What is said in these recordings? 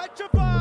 petrify.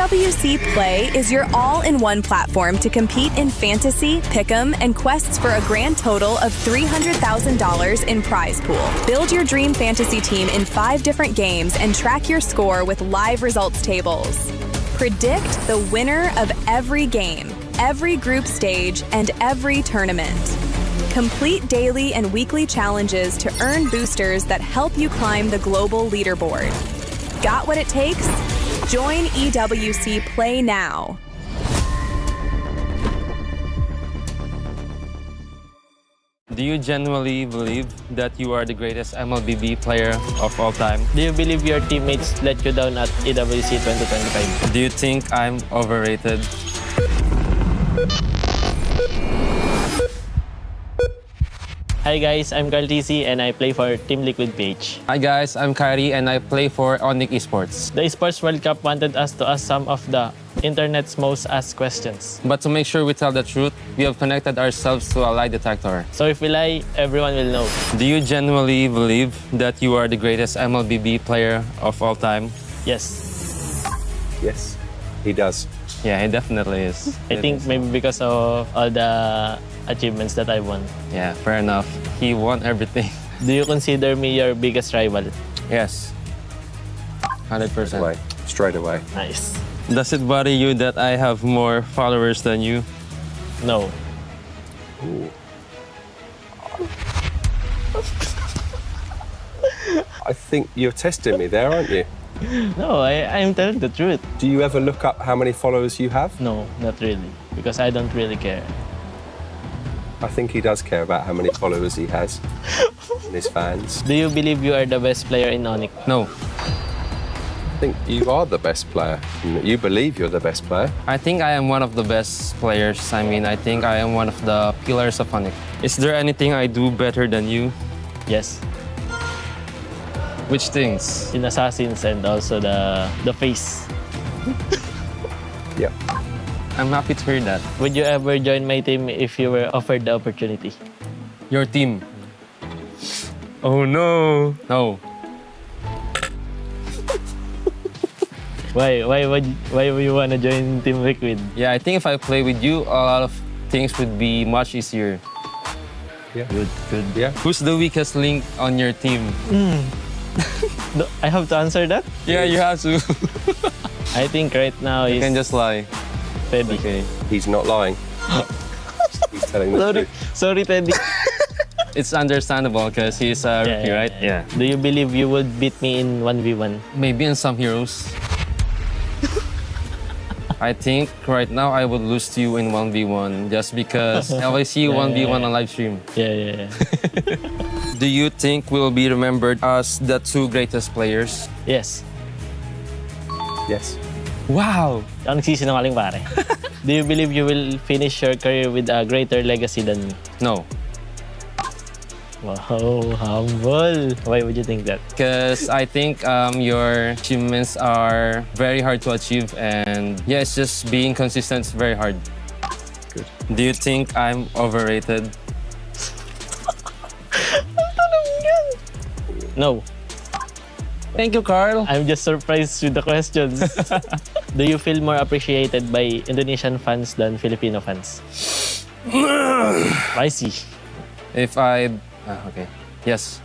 EWC Play is your all-in-one platform to compete in fantasy, pick'em, and quests for a grand total of $300,000 in prize pool. Build your dream fantasy team in 5 different games and track your score with live results tables. Predict the winner of every game, every group stage, and every tournament. Complete daily and weekly challenges to earn boosters that help you climb the global leaderboard. Got what it takes? Join EWC Play now. Do you genuinely believe that you are the greatest MLBB player of all time? Do you believe your teammates let you down at EWC 2025? Do you think I'm overrated? Hi guys, I'm Carl TC and I play for Team Liquid PH. Hi guys, I'm Kyrie and I play for Onyx Esports. The Esports World Cup wanted us to ask some of the internet's most asked questions. But to make sure we tell the truth, we have connected ourselves to a lie detector. So if we lie, everyone will know. Do you genuinely believe that you are the greatest MLBB player of all time? Yes. Yes, he does. Yeah, he definitely is. I think maybe because of all the achievements that I won. Yeah, fair enough. He won everything. Do you consider me your biggest rival? Yes. 100%. Straight away. Nice. Does it bother you that I have more followers than you? No. Ooh. I think you're testing me there, aren't you? No, I'm telling the truth. Do you ever look up how many followers you have? No, not really. Because I don't really care. I think he does care about how many followers he has and his fans. Do you believe you are the best player in Onyx? No. I think you are the best player. You believe you're the best player. I think I am one of the best players. I mean, I think I am one of the pillars of Onyx. Is there anything I do better than you? Yes. Which things? In Assassins and also the face. Yep. I'm happy to hear that. Would you ever join my team if you were offered the opportunity? Your team. Oh no. No. Why would you wanna join Team Liquid? Yeah, I think if I play with you, a lot of things would be much easier. Yeah. Good. Yeah. Who's the weakest link on your team? No, I have to answer that? Yeah, you have to. I think right now You is can just lie. Teddy. Okay. He's not lying. He's telling the truth. Sorry, Teddy. It's understandable because he's a rookie, right? Yeah. Do you believe you would beat me in 1v1? Maybe in some heroes. I think right now I would lose to you in 1v1 just because I always see you 1v1 on live stream. Yeah. Do you think we'll be remembered as the 2 greatest players? Yes. Yes. Wow! Ang nagsisinungaling pare. Do you believe you will finish your career with a greater legacy than me? No. Wow, humble. Why would you think that? Because I think your achievements are very hard to achieve and yeah, it's just being consistent is very hard. Good. Do you think I'm overrated? No. Thank you, Carl. I'm just surprised with the questions. Do you feel more appreciated by Indonesian fans than Filipino fans? I see. If I... okay. Yes.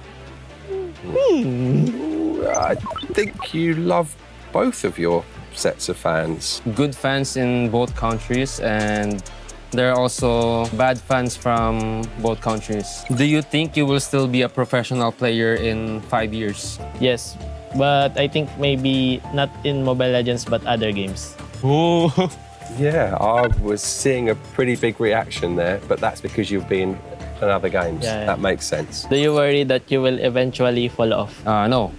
I think you love both of your sets of fans. Good fans in both countries and there are also bad fans from both countries. Do you think you will still be a professional player in 5 years? Yes, but I think maybe not in Mobile Legends but other games. Oh. Yeah, I was seeing a pretty big reaction there, but that's because you've been in other games. Yeah. That makes sense. Do you worry that you will eventually fall off? No.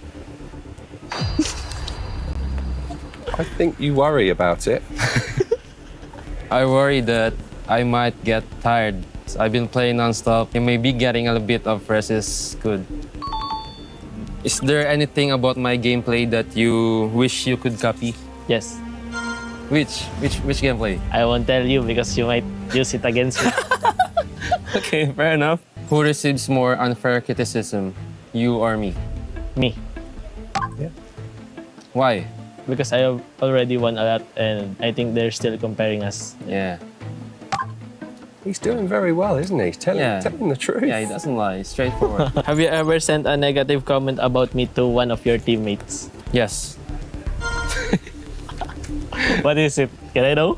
I think you worry about it. I worry that I might get tired. I've been playing non-stop and maybe getting a bit of rest is good. Is there anything about my gameplay that you wish you could copy? Yes. Which gameplay? I won't tell you because you might use it against me. Okay, fair enough. Who receives more unfair criticism, you or me? Me. Yeah. Why? because I have already won a lot and I think they're still comparing us. Yeah. He's doing very well, isn't he? Tell him the truth. Yeah, he doesn't lie. Straightforward. Have you ever sent a negative comment about me to one of your teammates? Yes. What is it? Can I know?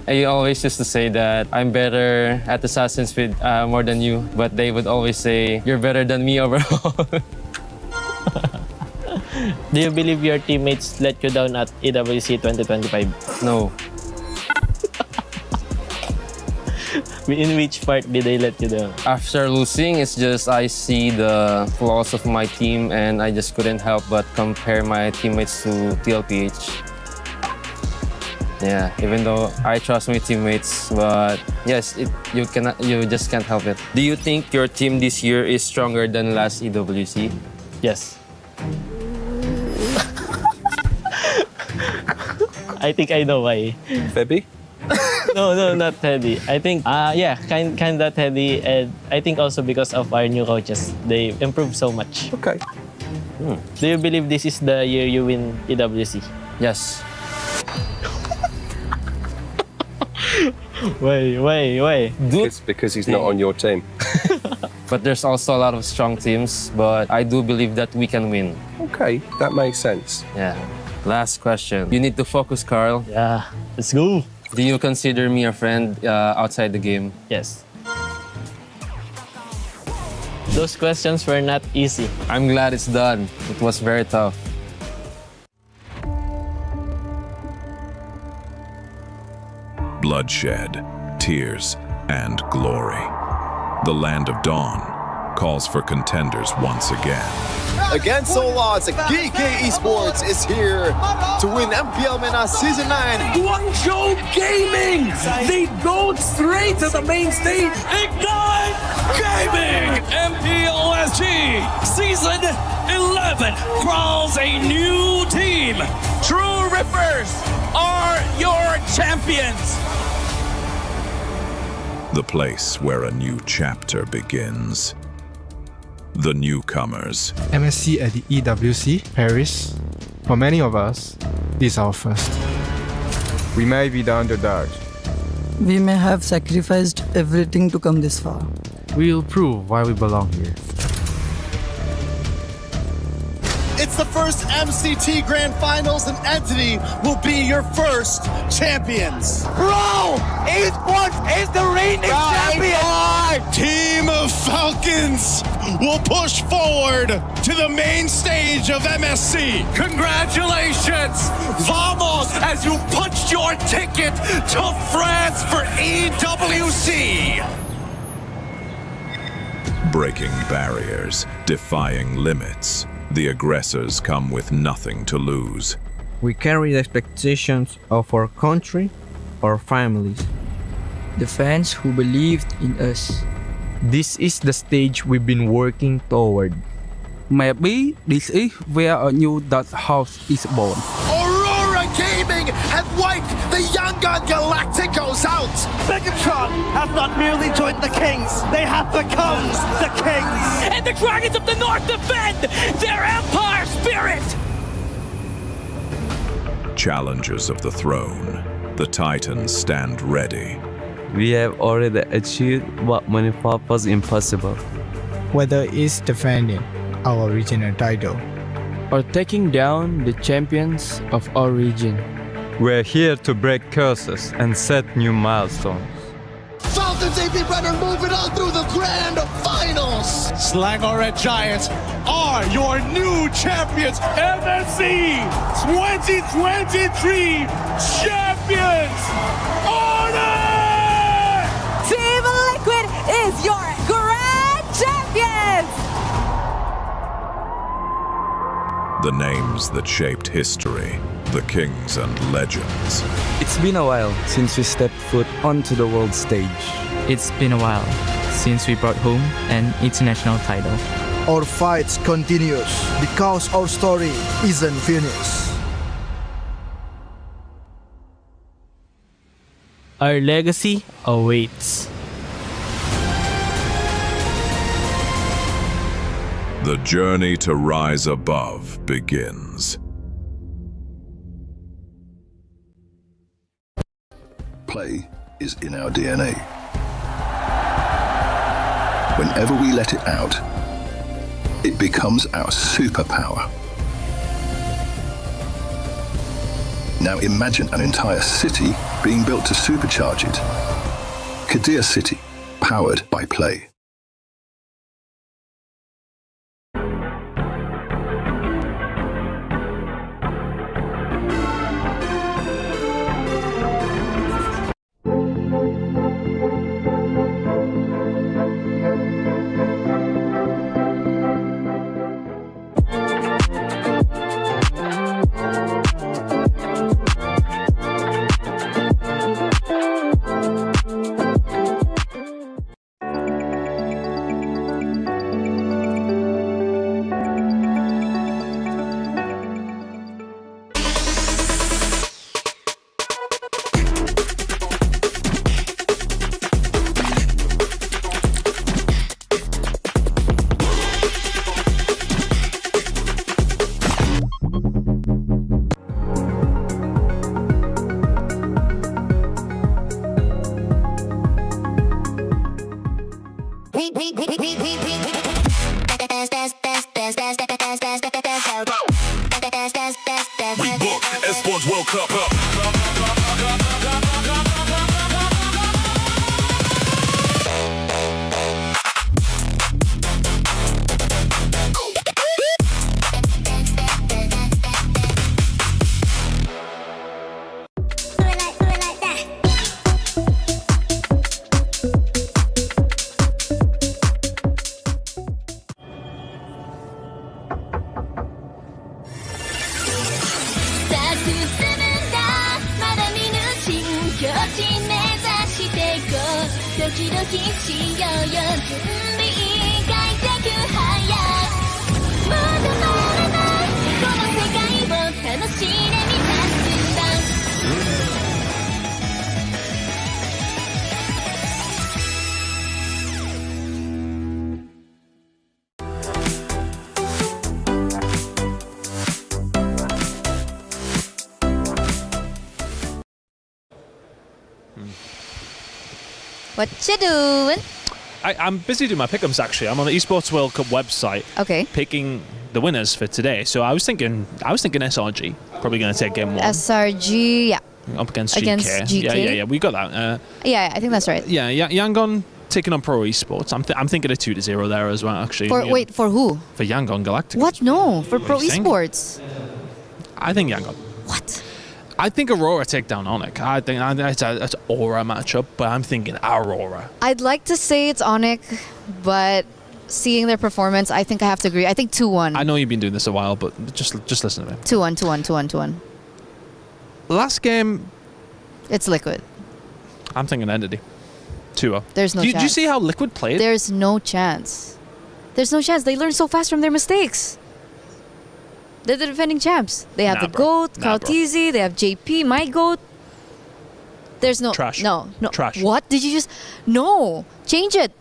I always used to say that I'm better at Assassin's Creed more than you, but they would always say, you're better than me overall. Do you believe your teammates let you down at EWC 2025? No. In which part did they let you down? After losing, it's just I see the flaws of my team and I just couldn't help but compare my teammates to TLPH. Yeah, even though I trust my teammates, but yes, you just can't help it. Do you think your team this year is stronger than last EWC? Yes. I think I know why. Febby? No, not Teddy. I think, kind of Teddy, and I think also because of our new coaches. They improved so much. Okay. Do you believe this is the year you win EWC? Yes. Why? It's because he's not on your team. But there's also a lot of strong teams, but I do believe that we can win. Okay, that makes sense. Yeah. Last question. You need to focus, Carl. Yeah, let's go. Do you consider me a friend outside the game? Yes. Those questions were not easy. I'm glad it's done. It was very tough. Bloodshed, tears, and glory. The Land of Dawn calls for contenders once again. Against all odds, GK Esports is here to win MPL MENA Season 9. Guangzhou Gaming! They go straight to the main stage. Ignite Gaming! MPLSG Season 11 crowns a new team. True Rippers are your champions. The place where a new chapter begins. The newcomers. MSC at the EWC, Paris. For many of us, this is our first. We may be the underdog. We may have sacrificed everything to come this far. We'll prove why we belong here. It's the first MCT Grand Finals, and Entity will be your first champions. Bro! Esports is the reigning champion! Team of Falcons will push forward to the main stage of MSC. Congratulations! Vamos, as you punched your ticket to France for EWC! Breaking barriers, defying limits. The aggressors come with nothing to lose. We carry the expectations of our country, our families. The fans who believed in us. This is the stage we've been working toward. Maybe this is where a new Dutch house is born. Aurora Gaming have wiped the Young Gun Galacticos out. Megatron have not merely joined the Kings, they have become the Kings! And the Dragons of the North defend their Empire spirit! Challengers of the throne, the Titans stand ready. We have already achieved what many thought was impossible. Whether it's defending our regional title Or taking down the champions of our region. We're here to break curses and set new milestones. Falcons AP Runner moving on through the Grand Finals. Slangor Red Giants are your new champions, MSC 2023 champions! Honor! Team Liquid is your grand champions! The names that shaped history, the kings and legends. It's been a while since we stepped foot onto the world stage. It's been a while since we brought home an international title. Our fight continues because our story isn't finished. Our legacy awaits. The journey to rise above begins. play is in our DNA. Whenever we let it out, it becomes our superpower. Now imagine an entire city being built to supercharge it. Kadir City, powered by play. What you doing? I'm busy doing my pick'ems actually. I'm on the Esports World Cup website. Okay. Picking the winners for today. So I was thinking SRG probably going to take game one. SRG, yeah. Up against GK. Yeah. We got that. Yeah, I think that's right. Yeah. Yangon taking on Pro Esports. I'm thinking a 2-0 there as well. Actually. For who? For Yangon Galactic. What? No, for Pro Esports. I think Yangon. What? I think Aurora take down Onyx. I think it's an Aura matchup, but I'm thinking Aurora. I'd like to say it's Onyx, but seeing their performance, I think I have to agree. I think 2-1. I know you've been doing this a while, but just listen to me. 2-1. Last game, it's Liquid. I'm thinking Entity. 2-0. There's no chance. Did you see how Liquid played? There's no chance. They learn so fast from their mistakes. They're the defending champs. They have the GOAT, Kautizi, they have JP, my GOAT. There's no... Trash. No. Trash. What? Did you just... No. Change it.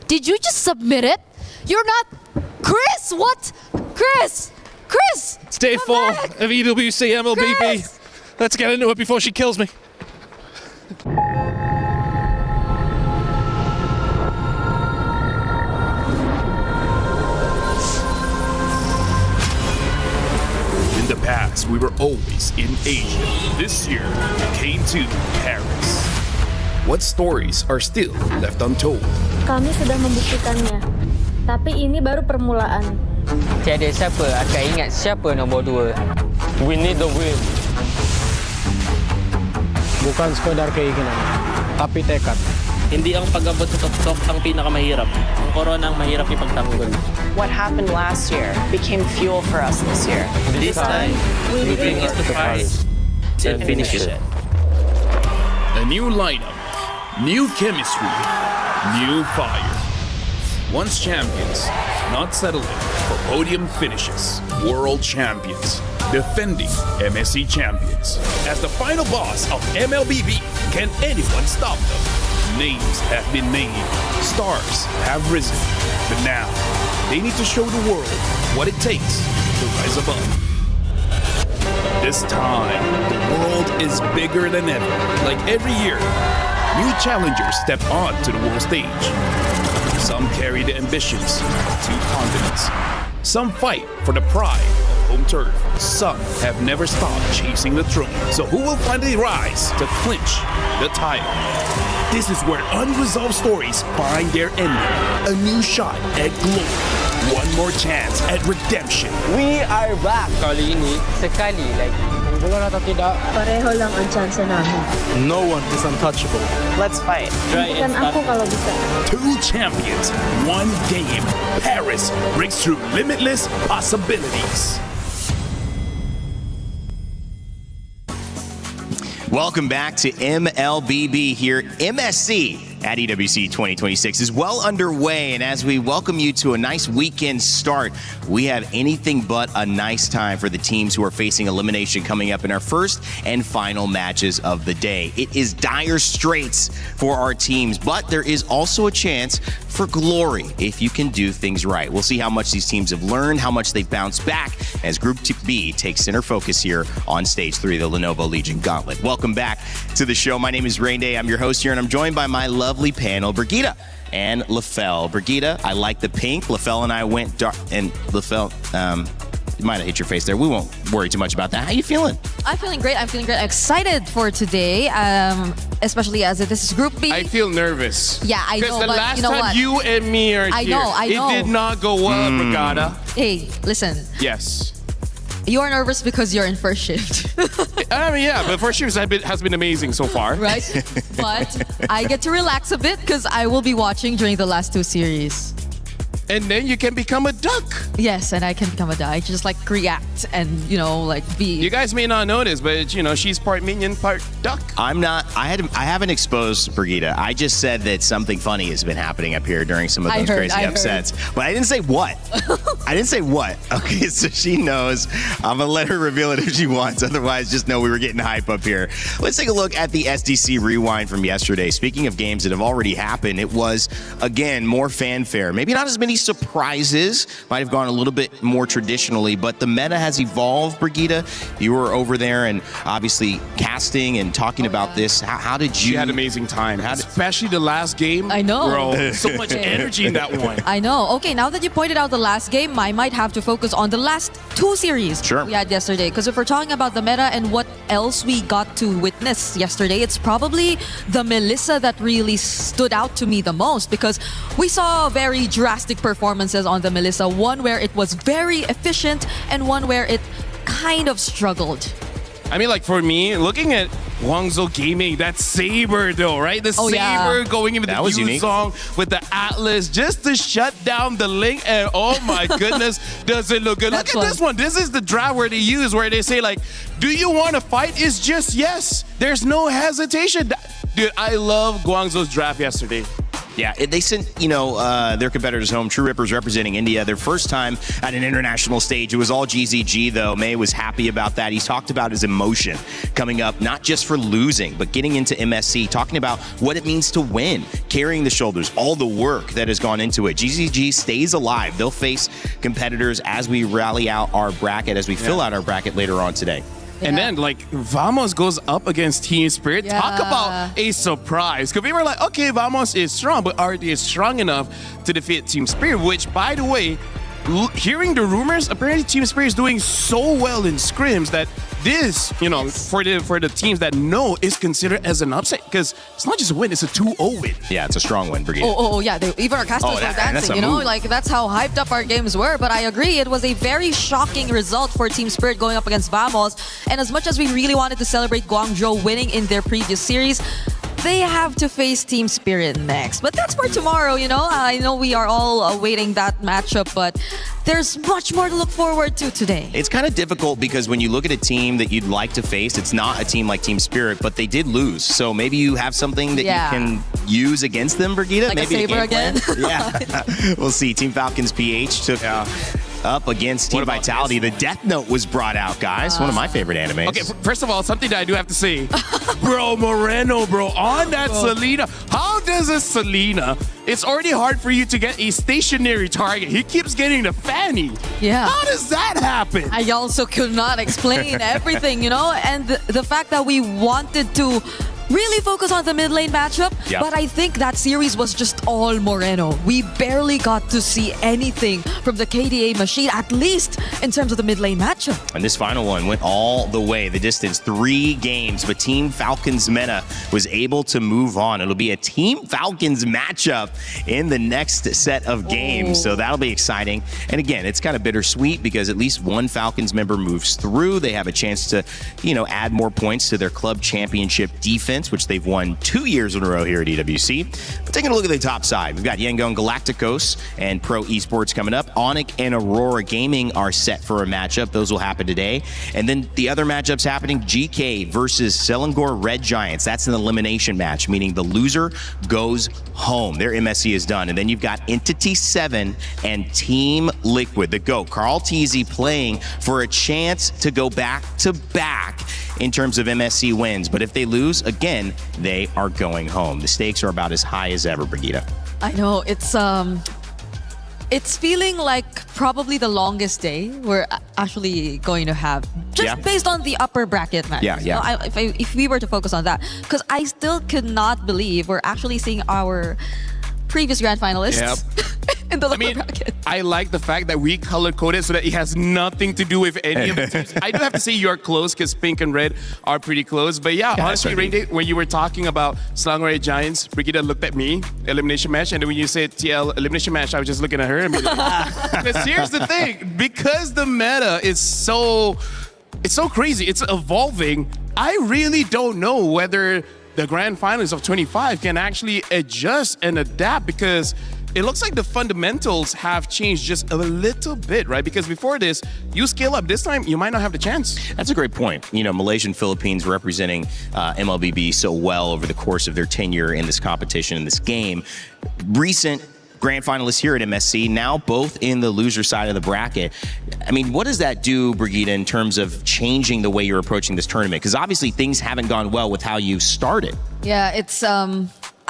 Did you just submit it? You're not... Chris, what? Chris! It's day 4 of EWC MLBB. Chris! Let's get into it before she kills me. In the past, we were always in Asia. This year, we came to Paris. What stories are still left untold? Kami sudah membuktikannya, tapi ini baru permulaan. Tiada siapa akan ingat siapa nombor 2. We need the win. Bukan sekadar keinginan, tapi tekad. Hindi ang pag-abot sa top ang pinakamahirap. Ang corona ang mahirap ipagtanggol. What happened last year became fuel for us this year. This time, we bring it to the prize and finish it. A new lineup, new chemistry, new fire. Once champions, not settling for podium finishes. World champions, defending MSC champions. As the final boss of MLBB, can anyone stop them? Names have been named, stars have risen, but now they need to show the world what it takes to rise above. This time, the world is bigger than ever. Like every year, new challengers step onto the world stage. Some carry the ambitions of 2 continents. Some fight for the pride of home turf. Some have never stopped chasing the throne. So who will finally rise to clinch the title? This is where unresolved stories find their ending. A new shot at glory. One more chance at redemption. We are back. Kali ini, sekali lagi. Bukan atau tidak, Pareho lang ang chance namin. No one is untouchable. Let's fight. Bukan ako kalau bisa. 2 champions, 1 game. Paris breaks through limitless possibilities. Welcome back to MLBB here. MSC at EWC 2026 is well underway, and as we welcome you to a nice weekend start, we have anything but a nice time for the teams who are facing elimination coming up in our first and final matches of the day. It is dire straits for our teams, but there is also a chance for glory if you can do things right. We'll see how much these teams have learned, how much they've bounced back as Group B takes center focus here on Stage 3 of the Lenovo Legion Gauntlet. Welcome back to the show. My name is Rain Day. I'm your host here, and I'm joined by my lovely panel, Brigitte and Lefel. Brigitte, I like the pink. Lefel and I went dark, and Lefel, you might have hit your face there. We won't worry too much about that. How you feeling? I'm feeling great. I'm excited for today, especially as this is Group B. I feel nervous. Yeah, I know, because the but last you know time what? you and me are I here, know. it did not go well, Brigitte. Hey, listen. Yes. You are nervous because you're in first shift. I mean, yeah, but first shift has been amazing so far. Right? But I get to relax a bit because I will be watching during the last 2 series. And then you can become a duck. Yes, and I can become a duck. I just like react and, be. You guys may not know this, but she's part minion, part duck. I'm not. I haven't exposed Brigitte. I just said that something funny has been happening up here during some of those crazy upsets. But I didn't say what. I didn't say what. Okay, so she knows. I'm gonna let her reveal it if she wants. Otherwise, just know we were getting hype up here. Let's take a look at the SDC rewind from yesterday. Speaking of games that have already happened, it was again more fanfare. Maybe not as many surprises. Might have gone a little bit more traditionally, but the meta has evolved. Brigitte, you were over there and obviously casting and talking about this. How did you? She had an amazing time, especially the last game. I know. Bro, so much energy in that one. I know. Okay, now that you pointed out the last game, I might have to focus on the last 2 series we had yesterday. Because if we're talking about the meta and what else we got to witness yesterday, it's probably the Melissa that really stood out to me the most, because we saw very drastic performances on the Melissa. One where it was very efficient and one where it kind of struggled. I mean, like for me, looking at Guangzhou Gaming, that Saber though, right? The Saber going into the Yu song with the Atlas just to shut down the Link, and oh my goodness, does it look good. Look at this one. This is the draft where they use, where they say like, do you want to fight? It's just yes. There's no hesitation. Dude, I love Guangzhou's draft yesterday. Yeah, they sent, their competitors home. True Rippers representing India, their first time at an international stage. It was all GZG, though. May was happy about that. He talked about his emotion coming up, not just for losing, but getting into MSC, talking about what it means to win, carrying the shoulders, all the work that has gone into it. GZG stays alive. They'll face competitors as we rally out our bracket, as we fill out our bracket later on today. And then, Vamos goes up against Team Spirit. Yeah. Talk about a surprise. Because we were like, okay, Vamos is strong, but are they strong enough to defeat Team Spirit? Which, by the way, hearing the rumors, apparently Team Spirit is doing so well in scrims that this, for the teams that know, is considered as an upset, because it's not just a win, it's a 2-0 win. Yeah, it's a strong win, Brigitte. Yeah. Even our casters were dancing, that's how hyped up our games were. But I agree, it was a very shocking result for Team Spirit going up against Vamos. And as much as we really wanted to celebrate Guangzhou winning in their previous series, they have to face Team Spirit next. But that's for tomorrow, I know we are all awaiting that matchup, but there's much more to look forward to today. It's kind of difficult because when you look at a team that you'd like to face, it's not a team like Team Spirit, but they did lose. So maybe you have something that you can use against them, Brigitte. Like maybe a Saber again? Yeah. We'll see. Team Falcons PH took up against Team Vitality. The Death Note was brought out, guys. One of my favorite animes. Okay, first of all, something that I do have to say. Bro, Moreno, bro, on that Selena. How does a Selena, it's already hard for you to get a stationary target. He keeps getting the fanny. Yeah. How does that happen? I also could not explain everything, and the fact that we wanted to really focus on the mid lane matchup, but I think that series was just all Moreno. We barely got to see anything from the KDA machine, at least in terms of the mid lane matchup. And this final one went all the way, the distance, 3 games, but Team Falcons Meta was able to move on. It'll be a Team Falcons matchup in the next set of games, so that'll be exciting. And again, it's kind of bittersweet because at least one Falcons member moves through. They have a chance to, add more points to their club championship defense, which they've won 2 years in a row here at EWC. But taking a look at the top side, we've got Yangon Galacticos and Pro Esports coming up. Onyx and Aurora Gaming are set for a matchup. Those will happen today. And then the other matchups happening, GK versus Selangor Red Giants. That's an elimination match, meaning the loser goes home. Their MSC is done. And then you've got Entity 7 and Team Liquid, the GOAT, Carl Teasy, playing for a chance to go back-to-back in terms of MSC wins. But if they lose, again, they are going home. The stakes are about as high as ever, Brigitte. I know, it's feeling like probably the longest day we're actually going to have, just based on the upper bracket match. If we were to focus on that, because I still could not believe we're actually seeing our previous grand finalists in the lower bracket. I like the fact that we color-coded so that it has nothing to do with any of the teams. I do have to say you are close because pink and red are pretty close. But honestly, Rainy, when you were talking about Selangor Red Giants, Brigitte looked at me, elimination match, and then when you said TL elimination match, I was just looking at her and be like, because here's the thing, because the meta is so crazy, it's evolving, I really don't know whether the grand finals of 25 can actually adjust and adapt, because it looks like the fundamentals have changed just a little bit, right? Because before this, you scale up. This time, you might not have the chance. That's a great point. Malaysia and Philippines representing MLBB so well over the course of their tenure in this competition, in this game. Recent grand finalists here at MSC, now both in the loser side of the bracket. I mean, what does that do, Brigitte, in terms of changing the way you're approaching this tournament? Because obviously things haven't gone well with how you started. Yeah, it's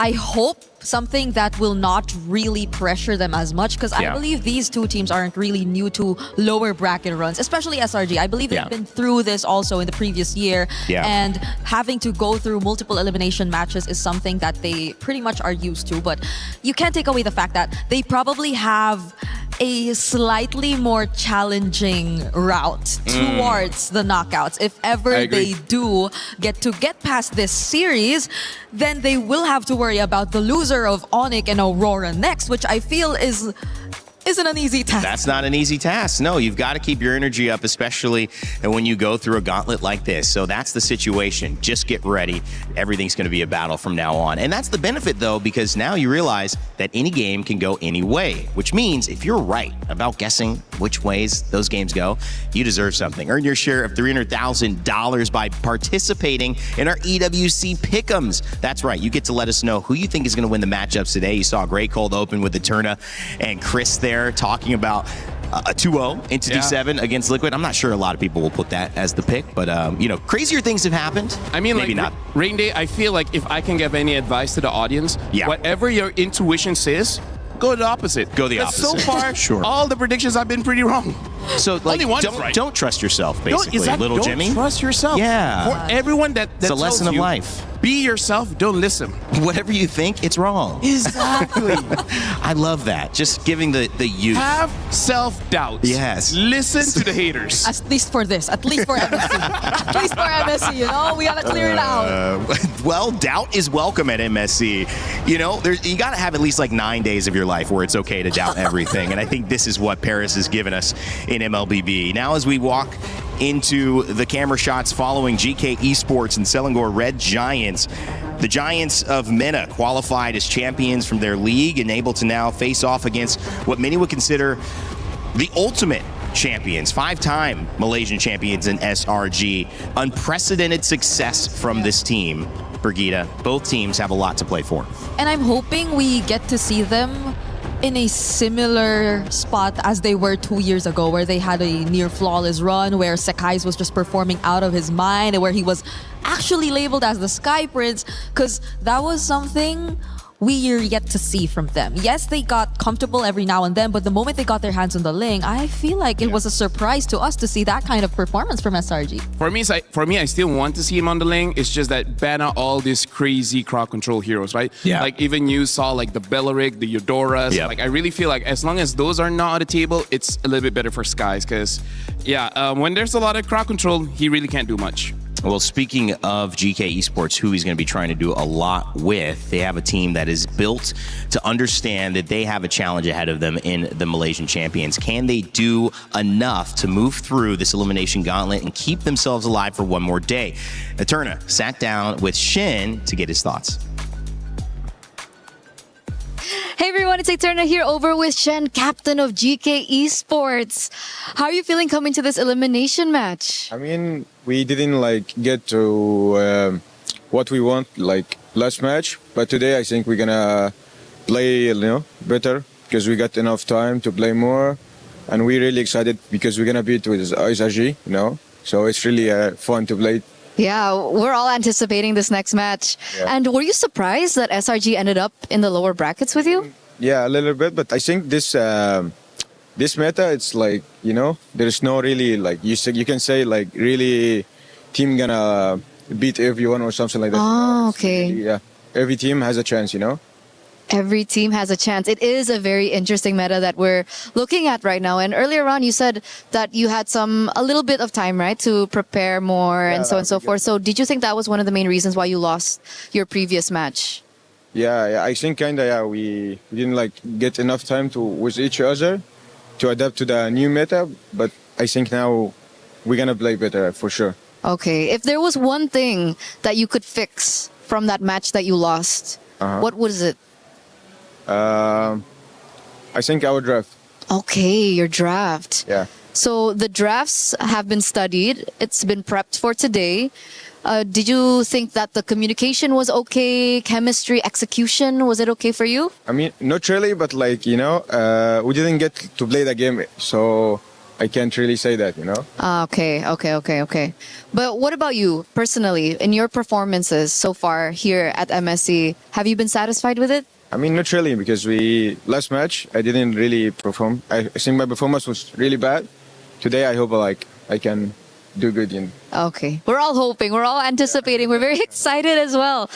I hope something that will not really pressure them as much, because I believe these two teams aren't really new to lower bracket runs, especially SRG. I believe they've been through this also in the previous year, and having to go through multiple elimination matches is something that they pretty much are used to. But you can't take away the fact that they probably have a slightly more challenging route towards the knockouts. If ever they do get past this series, then they will have to worry about the loser of Onyx and Aurora next, which I feel isn't an easy task. That's not an easy task. No, you've got to keep your energy up, especially when you go through a gauntlet like this. So that's the situation. Just get ready. Everything's going to be a battle from now on. And that's the benefit, though, because now you realize that any game can go any way, which means if you're right about guessing which ways those games go, you deserve something. Earn your share of $300,000 by participating in our EWC Pick'ems. That's right. You get to let us know who you think is going to win the matchups today. You saw a great cold open with the Turna and Chris there talking about a 2-0 Entity 7 against Liquid. I'm not sure a lot of people will put that as the pick, but crazier things have happened. I mean, maybe not. Rain Day, I feel like if I can give any advice to the audience, whatever your intuition says, go the opposite. Go the opposite. So far, all the predictions have been pretty wrong. So, don't trust yourself, basically, little Jimmy. Don't trust yourself. Yeah. For everyone that it's a lesson of life. Be yourself. Don't listen. Whatever you think, it's wrong. Exactly. I love that. Just giving the youth. Have self-doubt. Yes. Listen to the haters. At least for this. At least for MSC. At least for MSC, we got to clear it out. Well, doubt is welcome at MSC. You got to have at least like 9 days of your life where it's okay to doubt everything. And I think this is what Paris has given us in MLBB. Now, as we walk into the camera shots following GK Esports and Selangor Red Giants, the Giants of MENA qualified as champions from their league and able to now face off against what many would consider the ultimate champions, 5-time Malaysian champions in SRG. Unprecedented success from this team. Brigitte, both teams have a lot to play for. And I'm hoping we get to see them in a similar spot as they were 2 years ago, where they had a near flawless run, where Sekai's was just performing out of his mind, and where he was actually labeled as the Sky Prince? Because that was something we're yet to see from them. Yes, they got comfortable every now and then, but the moment they got their hands on the Ling, I feel like it was a surprise to us to see that kind of performance from SRG. For me, I still want to see him on the Ling. It's just that banner all these crazy crowd control heroes, right? Yeah. Like even you saw like the Belleric, the Eudoras. Yep. Like I really feel like as long as those are not on the table, it's a little bit better for Skies. Because when there's a lot of crowd control, he really can't do much. Well, speaking of GK Esports, who he's going to be trying to do a lot with, they have a team that is built to understand that they have a challenge ahead of them in the Malaysian Champions. Can they do enough to move through this elimination gauntlet and keep themselves alive for one more day? Eterna sat down with Shin to get his thoughts. Hey everyone, it's Eterna here over with Shen, captain of GK Esports. How are you feeling coming to this elimination match? I mean, we didn't get to what we want last match, but today I think we're gonna play better because we got enough time to play more, and we're really excited because we're gonna beat with SRG, so it's really fun to play. Yeah, we're all anticipating this next match. Yeah. And were you surprised that SRG ended up in the lower brackets with you? Yeah, a little bit, but I think this meta, it's there's no really you can say really team gonna beat everyone or something like that. Oh, okay. Yeah, every team has a chance, Every team has a chance. It is a very interesting meta that we're looking at right now. And earlier on, you said that you had a little bit of time, right, to prepare more and so on and so forth. So did you think that was one of the main reasons why you lost your previous match? Yeah, I think we didn't get enough time with each other to adapt to the new meta. But I think now we're gonna play better for sure. Okay, if there was one thing that you could fix from that match that you lost, what was it? I think our draft. Okay, your draft. Yeah. So the drafts have been studied. It's been prepped for today. Did you think that the communication was okay? Chemistry, execution, was it okay for you? I mean, not really, but we didn't get to play the game, so I can't really say that, Okay. But what about you personally? In your performances so far here at MSC, have you been satisfied with it? I mean, not really, because last match I didn't really perform. I think my performance was really bad. Today I hope I can do good. Okay, we're all hoping, we're all anticipating, we're very excited as well.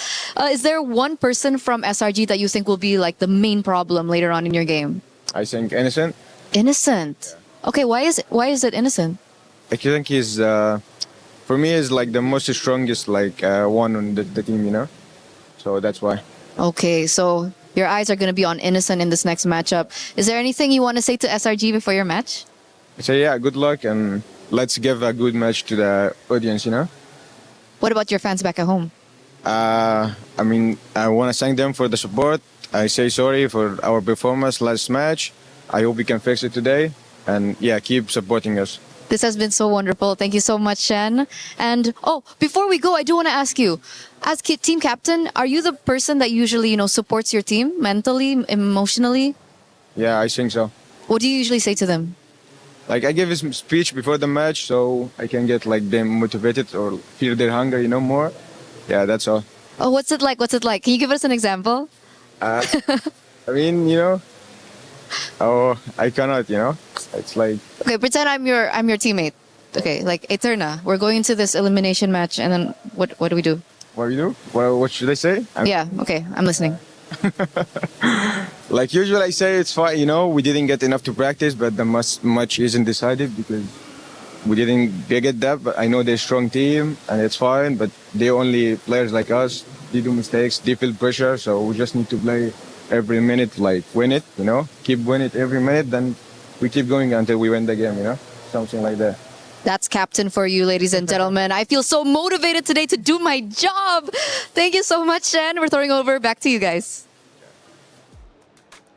Is there one person from SRG that you think will be the main problem later on in your game? I think Innocent. Innocent. Okay, why is it Innocent? I think he's for me is the most strongest one on the team, so that's why. Okay, so your eyes are going to be on Innocent in this next matchup. Is there anything you want to say to SRG before your match? So yeah, good luck, and let's give a good match to the audience, What about your fans back at home? I mean, I want to thank them for the support. I say sorry for our performance last match. I hope we can fix it today, and yeah, keep supporting us. This has been so wonderful. Thank you so much, Shen. And before we go, I do want to ask you, as team captain, are you the person that usually, supports your team mentally, emotionally? Yeah, I think so. What do you usually say to them? I give a speech before the match so I can get them motivated or feel their hunger, more. Yeah, that's all. Oh, what's it like? Can you give us an example? I mean, I cannot, It's Okay, pretend I'm your teammate. Okay, Eterna, we're going into this elimination match, and then what do we do? What do we do? What should I say? Yeah, okay, I'm listening. Usually I say it's fine, we didn't get enough to practice, but the match isn't decided because we didn't get that, but I know they're a strong team and it's fine, but they're only players like us. They do mistakes, they feel pressure, so we just need to play every minute, win it, keep winning it every minute, then we keep going until we win the game, something like that. That's captain for you, ladies and gentlemen. I feel so motivated today to do my job. Thank you so much, Shen. We're throwing over back to you guys.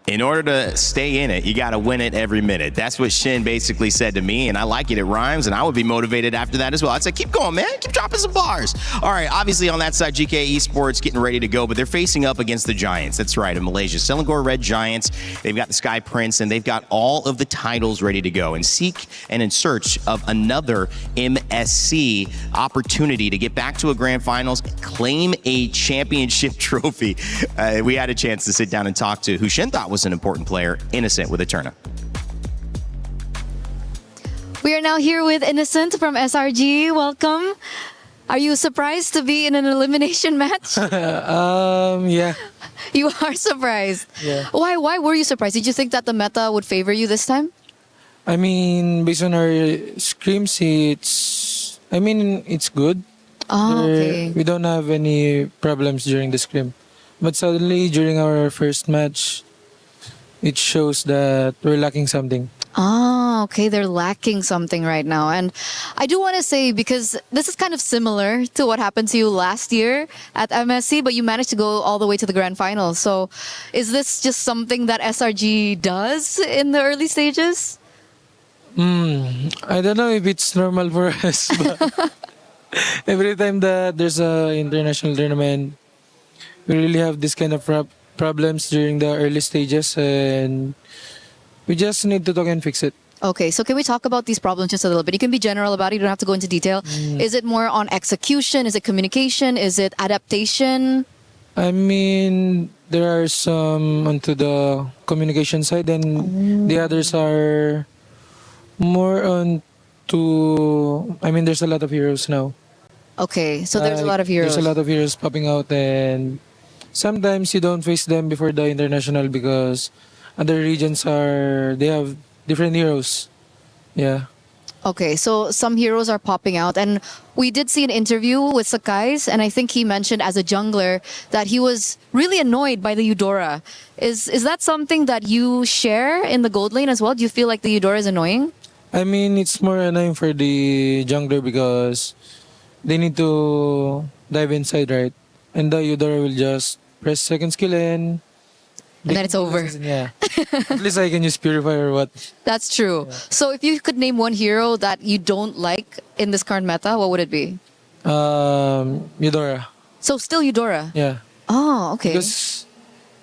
In order to stay in it, you got to win it every minute. That's what Shin basically said to me, and I like it. It rhymes, and I would be motivated after that as well. I'd say, keep going, man. Keep dropping some bars. All right, obviously on that side, GK Esports getting ready to go, but they're facing up against the Giants. That's right, in Malaysia. Selangor Red Giants. They've got the Sky Prince, and they've got all of the titles ready to go and seek and in search of another MSC opportunity to get back to a grand finals, claim a championship trophy. We had a chance to sit down and talk to who Shin thought was an important player, Innocent with Eterna. We are now here with Innocent from SRG. Welcome. Are you surprised to be in an elimination match? Yeah. You are surprised. Yeah. Why were you surprised? Did you think that the meta would favor you this time? I mean, based on our scrims, it's good. Oh, okay. We don't have any problems during the scrim. But suddenly, during our first match, it shows that we're lacking something. Ah, okay. They're lacking something right now. And I do want to say, because this is kind of similar to what happened to you last year at MSC, but you managed to go all the way to the grand finals. So is this just something that SRG does in the early stages? I don't know if it's normal for us, but every time that there's an international tournament, we really have this kind of problems during the early stages, and we just need to talk and fix it. Okay, so can we talk about these problems just a little bit? You can be general about it. You don't have to go into detail. Is it more on execution? Is it communication? Is it adaptation? I mean, there are some onto the communication side, and the others are more on to... I mean, there's a lot of heroes now. Okay, so there's a lot of heroes. There's a lot of heroes popping out, and sometimes you don't face them before the international because other regions they have different heroes. Yeah. Okay, so some heroes are popping out, and we did see an interview with Sakai's, and I think he mentioned as a jungler that he was really annoyed by the Eudora. Is that something that you share in the gold lane as well? Do you feel like the Eudora is annoying? I mean, it's more annoying for the jungler because they need to dive inside, right? And the Eudora will just press second skill and then it's over. Yeah. At least I can use Purify or what. That's true. Yeah. So if you could name one hero that you don't like in this current meta, what would it be? Eudora. So still Eudora? Yeah. Oh, okay. Because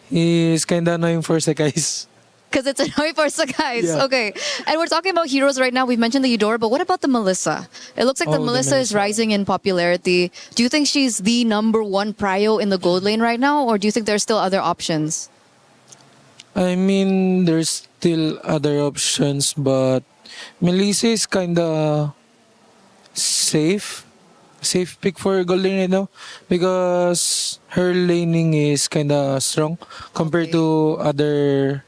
he's kind of annoying for Sakai's. Because it's annoying for Sakai's. Yeah. Okay. And we're talking about heroes right now. We've mentioned the Eudora, but what about the Melissa? It looks like the Melissa is rising in popularity. Do you think she's the #1 prio in the gold lane right now, or do you think there's still other options? I mean, there's still other options, but Melissa is kind of safe pick for gold lane right now because her laning is kind of strong compared to other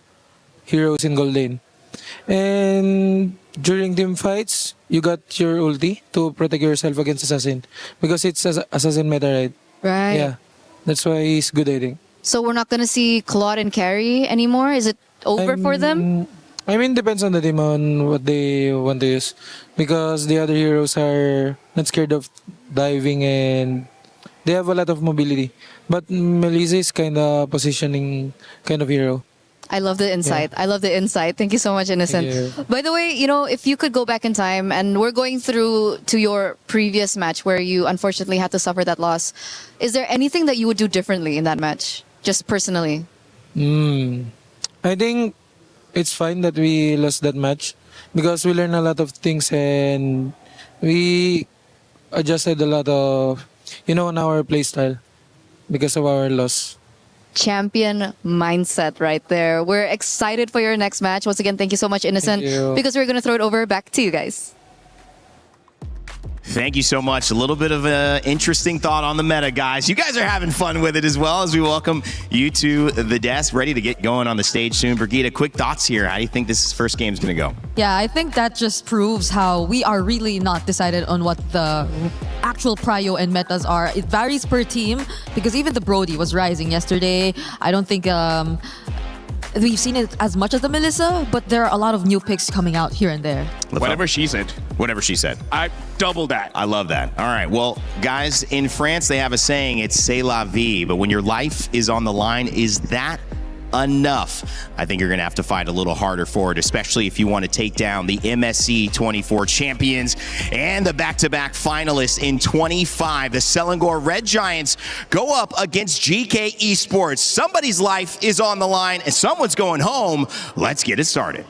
heroes in gold lane. And during team fights, you got your ulti to protect yourself against assassin because it's assassin meta, right? Right. Yeah, that's why he's good, I think. So we're not going to see Claude and Carry anymore? Is it over for them? I mean, depends on the team on what they want to use. Because the other heroes are not scared of diving and they have a lot of mobility. But Melissa is kind of positioning kind of hero. I love the insight. Yeah. I love the insight. Thank you so much, Innocent. By the way, if you could go back in time, and we're going through to your previous match where you unfortunately had to suffer that loss, is there anything that you would do differently in that match? Just personally? I think it's fine that we lost that match because we learned a lot of things and we adjusted a lot of, on our playstyle because of our loss. Champion mindset right there. We're excited for your next match. Once again, thank you so much, Innocent, because we're going to throw it over back to you guys. Thank you so much. A little bit of an interesting thought on the meta, guys. You guys are having fun with it as well as we welcome you to the desk, ready to get going on the stage soon. Brigitte, quick thoughts here. How do you think this first game is going to go? Yeah, I think that just proves how we are really not decided on what the actual prio and metas are. It varies per team because even the Brody was rising yesterday. I don't think we've seen it as much as the Melissa, but there are a lot of new picks coming out here and there. Whatever she said. Whatever she said. I double that. I love that. All right. Well, guys, in France, they have a saying, it's c'est la vie. But when your life is on the line, is that enough. I think you're going to have to fight a little harder for it, especially if you want to take down the MSC 24 champions and the back-to-back finalists in 25. The Selangor Red Giants go up against GK Esports. Somebody's life is on the line and someone's going home. Let's get it started.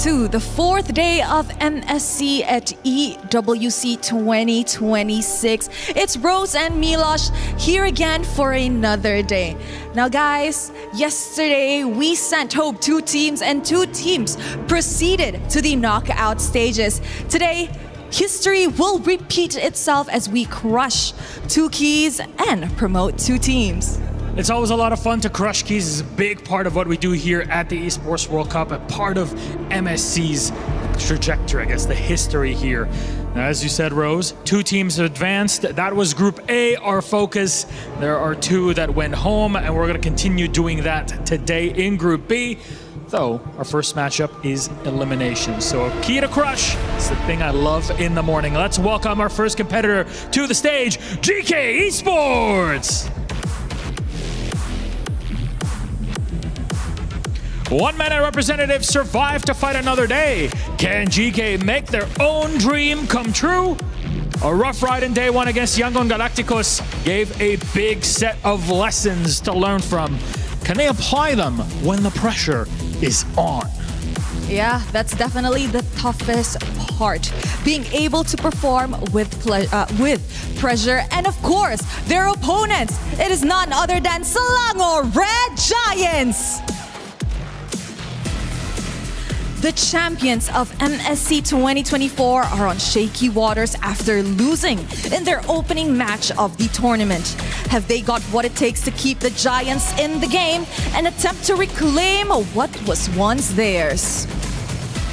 To the fourth day of MSC at EWC 2026. It's Rose and Milosh here again for another day. Now guys, yesterday we sent home 2 teams and 2 teams proceeded to the knockout stages. Today, history will repeat itself as we crush 2 keys and promote 2 teams. It's always a lot of fun to crush keys. It's a big part of what we do here at the Esports World Cup, a part of MSC's trajectory, I guess, the history here. Now, as you said, Rose, 2 teams advanced. That was Group A, our focus. There are 2 that went home, and we're going to continue doing that today in Group B. Though, our first matchup is elimination. So a key to crush. It's the thing I love in the morning. Let's welcome our first competitor to the stage, GK Esports! 1-minute representatives survive to fight another day. Can GK make their own dream come true? A rough ride in day 1 against Yangon Galacticos gave a big set of lessons to learn from. Can they apply them when the pressure is on? Yeah, that's definitely the toughest part. Being able to perform with pressure and, of course, their opponents. It is none other than Selangor Red Giants. The champions of MSC 2024 are on shaky waters after losing in their opening match of the tournament. Have they got what it takes to keep the Giants in the game and attempt to reclaim what was once theirs?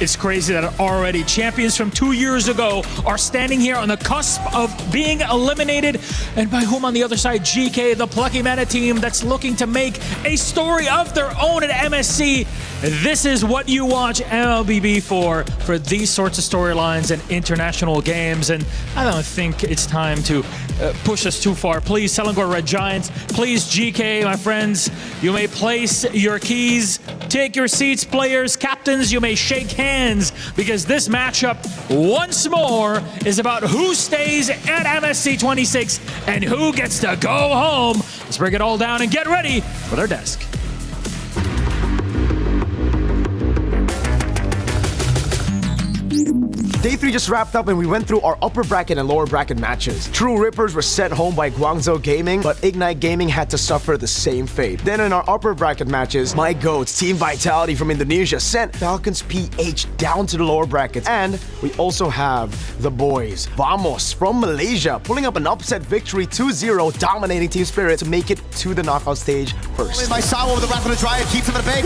It's crazy that already champions from 2 years ago are standing here on the cusp of being eliminated. And by whom on the other side? GK, the Plucky Mana team that's looking to make a story of their own at MSC. This is what you watch MLBB for these sorts of storylines and international games. And I don't think it's time to push us too far. Please, Selangor Red Giants. Please, GK, my friends, you may place your keys. Take your seats, players, captains. You may shake hands because this matchup, once more, is about who stays at MSC 26 and who gets to go home. Let's break it all down and get ready for their desk. Day 3 just wrapped up and we went through our upper bracket and lower bracket matches. True Rippers were sent home by Guangzhou Gaming, but Ignite Gaming had to suffer the same fate. Then in our upper bracket matches, My Goats, Team Vitality from Indonesia sent Falcons PH down to the lower brackets. And we also have the boys, Vamos from Malaysia, pulling up an upset victory 2-0, dominating Team Spirit to make it to the knockout stage first. By Sawa with the Rapid Dryer, keeps him at a bank.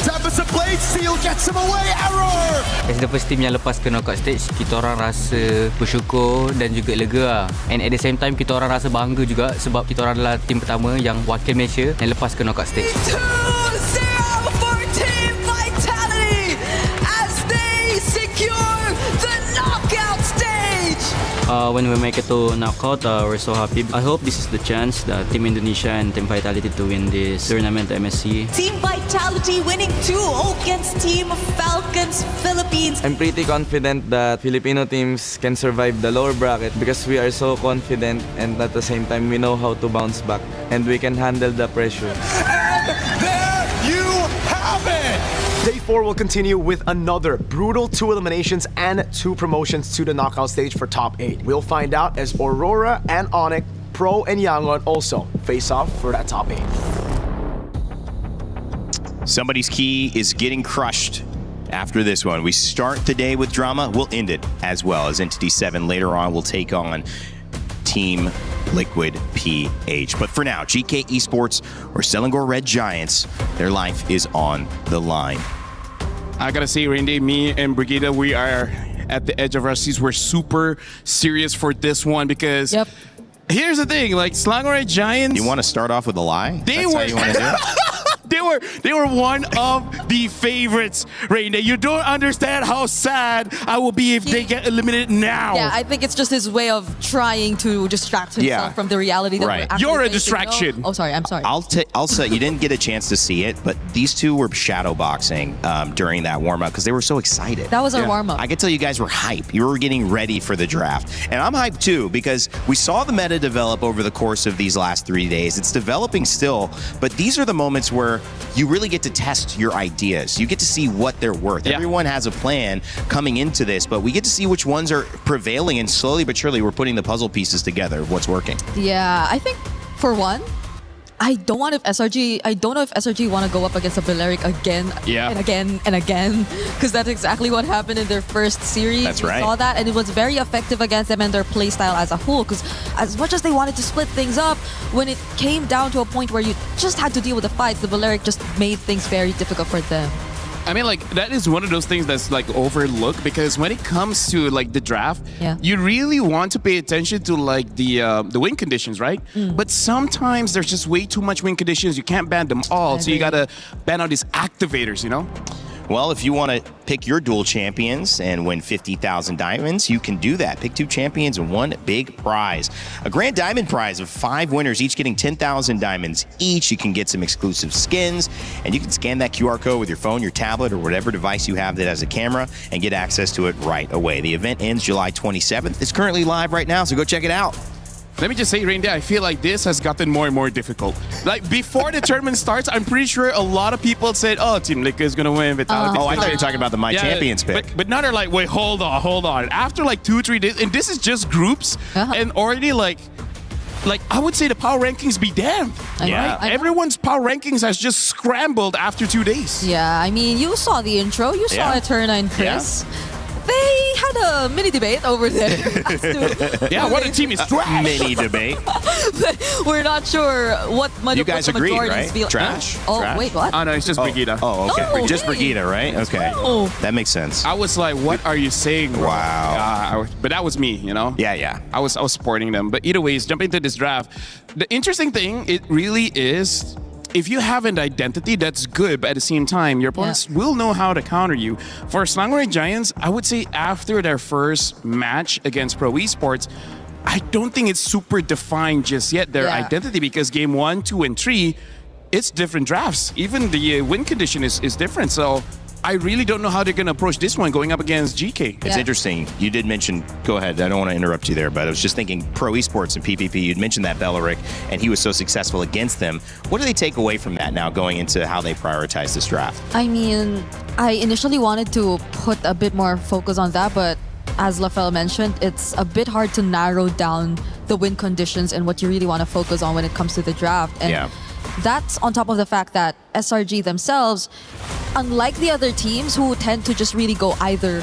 Deficit Blade Seal gets him away, error! As the first team yang lepas ke knockout stage, kita orang rasa bersyukur dan juga lega lah. And at the same time, kita orang rasa bangga juga sebab kita orang adalah tim pertama yang wakil Malaysia yang lepas ke knockout stage. 2-0 for Team Vitality as they secure the knockout stage! When we make it to knockout, we're so happy. I hope this is the chance that Team Indonesia and Team Vitality to win this tournament MSC. Team Vitality winning 2-0 against Team Falcons Philippines. I'm pretty confident that Filipino teams can survive the lower bracket because we are so confident and at the same time we know how to bounce back and we can handle the pressure. And there you have it! Day 4 will continue with another brutal 2 eliminations and 2 promotions to the knockout stage for top 8. We'll find out as Aurora and Onyx, Pro and Yangon also face off for that top 8. Somebody's key is getting crushed after this one. We start the day with drama. We'll end it as well as Entity 7 later on will take on Team Liquid PH. But for now, GK Esports or Selangor Red Giants, their life is on the line. I gotta say, Randy, me and Brigida, we are at the edge of our seats. We're super serious for this one because here's the thing, like Slangway Giants. You want to start off with a lie? They That's were. how you want to do it? They were one of the favorites, Raina. You don't understand how sad I will be if they get eliminated now. Yeah, I think it's just his way of trying to distract himself from the reality that we're actually You're a facing. distraction. Oh, sorry. I'm sorry. I'll say you didn't get a chance to see it, but these two were shadow boxing during that warm up because they were so excited. That was our warm up. I could tell you guys were hype. You were getting ready for the draft, and I'm hyped too because we saw the meta develop over the course of these last 3 days. It's developing still, but these are the moments where you really get to test your ideas. You get to see what they're worth. Everyone has a plan coming into this, but we get to see which ones are prevailing, and slowly but surely we're putting the puzzle pieces together of what's working. Yeah, I think for one, I don't know if SRG want to go up against a Balearic again and again and again, because that's exactly what happened in their first series. That's we right. saw that, and it was very effective against them and their playstyle as a whole, because as much as they wanted to split things up, when it came down to a point where you just had to deal with the fights, the Balearic just made things very difficult for them. I mean, like, that is one of those things that's like overlooked because when it comes to like the draft, you really want to pay attention to like the win conditions, right? But sometimes there's just way too much win conditions. You can't ban them all, so you gotta ban out these activators, you know? Well, if you want to pick your dual champions and win 50,000 diamonds, you can do that. Pick 2 champions and 1 big prize. A grand diamond prize of 5 winners, each getting 10,000 diamonds each. You can get some exclusive skins, and you can scan that QR code with your phone, your tablet, or whatever device you have that has a camera and get access to it right away. The event ends July 27th. It's currently live right now, so go check it out. Let me just say, Rainda, I feel like this has gotten more and more difficult. Like, before the tournament starts, I'm pretty sure a lot of people said, oh, Team Liquid is going to win. Vitality. Oh, I thought you were talking about the My Champions pick. But now they're like, wait, hold on. After like 2-3 days, and this is just groups, and already like I would say the power rankings be damned. Yeah. Right? Everyone's power rankings has just scrambled after 2 days. Yeah, I mean, you saw the intro. You saw Eterna and Chris. They had a mini debate over there. What a team is trash. Mini debate. We're not sure what much You guys the agreed, majorities right? feel. Trash? Oh, Trash? wait, what? Oh, no, it's just Brigitte. Oh, okay. Oh, Just hey. Brigitte, right? Okay. Oh. That makes sense. I was like, what are you saying, bro? Wow. But that was me, you know? Yeah. I was supporting them. But either ways, jumping into this draft, the interesting thing, it really is, if you have an identity, that's good, but at the same time, your opponents will know how to counter you. For Slangway Giants, I would say after their first match against Pro Esports, I don't think it's super defined just yet, their identity, because game 1, 2, and 3, it's different drafts. Even the win condition is different. So I really don't know how they're going to approach this one going up against GK. It's interesting. You did mention, go ahead, I don't want to interrupt you there, but I was just thinking Pro Esports and PvP, you'd mentioned that Belleric, and he was so successful against them. What do they take away from that now going into how they prioritize this draft? I mean, I initially wanted to put a bit more focus on that, but as Lafel mentioned, it's a bit hard to narrow down the win conditions and what you really want to focus on when it comes to the draft. And that's on top of the fact that SRG themselves, unlike the other teams who tend to just really go either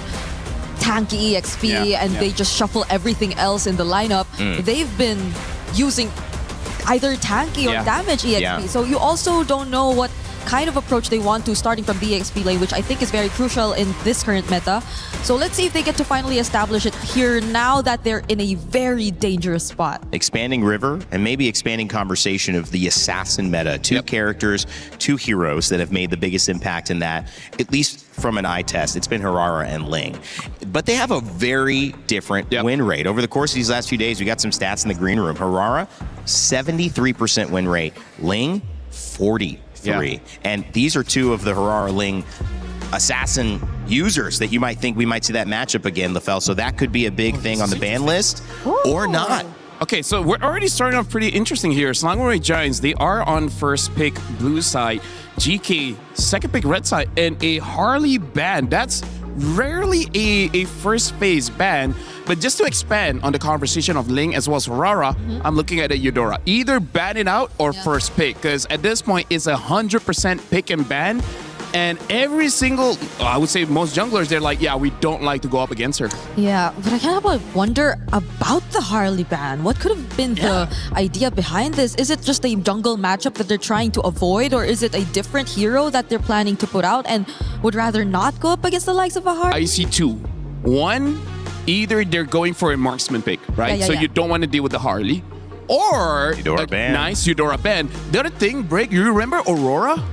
tanky EXP and they just shuffle everything else in the lineup, they've been using either tanky or damage EXP. So you also don't know what kind of approach they want to starting from the EXP lane, which I think is very crucial in this current meta. So let's see if they get to finally establish it here now that they're in a very dangerous spot. Expanding River and maybe expanding conversation of the assassin meta. 2 characters, 2 heroes that have made the biggest impact in that, at least from an eye test. It's been Harara and Ling. But they have a very different win rate. Over the course of these last few days, we got some stats in the green room. Harara, 73% win rate. Ling, 43. And these are 2 of the Harara Ling assassin users that you might think we might see that matchup again, Lafel. So that could be a big thing on the ban list or not. Okay, so we're already starting off pretty interesting here. Slangway Giants, they are on first pick blue side, GK second pick red side, and a Harley ban. That's rarely a first phase ban. But just to expand on the conversation of Ling as well as Harara, I'm looking at a Eudora. Either ban it out or first pick, because at this point it's 100% pick and ban. And every single, I would say most junglers, they're like, yeah, we don't like to go up against her. Yeah, but I kind of wonder about the Harley ban. What could have been the idea behind this? Is it just a jungle matchup that they're trying to avoid, or is it a different hero that they're planning to put out and would rather not go up against the likes of a Harley? I see 2. 1, either they're going for a marksman pick, right? So you don't want to deal with the Harley. or Eudora a ban. nice Eudora ban. The other thing, Break, you remember Aurora?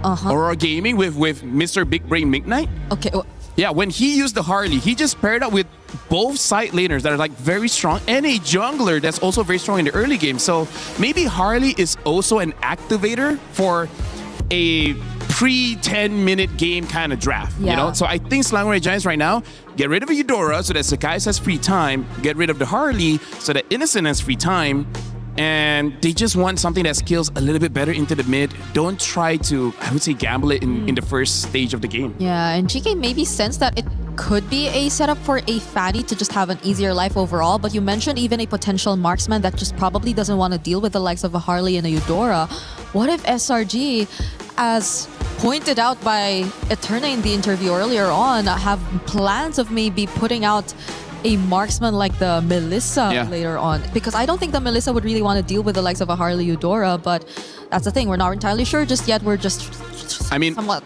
Aurora Gaming with Mr. Big Brain Midnight? Okay. Yeah, when he used the Harley, he just paired up with both side laners that are like very strong and a jungler that's also very strong in the early game. So maybe Harley is also an activator for a pre-10-minute game kind of draft, you know? So I think Slangoray Giants right now, get rid of Eudora so that Sakai's has free time, get rid of the Harley so that Innocent has free time, and they just want something that skills a little bit better into the mid. Don't try to, I would say, gamble it in the first stage of the game. Yeah, and GK maybe sense that it could be a setup for a Fatty to just have an easier life overall, but you mentioned even a potential marksman that just probably doesn't want to deal with the likes of a Harley and a Eudora. What if SRG, as pointed out by Eterna in the interview earlier on, have plans of maybe putting out a marksman like the Melissa later on? Because I don't think the Melissa would really want to deal with the likes of a Harley Eudora, but that's the thing. We're not entirely sure just yet. We're just somewhat,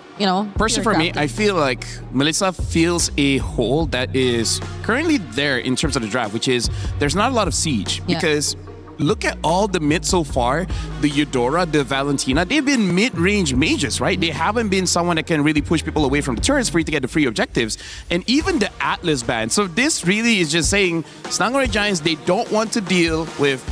personally for me, I feel like Melissa fills a hole that is currently there in terms of the draft, which is there's not a lot of siege because look at all the mid so far. The Eudora, the Valentina, they've been mid-range mages, right? They haven't been someone that can really push people away from the turrets for you to get the free objectives. And even the Atlas ban. So this really is just saying Slangoray Giants, they don't want to deal with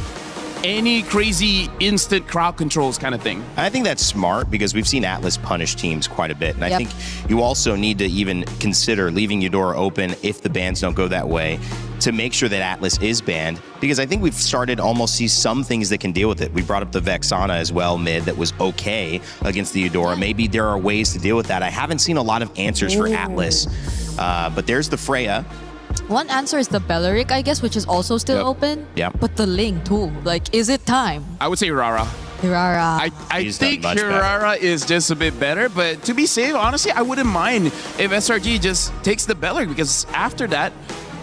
any crazy instant crowd controls kind of thing. I think that's smart because we've seen Atlas punish teams quite a bit. And I think you also need to even consider leaving Eudora open if the bans don't go that way to make sure that Atlas is banned, because I think we've started almost see some things that can deal with it. We brought up the Vexana as well mid that was okay against the Eudora. Maybe there are ways to deal with that. I haven't seen a lot of answers for Atlas, but there's the Freya. One answer is the Belleric, I guess, which is also still open. Yeah. But the Ling too. Like, is it time? I would say Hirara. Hirara. I think Hirara is just a bit better, but to be safe, honestly, I wouldn't mind if SRG just takes the Belleric, because after that,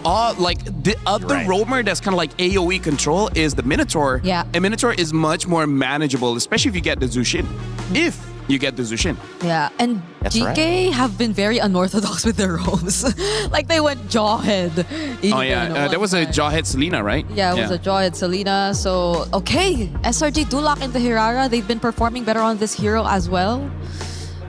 the other roamer that's kind of like AoE control is the Minotaur. Yeah. And Minotaur is much more manageable, especially if you get the Zushin. If you get the Zushin. Yeah, and GK have been very unorthodox with their roams. Like they went Jawhead. There was a Jawhead Selena, right? Yeah, it was a Jawhead Selena. So, okay, SRG do lock into Hirara. They've been performing better on this hero as well.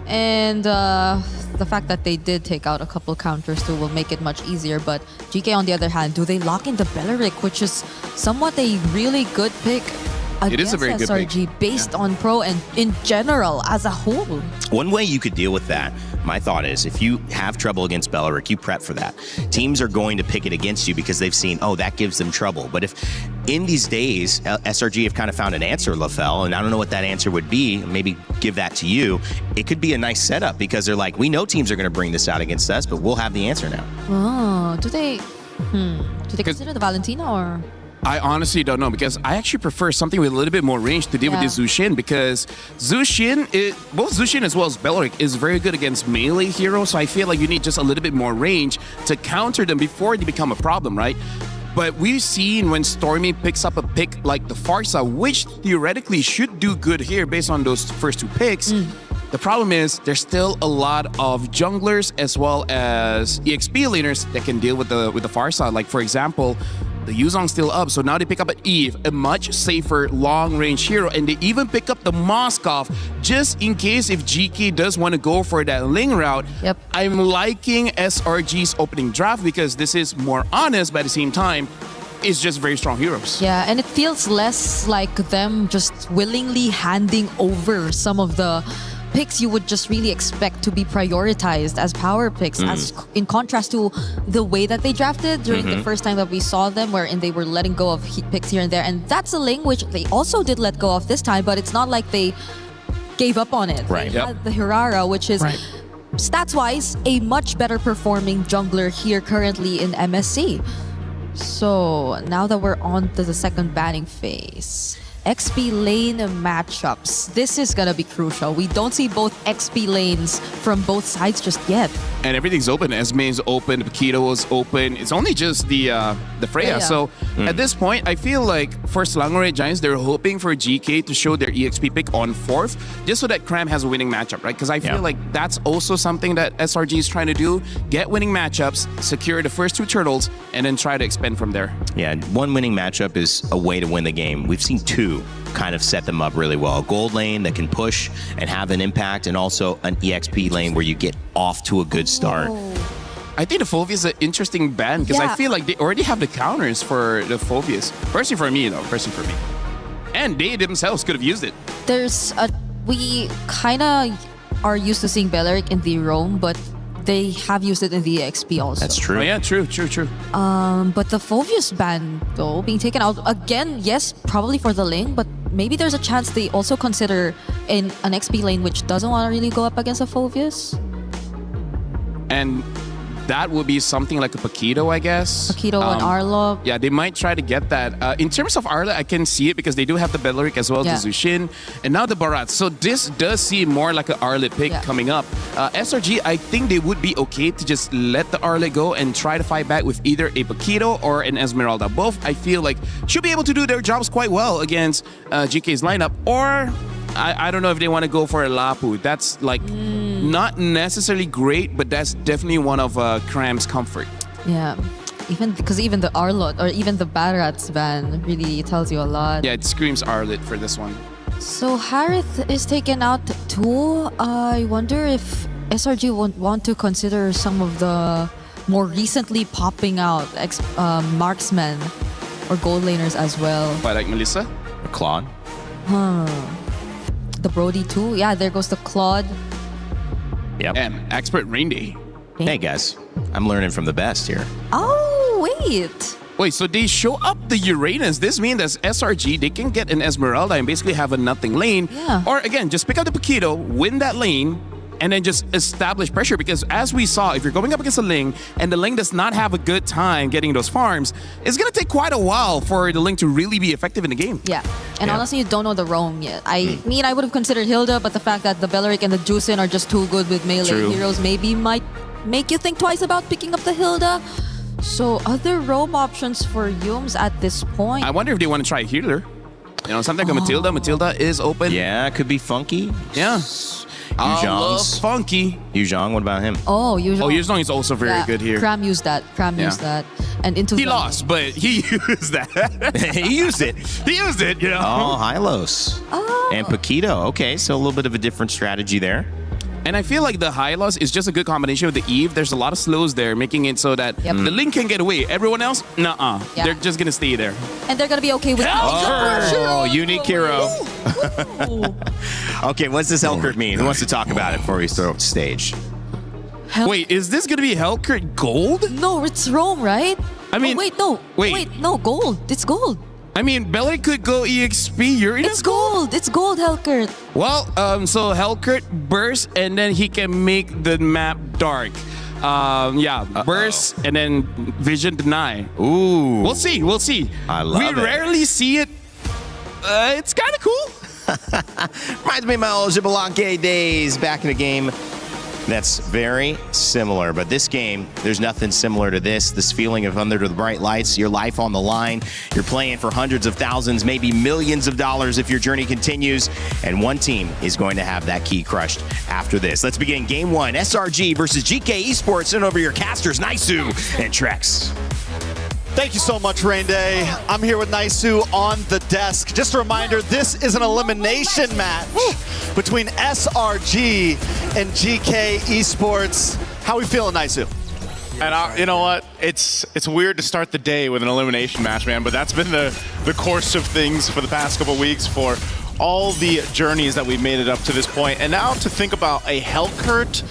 And the fact that they did take out a couple counters too will make it much easier. But GK, on the other hand, do they lock into Belleric, which is somewhat a really good pick? It is a very good pick. SRG based on pro and in general as a whole. One way you could deal with that, my thought is, if you have trouble against Belleric, you prep for that. Teams are going to pick it against you because they've seen, oh, that gives them trouble. But if in these days, SRG have kind of found an answer, LaFell, and I don't know what that answer would be, maybe give that to you, it could be a nice setup because they're like, we know teams are going to bring this out against us, but we'll have the answer now. Oh, do they consider the Valentina or... I honestly don't know, because I actually prefer something with a little bit more range to deal with this Zushin, because Zushin, both Zushin as well as Belleric is very good against melee heroes, so I feel like you need just a little bit more range to counter them before they become a problem, right? But we've seen when Stormy picks up a pick like the Farsa, which theoretically should do good here based on those first two picks. The problem is there's still a lot of junglers as well as EXP laners that can deal with the Farsa. Like, for example, the Yuzong's still up, so now they pick up an Eve, a much safer long-range hero, and they even pick up the Moskov just in case if GK does want to go for that Ling route. Yep. I'm liking SRG's opening draft because this is more honest, but at the same time, it's just very strong heroes. Yeah, and it feels less like them just willingly handing over some of the picks you would just really expect to be prioritized as power picks, as in contrast to the way that they drafted during the first time that we saw them, wherein they were letting go of picks here and there. And that's a Ling which they also did let go of this time, but it's not like they gave up on it. Right. They had the Hirara, which is stats-wise a much better performing jungler here currently in MSC. So now that we're on to the second banning phase, XP lane matchups. This is gonna be crucial. We don't see both XP lanes from both sides just yet. And everything's open. Esme is open. Paquito is open. It's only just the Freya. So at this point, I feel like for Selangor Giants, they're hoping for GK to show their EXP pick on 4th, just so that Cram has a winning matchup, right? Because I feel like that's also something that SRG is trying to do. Get winning matchups, secure the first 2 turtles, and then try to expand from there. Yeah, one winning matchup is a way to win the game. We've seen 2 kind of set them up really well. A gold lane that can push and have an impact, and also an EXP lane where you get off to a good start. I think the Phobius is an interesting ban because I feel like they already have the counters for the Phobius. Personally for me, though. Personally for me. And they themselves could have used it. We kind of are used to seeing Belleric in the roam, but they have used it in the EXP also. That's true. Oh, yeah, true. But the Phobius ban, though, being taken out, again, yes, probably for the lane, but maybe there's a chance they also consider in an XP lane which doesn't want to really go up against a Phobius. And that would be something like a Paquito, I guess. Paquito and Arlo. Yeah, they might try to get that. In terms of Arlo, I can see it because they do have the Belleric as well as the Zushin, and now the Barat. So this does seem more like an Arlet pick coming up. SRG, I think they would be okay to just let the Arlet go and try to fight back with either a Paquito or an Esmeralda. Both, I feel like, should be able to do their jobs quite well against GK's lineup. Or I don't know if they want to go for a Lapu. That's like not necessarily great, but that's definitely one of Cram's comfort. Yeah, because even the Arlot or even the Barat's ban really tells you a lot. Yeah, it screams Arlet for this one. So Harith is taken out too. I wonder if SRG won't want to consider some of the more recently popping out marksmen or gold laners as well. Like Melissa? Or Claude? The Brody too. Yeah, there goes the Claude. Yep. And expert Rain Day. Hey guys, I'm learning from the best here. Oh, wait. Wait, so they show up the Uranus. This means that SRG, they can get an Esmeralda and basically have a nothing lane. Yeah. Or again, just pick up the Paquito, win that lane, and then just establish pressure. Because as we saw, if you're going up against a Ling and the Ling does not have a good time getting those farms, it's going to take quite a while for the Ling to really be effective in the game. Yeah. And honestly, you don't know the roam yet. I mean, I would have considered Hilda, but the fact that the Belleric and the Juicin are just too good with melee heroes maybe might make you think twice about picking up the Hilda. So other roam options for Yums at this point. I wonder if they want to try a healer. You know, something like Matilda. Matilda is open. Yeah, it could be Funky. Yeah. Yuzhong's Funky. Yuzhong, what about him? Oh, Yuzhong. Oh, Yuzhong is also very good here. Cram used that. Used that. And into he lost, but he used that. He used it. He used it, you know. Oh, Hylos. Oh. And Paquito. Okay, so a little bit of a different strategy there. And I feel like the Hylos is just a good combination with the Eve. There's a lot of slows there, making it so that the Link can get away. Everyone else, nuh-uh. Yeah. They're just going to stay there. And they're going to be okay with unique hero. Okay, what's this Hellkurt mean? Who wants to talk about it before we throw it to stage? Wait, is this going to be Hellkurt Gold? No, it's Rome, right? I mean, wait, no, gold. It's gold. I mean, Belly could go EXP Uranus. It's gold. It's gold, Hellkurt. Well, so Hellkurt burst, and then he can make the map dark. Burst, and then Vision Deny. Ooh. We'll see. I love it. We rarely see it. It's kind of cool. Reminds me of my old Xbalanque days back in the game. That's very similar, but this game, there's nothing similar to this feeling of under the bright lights, your life on the line. You're playing for hundreds of thousands, maybe millions of dollars if your journey continues, and one team is going to have that key crushed after this. Let's begin game one, SRG versus GK Esports, and over your casters, Naisu and Trex. Thank you so much, Rain Day. I'm here with Naisu on the desk. Just a reminder, this is an elimination match between SRG and GK Esports. How are we feeling, Naisu? And you know what? It's weird to start the day with an elimination match, man, but that's been the course of things for the past couple weeks for all the journeys that we've made it up to this point. And now to think about a Hellkurt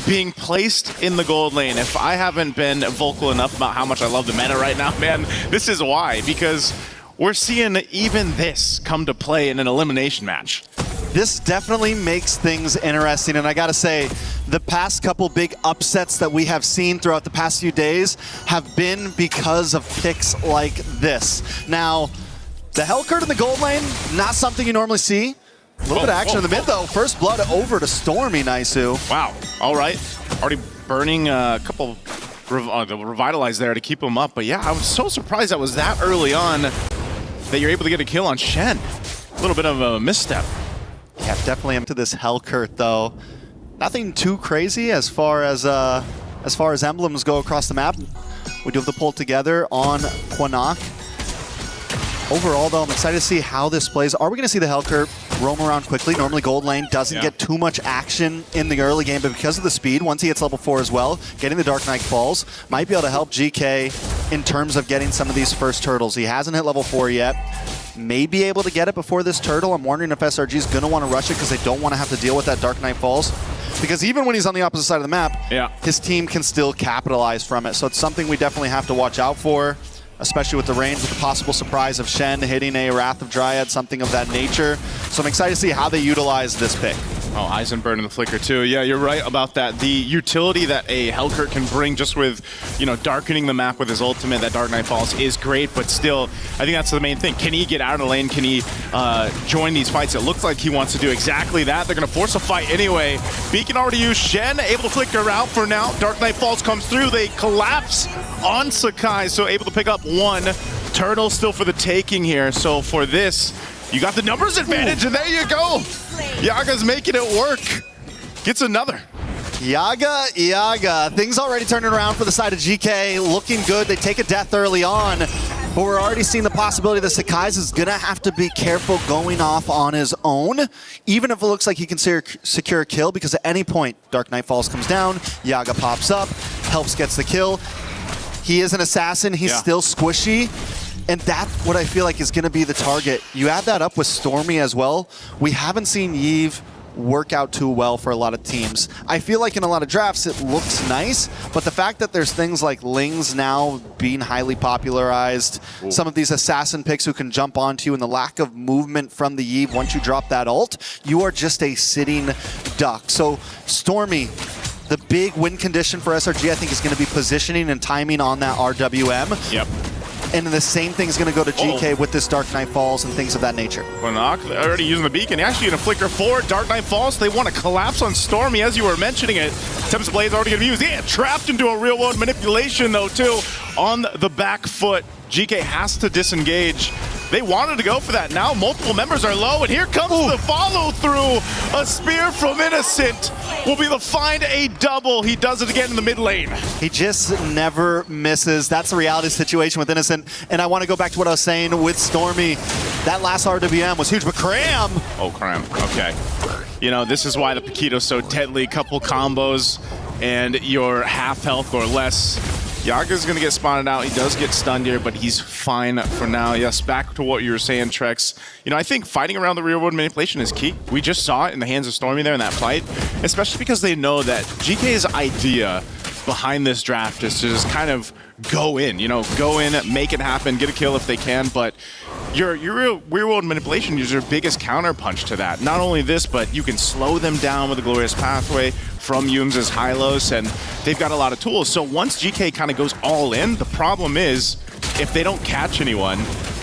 being placed in the gold lane. If I haven't been vocal enough about how much I love the meta right now, man, this is why. Because we're seeing even this come to play in an elimination match. This definitely makes things interesting, and I gotta say, the past couple big upsets that we have seen throughout the past few days have been because of picks like this. Now, The Hellcurt in the gold lane, not something you normally see. A little bit of action in the mid, though. First blood over to Stormy, Naisu. Wow. All right. Already burning a couple revitalize there to keep him up. But yeah, I was so surprised that was that early on that you're able to get a kill on Shen. A little bit of a misstep. Yeah, definitely into this Hellcurt, though. Nothing too crazy as far as emblems go across the map. We do have the pull together on Quanok. Overall, though, I'm excited to see how this plays. Are we going to see the Hellcurt roam around quickly? Normally, gold lane doesn't get too much action in the early game, but because of the speed, once he hits level 4 as well, getting the Dark Knight Falls might be able to help GK in terms of getting some of these first turtles. He hasn't hit level 4 yet. May be able to get it before this turtle. I'm wondering if SRG is going to want to rush it because they don't want to have to deal with that Dark Knight Falls. Because even when he's on the opposite side of the map, his team can still capitalize from it. So it's something we definitely have to watch out for, especially with the range, with the possible surprise of Shen hitting a Wrath of Dryad, something of that nature. So I'm excited to see how they utilize this pick. Oh, Eisenburn in the flicker too. Yeah, you're right about that. The utility that a Hellcurt can bring just with, you know, darkening the map with his ultimate, that Dark Knight Falls, is great, but still, I think that's the main thing. Can he get out of the lane? Can he join these fights? It looks like he wants to do exactly that. They're going to force a fight anyway. Beacon already used. Shen able to flicker out for now. Dark Knight Falls comes through. They collapse on Sakai, so able to pick up one. Turtle still for the taking here. So for this, you got the numbers advantage, and there you go. Yaga's making it work. Gets another. Yaga. Things already turning around for the side of GK. Looking good. They take a death early on. But we're already seeing the possibility that Sakai's is going to have to be careful going off on his own, even if it looks like he can secure a kill, because at any point, Dark Knight Falls comes down, Yaga pops up, helps gets the kill. He is an assassin. He's still squishy. And that's what I feel like is going to be the target. You add that up with Stormy as well. We haven't seen Yve work out too well for a lot of teams. I feel like in a lot of drafts it looks nice, but the fact that there's things like Lings now being highly popularized, some of these assassin picks who can jump onto you, and the lack of movement from the Yve once you drop that ult, you are just a sitting duck. So Stormy, the big win condition for SRG, I think, is going to be positioning and timing on that RWM. Yep. And the same thing is going to go to GK with this Dark Knight Falls and things of that nature. Quanok already using the beacon. Actually in a flicker forward. Dark Knight Falls. They want to collapse on Stormy, as you were mentioning it. Tempest Blade's already going to be used. Yeah, trapped into a real world manipulation though too. On the back foot, GK has to disengage. They wanted to go for that. Now multiple members are low, and here comes the follow through. A spear from Innocent will be able to find a double. He does it again in the mid lane. He just never misses. That's the reality situation with Innocent. And I want to go back to what I was saying with Stormy. That last RWM was huge, but Cram. Oh, Cram. Okay. You know, this is why the Paquito's so deadly. Couple combos, and you're half health or less. Yaga's going to get spotted out. He does get stunned here, but he's fine for now. Yes, back to what you were saying, Trex. You know, I think fighting around the real-world manipulation is key. We just saw it in the hands of Stormy there in that fight, especially because they know that GK's idea behind this draft is to just kind of go in, make it happen, get a kill if they can, but your real-world manipulation is your biggest counterpunch to that. Not only this, but you can slow them down with a glorious pathway from Yum's Hylos, and they've got a lot of tools. So once GK kind of goes all in, the problem is if they don't catch anyone,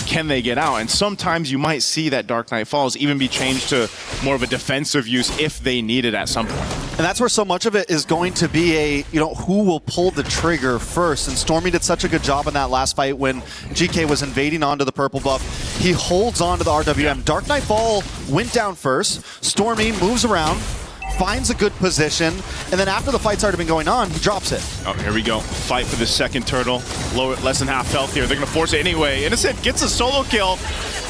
can they get out? And sometimes you might see that Dark Knight Falls even be changed to more of a defensive use if they need it at some point. And that's where so much of it is going to be who will pull the trigger first. And Stormy did such a good job in that last fight when GK was invading onto the purple buff. He holds on to the RWM. Dark Knight Fall went down first. Stormy moves around, finds a good position, and then after the fight's already been going on, he drops it. Oh, here we go. Fight for the second turtle. Less than half health here. They're going to force it anyway. Innocent gets a solo kill.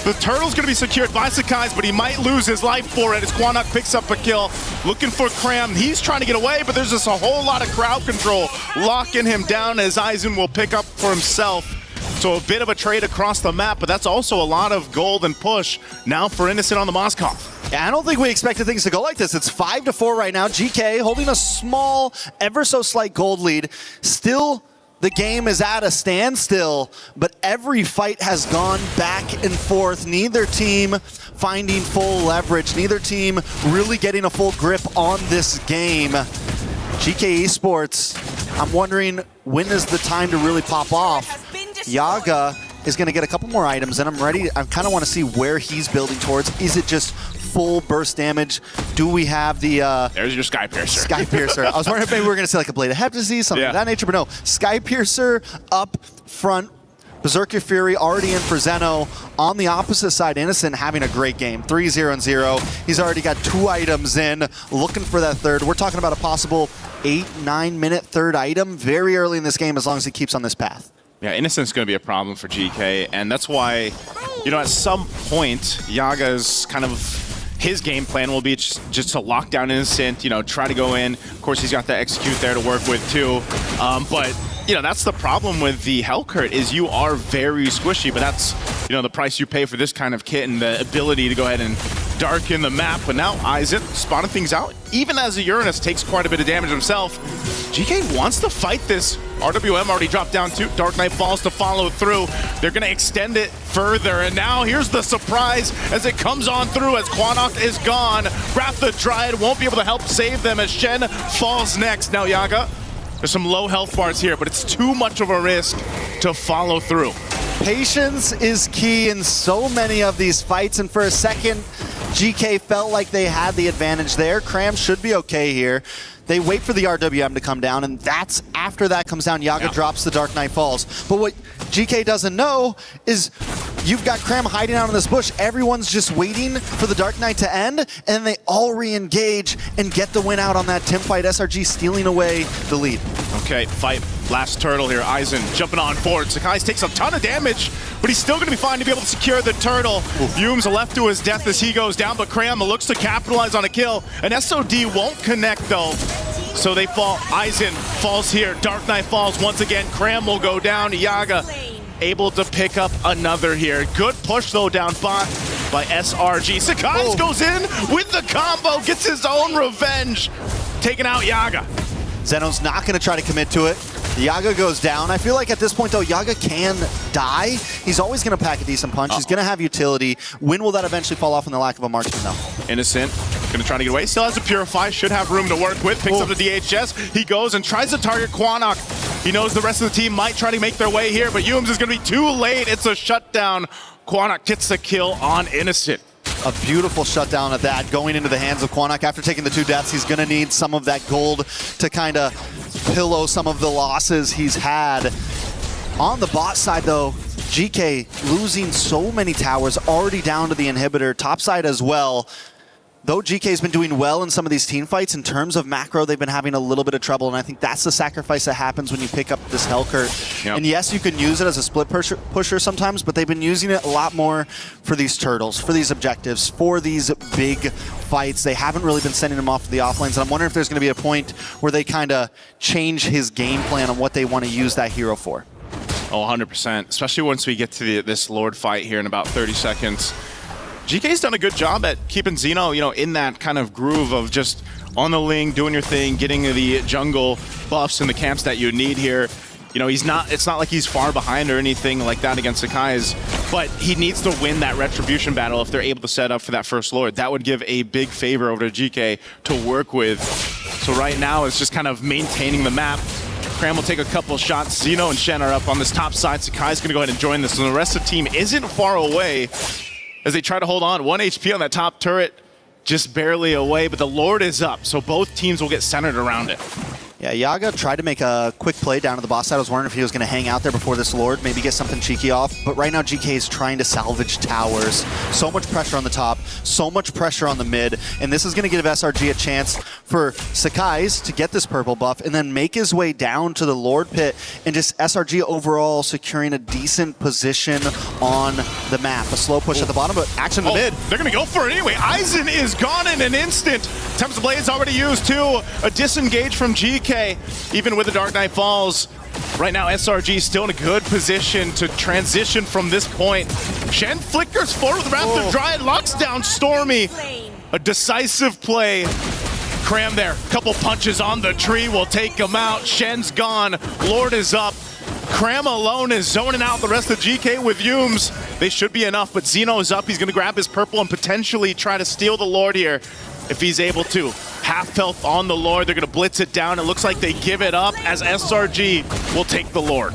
The turtle's going to be secured by Sakai's, but he might lose his life for it as Quanok picks up a kill. Looking for Cram. He's trying to get away, but there's just a whole lot of crowd control locking him down as Aizen will pick up for himself. So a bit of a trade across the map, but that's also a lot of gold and push now for Innocent on the Moskov. Yeah, I don't think we expected things to go like this. It's 5-4 right now. GK holding a small, ever so slight gold lead. Still, the game is at a standstill, but every fight has gone back and forth. Neither team finding full leverage. Neither team really getting a full grip on this game. GK Esports, I'm wondering when is the time to really pop off? Yaga is going to get a couple more items, and I kind of want to see where he's building towards. Is it just full burst damage? Do we have the... There's your Sky Piercer. Sky Piercer. I was wondering if maybe we were going to see like a Blade of Hep disease, something of that nature, but no. Sky Piercer up front. Berserker Fury already in for Zeno. On the opposite side, Innocent having a great game. 3-0-0. He's already got 2 items in, looking for that third. We're talking about a possible 8-9 minute third item very early in this game as long as he keeps on this path. Yeah, Innocent's going to be a problem for GK, and that's why, you know, at some point, Yaga's kind of his game plan will be just to lock down Innocent, you know, try to go in. Of course, he's got the execute there to work with too, but you know, that's the problem with the Hellcurt is you are very squishy, but that's, you know, the price you pay for this kind of kit and the ability to go ahead and darken the map. But now Aizen spotting things out. Even as a Uranus takes quite a bit of damage himself, GK wants to fight this. RWM already dropped down too. Dark Knight falls to follow through. They're going to extend it further. And now here's the surprise as it comes on through as Quanok is gone. Wrath the Dryad won't be able to help save them as Shen falls next. Now Yaga, there's some low health bars here, but it's too much of a risk to follow through. Patience is key in so many of these fights, and for a second, GK felt like they had the advantage there. Cram should be okay here. They wait for the RWM to come down, and that's after that comes down, Yaga drops the Dark Knight Falls. But what GK doesn't know is you've got Cram hiding out in this bush. Everyone's just waiting for the Dark Knight to end, and they all re-engage and get the win out on that Tim fight. SRG stealing away the lead. Okay, fight. Last turtle here. Aizen jumping on forward. Sakai's takes a ton of damage, but he's still going to be fine to be able to secure the turtle. Yume's left to his death as he goes down, but Cram looks to capitalize on a kill. And SOD won't connect though, so they fall. Aizen falls here. Dark Knight falls once again. Cram will go down. Yaga able to pick up another here. Good push though down bot by SRG. Sakai goes in with the combo, gets his own revenge, taking out Yaga. Zeno's not going to try to commit to it. Yaga goes down. I feel like at this point, though, Yaga can die. He's always going to pack a decent punch. He's going to have utility. When will that eventually fall off in the lack of a marksman, though? Innocent going to try to get away. Still has a Purify. Should have room to work with. Picks up the DHS. He goes and tries to target Quanok. He knows the rest of the team might try to make their way here, but Yumes is going to be too late. It's a shutdown. Quanok gets the kill on Innocent. A beautiful shutdown at that, going into the hands of Quanok. After taking the 2 deaths, he's going to need some of that gold to kind of pillow some of the losses he's had. On the bot side, though, GK losing so many towers, already down to the inhibitor, top side as well. Though GK's been doing well in some of these team fights, in terms of macro, they've been having a little bit of trouble, and I think that's the sacrifice that happens when you pick up this Hellcurt. And yes, you can use it as a split pusher sometimes, but they've been using it a lot more for these turtles, for these objectives, for these big fights. They haven't really been sending him off to the offlanes, and I'm wondering if there's going to be a point where they kind of change his game plan on what they want to use that hero for. Oh, 100%, especially once we get to this Lord fight here in about 30 seconds. GK's done a good job at keeping Xeno, you know, in that kind of groove of just on the ling, doing your thing, getting the jungle buffs and the camps that you need here. You know, it's not like he's far behind or anything like that against Sakai's, but he needs to win that Retribution battle if they're able to set up for that first Lord. That would give a big favor over to GK to work with. So right now it's just kind of maintaining the map. Cram will take a couple shots. Xeno and Shen are up on this top side. Sakai's going to go ahead and join this, and the rest of the team isn't far away as they try to hold on. 1 HP on that top turret, just barely away, but the Lord is up, so both teams will get centered around it. Yeah, Yaga tried to make a quick play down to the boss side. I was wondering if he was going to hang out there before this Lord, maybe get something cheeky off. But right now, GK is trying to salvage towers. So much pressure on the top, so much pressure on the mid. And this is going to give SRG a chance for Sakai's to get this purple buff and then make his way down to the Lord pit. And just SRG overall securing a decent position on the map. A slow push at the bottom, but action in the mid. They're going to go for it anyway. Aizen is gone in an instant. Tempest of Blade's already used too. A disengage from GK. Even with the Dark Knight Falls, right now SRG is still in a good position to transition from this point. Shen flickers forward with Wrath the Dryad, locks down Stormy. A decisive play. Cram there, couple punches on the tree will take him out. Shen's gone, Lord is up. Cram alone is zoning out the rest of GK with Yumes. They should be enough, but Xeno is up. He's gonna grab his purple and potentially try to steal the Lord here if he's able to. Half health on the Lord. They're going to blitz it down. It looks like they give it up as SRG will take the Lord.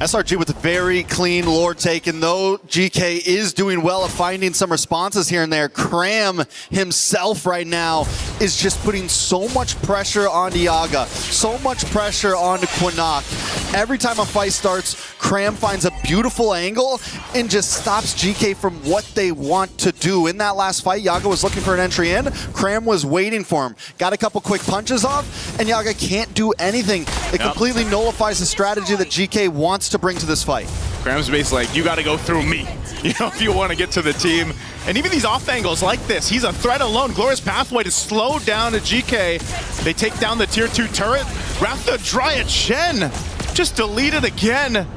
SRG with a very clean lore taken, though. GK is doing well at finding some responses here and there. Cram himself right now is just putting so much pressure onto Yaga, so much pressure onto Quinnock. Every time a fight starts, Cram finds a beautiful angle and just stops GK from what they want to do. In that last fight, Yaga was looking for an entry in. Cram was waiting for him. Got a couple quick punches off, and Yaga can't do anything. It completely nullifies the strategy that GK wants to bring to this fight. Cram's basically like, you got to go through me, if you want to get to the team. And even these off angles like this, he's a threat alone. Glorious Pathway to slow down to GK. They take down the tier 2 turret. Wrath the Dryad Shen just deleted again.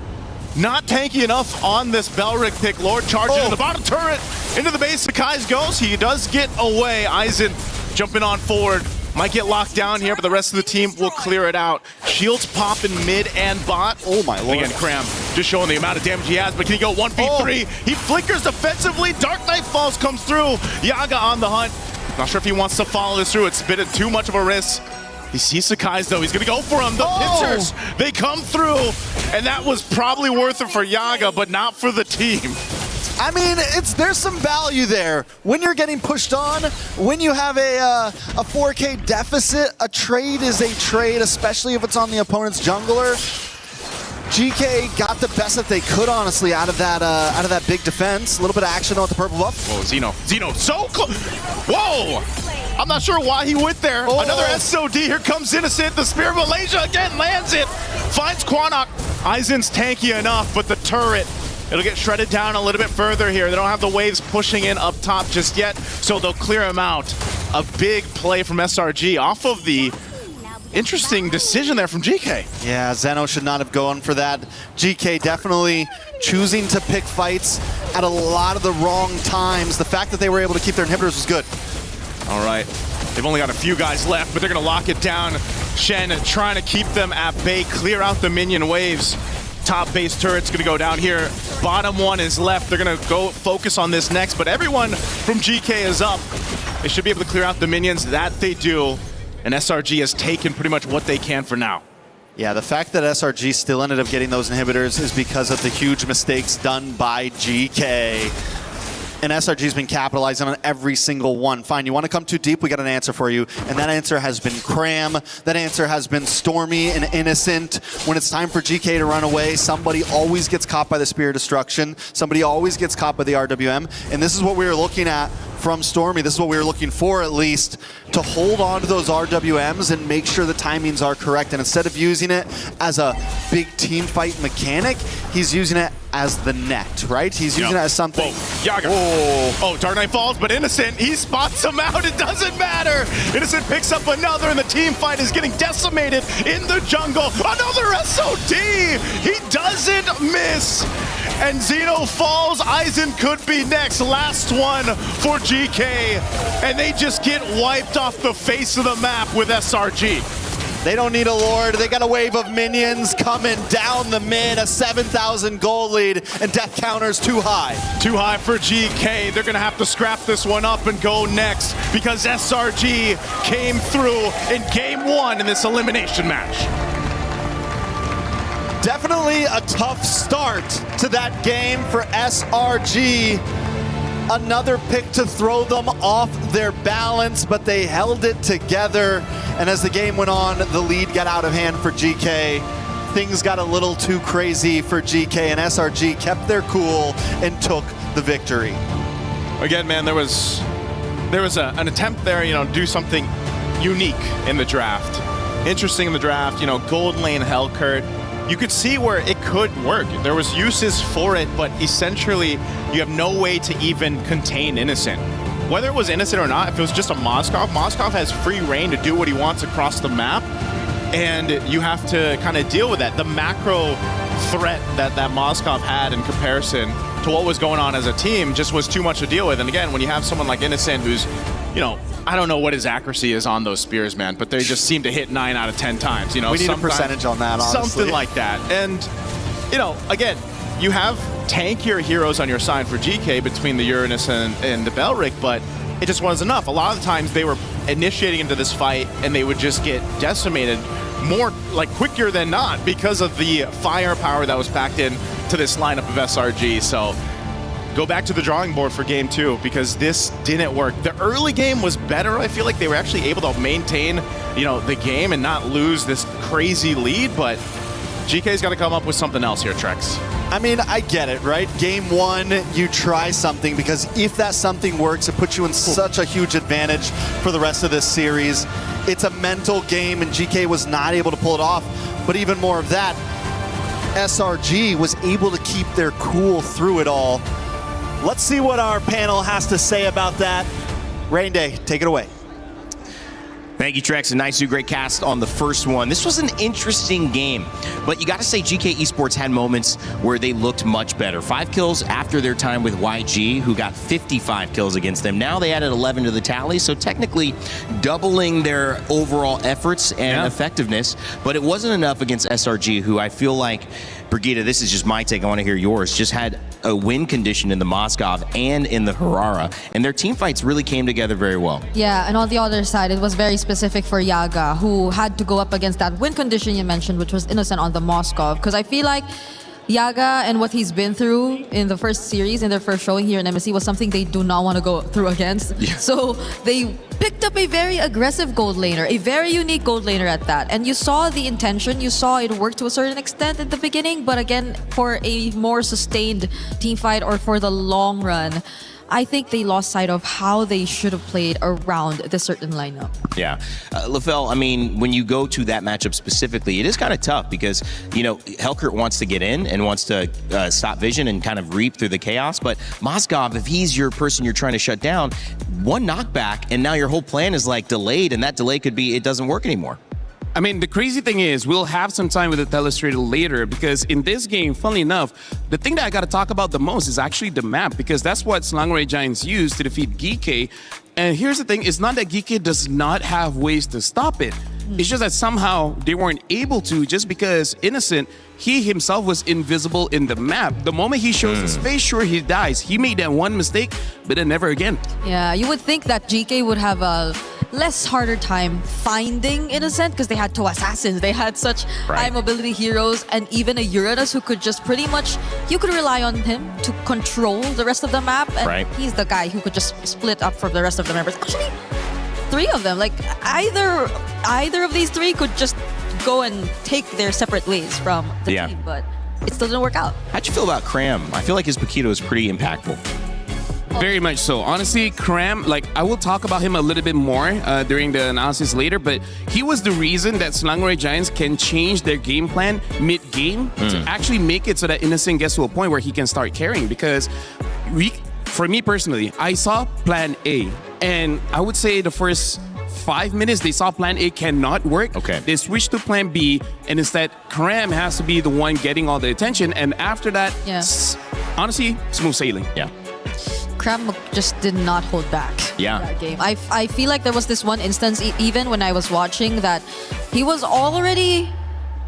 Not tanky enough on this Belric pick. Lord charges into the bottom turret, into the base. Sakai's goes. He does get away. Aizen jumping on forward. Might get locked down here, but the rest of the team will clear it out. Shields pop in mid and bot. Oh my lord. Again, Cram just showing the amount of damage he has, but can he go 1v3? He flickers defensively. Dark Knight Falls comes through. Yaga on the hunt. Not sure if he wants to follow this through. It's a bit too much of a risk. He sees Sakai's though. He's gonna go for him. The pitchers, they come through. And that was probably worth it for Yaga, but not for the team. I mean, there's some value there. When you're getting pushed on, when you have a 4K deficit, a trade is a trade, especially if it's on the opponent's jungler. GK got the best that they could, honestly, out of that big defense. A little bit of action with the purple buff. Whoa, Zeno, so close. Whoa! I'm not sure why he went there. Another SOD. Here comes Innocent. The Spear of Malaysia again lands it. Finds Quinnock. Aizen's tanky enough, but the turret, it'll get shredded down a little bit further here. They don't have the waves pushing in up top just yet, so they'll clear him out. A big play from SRG off of the interesting decision there from GK. Yeah, Zeno should not have gone for that. GK definitely choosing to pick fights at a lot of the wrong times. The fact that they were able to keep their inhibitors was good. All right, they've only got a few guys left, but they're gonna lock it down. Shen trying to keep them at bay, clear out the minion waves. Top base turret's gonna go down here. Bottom one is left. They're gonna go focus on this next, but everyone from GK is up. They should be able to clear out the minions. That they do, and SRG has taken pretty much what they can for now. Yeah, the fact that SRG still ended up getting those inhibitors is because of the huge mistakes done by GK. And SRG's been capitalizing on every single one. Fine, you want to come too deep? We got an answer for you. And that answer has been Cram. That answer has been Stormy and Innocent. When it's time for GK to run away, somebody always gets caught by the Spear of Destruction. Somebody always gets caught by the RWM. And this is what we were looking at from Stormy. This is what we were looking for, at least, to hold on to those RWMs and make sure the timings are correct. And instead of using it as a big team fight mechanic, he's using it as the net, right? He's using it as something. Whoa, Yaga. Oh, Dark Knight Falls, but Innocent, he spots him out. It doesn't matter. Innocent picks up another, and the team fight is getting decimated in the jungle. Another SOD. He doesn't miss. And Zeno falls. Aizen could be next. Last one for GK. And they just get wiped off the face of the map with SRG. They don't need a Lord. They got a wave of minions coming down the mid, a 7,000 gold lead, and death counter's too high. Too high for GK. They're going to have to scrap this one up and go next because SRG came through in game 1 in this elimination match. Definitely a tough start to that game for SRG. Another pick to throw them off their balance, but they held it together. And as the game went on, the lead got out of hand for GK. Things got a little too crazy for GK, and SRG kept their cool and took the victory. Again, man, there was an attempt there, do something unique in the draft. Interesting in the draft, gold lane Hellcurt. You could see where it could work. There was uses for it, but essentially you have no way to even contain Innocent. Whether it was Innocent or not, if it was just a Moskov has free reign to do what he wants across the map, and you have to kind of deal with that. The macro threat that Moskov had in comparison to what was going on as a team just was too much to deal with. And again, when you have someone like Innocent who's, I don't know what his accuracy is on those spears, man, but they just seem to hit 9 out of 10 times. We need a percentage on that, honestly. Something like that. And, again, you have tankier heroes on your side for GK between the Uranus and the Belric, but it just wasn't enough. A lot of the times they were initiating into this fight and they would just get decimated more like quicker than not because of the firepower that was packed in to this lineup of SRG. So go back to the drawing board for game 2 because this didn't work. The early game was better. I feel like they were actually able to maintain, the game and not lose this crazy lead, but GK's got to come up with something else here, Trex. I mean, I get it, right? Game 1, you try something because if that something works, it puts you in such a huge advantage for the rest of this series. It's a mental game, and GK was not able to pull it off. But even more of that, SRG was able to keep their cool through it all. Let's see what our panel has to say about that. Rain Day, take it away. Thank you, Trex, and nice, great cast on the first one. This was an interesting game, but you got to say GK Esports had moments where they looked much better. 5 kills after their time with YG, who got 55 kills against them. Now they added 11 to the tally, so technically doubling their overall efforts and effectiveness, but it wasn't enough against SRG, who I feel like, Brigitte, this is just my take, I want to hear yours, just had a win condition in the Moskov and in the Harara, and their team fights really came together very well. Yeah, and on the other side, it was very specific for Yaga, who had to go up against that win condition you mentioned, which was Innocent on the Moskov, because I feel like Yaga and what he's been through in the first series, in their first showing here in MSC, was something they do not want to go through against. Yeah. So they picked up a very aggressive gold laner, a very unique gold laner at that. And you saw the intention, you saw it work to a certain extent at the beginning, but again, for a more sustained team fight or for the long run, I think they lost sight of how they should have played around the certain lineup. Yeah. LaFell, I mean, when you go to that matchup specifically, it is kind of tough because, Helkert wants to get in and wants to stop Vision and kind of reap through the chaos. But Moskov, if he's your person you're trying to shut down, one knockback and now your whole plan is like delayed, and that delay could be it doesn't work anymore. I mean, the crazy thing is we'll have some time with the Telestrator later because in this game, funnily enough, the thing that I got to talk about the most is actually the map because that's what Selangor Giants used to defeat GK. And here's the thing, it's not that GK does not have ways to stop it. It's just that somehow they weren't able to just because Innocent, he himself was invisible in the map. The moment he shows his face, sure, he dies. He made that one mistake, but then never again. Yeah, you would think that GK would have a less harder time finding Innocent because they had 2 assassins. They had such high mobility heroes and even a Uranus who could just pretty much, you could rely on him to control the rest of the map. And he's the guy who could just split up from the rest of the members. Actually, 3 of them, like either of these 3 could just go and take their separate ways from the team, but it still didn't work out. How'd you feel about Cram? I feel like his Paquito is pretty impactful. Very much so. Honestly, Cram, I will talk about him a little bit more during the analysis later, but he was the reason that Selangor Giants can change their game plan mid-game to actually make it so that Innocent gets to a point where he can start carrying because for me personally, I saw plan A, and I would say the first 5 minutes, they saw plan A cannot work. Okay. They switched to plan B, and instead, Cram has to be the one getting all the attention, and after that, honestly, smooth sailing. Yeah. Cram just did not hold back that game. I feel like there was this one instance, even when I was watching, that he was already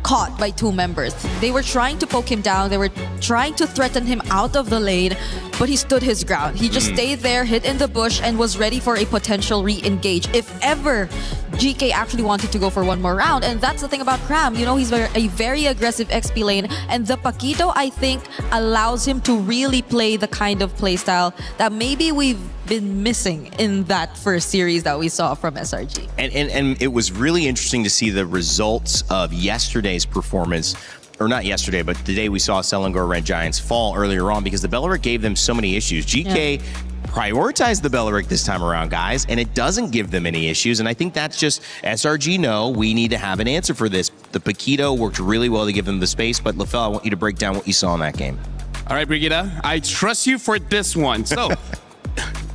caught by 2 members. They were trying to poke him down. They were trying to threaten him out of the lane, but he stood his ground. He just stayed there, hid in the bush, and was ready for a potential re-engage if ever GK actually wanted to go for one more round. And that's the thing about Cram. He's a very aggressive XP lane, and the Paquito, I think, allows him to really play the kind of playstyle that maybe we've been missing in that first series that we saw from SRG. And it was really interesting to see the results of yesterday's performance, or not yesterday, but the day we saw Selangor Red Giants fall earlier on because the Belleric gave them so many issues. GK prioritized the Belleric this time around, guys, and it doesn't give them any issues. And I think that's just SRG know we need to have an answer for this. The Paquito worked really well to give them the space, but LaFell, I want you to break down what you saw in that game. All right, Brigitte, I trust you for this one. So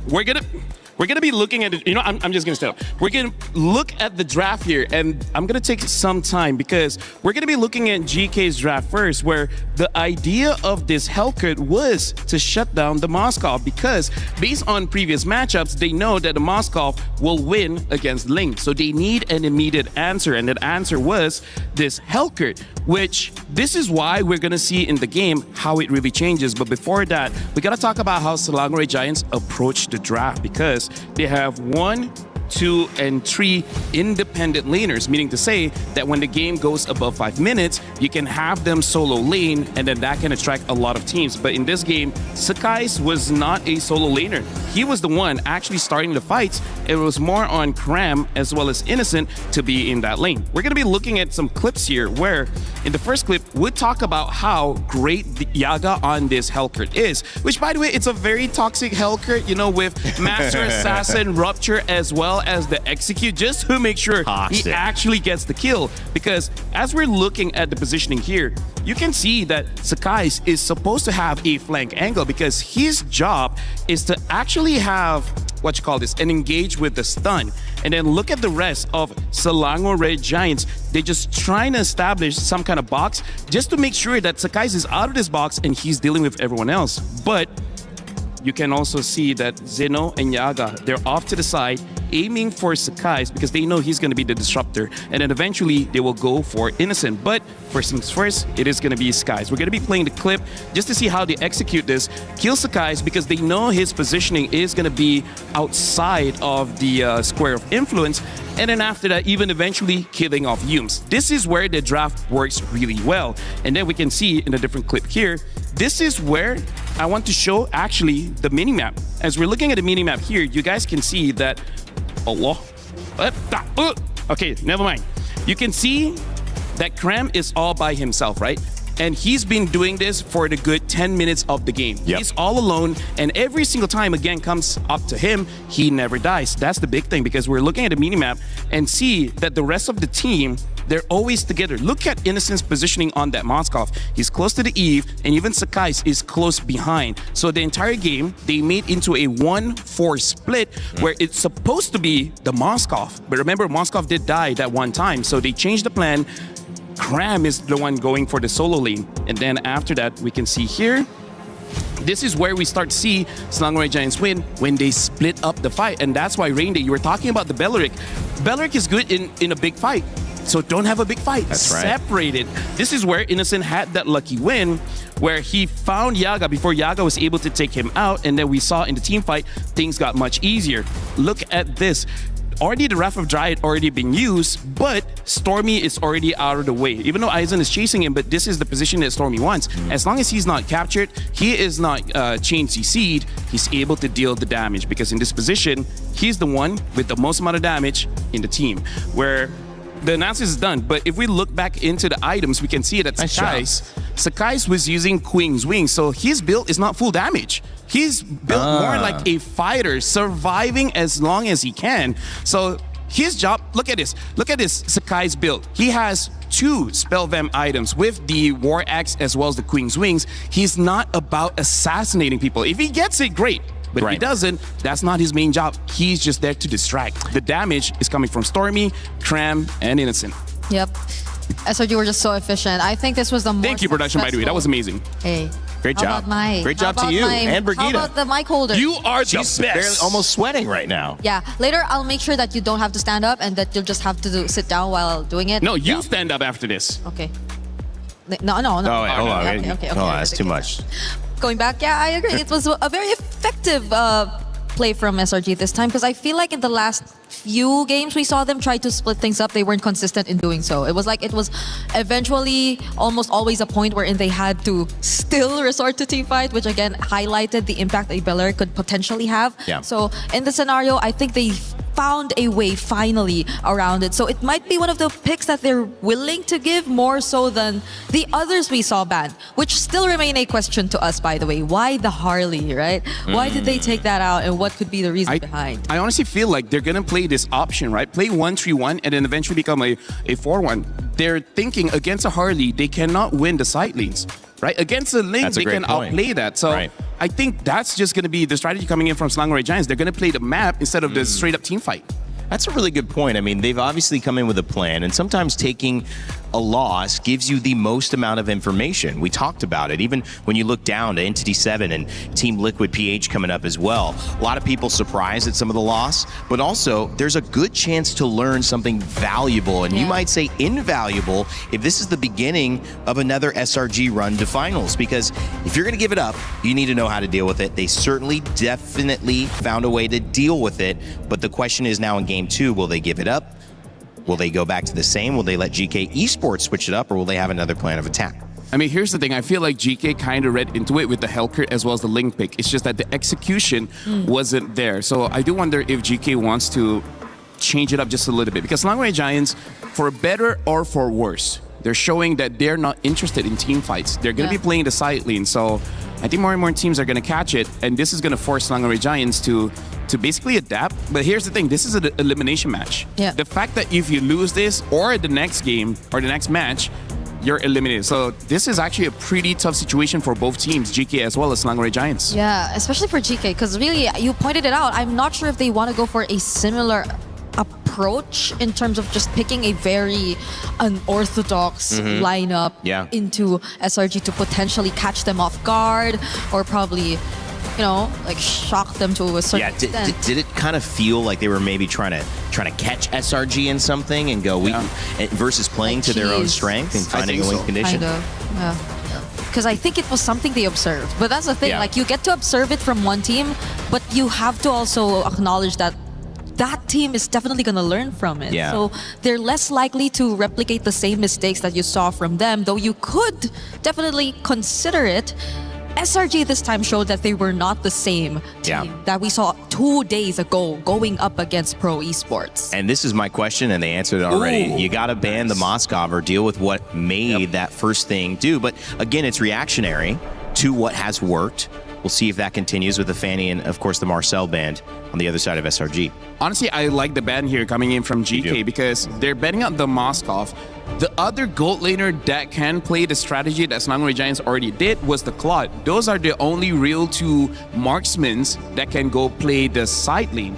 we're gonna be looking at it. I'm just gonna stop. We're gonna look at the draft here, and I'm gonna take some time because we're gonna be looking at GK's draft first, where the idea of this Helkert was to shut down the Moskov because based on previous matchups, they know that the Moskov will win against Ling. So they need an immediate answer, and that answer was this Helkert, which this is why we're gonna see in the game how it really changes. But before that, we gotta talk about how Selangor Giants approach the draft because they have 1, 2, and 3 independent laners, meaning to say that when the game goes above 5 minutes, you can have them solo lane, and then that can attract a lot of teams. But in this game, Sakai's was not a solo laner. He was the one actually starting the fights. It was more on Cram as well as Innocent to be in that lane. We're going to be looking at some clips here where in the first clip, we'll talk about how great the Yaga on this Hellcurt is, which by the way, it's a very toxic Hellcurt, you know, with Master Assassin, Rupture, as well as the Execute, just to make sure he actually gets the kill. Because as we're looking at the positioning here, you can see that Sakai's is supposed to have a flank angle because his job is to actually have and engage with the stun. And then look at the rest of Selangor Red Giants. They're just trying to establish some kind of box just to make sure that Sakai's is out of this box and he's dealing with everyone else. But you can also see that Zeno and Yaga, they're off to the side, aiming for Sakai's because they know he's going to be the disruptor. And then eventually, they will go for Innocent. But first things first, it is going to be Skies. We're going to be playing the clip just to see how they execute this. Kill Sakai's because they know his positioning is going to be outside of the square of influence. And then after that, even eventually killing off Yumes. This is where the draft works really well. And then we can see in a different clip here, this is where I want to show actually the minimap. As we're looking at the minimap here, you guys can see that okay, never mind. You can see that Cram is all by himself, right? And he's been doing this for the good 10 minutes of the game. He's all alone, and every single time again comes up to him, he never dies. That's the big thing because we're looking at the minimap and see that the rest of the team, they're always together. Look at Innocent's positioning on that Moskov. He's close to the Eve, and even Sakai's is close behind. So the entire game, they made into a 1-4 split where it's supposed to be the Moskov. But remember, Moskov did die that one time, so they changed the plan. Cram is the one going for the solo lane. And then after that, we can see here, this is where we start to see Selangor Red Giants win when they split up the fight. And that's why, Rain Day, you were talking about the Belleric. Belleric is good in a big fight. So don't have a big fight. That's right. Separate it. This is where Innocent had that lucky win where he found Yaga before Yaga was able to take him out. And then we saw in the team fight, things got much easier. Look at this. Already the Wrath of Dryad already been used, but Stormy is already out of the way. Even though Aizen is chasing him, but this is the position that Stormy wants. As long as he's not captured, he is not chain CC'd, he's able to deal the damage because in this position, he's the one with the most amount of damage in the team. Where the analysis is done, but if we look back into the items, we can see that Sakai's was using Queen's Wings, so his build is not full damage. He's built more like a fighter, surviving as long as he can. So his job, look at this Sakai's build. He has 2 Spell Vamp items with the War Axe as well as the Queen's Wings. He's not about assassinating people. If he gets it, great. But if he doesn't, that's not his main job. He's just there to distract. The damage is coming from Stormy, Cram, and Innocent. Yep. SRG were just so efficient. I think this was the most Thank you, production, by the way. That was amazing. Hey. Great How job. about Mike? Great job to you and Brigida. How about the mic holder? You are the She's best. barely almost sweating right now. Yeah. Later, I'll make sure that you don't have to stand up and that you'll just have to sit down while doing it. No, you stand up after this. Okay. No. Oh, wait, hold on. Okay, Hold on, that's too much. Going back, yeah, I agree. It was a very effective play from SRG this time because I feel like in the last few games we saw them try to split things up. They weren't consistent in doing so. It was like it was eventually almost always a point wherein they had to still resort to team fight, which again highlighted the impact that Belleric could potentially have. Yeah. So in the scenario, I think they found a way finally around it. So it might be one of the picks that they're willing to give more so than the others we saw ban, which still remain a question to us, by the way. Why the Harley, right? Why did they take that out and what could be the reason behind? I honestly feel like they're going to play this option, right? Play 1-3-1 and then eventually become a 4-1. They're thinking against a Harley, they cannot win the side lanes. Right? Against the lane, they can outplay that. So I think that's just going to be the strategy coming in from Selangor Red Giants. They're going to play the map instead of the straight up team fight. That's a really good point. I mean, they've obviously come in with a plan, and sometimes taking a loss gives you the most amount of information. We talked about it. Even when you look down to Entity 7 and Team Liquid PH coming up as well. A lot of people surprised at some of the loss, but also there's a good chance to learn something valuable, and you might say invaluable, if this is the beginning of another SRG run to finals. Because if you're going to give it up, you need to know how to deal with it. They certainly definitely found a way to deal with it, but the question is now in Game 2, will they give it up? Will they go back to the same? Will they let GK Esports switch it up, or will they have another plan of attack? I mean, here's the thing. I feel like GK kind of read into it with the Hellcurt as well as the Link pick. It's just that the execution wasn't there. So I do wonder if GK wants to change it up just a little bit. Because Langway Giants, for better or for worse, they're showing that they're not interested in team fights. They're going to be playing the side lane. So I think more and more teams are going to catch it. And this is going to force Langway Giants to basically adapt. But here's the thing. This is an elimination match. Yeah. The fact that if you lose this or the next game or the next match, you're eliminated. So this is actually a pretty tough situation for both teams, GK as well as Langway Giants. Yeah, especially for GK, because really, you pointed it out. I'm not sure if they want to go for a similar approach in terms of just picking a very unorthodox lineup into SRG to potentially catch them off guard, or probably, you know, like shock them to a certain extent. Did it kind of feel like they were maybe trying to catch SRG in something and go versus playing to their own strength and finding a win condition? Kind of, yeah. Because I think it was something they observed. But that's the thing, like you get to observe it from one team, but you have to also acknowledge that that team is definitely going to learn from it. Yeah. So they're less likely to replicate the same mistakes that you saw from them, though you could definitely consider it. SRG this time showed that they were not the same team that we saw 2 days ago going up against Pro Esports. And this is my question, and they answered it already. You got to ban the Moskov or deal with what made that first thing do. But again, it's reactionary to what has worked. We'll see if that continues with the Fanny and, of course, the Marcel band on the other side of SRG. Honestly, I like the ban here coming in from GK because they're betting out the Moskov. The other gold laner that can play the strategy that Langway Giants already did was the Claude. Those are the only real two marksmen that can go play the side lane.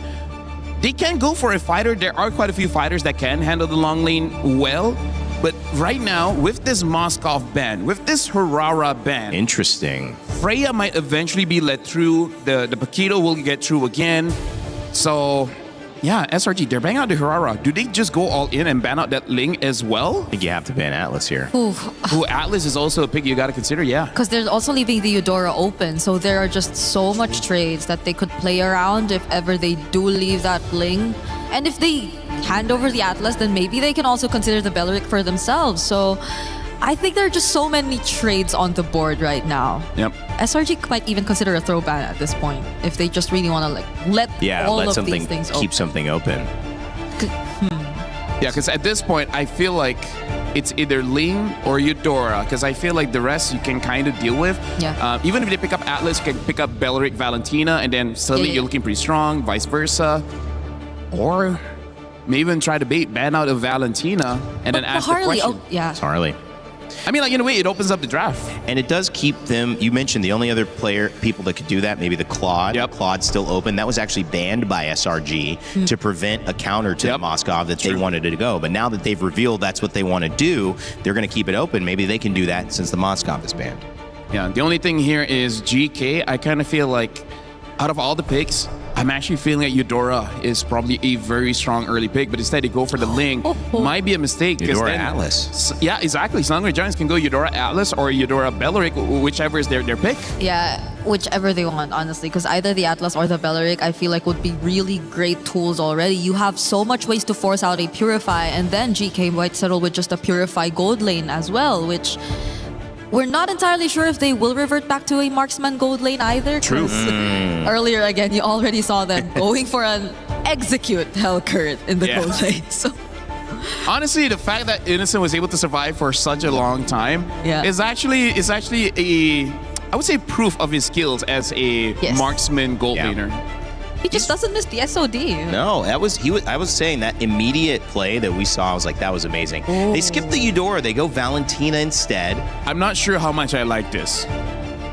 They can go for a fighter. There are quite a few fighters that can handle the long lane well. But right now, with this Moskov ban, with this Harara ban... Interesting. Freya might eventually be let through. The Paquito will get through again. So, yeah, SRG, they're banning out the Harara. Do they just go all in and ban out that Ling as well? I think you have to ban Atlas here. Who Atlas is also a pick you got to consider, yeah. Because they're also leaving the Eudora open, so there are just so much trades that they could play around if ever they do leave that Ling. And if they hand over the Atlas, then maybe they can also consider the Beleric for themselves. So I think there are just so many trades on the board right now. Yep. SRG might even consider a throw ban at this point if they just really want to like let all of these things keep open. something open. Yeah, because at this point, I feel like it's either Ling or Eudora, because I feel like the rest you can kind of deal with. Yeah. Even if they pick up Atlas, you can pick up Beleric, Valentina, and then suddenly you're looking pretty strong, vice versa. Or maybe even try to ban out of Valentina and then ask Harley, the question. It's Harley. I mean, like, in a way, it opens up the draft. And it does keep them, you mentioned the only other people that could do that, maybe the Claude. Claude's still open. That was actually banned by SRG to prevent a counter to the Moskov that they wanted it to go. But now that they've revealed that's what they want to do, they're going to keep it open. Maybe they can do that since the Moskov is banned. Yeah, the only thing here is GK. I kind of feel like out of all the picks, I'm actually feeling that Eudora is probably a very strong early pick, but instead they go for the Ling. Might be a mistake. Eudora Atlas. Yeah, exactly. Langway Giants can go Eudora Atlas or Eudora Beleric, whichever is their pick. Yeah, whichever they want, honestly, because either the Atlas or the Beleric, I feel like would be really great tools already. You have so much ways to force out a Purify, and then GK might settle with just a Purify gold lane as well, which... We're not entirely sure if they will revert back to a marksman gold lane either. True. Earlier, again, you already saw them going for an execute Hellcurt in the gold lane. So. Honestly, the fact that Innocent was able to survive for such a long time is actually a, I would say, proof of his skills as a marksman gold laner. He just doesn't miss the SOD. No, I was saying that immediate play that we saw, I was like, that was amazing. They skipped the Eudora. They go Valentina instead. I'm not sure how much I like this.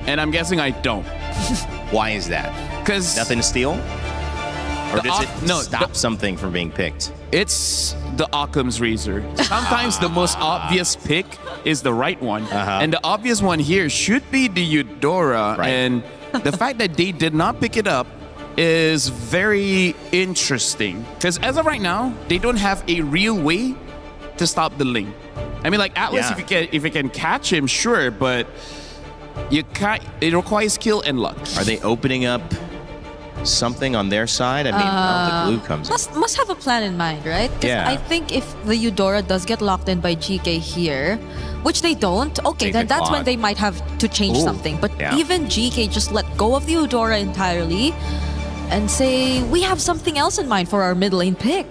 And I'm guessing I don't. Why is that? Because nothing to steal? Or does it stop something from being picked? It's the Occam's razor. Sometimes the most obvious pick is the right one. And the obvious one here should be the Eudora. Right. And the fact that they did not pick it up is very interesting. Because as of right now, they don't have a real way to stop the Ling. I mean, like Atlas, if you can catch him, sure, but you can't. It requires skill and luck. Are they opening up something on their side? I mean, how the glue comes in. Must have a plan in mind, right? 'Cause Yeah. I think if the Eudora does get locked in by GK here, which they don't, okay, Take then the that's when clock. they might have to change something. But even GK just let go of the Eudora entirely and say, we have something else in mind for our mid lane pick.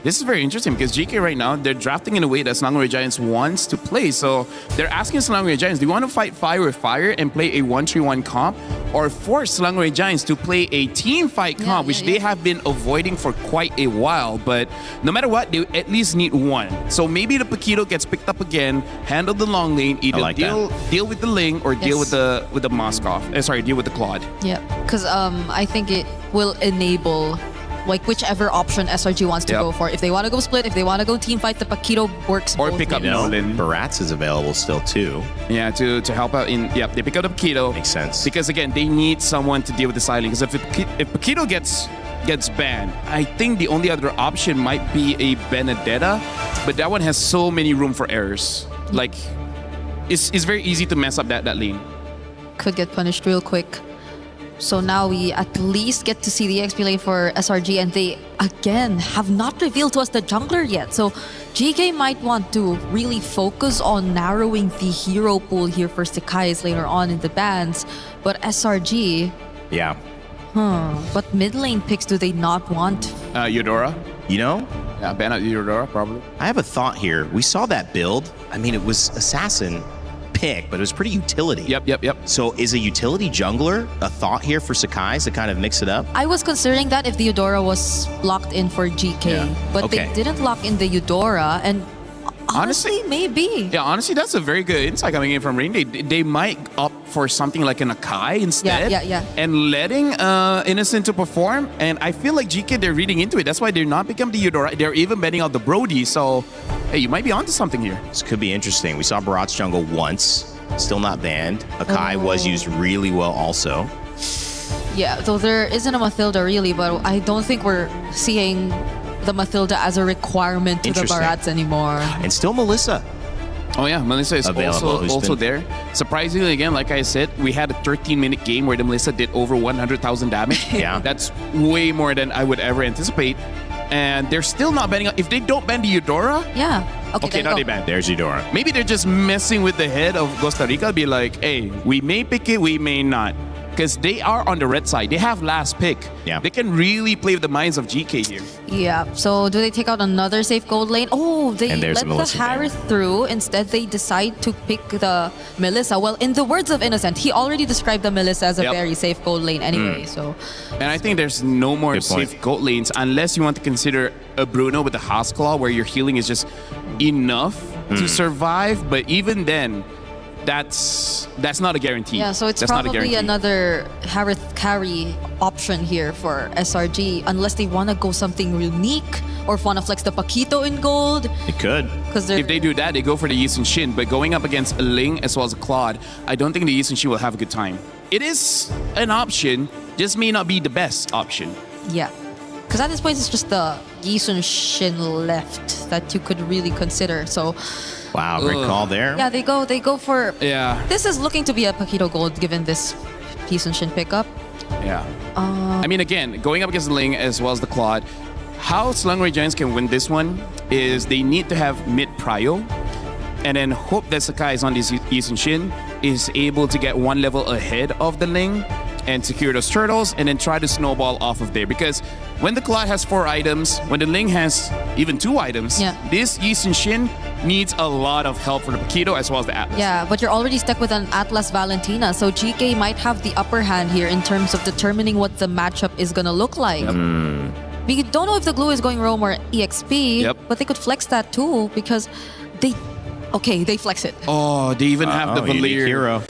This is very interesting because GK right now, they're drafting in a way that Selangor Giants wants to play. So they're asking Selangor Giants, do you want to fight fire with fire and play a 1-3-1 comp? Or force Selangor Giants to play a team fight comp, which they have been avoiding for quite a while. But no matter what, they at least need one. So maybe the Paquito gets picked up again, handle the long lane, either deal with the Ling or deal with the Moskov. Deal with the Claude. Yeah, because I think it will enable whichever option SRG wants to go for. If they want to go split, if they want to go team fight, the Paquito works Or both pick up ways. Nolan. Barats is available still too. Yeah, to help out in. Yeah, they pick up the Paquito. Makes sense. Because again, they need someone to deal with the silent. Because if Paquito gets banned, I think the only other option might be a Benedetta, but that one has so many room for errors. Like, it's very easy to mess up that lane. Could get punished real quick. So now we at least get to see the XP lane for SRG, and they again have not revealed to us the jungler yet. So GK might want to really focus on narrowing the hero pool here for Sakai's later on in the bans. But SRG, what mid lane picks do they not want? Eudora. You know? Yeah, ban out Eudora probably. I have a thought here. We saw that build. I mean, it was Assassin pick, but it was pretty utility. Yep. So is a utility jungler a thought here for Sakai to kind of mix it up? I was considering that if the Eudora was locked in for GK, but they didn't lock in the Eudora, and honestly, maybe. Yeah, honestly, that's a very good insight coming in from Ring. They might opt for something like an Akai instead. Yeah. And letting Innocent to perform. And I feel like GK, they're reading into it. That's why they're not becoming the Eudora. They're even betting out the Brody. So, hey, you might be onto something here. This could be interesting. We saw Barat's jungle once, still not banned. Akai was used really well also. Yeah, though there isn't a Mathilda really, but I don't think we're seeing the Mathilda as a requirement to the Barats anymore. And still Melissa. Oh yeah, Melissa is also there. Surprisingly, again, like I said, we had a 13-minute game where the Melissa did over 100,000 damage. Yeah. That's way more than I would ever anticipate. And they're still not banning. If they don't ban the Eudora, Okay, now they ban. There's Eudora. Maybe they're just messing with the head of Costa Rica. Be like, hey, we may pick it, we may not. Because they are on the red side. They have last pick. Yeah. They can really play with the minds of GK here. Yeah, so do they take out another safe gold lane? Oh, they let the Melissa Harith through. Instead, they decide to pick the Melissa. Well, in the words of Innocent, he already described the Melissa as a very safe gold lane anyway. So, And I think there's no more safe gold lanes unless you want to consider a Bruno with the House Claw where your healing is just enough to survive. But even then, that's not a guarantee. yeah, so it's that's not a probably guarantee. another Harith carry option here for SRG unless they want to go something unique or want to flex the Paquito in gold. It could. If they do that, they go for the Yi Sun Shin. But going up against a Ling as well as a Claude, I don't think the Yi Sun Shin will have a good time. It is an option, just may not be the best option. Yeah. Because at this point, it's just the Yi Sun Shin left that you could really consider. So, wow, great call there. Yeah, they go for. Yeah. This is looking to be a Paquito Gold given this Yi Sun Shin pickup. Yeah. I mean, again, going up against the Ling as well as the Claude, how Selangor Giants can win this one is they need to have mid prio and then hope that Sakai is on this Yi Sun Shin is able to get one level ahead of the Ling and secure those turtles and then try to snowball off of there. Because when the Claude has 4 items, when the Ling has even 2 items, this Yi Sun Shin needs a lot of help for the Paquito as well as the Atlas. Yeah, but you're already stuck with an Atlas Valentina, so GK might have the upper hand here in terms of determining what the matchup is going to look like. We don't know if the glue is going roam or EXP, but they could flex that too because they... Okay, they flex it. Oh, they even have the unique Valir. hero.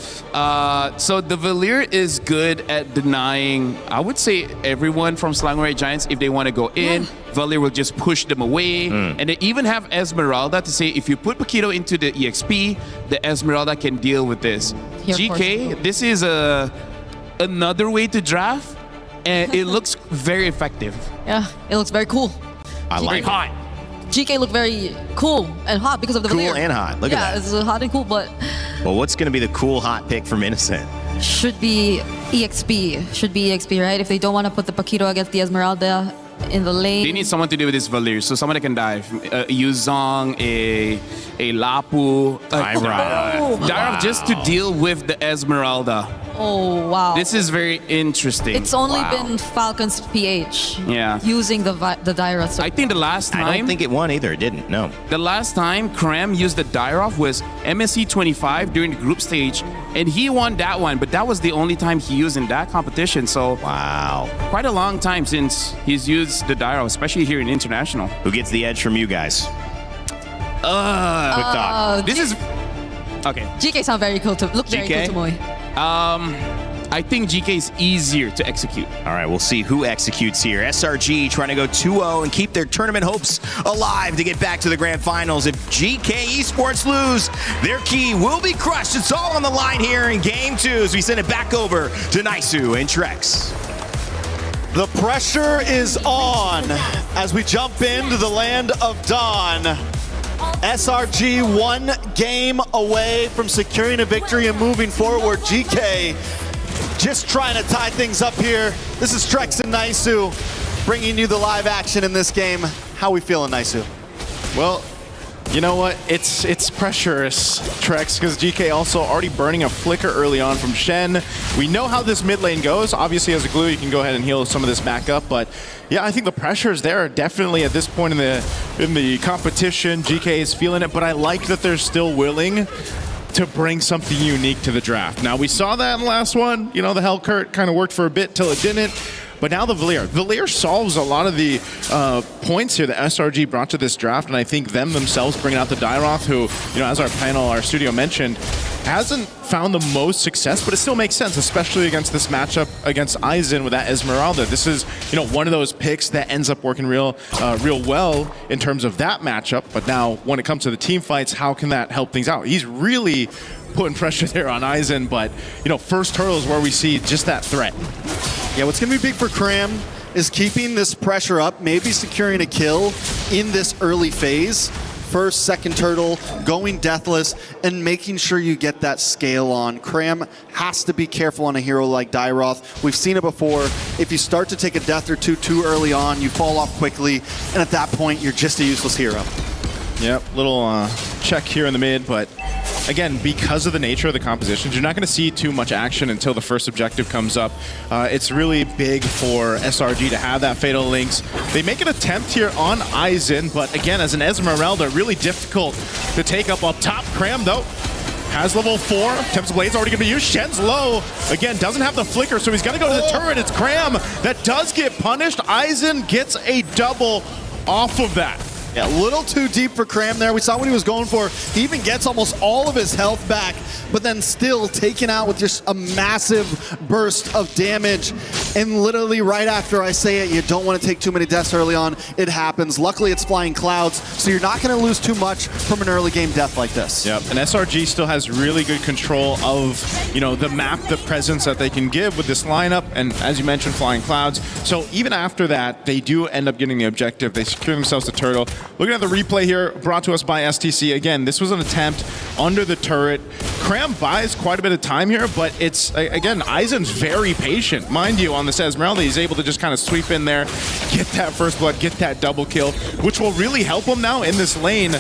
So the Valir is good at denying, I would say, everyone from Slangway Giants. If they want to go in, Valir will just push them away. And they even have Esmeralda to say, if you put Paquito into the EXP, the Esmeralda can deal with this. Here, GK, this is another way to draft, and it looks very effective. Yeah, it looks very cool. I like it. Hot. GK looked very cool and hot because of the Cool Valir. and hot. Look at that. Yeah, it's hot and cool, but Well, what's going to be the cool hot pick from Innocent? should be EXP. Should be EXP, right? If they don't want to put the Paquito against the Esmeralda in the lane. They need someone to deal with this Valir, so someone that can dive. Yuzong, a Lapu, Dairav just to deal with the Esmeralda. Oh, wow. This is very interesting. It's only been Falcon's PH using the Dairath. I think the last time... I don't think it won either. It didn't, no. The last time Kram used the Dairath was MSC 25 during the group stage, and he won that one, but that was the only time he used in that competition, so... Wow. Quite a long time since he's used the Dairath, especially here in International. Who gets the edge from you guys? Quick thought. This is... Okay. GK sound very cool to... Look very cool to Moy. I think GK is easier to execute. All right, we'll see who executes here. SRG trying to go 2-0 and keep their tournament hopes alive to get back to the grand finals. If GK Esports lose, their key will be crushed. It's all on the line here in game 2 as we send it back over to Naisu and Trex. The pressure is on as we jump into the land of Dawn. SRG 1 game away from securing a victory and moving forward. GK just trying to tie things up here. This is Trex and Naisu bringing you the live action in this game. How we feeling, Naisu? Well, you know what? It's pressurous, Trex, because GK also already burning a flicker early on from Shen. We know how this mid lane goes. Obviously, as a glue, you can go ahead and heal some of this back up, but yeah, I think the pressure is there definitely at this point in the competition. GK is feeling it, but I like that they're still willing to bring something unique to the draft. Now, we saw that in the last one. You know, the Hellcurt kind of worked for a bit till it didn't. But now the Valir. Valir solves a lot of the points here that SRG brought to this draft, and I think them themselves bringing out the Dairath, who, you know, as our panel, our studio mentioned, hasn't found the most success, but it still makes sense, especially against this matchup against Aizen with that Esmeralda. This is, you know, one of those picks that ends up working real well in terms of that matchup. But now, when it comes to the team fights, how can that help things out? He's really putting pressure there on Aizen, but, you know, first turtle is where we see just that threat. Yeah, what's going to be big for Kram is keeping this pressure up, maybe securing a kill in this early phase. First, second turtle, going deathless, and making sure you get that scale on. Kram has to be careful on a hero like Dairath. We've seen it before. If you start to take a death or two too early on, you fall off quickly, and at that point, you're just a useless hero. Yep, little check here in the mid, but again, because of the nature of the compositions, you're not going to see too much action until the first objective comes up. It's really big for SRG to have that Fatal Links. They make an attempt here on Aizen, but again, as an Esmeralda, really difficult to take up top. Kram, though, has level 4. Tempest Blade's already going to be used. Shen's low. Again, doesn't have the flicker, so he's got to go to the turret. It's Kram that does get punished. Aizen gets a double off of that. Yeah, a little too deep for Kram there. We saw what he was going for. He even gets almost all of his health back, but then still taken out with just a massive burst of damage. And literally right after I say it, you don't want to take too many deaths early on. It happens. Luckily, it's flying clouds, so you're not going to lose too much from an early game death like this. Yep, and SRG still has really good control of, you know, the map, the presence that they can give with this lineup, and as you mentioned, flying clouds. So even after that, they do end up getting the objective. They secure themselves the turtle. Looking at the replay here, brought to us by STC. Again, this was an attempt under the turret. Kram buys quite a bit of time here, but it's, again, Aizen's very patient. Mind you, on this Esmeralda, he's able to just kind of sweep in there, get that first blood, get that double kill, which will really help him now in this lane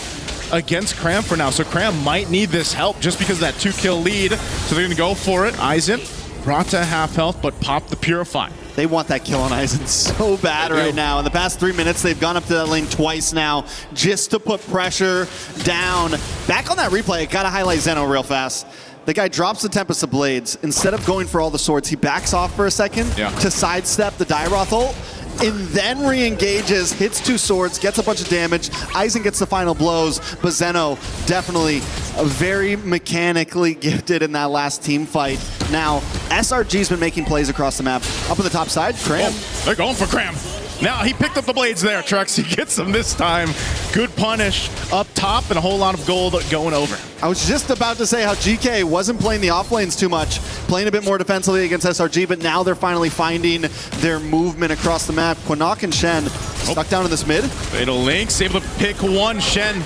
against Kram for now. So Kram might need this help just because of that 2-kill lead. So they're going to go for it. Aizen brought to half health, but popped the Purify. They want that kill on Aizen so bad right now. In the past 3 minutes, they've gone up to that lane twice now just to put pressure down. Back on that replay, I gotta highlight Zeno real fast. The guy drops the Tempest of Blades. Instead of going for all the swords, he backs off for a second to sidestep the Dairath ult. and then re-engages, hits 2 swords, gets a bunch of damage. Aizen gets the final blows, but Zeno definitely very mechanically gifted in that last team fight. Now, SRG's been making plays across the map. Up on the top side, Cram. Oh, they're going for Cram. Now he picked up the blades there, Trex. He gets them this time. Good punish up top and a whole lot of gold going over. I was just about to say how GK wasn't playing the off lanes too much, playing a bit more defensively against SRG, but now they're finally finding their movement across the map. Quinnock and Shen stuck down in this mid. Fatal Links able to pick one. Shen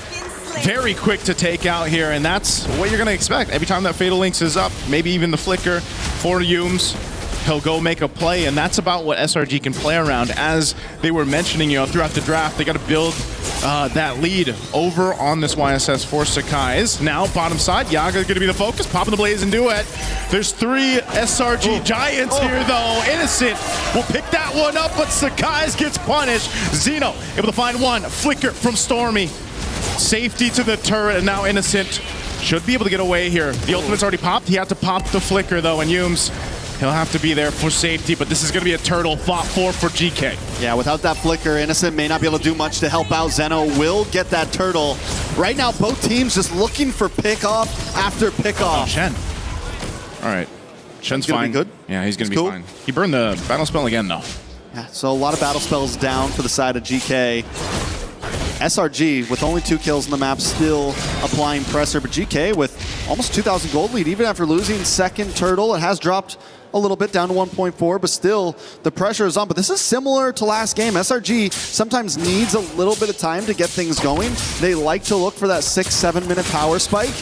very quick to take out here, and that's what you're going to expect. Every time that Fatal Links is up, maybe even the flicker for Yumes, he'll go make a play, and that's about what SRG can play around. As they were mentioning, throughout the draft, they got to build that lead over on this YSS for Sakai's. Now, bottom side, Yaga's going to be the focus, popping the blaze and duet. There's 3 SRG Giants here, though. Innocent will pick that one up, but Sakai's gets punished. Zeno able to find one. Flicker from Stormy. Safety to the turret, and now Innocent should be able to get away here. The ultimate's already popped. He had to pop the flicker, though, and Yumes, he'll have to be there for safety, but this is going to be a turtle fought for GK. Yeah, without that flicker, Innocent may not be able to do much to help out. Zeno will get that turtle. Right now, both teams just looking for pick-off after pick-off. Oh, Shen. All right. Shen's fine. Be good. Yeah, he's going to be fine. He burned the battle spell again, though. Yeah, so a lot of battle spells down for the side of GK. SRG, with only 2 kills on the map, still applying pressure, but GK with almost 2,000 gold lead, even after losing second turtle. It has dropped a little bit down to 1.4, but still the pressure is on. But this is similar to last game. SRG sometimes needs a little bit of time to get things going. They like to look for that 6-7 minute power spike.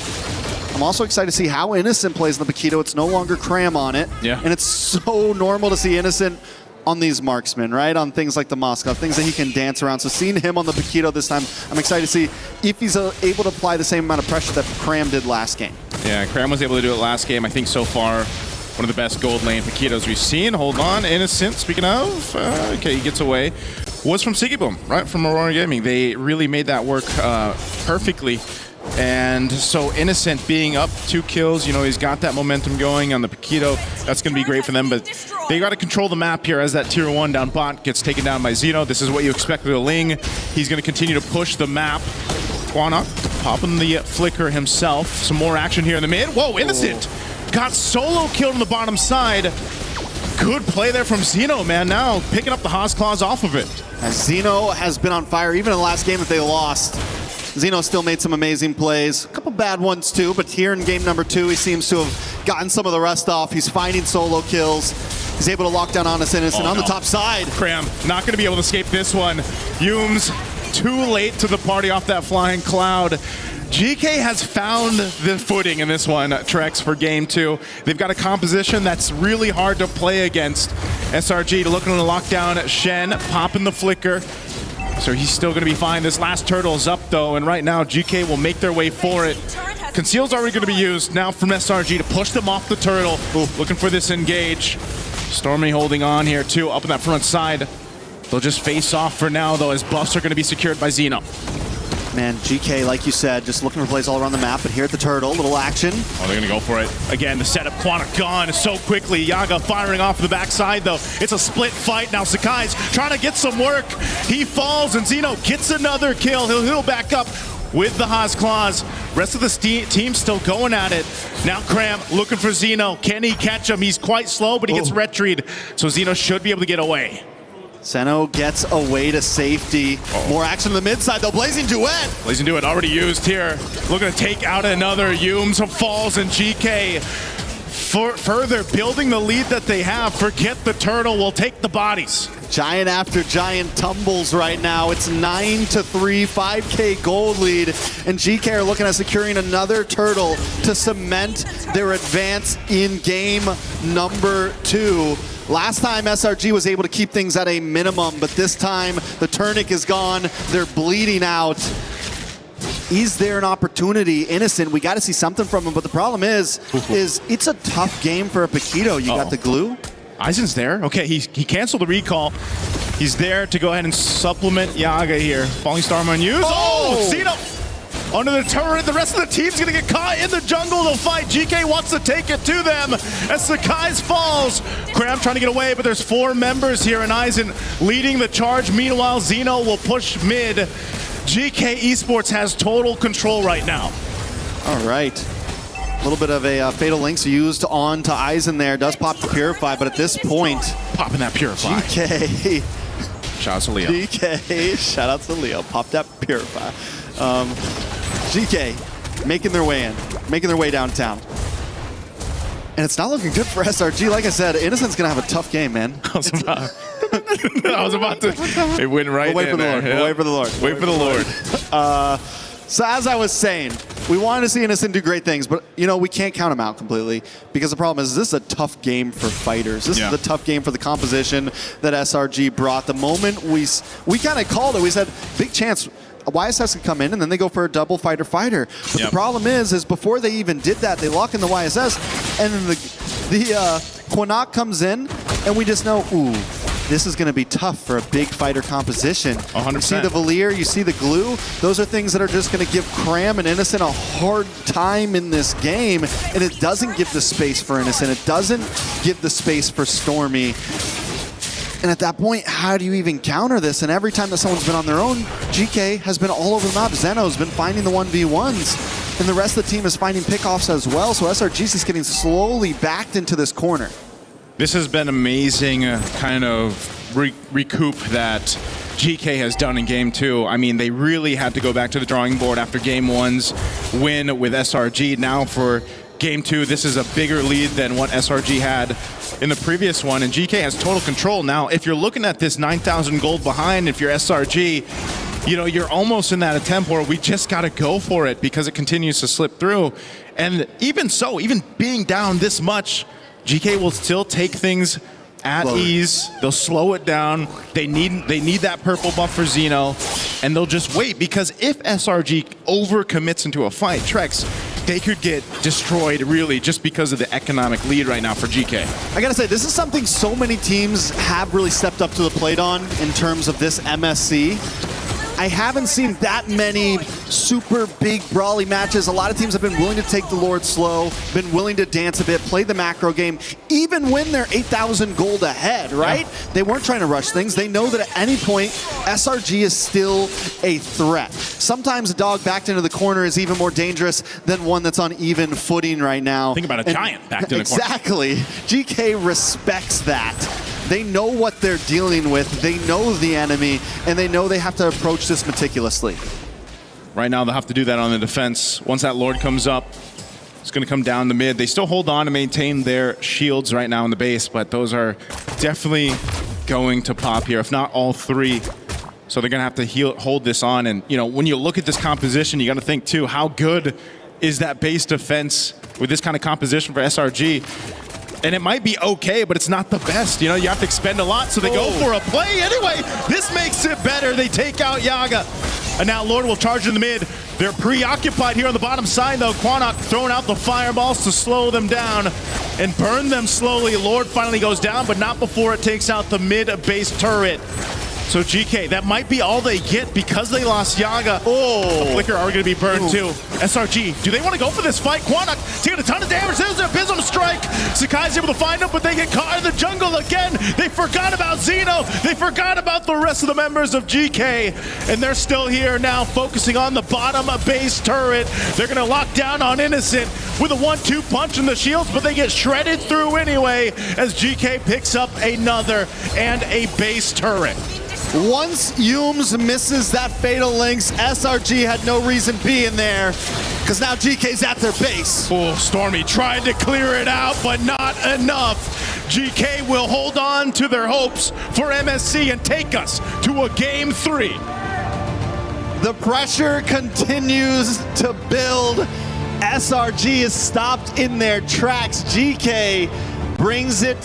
I'm also excited to see how Innocent plays in the Paquito. It's no longer Cram on it. Yeah. And it's so normal to see Innocent on these marksmen, right? On things like the Moskov, things that he can dance around. So seeing him on the Paquito this time, I'm excited to see if he's able to apply the same amount of pressure that Cram did last game. Yeah, Cram was able to do it last game. I think so far, one of the best gold lane Paquitos we've seen. Hold on, Innocent, speaking of, okay, he gets away. Was from Sigiboom, right? From Aurora Gaming. They really made that work perfectly. And so Innocent being up 2 kills, he's got that momentum going on the Paquito. That's going to be great for them, but they got to control the map here as that tier 1 down bot gets taken down by Zeno. This is what you expect with a Ling. He's going to continue to push the map. Quinnock popping the flicker himself. Some more action here in the mid. Whoa, Innocent got solo killed on the bottom side. Good play there from Zeno, man. Now picking up the Haas Claws off of it. As Zeno has been on fire, even in the last game that they lost. Zeno still made some amazing plays. A couple bad ones too, but here in game number 2, he seems to have gotten some of the rest off. He's finding solo kills. He's able to lock down Honest Innocent on the top side. Cram, not going to be able to escape this one. Yumes, too late to the party off that flying cloud. GK has found the footing in this one, Trex, for game 2. They've got a composition that's really hard to play against. SRG looking to lock down Shen, popping the flicker. So he's still going to be fine. This last turtle's up, though, and right now GK will make their way for it. Conceal's already going to be used now from SRG to push them off the turtle. Looking for this engage. Stormy holding on here, too, up on that front side. They'll just face off for now, though, as buffs are going to be secured by Zeno. Man, GK, like you said, just looking for plays all around the map, but here at the turtle, little action. Oh, they're gonna go for it. Again, the setup, Quinnock gone so quickly. Yaga firing off the backside, though. It's a split fight. Now Sakai's trying to get some work. He falls, and Zeno gets another kill. He'll heal back up with the Haas Claws. Rest of the team still going at it. Now Cram looking for Zeno. Can he catch him? He's quite slow, but he gets retried. So Zeno should be able to get away. Zeno gets away to safety. More action on the mid side, though. Blazing Duet. Blazing Duet already used here. Looking to take out another. Yumes falls, and GK further building the lead that they have. Forget the turtle. We'll take the bodies. Giant after giant tumbles right now. It's 9-3, 5K gold lead, and GK are looking at securing another turtle to cement their advance in game number 2. Last time SRG was able to keep things at a minimum, but this time the Turnip is gone. They're bleeding out. Is there an opportunity? Innocent, we got to see something from him, but the problem is it's a tough game for a Paquito. You got the glue. Aizen's there. Okay, he canceled the recall. He's there to go ahead and supplement Yaga here. Falling Star unused. Oh, Zeno! Under the turret, the rest of the team's gonna get caught in the jungle to fight. GK wants to take it to them as Sakai's falls. Cram trying to get away, but there's 4 members here, and Aizen leading the charge. Meanwhile, Zeno will push mid. GK Esports has total control right now. All right. A little bit of a Fatal Links used on to Aizen there. Does pop the Purify, but at this point... Popping that Purify. GK. Shout out to Leo. GK. Shout out to Leo. Pop that Purify. GK making their way in. Making their way downtown. And it's not looking good for SRG. Like I said, Innocent's going to have a tough game, man. I was about to... It went right Wait for the Lord. Yep. Wait for the Lord. Wait for the Lord. So as I was saying, we wanted to see Innocent do great things, but we can't count him out completely because the problem is this is a tough game for fighters. This is a tough game for the composition that SRG brought. The moment we kind of called it, we said, big chance YSS could come in and then they go for a double fighter-fighter. But the problem is before they even did that, they lock in the YSS and then the Quinnock comes in and we just know, ooh, this is going to be tough for a big fighter composition. 100%. You see the Valier, you see the glue. Those are things that are just going to give Cram and Innocent a hard time in this game. And it doesn't give the space for Innocent. It doesn't give the space for Stormy. And at that point, how do you even counter this? And every time that someone's been on their own, GK has been all over the map. Zeno's been finding the 1v1s. And the rest of the team is finding pickoffs as well. So SRGC is getting slowly backed into this corner. This has been amazing kind of recoup that GK has done in Game 2. I mean, they really had to go back to the drawing board after Game 1's win with SRG. Now for Game 2, this is a bigger lead than what SRG had in the previous one, and GK has total control. Now, if you're looking at this 9,000 gold behind, if you're SRG, you're almost in that attempt where we just got to go for it because it continues to slip through. And even so, even being down this much, GK will still take things at ease. They'll slow it down. They need that purple buff for Zeno, and they'll just wait because if SRG overcommits into a fight, Trex, they could get destroyed really just because of the economic lead right now for GK. I gotta say, this is something so many teams have really stepped up to the plate on in terms of this MSC. I haven't seen that many super big brawly matches. A lot of teams have been willing to take the Lord slow, been willing to dance a bit, play the macro game, even when they're 8,000 gold ahead, right? Yeah. They weren't trying to rush things. They know that at any point, SRG is still a threat. Sometimes a dog backed into the corner is even more dangerous than one that's on even footing right now. Think about a giant backed in the corner. Exactly. GK respects that. They know what they're dealing with, they know the enemy, and they know they have to approach this meticulously. Right now, they'll have to do that on the defense. Once that Lord comes up, it's going to come down the mid. They still hold on to maintain their shields right now in the base, but those are definitely going to pop here, if not all 3. So they're going to have to hold this on. And, when you look at this composition, you got to think, too, how good is that base defense with this kind of composition for SRG? And it might be okay, but it's not the best. You have to expend a lot, so they go for a play anyway. This makes it better. They take out Yaga. And now Lord will charge in the mid. They're preoccupied here on the bottom side, though. Quinnock throwing out the fireballs to slow them down and burn them slowly. Lord finally goes down, but not before it takes out the mid base turret. So GK, that might be all they get because they lost Yaga. The Flicker are going to be burned too. SRG, do they want to go for this fight? Quinnock taking a ton of damage. There's their Bism strike. Sakai's able to find him, but they get caught in the jungle again. They forgot about Zeno. They forgot about the rest of the members of GK. And they're still here now, focusing on the bottom base turret. They're going to lock down on Innocent with a 1-2 punch in the shields, but they get shredded through anyway as GK picks up another and a base turret. Once Yums misses that Fatal Links, SRG had no reason being there because now GK's at their base. Stormy tried to clear it out, but not enough. GK will hold on to their hopes for MSC and take us to a Game 3. The pressure continues to build. SRG is stopped in their tracks. GK brings it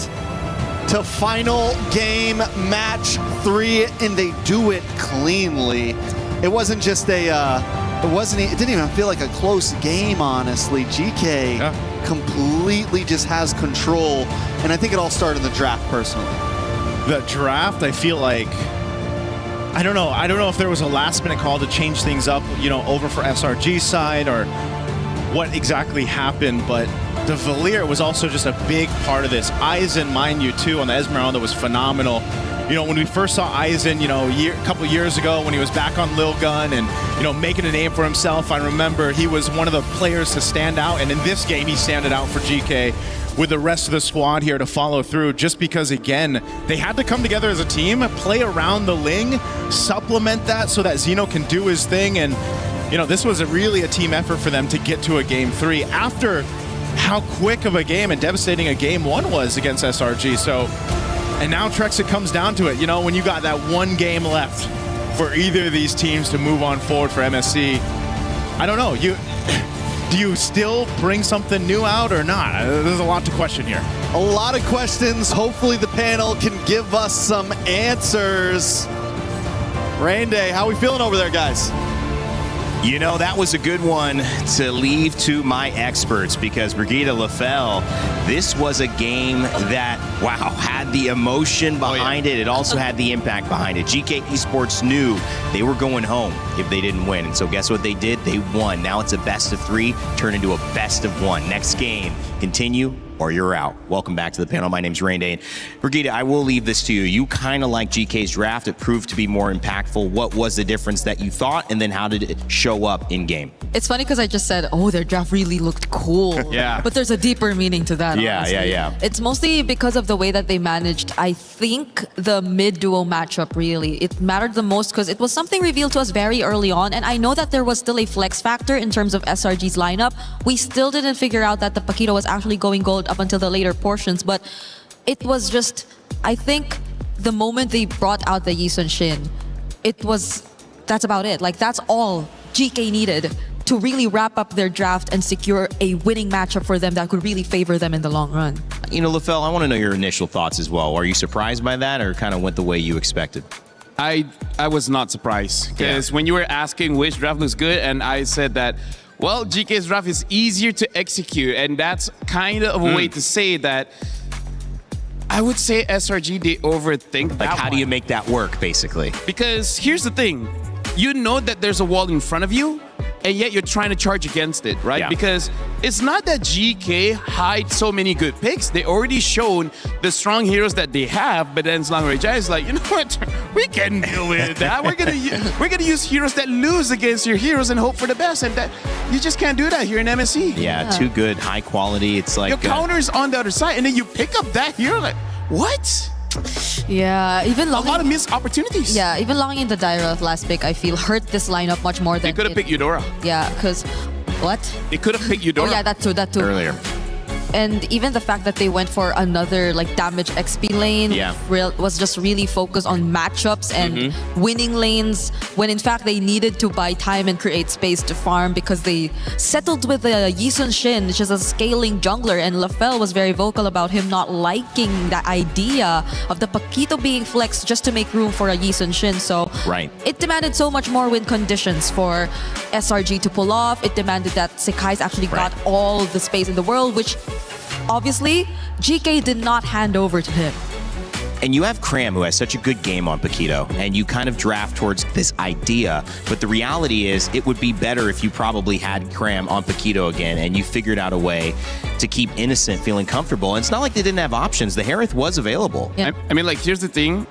to final game match 3, and they do it cleanly. It wasn't just it didn't even feel like a close game, honestly. GK completely just has control, and I think it all started in the draft, personally. The draft, I feel like I don't know. I don't know if there was a last-minute call to change things up, over for SRG's side or what exactly happened, but the Valier was also just a big part of this. Aizen, mind you, too, on the Esmeralda was phenomenal. When we first saw Aizen, a couple years ago when he was back on Lil Gun and, making a name for himself, I remember he was one of the players to stand out. And in this game, he standed out for GK with the rest of the squad here to follow through just because, again, they had to come together as a team, play around the Ling, supplement that so that Xeno can do his thing. And, this was really a team effort for them to get to a Game 3 after how quick of a game and devastating a Game 1 was against SRG. So, and now Trex, it comes down to it. When you got that one game left for either of these teams to move on forward for MSC, I don't know. Do you still bring something new out or not? There's a lot to question here. A lot of questions. Hopefully the panel can give us some answers. Rain Day, how we feeling over there, guys? That was a good one to leave to my experts because Brigitte Lafell, this was a game that, wow, had the emotion behind it. It also had the impact behind it. GK Esports knew they were going home if they didn't win. And so guess what they did? They won. Now it's a best of 3, turned into a best of 1. Next game, continue or you're out. Welcome back to the panel. My name's Rain Day. Brigitte, I will leave this to you. You kind of like GK's draft. It proved to be more impactful. What was the difference that you thought, and then how did it show up in game? It's funny because I just said, their draft really looked cool. Yeah. But there's a deeper meaning to that. Yeah. It's mostly because of the way that they managed, I think, the mid-duo matchup, really. It mattered the most because it was something revealed to us very early on, and I know that there was still a flex factor in terms of SRG's lineup. We still didn't figure out that the Paquito was actually going gold up until the later portions, but it was just, I think, the moment they brought out the Yi Sun Shin, that's about it. That's all GK needed to really wrap up their draft and secure a winning matchup for them that could really favor them in the long run. Lafell, I want to know your initial thoughts as well. Are you surprised by that or kind of went the way you expected? I was not surprised because when you were asking which draft looks good, and I said that, well, GK's draft is easier to execute, and that's kind of a way to say that. I would say SRG, they overthink that. How do you make that work, basically? Because here's the thing. You know that there's a wall in front of you, and yet you're trying to charge against it, right? Yeah. Because it's not that GK hides so many good picks. They already shown the strong heroes that they have, but then Slangoray Jai is like, you know what? We can deal with that. We're gonna use heroes that lose against your heroes and hope for the best, and that you just can't do that here in MSC. Yeah, too good, high quality. It's like your counter is on the other side, and then you pick up that hero. Like, what? Yeah, even a lot of missed opportunities. Yeah, even logging into Dyra last pick, I feel hurt this lineup much more than they could have picked Eudora. Yeah, because what? They could have picked Eudora. Oh yeah, that too. Earlier. And even the fact that they went for another damage XP lane was just really focused on matchups and winning lanes, when in fact they needed to buy time and create space to farm because they settled with the Yi Sun Shin, which is a scaling jungler, and Lafell was very vocal about him not liking the idea of the Paquito being flexed just to make room for a Yi Sun Shin. So it demanded so much more win conditions for SRG to pull off. It demanded that Sekai's actually got all the space in the world, which obviously GK did not hand over to him. And you have Cram, who has such a good game on Paquito, and you kind of draft towards this idea, but the reality is it would be better if you probably had Cram on Paquito again and you figured out a way to keep Innocent feeling comfortable. And it's not like they didn't have options. The Harith was available. Yeah. I mean, here's the thing.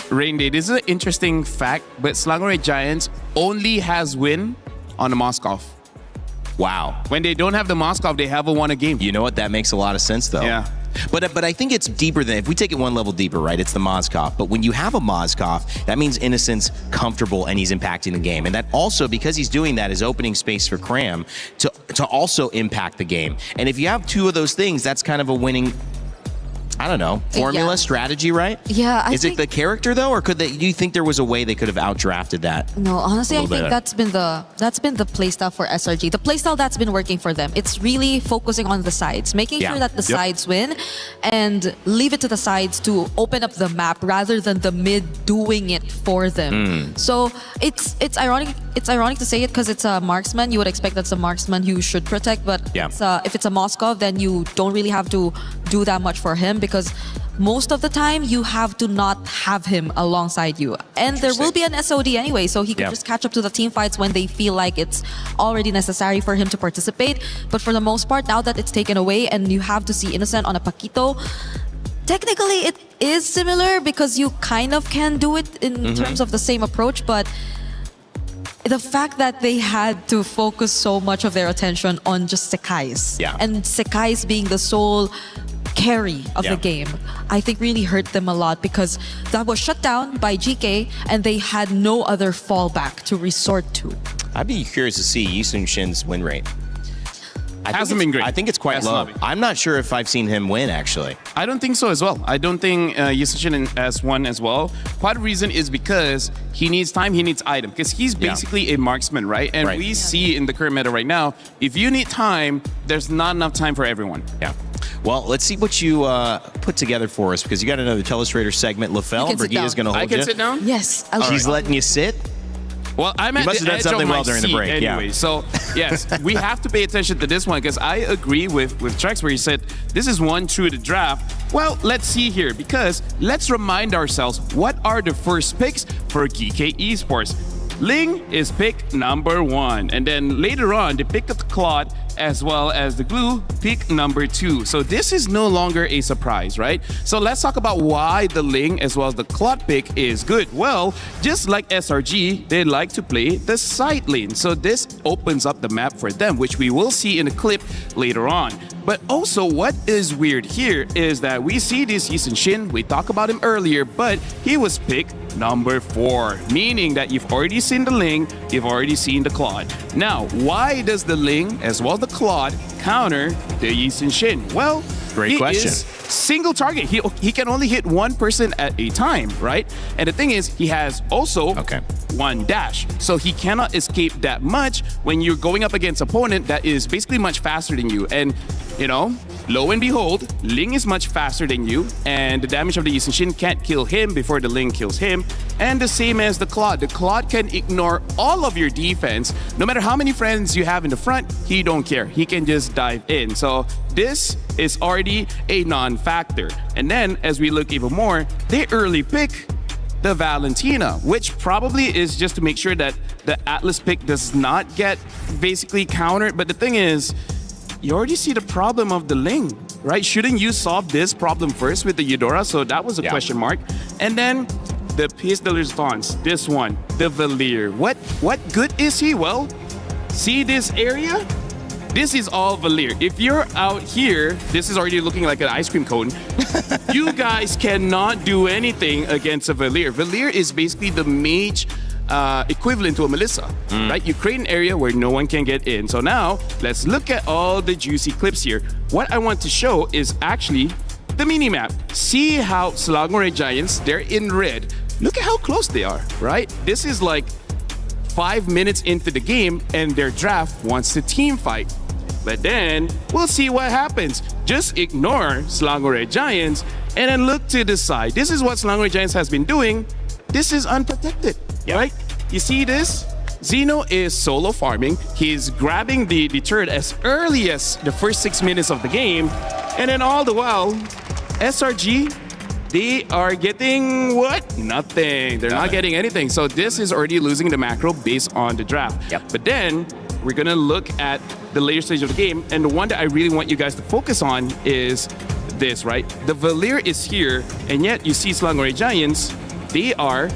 Rain Day, this is an interesting fact, but Slangoray Giants only has win on the Moskov. Wow. When they don't have the Moskov, they haven't won a game. You know what? That makes a lot of sense, though. Yeah. But I think it's deeper than, if we take it one level deeper, right? It's the Moskov. But when you have a Moskov, that means Innocent's comfortable and he's impacting the game. And that also, because he's doing that, is opening space for Cram to also impact the game. And if you have two of those things, that's kind of a winning, I don't know, formula, strategy, right? Yeah. Is it the character though, or do you think there was a way they could have outdrafted that? No, honestly, I think that's been the playstyle for SRG. The playstyle that's been working for them. It's really focusing on the sides, making sure that the sides win, and leave it to the sides to open up the map rather than the mid doing it for them. So it's ironic. It's ironic to say it because it's a marksman. You would expect that's a marksman you should protect, but if it's a Moskov, then you don't really have to do that much for him because most of the time you have to not have him alongside you. And there will be an SOD anyway, so he can just catch up to the team fights when they feel like it's already necessary for him to participate. But for the most part, now that it's taken away and you have to see Innocent on a Paquito, technically it is similar because you kind of can do it in terms of the same approach, but the fact that they had to focus so much of their attention on just Sekais, and Sekais being the sole carry of the game, I think really hurt them a lot because that was shut down by GK and they had no other fallback to resort to. I'd be curious to see Yi Sun-shin's win rate. Hasn't been great. I think it's quite low. I'm not sure if I've seen him win, actually. I don't think so as well. I don't think Yi Sun-shin has won as well. Part of the reason is because he needs time, he needs item. Because he's basically a marksman, right? And we see in the current meta right now, if you need time, there's not enough time for everyone. Yeah. Well, let's see what you put together for us, because you got another Telestrator segment. LaFell, Brigida's going to hold you. I can sit down? Yes. She's letting you sit? Well, I'm at the edge of my seat anyway. So, yes, we have to pay attention to this one because I agree with Trex where he said, this is one true to draft. Well, let's see here because let's remind ourselves what are the first picks for GK Esports. Ling is pick number 1. And then later on, they picked up the Claude as well as the Glue, pick number 2. So this is no longer a surprise, right? So let's talk about why the Ling as well as the Claude pick is good. Well, just like SRG, they like to play the side lane. So this opens up the map for them, which we will see in a clip later on. But also what is weird here is that we see this Yi Sun-shin, we talked about him earlier, but he was picked number 4, meaning that you've already seen the Ling, you've already seen the Claude. Now, why does the Ling as well as the Claude counter the Yi Sun-shin? Well, great question. Is single target. He can only hit one person at a time, right? And the thing is, he has also one dash. So he cannot escape that much when you're going up against opponent that is basically much faster than you. And, you know, lo and behold, Ling is much faster than you, and the damage of the Yi Sun-shin can't kill him before the Ling kills him. And the same as the Claude. The Claude can ignore all of your defense. No matter how many friends you have in the front, he don't care. He can just dive in. So this is already a non-factor. And then, as we look even more, they early pick the Valentina, which probably is just to make sure that the Atlas pick does not get basically countered. But the thing is, you already see the problem of the Ling, right? Shouldn't you solve this problem first with the Eudora? So that was a question mark. And then the piece de resistance, this one, the Valier. What good is he? Well, see this area? This is all Valier. If you're out here, this is already looking like an ice cream cone. You guys cannot do anything against a Valier. Valier is basically the mage equivalent to a Melissa, right? You create an area where no one can get in. So now, let's look at all the juicy clips here. What I want to show is actually the mini-map. See how Selangor Giants, they're in red. Look at how close they are, right? This is like 5 minutes into the game and their draft wants to team fight. But then, we'll see what happens. Just ignore Selangor Giants and then look to the side. This is what Selangor Giants has been doing. This is unprotected, right? You see this? Zeno is solo farming. He's grabbing the turret as early as the first 6 minutes of the game. And then all the while, SRG, they are getting what? Nothing. They're not getting anything. So this is already losing the macro based on the draft. But then we're going to look at the later stage of the game. And the one that I really want you guys to focus on is this, right? The Valier is here. And yet you see Selangor Giants, they are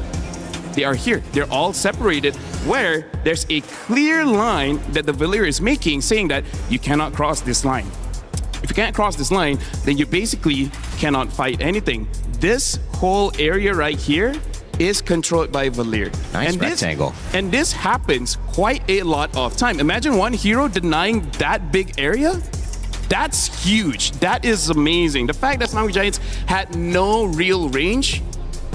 here. They're all separated where there's a clear line that the Valier is making saying that you cannot cross this line. If you can't cross this line, then you basically cannot fight anything. This whole area right here is controlled by Valier. Nice rectangle. And this happens quite a lot of time. Imagine one hero denying that big area. That's huge. That is amazing. The fact that Selangor Giants had no real range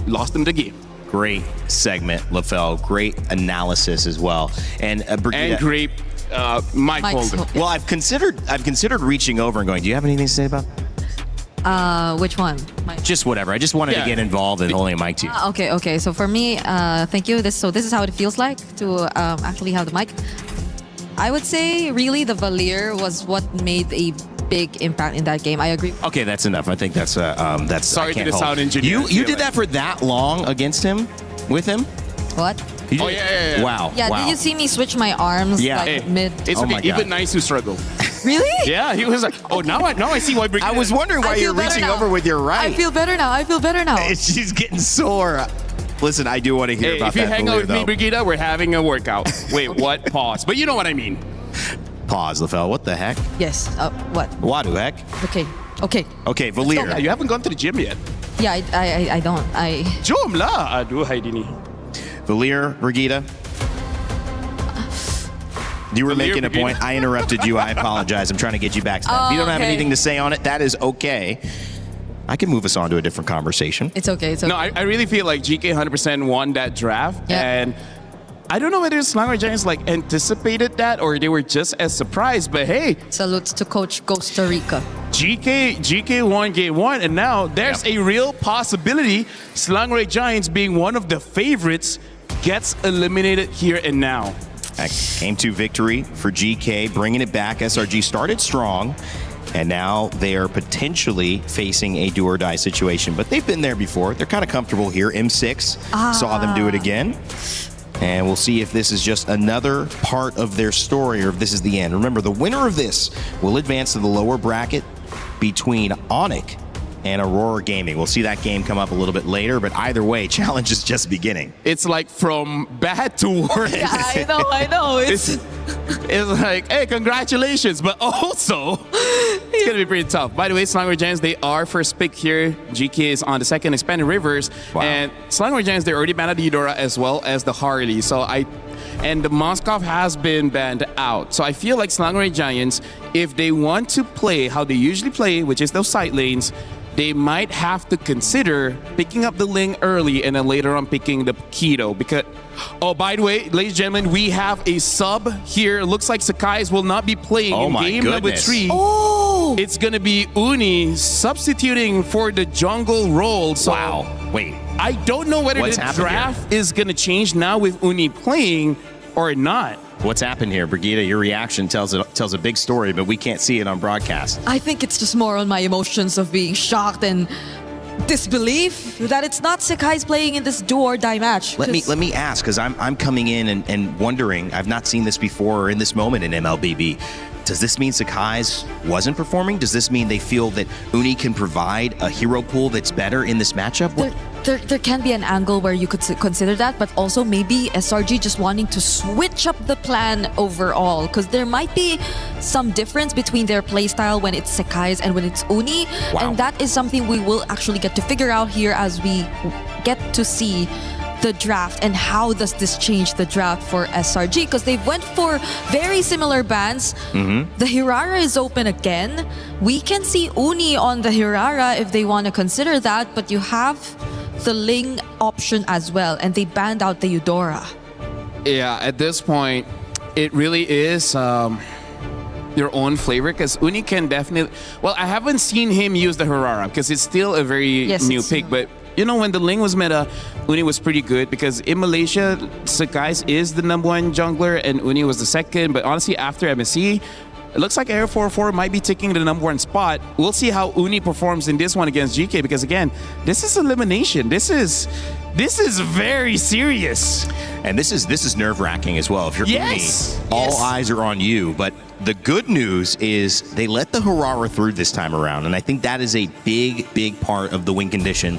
lost them the game. Great segment, LaFell. Great analysis as well. And Brigida, and great mic holder. Well, I've considered reaching over and going, do you have anything to say about that? Which one? Just whatever. I just wanted to get involved in holding a mic to you. Okay. So for me, thank you. This is how it feels like to actually have the mic. I would say really the Valier was what made a big impact in that game. I agree. Okay, that's enough. I think that's Sorry I can't to the hold. sound engineer. You did that for that long against him, with him? What? You did? Oh, yeah. Wow. Yeah, wow. did you see me switch my arms Yeah. like mid? It's Oh okay. my Even God. nice to struggle. Really? Yeah, he was like, oh, now I see why Brigida. I was wondering why I feel you're better reaching now. over with your right. I feel better now. I feel better now. She's getting sore. Listen, I do want to hear Hey, about if you that hang Valir, out with me, though. Brigida, we're having a workout. Wait, what? Pause. But you know what I mean. Pause, LaFell. What the heck? Yes. What? What the heck? Okay. Okay. Okay, Valir. You haven't gone to the gym yet. Yeah, I don't. Jom lah. Aduh, hai dini. Valir, Brigida. You were making a Brigida. point. I interrupted you. I apologize. I'm trying to get you back to that. If you don't have okay. anything to say on it, that is okay. I can move us on to a different conversation. It's okay. It's okay. No, I really feel like GK 100% won that draft. Yeah. And I don't know whether Selangor Giants like anticipated that or they were just as surprised. But hey, Salutes to Coach Costa Rica. GK won game one, and now there's a real possibility Selangor Giants, being one of the favorites, gets eliminated here and now. Game 2 victory for GK, bringing it back. SRG started strong, and now they are potentially facing a do-or-die situation. But they've been there before. They're kind of comfortable here. M6 saw them do it again. And we'll see if this is just another part of their story or if this is the end. Remember, the winner of this will advance to the lower bracket between Onyx and Aurora Gaming. We'll see that game come up a little bit later, but either way, challenge is just beginning. It's like from bad to worse. Yeah, I know. It's like, hey, congratulations, but also it's gonna be pretty tough. By the way, Selangor Giants, they are first pick here. GK is on the second, Expanded Rivers, and Selangor Giants, they already banned the Eudora as well as the Harley. And the Moskov has been banned out. So I feel like Selangor Giants, if they want to play how they usually play, which is those side lanes, they might have to consider picking up the Ling early and then later on picking the Keto. Because, oh, by the way, ladies and gentlemen, we have a sub here. Looks like Sakai's will not be playing in game number 3. Oh! It's going to be Uni substituting for the jungle role. So wow. Wait. I don't know whether the draft is going to change now with Uni playing or not. What's happened here, Brigida? Your reaction tells a big story, but we can't see it on broadcast. I think it's just more on my emotions of being shocked and disbelief that it's not Sakai's playing in this do-or-die match. Let me ask, because I'm coming in and wondering, I've not seen this before or in this moment in MLBB. Does this mean Sakai's wasn't performing? Does this mean they feel that Uni can provide a hero pool that's better in this matchup? There can be an angle where you could consider that, but also maybe SRG just wanting to switch up the plan overall, because there might be some difference between their playstyle when it's Sakai's and when it's Uni, and that is something we will actually get to figure out here as we get to see the draft and how does this change the draft for SRG, because they went for very similar bans. The Hirara is open again. We can see Uni on the Hirara if they want to consider that, but you have the Ling option as well, and they banned out the Eudora. Yeah, at this point, it really is your own flavor, because Uni can definitely... Well, I haven't seen him use the Hirara because it's still a very new pick, but you know, when the Ling was meta, Uni was pretty good because in Malaysia, Sakai's is the #1 jungler and Uni was the second. But honestly, after MSC, it looks like Air 44 might be taking the #1 spot. We'll see how Uni performs in this one against GK, because again, this is elimination. This is very serious. And this is nerve-wracking as well. If you're Uni, all eyes are on you. But the good news is they let the Hirara through this time around. And I think that is a big part of the win condition.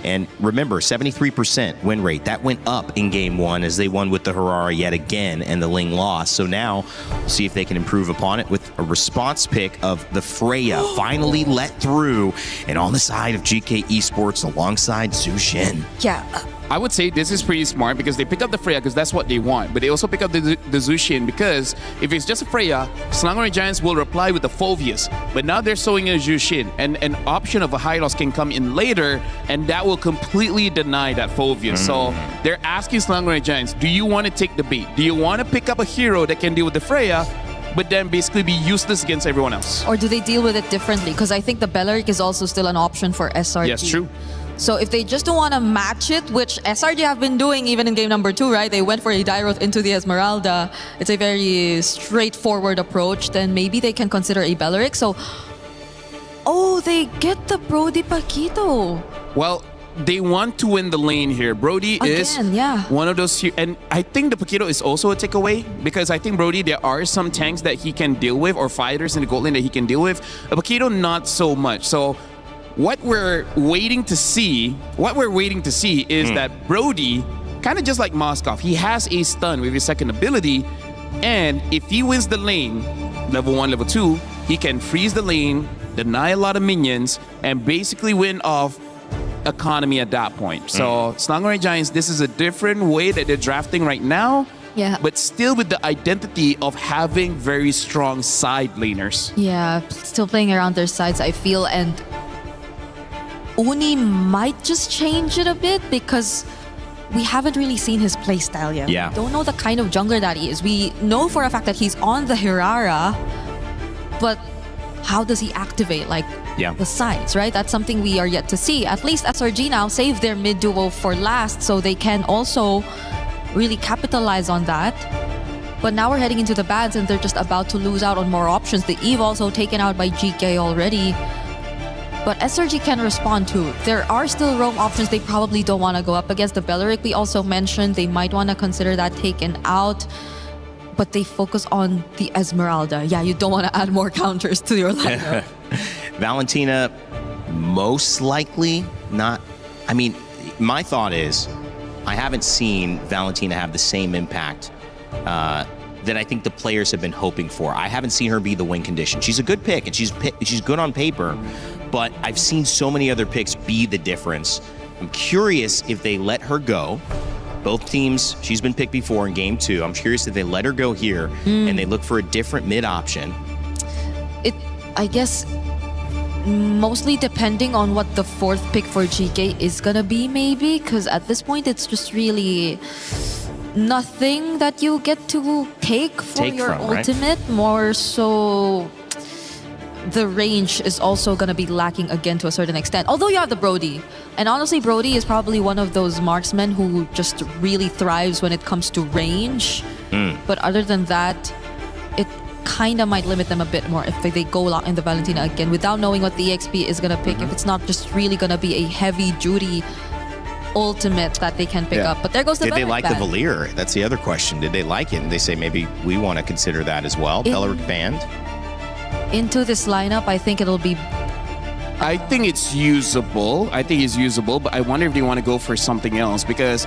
And remember, 73% win rate. That went up in game 1 as they won with the Hirara yet again, and the Ling lost. So now, we'll see if they can improve upon it with a response pick of the Freya, finally let through, and on the side of GK Esports alongside Zhu Shin. Yeah. I would say this is pretty smart because they pick up the Freya because that's what they want, but they also pick up the Zhu Shin because if it's just a Freya, Selangor Giants will reply with the Phoveus. But now they're sowing a Zhu Shin, and an option of a Hylos can come in later, and that will completely deny that Phoveus. So they're asking Selangor Giants, do you want to take the bait? Do you want to pick up a hero that can deal with the Freya, but then basically be useless against everyone else? Or do they deal with it differently? Because I think the Belleric is also still an option for SRG. Yes, true. So if they just don't want to match it, which SRG have been doing even in game number 2, right? They went for a Dairoth into the Esmeralda. It's a very straightforward approach. Then maybe they can consider a Belleric. So Oh, they get the Brody Paquito. Well, they want to win the lane here. Brody is one of those, and I think the Paquito is also a takeaway because I think Brody, there are some tanks that he can deal with or fighters in the gold lane that he can deal with. A Paquito, not so much. So what we're waiting to see is that Brody, kind of just like Moskov, he has a stun with his second ability, and if he wins the lane, level 1, level 2, he can freeze the lane, deny a lot of minions, and basically win off economy at that point. So Selangor Giants, this is a different way that they're drafting right now. Yeah. But still with the identity of having very strong side laners. Yeah, still playing around their sides, I feel, and Uni might just change it a bit because we haven't really seen his playstyle yet. Yeah. We don't know the kind of jungler that he is. We know for a fact that he's on the Hirara, but how does he activate the sides, right? That's something we are yet to see. At least SRG now saved their mid duo for last, so they can also really capitalize on that. But now we're heading into the bans and they're just about to lose out on more options. The Eve also taken out by GK already. But SRG can respond too. There are still roam options they probably don't want to go up against. The Belleric we also mentioned, they might want to consider that taken out. But they focus on the Esmeralda. Yeah, you don't want to add more counters to your lineup. Valentina, most likely not. I mean, my thought is, I haven't seen Valentina have the same impact that I think the players have been hoping for. I haven't seen her be the win condition. She's a good pick, and she's good on paper, but I've seen so many other picks be the difference. I'm curious if they let her go. Both teams, she's been picked before in game 2. I'm curious if they let her go here and they look for a different mid option. I guess, mostly depending on what the 4th pick for GK is gonna be, maybe, because at this point it's just really nothing that you get to take your ultimate. Right? More so, the range is also going to be lacking again to a certain extent. Although you have the Brody. And honestly, Brody is probably one of those marksmen who just really thrives when it comes to range. But other than that, it kind of might limit them a bit more if they go out in the Valentina again without knowing what the EXP is going to pick. If it's not just really going to be a heavy-duty ultimate that they can pick up. But there goes the Did they like ban. the Valir? That's the other question. Did they like it? And they say maybe we want to consider that as well. Belleric banned. Into this lineup, I think it'll be... I think it's usable. But I wonder if they want to go for something else because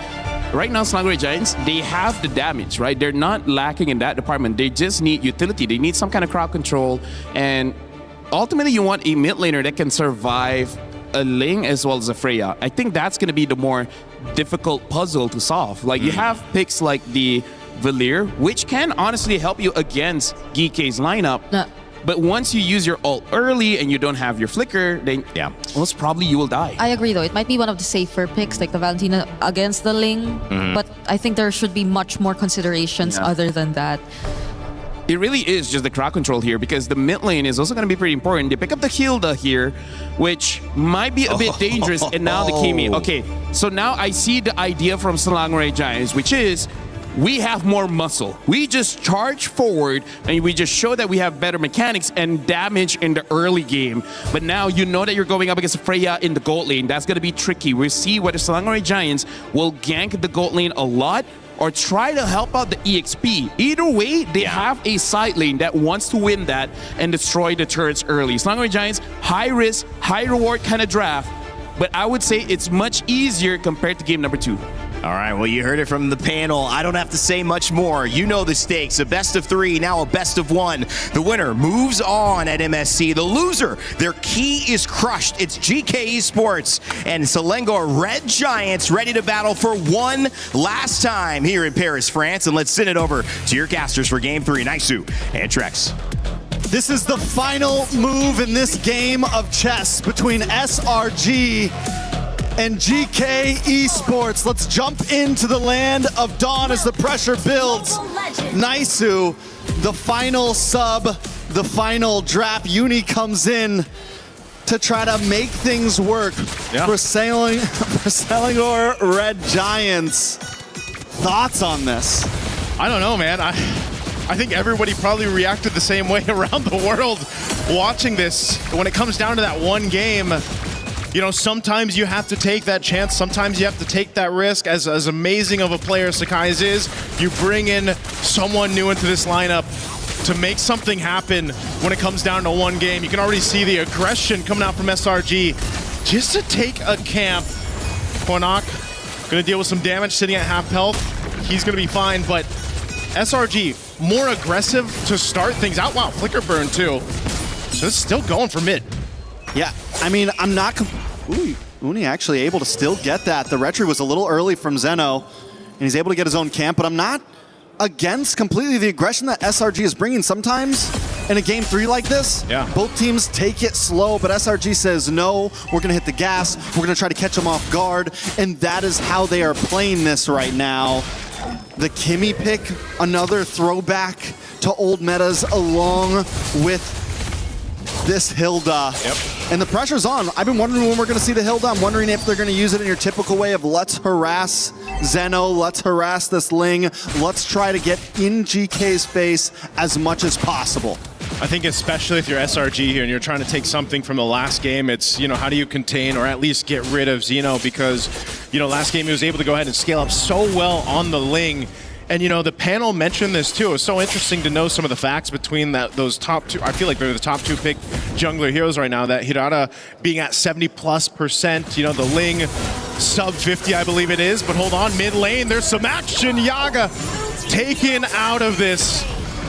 right now, Selangor Giants, they have the damage, right? They're not lacking in that department. They just need utility. They need some kind of crowd control. And ultimately, you want a mid laner that can survive a Ling as well as a Freya. I think that's going to be the more difficult puzzle to solve. Like, you have picks like the Valir, which can honestly help you against GK's lineup. But once you use your ult early and you don't have your flicker, then most probably you will die. I agree though. It might be one of the safer picks, like the Valentina against the Ling. But I think there should be much more considerations other than that. It really is just the crowd control here because the mid lane is also going to be pretty important. They pick up the Hilda here, which might be a bit dangerous. And now the Kimi. Okay, so now I see the idea from Selangor Giants, which is we have more muscle. We just charge forward and we just show that we have better mechanics and damage in the early game. But now you know that you're going up against Freya in the gold lane. That's going to be tricky. We'll see whether Selangor Giants will gank the gold lane a lot or try to help out the EXP. Either way, they have a side lane that wants to win that and destroy the turrets early. Selangor Giants, high risk, high reward kind of draft. But I would say it's much easier compared to game number 2. All right, well, you heard it from the panel. I don't have to say much more. You know the stakes. A best of 3, now a best of 1. The winner moves on at MSC. The loser, their key is crushed. It's GK Esports and Selangor Red Giants ready to battle for one last time here in Paris, France. And let's send it over to your casters for game 3, Naisu and Trex. This is the final move in this game of chess between SRG and GK Esports. Let's jump into the land of Dawn as the pressure builds. Naisu, the final sub, the final draft. Uni comes in to try to make things work for Selangor Red Giants. Thoughts on this? I don't know, man. I think everybody probably reacted the same way around the world watching this, when it comes down to that one game, you know, sometimes you have to take that chance. Sometimes you have to take that risk. As amazing of a player Sakai's is, you bring in someone new into this lineup to make something happen when it comes down to one game. You can already see the aggression coming out from SRG just to take a camp. Quanok gonna deal with some damage sitting at half health. He's gonna be fine, but SRG more aggressive to start things out. Wow, flicker burn too. So it's still going for mid. Yeah, I mean, I'm not... Ooh, Uni actually able to still get that. The retry was a little early from Zeno, and he's able to get his own camp, but I'm not against completely the aggression that SRG is bringing. Sometimes in a game 3 like this, both teams take it slow, but SRG says, no, we're gonna hit the gas, we're gonna try to catch them off guard, and that is how they are playing this right now. The Kimmy pick, another throwback to old metas along with this Hilda. And the pressure's on. I've been wondering when we're going to see the Hilda. I'm wondering if they're going to use it in your typical way of let's harass Zeno, let's harass this Ling, let's try to get in GK's face as much as possible. I think especially if you're SRG here and you're trying to take something from the last game, it's, you know, how do you contain or at least get rid of Zeno? Because, you know, last game he was able to go ahead and scale up so well on the Ling. And, you know, the panel mentioned this, too. It was so interesting to know some of the facts between those top two. I feel like they're the top 2 pick jungler heroes right now. That Hirata being at 70+%. You know, the Ling sub 50, I believe it is. But hold on, mid lane, there's some action. Yaga taken out of this.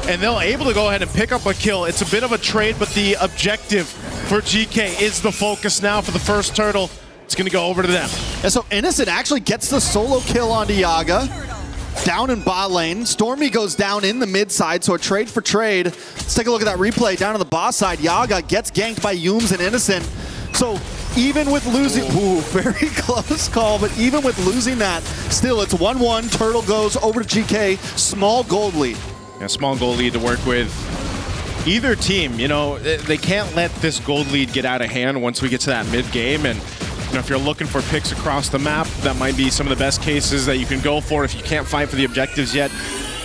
And they're able to go ahead and pick up a kill. It's a bit of a trade, but the objective for GK is the focus now for the first turtle. It's going to go over to them. And so Innocent actually gets the solo kill onto Yaga. Down in bot lane. Stormy goes down in the mid side, so a trade for trade. Let's take a look at that replay down on the boss side. Yaga gets ganked by Yums and Innocent. So even with losing, ooh, very close call, but even with losing that, still it's 1-1. Turtle goes over to GK. Small gold lead. Yeah, small gold lead to work with. Either team, you know, they can't let this gold lead get out of hand once we get to that mid game. And you know, if you're looking for picks across the map, that might be some of the best cases that you can go for if you can't fight for the objectives yet.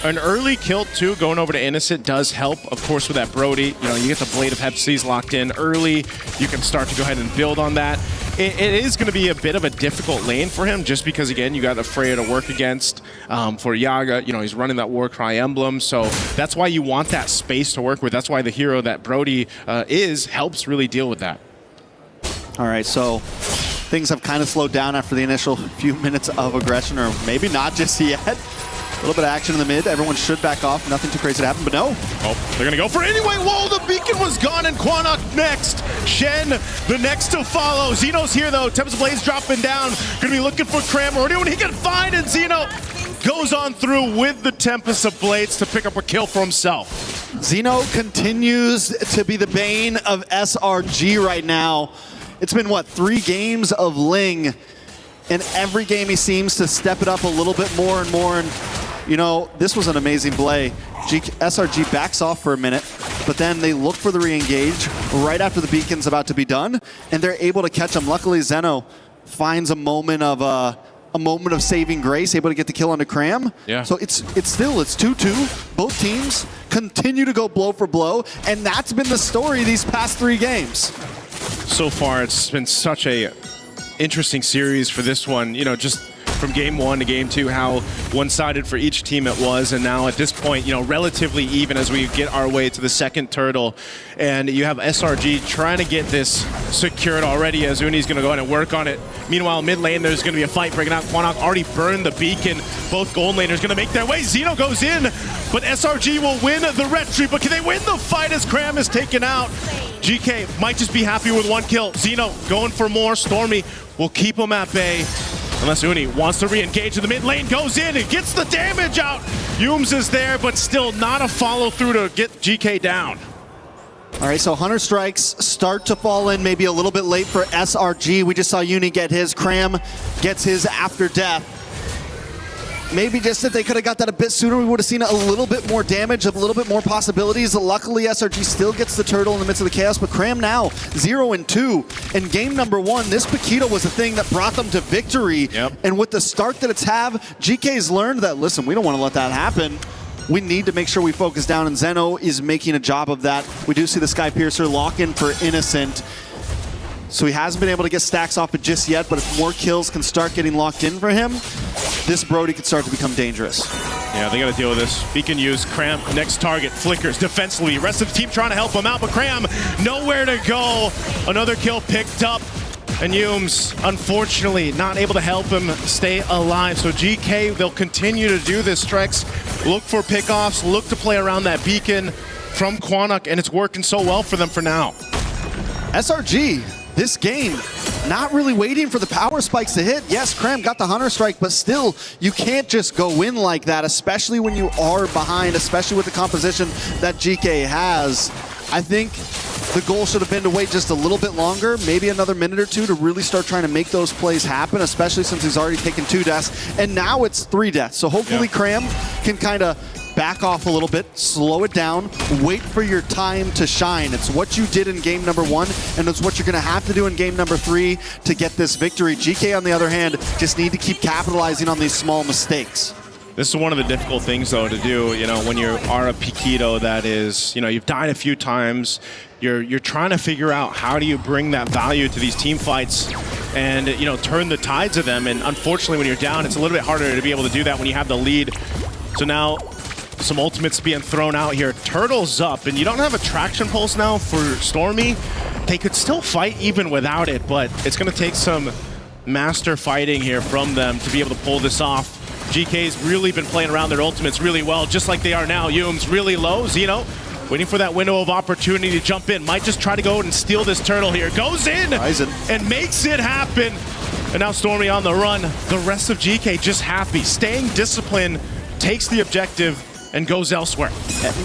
An early kill, too, going over to Innocent does help, of course, with that Brody. You know, you get the Blade of Hepsies locked in early. You can start to go ahead and build on that. It is going to be a bit of a difficult lane for him just because, again, you got the Freya to work against. For Yaga, you know, he's running that Warcry emblem, so that's why you want that space to work with. That's why the hero that Brody helps really deal with that. All right, so things have kind of slowed down after the initial few minutes of aggression, or maybe not just yet. A little bit of action in the mid. Everyone should back off. Nothing too crazy to happen, but no. Oh, they're going to go for it anyway. Whoa, the beacon was gone, and Quanok next. Shen, the next to follow. Zeno's here, though. Tempest Blaze dropping down. Going to be looking for Cram or anyone he can find, and Zeno goes on through with the Tempest of Blades to pick up a kill for himself. Zeno continues to be the bane of SRG right now. It's been, what, 3 games of Ling, and every game he seems to step it up a little bit more and more. And, you know, this was an amazing play. SRG backs off for a minute, but then they look for the re-engage right after the beacon's about to be done, and they're able to catch him. Luckily, Zeno finds a moment of saving grace, able to get the kill onto Cram. Yeah. So it's still 2-2. Both teams continue to go blow for blow, and that's been the story these past 3 games. So far, it's been such a interesting series for this one. You know, just from game 1 to game 2, how one-sided for each team it was, and now at this point, you know, relatively even as we get our way to the second turtle. And you have SRG trying to get this secured already, as Uni's going to go ahead and work on it. Meanwhile, mid lane, there's going to be a fight breaking out. Quanok already burned the beacon. Both gold laners going to make their way. Zeno goes in, but SRG will win the retry. But can they win the fight as Cram is taken out? GK might just be happy with 1 kill. Zeno going for more. Stormy will keep him at bay. Unless Uni wants to re-engage in the mid lane, goes in and gets the damage out. Yums is there, but still not a follow-through to get GK down. All right, so Hunter Strikes start to fall in maybe a little bit late for SRG. We just saw Uni get his. Cram gets his after death. Maybe just if they could have got that a bit sooner, we would have seen a little bit more damage, a little bit more possibilities. Luckily, SRG still gets the turtle in the midst of the chaos, but Cram now 0-2. In game number 1, this Paquito was the thing that brought them to victory. Yep. And with the start that it's have, GK's learned that, listen, we don't want to let that happen. we need to make sure we focus down, and Zeno is making a job of that. We do see the Sky Piercer lock in for Innocent. So he hasn't been able to get stacks off it just yet, but if more kills can start getting locked in for him, this Brody could start to become dangerous. Yeah, they got to deal with this. Beacon used, Cram, next target, flickers defensively. Rest of the team trying to help him out, but Cram, nowhere to go. Another kill picked up, and Humes, unfortunately, not able to help him stay alive. So GK, they'll continue to do this, Trex. Look for pickoffs, look to play around that Beacon from Quanok, and it's working so well for them for now. SRG, this game, not really waiting for the power spikes to hit. Yes, Cram got the Hunter Strike, but still, you can't just go in like that, especially when you are behind, especially with the composition that GK has. I think the goal should have been to wait just a little bit longer, maybe another minute or two to really start trying to make those plays happen, especially since he's already taken 2 deaths, and now it's 3 deaths. So hopefully Cram can kind of back off a little bit, slow it down, wait for your time to shine. It's what you did in game number 1, and it's what you're going to have to do in game number 3 to get this victory. GK, on the other hand, just need to keep capitalizing on these small mistakes. This is one of the difficult things, though, to do, you know, when you are a Piquito that is, you know, you've died a few times, you're trying to figure out how do you bring that value to these team fights and, you know, turn the tides of them. And unfortunately, when you're down, it's a little bit harder to be able to do that when you have the lead. So now, some ultimates being thrown out here. Turtle's up, and you don't have a traction pulse now for Stormy. They could still fight even without it, but it's going to take some master fighting here from them to be able to pull this off. GK's really been playing around their ultimates really well, just like they are now. Hume's really low. Zeno waiting for that window of opportunity to jump in. Might just try to go and steal this turtle here. Goes in and makes it happen. And now Stormy on the run. The rest of GK just happy, staying disciplined, takes the objective, and goes elsewhere.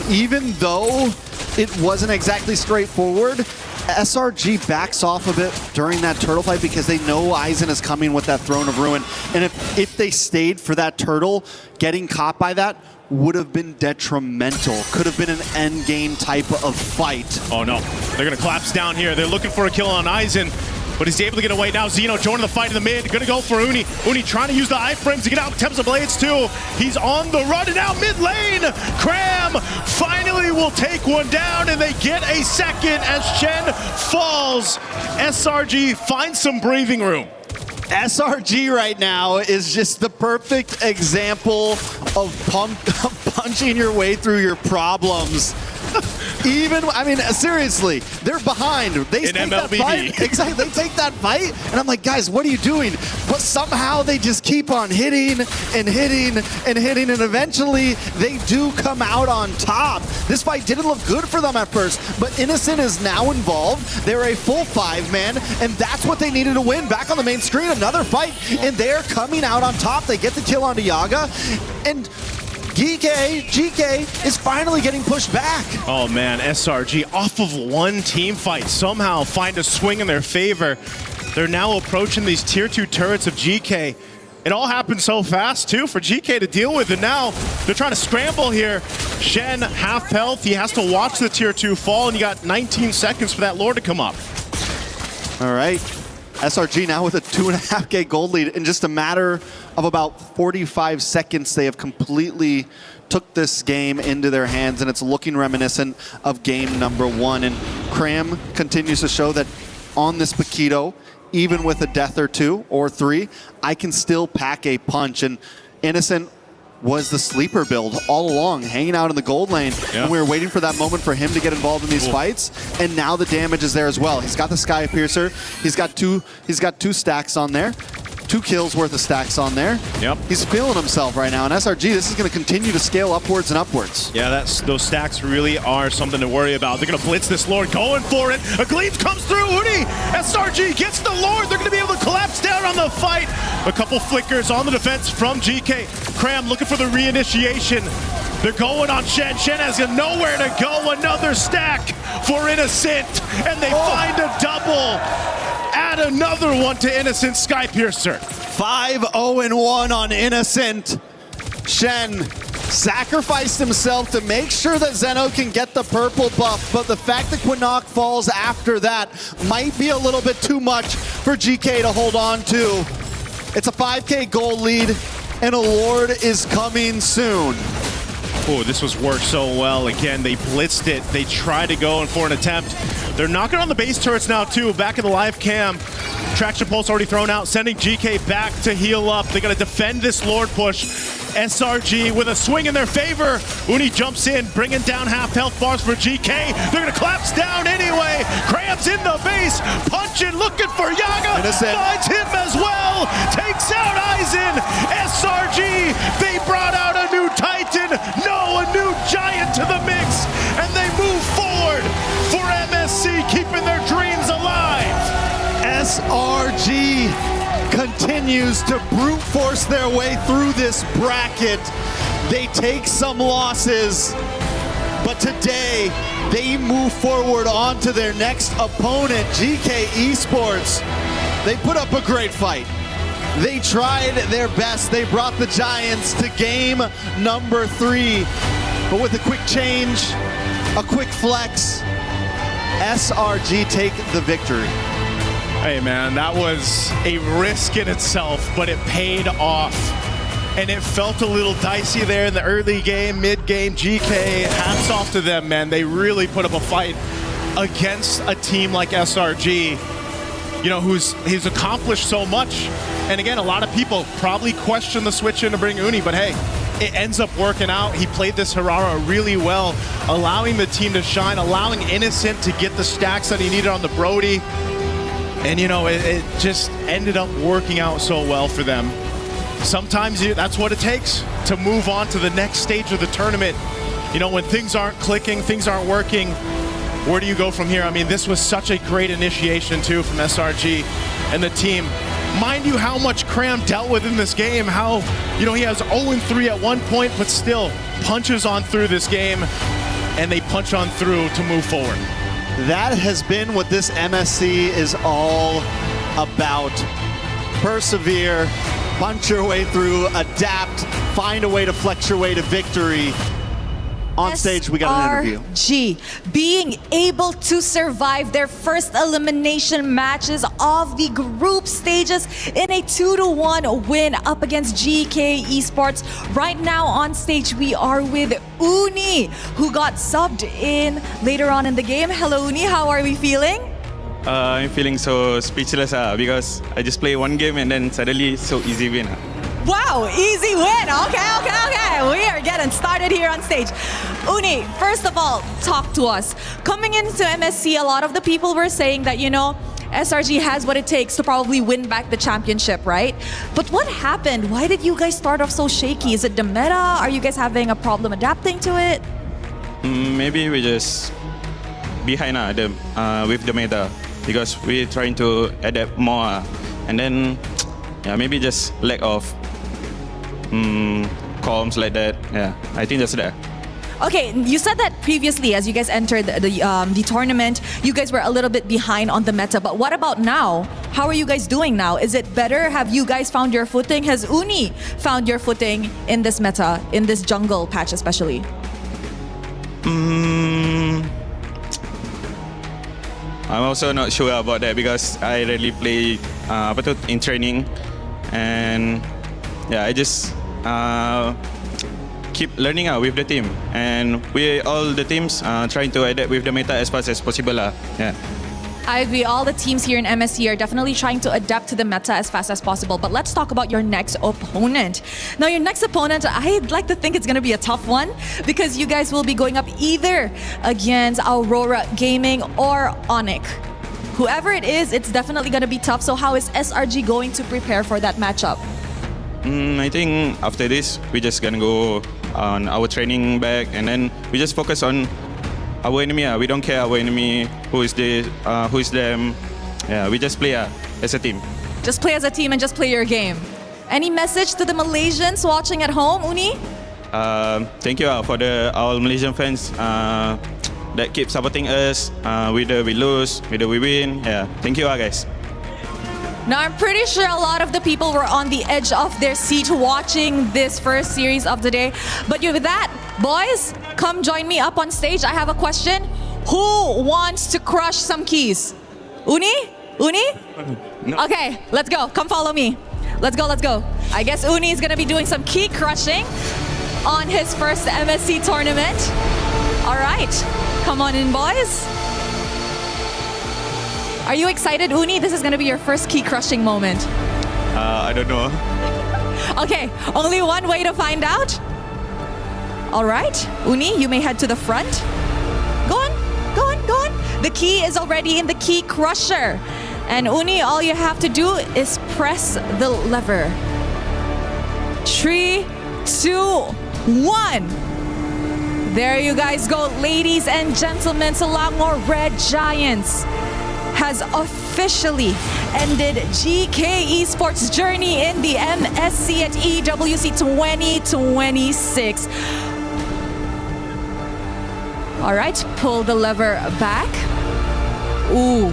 Even though it wasn't exactly straightforward, SRG backs off a bit during that turtle fight because they know Aizen is coming with that Throne of Ruin. And if they stayed for that turtle, getting caught by that would have been detrimental. Could have been an end game type of fight. Oh no, they're gonna collapse down here. They're looking for a kill on Aizen, but he's able to get away. Now Zeno joining the fight in the mid, gonna go for Uni. Uni trying to use the iframes to get out Temps of Blades too. He's on the run, and now mid lane, Cram finally will take one down, and they get a second as Shen falls. SRG finds some breathing room. SRG right now is just the perfect example of punching your way through your problems. Even, I mean, seriously, they're behind. They take that fight. Exactly, they take that fight, and I'm like, guys, what are you doing? But somehow they just keep on hitting and hitting and hitting, and eventually they do come out on top. This fight didn't look good for them at first, but Innocent is now involved. They're a full 5-man, and that's what they needed to win. Back on the main screen, another fight, and they're coming out on top. They get the kill onto Yaga, and GK is finally getting pushed back. Oh man, SRG off of one team fight somehow find a swing in their favor. They're now approaching these tier 2 turrets of GK. It all happened so fast too for GK to deal with, and now they're trying to scramble here. Shen, half health, he has to watch the tier 2 fall, and you got 19 seconds for that lord to come up. All right. SRG now with a 2.5K gold lead. In just a matter of about 45 seconds, they have completely took this game into their hands, and it's looking reminiscent of game number 1. And Cram continues to show that on this Paquito, even with a death or 2 or 3, I can still pack a punch. And Innocent was the sleeper build all along, hanging out in the gold lane, and we were waiting for that moment for him to get involved in these fights, and now the damage is there as well. He's got the Sky Piercer, he's got two stacks on there, 2 kills worth of stacks on there. Yep. He's feeling himself right now, and SRG, this is going to continue to scale upwards and upwards. Yeah, those stacks really are something to worry about. They're going to blitz this Lord, going for it. A Gleam comes through, Uni! SRG gets the Lord. They're going to be able to collapse down on the fight. A couple flickers on the defense from GK. Cram looking for the reinitiation. They're going on Shen. Shen has nowhere to go. Another stack for Innocent, and they find a double. Add another one to Innocent, Sky Piercer. 5-0-1 on Innocent. Shen sacrificed himself to make sure that Zeno can get the purple buff, but the fact that Quinnock falls after that might be a little bit too much for GK to hold on to. It's a 5K gold lead, and a Lord is coming soon. Oh, this was worked so well. Again, they blitzed it. They tried to go in for an attempt. They're knocking on the base turrets now, too. Back in the live cam. Traction pulse already thrown out, sending GK back to heal up. They're going to defend this Lord push. SRG with a swing in their favor. Uni jumps in, bringing down half health bars for GK. They're going to collapse down anyway. Cramps in the base, punching, looking for Yaga. Finds him as well. Takes out Aizen. SRG, they brought out a new Titan. No, a new Giant to the mix. And they move forward for MSC, keeping their dreams alive. SRG continues to brute force their way through this bracket. They take some losses, but today they move forward on to their next opponent, GK Esports. They put up a great fight. They tried their best. They brought the Giants to game number 3, but with a quick change, a quick flex, SRG take the victory. Hey man, that was a risk in itself, but it paid off. And it felt a little dicey there in the early game, mid-game. GK, hats off to them, man. They really put up a fight against a team like SRG, you know, who's accomplished so much. And again, a lot of people probably question the switch in to bring Uni, but hey, it ends up working out. He played this Harara really well, allowing the team to shine, allowing Innocent to get the stacks that he needed on the Brody. And you know, it just ended up working out so well for them. Sometimes that's what it takes to move on to the next stage of the tournament. You know, when things aren't clicking, things aren't working, where do you go from here? I mean, this was such a great initiation too from SRG and the team. Mind you, how much Cram dealt with in this game, how, you know, he has 0-3 at one point, but still punches on through this game, and they punch on through to move forward. That has been what this MSC is all about. Persevere, punch your way through, adapt, find a way to flex your way to victory. On stage, we got an interview. SRG being able to survive their first elimination matches of the group stages in a 2-1 win up against GK Esports. Right now on stage, we are with Uni, who got subbed in later on in the game. Hello, Uni. How are we feeling? I'm feeling so speechless because I just play one game and then suddenly so easy win. Wow, easy win. Okay. We are getting started here on stage. Uni, first of all, talk to us. Coming into MSC, a lot of the people were saying that, you know, SRG has what it takes to probably win back the championship, right? But what happened? Why did you guys start off so shaky? Is it the meta? Are you guys having a problem adapting to it? Maybe we just behind with the meta because we're trying to adapt more. And then, yeah, maybe just lack of comms like that. Yeah, I think that's that. Okay, you said that previously as you guys entered the tournament, you guys were a little bit behind on the meta. But what about now? How are you guys doing now? Is it better? Have you guys found your footing? Has Uni found your footing in this meta, in this jungle patch especially? I'm also not sure about that because I rarely play in training, and yeah, I just keep learning with the team, and we all the teams trying to adapt with the meta as fast as possible. Yeah. I agree. All the teams here in MSC are definitely trying to adapt to the meta as fast as possible. But let's talk about your next opponent. Now, your next opponent, I'd like to think it's going to be a tough one because you guys will be going up either against Aurora Gaming or Onyx. Whoever it is, it's definitely going to be tough. So how is SRG going to prepare for that matchup? I think after this, we're just going to go on our training back, and then we just focus on our enemy. We don't care our enemy, who is them. Yeah, we just play as a team. Just play as a team and just play your game. Any message to the Malaysians watching at home, Uni? Thank you for our Malaysian fans that keep supporting us. Whether we lose, whether we win. Yeah, thank you guys. Now, I'm pretty sure a lot of the people were on the edge of their seat watching this first series of the day. But with that, boys, come join me up on stage. I have a question. Who wants to crush some keys? Uni? No. Okay, let's go. Come follow me. Let's go. I guess Uni is going to be doing some key crushing. on his first MSC tournament. All right, come on in, boys. Are you excited, Uni? This is going to be your first key crushing moment. I don't know. Okay, only one way to find out. All right, Uni, you may head to the front. Go on, go on, go on. The key is already in the key crusher. And Uni, all you have to do is press the lever. 3, 2, 1. There you guys go, ladies and gentlemen. Selangor Red Giants has officially ended GK Esports' journey in the MSC at EWC 2026. All right, pull the lever back. Ooh,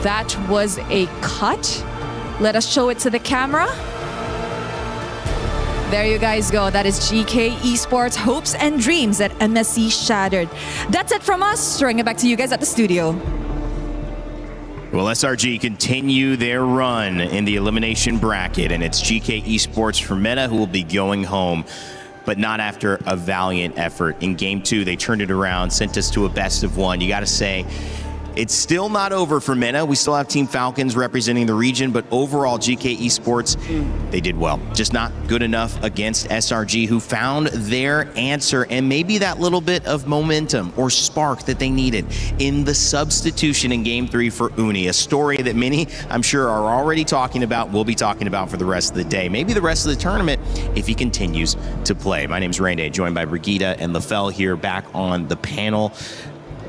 that was a cut. Let us show it to the camera. There you guys go. That is GK Esports hopes and dreams at MSC shattered. That's it from us. Throwing it back to you guys at the studio. Well, SRG continue their run in the elimination bracket, and it's GK Esports for Meta who will be going home, but not after a valiant effort. In Game 2, they turned it around, sent us to a best of 1. You got to say, it's still not over for Meta. We still have Team Falcons representing the region, but overall, GK Esports, they did well. Just not good enough against SRG, who found their answer and maybe that little bit of momentum or spark that they needed in the substitution in Game 3 for Uni, a story that many, I'm sure, are already talking about, will be talking about for the rest of the day, maybe the rest of the tournament if he continues to play. My name's Rainday, joined by Brigitte and Lefel here back on the panel.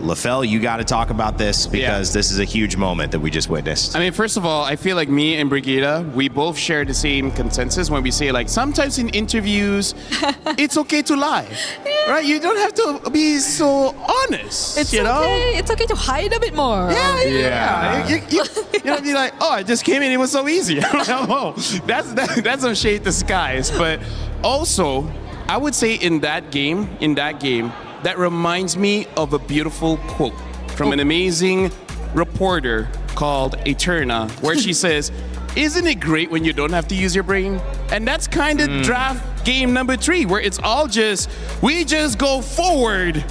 Lefel, you got to talk about this because this is a huge moment that we just witnessed. I mean, first of all, I feel like me and Brigitte, we both share the same consensus when we say, like, sometimes in interviews, it's okay to lie, right? You don't have to be so honest, It's you know? okay. It's okay to hide a bit more. Yeah. You know, be like, oh, I just came in, it was so easy. Oh, that's some shade disguise. But also, I would say in that game, that reminds me of a beautiful quote from an amazing reporter called Eterna, where she says, isn't it great when you don't have to use your brain? And that's kind of draft game number 3, where it's all we just go forward.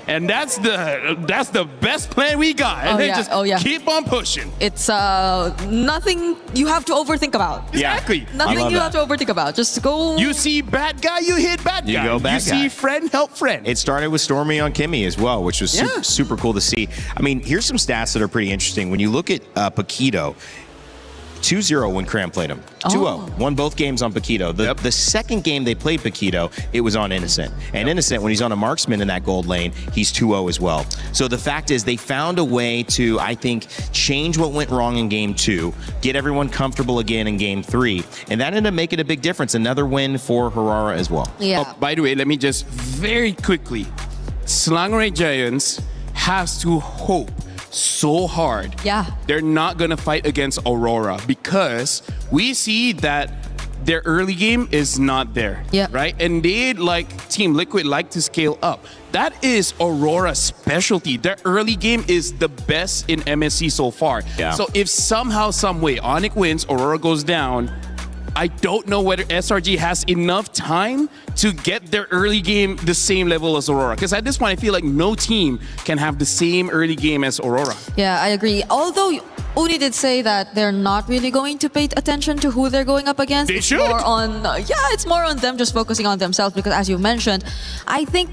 And that's the best plan we got. And then just keep on pushing. It's nothing you have to overthink about. Exactly. Nothing you have to overthink about. Just go. You see bad guy, you hit bad guy. You go bad guy. You see friend, help friend. It started with Stormy on Kimmy as well, which was super cool to see. I mean, here's some stats that are pretty interesting. When you look at Paquito, 2-0 when Cram played him. 2-0. Won both games on Paquito. The second game they played Paquito, it was on Innocent. And Innocent, when he's on a marksman in that gold lane, he's 2-0 as well. So the fact is they found a way to, I think, change what went wrong in Game 2, get everyone comfortable again in Game 3, and that ended up making a big difference. Another win for Harara as well. Yeah. Oh, by the way, let me just very quickly, Selangor Giants has to hope so hard. Yeah. They're not going to fight against Aurora because we see that their early game is not there. Yeah. Right? And they, like Team Liquid, like to scale up. That is Aurora's specialty. Their early game is the best in MSC so far. Yeah. So if somehow, some way, Onyx wins, Aurora goes down, I don't know whether SRG has enough time to get their early game the same level as Aurora. Because at this point, I feel like no team can have the same early game as Aurora. Yeah, I agree. Although Uni did say that they're not really going to pay attention to who they're going up against. They should. More on, it's more on them just focusing on themselves because, as you mentioned, I think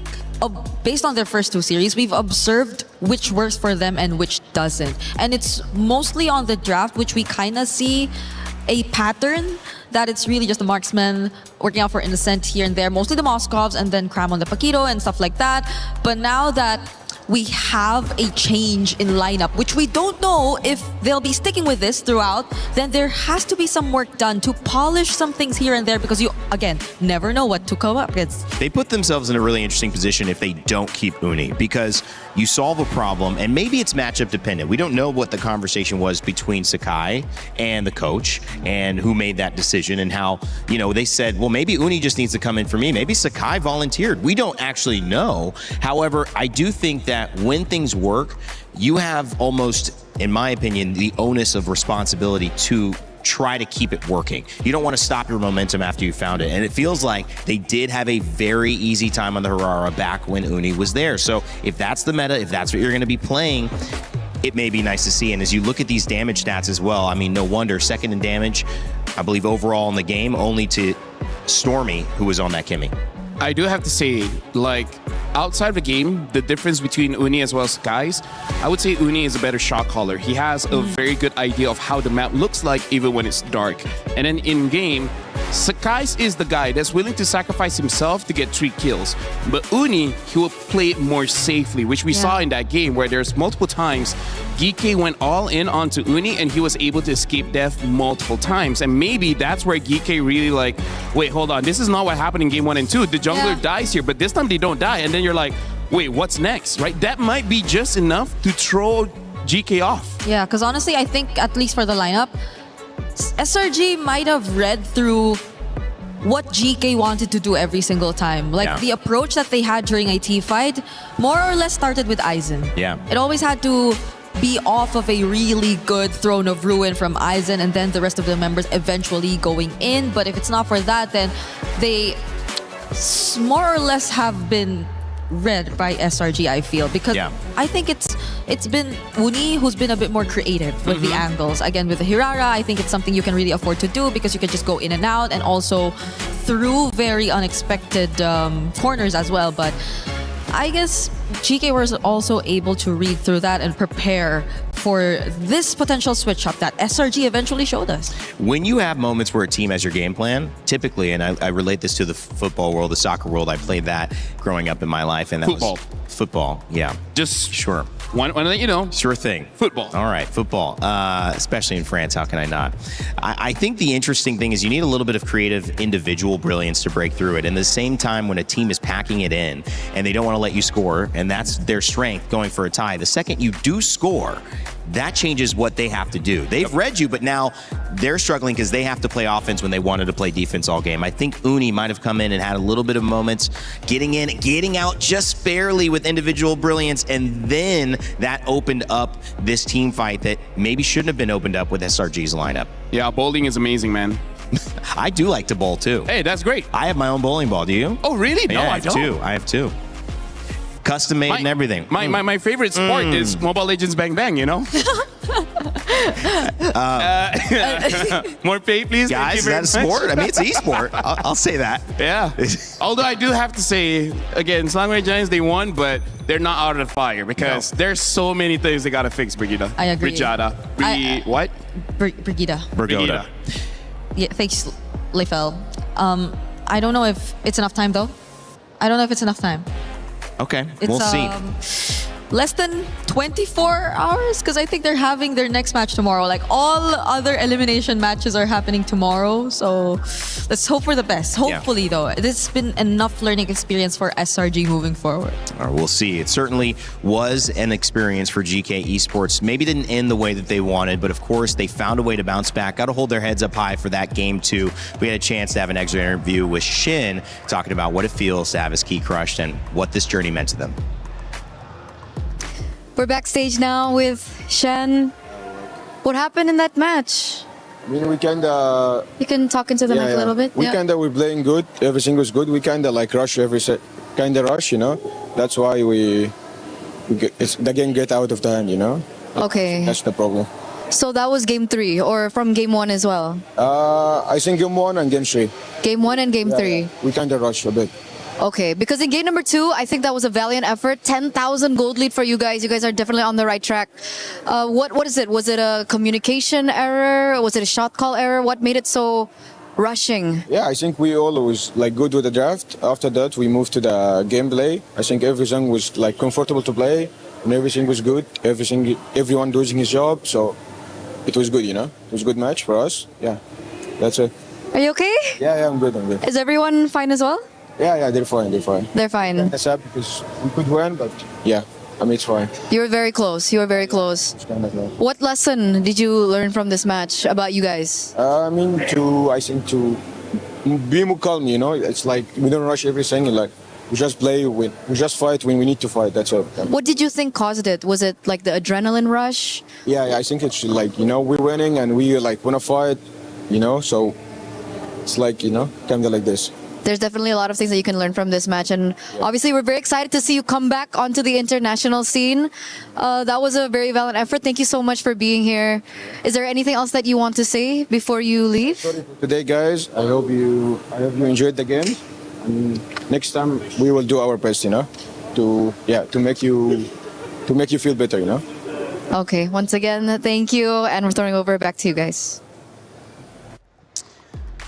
based on their first 2 series, we've observed which works for them and which doesn't. And it's mostly on the draft, which we kind of see a pattern that it's really just the marksman working out for Innocent here and there, mostly the Moscovs, and then Cram on the Paquito and stuff like that. But now that we have a change in lineup, which we don't know if they'll be sticking with this throughout, then there has to be some work done to polish some things here and there because you, again, never know what to come up against. They put themselves in a really interesting position if they don't keep Uni because you solve a problem and maybe it's matchup dependent. We don't know what the conversation was between Sakai and the coach and who made that decision and how, they said, well, maybe Uni just needs to come in for me. Maybe Sakai volunteered. We don't actually know. However, I do think that when things work, you have almost, in my opinion, the onus of responsibility to try to keep it working. You don't want to stop your momentum after you found it. And it feels like they did have a very easy time on the Harara back when Uni was there. So if that's the meta, if that's what you're going to be playing, it may be nice to see. And as you look at these damage stats as well, I mean, no wonder, second in damage, I believe overall in the game, only to Stormy, who was on that Kimmy. I do have to say, like, outside of the game, the difference between Uni as well as Skies, I would say Uni is a better shot caller. He has a very good idea of how the map looks like even when it's dark. And then in game, Skies is the guy that's willing to sacrifice himself to get 3 kills. But Uni, he will play it more safely, which we saw in that game where there's multiple times GK went all in onto Uni and he was able to escape death multiple times. And maybe that's where GK really like, wait, hold on, this is not what happened in game 1 and 2. The jungler dies here, but this time they don't die. And then you're like, wait, what's next, right? That might be just enough to throw GK off. Yeah, because honestly, I think at least for the lineup, SRG might have read through what GK wanted to do every single time. Like the approach that they had during a T fight more or less started with Aizen. Yeah. It always had to be off of a really good Throne of Ruin from Aizen and then the rest of the members eventually going in. But if it's not for that, then they more or less have been read by SRG, I feel, because I think it's been Uni who's been a bit more creative with the angles. Again, with the Hirara, I think it's something you can really afford to do because you can just go in and out and also through very unexpected corners as well. But I guess GK was also able to read through that and prepare for this potential switch up that SRG eventually showed us. When you have moments where a team has your game plan, typically, and I relate this to the football world, the soccer world, I played that growing up in my life, and that was football. Yeah, just sure. Want to let you know. Sure thing. Football. All right, football. Especially in France, how can I not? I think the interesting thing is you need a little bit of creative individual brilliance to break through it. And at the same time, when a team is packing it in and they don't want to let you score, and that's their strength going for a tie, the second you do score, that changes what they have to do. They've read you, but now they're struggling because they have to play offense when they wanted to play defense all game. I think Uni might have come in and had a little bit of moments getting in, getting out just barely with individual brilliance, and then that opened up this team fight that maybe shouldn't have been opened up with SRG's lineup. Yeah, bowling is amazing, man. I do like to bowl too. Hey, that's great. I have my own bowling ball. Do you? Oh, really? Yeah, No, I don't. I have two. Custom made and everything. My favorite sport is Mobile Legends Bang Bang, you know? More pay, please. Guys, is that a sport? I mean, it's e-sport. I'll say that. Yeah. Although I do have to say, again, Slangway Giants, they won, but they're not out of the fire because there's so many things they got to fix, Brigida. I agree. Brigida. What? Brigida. Brigida. Yeah, thanks, Leifel. I don't know if it's enough time, though. I don't know if it's enough time. Okay, It's, we'll see. Less than 24 hours because I think they're having their next match tomorrow. Like all other elimination matches are happening tomorrow. So let's hope for the best. Hopefully, though, this has been enough learning experience for SRG moving forward. We'll see. It certainly was an experience for GK Esports. Maybe didn't end the way that they wanted, but of course they found a way to bounce back. Got to hold their heads up high for that game too. We had a chance to have an extra interview with Shin talking about what it feels to have his key crushed and what this journey meant to them. We're backstage now with Shen. What happened in that match? I mean, we kinda. You can talk into the mic a little bit. We kinda were playing good. Everything was good. We kinda like rush every set. Kinda rush, you know. That's why the game get out of the hand, you know. Okay. That's the problem. So that was game 3, or from game 1 as well? I think game 1 and game 3. Game 1 and game 3. We kinda rush a bit. Okay, because in game number 2, I think that was a valiant effort. 10,000 gold lead for you guys. You guys are definitely on the right track. What is it? Was it a communication error? Was it a shot call error? What made it so rushing? Yeah, I think we always like good with the draft. After that, we moved to the gameplay. I think everything was like comfortable to play, and everything was good. Everyone doing his job, so it was good. You know, it was a good match for us. Yeah, that's it. Are you okay? Yeah, I'm good. I'm good. Is everyone fine as well? Yeah, they're fine. They're fine. They're fine. That's sad because we could win, but yeah, I mean it's fine. You were very close. You were very close. It's kind of close. What lesson did you learn from this match about you guys? I think to be more calm. You know, it's like we don't rush everything. Like we just we just fight when we need to fight. That's all. What did you think caused it? Was it like the adrenaline rush? Yeah, I think it's like, you know, we're winning and we like want to fight. So it's like, kind of like this. There's definitely a lot of things that you can learn from this match, and obviously we're very excited to see you come back onto the international scene. That was a very valiant effort. Thank you so much for being here. Is there anything else that you want to say before you leave? Sorry for today, guys. I hope you enjoyed the game. And next time we will do our best, to make you feel better, Okay, once again, thank you, and we're throwing over back to you guys.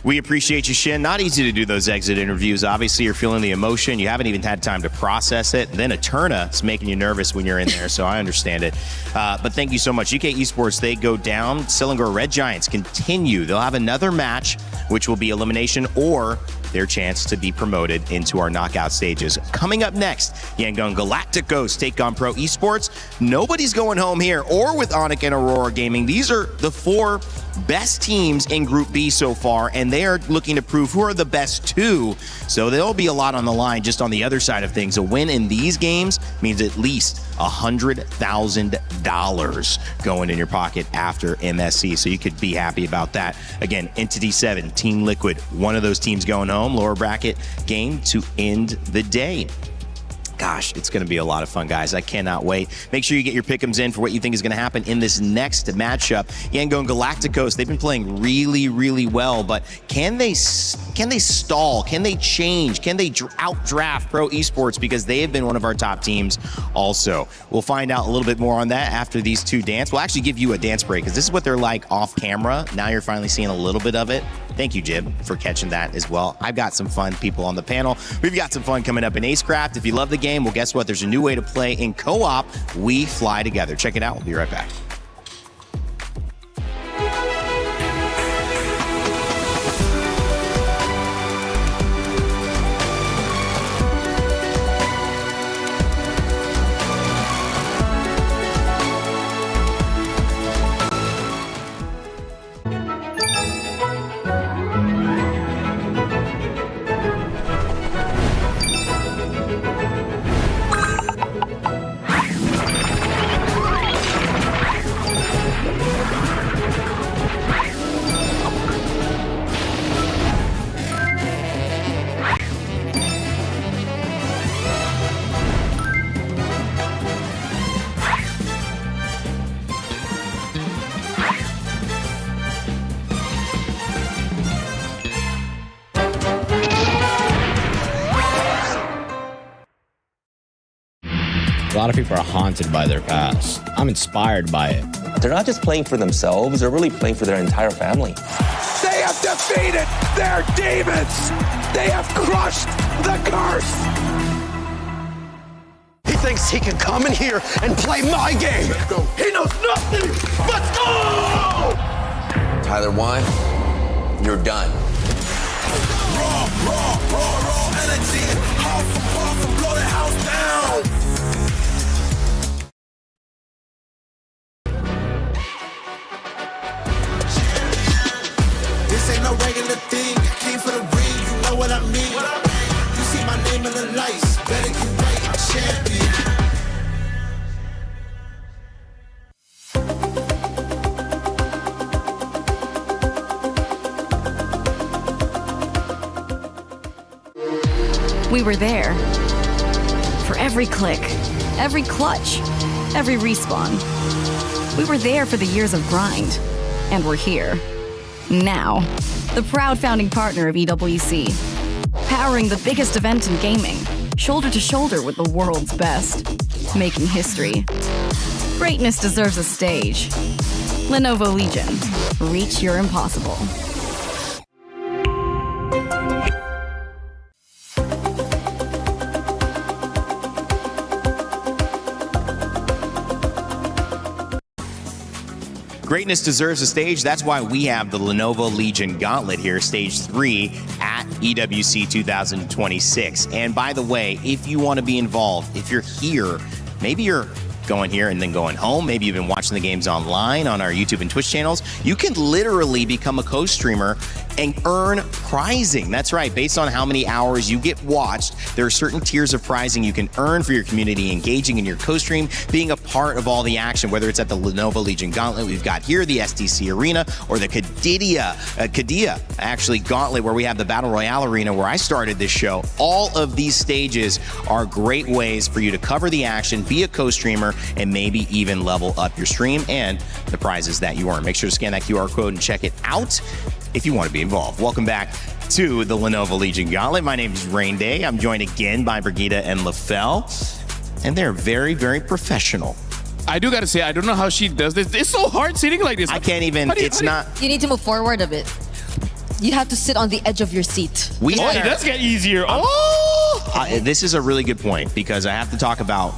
We appreciate you, Shin. Not easy to do those exit interviews. Obviously, you're feeling the emotion. You haven't even had time to process it. Then Eterna is making you nervous when you're in there, so I understand it. But thank you so much. GK Esports, they go down. Sillinger Red Giants continue. They'll have another match, which will be elimination or their chance to be promoted into our knockout stages. Coming up next, Yangon Galacticos take on Pro Esports. Nobody's going home here or with Onic and Aurora Gaming. These are the 4 best teams in Group B so far, and they are looking to prove who are the best 2. So there'll be a lot on the line just on the other side of things. A win in these games means at least $100,000 going in your pocket after MSC. So you could be happy about that. Again, Entity 7, Team Liquid, one of those teams going home. Lower bracket game to end the day. Gosh, it's going to be a lot of fun, guys. I cannot wait. Make sure you get your pick'ems in for what you think is going to happen in this next matchup. Yangon Galacticos, they've been playing really, really well, but can they stall? Can they change? Can they outdraft Pro Esports? Because they have been one of our top teams also. We'll find out a little bit more on that after these 2 dance. We'll actually give you a dance break because this is what they're like off camera. Now you're finally seeing a little bit of it. Thank you, Jib, for catching that as well. I've got some fun people on the panel. We've got some fun coming up in Acecraft. If you love the game, well, guess what? There's a new way to play in co-op. We fly together. Check it out. We'll be right back. A lot of people are haunted by their past. I'm inspired by it. They're not just playing for themselves, they're really playing for their entire family. They have defeated their demons! They have crushed the curse! He thinks he can come in here and play my game! He knows nothing! Let's go! Tyler 1, you're done. Raw energy, half for puff and blow the house down! This ain't no regular thing. I came for the ring, you know what I mean. You see my name in the lights, better get right, I'm champion. We were there. For every click, every clutch, every respawn. We were there for the years of grind. And we're here. Now, the proud founding partner of EWC. Powering the biggest event in gaming, shoulder to shoulder with the world's best. Making history. Greatness deserves a stage. Lenovo Legion. Reach your impossible. Greatness deserves a stage. That's why we have the Lenovo Legion Gauntlet here, Stage 3 at EWC 2026. And by the way, if you want to be involved, if you're here, maybe you're going here and then going home, maybe you've been watching the games online on our YouTube and Twitch channels, you can literally become a co-streamer and earn prizing. That's right. Based on how many hours you get watched, there are certain tiers of prizing you can earn for your community, engaging in your co-stream, being a part of all the action, whether it's at the Lenovo Legion Gauntlet we've got here, the STC Arena, or the Kadia actually Gauntlet, where we have the Battle Royale Arena where I started this show. All of these stages are great ways for you to cover the action, be a co-streamer, and maybe even level up your stream and the prizes that you earn. Make sure to scan that QR code and check it out if you want to be involved. Welcome back to the Lenovo Legion Gauntlet. My name is Rain Day. I'm joined again by Brigitte and LaFell, and they're very, very professional. I do got to say, I don't know how she does this. It's so hard sitting like this. I can't even, You need to move forward a bit. You have to sit on the edge of your seat. It does get easier. This is a really good point because I have to talk about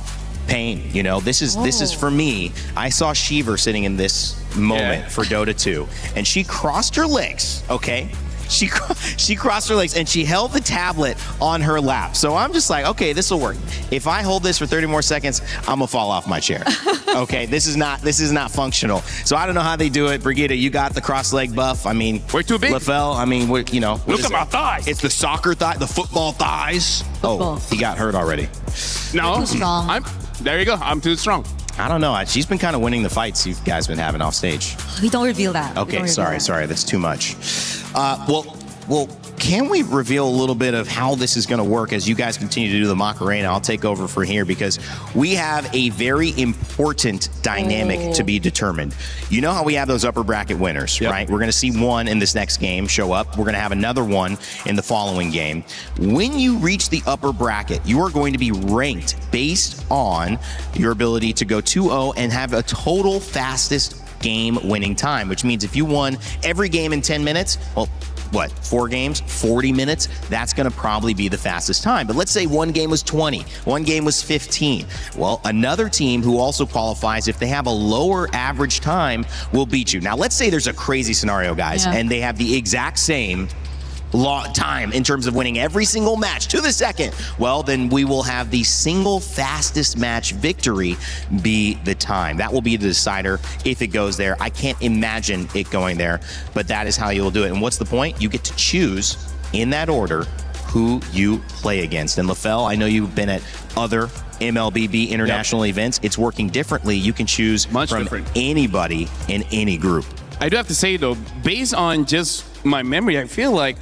pain. You know, this is for me. I saw Shiver sitting in this moment for Dota 2, and she crossed her legs, okay? She crossed her legs and she held the tablet on her lap. So I'm just like, okay, this will work. If I hold this for 30 more seconds, I'm gonna fall off my chair. Okay, this is not functional. So I don't know how they do it. Brigitte, you got the cross leg buff. I mean, we're too big. LaFell, I mean, look at my thighs. It's the soccer thigh, the football thighs. Oh, he got hurt already. No, too strong. There you go. I'm too strong. I don't know. She's been kind of winning the fights you guys been having off stage. We don't reveal that. Okay, sorry. That's too much. Well, can we reveal a little bit of how this is going to work as you guys continue to do the Macarena? I'll take over for here because we have a very important dynamic to be determined. You know how we have those upper bracket winners, right? We're going to see one in this next game show up. We're going to have another one in the following game. When you reach the upper bracket, you are going to be ranked based on your ability to go 2-0 and have a total fastest game winning time, which means if you won every game in 10 minutes, well, 4 games, 40 minutes, that's going to probably be the fastest time. But let's say one game was 20, one game was 15. Well, another team who also qualifies, if they have a lower average time, will beat you. Now, let's say there's a crazy scenario, guys, and they have the exact same time in terms of winning every single match to the second. Well, then we will have the single fastest match victory be the time. That will be the decider if it goes there. I can't imagine it going there, but that is how you'll do it. And what's the point? You get to choose in that order who you play against. And LaFell, I know you've been at other MLBB international events. It's working differently. You can choose from anybody in any group. I do have to say though, based on just my memory, I feel like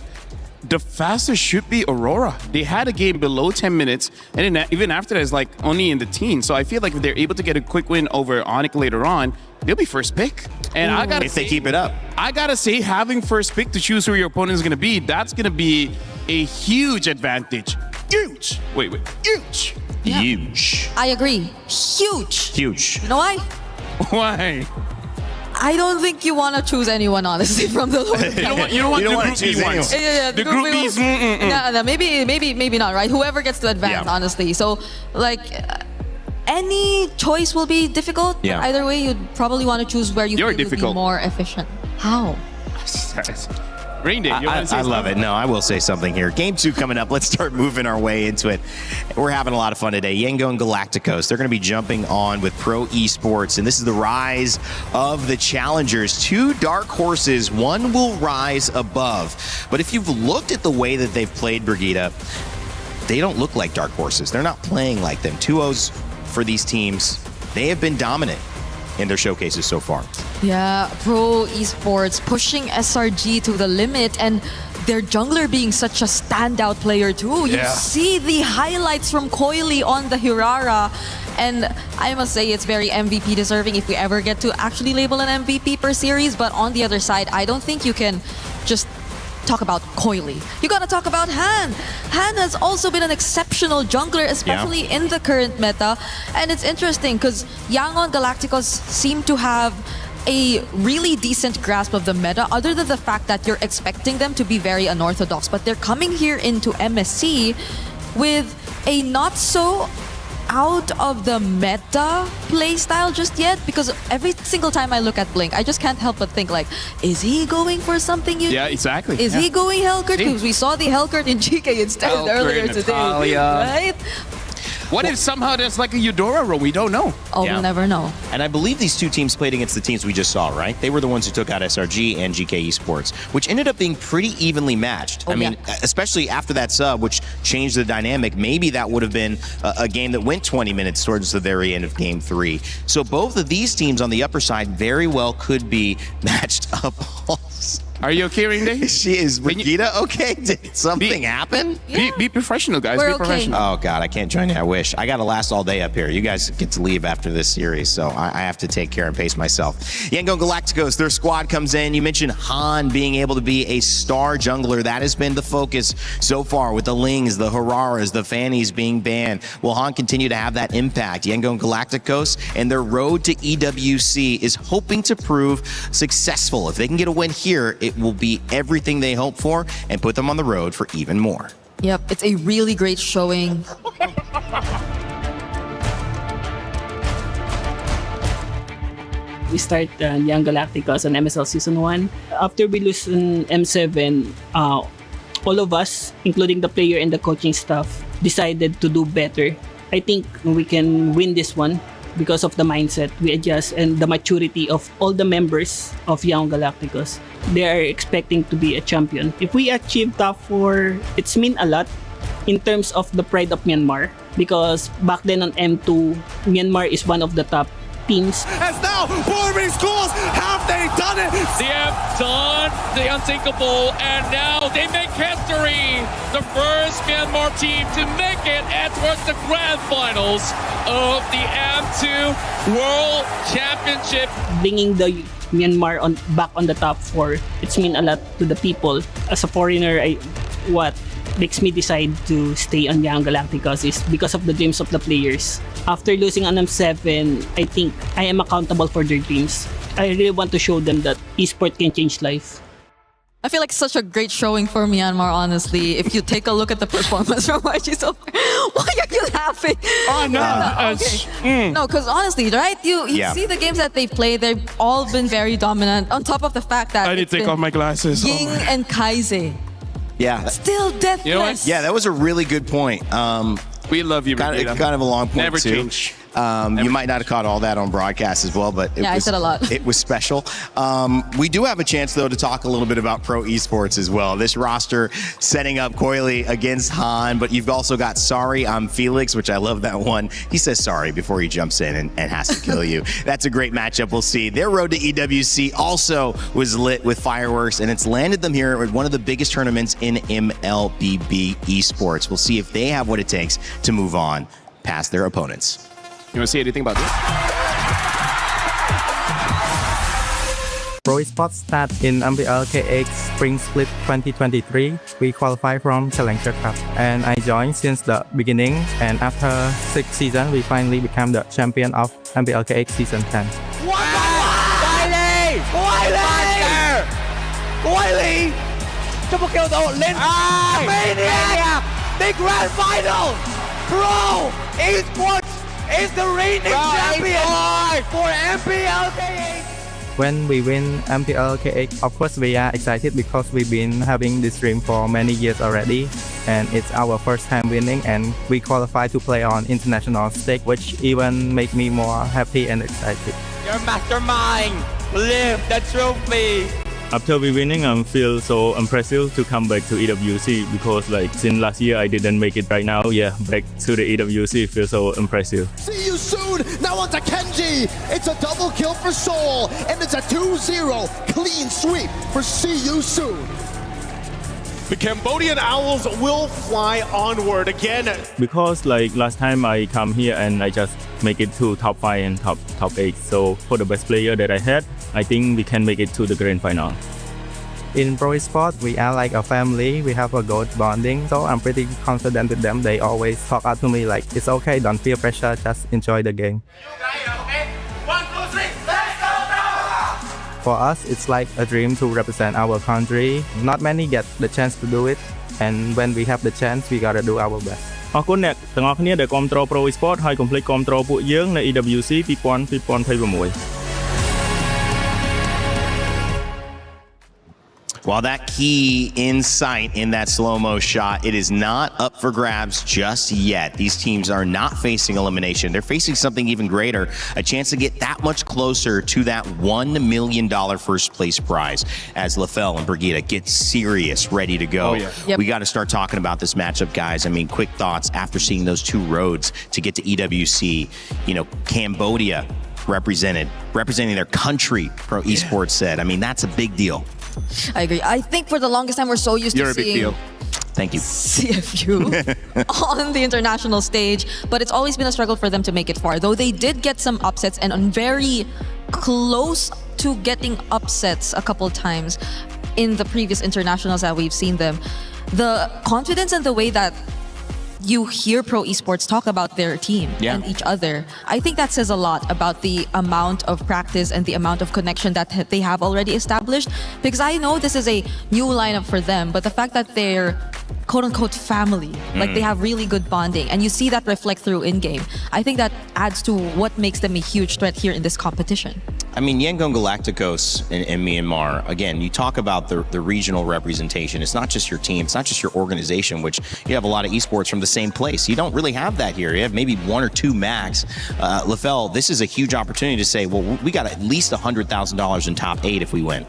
the fastest should be Aurora. They had a game below 10 minutes, and then even after that, it's like only in the teens. So I feel like if they're able to get a quick win over Onyx later on, they'll be first pick. And I gotta say, they keep it up, I gotta say, having first pick to choose who your opponent is gonna be, that's gonna be a huge advantage. Huge. Wait. Huge. Yeah. Huge. I agree. Huge. Huge. You know why? Why? I don't think you want to choose anyone, honestly, from the lower bracket. You don't want the Group B ones. Yeah, the Group B's. No, maybe not, right? Whoever gets to advance, honestly. So, like, any choice will be difficult. Yeah. Either way, you'd probably want to choose where you feel you'll be more efficient. How? Rain Day, you want to say I love it. No, I will say something here. Game 2 coming up. Let's start moving our way into it. We're having a lot of fun today. Yengo and Galacticos, they're going to be jumping on with Pro Esports, and this is the rise of the challengers. 2 dark horses, one will rise above. But if you've looked at the way that they've played, Brigitte, they don't look like dark horses. They're not playing like them. 2-0s for these teams. They have been dominant in their showcases so far. Yeah, Pro Esports pushing SRG to the limit, and their jungler being such a standout player too. You see the highlights from Coily on the Hirara, and I must say it's very MVP deserving if we ever get to actually label an MVP per series. But on the other side, I don't think you can just talk about Coily. You gotta talk about Han. Han has also been an exceptional jungler, especially in the current meta. And it's interesting because Yangon Galacticos seem to have a really decent grasp of the meta, other than the fact that you're expecting them to be very unorthodox. But they're coming here into MSC with a not so out of the meta playstyle just yet, because every single time I look at Blink, I just can't help but think, like, is he going for something unique? Yeah, exactly. Is he going Hellcurt? Because we saw the Hellcurt in GK instead earlier today, right? What if somehow there's like a Eudora row? We don't know. Oh, we'll never know. And I believe these two teams played against the teams we just saw, right? They were the ones who took out SRG and GK Esports, which ended up being pretty evenly matched. I mean, especially after that sub, which changed the dynamic, maybe that would have been a game that went 20 minutes towards the very end of game 3. So both of these teams on the upper side very well could be matched up. Are you okay, Ring? She is. Brigitte okay? Did something happen? Be professional, guys. We're be professional. okay. Oh, God, I can't join you. I wish. I got to last all day up here. You guys get to leave after this series, so I have to take care and pace myself. Yangon Galacticos, their squad comes in. You mentioned Han being able to be a star jungler. That has been the focus so far with the Lings, the Hararas, the Fannies being banned. Will Han continue to have that impact? Yangon Galacticos and their road to EWC is hoping to prove successful. If they can get a win here, it will be everything they hope for and put them on the road for even more. Yep, it's a really great showing. We start Young Galacticos on MSL Season 1. After we lose in M7, all of us, including the player and the coaching staff, decided to do better. I think we can win this one because of the mindset we adjust and the maturity of all the members of Young Galacticos. They are expecting to be a champion. If we achieve top 4, it's mean a lot in terms of the pride of Myanmar, because back then on M2, Myanmar is one of the top teams. As now, Bournemouth scores! Have they done it? They have done the unthinkable, and now they make history. The first Myanmar team to make it towards the grand finals of the M2 World Championship. Bringing the Myanmar back on the top 4, it's mean a lot to the people. As a foreigner, what makes me decide to stay on Young Galacticos is because of the dreams of the players. After losing on M7, I think I am accountable for their dreams. I really want to show them that esports can change life. I feel like such a great showing for Myanmar, honestly. If you take a look at the performance from YG so far, why are you laughing? Oh, no. Okay. No, because honestly, right? You see the games that they've played, they've all been very dominant. On top of the fact that I need to take off my glasses. Ying and Kaize. Yeah. Still deathless. You know what? Yeah, that was a really good point. We love you, kind of a long point, Never too. change. You might not have caught all that on broadcast as well, but I said a lot. It was special. We do have a chance, though, to talk a little bit about pro esports as well. This roster setting up Coily against Han, but you've also got Sorry, I'm Felix, which I love that one. He says sorry before he jumps in and has to kill you. That's a great matchup. We'll see. Their road to EWC also was lit with fireworks, and it's landed them here at one of the biggest tournaments in MLBB esports. We'll see if they have what it takes to move on past their opponents. You want to say anything about this? Pro Esports start in MPL KX Spring Split 2023. We qualify from Challenger Cup, and I joined since the beginning. And after 6 seasons, we finally became the champion of MPL KX Season 10. Coily! Coily! Triple kill though, Lin! Maniac! The grand final! Pro Esports is the reigning champion for MPL KX! When we win MPL KX, of course we are excited because we've been having this dream for many years already, and it's our first time winning, and we qualify to play on international stage, which even make me more happy and excited. Your mastermind, lift the trophy! After we winning, I feel so impressive to come back to EWC because since last year I didn't make it right now. Yeah, back to the EWC feels so impressive. See you soon! Now on to Kenji! It's a double kill for Seoul, and it's a 2-0 clean sweep for See You Soon! The Cambodian Owls will fly onward again. Because last time I come here and I just make it to top 5 and top 8. So for the best player that I had, I think we can make it to the grand final. In Pro Esports, we are like a family. We have a good bonding, so I'm pretty confident with them. They always talk out to me like, it's okay, don't feel pressure, just enjoy the game. For us, it's like a dream to represent our country. Not many get the chance to do it, and when we have the chance, we gotta do our best. អរគុណអ្នកទាំងអស់គ្នាដែលគាំទ្រ Pro Esports ហើយកុំភ្លេចគាំទ្រពួកយើងនៅ EWC 2026 Well, that key insight in that slow-mo shot, it is not up for grabs just yet. These teams are not facing elimination. They're facing something even greater, a chance to get that much closer to that $1 million first place prize as LaFell and Brigitte get serious, ready to go. Oh, yeah. Yep. We got to start talking about this matchup, guys. I mean, quick thoughts after seeing those two roads to get to EWC. You know, Cambodia representing their country, Pro Esports said. I mean, that's a big deal. I agree. I think for the longest time, we're so used You're to a big seeing deal. Thank you. CFU on the international stage, but it's always been a struggle for them to make it far. Though they did get some upsets and on very close to getting upsets a couple times in the previous internationals that we've seen them. The confidence and the way that you hear Pro Esports talk about their team and each other, I think that says a lot about the amount of practice and the amount of connection that they have already established. Because I know this is a new lineup for them, but the fact that they're quote-unquote family, like they have really good bonding, and you see that reflect through in-game, I think that adds to what makes them a huge threat here in this competition. I mean, Yangon Galacticos in Myanmar, again, you talk about the regional representation. It's not just your team, it's not just your organization, which you have a lot of esports from the same place. You don't really have that here. You have maybe one or two max. LaFell, this is a huge opportunity to say, well, we got at least $100,000 in top 8 if we win.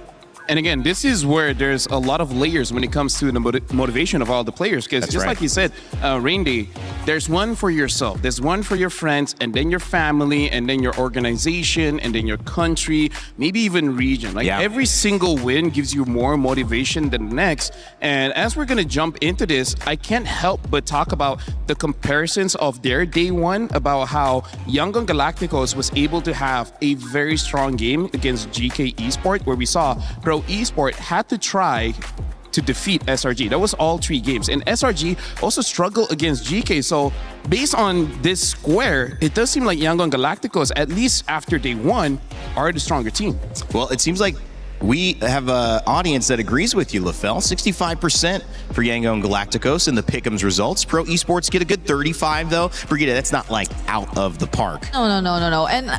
And again, this is where there's a lot of layers when it comes to the motivation of all the players. Because just like you said, Rain Day, there's one for yourself, there's one for your friends, and then your family, and then your organization, and then your country, maybe even region. Like every single win gives you more motivation than the next. And as we're gonna jump into this, I can't help but talk about the comparisons of their day one, about how Yangon Galacticos was able to have a very strong game against GK Esport, where we saw Pro Esport had to try to defeat SRG. That was all 3 games. And SRG also struggled against GK. So based on this square, it does seem like Yangon Galacticos, at least after day 1, are the stronger team. Well, it seems like we have an audience that agrees with you, LaFell. 65% for Yangon Galacticos in the Pick'ems results. Pro Esports get a good 35, though. Brigitte, that's not like out of the park. No. And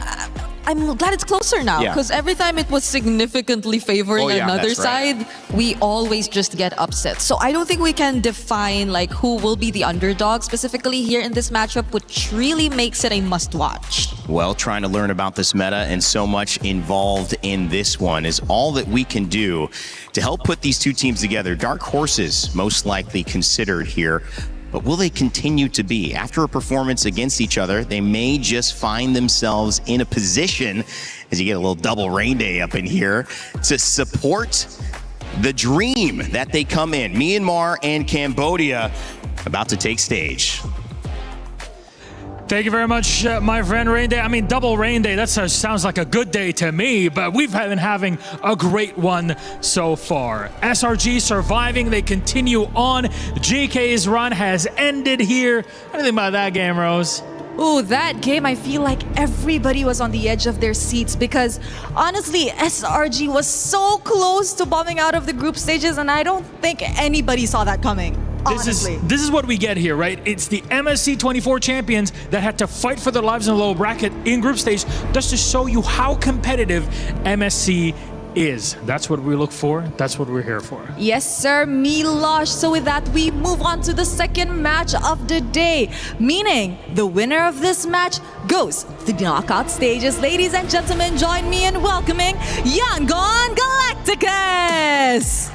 I'm glad it's closer now, because every time it was significantly favoring another side, we always just get upset. So I don't think we can define like who will be the underdog specifically here in this matchup, which really makes it a must-watch. Well, trying to learn about this meta and so much involved in this one is all that we can do to help put these two teams together. Dark horses most likely considered here. But will they continue to be? After a performance against each other, they may just find themselves in a position, as you get a little double Rain Day up in here, to support the dream that they come in. Myanmar and Cambodia about to take stage. Thank you very much, my friend Rain Day. I mean, double Rain Day, that sounds like a good day to me, but we've been having a great one so far. SRG surviving, they continue on. GK's run has ended here. What do you think about that game, Rose? Ooh, that game, I feel like everybody was on the edge of their seats because honestly, SRG was so close to bombing out of the group stages, and I don't think anybody saw that coming. This is what we get here, right? It's the MSC 24 champions that had to fight for their lives in the low bracket in group stage just to show you how competitive MSC is. That's what we look for. That's what we're here for. Yes, sir, Milosh. So with that, we move on to the second match of the day, meaning the winner of this match goes to the knockout stages. Ladies and gentlemen, join me in welcoming Yangon Galacticos.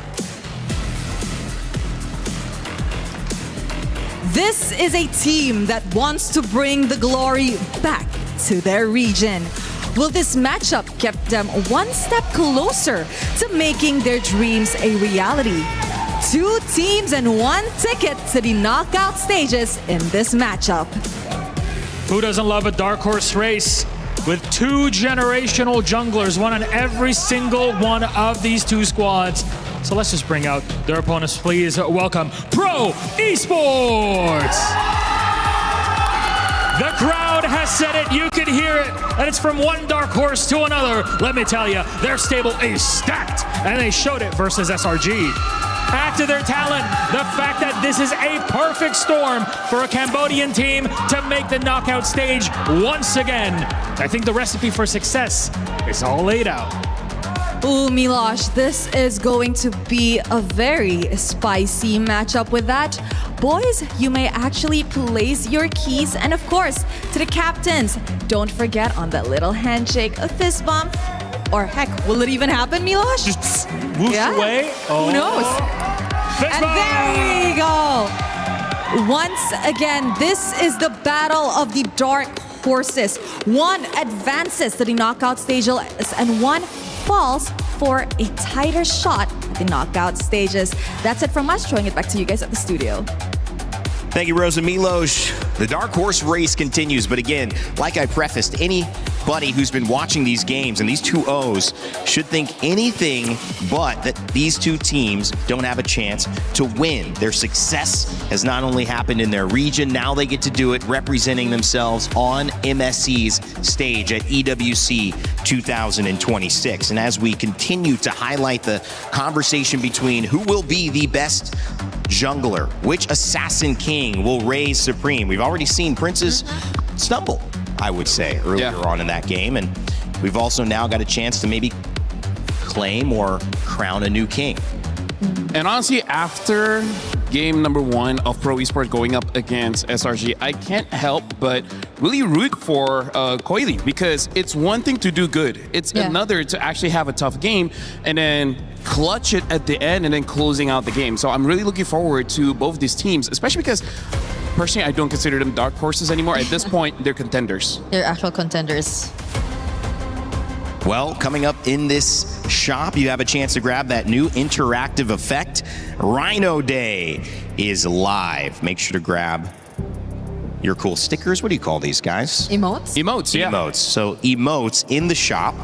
This is a team that wants to bring the glory back to their region. Will this matchup keep them one step closer to making their dreams a reality? 2 teams and 1 ticket to the knockout stages in this matchup. Who doesn't love a dark horse race? With 2 generational junglers, one on every single one of these 2 squads. So let's just bring out their opponents, please. Welcome, Pro Esports! The crowd has said it, you can hear it, and it's from one dark horse to another. Let me tell you, their stable is stacked, and they showed it versus SRG. Add to their talent the fact that this is a perfect storm for a Cambodian team to make the knockout stage once again. I think the recipe for success is all laid out. Ooh, Milosh, this is going to be a very spicy matchup with that. Boys, you may actually place your keys. And of course, to the captains, don't forget on that little handshake, a fist bump. Or heck, will it even happen, Milosh? Just whoosh away. Oh. Who knows? Fist bump. There we go. Once again, this is the battle of the dark horses. One advances to the knockout stages and one falls for a tighter shot at the knockout stages. That's it from us. Throwing it back to you guys at the studio. Thank you, Rosa Milosh. The dark horse race continues, but again, like I prefaced, anybody who's been watching these games and these 2-0s should think anything but that these two teams don't have a chance to win. Their success has not only happened in their region, now they get to do it representing themselves on MSC's stage at EWC 2026. And as we continue to highlight the conversation between who will be the best jungler, which assassin king will reign supreme. We've already seen Princes stumble, I would say, earlier on in that game. And we've also now got a chance to maybe claim or crown a new king. And honestly, after game number 1 of Pro Esports going up against SRG, I can't help but really root for Coily, because it's one thing to do good. It's another to actually have a tough game and then clutch it at the end and then closing out the game. So I'm really looking forward to both these teams, especially because personally, I don't consider them dark horses anymore. At this point, they're contenders. They're actual contenders. Well, coming up in this shop, you have a chance to grab that new interactive effect. Rhino Day is live. Make sure to grab your cool stickers. What do you call these guys? Emotes? Emotes, yeah. Emotes. So emotes in the shop.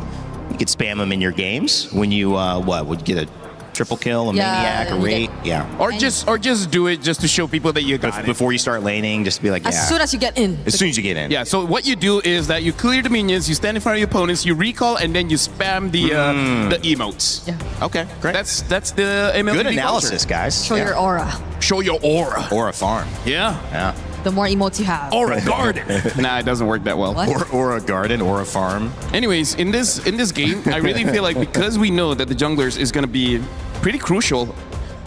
You could spam them in your games when you, would get a triple kill, a maniac, a raid, or just do it just to show people that you got it before you start laning. Just to be like, as soon as you get in. As soon as you get in. Yeah. So what you do is that you clear the minions, you stand in front of your opponents, you recall, and then you spam the emotes. Yeah. Okay. Great. That's the MLB good analysis, culture. guys. Show your aura. Show your aura. Aura farm. Yeah. The more emotes you have. Aura garden. Nah, it doesn't work that well. Or a garden, or a farm. Anyways, in this game, I really feel like because we know that the junglers is going to be pretty crucial.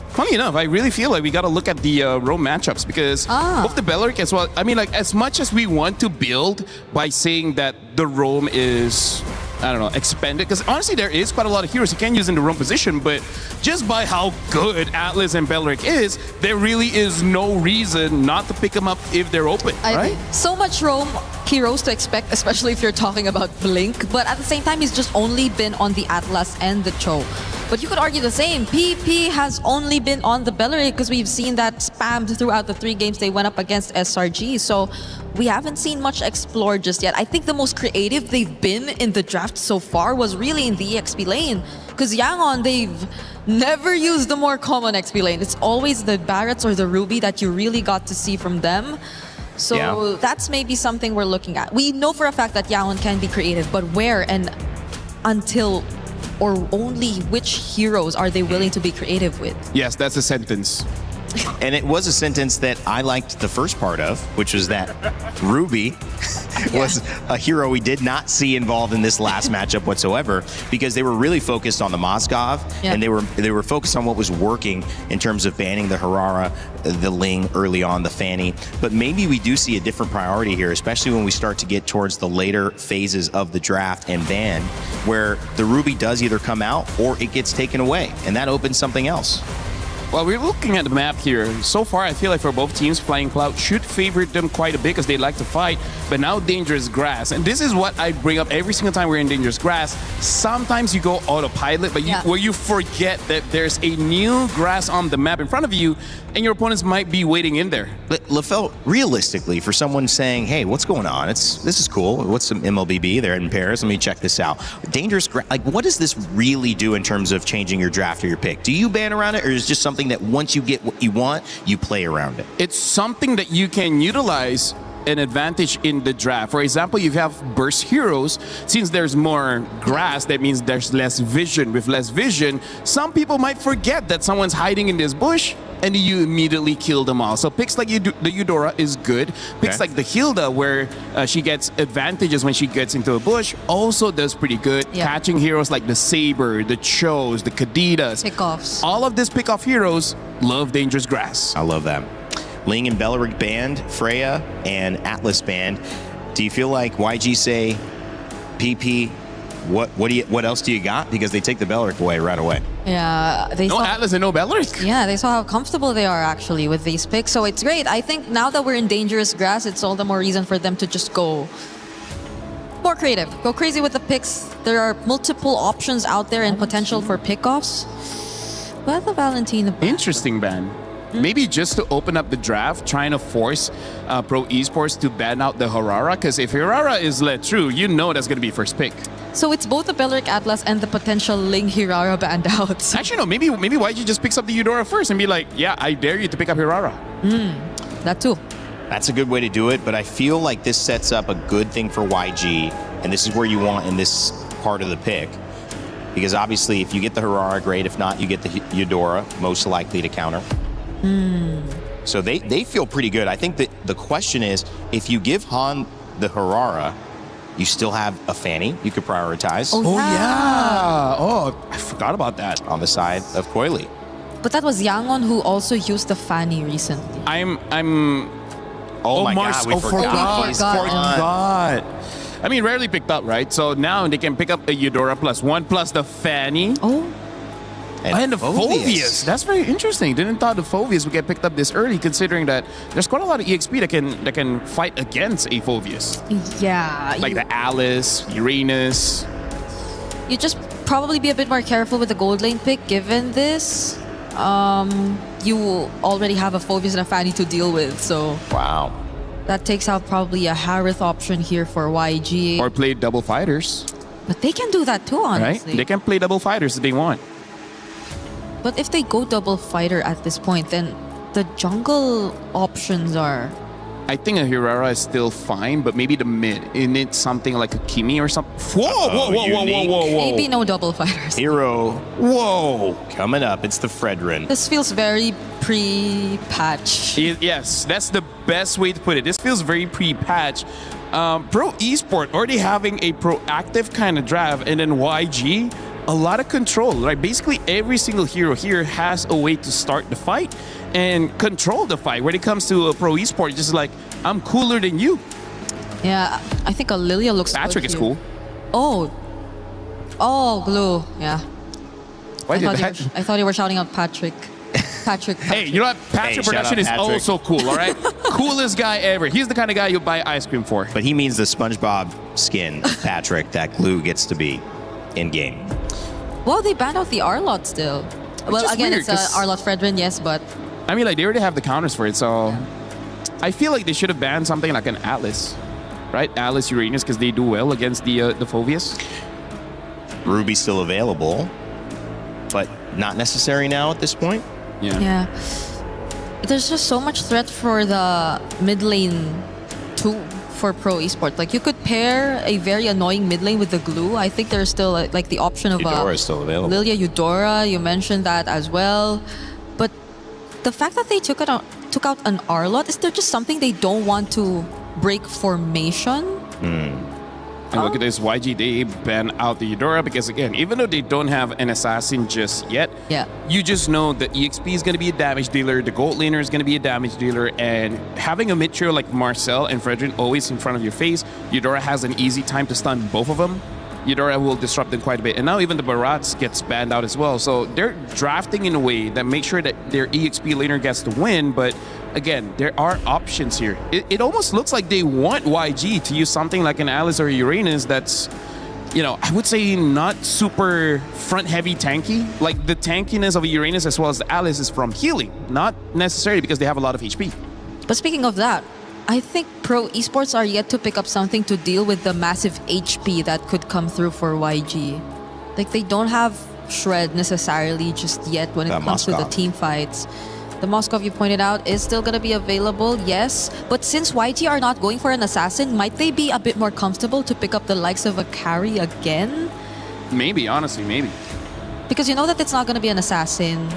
Funny enough, I really feel like we got to look at the roam matchups, because both the Belleric as well. I mean, like, as much as we want to build by saying that the roam is, I don't know, expanded, because honestly there is quite a lot of heroes you can use in the roam position, but just by how good Atlas and Belleric is, there really is no reason not to pick them up if they're open, right? So much roam heroes to expect, especially if you're talking about Blink, but at the same time, he's just only been on the Atlas and the Cho. But you could argue the same. PP has only been on the Belleric because we've seen that spammed throughout the 3 games they went up against SRG. So we haven't seen much explored just yet. I think the most creative they've been in the draft so far was really in the XP lane. Because Yangon, they've never used the more common XP lane. It's always the Barretts or the Ruby that you really got to see from them. So that's maybe something we're looking at. We know for a fact that Yangon can be creative, but where and until or only which heroes are they willing to be creative with? Yes, that's a sentence. And it was a sentence that I liked the first part of, which was that Ruby was a hero we did not see involved in this last matchup whatsoever, because they were really focused on the Moskov, and they were focused on what was working in terms of banning the Harara, the Ling early on, the Fanny. But maybe we do see a different priority here, especially when we start to get towards the later phases of the draft and ban, where the Ruby does either come out or it gets taken away, and that opens something else. Well, we're looking at the map here. So far, I feel like for both teams, Flying Cloud should favor them quite a bit because they like to fight, but now Dangerous Grass. And this is what I bring up every single time we're in Dangerous Grass. Sometimes you go autopilot, but where you forget that there's a new grass on the map in front of you, and your opponents might be waiting in there. But LaFell, realistically, for someone saying, hey, what's going on? This is cool. What's some MLBB? They're in Paris. Let me check this out. Dangerous Grass, like, what does this really do in terms of changing your draft or your pick? Do you ban around it, or is it just something that once you get what you want, you play around it? It's something that you can utilize an advantage in the draft. For example, you have burst heroes. Since there's more grass, that means there's less vision. With less vision, some people might forget that someone's hiding in this bush, and you immediately kill them all. So picks like the Eudora is good. Picks like the Hilda, where she gets advantages when she gets into a bush, also does pretty good. Catching heroes like the Saber, the Chos, the Kadidas. Pickoffs. All of these pickoff heroes love dangerous grass. I love that. Ling and Belleric banned, Freya and Atlas banned. Do you feel like YG say, PP, what else do you got? Because they take the Belleric away right away. Yeah, they no saw, Atlas and no Belleric. Yeah, they saw how comfortable they are actually with these picks. So it's great. I think now that we're in dangerous grass, it's all the more reason for them to just go more creative. Go crazy with the picks. There are multiple options out there and potential for pickoffs. But the Valentina... Interesting ban. Maybe just to open up the draft, trying to force Pro Esports to ban out the Harara, because if Harara is let through, you know that's going to be first pick. So it's both the Belleric Atlas and the potential Ling Hirara banned out. Actually, no, maybe YG just picks up the Eudora first and be like, yeah, I dare you to pick up Hirara. That too. That's a good way to do it, but I feel like this sets up a good thing for YG, and this is where you want in this part of the pick. Because obviously, if you get the Harara, great. If not, you get the Eudora, most likely to counter. So they feel pretty good. I think that the question is, if you give Han the Harara, you still have a Fanny you could prioritize. Oh yeah. Oh, I forgot about that. On the side of Coily. But that was Yangon who also used the Fanny recently. Oh my Mars. God, we forgot. Forgot. I mean, rarely picked up, right? So now they can pick up a Eudora +1 plus the Fanny. Oh. And the Phoveus. That's very interesting. Didn't thought the Phoveus would get picked up this early, considering that there's quite a lot of EXP that can fight against a Phoveus. Yeah. Like the Alice, Uranus. You just probably be a bit more careful with the gold lane pick, given this. You already have a Phoveus and a Fanny to deal with, so... Wow. That takes out probably a Harith option here for YG. Or play double fighters. But they can do that too, honestly. Right? They can play double fighters if they want. But if they go double fighter at this point, then the jungle options are... I think a Hirara is still fine, but maybe the mid. It needs something like a Kimi or something. Whoa. Maybe no double fighters. Hero. Whoa. Coming up, it's the Fredrin. This feels very pre-patch. Yes, that's the best way to put it. This feels very pre-patch. Pro Esport already having a proactive kind of draft, and then YG, a lot of control. Like basically every single hero here has a way to start the fight and control the fight. When it comes to a Pro Esport, just like, I'm cooler than you. Yeah, I think a Lilia looks Patrick good is here. cool. Oh, Glue. Yeah. Why did that? I thought you were shouting out Patrick. Patrick. Hey, you know what? Patrick Production is also cool, all right? Coolest guy ever. He's the kind of guy you'll buy ice cream for. But he means the SpongeBob skin, Patrick, that Glue gets to be in-game. Well, they banned out the Arlot still. Well, again, weird, it's Arlot Fredrin, yes, but... I mean, like, they already have the counters for it, so... I feel like they should have banned something like an Atlas, right? Atlas, Uranus, because they do well against the Phoveus. Ruby's still available, but not necessary now at this point. Yeah. There's just so much threat for the mid lane too for Pro Esport. Like you could pair a very annoying mid lane with the Glue. I think there's still like the option of Eudora is still available. Lilia Eudora. You mentioned that as well. But the fact that they took out an Arlot, is there just something they don't want to break formation? And look at this, YG, they ban out the Eudora because, again, even though they don't have an assassin just yet, you just know the EXP is going to be a damage dealer, the gold laner is going to be a damage dealer, and having a mid-trio like Marcel and Fredrin always in front of your face, Eudora has an easy time to stun both of them. Eudora will disrupt them quite a bit. And now even the Barats gets banned out as well. So they're drafting in a way that makes sure that their EXP laner gets to win, but again, there are options here. It almost looks like they want YG to use something like an Alice or a Uranus that's, you know, I would say not super front-heavy tanky. Like the tankiness of a Uranus as well as the Alice is from healing, not necessarily because they have a lot of HP. But speaking of that, I think Pro Esports are yet to pick up something to deal with the massive HP that could come through for YG. Like they don't have Shred necessarily just yet when it comes to the team fights. The Moskov you pointed out is still going to be available, yes. But since YG are not going for an assassin, might they be a bit more comfortable to pick up the likes of a carry again? Maybe, honestly, maybe. Because you know that it's not going to be an assassin.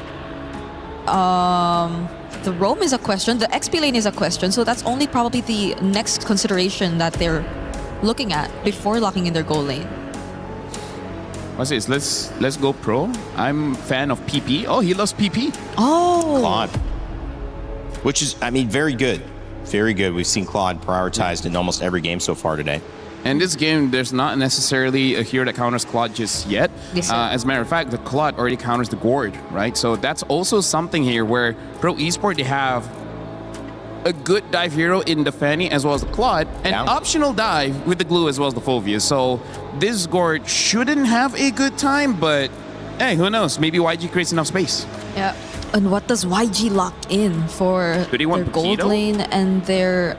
The roam is a question. The XP lane is a question. So that's only probably the next consideration that they're looking at before locking in their goal lane. What's this? Let's go pro. I'm fan of PP. Oh, he loves PP. Oh. Claude. Which is, I mean, very good. Very good. We've seen Claude prioritized in almost every game so far today. And this game, there's not necessarily a hero that counters Claude just yet. Yes, as a matter of fact, the Claude already counters the Gourd, right? So that's also something here where Pro Esports, they have a good dive hero in the Fanny as well as the Claude, and optional dive with the Glue as well as the Fulvius. So this Gourd shouldn't have a good time, but hey, who knows? Maybe YG creates enough space. Yeah. And what does YG lock in for Do they want their gold Paquito? lane and their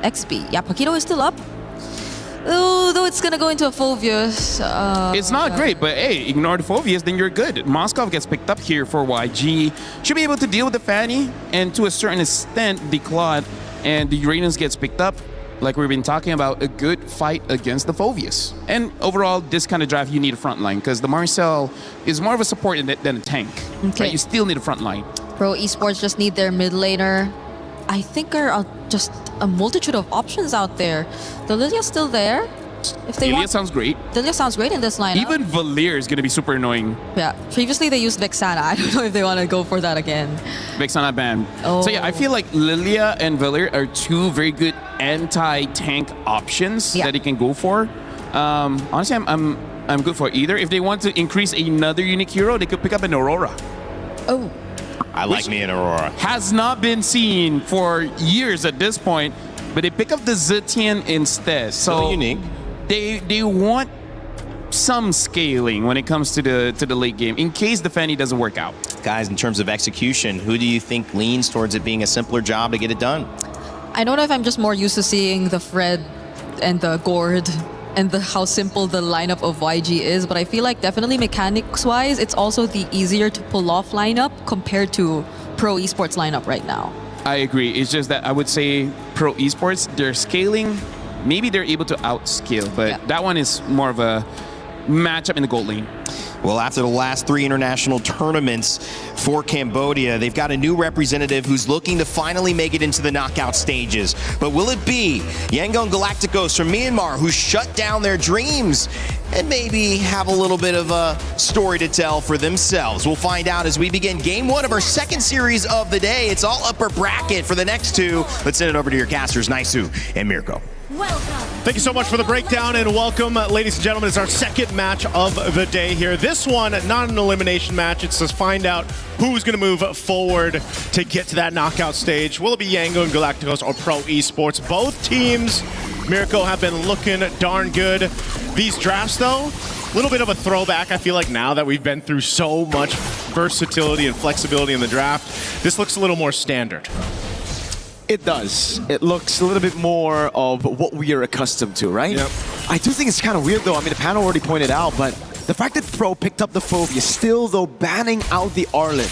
XP? Yeah, Paquito is still up. Though it's gonna go into a Fulvius. It's not great, but hey, ignore the Fulvius, then you're good. Moskov gets picked up here for YG. Should be able to deal with the Fanny, and to a certain extent, the Claude and the Uranus gets picked up. Like we've been talking about, a good fight against the Fulvius. And overall, this kind of draft, you need a front line, because the Marcel is more of a support than a tank. Okay. Right? You still need a front line. Pro Esports just need their mid laner. I think there are just a multitude of options out there. The Lilia still there. If they Lilia want, sounds great. Lilia sounds great in this lineup. Even Valir is going to be super annoying. Yeah. Previously they used Vexana. I don't know if they want to go for that again. Vexana ban. Oh. So yeah, I feel like Lilia and Valir are two very good anti-tank options that they can go for. Honestly, I'm good for either. If they want to increase another unique hero, they could pick up an Aurora. Oh. I like me an Aurora. Has not been seen for years at this point, but they pick up the Zetian instead. So unique. They want some scaling when it comes to the late game in case the Fanny doesn't work out. Guys, in terms of execution, who do you think leans towards it being a simpler job to get it done? I don't know if I'm just more used to seeing the Fred and the Gourd and how simple the lineup of YG is, but I feel like definitely mechanics-wise, it's also the easier to pull off lineup compared to Pro Esports lineup right now. I agree. It's just that I would say Pro Esports, they're scaling. Maybe they're able to outscale, but that one is more of a matchup in the gold lane. Well, after the last 3 international tournaments for Cambodia, they've got a new representative who's looking to finally make it into the knockout stages. But will it be Yangon Galacticos from Myanmar, who shut down their dreams and maybe have a little bit of a story to tell for themselves? We'll find out as we begin game 1 of our second series of the day. It's all upper bracket for the next 2. Let's send it over to your casters, Naisu and Mirko. Thank you so much for the breakdown and welcome, ladies and gentlemen. It's our second match of the day here. This one, not an elimination match. It's to find out who's going to move forward to get to that knockout stage. Will it be Yangon Galacticos or Pro Esports? Both teams, Mirko, have been looking darn good. These drafts, though, a little bit of a throwback, I feel like, now that we've been through so much versatility and flexibility in the draft. This looks a little more standard. It does. It looks a little bit more of what we are accustomed to, right? Yep. I do think it's kind of weird, though. I mean, the panel already pointed out, but the fact that Pro picked up the Phobia, still, though, banning out the Arlet.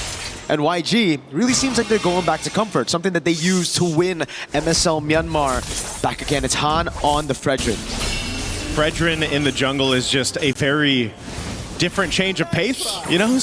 And YG really seems like they're going back to comfort, something that they used to win MSL Myanmar. Back again, it's Han on the Fredrin. Fredrin in the jungle is just a very different change of pace, you know,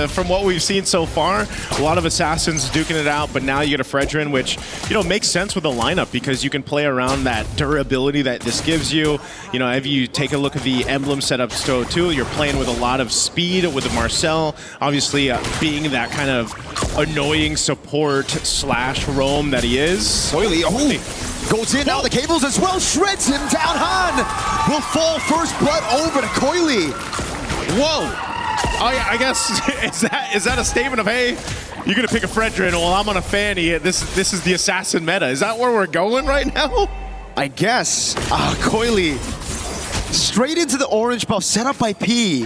from what we've seen so far. A lot of assassins duking it out, but now you get a Fredrin, which, you know, makes sense with the lineup because you can play around that durability that this gives you. You know, if you take a look at the emblem setup too, you're playing with a lot of speed with the Marcel, obviously being that kind of annoying support slash roam that he is. Soily, goes in now, the cables as well, shreds him down. Han will fall first blood over to Coily. Whoa! Oh yeah, I guess is that a statement of, hey, you're gonna pick a Fredrin, well I'm on a Fanny. This is the assassin meta. Is that where we're going right now? I guess. Coily straight into the orange buff set up by P.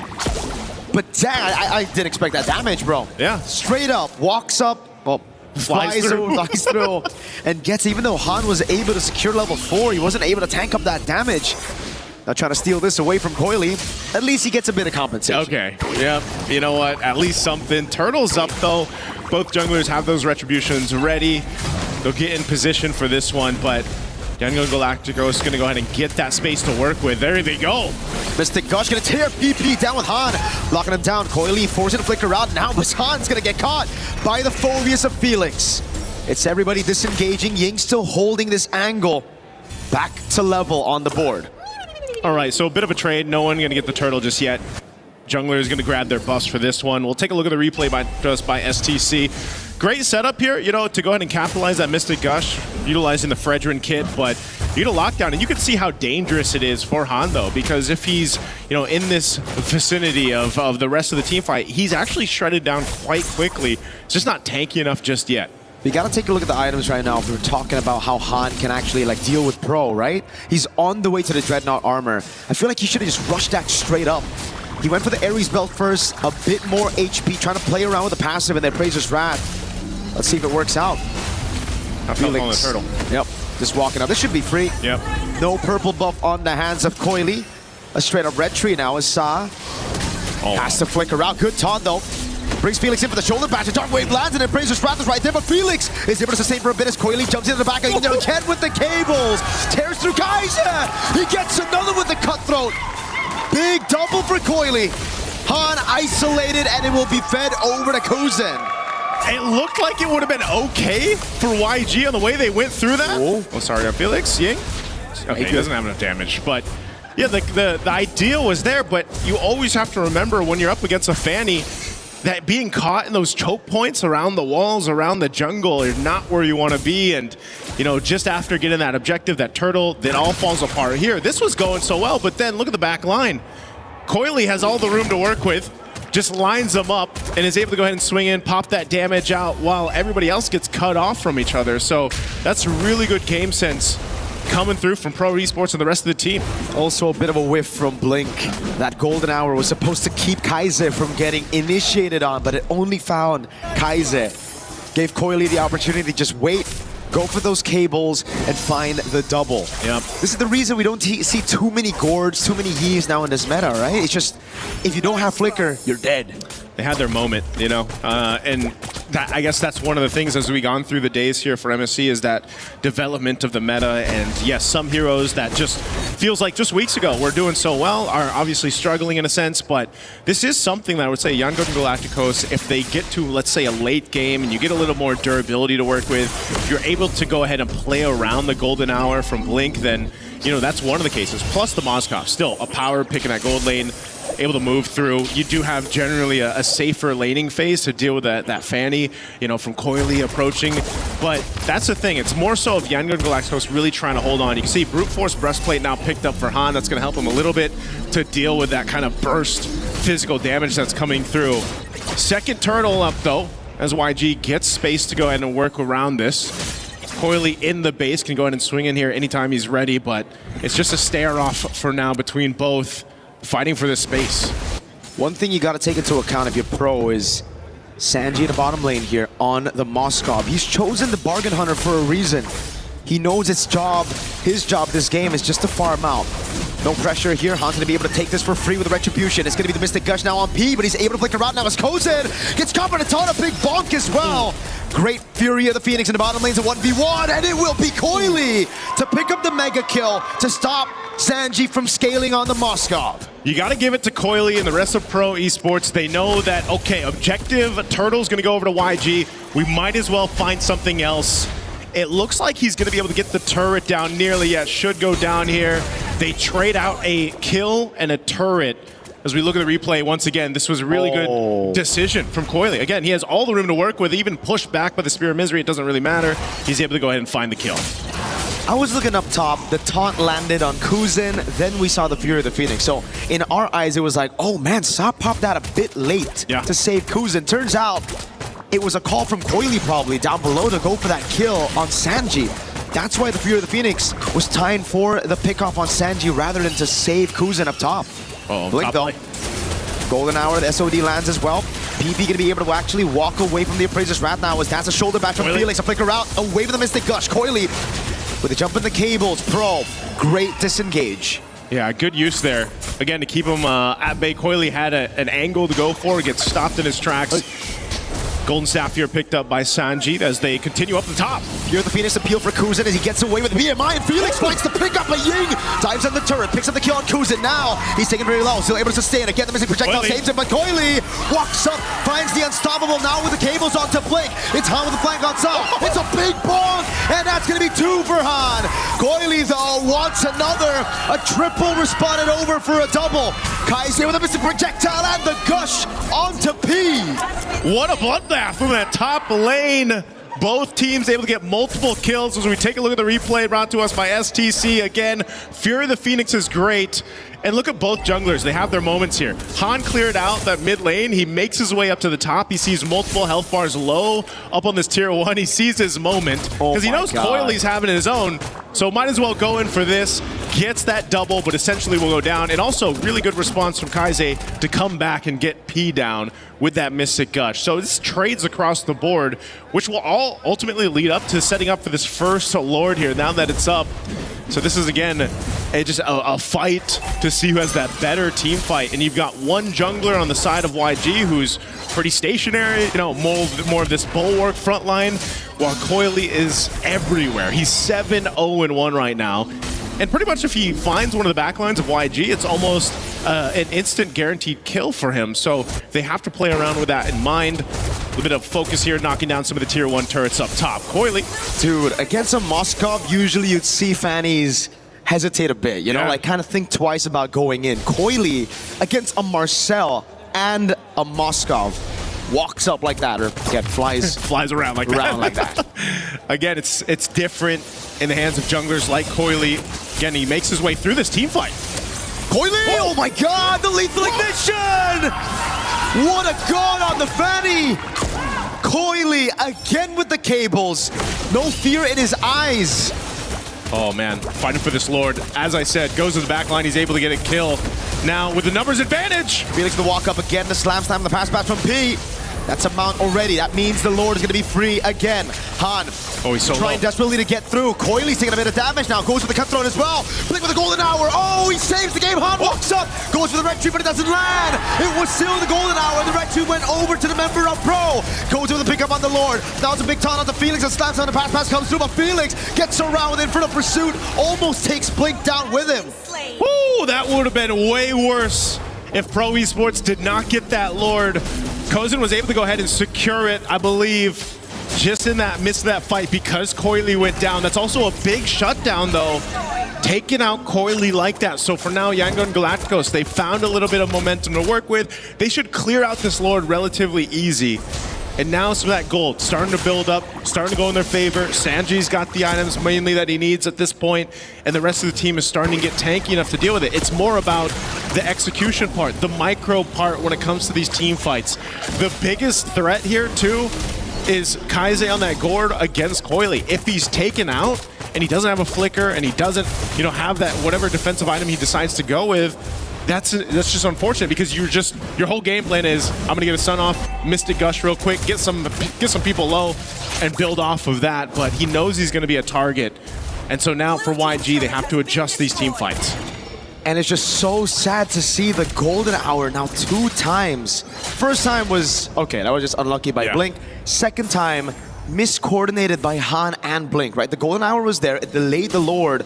But dang, I didn't expect that damage, bro. Yeah. Straight up, walks up, well, flies through, and gets, even though Han was able to secure level 4, he wasn't able to tank up that damage. Now trying to steal this away from Coily. At least he gets a bit of compensation. Okay, yeah, you know what, at least something. Turtle's up though. Both junglers have those retributions ready. They'll get in position for this one, but Yangon Galacticos is going to go ahead and get that space to work with. There they go. Mystic Gush gonna tear PP down with Han. Locking him down. Coily forcing to flicker out. Now Han's gonna get caught by the Phobias of Felix. It's everybody disengaging. Ying still holding this angle. Back to level on the board. All right, so a bit of a trade. No one going to get the turtle just yet. Jungler is going to grab their buffs for this one. We'll take a look at the replay by STC. Great setup here, you know, to go ahead and capitalize that Mystic Gush, utilizing the Fredrin kit, but you get a lockdown, and you can see how dangerous it is for Han, though, because if he's, you know, in this vicinity of the rest of the team fight, he's actually shredded down quite quickly. It's just not tanky enough just yet. We gotta take a look at the items right now. If we're talking about how Han can actually like deal with Pro, right? He's on the way to the Dreadnought armor. I feel like he should have just rushed that straight up. He went for the Ares belt first, a bit more HP, trying to play around with the passive and then Praetor's Wrath. Let's see if it works out. Felix on the turtle. Yep, just walking out. This should be free. Yep. No purple buff on the hands of Coily. A straight up red tree now is Sa. Has to flicker out. Good taunt though. Brings Felix in for the shoulder bash. The Dark Wave lands and then Praetor's Wrath is right there, but Felix is able to sustain for a bit as Coily jumps into the back again with the cables. Tears through Kaiser. He gets another with the cutthroat. Big double for Coily. Han isolated and it will be fed over to Kuzin. It looked like it would have been okay for YG on the way they went through that. Oh, sorry, Felix. Ying? Okay, he doesn't have enough damage, but yeah, the idea was there, but you always have to remember when you're up against a Fanny that being caught in those choke points around the walls, around the jungle, is not where you want to be. And, you know, just after getting that objective, that turtle, then all falls apart here. This was going so well, but then look at the back line. Coily has all the room to work with, just lines them up, and is able to go ahead and swing in, pop that damage out, while everybody else gets cut off from each other. So that's really good game sense coming through from Pro Esports and the rest of the team. Also a bit of a whiff from Blink. That golden hour was supposed to keep Kaiser from getting initiated on, but it only found Kaiser. Gave Coily the opportunity to just wait, go for those cables, and find the double. Yep. This is the reason we don't see too many Gords, too many Yees now in this meta, right? It's just, if you don't have Flicker, you're dead. They had their moment, you know, and that, I guess that's one of the things as we gone through the days here for MSC is that development of the meta. And yes, some heroes that just feels like just weeks ago were doing so well are obviously struggling in a sense, but this is something that I would say Yangon Galacticos, if they get to, let's say, a late game and you get a little more durability to work with, if you're able to go ahead and play around the golden hour from Blink, then, you know, that's one of the cases. Plus the Moskov, still a power pick in that gold lane, able to move through. You do have generally a safer laning phase to deal with that Fanny, you know, from Coily approaching. But that's the thing. It's more so of Yangon Galacticos really trying to hold on. You can see Brute Force Breastplate now picked up for Han. That's going to help him a little bit to deal with that kind of burst physical damage that's coming through. Second turtle up, though, as YG gets space to go ahead and work around this. Coily in the base can go ahead and swing in here anytime he's ready, but it's just a stare-off for now between both, fighting for this space. One thing you got to take into account if you're Pro is Sanji in the bottom lane here on the Moskov. He's chosen the Bargain Hunter for a reason. He knows his job this game is just to farm out. No pressure here. Han's going to be able to take this for free with Retribution. It's going to be the Mystic Gush now on P, but he's able to flicker out now as Kozin gets caught by a ton of big bonk as well. Great Fury of the Phoenix in the bottom lane's a 1v1, and it will be Coily to pick up the mega kill to stop Sanji from scaling on the Moskov. You got to give it to Coily and the rest of Pro Esports. They know that, okay, objective, Turtle's going to go over to YG. We might as well find something else. It looks like he's going to be able to get the turret down nearly. Yeah, should go down here. They trade out a kill and a turret. As we look at the replay, once again, this was a really good decision from Coily. Again, he has all the room to work with, even pushed back by the Spear of Misery. It doesn't really matter. He's able to go ahead and find the kill. I was looking up top, the taunt landed on Kuzin, then we saw the Fury of the Phoenix. So in our eyes, it was like, oh man, Sa popped that a bit late to save Kuzin. Turns out it was a call from Coily probably down below to go for that kill on Sanji. That's why the Fury of the Phoenix was tying for the pickoff on Sanji rather than to save Kuzin up top. Blink though. Golden Hour, the SOD lands as well. PP gonna be able to actually walk away from the Appraiser's Wrath now as that's a shoulder back from Felix. A flicker out, away from the Mystic Gush. Coily with a jump in the cables. Pro, great disengage. Yeah, good use there. Again, to keep him at bay. Coily had an angle to go for, gets stopped in his tracks. Golden Staff here picked up by Sanjit as they continue up the top. Here the Phoenix appeal for Kuzin as he gets away with BMI, and Felix finds to pick up a Ying. Dives on the turret, picks up the kill on Kuzin. Now he's taken very low, still able to sustain. Again, the missing projectile saves him, but Coily walks up, finds the unstoppable now with the cables onto Blink. It's Han with the flank on top. It's a big bonk, and that's going to be 2 for Han. Coily, though, wants another. A triple responded over for a double. Kai's with a missing projectile and the gush onto P. What a bloodbath from that top lane. Both teams able to get multiple kills as we take a look at the replay brought to us by STC. Again, Fury of the Phoenix is great. And look at both junglers. They have their moments here. Han cleared out that mid lane. He makes his way up to the top. He sees multiple health bars low up on this tier 1. He sees his moment because he knows Coily's having his own. So might as well go in for this. Gets that double, but essentially will go down. And also really good response from Kaize to come back and get P down with that Mystic Gush. So this trades across the board, which will all ultimately lead up to setting up for this first Lord here now that it's up. So this is, again, just a fight to see who has that better team fight. And you've got one jungler on the side of YG who's pretty stationary, you know, more of this bulwark front line, while Coily is everywhere. He's 7-0-1 right now. And pretty much if he finds one of the backlines of YG, it's almost an instant guaranteed kill for him. So they have to play around with that in mind. A little bit of focus here, knocking down some of the tier 1 turrets up top. Coily. Dude, against a Moskov, usually you'd see Fannies hesitate a bit, you know, like kind of think twice about going in. Coily, against a Marcel and a Moskov, walks up like that, or again, flies around like that. Again, it's different in the hands of junglers like Coily. Again, he makes his way through this team fight. Coily! Oh my god, the lethal ignition! What a god on the Fanny! Coily again with the cables. No fear in his eyes. Oh man, fighting for this Lord. As I said, goes to the back line, he's able to get a kill. Now with the numbers advantage. Felix the walk up again, the slam slam, the pass back from P. That's a mount already. That means the Lord is going to be free again. Han he's so trying desperately to get through. Coily's taking a bit of damage now. Goes for the cutthroat as well. Blink with the golden hour. Oh, he saves the game. Han walks up. Goes for the red tree, but it doesn't land. It was still the golden hour. The red tree went over to the member of Pro. Goes with the pickup on the Lord. Now it's a big taunt on the Felix and slams on the pass comes through, but Felix gets around with Inferno Pursuit. Almost takes Blink down with him. Ooh, that would have been way worse if Pro Esports did not get that Lord. Kozin was able to go ahead and secure it, I believe, just in that midst of that fight because Coily went down. That's also a big shutdown, though, taking out Coily like that. So for now, Yangon Galacticos, they found a little bit of momentum to work with. They should clear out this Lord relatively easy. And now some of that gold starting to build up, starting to go in their favor. Sanji's got the items mainly that he needs at this point, and the rest of the team is starting to get tanky enough to deal with it. It's more about the execution part, the micro part when it comes to these team fights. The biggest threat here, too, is Kaize on that gourd against Coily. If he's taken out and he doesn't have a flicker and he doesn't, have that whatever defensive item he decides to go with, that's just unfortunate because your whole game plan is I'm gonna get a stun off, Mystic Gush real quick, get some people low, and build off of that. But he knows he's gonna be a target, and so now for YG they have to adjust these team fights. And it's just so sad to see the golden hour now 2 times. First time was okay, that was just unlucky by Blink. Second time, miscoordinated by Han and Blink. Right, the golden hour was there, it delayed the Lord.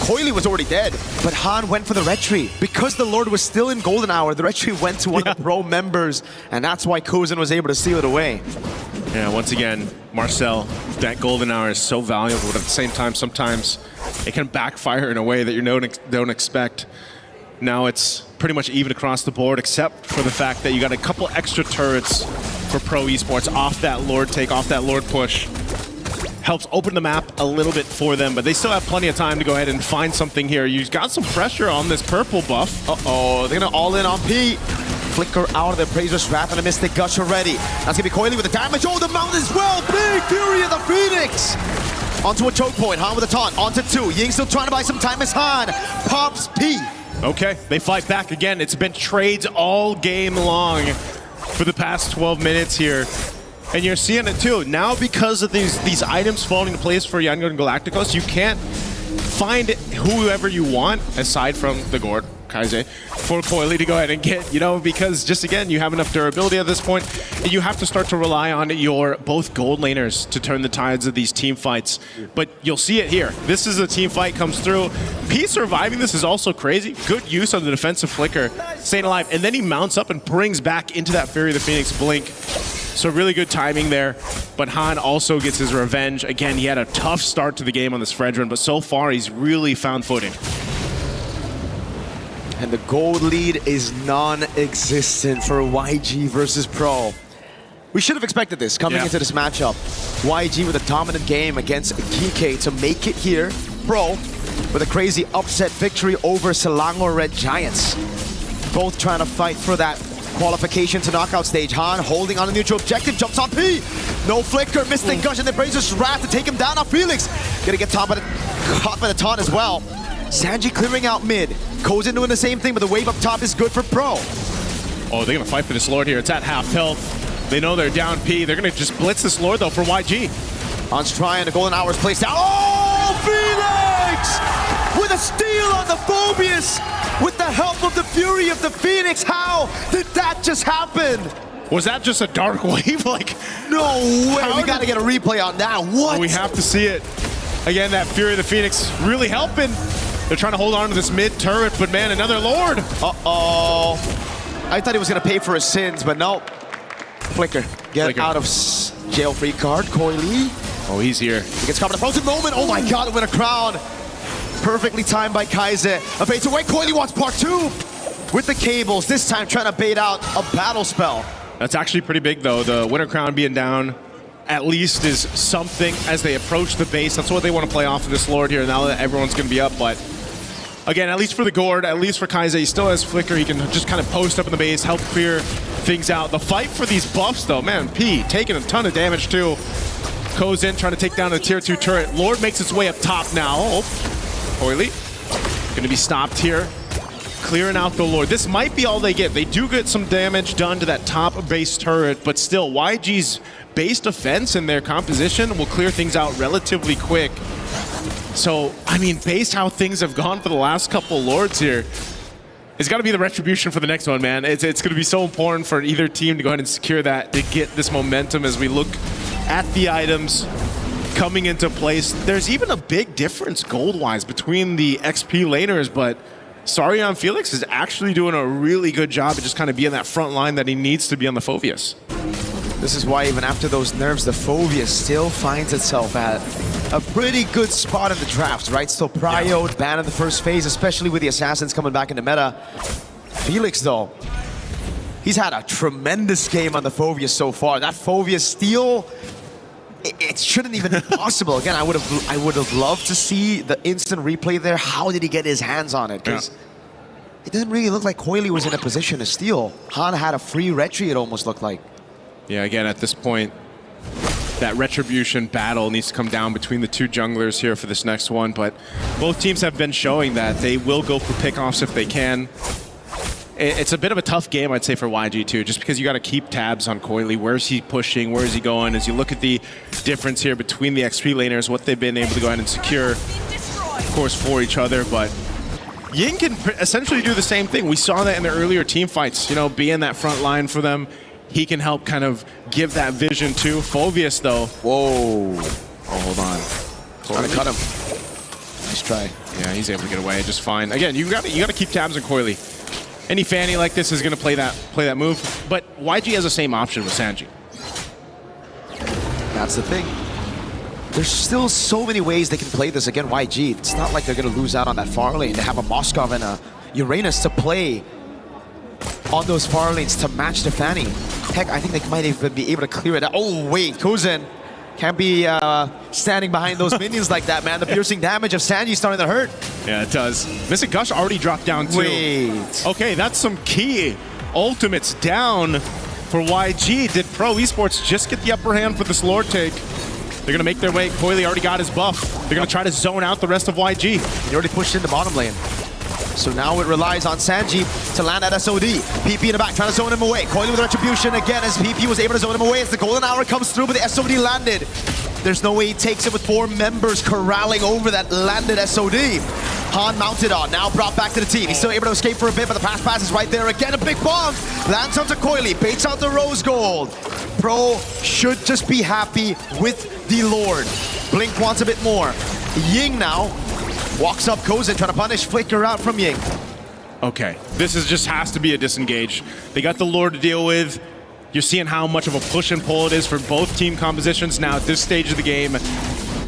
Coily was already dead, but Han went for the red tree. Because the Lord was still in golden hour, the red tree went to one of the Pro members, and that's why Kozin was able to steal it away. Yeah, once again, Marcel, that golden hour is so valuable, but at the same time, sometimes it can backfire in a way that you don't expect. Now it's pretty much even across the board, except for the fact that you got a couple extra turrets for Pro Esports off that Lord take, off that Lord push. Helps open the map a little bit for them, but they still have plenty of time to go ahead and find something here. You've got some pressure on this purple buff. Uh-oh, they're gonna all in on P. Flicker out of the Appraiser's Wrath and a Mystic Gush already. That's gonna be Coily with the damage. Oh, the mount as well. Big Fury of the Phoenix. Onto a choke point. Han with a taunt. Onto 2. Ying still trying to buy some time as Han pops P. Okay, they fight back again. It's been trades all game long for the past 12 minutes here. And you're seeing it too. Now because of these items falling into place for Yangon Galacticos, you can't find whoever you want aside from the Gord. Kaize, for Coily to go ahead and get, because just again, you have enough durability at this point, and you have to start to rely on your both gold laners to turn the tides of these team fights. But you'll see it here. This is a team fight comes through. P surviving this is also crazy. Good use of the defensive flicker, staying alive, and then he mounts up and brings back into that Fury of the Phoenix blink. So really good timing there, but Han also gets his revenge. Again, he had a tough start to the game on this Fredrin, but so far he's really found footing. And the gold lead is non-existent for YG versus Pro. We should have expected this coming into this matchup. YG with a dominant game against GK to make it here. Pro with a crazy upset victory over Selangor Red Giants. Both trying to fight for that qualification to knockout stage. Han holding on a neutral objective, jumps on P. No flicker, Mystic Gush, and then Brazer's Wrath to take him down. Now Felix gonna get caught by the taunt as well. Sanji clearing out mid. Kozin doing the same thing, but the wave up top is good for Pro. Oh, they're gonna fight for this Lord here. It's at half health. They know they're down P. They're gonna just blitz this Lord though for YG. Han's trying, the golden hour's placed down. Oh, Felix! With a steal on the Phobius! With the help of the Fury of the Phoenix, how did that just happen? Was that just a dark wave? Like, no way, we gotta get a replay on that. What? We have to see it. Again, that Fury of the Phoenix really helping. They're trying to hold on to this mid turret, but man, another Lord. Uh-oh. I thought he was gonna pay for his sins, but no. Flicker, get out of jail free card, Coily. Oh, he's here. He gets caught in a frozen moment. Oh my God, it went a crown. Perfectly timed by Kaize. A fade away. Coily wants part 2 with the cables. This time trying to bait out a battle spell. That's actually pretty big though. The Winter Crown being down at least is something as they approach the base. That's what they want to play off of this Lord here now that everyone's going to be up. But again, at least for the Gord, at least for Kaize, he still has Flicker. He can just kind of post up in the base, help clear things out. The fight for these buffs though, man, P taking a ton of damage too. Kozin trying to take down the tier 2 turret. Lord makes its way up top now. Oh. Coily gonna be stopped here, clearing out the Lord. This might be all they get. They do get some damage done to that top base turret, but still, YG's base defense and their composition will clear things out relatively quick. So, I mean, based how things have gone for the last couple Lords here, it's got to be the retribution for the next one, man. It's going to be so important for either team to go ahead and secure that, to get this momentum as we look at the items coming into place. There's even a big difference gold-wise between the XP laners, but Sarion Felix is actually doing a really good job of just kind of being that front line that he needs to be on the Phobius. This is why even after those nerfs, the Phobius still finds itself at a pretty good spot in the drafts, right? Still prioed, banned in the first phase, especially with the Assassins coming back into meta. Felix, though, he's had a tremendous game on the Phobius so far. That Phobius steal, it shouldn't even be possible. Again, I would have loved to see the instant replay there. How did he get his hands on it? Because it didn't really look like Coily was in a position to steal. Han had a free retry, it almost looked like. Yeah, again, at this point, that retribution battle needs to come down between the two junglers here for this next one. But both teams have been showing that they will go for pickoffs if they can. It's a bit of a tough game, I'd say, for YG too, just because you got to keep tabs on Coily. Where's he pushing? Where is he going? As you look at the difference here between the XP laners, what they've been able to go ahead and secure, of course, for each other. But Ying can essentially do the same thing. We saw that in the earlier team fights, you know, being that front line for them. He can help kind of give that vision too. Phobius, though. Whoa. Oh, hold on. Trying to cut him. Nice try. Yeah, he's able to get away just fine. Again, you got to keep tabs on Coily. Any Fanny like this is going to play that move, but YG has the same option with Sanji. That's the thing. There's still so many ways they can play this against YG. It's not like they're going to lose out on that far lane. They have a Moskov and a Uranus to play on those far lanes to match the Fanny. Heck, I think they might even be able to clear it out. Oh, wait, Kozin can't be standing behind those minions like that, man. The piercing damage of Sanji starting to hurt. Yeah, it does. Mystic Gush already dropped down too. Wait. Okay, that's some key ultimates down for YG. Did Pro Esports just get the upper hand for this Lord take? They're going to make their way. Coily already got his buff. They're going to try to zone out the rest of YG. He already pushed in the bottom lane. So now it relies on Sanji to land at SOD. PP in the back, trying to zone him away. Coily with retribution again as PP was able to zone him away as the golden hour comes through, but the SOD landed. There's no way he takes it with 4 members corralling over that landed SOD. Han mounted on, now brought back to the team. He's still able to escape for a bit, but the pass is right there again. A big bomb lands onto Coily, baits out the rose gold. Pro should just be happy with the Lord. Blink wants a bit more. Ying now walks up Kozen, trying to punish Flicker out from Ying. Okay, this just has to be a disengage. They got the Lord to deal with. You're seeing how much of a push and pull it is for both team compositions now at this stage of the game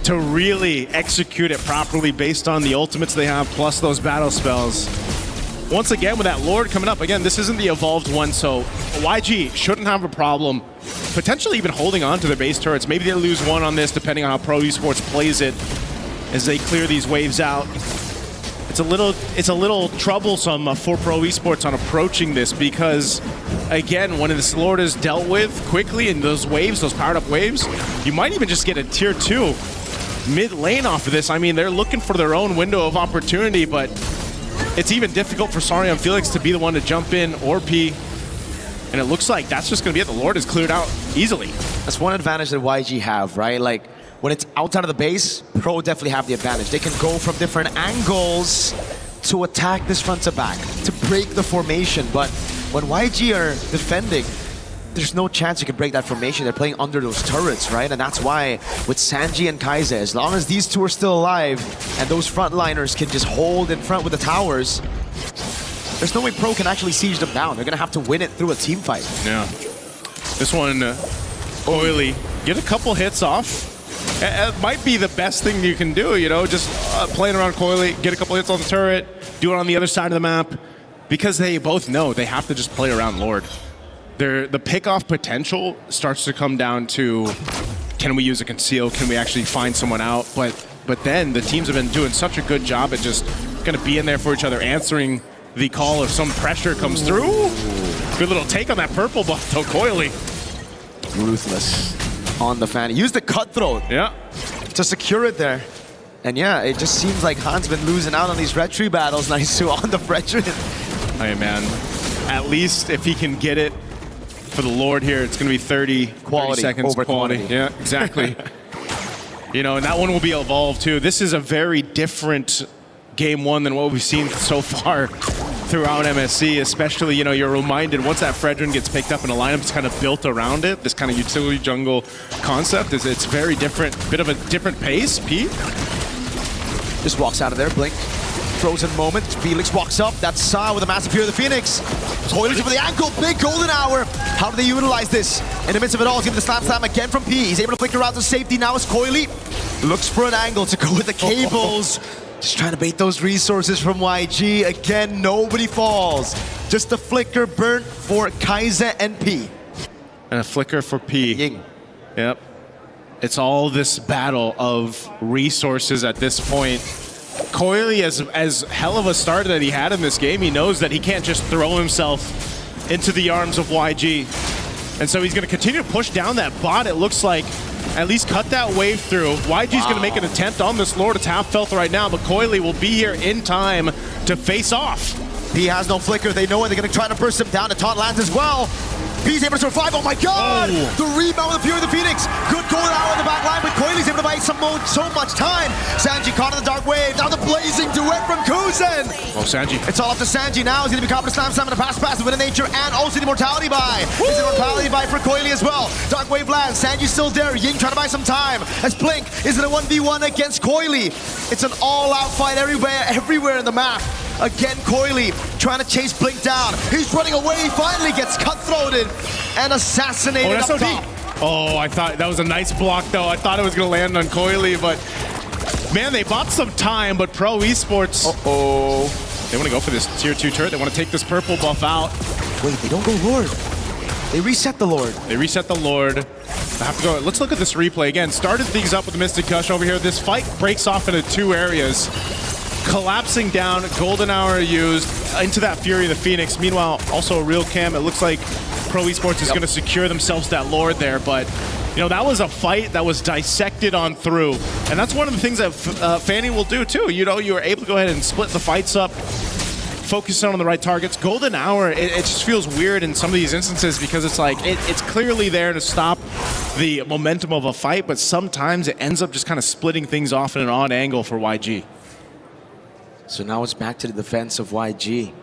to really execute it properly based on the ultimates they have, plus those battle spells. Once again, with that Lord coming up, again, this isn't the evolved one, so YG shouldn't have a problem potentially even holding on to their base turrets. Maybe they lose one on this, depending on how Pro Esports plays it as they clear these waves out. It's a little troublesome for Pro Esports on approaching this because, again, when this Lord is dealt with quickly in those waves, those powered up waves, you might even just get a tier 2 mid lane off of this. I mean, they're looking for their own window of opportunity, but it's even difficult for Sarion Felix to be the one to jump in or P. And it looks like that's just going to be it. The Lord is cleared out easily. That's one advantage that YG have, right? Like, when it's outside of the base, Pro definitely have the advantage. They can go from different angles to attack this front to back, to break the formation. But when YG are defending, there's no chance you can break that formation. They're playing under those turrets, right? And that's why with Sanji and Kaize, as long as these two are still alive and those frontliners can just hold in front with the towers, there's no way Pro can actually siege them down. They're gonna have to win it through a team fight. Yeah. This one, Coily, get a couple hits off. It might be the best thing you can do, you know, just playing around Coily, get a couple hits on the turret, do it on the other side of the map, because they both know they have to just play around Lord. The pick-off potential starts to come down to, can we use a conceal? Can we actually find someone out? But then the teams have been doing such a good job at just gonna be in there for each other, answering the call if some pressure comes through. Good little take on that purple buff though, Coily. Ruthless on the fan. Use the cutthroat to secure it there. And yeah, it just seems like Han's been losing out on these red tree battles. Nice to on the Fredrin. Hey man, at least if he can get it for the Lord here, it's going to be 30 seconds over quality. Yeah, exactly. You know, and that one will be evolved too. This is a very different game one than what we've seen so far throughout MSC, especially, you know, you're reminded once that Fredrin gets picked up and a lineup's kind of built around it, this kind of utility jungle concept, it's very different, bit of a different pace. Pete just walks out of there, blink. Frozen moment, Felix walks up, that's Sa with a massive Fear of the Phoenix. Toilets for the ankle, big golden hour. How do they utilize this? In the midst of it all, he's getting the slam again from P. He's able to flicker out to safety, now it's Coily. Looks for an angle to go with the cables. Just trying to bait those resources from YG. Again, nobody falls. Just a flicker burnt for Kaize and P. And a flicker for P. Ying. Yep. It's all this battle of resources at this point. Coily, as hell of a start that he had in this game, he knows that he can't just throw himself into the arms of YG. And so he's going to continue to push down that bot, it looks like. At least cut that wave through. YG's going to make an attempt on this Lord. It's half felt right now, but Coily will be here in time to face off. P has no flicker. They know it. They're going to try to burst him down. The taunt lands as well. P's able to survive. Oh my god! Oh. The rebound with the Fury of the Phoenix. Good golden hour in the back line, but Coily's able to buy so much time. Sanji caught in the dark wave. Now the blazing duet from Kuzen. Oh, Sanji. It's all up to Sanji now. He's going to be confident slam in the pass with a nature and also the immortality buy. It's an immortality buy for Coily as well. Dark wave lands. Sanji's still there. Ying trying to buy some time. As Blink is in a 1v1 against Coily. It's an all-out fight everywhere in the map. Again, Coily trying to chase Blink down. He's running away. He finally gets cutthroated and assassinated up top. Oh, I thought that was a nice block, though. I thought it was going to land on Coily, but man, they bought some time, but Pro Esports, they want to go for this tier 2 turret. They want to take this purple buff out. Wait, they don't go Lord. They reset the Lord. They reset the Lord. I have to go. Let's look at this replay again. Started things up with the Mystic Gush over here. This fight breaks off into 2 areas. Collapsing down, golden hour used into that Fury of the Phoenix. Meanwhile, also a real cam. It looks like Pro Esports is going to secure themselves that Lord there, but you know, that was a fight that was dissected on through. And that's one of the things that Fanny will do too. You know, you were able to go ahead and split the fights up focusing on the right targets. Golden Hour, it just feels weird in some of these instances because it's like, it's clearly there to stop the momentum of a fight, but sometimes it ends up just kind of splitting things off in an odd angle for YG. So now it's back to the defense of YG.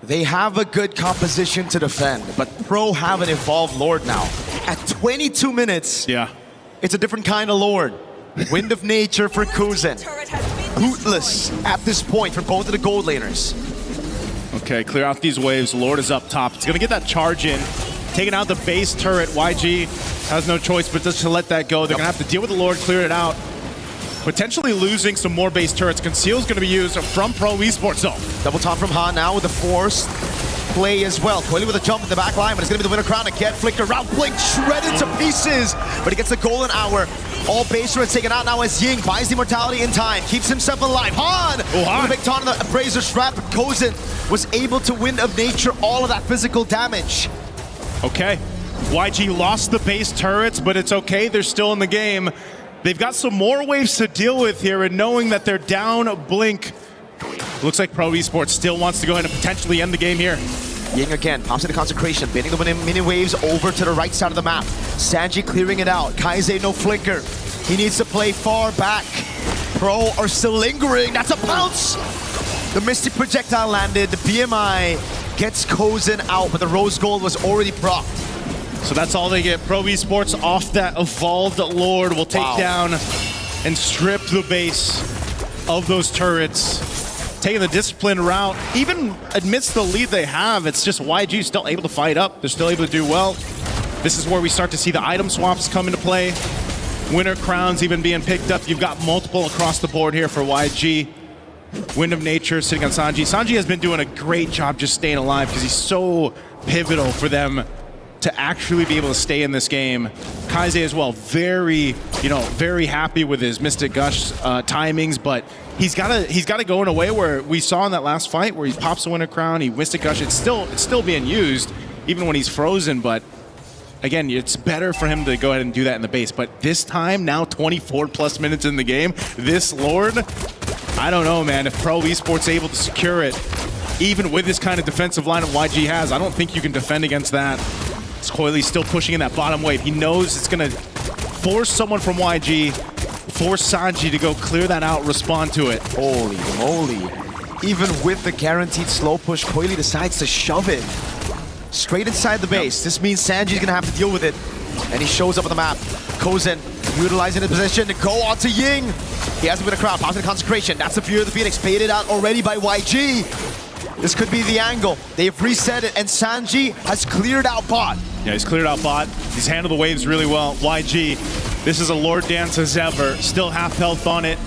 They have a good composition to defend, but Pro have an evolved Lord now. At 22 minutes, it's a different kind of Lord. Wind of Nature for Kuzen. Bootless at this point for both of the gold laners. Okay, clear out these waves. Lord is up top. It's going to get that charge in. Taking out the base turret. YG has no choice but just to let that go. They're going to have to deal with the Lord, clear it out. Potentially losing some more base turrets. Conceal's going to be used from Pro Esports though. Double top from Han now with the force play as well. Coily with a jump in the back line, but it's going to be the winner crown again. Flicker around, Blink shredded to pieces, but he gets the golden hour. All base turrets taken out now as Ying buys the immortality in time, keeps himself alive. Han! With a big taunt on the Brazier Strap, but Kozen was able to Wind of Nature all of that physical damage. Okay, YG lost the base turrets, but it's okay, they're still in the game. They've got some more waves to deal with here, and knowing that they're down Blink, looks like Pro Esports still wants to go ahead and potentially end the game here. Ying again, pops into Consecration, bending the mini waves over to the right side of the map. Sanji clearing it out. Kaise no flicker. He needs to play far back. Pro are still lingering. That's a bounce! The Mystic Projectile landed. The BMI gets Kozen out, but the Rose Gold was already procced. So that's all they get. Pro Esports off that evolved Lord will take down and strip the base of those turrets. Taking the disciplined route, even amidst the lead they have, it's just YG still able to fight up. They're still able to do well. This is where we start to see the item swaps come into play. Winner crowns even being picked up. You've got multiple across the board here for YG. Wind of Nature sitting on Sanji. Sanji has been doing a great job just staying alive because he's so pivotal for them to actually be able to stay in this game. Kaise as well, very happy with his Mystic Gush timings, but he's got to go in a way where we saw in that last fight where he pops the Winter Crown, he Mystic Gush. It's still being used even when he's frozen, but again, it's better for him to go ahead and do that in the base. But this time, now 24 plus minutes in the game, this Lord, I don't know, man. If Pro Esports able to secure it, even with this kind of defensive lineup YG has, I don't think you can defend against that. Coily still pushing in that bottom wave. He knows it's going to force someone from YG, force Sanji to go clear that out, respond to it. Holy moly. Even with the guaranteed slow push, Coily decides to shove it straight inside the base. This means Sanji's going to have to deal with it. And he shows up on the map. Kozen utilizing the position to go on to Ying. He has a bit of crowd, pops in Consecration. That's the Fury of the Phoenix, baited out already by YG. This could be the angle. They've reset it, and Sanji has cleared out bot. Yeah, he's cleared out bot. He's handled the waves really well. YG, this is a Lord dance as ever. Still half health on it.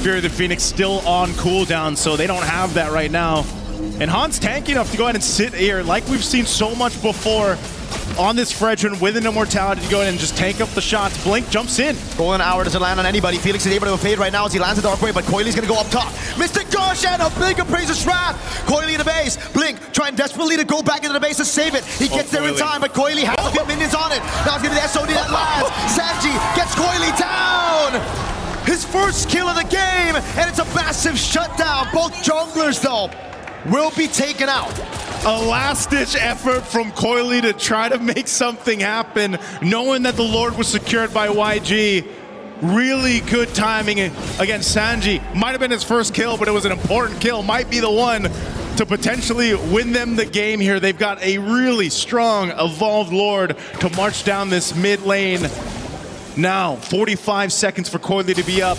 Fury of the Phoenix still on cooldown, so they don't have that right now. And Han's tanky enough to go ahead and sit here, like we've seen so much before, on this Fredrin with an immortality to go ahead and just tank up the shots. Blink jumps in. Golden Hour doesn't land on anybody. Felix is able to evade right now as he lands the Dark Wave, but Coily's gonna go up top. Mystic Gush and a big Appraiser's Wrath. Coily in the base. Blink trying desperately to go back into the base to save it. He gets there in time, but Coily has a few minions on it. Now it's gonna be the SOD that lands. Sanji gets Coily down. His first kill of the game, and it's a massive shutdown. Both junglers, though, will be taken out. A last-ditch effort from Coily to try to make something happen, knowing that the Lord was secured by YG. Really good timing against Sanji. Might have been his first kill, but it was an important kill. Might be the one to potentially win them the game here. They've got a really strong, evolved Lord to march down this mid lane. Now, 45 seconds for Coily to be up.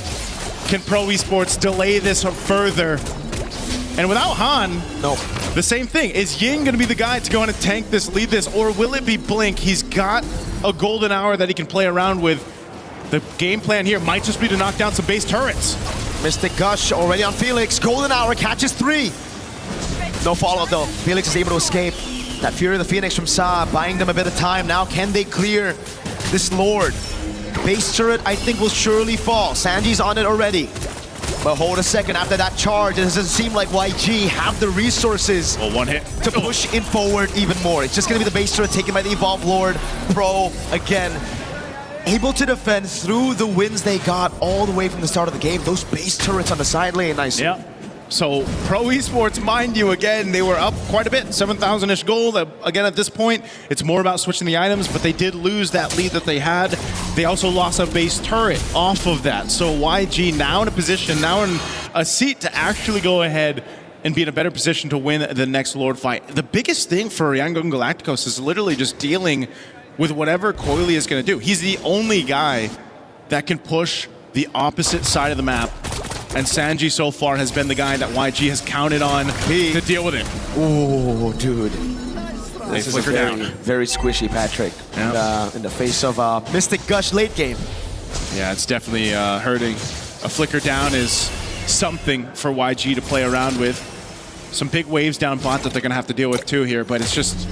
Can Pro Esports delay this further? And without Han, the same thing. Is Ying going to be the guy to go in and tank this, lead this, or will it be Blink? He's got a golden hour that he can play around with. The game plan here might just be to knock down some base turrets. Mystic Gush already on Felix. Golden hour catches 3. No follow-up though. Felix is able to escape. That Fury of the Phoenix from Sa, buying them a bit of time. Now can they clear this Lord? Base turret, I think, will surely fall. Sanji's on it already. But hold a second, after that charge, it doesn't seem like YG have the resources one hit to push in forward even more. It's just going to be the base turret taken by the Evolved Lord. Pro, again, able to defend through the wins they got all the way from the start of the game. Those base turrets on the side lane, nice. Yeah. So Pro Esports, mind you, again, they were up quite a bit, 7,000-ish gold. Again, at this point, it's more about switching the items, but they did lose that lead that they had. They also lost a base turret off of that. So YG now in a position, now in a seat to actually go ahead and be in a better position to win the next Lord fight. The biggest thing for Yangon Galacticos is literally just dealing with whatever Coily is going to do. He's the only guy that can push the opposite side of the map. And Sanji so far has been the guy that YG has counted on to deal with it. Ooh, dude. They This is flicker down. very squishy Patrick in the face of Mystic Gush late game. Yeah, it's definitely hurting. A flicker down is something for YG to play around with. Some big waves down bot that they're going to have to deal with too here, but it's just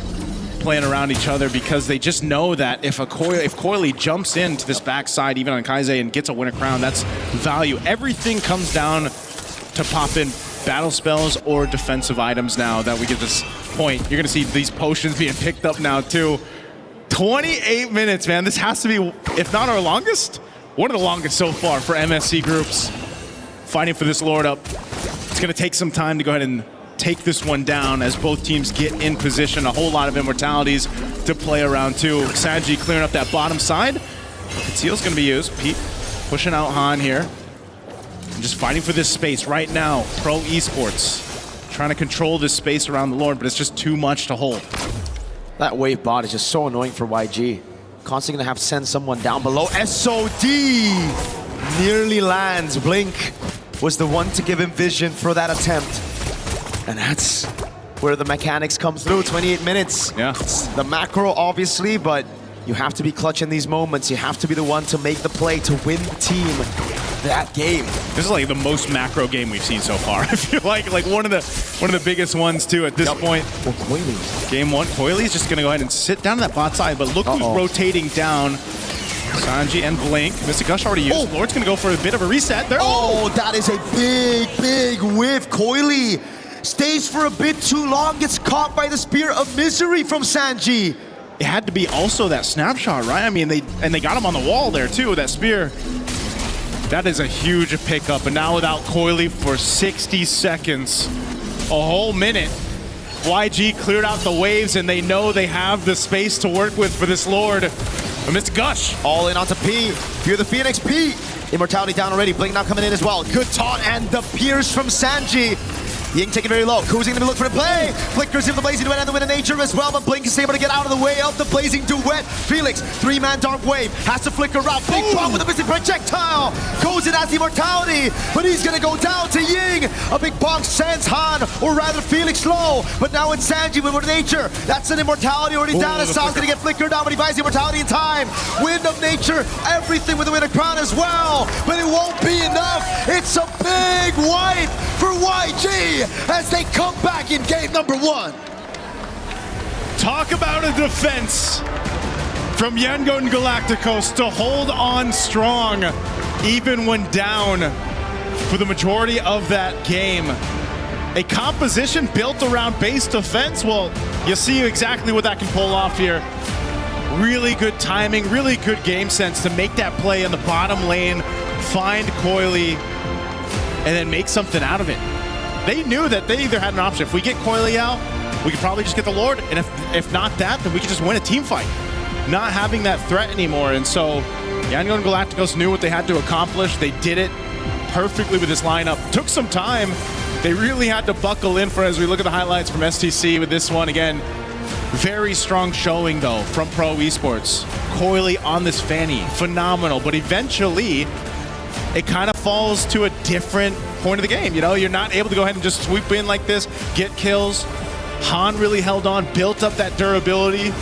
playing around each other because they just know that if Coily jumps into this backside, even on Kaise, and gets a winner crown, that's value. Everything comes down to pop in battle spells or defensive items now that we get this point. You're going to see these potions being picked up now too. 28 minutes, man. This has to be, if not our longest, one of the longest so far for MSC groups. Fighting for this Lord up. It's going to take some time to go ahead and take this one down as both teams get in position. A whole lot of immortalities to play around too. Sanji clearing up that bottom side. Conceal's going to be used. Pete pushing out Han here. And just fighting for this space right now. Pro Esports trying to control this space around the Lord, but it's just too much to hold. That wave bot is just so annoying for YG. Constantly gonna have to send someone down below. SOD nearly lands. Blink was the one to give him vision for that attempt. And that's where the mechanics come through. 28 minutes. Yeah. It's the macro, obviously, but you have to be clutch in these moments. You have to be the one to make the play to win the team that game. This is like the most macro game we've seen so far. I feel like one of the biggest ones too at this point. Well, Coily. Game one, Coily is just gonna go ahead and sit down to that bot side, but look who's rotating down. Sanji and Blink. Mystic Gush already used. Lord's gonna go for a bit of a reset there. Oh, that is a big whiff. Coily stays for a bit too long, gets caught by the Spear of Misery from Sanji. It had to be also that snapshot, right? I mean, they got him on the wall there too, that spear. That is a huge pickup, and now without Coily for 60 seconds, a whole minute, YG cleared out the waves, and they know they have the space to work with for this Lord. But Mr. Gush. All in onto P. Fear the Phoenix. P. Immortality down already. Blink now coming in as well. Good taunt and the pierce from Sanji. Ying taking very low. Cruising to look for the play. Flickers in the Blazing Duet and the Wind of Nature as well, but Blink is able to get out of the way of the Blazing Duet. Felix, 3-man Dark Wave, has to flicker out. Big bomb with a missing projectile. Goes in as the Immortality, but he's going to go down to Ying. A big bonk sends Han, or rather Felix low, but now it's Sanji with Wind of Nature. That's an Immortality already down. As Sal's going to get flickered down, but he buys the Immortality in time. Wind of Nature, everything with the Wind of Crown as well, but it won't be enough. It's a big wipe for YG as they come back in game number one. Talk about a defense from Yangon Galacticos to hold on strong even when down for the majority of that game. A composition built around base defense. Well, you see exactly what that can pull off here. Really good timing, really good game sense to make that play in the bottom lane, find Coily, and then make something out of it. They knew that they either had an option. If we get Coily out, we could probably just get the Lord, and if not that, then we could just win a team fight. Not having that threat anymore, and so Yangon Galacticos knew what they had to accomplish. They did it perfectly with this lineup. Took some time. They really had to buckle in for as we look at the highlights from STC with this one. Again, very strong showing though from Pro Esports. Coily on this Fanny, phenomenal, but eventually it kind of falls to a different point of the game. You know, you're not able to go ahead and just swoop in like this, get kills. Han really held on, built up that durability,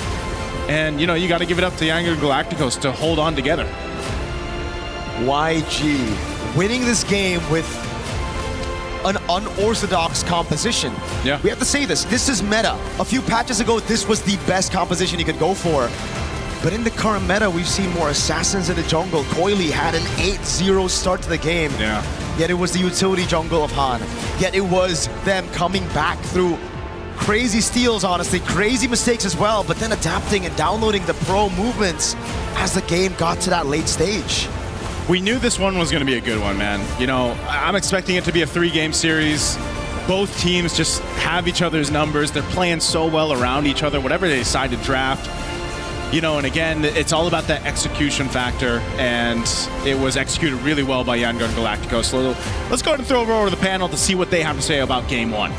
and you know, you got to give it up to Yangon Galacticos to hold on together. YG winning this game with an unorthodox composition. Yeah. We have to say this. This is meta. A few patches ago, this was the best composition you could go for. But in the current meta, we've seen more assassins in the jungle. Coily had an 8-0 start to the game. Yeah. Yet it was the utility jungle of Han. Yet it was them coming back through crazy steals, honestly, crazy mistakes as well, but then adapting and downloading the pro movements as the game got to that late stage. we knew this one was going to be a good one, man. You know, I'm expecting it to be a 3-game series. Both teams just have each other's numbers. They're playing so well around each other, whatever they decide to draft. You know, and again, it's all about that execution factor, and it was executed really well by Yangon Galacticos. So let's go ahead and throw it over to the panel to see what they have to say about Game 1.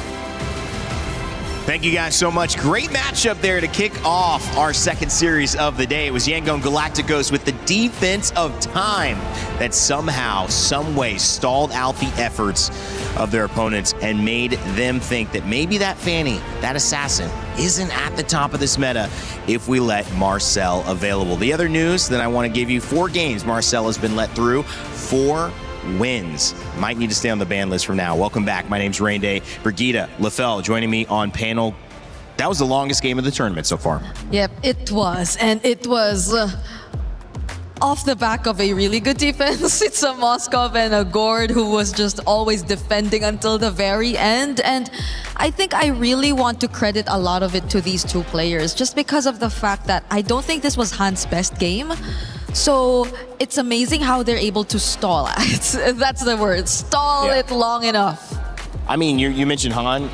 Thank you guys so much. Great matchup there to kick off our second series of the day. It was Yangon Galacticos with the defense of time that somehow, some way stalled out the efforts of their opponents and made them think that maybe that Fanny, that assassin, isn't at the top of this meta if we let Marcel available. The other news that I want to give you, 4 games Marcel has been let through, 4 wins. Might need to stay on the ban list from now. Welcome back. My name's Rain Day. Brigitte, Lefel joining me on panel. That was the longest game of the tournament so far. Yep, it was. And it was off the back of a really good defense. It's a Moskov and a Gord who was just always defending until the very end. And I think I really want to credit a lot of it to these 2 players just because of the fact that I don't think this was Han's best game. So it's amazing how they're able to stall. That's the word. Stall it long enough. I mean, you mentioned Han.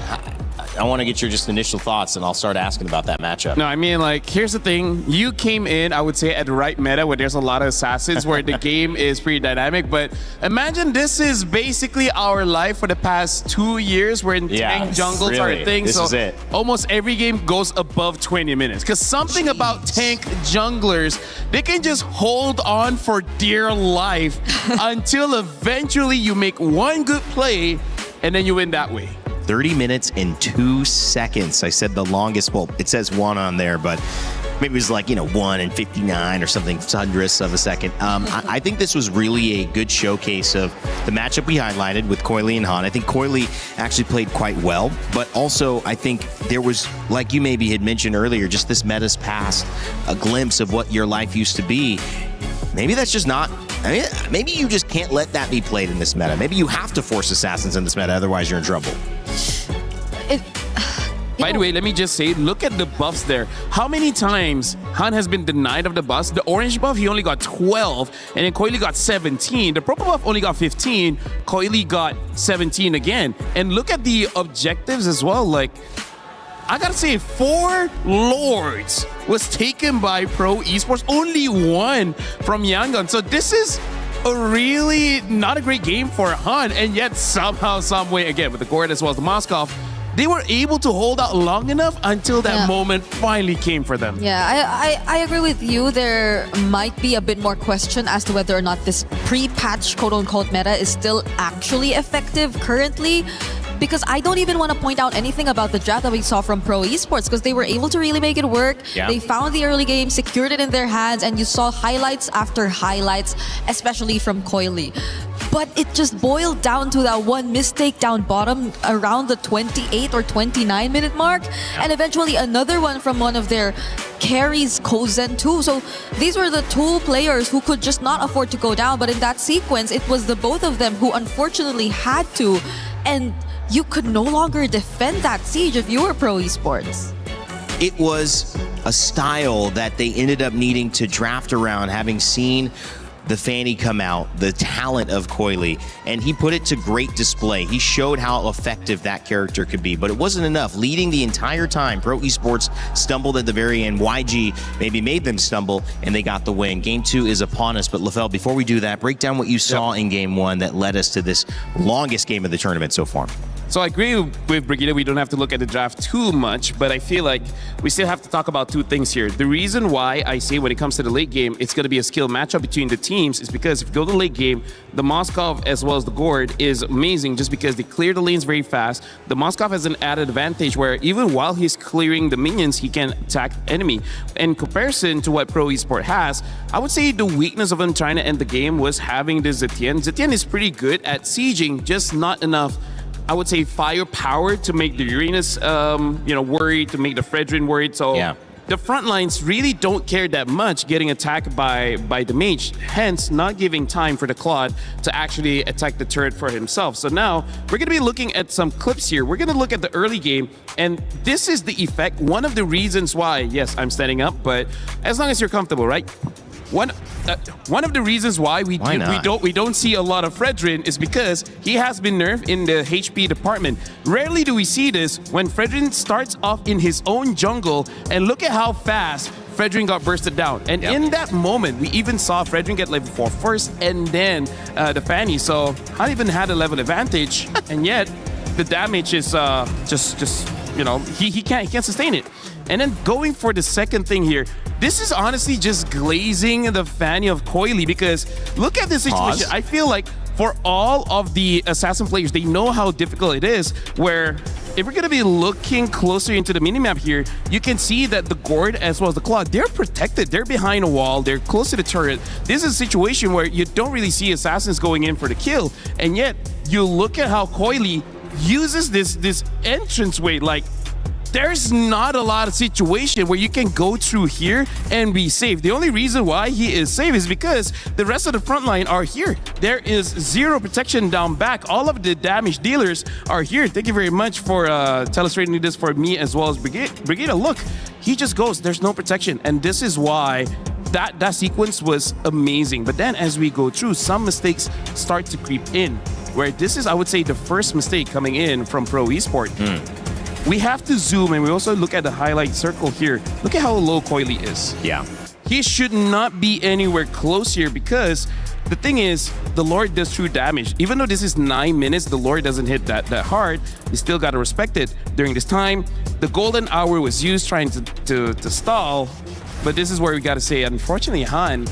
I want to get your just initial thoughts, and I'll start asking about that matchup. No, I mean, like, here's the thing. You came in, I would say, at the right meta where there's a lot of assassins, where the game is pretty dynamic. But imagine this is basically our life for the past 2 years, where tank jungles are a thing. This is it. Almost every game goes above 20 minutes. Because something about tank junglers, they can just hold on for dear life until eventually you make one good play, and then you win that way. 30 minutes and 2 seconds. I said the longest. Well, it says 1 on there, but maybe it was like, 1 and 59 or something, hundredths of a second. I think this was really a good showcase of the matchup we highlighted with Coily and Han. I think Coily actually played quite well, but also I think there was, like you maybe had mentioned earlier, just this meta's past, a glimpse of what your life used to be. Maybe that's just not, maybe you just can't let that be played in this meta. Maybe you have to force assassins in this meta, otherwise you're in trouble. By the way, let me just say, look at the buffs there. How many times Han has been denied of the buffs? The orange buff, he only got 12, and then Coily got 17. The purple buff only got 15. Coily got 17 again. And look at the objectives as well. Like, I gotta say, 4 Lords was taken by Pro Esports. Only 1 from Yangon. So this is a really not a great game for Han, and yet somehow, some way, again, with the Gord as well as the Moskov, they were able to hold out long enough until that moment finally came for them. Yeah, I agree with you. There might be a bit more question as to whether or not this pre-patch quote-unquote meta is still actually effective currently. Because I don't even want to point out anything about the draft that we saw from Pro Esports, because they were able to really make it work. Yeah. They found the early game, secured it in their hands, and you saw highlights after highlights, especially from Coily. But it just boiled down to that one mistake down bottom around the 28 or 29 minute mark, and eventually another one from one of their carries, Kozen too. So these were the 2 players who could just not afford to go down, but in that sequence, it was the both of them who unfortunately had to. And you could no longer defend that siege if you were Pro Esports. It was a style that they ended up needing to draft around, having seen the Fanny come out, the talent of Coily, and he put it to great display. He showed how effective that character could be, but it wasn't enough. Leading the entire time, Pro Esports stumbled at the very end. YG maybe made them stumble, and they got the win. Game 2 is upon us, but Lefel, before we do that, break down what you saw in Game 1 that led us to this longest game of the tournament so far. So I agree with Brigitte, we don't have to look at the draft too much, but I feel like we still have to talk about 2 things here. The reason why I say when it comes to the late game, it's going to be a skill matchup between the teams is because if you go to the late game, the Moskov as well as the Gord is amazing just because they clear the lanes very fast. The Moskov has an added advantage where even while he's clearing the minions, he can attack the enemy. In comparison to what Pro Esport has, I would say the weakness of him trying to end the game was having the Zetienne. Zetienne is pretty good at sieging, just not enough, I would say, firepower to make the Uranus, worried, to make the Fredrin worried. So the front lines really don't care that much getting attacked by the mage, hence not giving time for the Claude to actually attack the turret for himself. So now we're going to be looking at some clips here. We're going to look at the early game, and this is the effect. One of the reasons why, yes, I'm standing up, but as long as you're comfortable, right? one of the reasons why we don't see a lot of Fredrin is because he has been nerfed in the HP department. Rarely do we see this when Fredrin starts off in his own jungle, and look at how fast Fredrin got bursted down. And in that moment, we even saw Fredrin get level 4 first and then the Fanny. So not even had a level advantage, and yet the damage is just you know, he can't sustain it. And then going for the second thing here, this is honestly just glazing the Fanny of Coily, because look at this situation. I feel like for all of the Assassin players, they know how difficult it is, where if we're going to be looking closer into the minimap here, you can see that the Gourd as well as the Claw, they're protected. They're behind a wall. They're close to the turret. This is a situation where you don't really see Assassins going in for the kill, and yet you look at how Coily uses this entranceway. Like, there's not a lot of situation where you can go through here and be safe. The only reason why he is safe is because the rest of the front line are here. There is zero protection down back. All of the damage dealers are here. Thank you very much for illustrating this for me as well as Brigida. Look, he just goes. There's no protection. And this is why that sequence was amazing. But then as we go through, some mistakes start to creep in, where this is, I would say, the first mistake coming in from Pro Esport. We have to zoom, and we also look at the highlight circle here. Look at how low Coily is. Yeah. He should not be anywhere close here, because the thing is, the Lord does true damage. Even though this is 9 minutes, the Lord doesn't hit that hard. You still got to respect it. During this time, the golden hour was used trying to stall, but this is where we got to say, unfortunately, Han,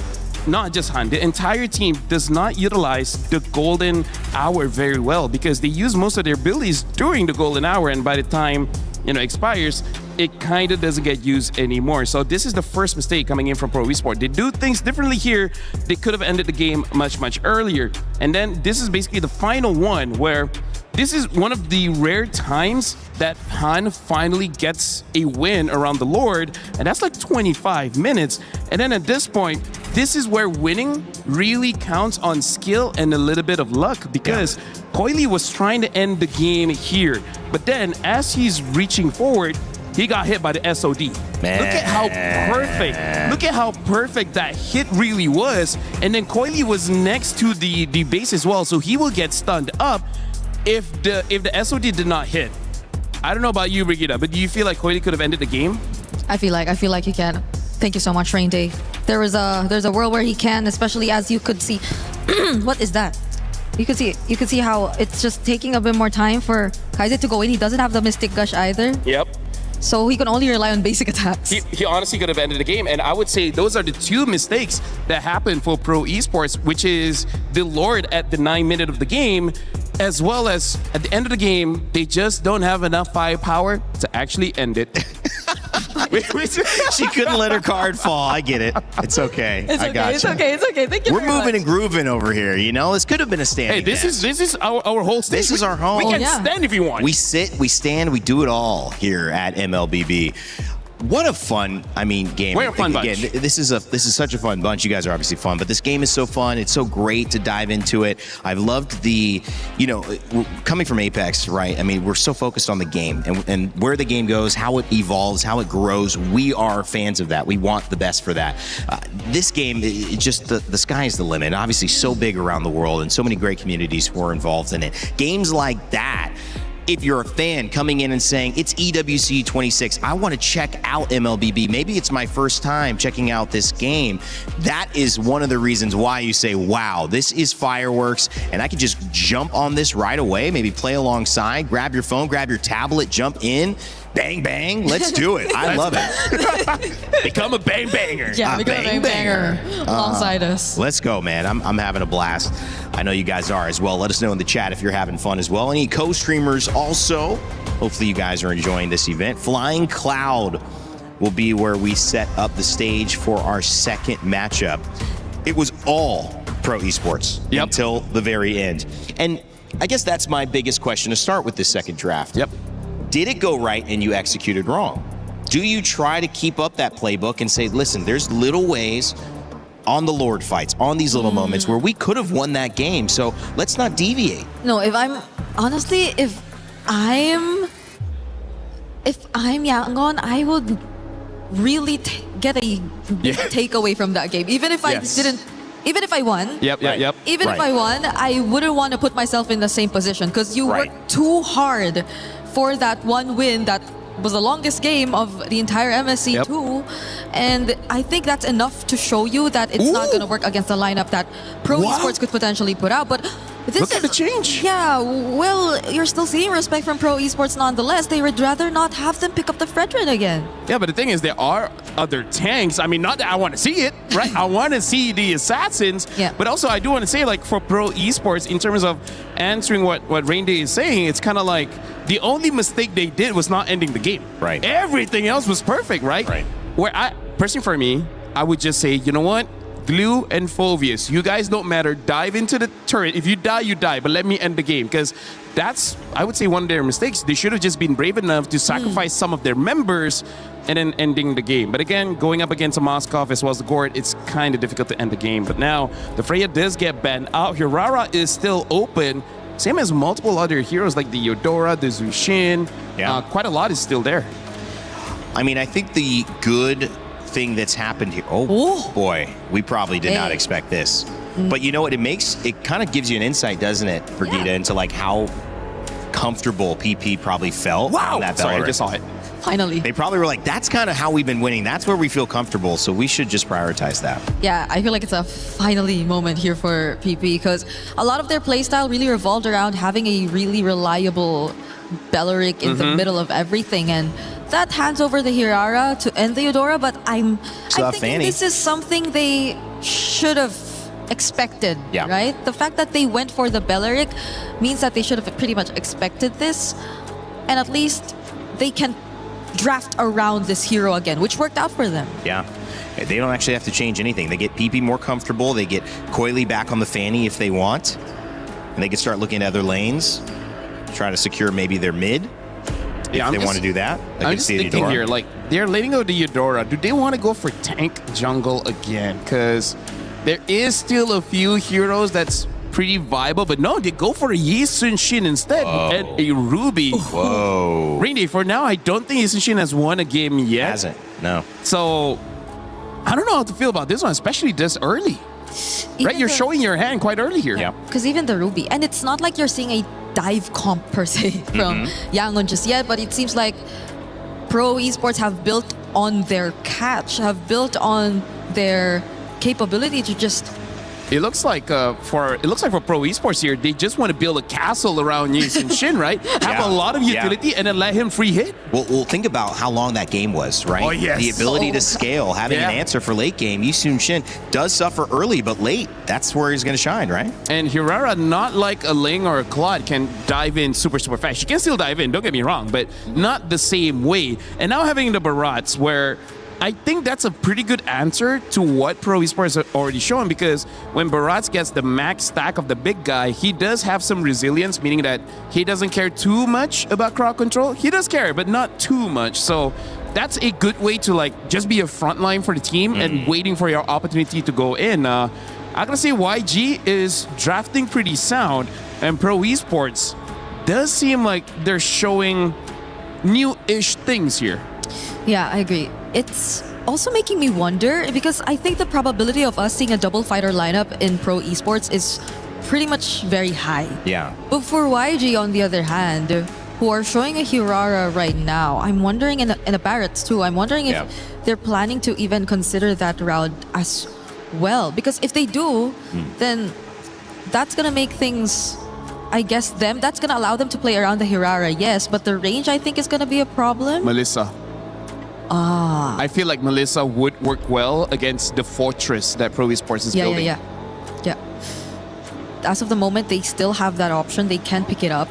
not just Han, the entire team does not utilize the golden hour very well, because they use most of their abilities during the golden hour, and by the time, you know, expires, it kind of doesn't get used anymore. So this is the first mistake coming in from Pro Esport. They do things differently here. They could have ended the game much earlier. And then this is basically the final one, where this is one of the rare times that Han finally gets a win around the Lord, and that's like 25 minutes. And then at this point, this is where winning really counts on skill and a little bit of luck, because Coily was trying to end the game here, but then as he's reaching forward, he got hit by the SOD. Man. Look at how perfect that hit really was. And then Coily was next to the base as well, so he will get stunned up if the SOD did not hit. I don't know about you, Brigida, but do you feel like Coily could have ended the game? I feel like he can. Thank you so much, Rain Day. There's a world where he can, especially as you could see. What is that? You could see how it's just taking a bit more time for Kaiser to go in. He doesn't have the Mystic Gush either. Yep. So he can only rely on basic attacks. He honestly could have ended the game, and I would say those are the two mistakes that happened for Pro Esports, which is the Lord at the 9 minute of the game, as well as at the end of the game, they just don't have enough firepower to actually end it. She couldn't let her card fall. I get it. It's okay. It's okay. Thank you. We're moving and grooving over here. You know, this could have been a standing. Hey, this is our whole stage. This is our home. We can stand if you want. We sit, we stand, we do it all here at MLBB. What a fun, game. We're a fun bunch. Again, this is such a fun bunch. You guys are obviously fun, but this game is so fun. It's so great to dive into it. I've loved coming from Apex, right? I mean, we're so focused on the game and where the game goes, how it evolves, how it grows. We are fans of that. We want the best for that. This game, the sky is the limit. Obviously, so big around the world and so many great communities who are involved in it. Games like that, if you're a fan coming in and saying, it's EWC 26, I want to check out MLBB. Maybe it's my first time checking out this game. That is one of the reasons why you say, wow, this is fireworks, and I could just jump on this right away, maybe play alongside, grab your phone, grab your tablet, jump in, bang, bang, let's do it. I love it. Become a bang banger. Yeah, become a bang banger alongside us. Let's go, man. I'm having a blast. I know you guys are as well. Let us know in the chat if you're having fun as well. Any co-streamers also. Hopefully you guys are enjoying this event. Flying Cloud will be where we set up the stage for our second matchup. It was all Pro Esports until the very end. And I guess that's my biggest question to start with this second draft. Yep. Did it go right and you executed wrong? Do you try to keep up that playbook and say, listen, there's little ways on the Lord fights, on these little moments where we could have won that game, so let's not deviate. No, if I'm really get a big takeaway from that game. Even if I didn't, even if I won. Yep. Even if I won, I wouldn't want to put myself in the same position because you worked too hard for that one win that was the longest game of the entire MSC too. And I think that's enough to show you that it's not going to work against the lineup that Pro Esports could potentially put out. But this Look at the change. Yeah, well, you're still seeing respect from Pro Esports nonetheless. They would rather not have them pick up the Fredrin again. Yeah, but the thing is, there are other tanks. I mean, not that I want to see it, right? I want to see the assassins. Yeah. But also, I do want to say, like, for Pro Esports, in terms of answering what Rainday is saying, it's kind of like the only mistake they did was not ending the game. Right. Everything else was perfect, right? Right. Where personally for me, I would just say, you know what? Glue and Phoveus, you guys don't matter. Dive into the turret. If you die, you die. But let me end the game. Because that's, I would say, one of their mistakes. They should have just been brave enough to sacrifice some of their members and then ending the game. But again, going up against a Moskov as well as the Gord, it's kind of difficult to end the game. But now, the Freya does get banned out. Hirara is still open. Same as multiple other heroes like the Eudora, the Zushin. Yeah. Quite a lot is still there. I mean, I think the good thing that's happened here. Oh boy, we probably did not expect this. But you know what? It kind of gives you an insight, doesn't it, Brigitte, into like how comfortable PP probably felt on that Sorry, I Bellerin. just saw it. Finally. They probably were like, that's kind of how we've been winning. That's where we feel comfortable. So we should just prioritize that. Yeah, I feel like it's a finally moment here for PP because a lot of their playstyle really revolved around having a really reliable Belleric in the middle of everything, and that hands over the Hirara to end the Eudora. But I'm thinking this is something they should have expected, right? The fact that they went for the Belleric means that they should have pretty much expected this, and at least they can draft around this hero again, which worked out for them. Yeah. They don't actually have to change anything. They get PP more comfortable. They get Coily back on the Fanny if they want. And they can start looking at other lanes, try to secure maybe their mid. If they want to do that. I'm just thinking here, like, they're letting go the Eudora. Do they want to go for tank jungle again? Because there is still a few heroes that's pretty viable, but no, they go for a Yi Sun-Shin instead and a Ruby. Whoa. Randy, for now, I don't think Yi Sun-Shin has won a game yet. Hasn't, no. So, I don't know how to feel about this one, especially this early. Right, you're showing your hand quite early here. Yeah. Because even the Ruby, and it's not like you're seeing a dive comp per se from Yangon just yet, but it seems like Pro Esports have built on their catch, have built on their capability to just... It looks like for Pro Esports here, they just want to build a castle around Yi Sun-Shin, right? Have a lot of utility and then let him free hit. Well, think about how long that game was, right? Oh, yes. The ability to scale, having an answer for late game. Yi Sun-Shin does suffer early, but late, that's where he's going to shine, right? And Hirara, not like a Ling or a Claude, can dive in super fast. She can still dive in, don't get me wrong, but not the same way. And now having the Barats, where I think that's a pretty good answer to what Pro Esports are already showing, because when Barats gets the max stack of the big guy, he does have some resilience, meaning that he doesn't care too much about crowd control. He does care, but not too much. So that's a good way to like just be a front line for the team and waiting for your opportunity to go in. I gotta say YG is drafting pretty sound, and Pro Esports does seem like they're showing new-ish things here. Yeah, I agree. It's also making me wonder, because I think the probability of us seeing a double fighter lineup in Pro Esports is pretty much very high. Yeah. But for YG, on the other hand, who are showing a Hirara right now, I'm wondering, and a Barretts too, I'm wondering if they're planning to even consider that route as well. Because if they do, then that's going to make things... I guess that's going to allow them to play around the Hirara, yes, but the range, I think, is going to be a problem. Melissa. I feel like Melissa would work well against the fortress that Pro Esports is building. Yeah. As of the moment, they still have that option. They can pick it up.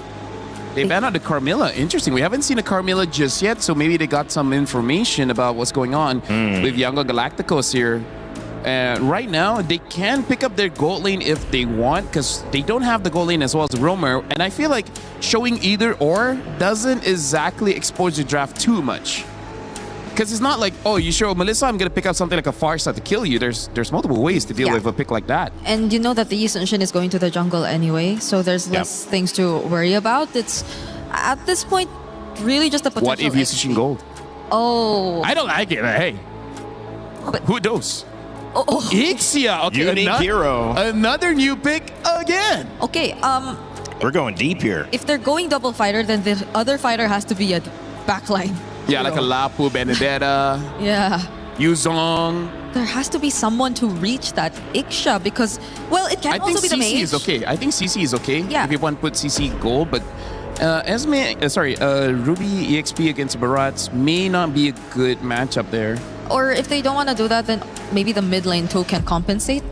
They banned out the Carmilla. Interesting. We haven't seen a Carmilla just yet, so maybe they got some information about what's going on with Young Galacticos here. Right now, they can pick up their gold lane if they want, because they don't have the gold lane as well as Roamer. And I feel like showing either or doesn't exactly expose your draft too much. Because it's not like, oh, you show Melissa, I'm going to pick up something like a Farsa to kill you. There's multiple ways to deal with a pick like that. And you know that the Yi Sun-Shin is going to the jungle anyway, so there's less things to worry about. It's, at this point, really just a potential... What if Yi Sun-Shin gold? Oh. I don't like it. Hey. Who knows? Oh. Ixia. Okay, Unique hero. Another new pick again. Okay, We're going deep here. if they're going double fighter, then the other fighter has to be a backline. Yeah, like a Lapu, Benedetta, Yeah. Yuzong. There has to be someone to reach that Ixia because, well, it can I also think be the CC mage. is okay. I think CC is okay. Yeah. If you want to put CC gold, but Ruby EXP against Barats may not be a good matchup there. Or if they don't want to do that, then maybe the mid lane too can compensate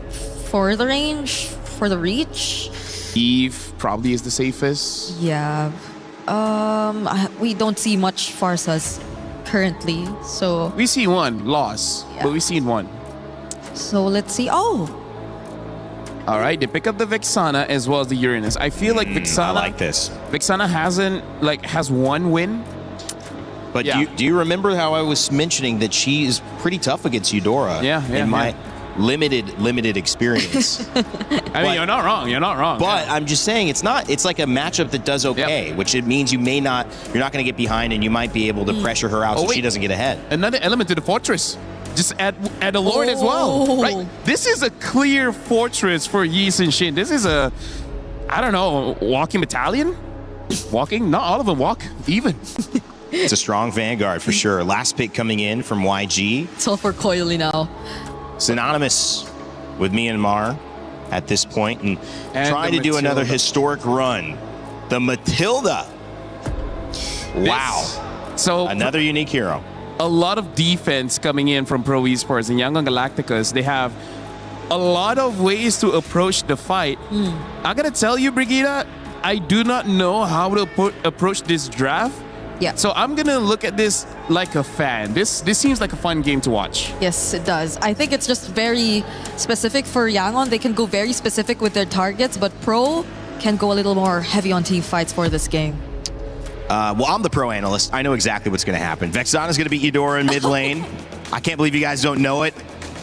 for the range, for the reach. Eve probably is the safest. Yeah. We don't see much Farsas currently, so. We see one loss, but we seen one. So let's see. Oh. All right, they pick up the Vexana as well as the Uranus. I feel like Vexana. I like this. Vexana has one win. But do you remember how I was mentioning that she is pretty tough against Eudora? In my limited experience. I mean, you're not wrong. You're not wrong. But I'm just saying it's like a matchup that does okay, which it means you're not going to get behind and you might be able to pressure her out so she doesn't get ahead. Another element to the fortress. Just add a Lord as well. Right? This is a clear fortress for Yi and Shin. This is a, I don't know, walking battalion? Walking? Not all of them walk even. It's a strong vanguard for sure. Last pick coming in from YG. It's all for Coily now. Synonymous with Myanmar at this point and trying to do another historic run. The Matilda. Wow. So another unique hero. A lot of defense coming in from Pro Esports and Yangon Galacticos. They have a lot of ways to approach the fight. I gotta tell you, Brigida, I do not know how to approach this draft. Yeah. So I'm gonna look at this like a fan. This seems like a fun game to watch. Yes, it does. I think it's just very specific for Yangon. They can go very specific with their targets, but Pro can go a little more heavy on team fights for this game. Well, I'm the pro analyst. I know exactly what's going to happen. Vexana's going to beat Eudora in mid lane. I can't believe you guys don't know it.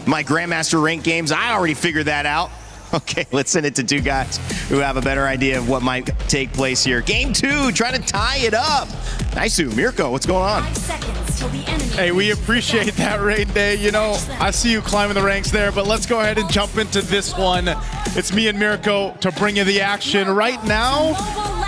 My Grandmaster rank games, I already figured that out. Okay, let's send it to two guys who have a better idea of what might take place here. Game 2, trying to tie it up. Nice, Mirko, what's going on? 5 seconds till the enemy. Hey, we appreciate that, Rain Day. You know, I see you climbing the ranks there, but let's go ahead and jump into this one. It's me and Mirko to bring you the action right now.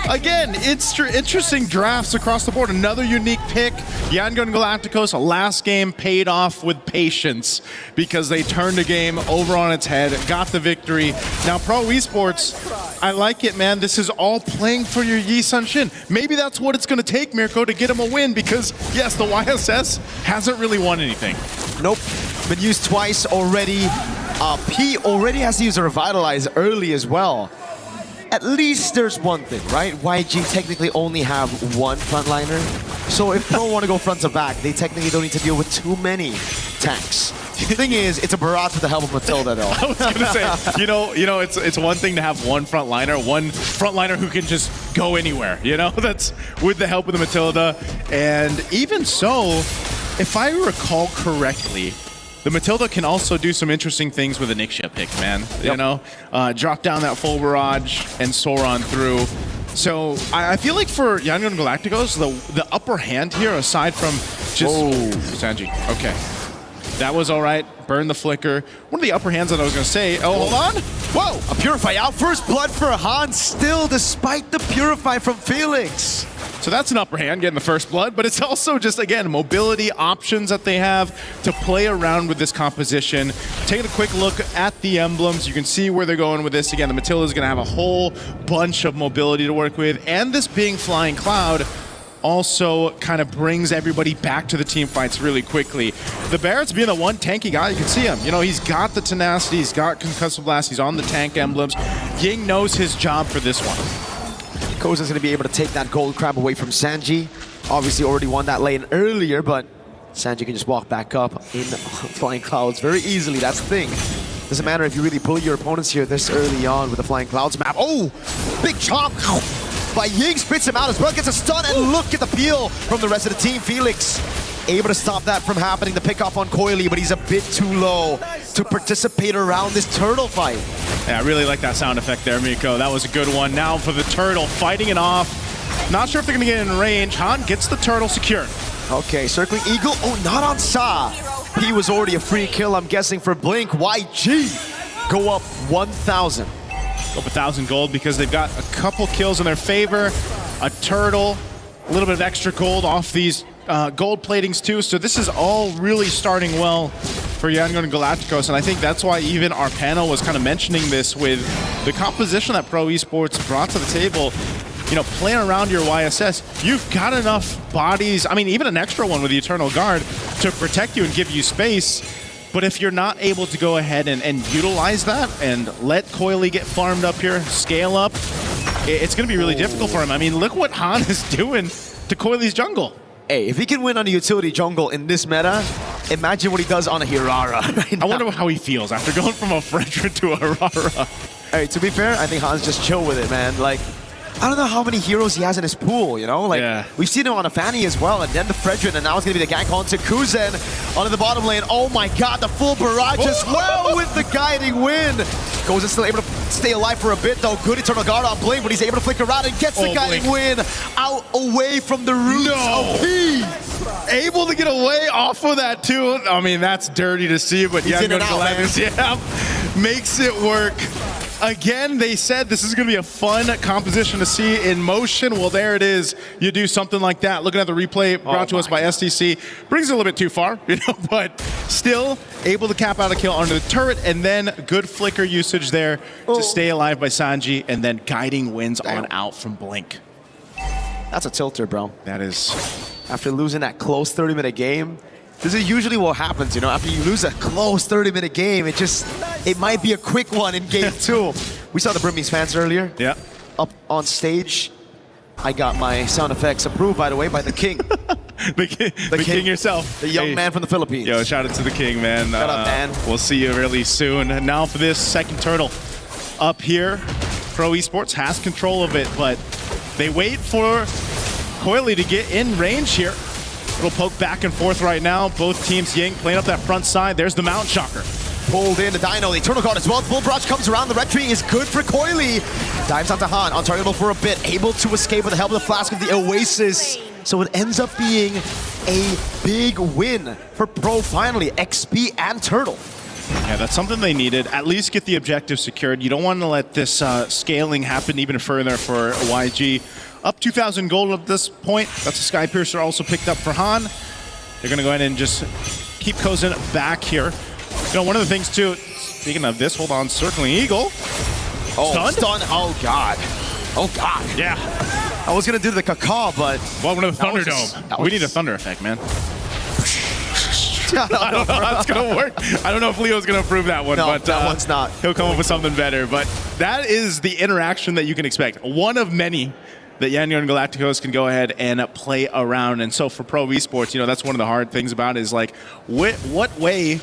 Again, it's interesting drafts across the board. Another unique pick. Yangon Galacticos, last game paid off with patience because they turned the game over on its head, got the victory. Now, Pro Esports, I like it, man. This is all playing for your Yi Sun-Shin. Maybe that's what it's going to take, Mirko, to get him a win because, yes, the YSS hasn't really won anything. Nope. Been used twice already. P already has to use a Revitalize early as well. At least there's one thing, right? YG technically only have one frontliner. So if Pro want to go front to back, they technically don't need to deal with too many tanks. The thing is, it's a barrage with the help of Matilda, though. I was gonna say, you know, it's one thing to have one frontliner who can just go anywhere. You know, that's with the help of the Matilda. And even so, if I recall correctly, the Matilda can also do some interesting things with a Nixia pick, man. Yep. You know, drop down that full barrage and soar on through. So I feel like for Yangon Galacticos, the upper hand here, aside from just Sanji. Okay. That was all right. Burn the flicker. One of the upper hands that I was going to say. Oh, hold on. Whoa! A Purify out. First blood for Hans still, despite the Purify from Felix. So that's an upper hand, getting the first blood, but it's also just, again, mobility options that they have to play around with this composition. Taking a quick look at the emblems, you can see where they're going with this. Again, the Matilda is going to have a whole bunch of mobility to work with, and this being Flying Cloud also kind of brings everybody back to the team fights really quickly. The Barrett's being the one tanky guy, you can see him. You know, he's got the tenacity, he's got concussive blast, he's on the tank emblems. Ying knows his job for this one. Koza's going to be able to take that gold crab away from Sanji. Obviously already won that lane earlier, but Sanji can just walk back up in Flying Clouds very easily. That's the thing. Doesn't matter if you really bully your opponents here this early on with the Flying Clouds map. Oh, big chomp by Ying, spits him out as well, gets a stun, and look at the peel from the rest of the team. Felix able to stop that from happening, the pick off on Coily, but he's a bit too low to participate around this turtle fight. Yeah, I really like that sound effect there, Miko. That was a good one. Now for the turtle, fighting it off. Not sure if they're going to get in range. Han gets the turtle secure. Okay, circling Eagle. Oh, not on Sa. He was already a free kill, I'm guessing, for Blink. YG go up 1,000. Up 1,000 gold because they've got a couple kills in their favor. A turtle, a little bit of extra gold off these gold platings too. So this is all really starting well for Yangon and Galacticos, and I think that's why even our panel was kind of mentioning this with the composition that Pro Esports brought to the table. You know, playing around your YSS, you've got enough bodies, I mean, even an extra one with the Eternal Guard to protect you and give you space. But if you're not able to go ahead and utilize that and let Coily get farmed up here, scale up, it's going to be really difficult for him. I mean, look what Han is doing to Coily's jungle. Hey, if he can win on a utility jungle in this meta, imagine what he does on a Hirara right now. I wonder how he feels after going from a Fredrin to a Hirara. Hey, to be fair, I think Han's just chill with it, man. Like, I don't know how many heroes he has in his pool, you know? Like, we've seen him on a Fanny as well, and then the Fredrin, and now it's going to be the gank onto Kuzen onto the bottom lane. Oh my god, the full barrage as well with the guiding wind. Kuzen's still able to stay alive for a bit, though. Good Eternal Guard on Blink, but he's able to flick around and gets the guiding wind out away from the roots of P. Able to get away off of that, too. I mean, that's dirty to see, but yeah, makes it work. Again, they said this is going to be a fun composition to see in motion. Well, there it is. You do something like that. Looking at the replay brought to us by STC. Brings it a little bit too far, you know, but still able to cap out a kill under the turret, and then good flicker usage there to stay alive by Sanji, and then guiding wins on out from Blink. That's a tilter, bro. That is. After losing that close 30-minute game, this is usually what happens, you know, after you lose a close 30-minute game, it might be a quick one in game 2. We saw the Burmese fans earlier. Yeah. Up on stage. I got my sound effects approved, by the way, by the king. the king yourself. The young man from the Philippines. Yo, shout out to the king, man. Shout out, man. We'll see you really soon. And now for this second turtle. Up here, Pro Esports has control of it, but they wait for Coily to get in range here. Little poke back and forth right now. Both teams, Ying playing up that front side. There's the Mount Shocker. Pulled in the Dino, the Eternal Guard as well. Bull Barrage comes around. The red tree is good for Coily. Dives onto Han, untargetable for a bit. Able to escape with the help of the Flask of the Oasis. So it ends up being a big win for Pro finally. XP and Turtle. Yeah, that's something they needed. At least get the objective secured. You don't want to let this scaling happen even further for YG. Up 2,000 gold at this point. That's a Sky Piercer also picked up for Han. They're going to go ahead and just keep Kozen back here. You know, one of the things too, speaking of this, hold on, circling Eagle. Oh, stun. Oh, God. Oh, God. Yeah. I was going to do the caca, but... Welcome to the Thunderdome. We need a Thunder effect, man. I don't know how that's going to work. I don't know if Leo's going to approve that one, but that one's not. He'll come up with something better. But that is the interaction that you can expect. One of many that Yangon and Galacticos can go ahead and play around. And so for Pro Esports, you know, that's one of the hard things about it is like, what way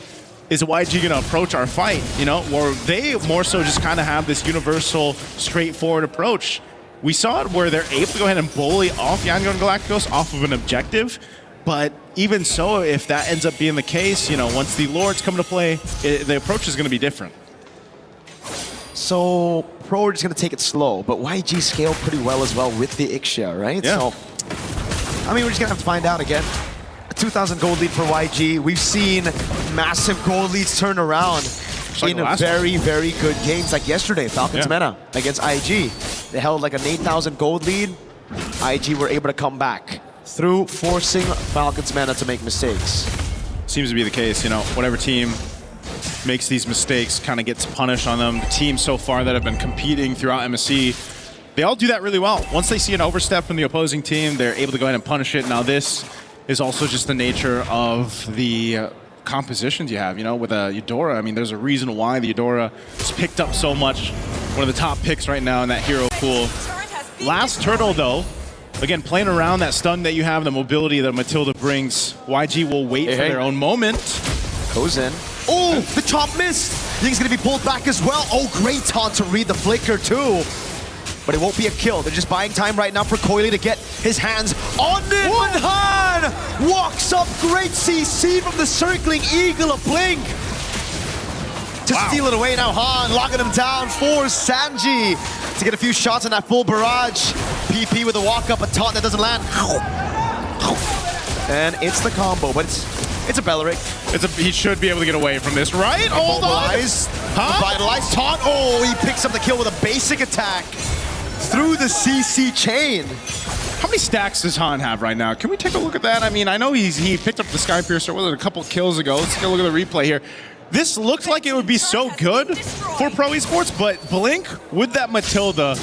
is YG going to approach our fight? You know, or they more so just kind of have this universal, straightforward approach. We saw it where they're able to go ahead and bully off Yangon and Galacticos off of an objective. But even so, if that ends up being the case, you know, once the Lords come to play, the approach is going to be different. So Pro are just going to take it slow, but YG scaled pretty well as well with the Ixia, right? Yeah. So, I mean, we're just going to have to find out again. A 2,000 gold lead for YG. We've seen massive gold leads turn around in very, very good games. Like yesterday, Falcons Meta against IG. They held like an 8,000 gold lead. IG were able to come back through forcing Falcons Meta to make mistakes. Seems to be the case, you know, whatever team makes these mistakes kind of gets punished on them. The teams so far that have been competing throughout MSC, they all do that really well. Once they see an overstep from the opposing team, they're able to go ahead and punish it. Now this is also just the nature of the compositions you have, you know, with a Eudora. I mean, there's a reason why the Eudora is picked up so much. One of the top picks right now in that hero pool. Last turtle though, again, playing around that stun that you have, the mobility that Matilda brings, YG will wait for their own moment. Goes in. Oh, the chop missed. I think he's going to be pulled back as well. Oh, great taunt to read the flicker too. But it won't be a kill. They're just buying time right now for Coily to get his hands on it. But Han walks up. Great CC from the circling Eagle of Blink. To steal it away now, Han locking him down for Sanji to get a few shots on that full barrage. PP with a walk up, a taunt that doesn't land. And it's the combo, but it's a Belleric. He should be able to get away from this, right? Hold on. Vitalize taunt. Oh, he picks up the kill with a basic attack through the CC chain. How many stacks does Han have right now? Can we take a look at that? I mean, I know he picked up the Sky Piercer, was it a couple kills ago? Let's take a look at the replay here. This looked like it would be so good for Pro Esports, but Blink with that Matilda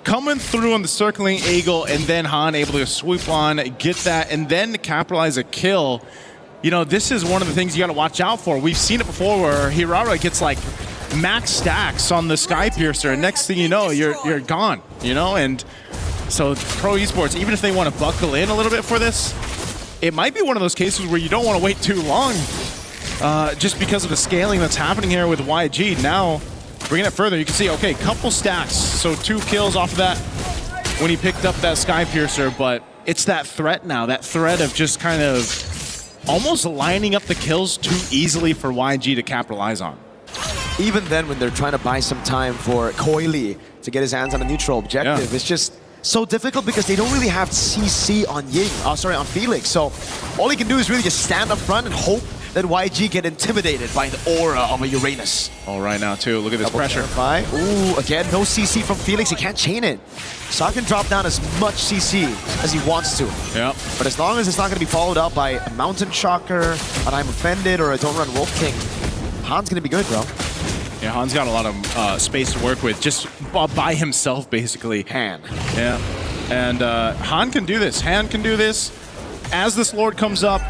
coming through on the circling eagle, and then Han able to swoop on, get that, and then capitalize a kill. You know, this is one of the things you got to watch out for. We've seen it before where Hirara gets like max stacks on the Sky Piercer, and next thing you know, you're gone, you know? And so Pro Esports, even if they want to buckle in a little bit for this, it might be one of those cases where you don't want to wait too long just because of the scaling that's happening here with YG. Now, bringing it further, you can see, okay, couple stacks, so 2 kills off of that when he picked up that Sky Piercer, but it's that threat now, that threat of just kind of almost lining up the kills too easily for YG to capitalize on. Even then, when they're trying to buy some time for Coily to get his hands on a neutral objective, it's just so difficult because they don't really have CC on on Felix. So all he can do is really just stand up front and hope that YG get intimidated by the aura of a Uranus. All right now too, look at this pressure. Ooh, again, no CC from Felix, he can't chain it. So I can drop down as much CC as he wants to. Yeah. But as long as it's not going to be followed up by a Mountain Shocker, an I'm Offended, or a Don't Run Wolf King, Han's going to be good, bro. Yeah, Han's got a lot of space to work with, just by himself, basically. Han. Yeah. And Han can do this. Han can do this. As this Lord comes up,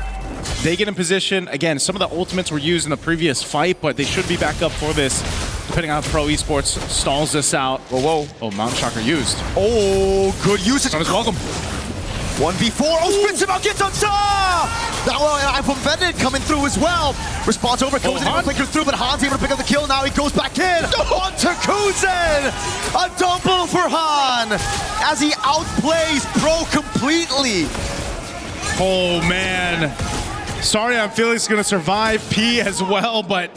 they get in position. Again, some of the ultimates were used in the previous fight, but they should be back up for this, depending on how Pro Esports stalls this out. Whoa. Oh, Mountain Shocker used. Oh, good usage. Son is welcome. 1v4. Oh, spins him out, gets on top! I'm Offended coming through as well. Response over, Kuzen able to clicker through, but Han's able to pick up the kill. Now he goes back in. Onto Kuzen! A double for Han as he outplays Pro completely. Oh, man. Sorry, I'm feeling it's going to survive P as well, but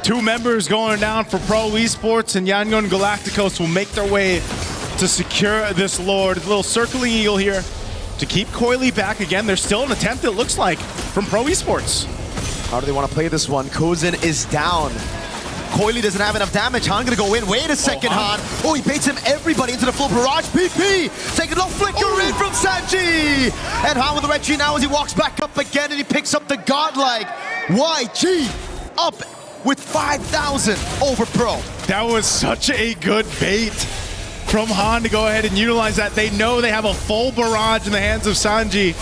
2 members going down for Pro Esports, and Yangon Galacticos will make their way to secure this Lord. A little circling eagle here to keep Coily back again. There's still an attempt, it looks like, from Pro Esports. How do they want to play this one? Kuzen is down. Coily doesn't have enough damage. Han gonna go in. Wait a second, Han. Oh, he baits him everybody into the full barrage. PP taking a flicker in from Sanji. And Han with the red tree now as he walks back up again and he picks up the godlike YG up with 5,000 over Pro. That was such a good bait from Han to go ahead and utilize that. They know they have a full barrage in the hands of Sanji.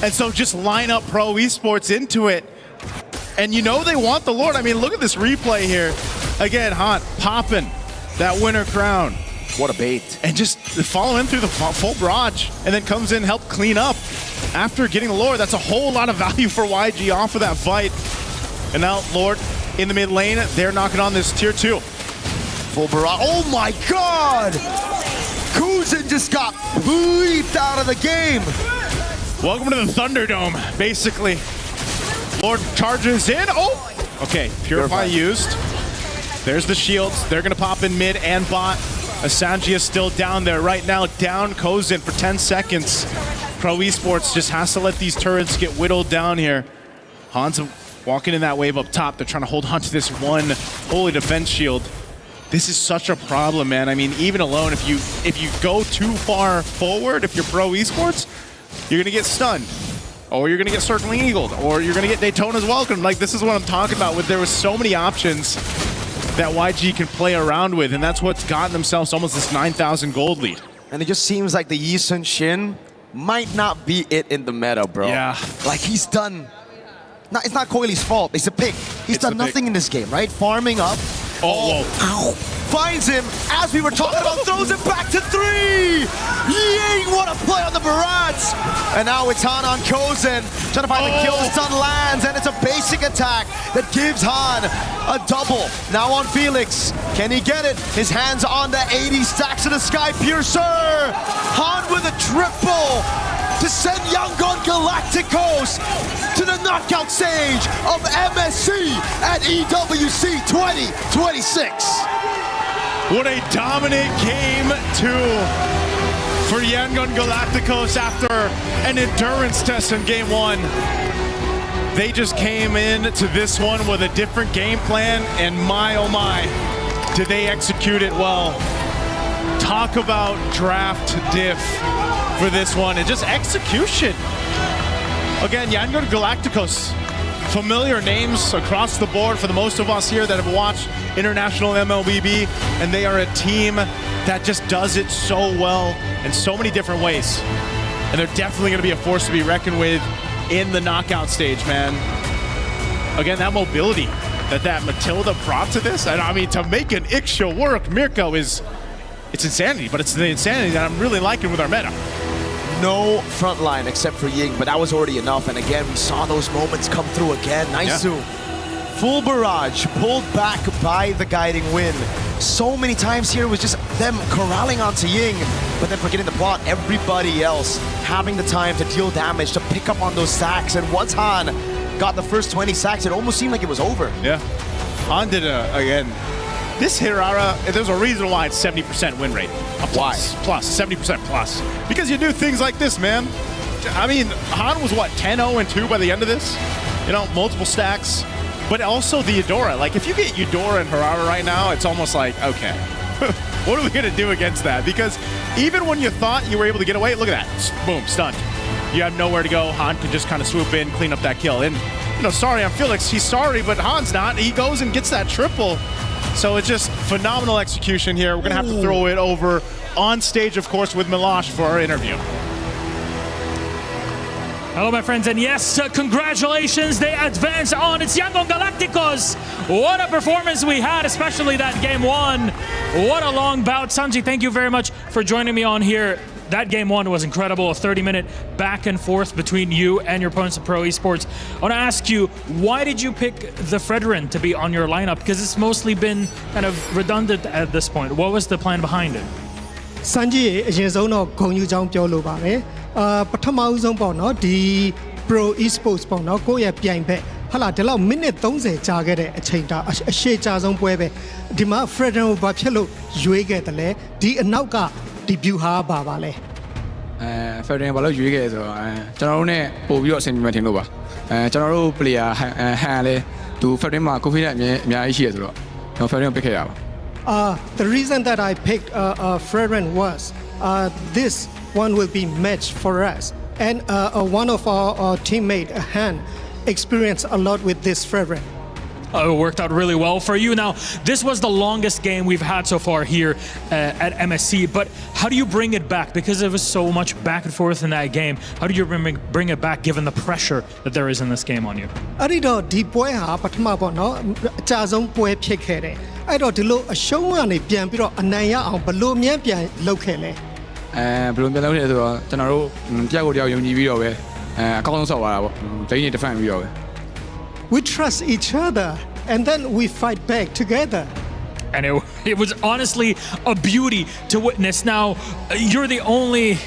And so just line up Pro Esports into it. And you know they want the Lord. I mean, look at this replay here. Again, Han popping that winner crown. What a bait. And just following through the full barrage and then comes in, help clean up. After getting the Lord, that's a whole lot of value for YG off of that fight. And now Lord in the mid lane, they're knocking on this tier 2. Full barrage. Oh my God! Kuzen just got bleeped out of the game. Welcome to the Thunderdome, basically. Lord charges in. Oh! Okay, Purify used. There's the shields. They're going to pop in mid and bot. Asanji is still down there right now. Down Kozin for 10 seconds. Pro Esports just has to let these turrets get whittled down here. Han's walking in that wave up top. They're trying to hold on to this one holy defense shield. This is such a problem, man. I mean, even alone, if you go too far forward, if you're Pro Esports, you're going to get stunned. Or you're going to get Circling Eagled, or you're going to get Daytona's Welcome. Like, this is what I'm talking about. There was so many options that YG can play around with, and that's what's gotten themselves almost this 9,000 gold lead. And it just seems like the Yi Sun Shin might not be it in the meta, bro. Yeah. Like, he's done... it's not Coily's fault. It's a pick. He's done nothing in this game, right? Farming up. Oh, whoa. Finds him, as we were talking about, throws him back to 3! Ying, what a play on the barrage! And now it's Han on Kozin, trying to find the kill, the stun lands, and it's a basic attack that gives Han a double. Now on Felix, can he get it? His hands on the 80 stacks of the Sky Piercer! Han with a triple to send Yangon Galacticos to the knockout stage of MSC at EWC 2026. What a dominant game 2 for Yangon Galacticos after an endurance test in game one. They just came in to this one with a different game plan, and my oh my, did they execute it well. Talk about draft diff for this one and just execution. Again, Yangon Galacticos, familiar names across the board for the most of us here that have watched international MLBB, and they are a team that just does it so well in so many different ways. And they're definitely going to be a force to be reckoned with in the knockout stage, man. Again, that mobility that Matilda brought to this, and I mean, to make an Ixia work, Mirko it's insanity, but it's the insanity that I'm really liking with our meta. No front line except for Ying, but that was already enough. And again, we saw those moments come through again. Naisu, full barrage, pulled back by the guiding wind. So many times here was just them corralling onto Ying, but then forgetting the plot, everybody else having the time to deal damage, to pick up on those sacks. And once Han got the first 20 sacks, it almost seemed like it was over. Yeah, Han did again. This Hirara, there's a reason why it's 70% win rate. Plus, 70% plus. Because you do things like this, man. I mean, Han was what, 10-0-2 by the end of this? You know, multiple stacks. But also the Eudora. Like, if you get Eudora and Hirara right now, it's almost like, okay, what are we going to do against that? Because even when you thought you were able to get away, look at that. Boom, stunned. You have nowhere to go. Han can just kind of swoop in, clean up that kill. And, you know, sorry, I'm Felix. He's sorry, but Han's not. He goes and gets that triple. So it's just phenomenal execution here. We're going to have to throw it over on stage, of course, with Milosh for our interview. Hello, my friends, and yes, congratulations, they advance on. It's Yangon Galacticos. What a performance we had, especially that game one. What a long bout. Sanji, thank you very much for joining me on here. That game one was incredible, a 30-minute back and forth between you and your opponents at Pro Esports. I want to ask you, why did you pick the Fredrin to be on your lineup? Because it's mostly been kind of redundant at this point. What was the plan behind it? Sanji အရင်ဆုံးတော့ဂုဏ်ယူကြောင်းပြောလိုပါတယ်ပထမဦးဆုံးပေါ့နော်ဒီ Pro Esports ပေါ့နော်ကိုယ့်ရဲ့ပြိုင်ဘက်ဟာလာဒီလောက်မိနစ်30ကြာခဲ့တဲ့အချိန်တာအရှေ့ကြာဆုံးပွဲပဲဒီမှာ Fredrin ကိုဘာဖြစ်လို့ရွေးခဲ့တယ်လဲဒီအနောက်က debut ဟာပါလဲFredrin ဘာလို့ရွေးခဲ့ဆိုတော့ကျွန်တော်တို့ ਨੇ ပို့ပြီးတော့အဆင်ပြေမှထင်လို့ပါကျွန်တော်တို့ player ဟန်လဲသူ Fredrin မှာ confidence အများကြီးရှိရဆိုတော့ကျွန်တော် Fredrin ကို pick ခဲ့ရပါ The reason that I picked Fredrin was this one will be match for us and one of our teammate Han experienced a lot with this Fredrin. It worked out really well for you. Now, this was the longest game we've had so far here at MSC, but how do you bring it back? Because there was so much back and forth in that game. How do you bring it back given the pressure that there is in this game on you? အဲ့ဒီတော့ဒီပွဲဟာပထမပေါ့နော်အကြဆုံးပွဲဖြစ်ခဲ့တယ်အဲ့တော့ဒီလိုအရှုံးကနေပြန်ပြီးတော့အနိုင်ရအောင်ဘယ်လိုမြန်ပြန်လုပ်ခဲ့လဲဘယ်လိုပြန်လုပ်လဲဆိုတော့ကျွန်တော်တို့တယောက်ကိုတယောက်ယုံကြည်ပြီးတော့ပဲအကောင်းဆုံးဆော့သွားတာပေါ့ဒိန်းနေ defend ပြီးတော့ပဲ We trust each other and then we fight back together. And it was honestly a beauty to witness. Now, you're the only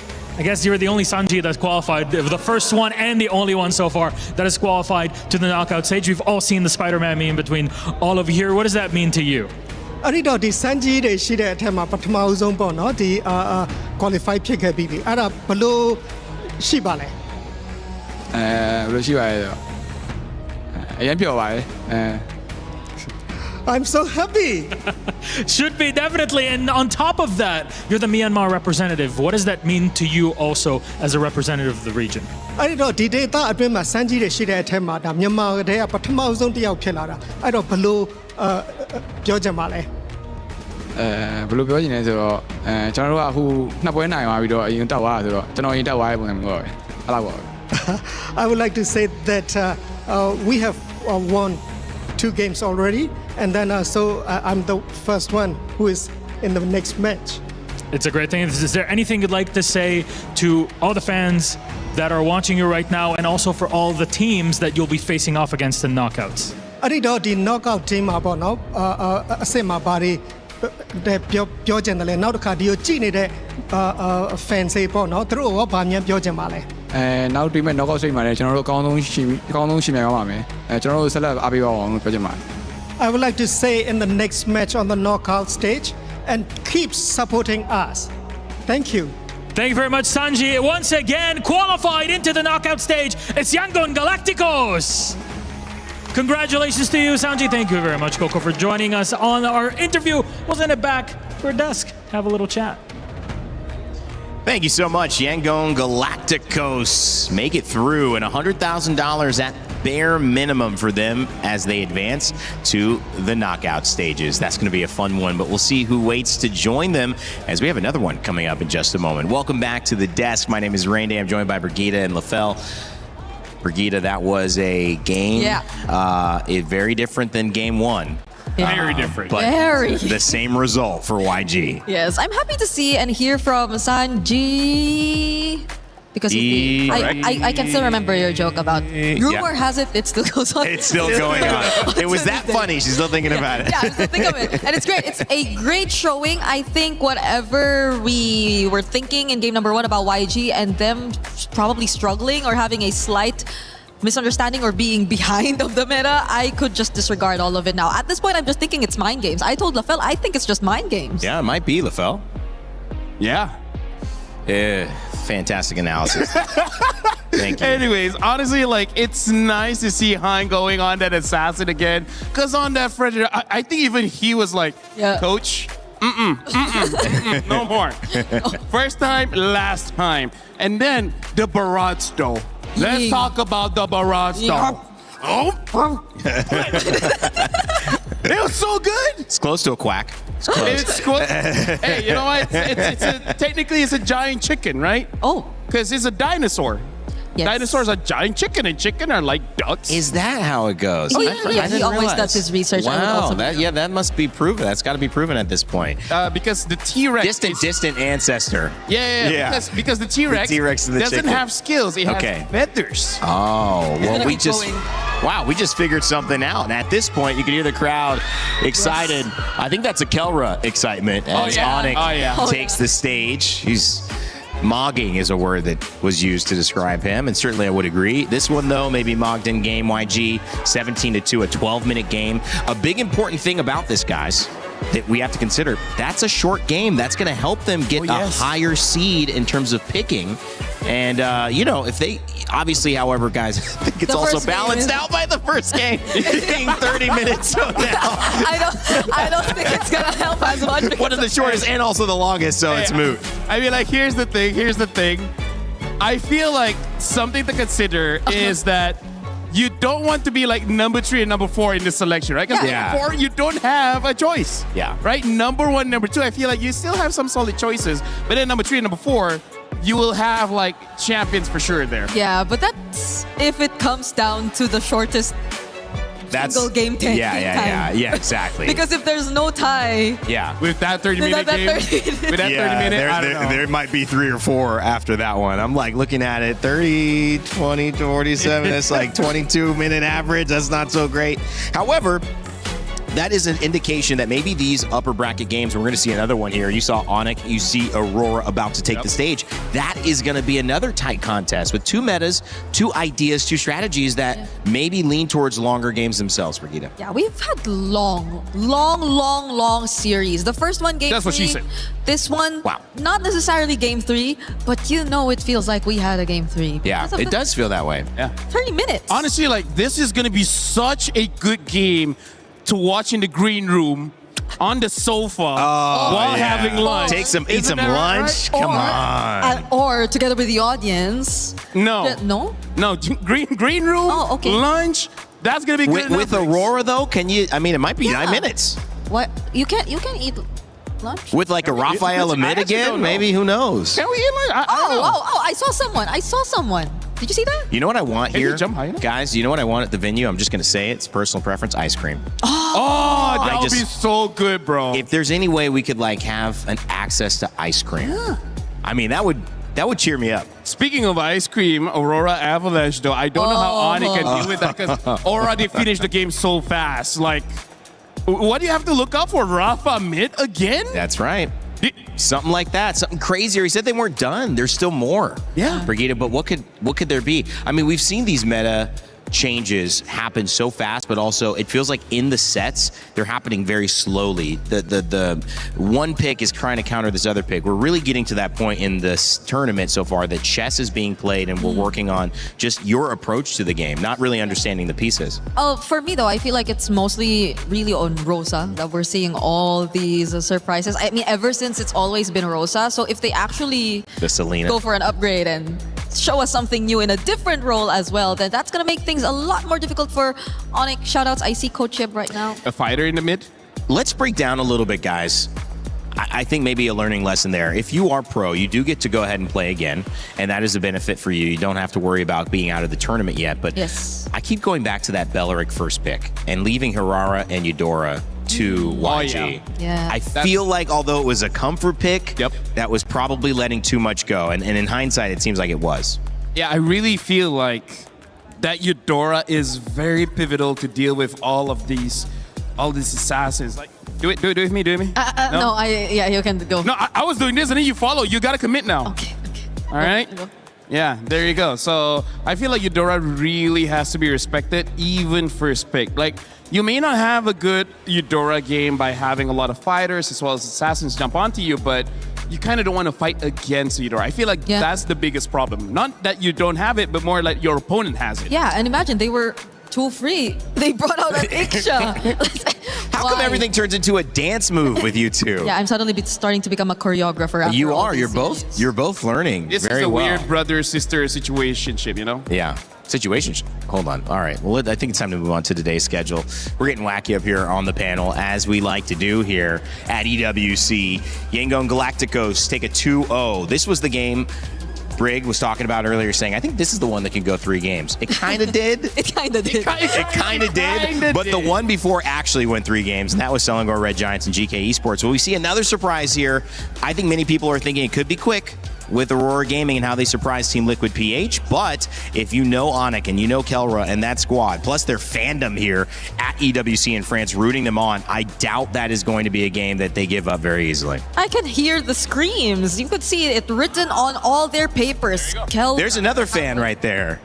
Sanji that's qualified, the first one and the only one so far that has qualified to the knockout stage. We've all seen the Spider-Man meme between all of you here. What does that mean to you? အဲ့ဒီတော့ဒီ Sanji တွေရှိတဲ့အထက်မှာပထမအဆုံးပေါ့နော်ဒီ qualify ဖြစ်ခဲ့ပြီးပြီအဲ့ဒါဘလို့ရှိပါလဲဘလို့ရှိပါလဲအရင်ပြောပါလေ I'm so happy. Should be, definitely. And on top of that, you're the Myanmar representative. What does that mean to you also as a representative of the region? အဲ့ဒီတော့ဒီ data အတွင်းမှာ Sanji တွေရှိတဲ့အထက်မှာဒါမြန်မာတဲ့ပထမဆုံးတစ်ယောက်ဖြစ်လာတာအဲ့တော့ဘလို့ပြောချင်ပါလဲဘယ်လိုပြောချင်လဲဆိုတော့ကျွန်တော်တို့ကအခုနှစ်ပွဲနိုင်သွားပြီးတော့အရင်တက်သွားတာဆိုတော့ကျွန်တော်အရင်တက်သွားတဲ့ပုံစံမျိုးပါပဲအဲ့လောက်ပါပဲ I would like to say that we have won 2 games already and then so I'm the first one who is in the next match. It's a great thing. Is there anything you'd like to say to all the fans that are watching you right now and also for all the teams that you'll be facing off against in knockouts? အဲ့ဒီတော့ဒီ knockout team မှာပေါ့နော်အစစ်မှာဘာတွေပြောချင်တယ်လဲနောက်တစ်ခါဒီကိုကြည့်နေတဲ့ fans တွေပေါ့နော်သူတို့ကဘာများပြောချင်ပါလဲနောက်ဒီမဲ့ knockout stage မှာလည်းကျွန်တော်တို့အကောင်းဆုံးရှင်မြန်ပါမယ်ကျွန်တော်တို့ဆက်လက်အားပေးပါအောင်လို့ပြောချင်ပါတယ် I would like to say in the next match on the knockout stage and keep supporting us. Thank you. Thank you very much, Sanji. Once again, qualified into the knockout stage, it's Yangon Galacticos. Congratulations to you, Sanji. Thank you very much, Coco, for joining us on our interview. We'll send it back to our desk. Have a little chat. Thank you so much, Yangon Galacticos. Make it through, and $100,000 at bare minimum for them as they advance to the knockout stages. That's going to be a fun one, but we'll see who waits to join them as we have another one coming up in just a moment. Welcome back to the desk. My name is Rainday. I'm joined by Brigitte and Lafell. Brigitte, that was a game very different than game one. Very different. But Very. the same result for YG. Yes, I'm happy to see and hear from Sanji. Because I can still remember your joke about rumor has it still goes on. It's still going on. It was that funny. She's still thinking about it. Yeah, I still think of it. And it's great. It's a great showing. I think whatever we were thinking in game number 1 about YG and them probably struggling or having a slight misunderstanding or being behind of the meta, I could just disregard all of it now. At this point, I'm just thinking it's mind games. I told Lafell, I think it's just mind games. Yeah, it might be, Lafell. Yeah. Fantastic analysis. Thank you. Anyways, honestly, like, it's nice to see Hein going on that assassin again. Because on that Predator, I think even he was like, Coach, no more. First time, last time. And then the barrage though. Let's talk about the barrage though. It was so good. It's close to a quack. It's close. It's close. Hey, you know what? Technically, it's a giant chicken, right? Oh. Because it's a dinosaur. Yes. Dinosaurs are giant chicken, and chicken are like ducks. Is that how it goes? He always does his research. Wow, that must be proven. That's got to be proven at this point. Because the T-Rex... Distant ancestor. Yeah. Because the T-Rex doesn't have skills. It has feathers. Oh, well, we just figured something out. And at this point, you can hear the crowd excited. Yes. I think that's a Kelra excitement as Onyx takes the stage. He's... Mogging is a word that was used to describe him, and certainly I would agree. This one, though, maybe mogged in game. YG 17-2, a 12-minute game. A big important thing about this, guys, that we have to consider, that's a short game. That's going to help them get a higher seed in terms of picking. And, if they... Obviously, however, guys, I think it's also balanced out by the first game being 30 minutes from now. I don't think it's going to help as much. One of the shortest and also the longest, so it's moot. I mean, like, here's the thing. I feel like something to consider is that you don't want to be like number 3 and number 4 in this selection, right? Because number 4, you don't have a choice. Yeah. Right? Number 1, number 2, I feel like you still have some solid choices. But then number 3 and number 4, you will have like champions for sure there. Yeah, but that's if it comes down to the shortest single game time. Yeah, exactly. Because if there's no tie, with that 30-minute game, with that 30-minute, I don't know. There might be 3 or 4 after that one. I'm like looking at it, 30, 20, 47. That's like 22-minute average. That's not so great. However, that is an indication that maybe these upper bracket games, we're going to see another one here. You saw Onyx, you see Aurora about to take the stage. That is going to be another tight contest with 2 metas, 2 ideas, 2 strategies that maybe lean towards longer games themselves, Brigitte. Yeah, we've had long series. The first one, game 3. That's what she said. This one, not necessarily game 3, but it feels like we had a game 3. Yeah, it does feel that way. Yeah. 30 minutes. Honestly, like, this is going to be such a good game to watch in the green room on the sofa while having lunch. Eat some lunch. Right? Come on. Or together with the audience. No. No, green room, lunch. That's going to be good with Aurora, though, can you... I mean, it might be 9 minutes. What? You can eat lunch? With like a Raphael Amid again? Maybe, who knows? Can we eat lunch? I saw someone. Did you see that? You know what I want here? Guys, you know what I want at the venue? I'm just going to say it. It's personal preference, ice cream. Oh, that would be so good, bro. If there's any way we could like have an access to ice cream. Yeah. I mean, that would cheer me up. Speaking of ice cream, Aurora Avalanche, though, I don't know how Onyx can deal with that because Aurora, they finished the game so fast. Like, what do you have to look out for? Rafa mid again? That's right. Something like that, something crazier. He said they weren't done. There's still more. Yeah. Brigitte, but what could there be? I mean, we've seen these meta changes happen so fast, but also it feels like in the sets they're happening very slowly. The one pick is trying to counter this other pick. We're really getting to that point in this tournament so far that chess is being played, and we're working on just your approach to the game, not really understanding the pieces. For me though, I feel like it's mostly really on Rosa that we're seeing all these surprises. I mean, ever since it's always been Rosa. So if they actually The Selena. go for an upgrade and show us something new in a different role as well, then that's gonna make things a lot more difficult for Onyx. Shoutouts, I see Coach Yeb right now. A fighter in the mid. Let's break down a little bit, guys. I think maybe a learning lesson there. If you are pro, you do get to go ahead and play again, and that is a benefit for you. You don't have to worry about being out of the tournament yet. But yes, I keep going back to that Belleric first pick and leaving Hirara and Eudora to YG. Yeah. I feel like although it was a comfort pick, that was probably letting too much go. And in hindsight, it seems like it was. Yeah, I really feel like that Eudora is very pivotal to deal with all these assassins. Like, do it with me, No, yeah, you can go. No, I was doing this and then you follow. You gotta commit now. Okay. All right? Yeah, there you go. So I feel like Eudora really has to be respected, even first pick. Like, you may not have a good Eudora game by having a lot of fighters as well as assassins jump onto you, but you kind of don't want to fight against Eudora. I feel like that's the biggest problem. Not that you don't have it, but more like your opponent has it. Yeah, and imagine they were too free. They brought out an Iksha. How come everything turns into a dance move with you two? Yeah, I'm suddenly starting to become a choreographer. After You all are. these You're both learning This very is a well. weird brother-sister situationship, you know? Yeah. Situationship. Hold on. All right. Well, I think it's time to move on to today's schedule. We're getting wacky up here on the panel, as we like to do here at EWC. Yangon Galacticos take a 2-0. This was the game Brig was talking about earlier, saying, I think this is the one that can go 3 games. It kind of did. It kind of did. It kind of did. But the one before actually went 3 games, and that was Selangor Red Giants and GK Esports. Well, we see another surprise here. I think many people are thinking it could be quick with Aurora Gaming and how they surprised Team Liquid PH. But if you know Onyx and you know Kelra and that squad, plus their fandom here at EWC in France, rooting them on, I doubt that is going to be a game that they give up very easily. I can hear the screams. You could see it written on all their papers. There's another fan right there.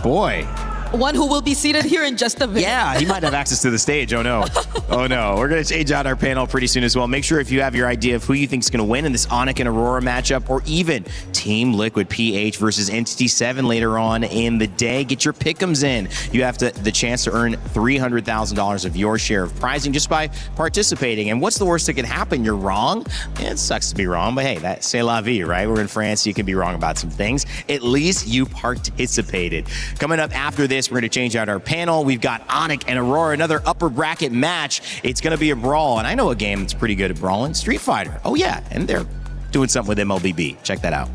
Boy. One who will be seated here in just a bit. Yeah, he might have access to the stage. Oh, no. Oh, no. We're going to change out our panel pretty soon as well. Make sure if you have your idea of who you think is going to win in this Onyx and Aurora matchup, or even Team Liquid PH versus Entity 7 later on in the day, get your pick'ems in. You have the chance to earn $300,000 of your share of prizing just by participating. And what's the worst that can happen? You're wrong. It sucks to be wrong, but hey, that's c'est la vie, right? We're in France. You can be wrong about some things. At least you participated. Coming up after this, we're going to change out our panel. We've got Onyx and Aurora, another upper bracket match. It's going to be a brawl, and I know a game that's pretty good at brawling, Street Fighter. Oh yeah, and they're doing something with MLBB. Check that out.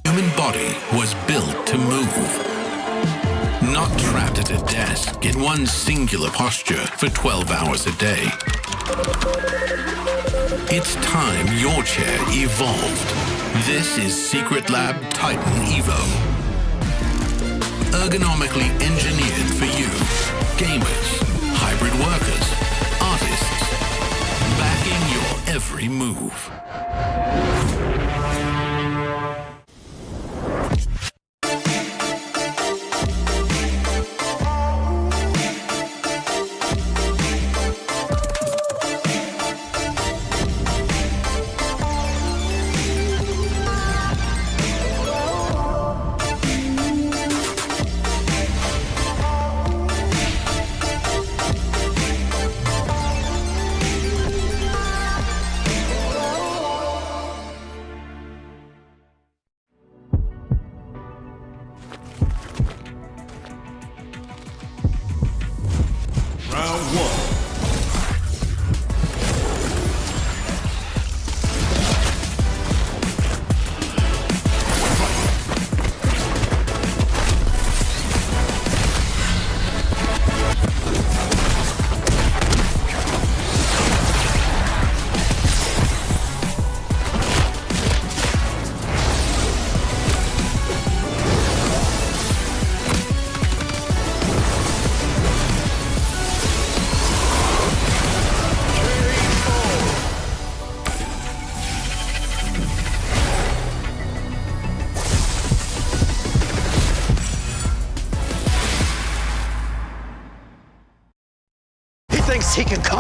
Human body was built to move. Not trapped at a desk in one singular posture for 12 hours a day. It's time your chair evolved. This is Secret Lab Titan Evo. Ergonomically engineered for you, gamers, hybrid workers, artists, backing your every move.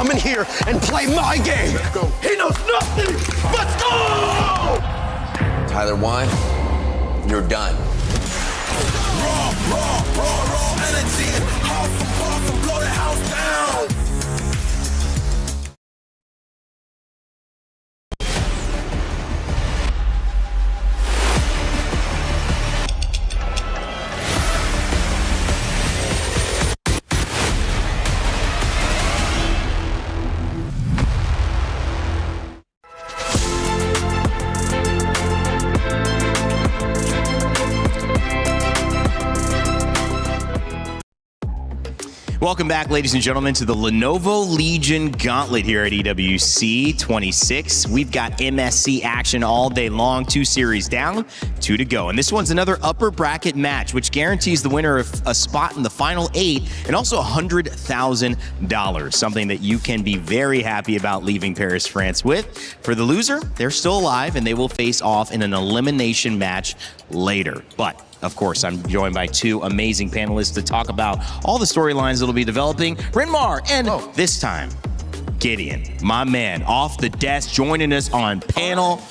come in here and play my game. He knows nothing. Let's go! Tyler 1, you're done. Raw energy. Half and blow the house down. Welcome back, ladies and gentlemen, to the Lenovo Legion Gauntlet here at EWC 26. We've got MSC action all day long. 2 series down, 2 to go. And this one's another upper bracket match, which guarantees the winner of a spot in the final 8 and also $100,000, something that you can be very happy about leaving Paris, France with. For the loser, they're still alive and they will face off in an elimination match later. But of course, I'm joined by 2 amazing panelists to talk about all the storylines that'll be developing. Renmar and this time, Gideon, my man, off the desk, joining us on panel.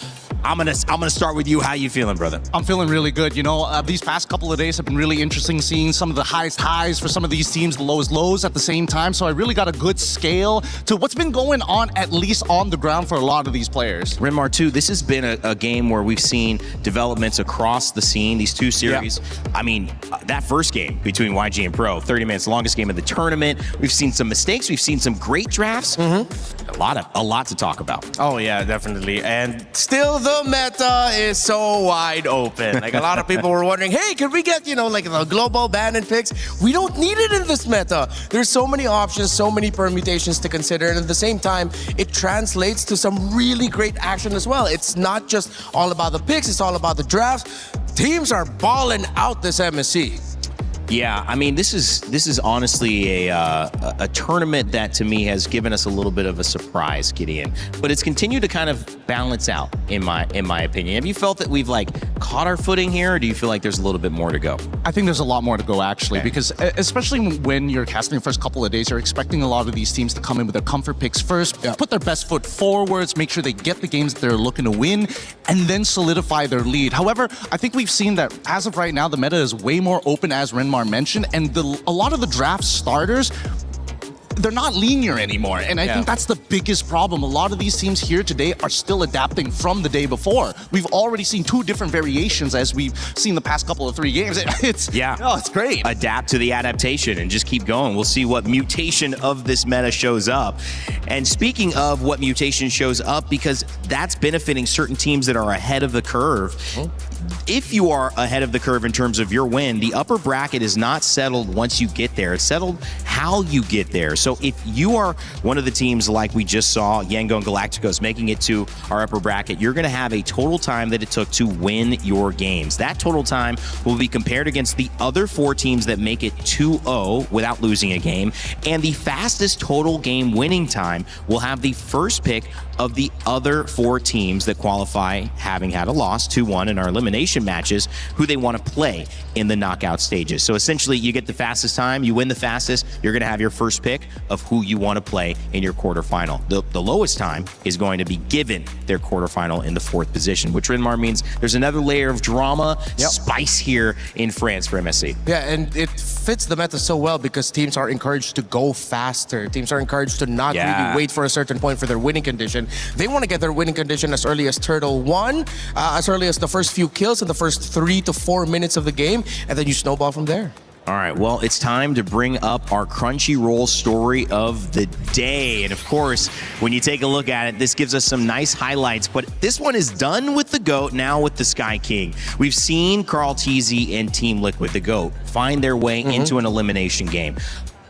I'm gonna start with you. How you feeling, brother? I'm feeling really good. You know, these past couple of days have been really interesting, seeing some of the highest highs for some of these teams, the lowest lows at the same time. So I really got a good scale to what's been going on, at least on the ground, for a lot of these players. Renmar, too, this has been a game where we've seen developments across the scene, these 2 series. Yeah. I mean, that first game between YG and Pro, 30 minutes, longest game of the tournament. We've seen some mistakes. We've seen some great drafts. A lot to talk about. Oh, yeah, definitely. And still the meta is so wide open. Like, a lot of people were wondering, hey, could we get, you know, like the global ban and picks? We don't need it in this meta. There's so many options, so many permutations to consider. And at the same time, it translates to some really great action as well. It's not just all about the picks, it's all about the drafts. Teams are balling out this MSC. Yeah, I mean, this is honestly a tournament that to me has given us a little bit of a surprise, Gideon. But it's continued to kind of balance out, in my opinion. Have you felt that we've like caught our footing here, or do you feel like there's a little bit more to go? I think there's a lot more to go, actually, because especially when you're casting the first couple of days, you're expecting a lot of these teams to come in with their comfort picks first, put their best foot forwards, make sure they get the games that they're looking to win, and then solidify their lead. However, I think we've seen that as of right now, the meta is way more open, as Renmar mentioned, and a lot of the draft starters, they're not linear anymore. And I think that's the biggest problem. A lot of these teams here today are still adapting from the day before. We've already seen 2 different variations as we've seen the past couple of 3 games. It's great. Adapt to the adaptation and just keep going. We'll see what mutation of this meta shows up. And speaking of what mutation shows up, because that's benefiting certain teams that are ahead of the curve. If you are ahead of the curve in terms of your win, the upper bracket is not settled once you get there. It's settled how you get there. So if you are one of the teams like we just saw, Yango and Galacticos making it to our upper bracket, you're going to have a total time that it took to win your games. That total time will be compared against the other 4 teams that make it 2-0 without losing a game. And the fastest total game winning time will have the first pick of the other 4 teams that qualify, having had a loss, 2-1 in our elimination matches, who they want to play in the knockout stages. So essentially, you get the fastest time, you win the fastest, you're going to have your first pick of who you want to play in your quarterfinal. The lowest time is going to be given their quarterfinal in the 4th position, which Renmar means there's another layer of drama, spice here in France for MSC. Yeah, and it fits the meta so well because teams are encouraged to go faster. Teams are encouraged to not really wait for a certain point for their winning condition. They want to get their winning condition as early as Turtle 1, as early as the first few kills in the first 3 to 4 minutes of the game, and then you snowball from there. All right, well, it's time to bring up our Crunchyroll story of the day. And of course, when you take a look at it, this gives us some nice highlights, but this one is done with the GOAT, now with the Sky King. We've seen Carl Teasy and Team Liquid, the GOAT, find their way into an elimination game.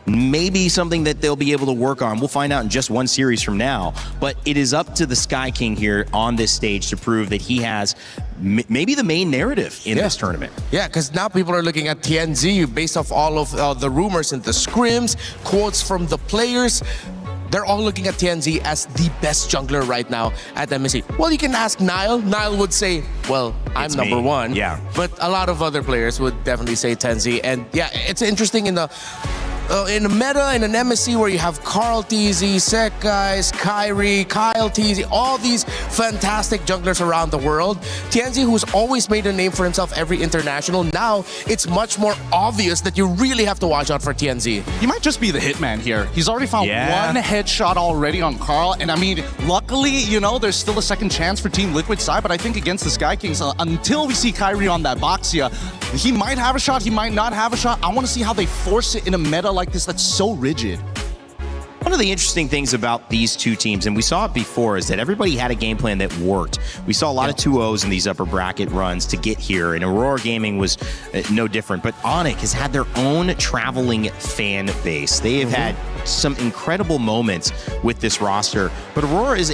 Maybe something that they'll be able to work on. We'll find out in just 1 series from now. But it is up to the Sky King here on this stage to prove that he has maybe the main narrative in this tournament. Yeah, because now people are looking at TNZ based off all of the rumors and the scrims, quotes from the players. They're all looking at TNZ as the best jungler right now at MSC. Well, you can ask Niall. Niall would say, well, I'm number 1. Yeah. But a lot of other players would definitely say TNZ. And yeah, it's interesting in the in a meta in an MSC where you have Carl TZ, Sekais, Kyrie, Kyle TZ, all these fantastic junglers around the world. TNZ, who's always made a name for himself every international, now it's much more obvious that you really have to watch out for TNZ. He might just be the hitman here. He's already found one headshot already on Carl, and I mean, luckily, you know, there's still a second chance for Team Liquid side, but I think against the Sky Kings, until we see Kyrie on that Boxia, he might have a shot, he might not have a shot. I want to see how they force it in a meta like this that's so rigid. One of the interesting things about these two teams, and we saw it before, is that everybody had a game plan that worked. We saw a lot of 2-0s in these upper bracket runs to get here, and Aurora Gaming was no different. But Onyx has had their own traveling fan base. They have had some incredible moments with this roster. But Aurora is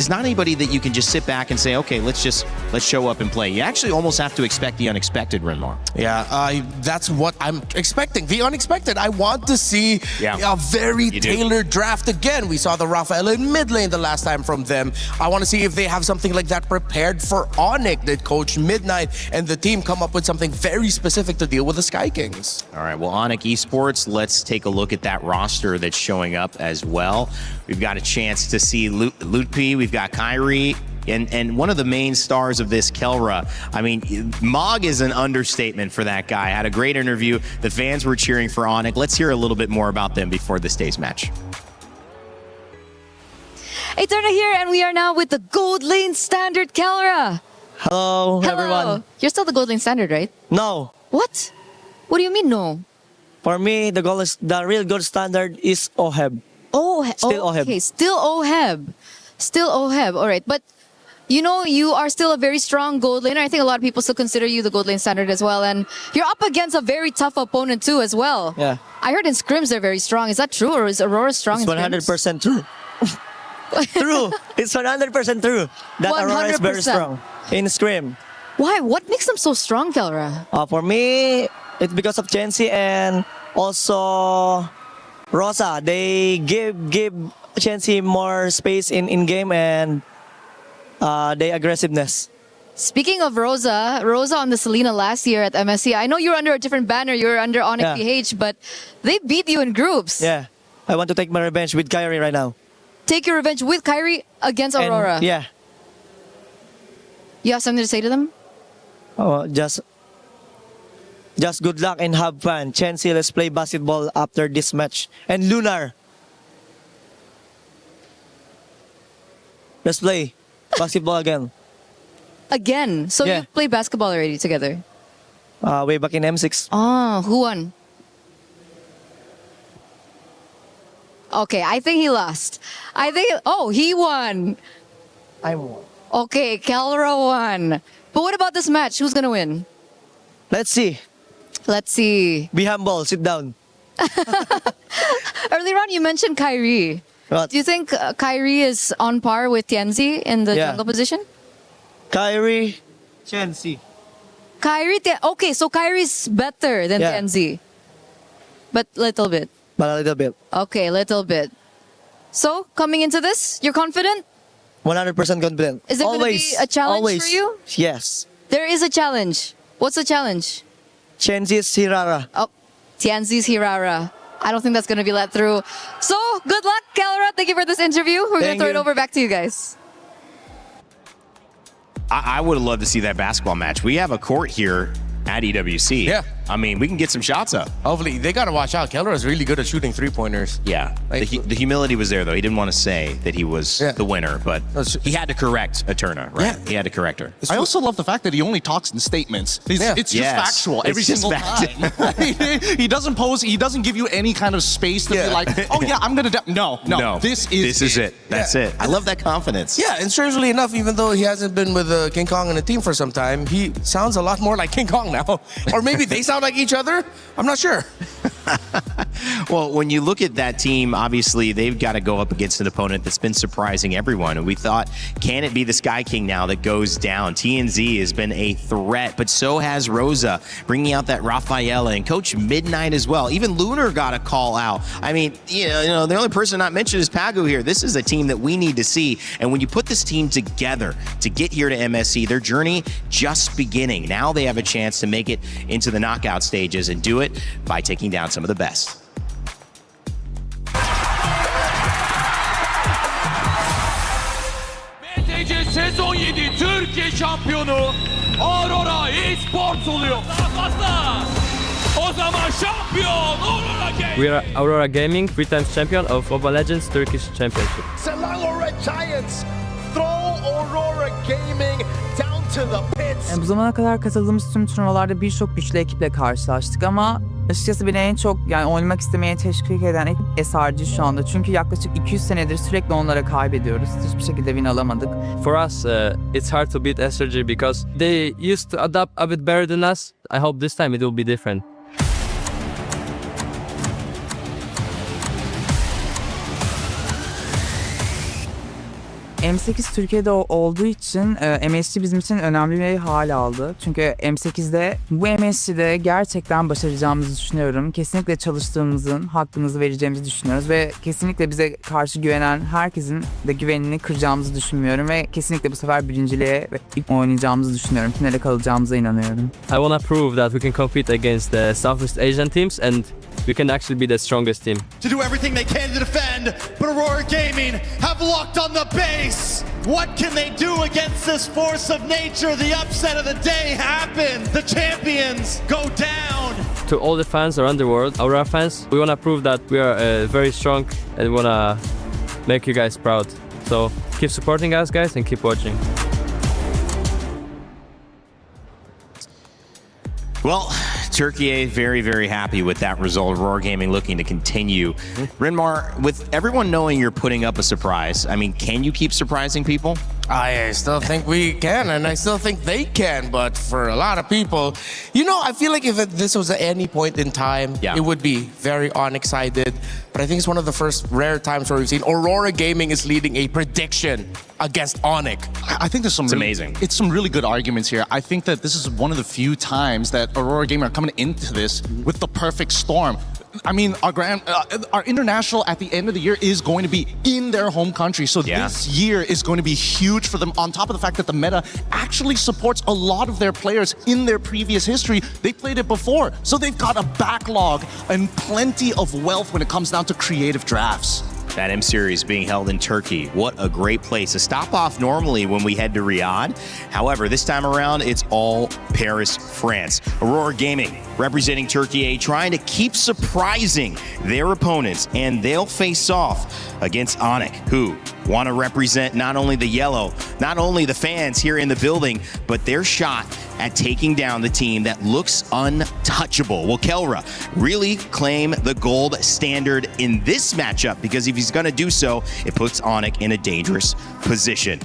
not anybody that you can just sit back and say, okay, let's show up and play. You actually almost have to expect the unexpected, Renmar. Yeah, that's what I'm expecting. The unexpected. I want to see a very tailored draft again. We saw the Rafael in mid lane the last time from them. I want to see if they have something like that prepared for Onyx. Did Coach Midnight and the team come up with something very specific to deal with the Sky Kings? All right, well, Onyx Esports, let's take a look at that roster that's showing up as well. We've got a chance to see Lutpi, we've got Kyrie, and one of the main stars of this, Kelra. I mean, Mog is an understatement for that guy. Had a great interview. The fans were cheering for Onyx. Let's hear a little bit more about them before this day's match. Eterna here, and we are now with the Gold Lane Standard, Kelra. Hello, everyone. You're still the Gold Lane Standard, right? No. What? What do you mean, no? For me, the real gold standard is OHEB. Still OHEB. Okay, still OHEB. Still OHEB, all right. But you know, you are still a very strong gold laner. I think a lot of people still consider you the gold lane standard as well. And you're up against a very tough opponent too as well. Yeah. I heard in scrims they're very strong. Is that true, or is Aurora strong it's in scrims? 100% true. True. It's 100% true that 100%. Aurora is very strong in scrim. Why? What makes them so strong, Kelra? For me, it's because of Chenzi and also Rosa. They give Chenzi more space in game and their aggressiveness. Speaking of Rosa on the Selena last year at MSC, I know you're under a different banner, you're under Onyx PH, but they beat you in groups. Yeah, I want to take my revenge with Kyrie right now. Take your revenge with Kyrie against Aurora? And, yeah. You have something to say to them? Oh, just good luck and have fun. Chenzi, let's play basketball after this match. And Lunar, let's play basketball again. Again? So you played basketball already together? Way back in M6. Oh, who won? Okay, I think he lost. He won. I won. Okay, Kelra won. But what about this match? Who's gonna win? Let's see. Let's see. Be humble, sit down. Earlier on, you mentioned Kyrie. What? Do you think Kyrie is on par with Tianzi in the jungle position? Kyrie, Chenzi. Okay, so Kyrie's better than Tianzi. But little bit. But a little bit. Okay, little bit. So, coming into this, you're confident? 100% confident. Is there going to be a challenge for you? Yes. There is a challenge. What's the challenge? Chenzi's Hirara. Oh, Tianzi's Hirara. I don't think that's going to be let through. So, good luck, Kelra. Thank you for this interview. We're going to throw it over back to you guys. I would have loved to see that basketball match. We have a court here at EWC. Yeah. I mean, we can get some shots up. Hopefully, they got to watch out. Kelra is really good at shooting three-pointers. Yeah. Like, the humility was there, though. He didn't want to say that he was the winner, but he had to correct Eterna, right? Yeah. He had to correct her. I also love the fact that he only talks in statements. It's just factual every single time. He doesn't pose, he doesn't give you any kind of space to be like, oh yeah, I'm going to... No, this is it. That's it. I love that confidence. Yeah, and strangely enough, even though he hasn't been with King Kong and the team for some time, he sounds a lot more like King Kong now. Or maybe they sound like each other. I'm not sure. Well, when you look at that team, obviously they've got to go up against an opponent that's been surprising everyone. And we thought, can it be the Sky King now that goes down? TNZ has been a threat, but so has Rosa, bringing out that Rafaela and Coach Midnight as well. Even Lunar got a call out. I mean, you know, the only person not mentioned is Pagu here. This is a team that we need to see. And when you put this team together to get here to MSC, their journey just beginning. Now they have a chance to make it into the knockout stages and do it by taking down some of the best. gece sezon 7 Türkiye şampiyonu Aurora Esports oluyor. Daha fazla. O zaman şampiyon Aurora Gaming. We are Aurora Gaming, 3 times champion of Mobile Legends Turkish Championship. Selangor Red Giants throw Aurora Gaming down to the pits. Bu zamana kadar katıldığımız tüm turnuvalarda birçok güçlü ekiple karşılaştık ama açıkçası beni en çok oynamak istemeye teşvik eden ekip SRG şu anda. Çünkü yaklaşık 200 senedir sürekli onlara kaybediyoruz. Hiçbir şekilde win alamadık. For us, it's hard to beat SRG because they used to adapt a bit better than us. I hope this time it will be different. M8 Türkiye'de olduğu için MSC bizim için önemli bir hal aldı. Çünkü M8'de bu MSC'de gerçekten başaracağımızı düşünüyorum. Kesinlikle çalıştığımızın hakkımızı vereceğimizi düşünüyoruz ve kesinlikle bize karşı güvenen herkesin de güvenini kıracağımızı düşünmüyorum ve kesinlikle bu sefer birinciliğe oynayacağımızı düşünüyorum. Finale kalacağımıza inanıyorum. I want to prove that we can compete against the Southeast Asian teams and we can actually be the strongest team. To do everything they can to defend, but Aurora Gaming have locked on the base. What can they do against this force of nature? The upset of the day happened. The champions go down. To all the fans around the world, Aurora fans, we want to prove that we are very strong and we want to make you guys proud. So keep supporting us, guys, and keep watching. Well, Turkey very, very happy with that result. Aurora Gaming looking to continue. Rinmar, with everyone knowing you're putting up a surprise, I mean, can you keep surprising people? I still think we can, and I still think they can, but for a lot of people, I feel like if this was at any point in time, it would be very unexcited. But I think it's one of the first rare times where we've seen Aurora Gaming is leading a prediction against Onyx. I think there's some amazing. It's some really good arguments here. I think that this is one of the few times that Aurora Gaming are coming into this with the perfect storm. I mean, our international at the end of the year is going to be in their home country. So this year is going to be huge for them. On top of the fact that the meta actually supports a lot of their players in their previous history. They played it before. So they've got a backlog and plenty of wealth when it comes down to creative drafts. That M Series being held in Turkey. What a great place. A stop off normally when we head to Riyadh. However, this time around, it's all Paris, France. Aurora Gaming representing Turkey A, trying to keep surprising their opponents, and they'll face off against Onyx, who want to represent not only the yellow, not only the fans here in the building, but their shot at taking down the team that looks untouchable. Will Kelra really claim the gold standard in this matchup? Because if he's going to do so, it puts Onyx in a dangerous position.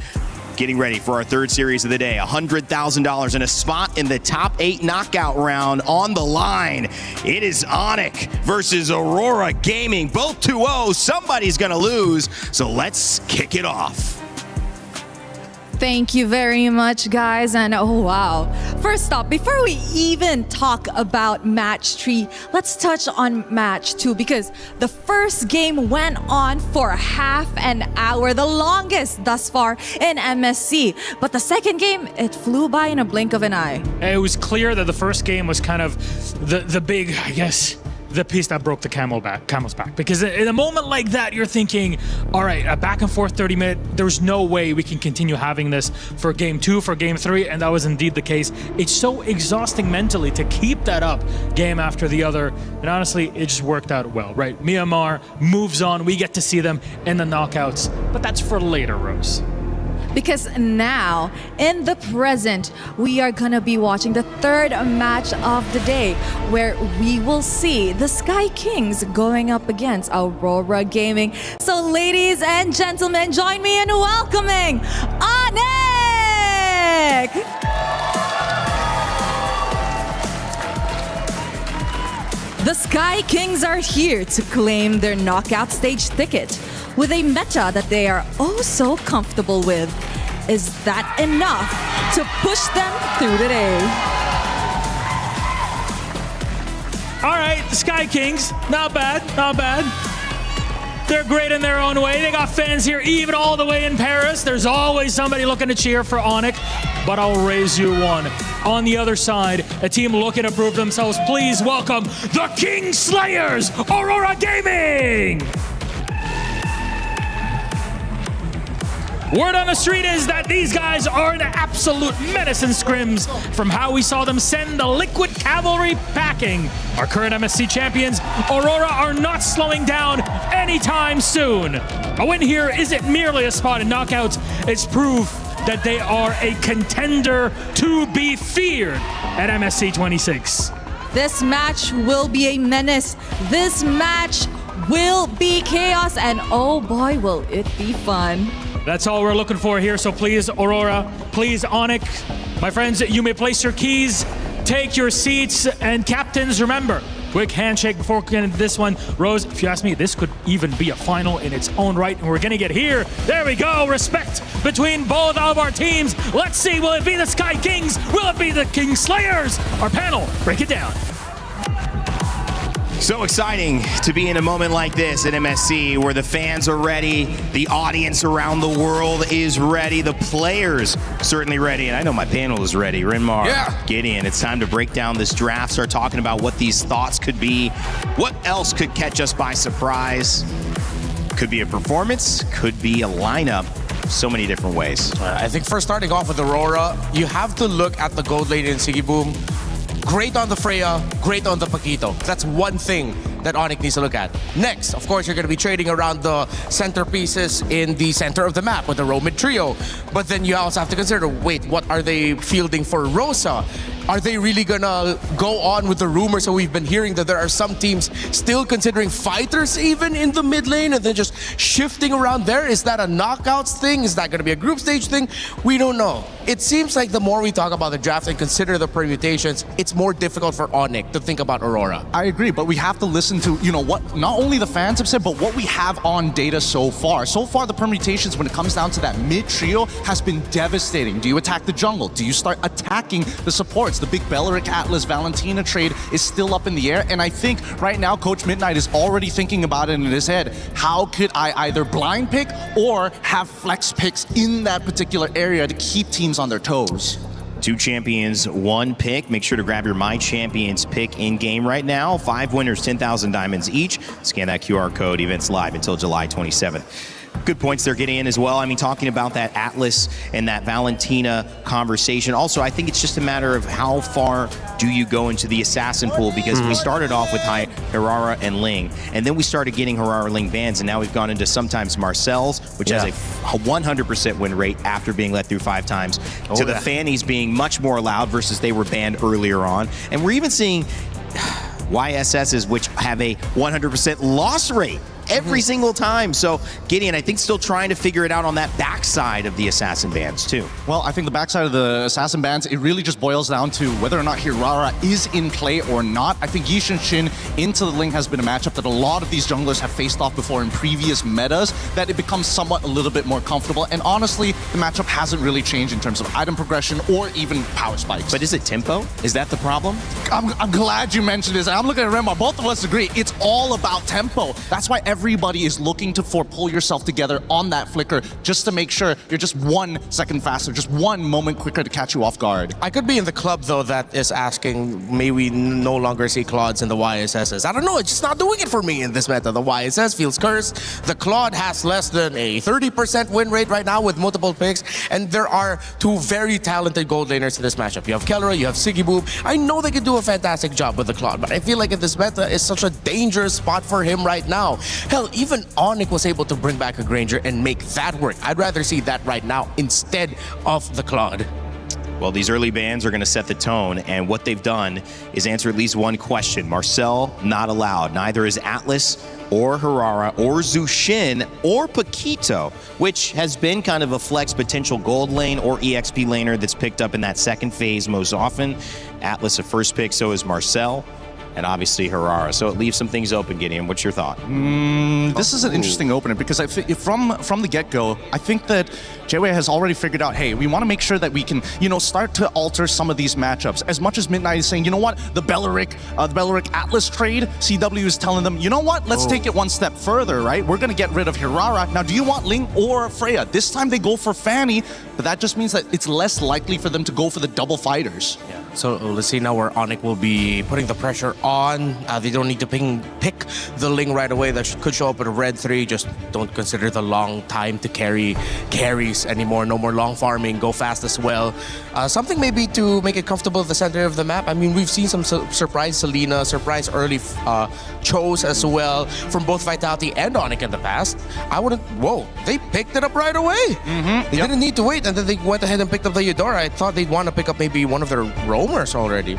Getting ready for our third series of the day, $100,000 and a spot in the top 8 knockout round on the line. It is Onyx versus Aurora Gaming, both 2-0. Somebody's gonna lose, so let's kick it off. Thank you very much, guys. And oh, wow. First up, before we even talk about match 3, let's touch on match 2 because the first game went on for half an hour, the longest thus far in MSC. But the second game, it flew by in a blink of an eye. It was clear that the first game was kind of the big, I guess, the piece that broke the camel's back. Because in a moment like that, you're thinking, all right, a back and forth 30-minute, there's no way we can continue having this for game 2, for game 3, and that was indeed the case. It's so exhausting mentally to keep that up game after the other, and honestly, it just worked out well, right? Myanmar moves on, we get to see them in the knockouts, but that's for later, Rose. Because now, in the present, we are gonna be watching the third match of the day, where we will see the Sky Kings going up against Aurora Gaming. So ladies and gentlemen, join me in welcoming Onyx! The Sky Kings are here to claim their knockout stage ticket with a meta that they are oh so comfortable with. Is that enough to push them through the day? All right, the Sky Kings, not bad, not bad. They're great in their own way. They got fans here even all the way in Paris. There's always somebody looking to cheer for Onyx, but I'll raise you one. On the other side, a team looking to prove themselves. Please welcome the King Slayers, Aurora Gaming! Word on the street is that these guys are an absolute menace in scrims from how we saw them send the Liquid Cavalry packing. Our current MSC champions, Aurora, are not slowing down anytime soon. A win here isn't merely a spot in knockouts, it's proof that they are a contender to be feared at MSC 26. This match will be a menace. This match will be chaos, and oh boy, will it be fun. That's all we're looking for here, so please, Aurora, please, Onyx, my friends, you may place your keys, take your seats, and captains, remember, quick handshake before getting into this one. Rose, if you ask me, this could even be a final in its own right, and we're gonna get here. There we go, respect between both of our teams. Let's see, will it be the Sky Kings? Will it be the King Slayers? Our panel, break it down. So exciting to be in a moment like this at MSC where the fans are ready, the audience around the world is ready, the players certainly ready, and I know my panel is ready. Rinmar, Gideon, it's time to break down this draft, start talking about what these thoughts could be, what else could catch us by surprise. Could be a performance, could be a lineup. So many different ways. I think first starting off with Aurora, you have to look at the gold lane in Sigiboom. Great on the Freya, great on the Paquito. That's one thing that Onyx needs to look at. Next, of course, you're going to be trading around the centerpieces in the center of the map with the Romid trio. But then you also have to consider, wait, what are they fielding for Rosa? Are they really gonna go on with the rumors that we've been hearing that there are some teams still considering fighters even in the mid lane and then just shifting around there? Is that a knockouts thing? Is that gonna be a group stage thing? We don't know. It seems like the more we talk about the draft and consider the permutations, it's more difficult for Onyx to think about Aurora. I agree, but we have to listen to, what not only the fans have said, but what we have on data so far. So far, the permutations when it comes down to that mid trio has been devastating. Do you attack the jungle? Do you start attacking the supports? The big Belleric Atlas Valentina trade is still up in the air, and I think right now Coach Midnight is already thinking about it in his head. How could I either blind pick or have flex picks in that particular area to keep teams on their toes? 2 champions, 1 pick. Make sure to grab your My Champions pick in-game right now. 5 winners, 10,000 diamonds each. Scan that QR code. Events live until July 27th. Good points they're getting in as well. I mean, talking about that Atlas and that Valentina conversation. Also, I think it's just a matter of how far do you go into the assassin pool, because we started off with Hirara and Ling, and then we started getting Hirara Ling bans, and now we've gone into sometimes Marcel's, which has a 100% win rate after being let through 5 times, to the Fannies being much more allowed versus they were banned earlier on. And we're even seeing YSSs which have a 100% loss rate every single time. So Gideon, I think, still trying to figure it out on that backside of the assassin bans too. Well, I think the backside of the assassin bans, it really just boils down to whether or not Hirara is in play or not. I think Yishin Shin into the Ling has been a matchup that a lot of these junglers have faced off before in previous metas, that it becomes somewhat a little bit more comfortable. And honestly, the matchup hasn't really changed in terms of item progression or even power spikes. But is it tempo? Is that the problem? I'm glad you mentioned this. I'm looking at Remar. Both of us agree. It's all about tempo. That's why everybody is looking to pull yourself together on that flicker just to make sure you're just 1 second faster, just 1 moment quicker to catch you off guard. I could be in the club, though, that is asking, may we no longer see Claudes in the YSSs? I don't know, it's just not doing it for me in this meta. The YSS feels cursed. The Claude has less than a 30% win rate right now with multiple picks, and there are 2 very talented gold laners in this matchup. You have Kellera, you have Sigiboob. I know they can do a fantastic job with the Claude, but I feel like in this meta is such a dangerous spot for him right now. Hell, even Onyx was able to bring back a Granger and make that work. I'd rather see that right now instead of the Claude. Well, these early bans are going to set the tone, and what they've done is answer at least one question. Marcel, not allowed. Neither is Atlas or Hirara or Zushin or Paquito, which has been kind of a flex potential gold lane or EXP laner that's picked up in that second phase most often. Atlas a first pick, so is Marcel, and obviously Hirara. So it leaves some things open, Gideon. What's your thought? This is an interesting opener because I think from the get-go, I think that JWay has already figured out, hey, we want to make sure that we can, start to alter some of these matchups. As much as Midnight is saying, you know what, the Belleric Atlas trade, CW is telling them, you know what, let's take it 1 step further, right? We're going to get rid of Hirara. Now, do you want Ling or Freya? This time they go for Fanny, but that just means that it's less likely for them to go for the double fighters. Yeah. So let's see now where Onyx will be putting the pressure on. They don't need to pick the Ling right away. That could show up at a red 3. Just don't consider the long time to carry carries anymore. No more long farming. Go fast as well. Something maybe to make it comfortable at the center of the map. I mean, we've seen some surprise Selena, surprise early Chose as well from both Vitality and Onyx in the past. I wouldn't... Whoa, they picked it up right away. They didn't need to wait, and then they went ahead and picked up the Eudora. I thought they'd want to pick up maybe one of their roamers already.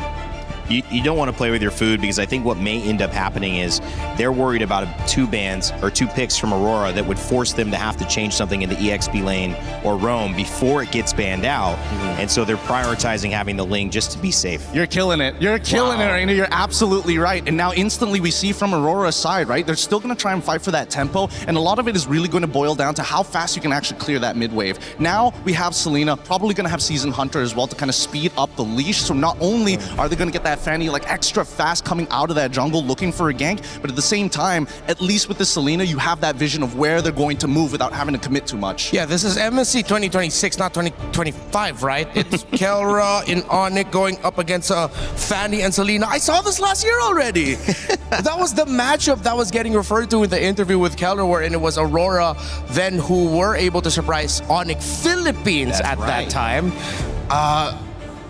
You don't want to play with your food, because I think what may end up happening is they're worried about 2 bans or 2 picks from Aurora that would force them to have to change something in the EXP lane or roam before it gets banned out. And so they're prioritizing having the Ling just to be safe. You're killing it. You're killing it, Raina. You're absolutely right. And now instantly we see from Aurora's side, right? They're still going to try and fight for that tempo. And a lot of it is really going to boil down to how fast you can actually clear that mid wave. Now we have Selena, probably going to have Season Hunter as well to kind of speed up the leash. So not only are they going to get that Fanny like extra fast coming out of that jungle looking for a gank, but at the same time, at least with the Selena, you have that vision of where they're going to move without having to commit too much. Yeah, this is MSC 2026, not 2025, right? It's Kelra in Onyx going up against Fanny and Selena. I saw this last year already. That was the matchup that was getting referred to in the interview with Kelra, wherein it was Aurora then who were able to surprise Onyx Philippines that time.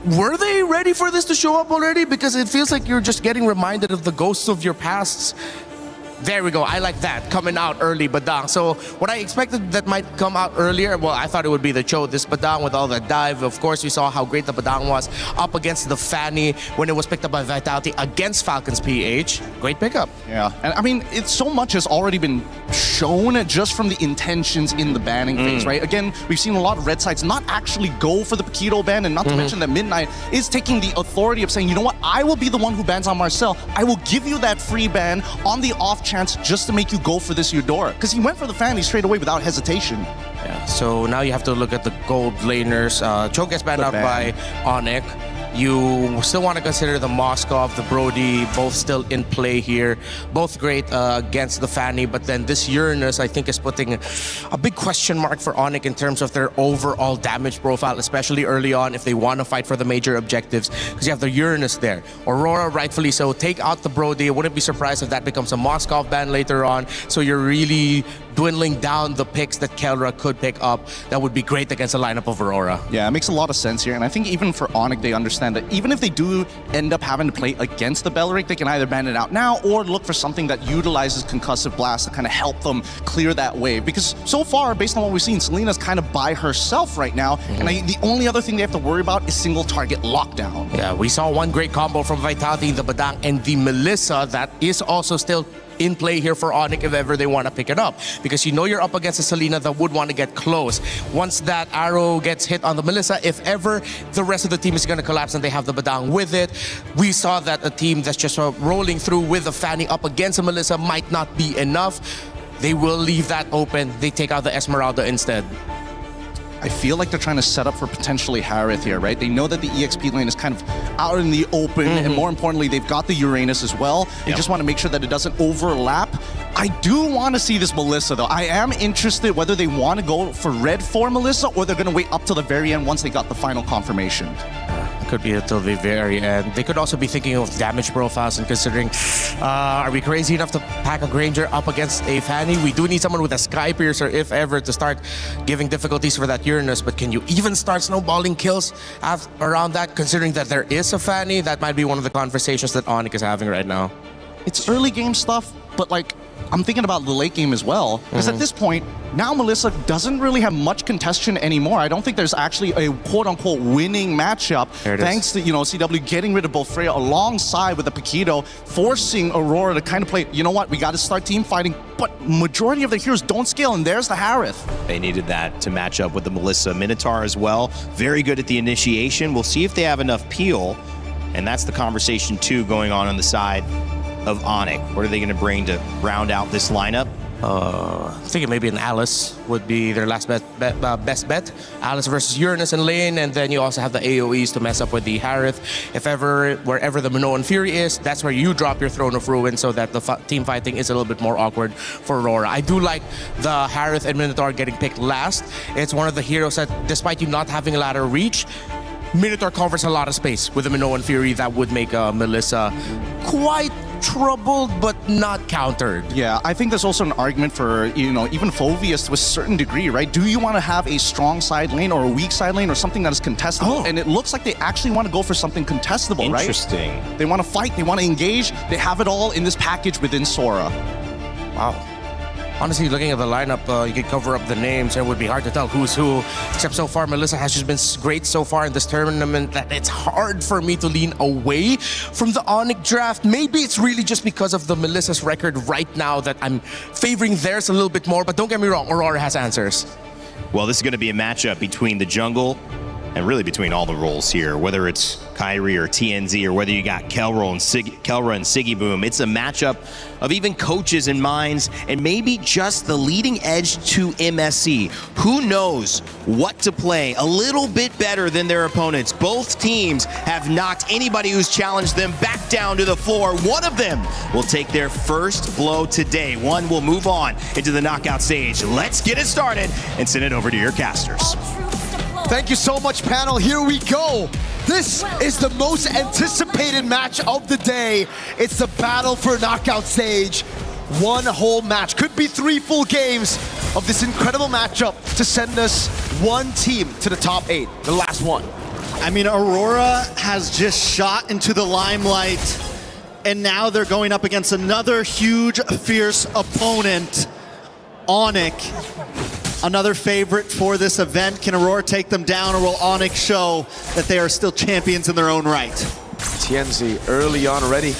Were they ready for this to show up already? Because it feels like you're just getting reminded of the ghosts of your pasts. There we go. I like that. Coming out early, Badang. So what I expected that might come out earlier, well, I thought it would be the Cho. This Badang with all the dive. Of course, we saw how great the Badang was up against the Fanny when it was picked up by Vitality against Falcons PH. Great pickup. Yeah. And I mean, it's so much has already been shown just from the intentions in the banning phase, right? Again, we've seen a lot of red sides not actually go for the Paquito ban, and not to mention that Midnight is taking the authority of saying, you know what, I will be the one who bans on Marcel. I will give you that free ban on the off chance just to make you go for this Eudora. Because he went for the Fanny straight away without hesitation. Yeah, so now you have to look at the gold laners. Cho gets banned out by Onyx. You still want to consider the Moskov, the Brody, both still in play here. Both great against the Fanny, but then this Uranus, I think, is putting a big question mark for Onyx in terms of their overall damage profile, especially early on if they want to fight for the major objectives, because you have the Uranus there. Aurora, rightfully so, take out the Brody. I wouldn't be surprised if that becomes a Moskov ban later on, so you're really dwindling down the picks that Kelra could pick up. That would be great against a lineup of Aurora. Yeah, it makes a lot of sense here, and I think even for Onyx, they understand that even if they do end up having to play against the Belleric, they can either ban it out now or look for something that utilizes concussive blast to kind of help them clear that wave. Because so far, based on what we've seen, Selena's kind of by herself right now, and the only other thing they have to worry about is single target lockdown. Yeah, we saw one great combo from Vitality, the Badang, and the Melissa that is also still in play here for Onyx if ever they want to pick it up, because you know you're up against a Selena that would want to get close. Once that arrow gets hit on the Melissa, if ever the rest of the team is going to collapse and they have the Badang with it, we saw that a team that's just rolling through with a Fanny up against a Melissa might not be enough. They will leave that open. They take out the Esmeralda instead. I feel like they're trying to set up for potentially Harith here, right? They know that the EXP lane is kind of out in the open, and more importantly, they've got the Uranus as well. They just want to make sure that it doesn't overlap. I do want to see this Melissa, though. I am interested whether they want to go for red for Melissa or they're going to wait up till the very end once they got the final confirmation. Could be until the very end. They could also be thinking of damage profiles and considering, are we crazy enough to pack a Granger up against a Fanny? We do need someone with a Sky Piercer, if ever, to start giving difficulties for that Uranus. But can you even start snowballing kills around that, considering that there is a Fanny? That might be one of the conversations that Onyx is having right now. It's early game stuff, but like, I'm thinking about the late game as well, because at this point, now Melissa doesn't really have much contention anymore. I don't think there's actually a quote-unquote winning matchup, thanks to, CW getting rid of both Freya alongside with the Paquito, forcing Aurora to kind of play, you know what, we got to start team fighting, but majority of the heroes don't scale, and there's the Harith. They needed that to match up with the Melissa. Minotaur as well, very good at the initiation. We'll see if they have enough peel, and that's the conversation too going on the side of Onyx. What are they going to bring to round out this lineup? I'm thinking maybe an Alice would be their last best bet. Alice versus Uranus in lane, and then you also have the AoEs to mess up with the Harith. If ever, wherever the Minoan Fury is, that's where you drop your Throne of Ruin so that the team fighting is a little bit more awkward for Aurora. I do like the Harith and Minotaur getting picked last. It's one of the heroes that, despite you not having a ladder reach, Minotaur covers a lot of space with the Minoan Fury that would make Melissa quite troubled but not countered. Yeah, I think there's also an argument for, even Phoveus to a certain degree, right? Do you want to have a strong side lane or a weak side lane or something that is contestable? And it looks like they actually want to go for something contestable, right? Interesting. They want to fight, they want to engage, they have it all in this package within Sora. Wow. Honestly, looking at the lineup, you could cover up the names and it would be hard to tell who's who. Except so far, Melissa has just been great so far in this tournament that it's hard for me to lean away from the Onyx draft. Maybe it's really just because of the Melissa's record right now that I'm favoring theirs a little bit more. But don't get me wrong, Aurora has answers. Well, this is going to be a matchup between the jungle and really between all the roles here, whether it's Kyrie or TNZ or whether you got Kelra and Siggy Boom. It's a matchup of even coaches and minds and maybe just the leading edge to MSC. Who knows what to play a little bit better than their opponents. Both teams have knocked anybody who's challenged them back down to the floor. One of them will take their first blow today. One will move on into the knockout stage. Let's get it started and send it over to your casters. Thank you so much, panel. Here we go. This is the most anticipated match of the day. It's the battle for knockout stage. One whole match. Could be 3 full games of this incredible matchup to send us one team to the top 8, the last one. I mean, Aurora has just shot into the limelight, and now they're going up against another huge, fierce opponent, Onyx. Another favorite for this event. Can Aurora take them down, or will Onyx show that they are still champions in their own right? TNZ early on already.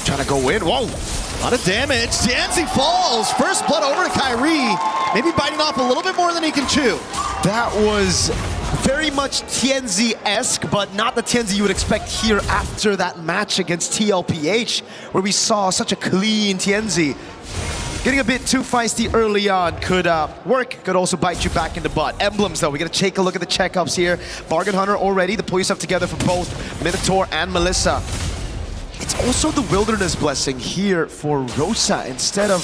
Trying to go in. Whoa! A lot of damage. TNZ falls. First blood over to Kyrie. Maybe biting off a little bit more than he can chew. That was very much TNZ-esque, but not the TNZ you would expect here after that match against TLPH, where we saw such a clean TNZ. Getting a bit too feisty early on could work, could also bite you back in the butt. Emblems though, we gotta take a look at the checkups here. Bargain Hunter already to pull yourself together for both Minotaur and Melissa. It's also the Wilderness Blessing here for Rosa instead of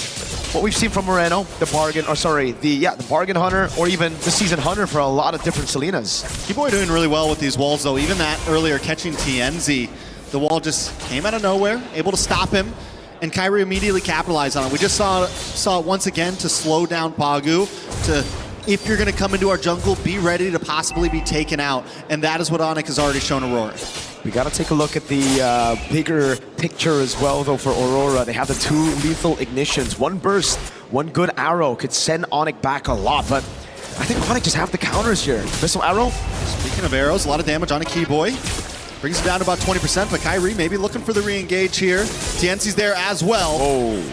what we've seen from Moreno, the Bargain Hunter, or even the Season Hunter for a lot of different Selenas. Keyboy doing really well with these walls though. Even that earlier catching TNZ, the wall just came out of nowhere, able to stop him. And Kyrie immediately capitalized on it. We just saw it once again to slow down Pagu, to, if you're gonna come into our jungle, be ready to possibly be taken out. And that is what Onyx has already shown Aurora. We gotta take a look at the bigger picture as well though for Aurora. They have the 2 lethal ignitions. One burst, one good arrow could send Onyx back a lot, but I think Onyx just have the counters here. Missile arrow. Speaking of arrows, a lot of damage on a Keyboy. Brings it down to about 20%, but Kyrie maybe looking for the re-engage here. TNC's there as well.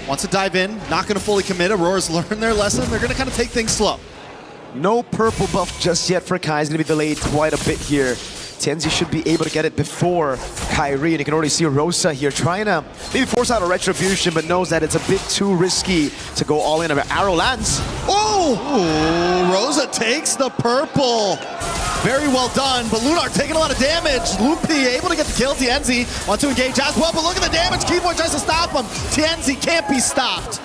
Wants to dive in, not gonna fully commit. Aurora's learned their lesson. They're gonna kind of take things slow. No purple buff just yet for Kai. He's gonna be delayed quite a bit here. TNZ should be able to get it before Kyrie, and you can already see Rosa here trying to maybe force out a retribution, but knows that it's a bit too risky to go all in. Arrow lands. Oh! Rosa takes the purple. Very well done, but Lunar taking a lot of damage. Loopy able to get the kill. TNZ wants to engage as well, but look at the damage. Keyboy tries to stop him. TNZ can't be stopped.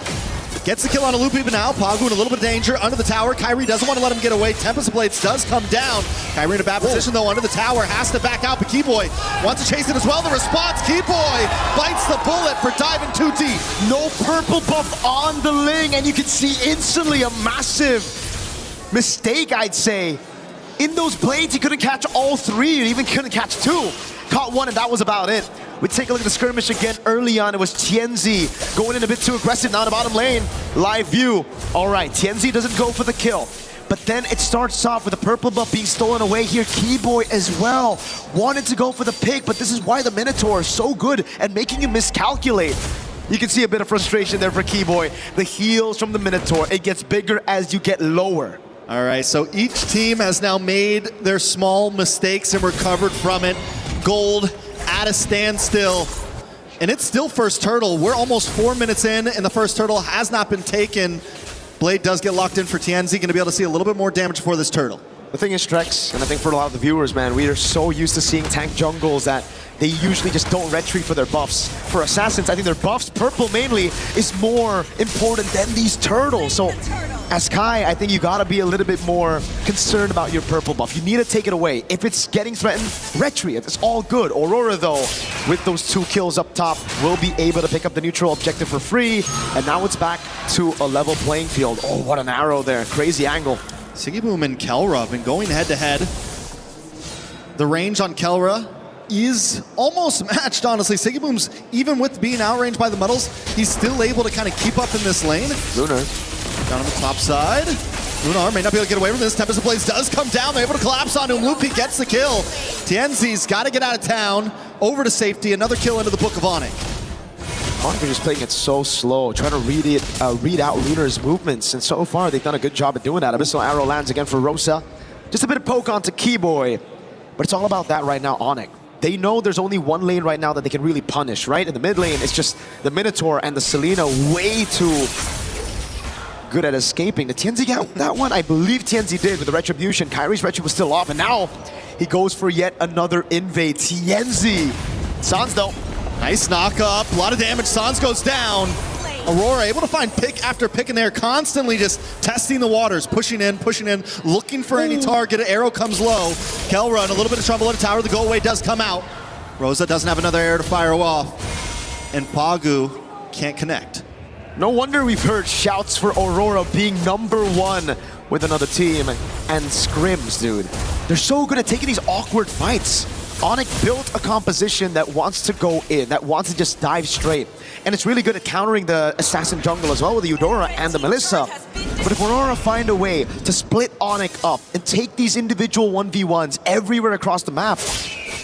Gets the kill on a Loopy, but now Pagu in a little bit of danger under the tower. Kyrie doesn't want to let him get away. Tempest of Blades does come down. Kyrie in a bad position though under the tower. Has to back out, but Keyboy wants to chase it as well. The response, Keyboy bites the bullet for diving too deep. No purple buff on the Ling, and you can see instantly a massive mistake, I'd say. In those blades, he couldn't catch all 3, he even couldn't catch 2. Caught 1, and that was about it. We take a look at the skirmish again. Early on, it was TNZ going in a bit too aggressive down the bottom lane. Live view. All right, TNZ doesn't go for the kill. But then it starts off with the purple buff being stolen away here. Keyboy as well wanted to go for the pick, but this is why the Minotaur is so good at making you miscalculate. You can see a bit of frustration there for Keyboy. The heals from the Minotaur, it gets bigger as you get lower. All right, so each team has now made their small mistakes and recovered from it. Gold at a standstill, and it's still first turtle. We're almost 4 minutes in, and the first turtle has not been taken. Blade does get locked in for TNZ, gonna be able to see a little bit more damage before this turtle. The thing is, Strex, and I think for a lot of the viewers, man, we are so used to seeing tank jungles that they usually just don't retreat for their buffs. For Assassins, I think their buffs, purple mainly, is more important than these turtles. So as Kai, I think you gotta be a little bit more concerned about your purple buff. You need to take it away. If it's getting threatened, retreat. It's all good. Aurora, though, with those 2 kills up top, will be able to pick up the neutral objective for free. And now it's back to a level playing field. Oh, what an arrow there. Crazy angle. Sigiboom and Kelra have been going head-to-head. The range on Kelra is almost matched, honestly. Sigiboom's, even with being outranged by the metals, he's still able to kind of keep up in this lane. Lunar. Down on the top side. Lunar may not be able to get away from this. Tempest of Blaze does come down. They're able to collapse onto him. Loopy gets the kill. Tienzi's got to get out of town. Over to safety. Another kill into the Book of Onyx. Onyx are just playing it so slow, trying to read out Lunar's movements, and so far they've done a good job at doing that. Abyssal Arrow lands again for Rosa. Just a bit of poke onto Keyboy, but it's all about that right now, Onyx. They know there's only one lane right now that they can really punish, right? In the mid lane, it's just the Minotaur and the Selena way too good at escaping. Did Tienzi get that one? I believe Tienzi did with the Retribution. Kyrie's Retri was still off, and now he goes for yet another invade. Tienzi. Sans though. Nice knock up, a lot of damage. Sans goes down. Aurora able to find pick after pick in there, constantly just testing the waters, pushing in, looking for any target. An arrow comes low. Kelra in a little bit of trouble at a tower. The go away does come out. Rosa doesn't have another arrow to fire off. And Pagu can't connect. No wonder we've heard shouts for Aurora being #1 with another team. And scrims, dude. They're so good at taking these awkward fights. Onyx built a composition that wants to go in, that wants to just dive straight. And it's really good at countering the Assassin jungle as well with the Eudora and the Melissa. But if Aurora find a way to split Onyx up and take these individual 1v1s everywhere across the map,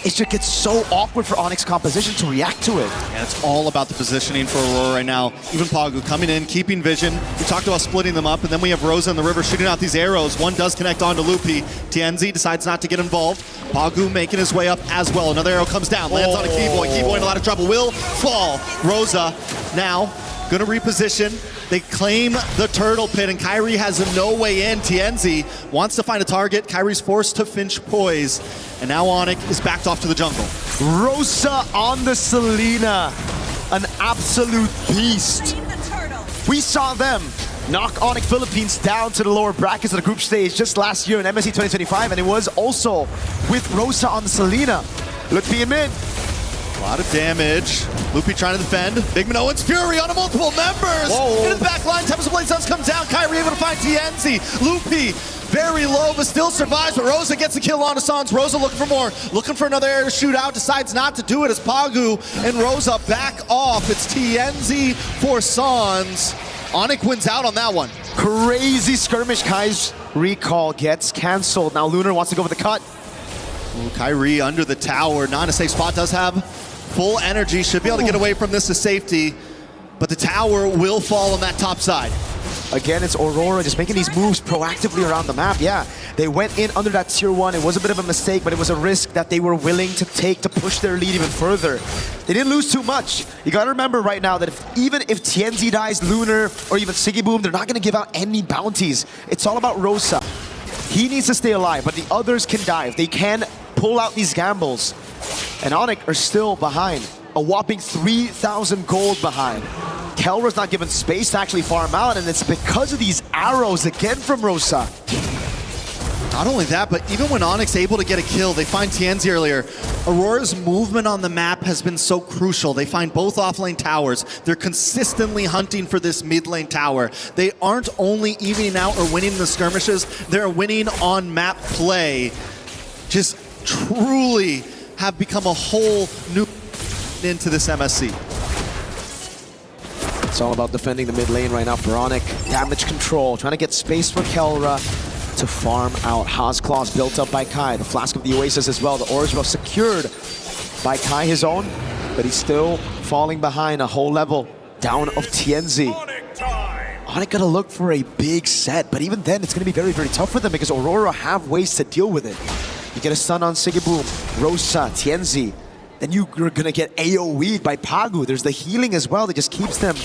it just gets so awkward for Onyx composition to react to it. And it's all about the positioning for Aurora right now. Even Pagu coming in, keeping vision. We talked about splitting them up, and then we have Rosa in the river shooting out these arrows. One does connect onto Loopy. Tienzi decides not to get involved. Pagu making his way up as well. Another arrow comes down, lands on a Keyboy. Keyboy in a lot of trouble, will fall. Rosa now gonna reposition. They claim the turtle pit, and Kyrie has no way in. Tienzi wants to find a target. Kyrie's forced to Finch Poise, and now Onyx is backed off to the jungle. Rosa on the Selena, an absolute beast. We saw them knock Onyx Philippines down to the lower brackets of the group stage just last year in MSC 2025, and it was also with Rosa on the Selena. Look being mid. A lot of damage. Loopy trying to defend. Big Minoan's Fury onto multiple members. Whoa. Into the back line. Tempest of Blaze does come down. Kyrie able to find Tienzi. Loopy very low, but still survives. But Rosa gets a kill on Sans. Rosa looking for more. Looking for another air to shoot out. Decides not to do it as Pagu and Rosa back off. It's Tienzi for Sans. Onyx wins out on that one. Crazy skirmish. Kai's recall gets canceled. Now Lunar wants to go for the cut. Ooh, Kyrie under the tower. Not in a safe spot. Does have full energy. Should be able to get away from this to safety. But the tower will fall on that top side. Again, it's Aurora just making these moves proactively around the map. Yeah, they went in under that tier 1. It was a bit of a mistake, but it was a risk that they were willing to take to push their lead even further. They didn't lose too much. You gotta remember right now that even if Tienzi dies, Lunar, or even Sigiboom, they're not gonna give out any bounties. It's all about Rosa. He needs to stay alive, but the others can dive. They can pull out these gambles. And Onyx are still behind. A whopping 3,000 gold behind. Kelra's not given space to actually farm out, and it's because of these arrows again from Rosa. Not only that, but even when Onyx able to get a kill, they find Tienzi earlier. Aurora's movement on the map has been so crucial. They find both offlane towers. They're consistently hunting for this mid lane tower. They aren't only evening out or winning the skirmishes, they're winning on map play. Just truly have become a whole new into this MSC. It's all about defending the mid lane right now for Onyx. Damage control, trying to get space for Kelra to farm out. Haas Claws built up by Kai. The Flask of the Oasis as well. The Orange Buff secured by Kai, his own, but he's still falling behind a whole level down of Tienzi. Onyx gotta look for a big set, but even then it's gonna be very, very tough for them because Aurora have ways to deal with it. You get a stun on Sigiboom, Rosa, Tienzi. Then you're gonna get AoE'd by Pagu. There's the healing as well that just keeps them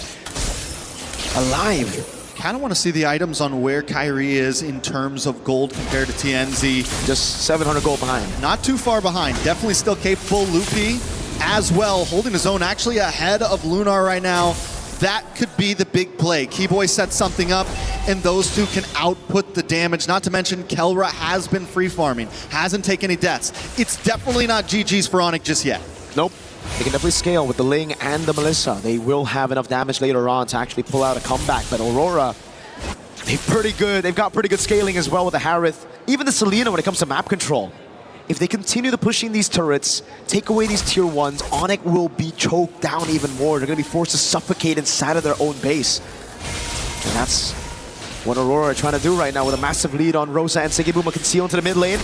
alive. Kind of want to see the items on where Kyrie is in terms of gold compared to TNZ. Just 700 gold behind. Not too far behind. Definitely still capable. Loopy as well, holding his own, actually ahead of Lunar right now. That could be the big play. Keyboy sets something up, and those two can output the damage. Not to mention, Kelra has been free farming, hasn't taken any deaths. It's definitely not GG's for Onyx just yet. Nope. They can definitely scale with the Ling and the Melissa. They will have enough damage later on to actually pull out a comeback. But Aurora, they're pretty good. They've got pretty good scaling as well with the Harith. Even the Selena when it comes to map control. If they continue to pushing these turrets, take away these tier 1s, Onyx will be choked down even more. They're going to be forced to suffocate inside of their own base. And that's what Aurora are trying to do right now with a massive lead on Rosa and Sigibuma concealed into the mid lane.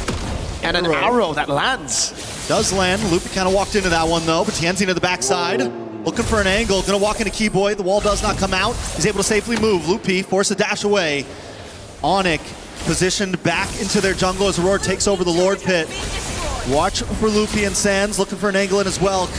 And an arrow that lands. Does land. Loopy kind of walked into that one though, but Tianzi to the backside. Looking for an angle, gonna walk into Keyboy. The wall does not come out. He's able to safely move. Loopy force a dash away. Onyx positioned back into their jungle as Aurora takes over the Lord Pit. Watch for Loopy and Sands, looking for an angle in as well.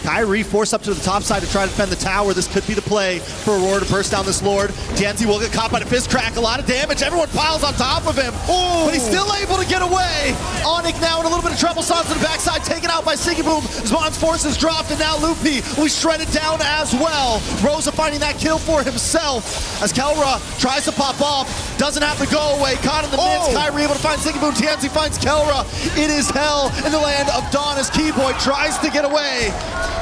Kyrie forced up to the top side to try to defend the tower. This could be the play for Aurora to burst down this Lord. TNT will get caught by the fist crack. A lot of damage. Everyone piles on top of him. Ooh. But he's still able to get away. Onyx now in a little bit of trouble. Sans to the backside, taken out by Sigiboom. Zmon's forces dropped, and now Loopy will be shredded down as well. Rosa finding that kill for himself as Kelra tries to pop off. Doesn't have to go away. Caught in the midst. Kyrie able to find Sigiboom. TNT finds Kelra. It is hell in the land of Dawn as Keyboy tries to get away.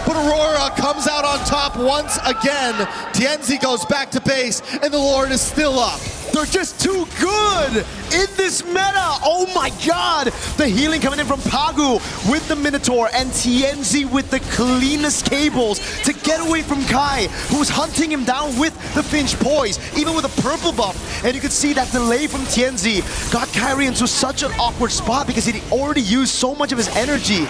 But Aurora comes out on top once again. Tienzi goes back to base, and the Lord is still up. They're just too good in this meta. Oh my god. The healing coming in from Pagu with the Minotaur and Tienzi with the cleanest cables to get away from Kai, who was hunting him down with the Finch Poise, even with a purple buff. And you could see that delay from Tienzi got Kyrie into such an awkward spot because he already used so much of his energy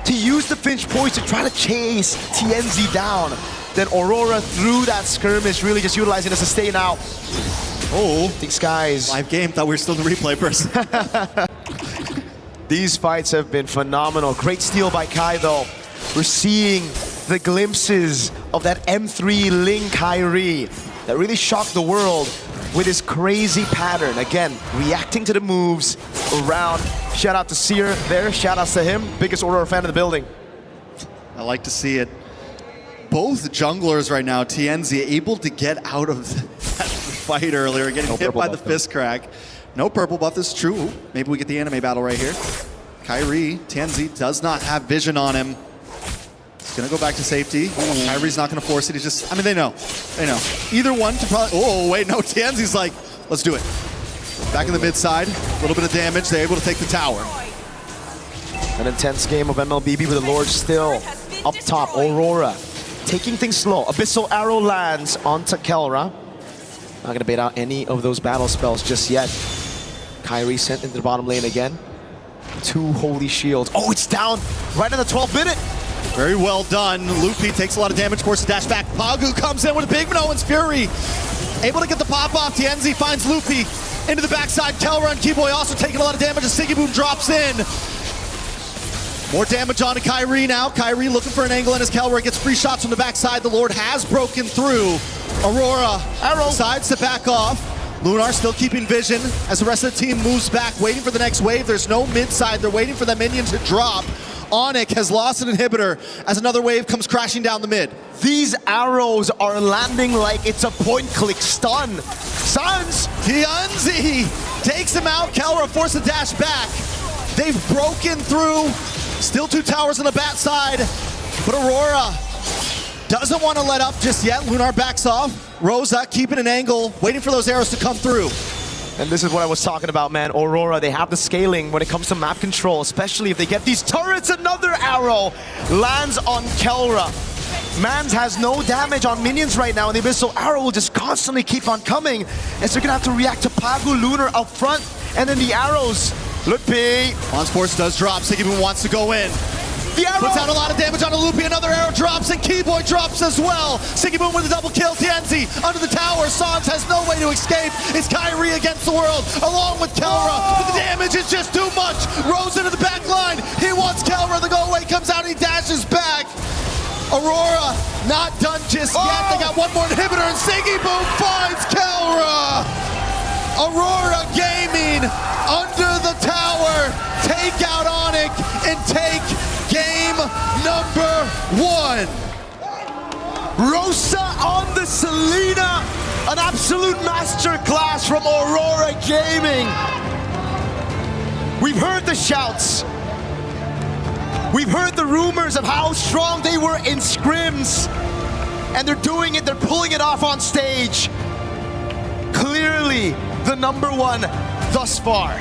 to use the Finch Poise to try to chase Tienzi down. Then Aurora through that skirmish, really just utilizing a sustain out. Oh, these guys. Live game, thought we were still in the replay person. These fights have been phenomenal. Great steal by Kai though. We're seeing the glimpses of that M3 Ling Kyrie that really shocked the world with his crazy pattern. Again, reacting to the moves around. Shout out to Seer there, shout outs to him. Biggest Aurora fan in the building. I like to see it. Both junglers right now, Tienzi, able to get out of that fight earlier, getting hit by the fist crack. No purple buff, this is true. Ooh, maybe we get the anime battle right here. Kyrie, Tienzi does not have vision on him. He's gonna go back to safety. Kyrie's not gonna force it, he's just, I mean, they know. They know. Either one to probably, oh wait, no, Tienzi's like, let's do it. Back in the mid side, a little bit of damage, they're able to take the tower. An intense game of MLBB with the Lord still up top. Aurora taking things slow. Abyssal Arrow lands onto Kelra. Not gonna bait out any of those battle spells just yet. Kyrie sent into the bottom lane again. 2 holy shields. Oh, it's down right in the 12th minute. Very well done. Loopy takes a lot of damage, forces dash back. Pagu comes in with a big Minoan's Fury. Able to get the pop off. Tienzi finds Loopy into the backside. Kelra and Keyboy also taking a lot of damage as Sigiboom drops in. More damage on to Kyrie now. Kyrie looking for an angle in as Kelra gets free shots from the backside. The Lord has broken through. Aurora decides to back off. Lunar still keeping vision as the rest of the team moves back, waiting for the next wave. There's no mid side. They're waiting for that minion to drop. Onyx has lost an inhibitor as another wave comes crashing down the mid. These arrows are landing like it's a point-click stun. Sans! Tianzi takes him out. Kelra forced a dash back. They've broken through. Still 2 towers on the bat side, but Aurora doesn't want to let up just yet. Lunar backs off. Rosa keeping an angle, waiting for those arrows to come through. And this is what I was talking about, man. Aurora, they have the scaling when it comes to map control, especially if they get these turrets. Another arrow lands on Kelra. Mans has no damage on minions right now, and the Abyssal Arrow will just constantly keep on coming. And so they're gonna have to react to Pagu Lunar up front, and then the arrows. Loopy. On-Sports does drop. Sigiboom wants to go in. The arrow puts out a lot of damage on Loopy. Another arrow drops, and Keyboy drops as well. Sigiboom with a double kill. Tienzi under the tower. Sans has no way to escape. It's Kyrie against the world, along with Kelra. But the damage is just too much. Rose into the back line. He wants Kelra. The go away comes out. He dashes back. Aurora not done just yet. They got one more inhibitor, and Siggy Boom finds Kelra. Aurora Gaming under the tower. Take out Onyx and take game number 1. Rosa on the Selena. An absolute masterclass from Aurora Gaming. We've heard the shouts. We've heard the rumors of how strong they were in scrims. And they're doing it, they're pulling it off on stage. Clearly the number 1 thus far.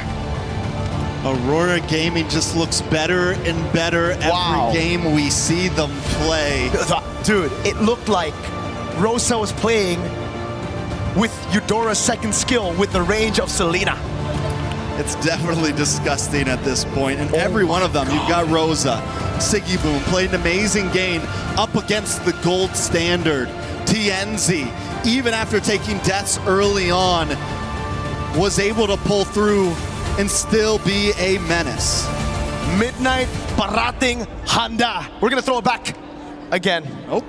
Aurora Gaming just looks better and better every game we see them play. Dude, it looked like Rosa was playing with Eudora's second skill with the range of Selena. It's definitely disgusting at this point. And every one of them, you've got Rosa, Siggy Boom, played an amazing game up against the gold standard. TNZ, even after taking deaths early on, was able to pull through and still be a menace. Midnight Parating Handa. We're gonna throw it back again.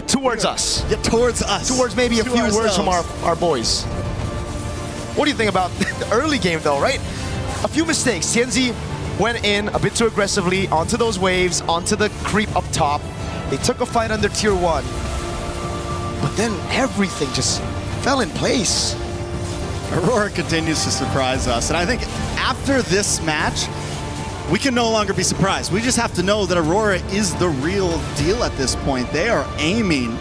Towards us. Yeah, towards us. Towards maybe a few words from our boys. What do you think about the early game though, right? A few mistakes. TNZ went in a bit too aggressively onto those waves, onto the creep up top. They took a fight under tier 1. But then everything just fell in place. Aurora continues to surprise us. And I think after this match, we can no longer be surprised. We just have to know that Aurora is the real deal at this point. They are aiming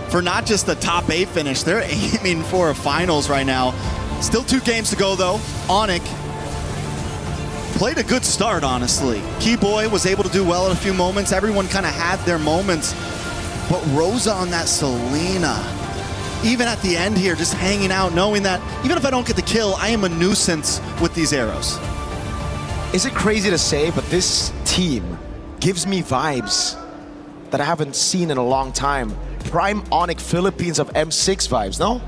for not just a top 8 finish, they're aiming for a finals right now. Still 2 games to go though. Onyx played a good start, honestly. Keyboy was able to do well at a few moments. Everyone kind of had their moments. But Rosa on that Selena, even at the end here, just hanging out, knowing that even if I don't get the kill, I am a nuisance with these arrows. Is it crazy to say, but this team gives me vibes that I haven't seen in a long time. Prime Onyx Philippines of M6 vibes, no?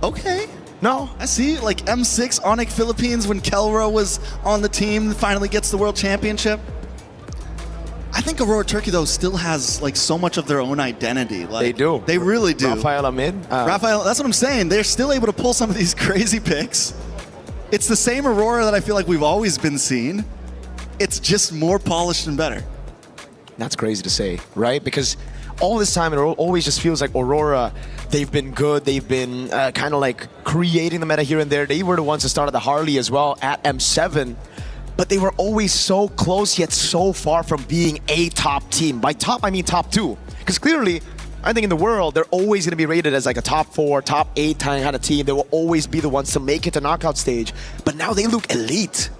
Okay. No? I see, like M6 Onyx Philippines when Kelra was on the team, finally gets the world championship. I think Aurora Turkey, though, still has like so much of their own identity. Like, they do. They really do. Rafael Amid. Rafael, that's what I'm saying. They're still able to pull some of these crazy picks. It's the same Aurora that I feel like we've always been seeing. It's just more polished and better. That's crazy to say, right? Because all this time, it always just feels like Aurora, they've been good. They've been kind of like creating the meta here and there. They were the ones that started the Harley as well at M7. But they were always so close, yet so far from being a top team. By top, I mean top 2. Because clearly, I think in the world, they're always going to be rated as like a top 4, top 8 kind of team. They will always be the ones to make it to knockout stage. But now they look elite.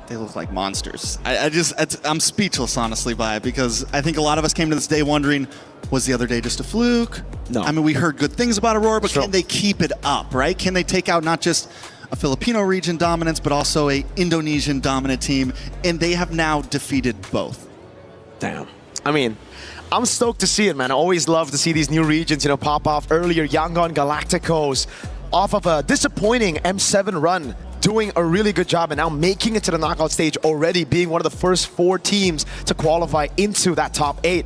They look like monsters. I'm speechless, honestly, by it, because I think a lot of us came to this day wondering, was the other day just a fluke? No. I mean, we heard good things about Aurora, but can they keep it up, right? Can they take out not just a Filipino region dominance, but also a Indonesian dominant team? And they have now defeated both. Damn. I mean, I'm stoked to see it, man. I always love to see these new regions, pop off earlier. Yangon Galacticos off of a disappointing M7 run, doing a really good job and now making it to the knockout stage already, being one of the first 4 teams to qualify into that top 8.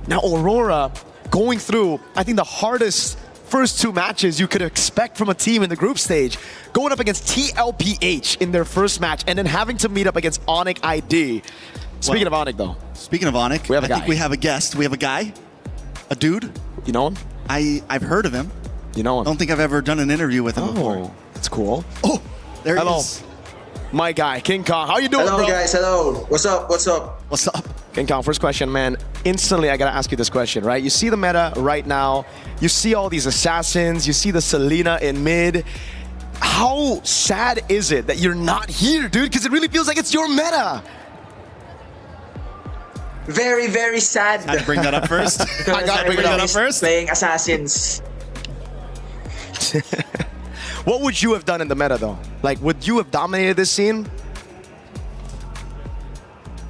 Now Aurora going through, I think, the hardest first 2 matches you could expect from a team in the group stage, going up against TLPH in their first match and then having to meet up against Onyx ID. Speaking of Onyx, though. Speaking of Onyx, I think we have a guest. We have a guy, a dude. You know him? I've heard of him. You know him? I don't think I've ever done an interview with him before. That's cool. Oh, there Hello. he is. My guy, King Kong. How you doing, Hello, bro? guys. Hello. What's up? What's up? What's up? King Kong, first question, man. Instantly, I gotta ask you this question, right? You see the meta right now. You see all these assassins. You see the Selena in mid. How sad is it that you're not here, dude? Because it really feels like it's your meta. Very, very sad. Had to bring that up first. I gotta bring that up first. Playing assassins. What would you have done in the meta, though? Like, would you have dominated this scene?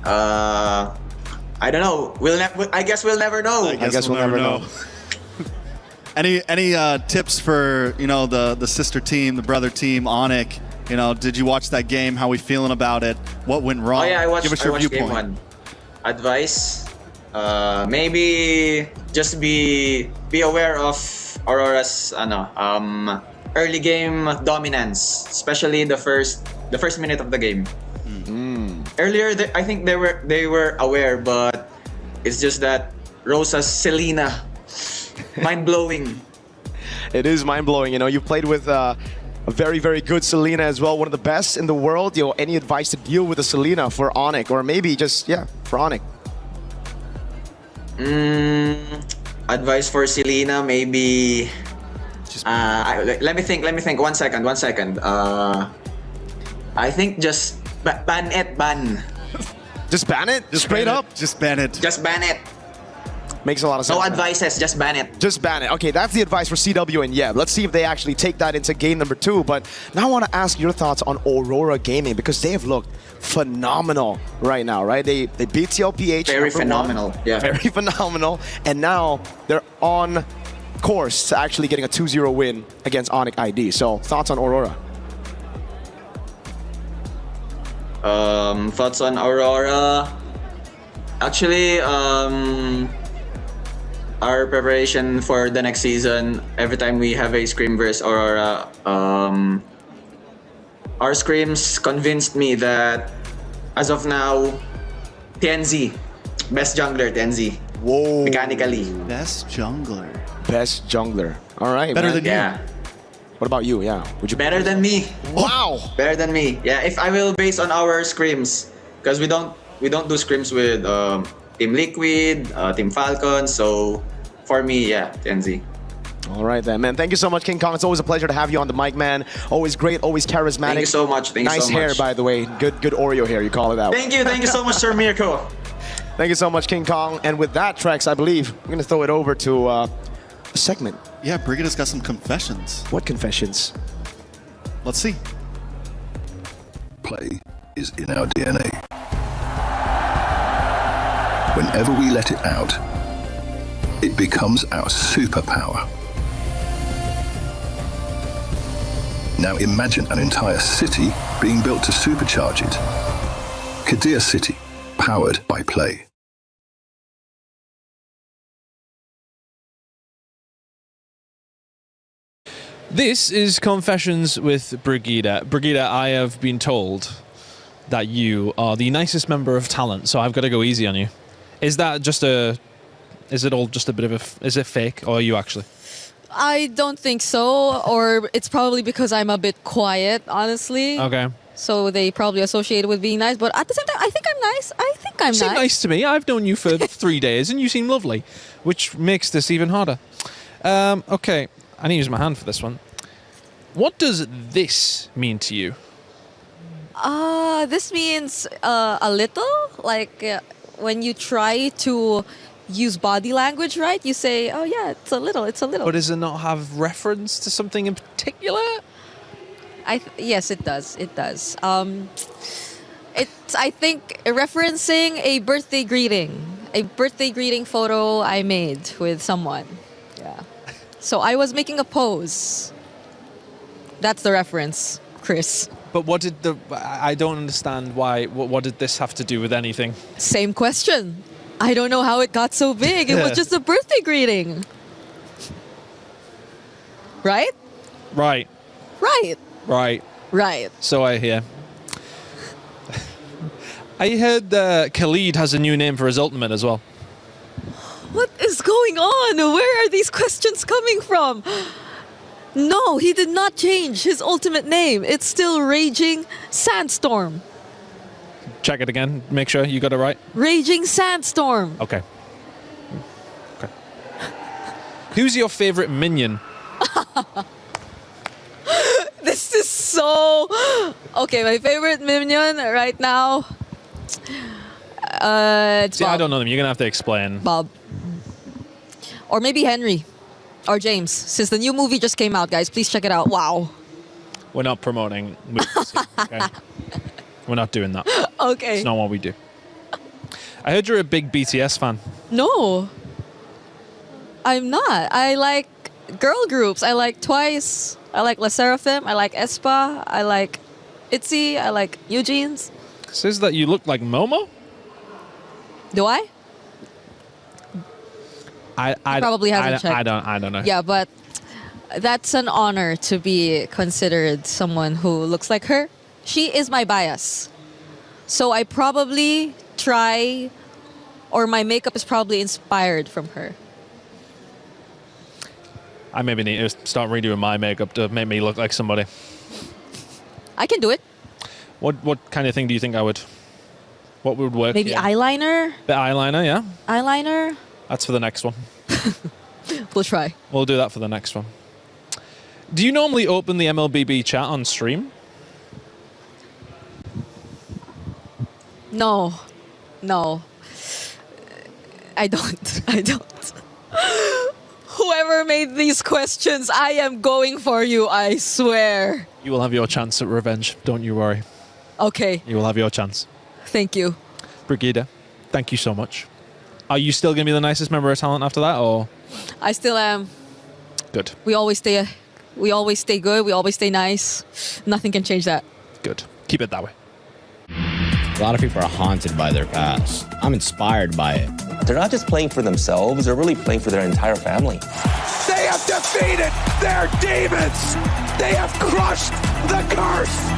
I don't know. I guess we'll never know. I guess we'll never know. Any tips for the sister team, the brother team, Onyx? Did you watch that game? How we feeling about it? What went wrong? Oh yeah, I watched. Give us your Game viewpoint. 1. Advice: maybe just be aware of Aurora's early game dominance, especially the first minute of the game. Earlier, I think they were aware, but it's just that Rosa's Selena, mind blowing. It is mind blowing. You know, you played with a very, very good Selena as well, one of the best in the world. You know, any advice to deal with a Selena for Onyx, or maybe just for Onyx? Advice for Selena, maybe. Let me think. 1 second. I think just ban it. Just ban it? Just Straight up? Just ban it. Just ban it. Makes a lot of sense. No advices, just ban it. Just ban it. Okay, that's the advice for CW and Yeb. Let's see if they actually take that into game number 2. But now I want to ask your thoughts on Aurora Gaming, because they have looked phenomenal right now, right? They beat TLPH. Very phenomenal. Yeah. Very phenomenal. And now they're on course to actually getting a 2-0 win against Onyx ID. So thoughts on Aurora? Thoughts on Aurora? Actually, our preparation for the next season, every time we have a scrim versus Aurora, our scrims convinced me that as of now, TNZ, best jungler, TNZ. Whoa. Mechanically. Best jungler. Best jungler. All right. Better than you. What about you? Yeah. Would you better than me? Wow. Better than me. Yeah. If I will base on our scrims, because we don't do scrims with Team Liquid, Team Falcon. So for me, TNZ. All right then, man. Thank you so much, King Kong. It's always a pleasure to have you on the mic, man. Always great, always charismatic. Thank you so much. Nice hair, by the way. Good Oreo hair. You call it that. Thank you so much, Sir Mirko. Thank you so much, King Kong. And with that, Trex, I believe we're gonna throw it over to a segment. Yeah, Brigida's got some confessions. What confessions? Let's see. Play is in our DNA. Whenever we let it out, it becomes our superpower. Now imagine an entire city being built to supercharge it. Kadir City, powered by Play. This is Confessions with Brigida. Brigida, I have been told that you are the nicest member of talent, so I've got to go easy on you. Is that just is it all just a bit of is it fake, or are you actually? I don't think so, or it's probably because I'm a bit quiet, honestly. Okay. So they probably associate it with being nice, but at the same time, I think I'm nice. You seem nice to me. I've known you for 3 days, and you seem lovely, which makes this even harder. Okay, I need to use my hand for this one. What does this mean to you? This means a little, like when you try to use body language, right? You say, oh yeah, it's a little. But does it not have reference to something in particular? Yes, it does. It does. It's, I think, referencing a birthday greeting photo I made with someone. Yeah. So I was making a pose. That's the reference, Chris. But what did I don't understand why. What did this have to do with anything? Same question. I don't know how it got so big. It was just a birthday greeting. Right? Right. Right. Right. Right. So I hear. I heard Khalid has a new name for his ultimate as well. What is going on? Where are these questions coming from? No, he did not change his ultimate name. It's still Raging Sandstorm. Check it again. Make sure you got it right. Raging Sandstorm. Okay. Who's your favorite minion? This is so... Okay, my favorite minion right now... it's See, Bob. I don't know them. You're going to have to explain. Bob. Or maybe Henry. Or James. Since the new movie just came out, guys. Please check it out. Wow. We're not promoting movies, okay? We're not doing that. Okay. It's not what we do. I heard you're a big BTS fan. No. I'm not. I like girl groups. I like Twice. I like La Seraphim. I like aespa. I like ITZY. I like Eugene's. Says that you look like Momo? Do I? I probably hasn't checked. I don't know. Yeah, but that's an honor to be considered someone who looks like her. She is my bias. So I probably try, or my makeup is probably inspired from her. I maybe need to start redoing my makeup to make me look like somebody. I can do it. What kind of thing do you think what would work? Maybe eyeliner? Bit eyeliner, yeah. Eyeliner? That's for the next one. We'll try. We'll do that for the next one. Do you normally open the MLBB chat on stream? No. I don't. Whoever made these questions, I am going for you, I swear. You will have your chance at revenge, don't you worry. Okay. You will have your chance. Thank you. Brigida, thank you so much. Are you still going to be the nicest member of talent after that, or? I still am. Good. We always stay good, we always stay nice. Nothing can change that. Good. Keep it that way. A lot of people are haunted by their past. I'm inspired by it. They're not just playing for themselves, they're really playing for their entire family. They have defeated their demons. They have crushed the curse.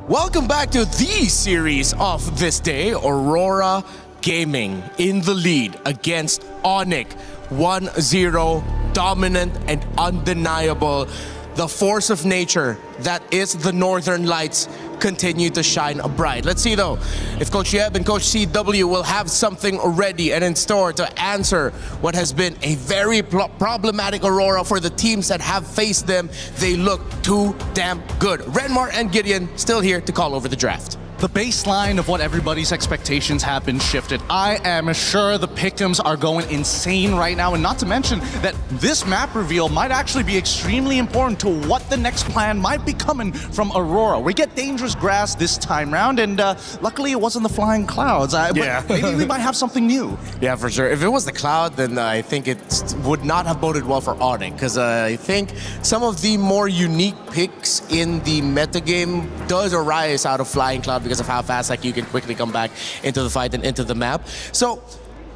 Welcome back to the series of this day. Aurora Gaming in the lead against Onyx. 1-0, dominant and undeniable. The force of nature that is the Northern Lights continue to shine bright. Let's see though if Coach Yeb and Coach CW will have something ready and in store to answer what has been a very problematic Aurora for the teams that have faced them. They look too damn good. Renmar and Gideon still here to call over the draft. The baseline of what everybody's expectations have been shifted. I am sure the pick'ems are going insane right now, and not to mention that this map reveal might actually be extremely important to what the next plan might be coming from Aurora. We get dangerous grass this time round, and luckily it wasn't the flying clouds. Yeah. But maybe we might have something new. Yeah, for sure. If it was the cloud, then I think it would not have boded well for Onyx, because I think some of the more unique picks in the metagame does arise out of flying cloud because of how fast you can quickly come back into the fight and into the map. So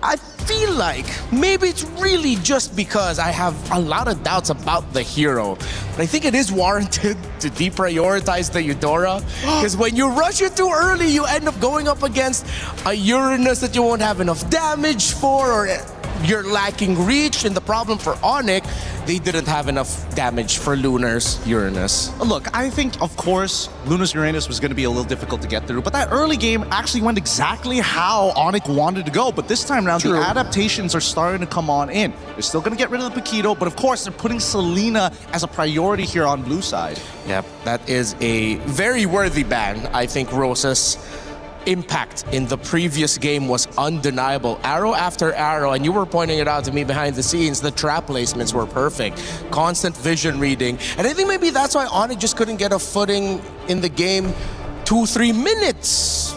I feel like maybe it's really just because I have a lot of doubts about the hero. But I think it is warranted to deprioritize the Eudora. Because when you rush it too early, you end up going up against a Uranus that you won't have enough damage for, or you're lacking reach. And the problem for Onyx, they didn't have enough damage for Lunar's Uranus. Look, I think, of course, Lunar's Uranus was going to be a little difficult to get through, but that early game actually went exactly how Onyx wanted to go. But this time around, the adaptations are starting to come on in. They're still going to get rid of the Paquito, but of course, they're putting Selena as a priority here on blue side. Yep, that is a very worthy ban. I think Rosa's impact in the previous game was undeniable. Arrow after arrow, and you were pointing it out to me behind the scenes, the trap placements were perfect. Constant vision reading. And I think maybe that's why Onyx just couldn't get a footing in the game 2-3 minutes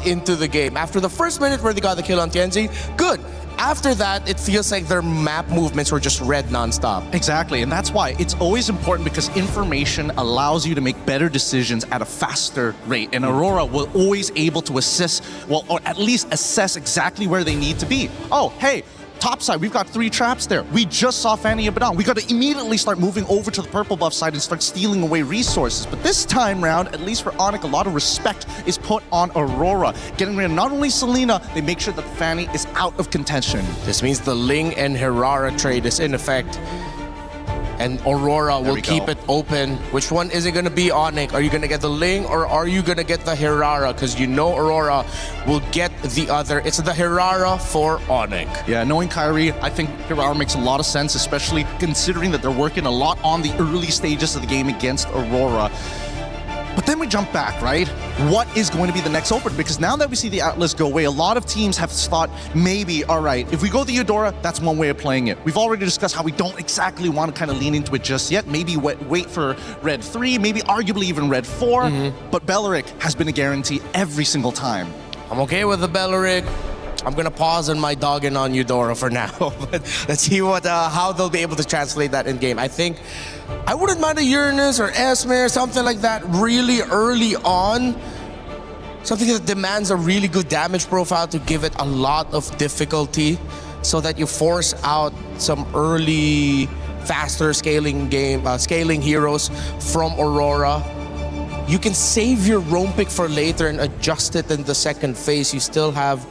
into the game. After the first minute where they got the kill on Tianzi, good. After that, it feels like their map movements were just red nonstop. Exactly, and that's why it's always important, because information allows you to make better decisions at a faster rate. And Aurora will always able to assess, well, or at least assess exactly where they need to be. Oh, hey, top side, we've got 3 traps there. We just saw Fanny Abaddon. We got to immediately start moving over to the purple buff side and start stealing away resources. But this time round, at least for Onyx, a lot of respect is put on Aurora. Getting rid of not only Selena, they make sure that Fanny is out of contention. This means the Ling and Herrera trade is in effect. And Aurora will keep it open. Which one is it going to be, Onyx? Are you going to get the Ling or are you going to get the Herrera? Because you know Aurora will get the other. It's the Herrera for Onyx. Yeah, knowing Kyrie, I think Herrera makes a lot of sense, especially considering that they're working a lot on the early stages of the game against Aurora. But then we jump back, right? What is going to be the next opener? Because now that we see the Atlas go away, a lot of teams have thought, maybe, all right, if we go the Eudora, that's one way of playing it. We've already discussed how we don't exactly want to kind of lean into it just yet. Maybe wait for Red 3, maybe arguably even Red 4. But Belleric has been a guarantee every single time. I'm okay with the Belleric. I'm gonna pause on my dogging on Eudora for now, but let's see how they'll be able to translate that in game. I think I wouldn't mind a Uranus or Esme or something like that really early on. Something that demands a really good damage profile to give it a lot of difficulty, so that you force out some early, faster scaling heroes from Aurora. You can save your roam pick for later and adjust it in the second phase. You still have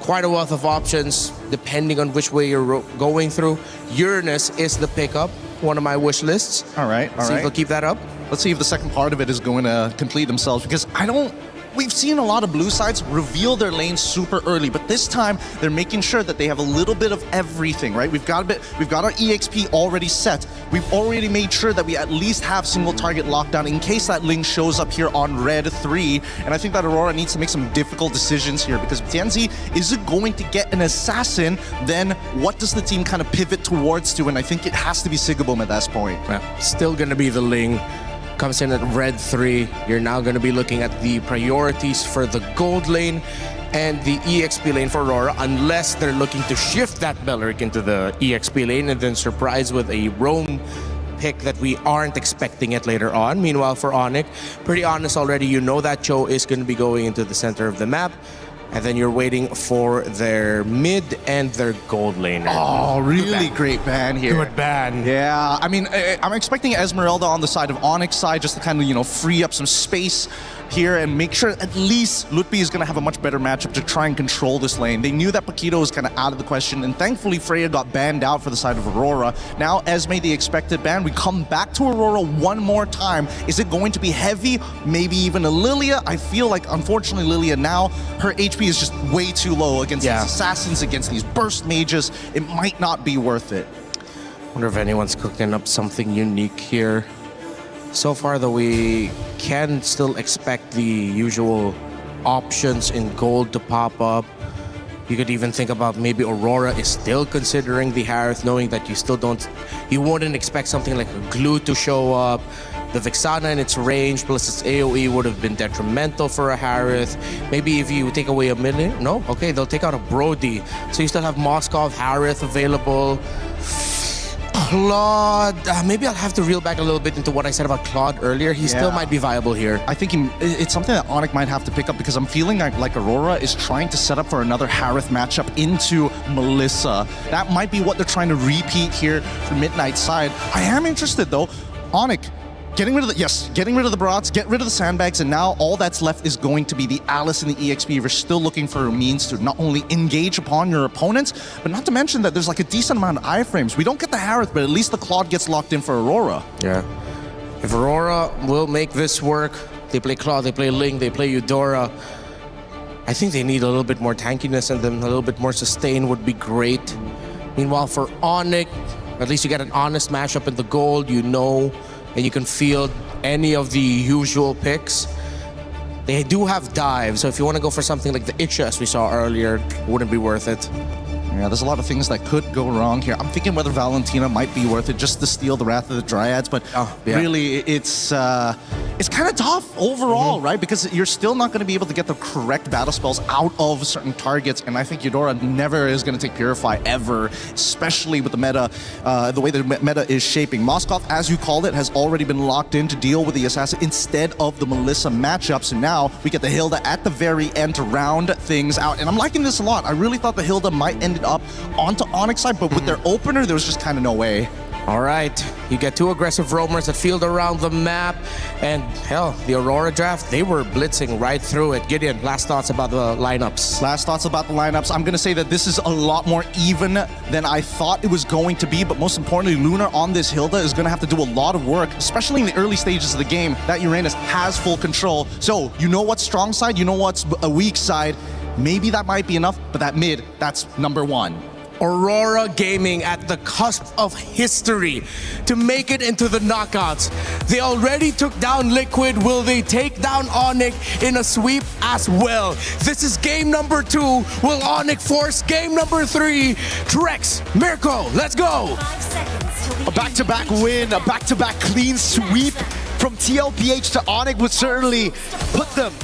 quite a wealth of options depending on which way you're going through. Uranus is the pickup, one of my wish lists. All right. See if they'll keep that up. Let's see if the second part of it is going to complete themselves, because we've seen a lot of blue sides reveal their lanes super early, but this time they're making sure that they have a little bit of everything, right? We've got our EXP already set. We've already made sure that we at least have single target lockdown in case that Ling shows up here on red 3. And I think that Aurora needs to make some difficult decisions here, because Tianzi isn't going to get an assassin. Then what does the team kind of pivot towards to? And I think it has to be Sigaboom at this point. Yeah, still gonna be the Ling. Comes in at red 3. You're now going to be looking at the priorities for the gold lane and the EXP lane for Aurora, unless they're looking to shift that Belleric into the EXP lane and then surprise with a roam pick that we aren't expecting it later on. Meanwhile, for Onyx, pretty honest already, you know that Cho is going to be going into the center of the map. And then you're waiting for their mid and their gold laner. Oh, really great ban here. Good ban. Yeah, I mean, I'm expecting Esmeralda on the side of Onyx side just to kind of, free up some space here and make sure at least Lutpi is going to have a much better matchup to try and control this lane. They knew that Paquito was kind of out of the question, and thankfully Freya got banned out for the side of Aurora. Now Esme, the expected ban. We come back to Aurora one more time. Is it going to be heavy? Maybe even a Lilia? I feel like, unfortunately, Lilia now, her HP is just way too low against these assassins, against these burst mages. It might not be worth it. Wonder if anyone's cooking up something unique here. So far, though, we can still expect the usual options in gold to pop up. You could even think about maybe Aurora is still considering the Harith, knowing that you wouldn't expect something like a Glue to show up. The Vexana in its range plus its AoE would have been detrimental for a Harith. Maybe if you take away a million, no? Okay, they'll take out a Brody. So you still have Moskov, Harith available. Claude, maybe I'll have to reel back a little bit into what I said about Claude earlier. He still might be viable here. I think it's something that Onyx might have to pick up, because I'm feeling like Aurora is trying to set up for another Harith matchup into Melissa. That might be what they're trying to repeat here for Midnight side. I am interested though. Onyx, getting rid of the Barats, get rid of the sandbags, and now all that's left is going to be the Alice and the EXP. You're still looking for a means to not only engage upon your opponents, but not to mention that there's like a decent amount of iframes. We don't get the Harith, but at least the Claude gets locked in for Aurora. Yeah. If Aurora will make this work, they play Claude, they play Ling, they play Eudora. I think they need a little bit more tankiness in them, a little bit more sustain would be great. Meanwhile, for Onyx, at least you get an honest matchup in the gold, and you can field any of the usual picks. They do have dive, so if you want to go for something like the Itcha as we saw earlier, it wouldn't be worth it. Yeah, there's a lot of things that could go wrong here. I'm thinking whether Valentina might be worth it just to steal the Wrath of the Dryads, but really it's kind of tough overall, right? Because you're still not going to be able to get the correct battle spells out of certain targets, and I think Eudora never is going to take Purify ever, especially with the meta, the way the meta is shaping. Moskov, as you called it, has already been locked in to deal with the Assassin instead of the Melissa matchups, and now we get the Hilda at the very end to round things out, and I'm liking this a lot. I really thought the Hilda might end up onto Onyx side, but with their opener, there was just kind of no way. All right, you get two aggressive roamers that field around the map, and hell, the Aurora draft, they were blitzing right through it. Gideon, last thoughts about the lineups? Last thoughts about the lineups. I'm going to say that this is a lot more even than I thought it was going to be, but most importantly, Lunar on this Hilda is going to have to do a lot of work, especially in the early stages of the game. That Uranus has full control, so you know what's strong side, you know what's a weak side. Maybe that might be enough, but that mid, that's number one. Aurora Gaming at the cusp of history to make it into the knockouts. They already took down Liquid. Will they take down Onyx in a sweep as well? This is game number 2. Will Onyx force game number 3? Trex, Mirko, let's go! A back-to-back win, a back-to-back clean sweep from TLPH to Onyx would certainly put them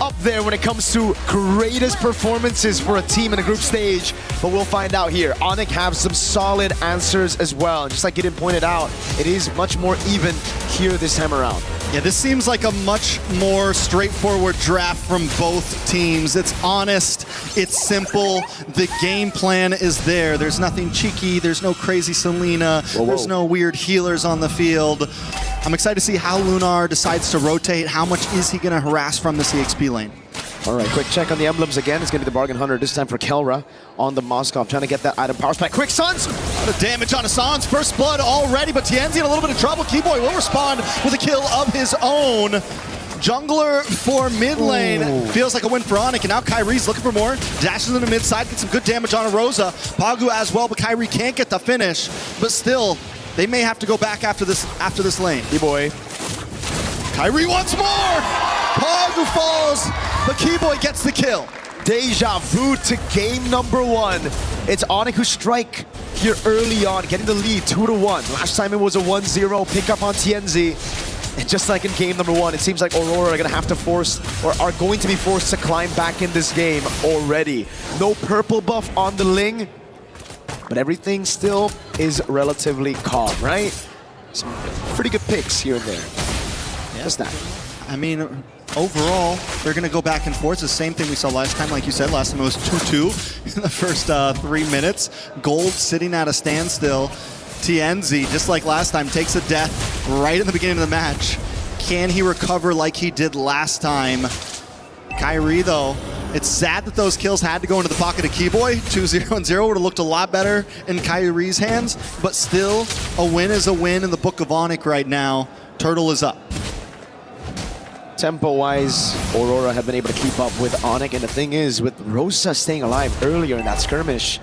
up there when it comes to greatest performances for a team in a group stage, but we'll find out here. Onyx have some solid answers as well. And just like Gideon pointed out, it is much more even here this time around. Yeah, this seems like a much more straightforward draft from both teams. It's honest, it's simple, the game plan is there. There's nothing cheeky, there's no crazy Selena, there's no weird healers on the field. I'm excited to see how Lunar decides to rotate. How much is he going to harass from the CXP lane? All right, quick check on the emblems again. It's going to be the Bargain Hunter this time for Kelra on the Moskov, trying to get that item power spike. Quick, Suns! A lot of damage on Hassan's first blood already, but Tienzi in a little bit of trouble. Keyboy will respond with a kill of his own. Jungler for mid lane. Feels like a win for Onyx, and now Kyrie's looking for more. Dashes in the mid side, gets some good damage on a Rosa. Pagu as well, but Kyrie can't get the finish. But still, they may have to go back after this lane. Keyboy. Kyrie once more! Pagu falls, but Keyboy gets the kill. Deja vu to game number 1. It's Onyx who strike here early on, getting the lead 2-1. Last time it was a 1-0 pickup on TNZ. And just like in game number 1, it seems like Aurora are going to have to force, or are going to be forced to climb back in this game already. No purple buff on the Ling, but everything still is relatively calm, right? Some pretty good picks here and there. Yeah. Just that. I mean, overall, they're going to go back and forth. It's the same thing we saw last time. Like you said, last time it was 2-2 in the first 3 minutes. Gold sitting at a standstill. TNZ, just like last time, takes a death right in the beginning of the match. Can he recover like he did last time? Kyrie, though, it's sad that those kills had to go into the pocket of Keyboy. 2-0 and 0 would have looked a lot better in Kyrie's hands, but still, a win is a win in the book of Onyx right now. Turtle is up. Tempo-wise, Aurora have been able to keep up with Onyx, and the thing is, with Rosa staying alive earlier in that skirmish,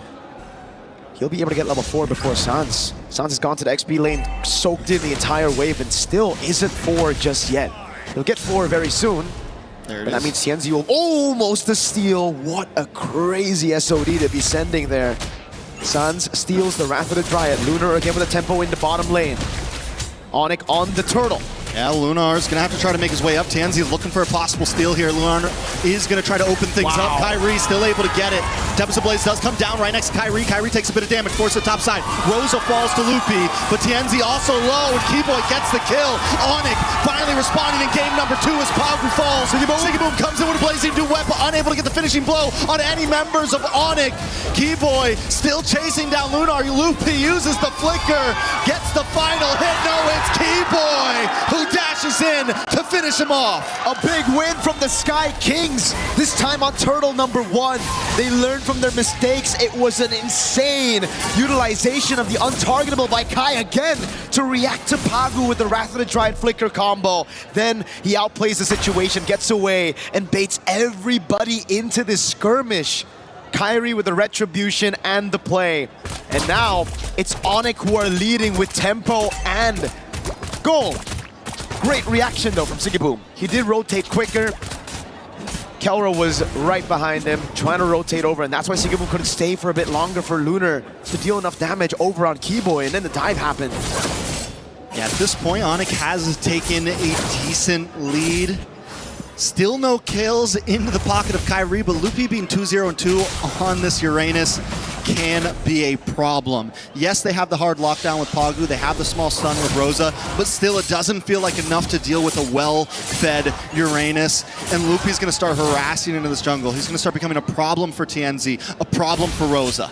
he'll be able to get level 4 before Sans. Sans has gone to the XP lane, soaked in the entire wave, and still isn't 4 just yet. He'll get 4 very soon. But that means Tienzi will almost a steal. What a crazy SOD to be sending there. Sans steals the Wrath of the Dryad. Lunar again with a tempo in the bottom lane. Onyx on the turtle. Yeah, Lunar's going to have to try to make his way up. Tienzi looking for a possible steal here. Lunar is going to try to open things up. Kyrie still able to get it. Tempest of Blaze does come down right next to Kyrie. Kyrie takes a bit of damage, forces the top side. Rosa falls to Loopy, but Tienzi also low, and Keyboy gets the kill. Onyx finally responding in game number 2 as Pagu falls. Sigiboom comes in with a blazing duet, but unable to get the finishing blow on any members of Onyx. Keyboy still chasing down Lunar. Loopy uses the flicker, gets the final hit. No, it's Keyboy who dashes in to finish him off. A big win from the Sky Kings, this time on Turtle number 1. They learned from their mistakes. It was an insane utilization of the untargetable by Kai again to react to Pagu with the Wrath of the Dryad flicker combo. Then he outplays the situation, gets away, and baits everybody into this skirmish. Kyrie with the retribution and the play. And now it's Onyx who are leading with tempo and gold. Great reaction though from Sigiboom. He did rotate quicker. Kelra was right behind him, trying to rotate over, and that's why Sigiboom couldn't stay for a bit longer for Lunar to deal enough damage over on Keyboy, and then the dive happened. Yeah, at this point, Onyx has taken a decent lead. Still no kills into the pocket of Kyrie, but Loopy being 2-0 and 2 on this Uranus can be a problem. Yes, they have the hard lockdown with Pagu, they have the small stun with Rosa, but still it doesn't feel like enough to deal with a well-fed Uranus, and Loopy's gonna start harassing into this jungle. He's gonna start becoming a problem for TNZ, a problem for Rosa.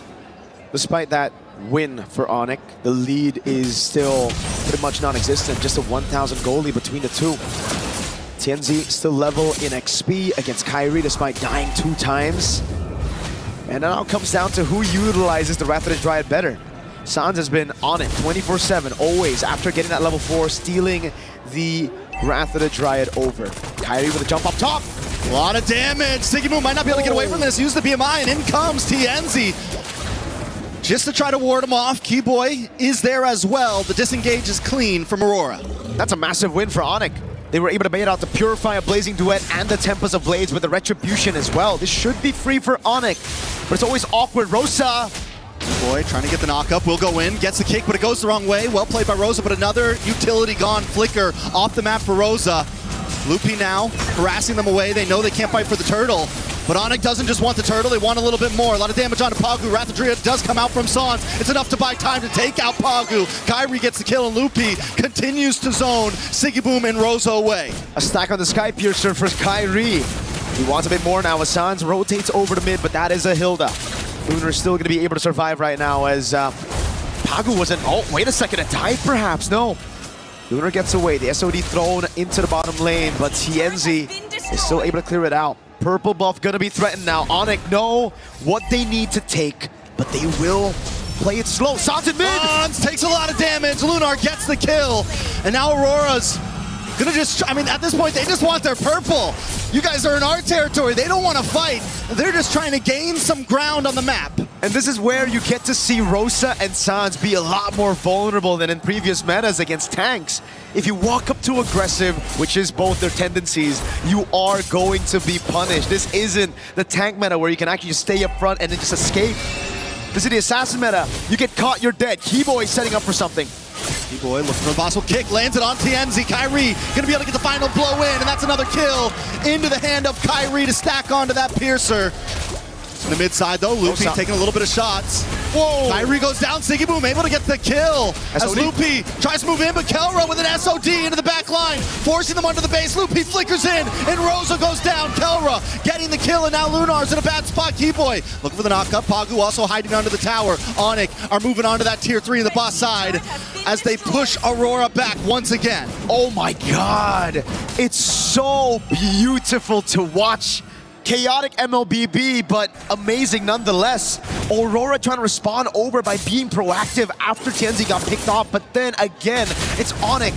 Despite that win for Onyx, the lead is still pretty much non-existent, just a 1,000 goal lead between the two. TNZ still level in XP against Kyrie despite dying 2 times. And it now comes down to who utilizes the Wrath of the Dryad better. Sans has been on it 24/7, always, after getting that level 4, stealing the Wrath of the Dryad over. Kyrie with a jump up top. A lot of damage. Sigiboom might not be able to get away from this. Use the BMI, and in comes TNZ. Just to try to ward him off. Keyboy is there as well. The disengage is clean from Aurora. That's a massive win for Onyx. They were able to bait out the Purify, a Blazing Duet, and the Tempest of Blades with the Retribution as well. This should be free for Onyx, but it's always awkward. Rosa. Boy, trying to get the knock up, will go in, gets the kick, but it goes the wrong way. Well played by Rosa, but another utility gone. Flicker off the map for Rosa. Lupi now harassing them away. They know they can't fight for the turtle. But Onyx doesn't just want the turtle, they want a little bit more. A lot of damage onto Pagu. Wrath of Druid does come out from Sans. It's enough to buy time to take out Pagu. Kyrie gets the kill and Lupi continues to zone Sigiboom and Rosa away. A stack on the Sky Piercer for Kyrie. He wants a bit more now as Sans rotates over to mid, but that is a Hilda. Lunar's still going to be able to survive right now as Pagu wasn't... Oh, wait a second, a dive perhaps? No. Lunar gets away, the SOD thrown into the bottom lane, but TNZ is still able to clear it out. Purple buff gonna be threatened now. Onyx know what they need to take, but they will play it slow. Sans in mid! Sans takes a lot of damage, Lunar gets the kill, and now Aurora's gonna just, I mean, at this point, they just want their purple. You guys are in our territory, they don't want to fight. They're just trying to gain some ground on the map. And this is where you get to see Rosa and Sans be a lot more vulnerable than in previous metas against tanks. If you walk up too aggressive, which is both their tendencies, you are going to be punished. This isn't the tank meta where you can actually just stay up front and then just escape. This is the assassin meta. You get caught, you're dead. Keyboy setting up for something. Keyboy looking for a possible kick, lands it on TNZ. Kyrie gonna be able to get the final blow in, and that's another kill into the hand of Kyrie to stack onto that Piercer. In the mid side though, Lupi taking a little bit of shots. Whoa! Kyrie goes down, Sigiboom able to get the kill. As Lupi tries to move in, but Kelra with an SOD into the back line, forcing them under the base. Lupi flickers in, and Rosa goes down. Kelra getting the kill, and now Lunar's in a bad spot. Keyboy looking for the knock-up. Pagu also hiding under the tower. Onyx are moving on to that tier 3 in the boss side as they push Aurora back once again. Oh my god! It's so beautiful to watch. Chaotic MLBB, but amazing nonetheless. Aurora trying to respond over by being proactive after TNZ got picked off, but then again, it's Onyx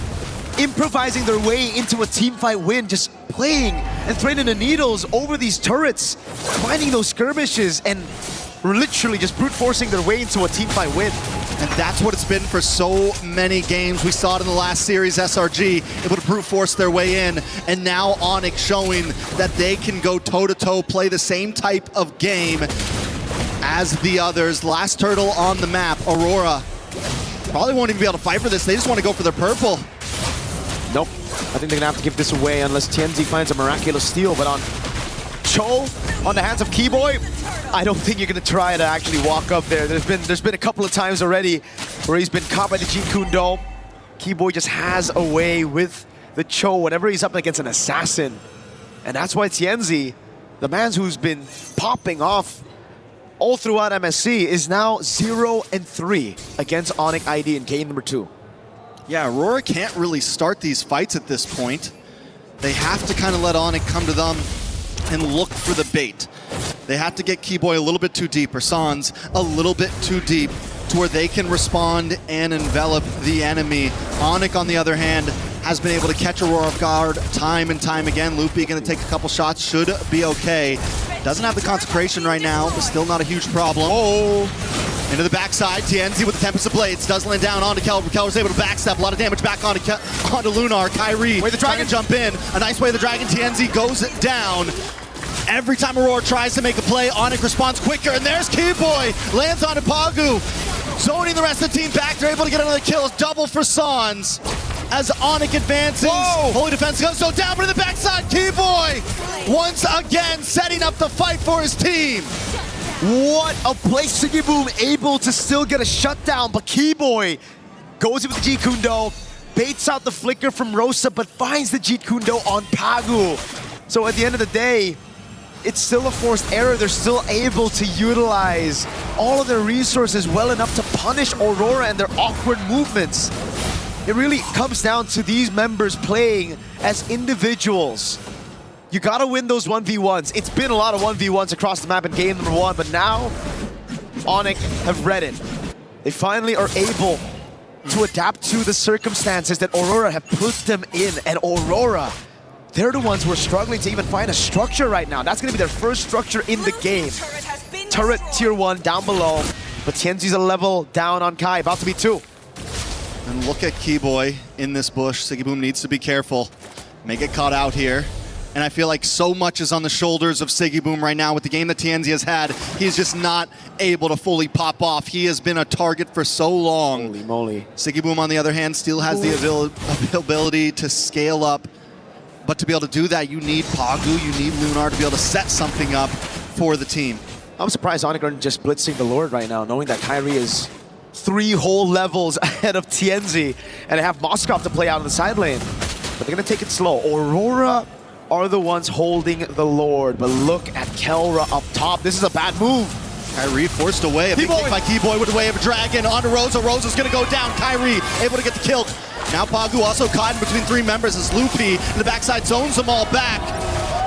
improvising their way into a teamfight win, just playing and threading the needles over these turrets, finding those skirmishes, and literally just brute forcing their way into a teamfight win. And that's what it's been for so many games. We saw it in the last series, SRG able to brute force their way in, and now Onyx showing that they can go toe-to-toe, play the same type of game as the others. Last turtle on the map, Aurora probably won't even be able to fight for this. They just want to go for their purple. Nope, I think they're gonna have to give this away unless TNZ finds a miraculous steal, but on Cho, on the hands of Keyboy, I don't think you're gonna try to actually walk up there. There's been a couple of times already where he's been caught by the Jeet Kune Do. Keyboy just has a way with the Cho whenever he's up against an assassin. And that's why TNZ, the man who's been popping off all throughout MSC, is now 0-3 against Onyx ID in game number 2. Yeah, Aurora can't really start these fights at this point. They have to kind of let Onyx come to them and look for the bait. They have to get Keyboy a little bit too deep, or Sans a little bit too deep, to where they can respond and envelop the enemy. Onyx, on the other hand, has been able to catch Aurora off guard time and time again. Lupi gonna take a couple shots, should be okay. Doesn't have the consecration right now, but still not a huge problem. Oh! Into the backside, TNZ with the Tempest of Blades does land down onto Kelra. Kelra's able to backstep, a lot of damage back onto Lunar. Kyrie trying to jump in. A nice way the Dragon. TNZ goes down. Every time Aurora tries to make a play, Onyx responds quicker, and there's Keyboy. Lands onto Pagu. Zoning the rest of the team back, they're able to get another kill. Double for Sans. As Onyx advances, Holy Defense goes so down, but in the backside, Keyboy once again setting up the fight for his team. What a play, Sigiboom able to still get a shutdown, but Keyboy goes in with the Jeet Kune Do, baits out the flicker from Rosa, but finds the Jeet Kune Do on Pagu. So at the end of the day, it's still a forced error. They're still able to utilize all of their resources well enough to punish Aurora and their awkward movements. It really comes down to these members playing as individuals. You gotta win those 1v1s. It's been a lot of 1v1s across the map in game number 1, but now Onyx have read it. They finally are able to adapt to the circumstances that Aurora have put them in, and Aurora, they're the ones who are struggling to even find a structure right now. That's gonna be their first structure in the game. Turret tier 1 down below, but TNZ's a level down on Kai, about to be 2. And look at Keyboy in this bush. Sigiboom needs to be careful. May get caught out here. And I feel like so much is on the shoulders of Sigiboom right now with the game that TNZ has had. He's just not able to fully pop off. He has been a target for so long. Holy moly. Sigiboom, on the other hand, still has the ability to scale up But to be able to do that, you need Pagu, you need Lunar to be able to set something up for the team. I'm surprised Onyx aren't just blitzing the Lord right now, knowing that Kairi is 3 whole levels ahead of TNZ, and they have Moskov to play out in the side lane. But they're gonna take it slow. Aurora are the ones holding the Lord, but look at Kelra up top. This is a bad move. Kyrie forced away. A big kick by Keyboy with the Wave of Dragon onto Rosa. Rosa's gonna go down. Kyrie able to get the kill. Now Pagu also caught in between 3 members as Loopy in the backside zones them all back.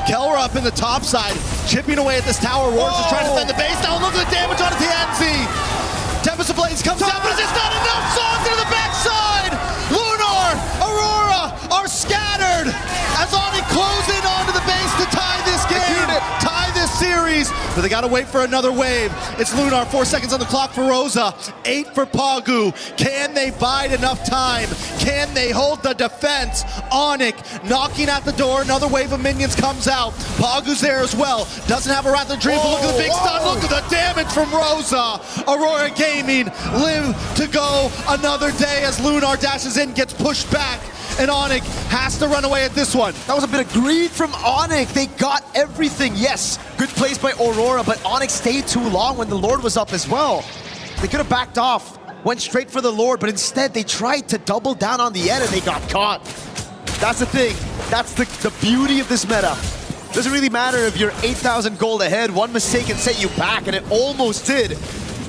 Kelra up in the top side, chipping away at this tower. Roars is trying to defend the base. Now look at the damage on TNZ. Tempest of Blades comes down, but it's just not enough. Songs into the backside. Lunar, Aurora are scattered as Onyx close in onto the base to tie this game, tie this series. But they gotta wait for another wave. It's Lunar, 4 seconds on the clock for Rosa, 8 for Pagu. Can they bide enough time? Can they hold the defense? Onyx knocking at the door, another wave of minions comes out. Pagu's there as well, doesn't have a Wrath of Dream, but look at the big stun, look at the damage from Rosa. Aurora Gaming live to go another day as Lunar dashes in, gets pushed back, and Onyx has to run away at this one. That was a bit of greed from Onyx. They got everything. Yes, good plays by Aurora, but Onyx stayed too long when the Lord was up as well. They could have backed off, went straight for the Lord, but instead they tried to double down on the end and they got caught. That's the thing. That's the beauty of this meta. Doesn't really matter if you're 8,000 gold ahead. One mistake can set you back, and it almost did.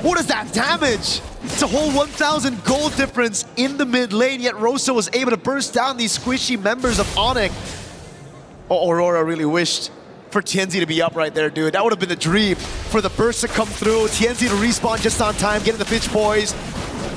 What is that damage? It's a whole 1,000 gold difference in the mid lane, yet Rosa was able to burst down these squishy members of Onyx. Oh, Aurora really wished for TNZ to be up right there, dude. That would have been the dream for the burst to come through, TNZ to respawn just on time, getting the pitch poised.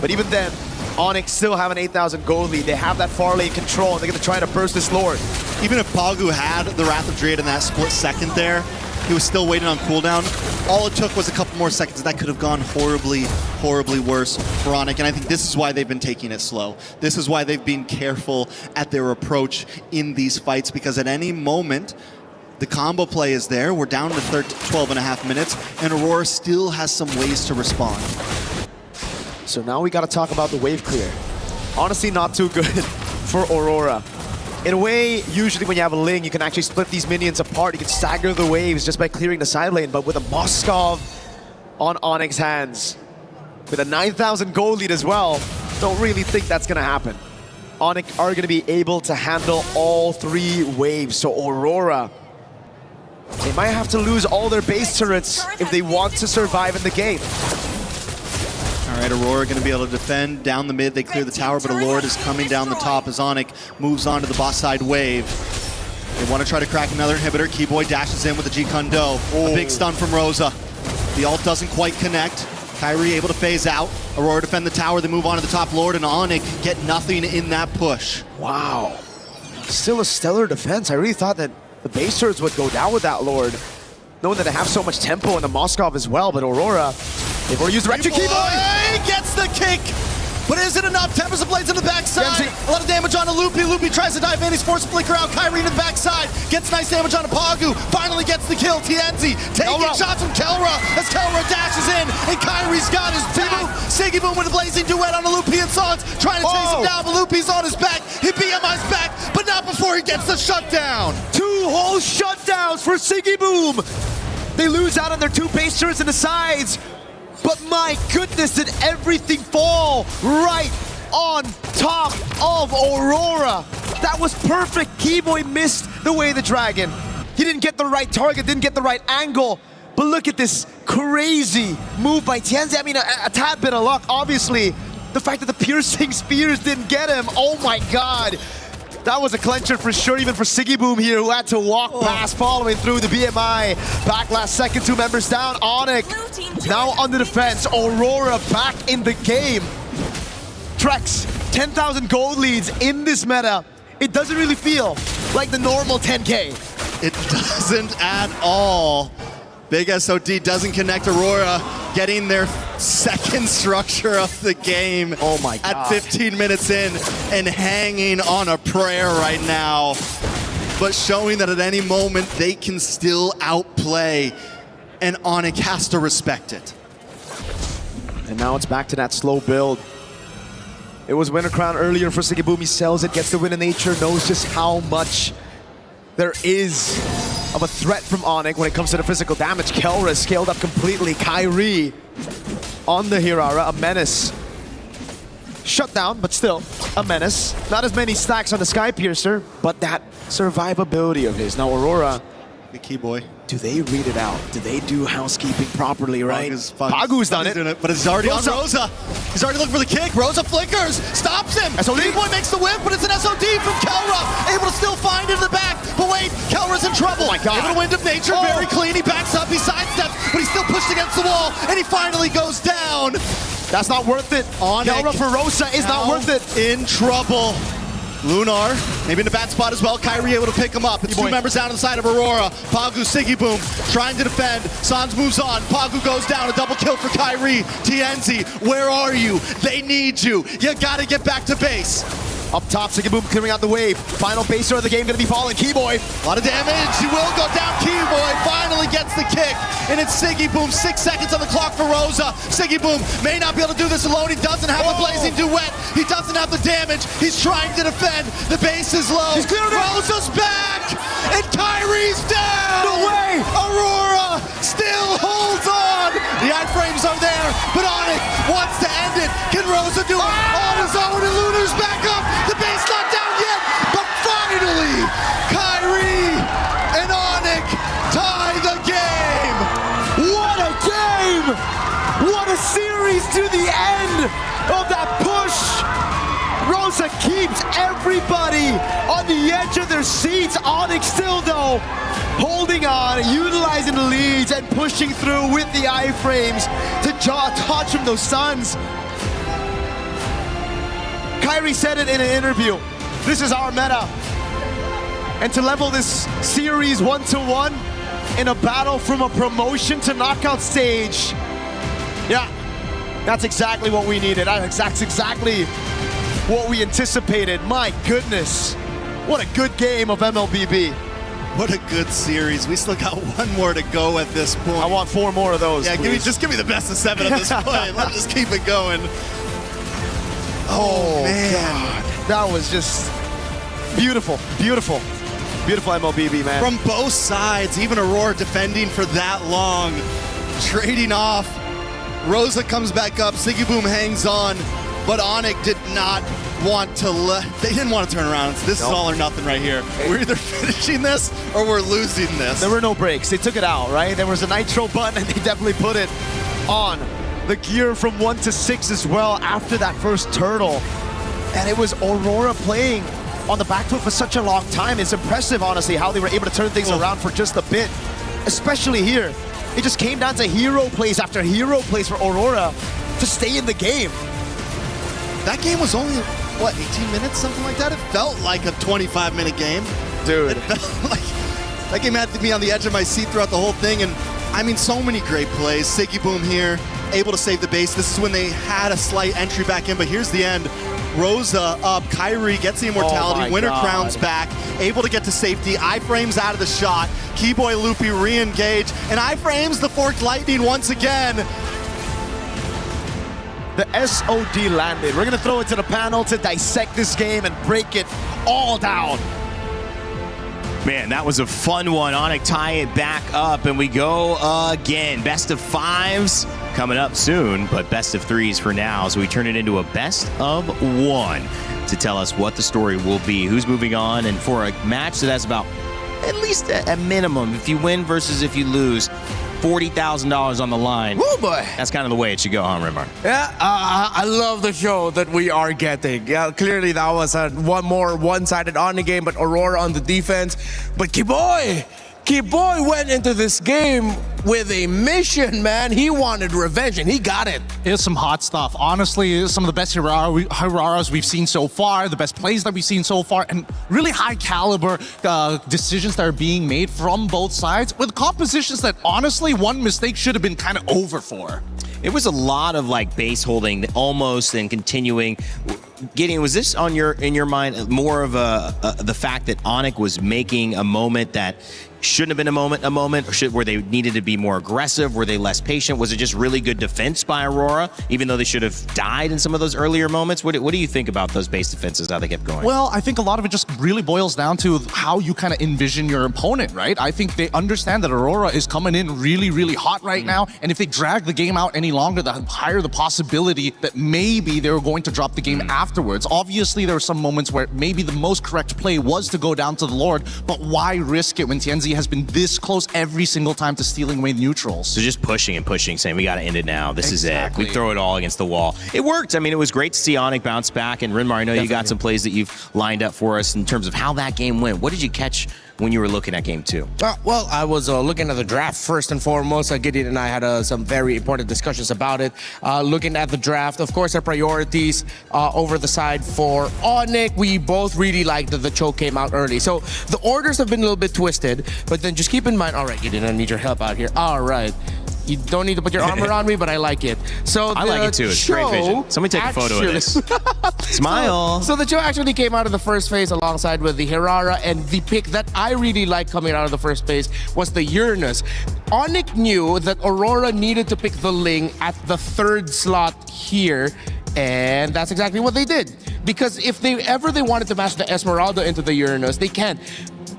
But even then, Onyx still have an 8,000 gold lead. They have that far lane control, and they're going to try to burst this Lord. Even if Pagu had the Wrath of Dread in that split second there, he was still waiting on cooldown. All it took was a couple more seconds. That could have gone horribly, horribly worse for Onyx. And I think this is why they've been taking it slow. This is why they've been careful at their approach in these fights, because at any moment, the combo play is there. We're down to 12.5 minutes, and Aurora still has some ways to respond. So now we got to talk about the wave clear. Honestly, not too good for Aurora. In a way, usually when you have a Ling, you can actually split these minions apart. You can stagger the waves just by clearing the side lane. But with a Moskov on Onyx's hands, with a 9,000 gold lead as well, don't really think that's going to happen. Onyx are going to be able to handle all 3 waves. So Aurora, they might have to lose all their base turrets if they want to survive in the game. All right, Aurora going to be able to defend down the mid. They clear the tower, but a Lord is coming down the top as Onyx moves on to the boss side wave. They want to try to crack another inhibitor. Keyboy dashes in with the G-Kundo. A big stun from Rosa. The ult doesn't quite connect. Kyrie able to phase out. Aurora defend the tower. They move on to the top Lord, and Onyx get nothing in that push. Wow. Still a stellar defense. I really thought that the base turrets would go down with that Lord, knowing that they have so much tempo in the Moskov as well, but Aurora, they've already used the Rector Keyboy! Gets the kick, but is it enough? Tempest of Blades in the backside. A lot of damage on Loopy. Loopy tries to dive in. He's forced to flicker out. Kyrie in the backside. Gets nice damage on Pagu. Finally gets the kill. TNZ taking shots from Kelra as Kelra dashes in, and Kyrie's got his back. Siggy Boom with a blazing duet on Loopy and Sans, trying to chase him down, but Loopy's on his back. He BMI's back, but not before he gets the shutdown. 2 whole shutdowns for Siggy Boom. They lose out on their 2 base turrets in the sides. But my goodness, did everything fall right on top of Aurora. That was perfect. Keyboy missed the Way of the Dragon. He didn't get the right target, didn't get the right angle. But look at this crazy move by TNZ. I mean, a tad bit of luck, obviously. The fact that the piercing spears didn't get him. Oh my God. That was a clencher for sure, even for Siggy Boom here, who had to walk past following through the BMI. Back last second, 2 members down. Onyx now on the defense. Aurora back in the game. Trex, 10,000 gold leads in this meta. It doesn't really feel like the normal 10K. It doesn't at all. Big SOD doesn't connect. Aurora getting their second structure of the game. Oh my God. At 15 minutes in and hanging on a prayer right now. But showing that at any moment they can still outplay, and Onyx has to respect it. And now it's back to that slow build. It was Winter Crown earlier for Siggy Boom. He sells it, gets the Win of Nature, knows just how much there is of a threat from Onyx when it comes to the physical damage. Kelra scaled up completely. Kyrie on the Hirara, a menace. Shut down, but still a menace. Not as many stacks on the Skypiercer, but that survivability of his. Now Aurora, the key boy. Do they read it out? Do they do housekeeping properly, right? Pagu's done it. But it's already on Rosa. He's already looking for the kick. Rosa flickers, stops him. D-Boy makes the whip, but it's an SOD from Kelra. Able to still find it in the back. But wait, Kelra's in trouble. Oh my God. Able to wind of nature, very clean. He backs up, he sidesteps, but he's still pushed against the wall, and he finally goes down. That's not worth it. Kelra for Rosa is not worth it. In trouble. Lunar, maybe in a bad spot as well. Kyrie able to pick him up. It's two members down on the side of Aurora. Pagu, Siggy Boom, trying to defend. Sans moves on. Pagu goes down. A double kill for Kyrie. TNZ, where are you? They need you. You gotta get back to base. Up top, Siggy Boom clearing out the wave. Final baser of the game gonna be falling. Keyboy. A lot of damage. He will go down. Keyboy finally gets the kick. And it's Siggy Boom. 6 seconds on the clock for Rosa. Siggy Boom may not be able to do this alone. He doesn't have the blazing duet. He doesn't have the damage. He's trying to defend. The base is low. He's cleared it. Rosa's back. And Kyrie's down. No way. Aurora still holds on. The iframes are there. But Onyx wants to end it. Can Rosa do it on his own? And Lunar's back up. The base not down yet, but finally, Kyrie and Onyx tie the game. What a game! What a series to the end of that push. Rosa keeps everybody on the edge of their seats. Onyx still though, holding on, utilizing the leads and pushing through with the iframes to touch from those Suns. Kyrie said it in an interview. This is our meta. And to level this series 1-1 in a battle from a promotion to knockout stage, yeah, that's exactly what we needed. That's exactly what we anticipated. My goodness, what a good game of MLBB. What a good series. We still got one more to go at this point. I want 4 more of those. Yeah, just give me the best of 7 at this point. Let's just keep it going. Oh man, God. That was just beautiful, beautiful, beautiful MLBB, man. From both sides, even Aurora defending for that long, trading off. Rosa comes back up, Siggy Boom hangs on, but Onyx did not want to they didn't want to turn around. This is all or nothing right here. We're either finishing this or we're losing this. There were no breaks. They took it out, right? There was a nitro button and they definitely put it on. The gear from 1 to 6 as well after that first turtle. And it was Aurora playing on the back foot for such a long time. It's impressive, honestly, how they were able to turn things around for just a bit. Especially here. It just came down to hero plays after hero plays for Aurora to stay in the game. That game was only, what, 18 minutes, something like that? It felt like a 25-minute game. Dude. It felt like that game had me on the edge of my seat throughout the whole thing. And I mean, so many great plays. Siggy Boom here, able to save the base. This is when they had a slight entry back in, but here's the end. Rosa up, Kyrie gets the immortality, Winter Crown's back, able to get to safety, iframes out of the shot, Keyboy Loopy re-engage, and iframes the Forked Lightning once again. The SOD landed. We're gonna throw it to the panel to dissect this game and break it all down. Man, that was a fun one. Onyx tie it back up, and we go again. Best of 5s coming up soon, but best of 3s for now. So we turn it into a best of 1 to tell us what the story will be, who's moving on, and for a match that has about at least a minimum, if you win versus if you lose, $40,000 on the line. Oh boy. That's kind of the way it should go, huh, Rimar? Yeah, I love the show that we are getting. Yeah, clearly that was a one-sided on the game, but Aurora on the defense. But Keyboy went into this game with a mission, man. He wanted revenge, and he got it. It's some hot stuff. Honestly, it's some of the best Hiraras we've seen so far, the best plays that we've seen so far, and really high caliber decisions that are being made from both sides with compositions that honestly, one mistake should have been kind of over for. It was a lot of like base holding almost and continuing. Gideon, was this in your mind more of the fact that Onyx was making a moment that shouldn't have been a moment, or where they needed to be more aggressive? Were they less patient? Was it just really good defense by Aurora, even though they should have died in some of those earlier moments? What do you think about those base defenses, how they kept going? Well, I think a lot of it just really boils down to how you kind of envision your opponent, right? I think they understand that Aurora is coming in really, really hot right now, and if they drag the game out any longer, the higher the possibility that maybe they were going to drop the game afterwards. Obviously, there were some moments where maybe the most correct play was to go down to the Lord, but why risk it when TNZ has been this close every single time to stealing away neutrals? So just pushing and pushing, saying we got to end it now. This is it. We throw it all against the wall. It worked. I mean, it was great to see Onyx bounce back. And Rinmar, I know you got some plays that you've lined up for us in terms of how that game went. What did you catch when you were looking at game 2? Well, I was looking at the draft first and foremost. Gideon and I had some very important discussions about it. Looking at the draft, of course, our priorities over the side for Onyx. We both really liked that the choke came out early. So the orders have been a little bit twisted, but then just keep in mind, all right, Gideon, I need your help out here. All right. You don't need to put your armor on me, but I like it. So I like it too. It's great vision. Somebody take a photo of this. Smile. So the Joe actually came out of the first phase alongside with the Hirara, and the pick that I really liked coming out of the first phase was the Uranus. Onyx knew that Aurora needed to pick the Ling at the 3rd slot here, and that's exactly what they did. Because if they wanted to match the Esmeralda into the Uranus, they can't.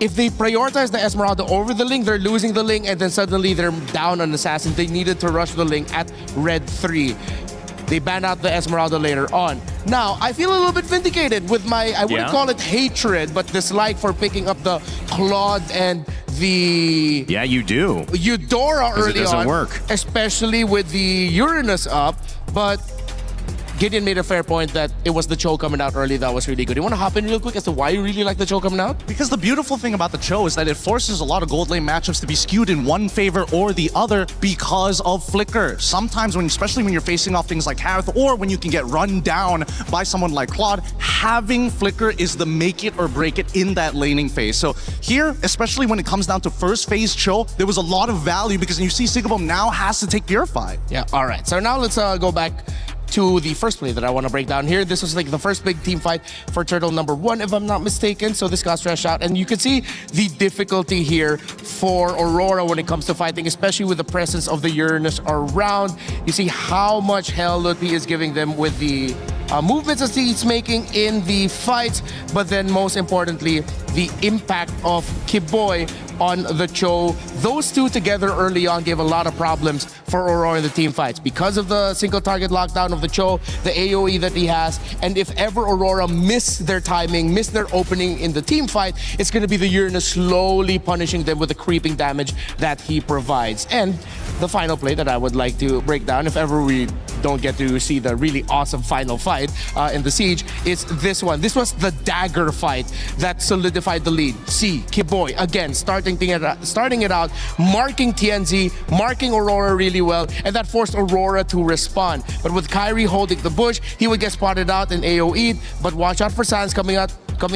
If they prioritize the Esmeralda over the Ling, they're losing the Ling, and then suddenly they're down on Assassin. They needed to rush the Ling at red 3. They banned out the Esmeralda later on. Now, I feel a little bit vindicated with my, I wouldn't call it hatred, but dislike for picking up the Claude and the... Yeah, you do. Eudora early on. It doesn't work. Especially with the Uranus up, but... Gideon made a fair point that it was the Cho coming out early that was really good. You want to hop in real quick as to why you really like the Cho coming out? Because the beautiful thing about the Cho is that it forces a lot of gold lane matchups to be skewed in one favor or the other because of Flicker. Sometimes, especially when you're facing off things like Harith, or when you can get run down by someone like Claude, having Flicker is the make it or break it in that laning phase. So here, especially when it comes down to first phase Cho, there was a lot of value because you see Sigabum now has to take Purify. Yeah, all right. So now let's go back to the first play that I want to break down here. This was like the first big team fight for Turtle number 1, if I'm not mistaken. So this got stretched out, and you can see the difficulty here for Aurora when it comes to fighting, especially with the presence of the Uranus around. You see how much hell Lutfi is giving them with the movements that he's making in the fights, but then most importantly, the impact of Kiboy on the Cho. Those two together early on gave a lot of problems for Aurora in the team fights because of the single target lockdown of the Cho, the AoE that he has, and if ever Aurora miss their timing, miss their opening in the team fight, it's going to be the Uranus slowly punishing them with the creeping damage that he provides. And the final play that I would like to break down, if ever we don't get to see the really awesome final fight in the Siege, is this one. This was the dagger fight that solidified the lead. See, Kiboy, again, starting it out, marking TNZ, marking Aurora really well, and that forced Aurora to respond. But with Kyrie holding the bush, he would get spotted out in AoE, but watch out for Sans coming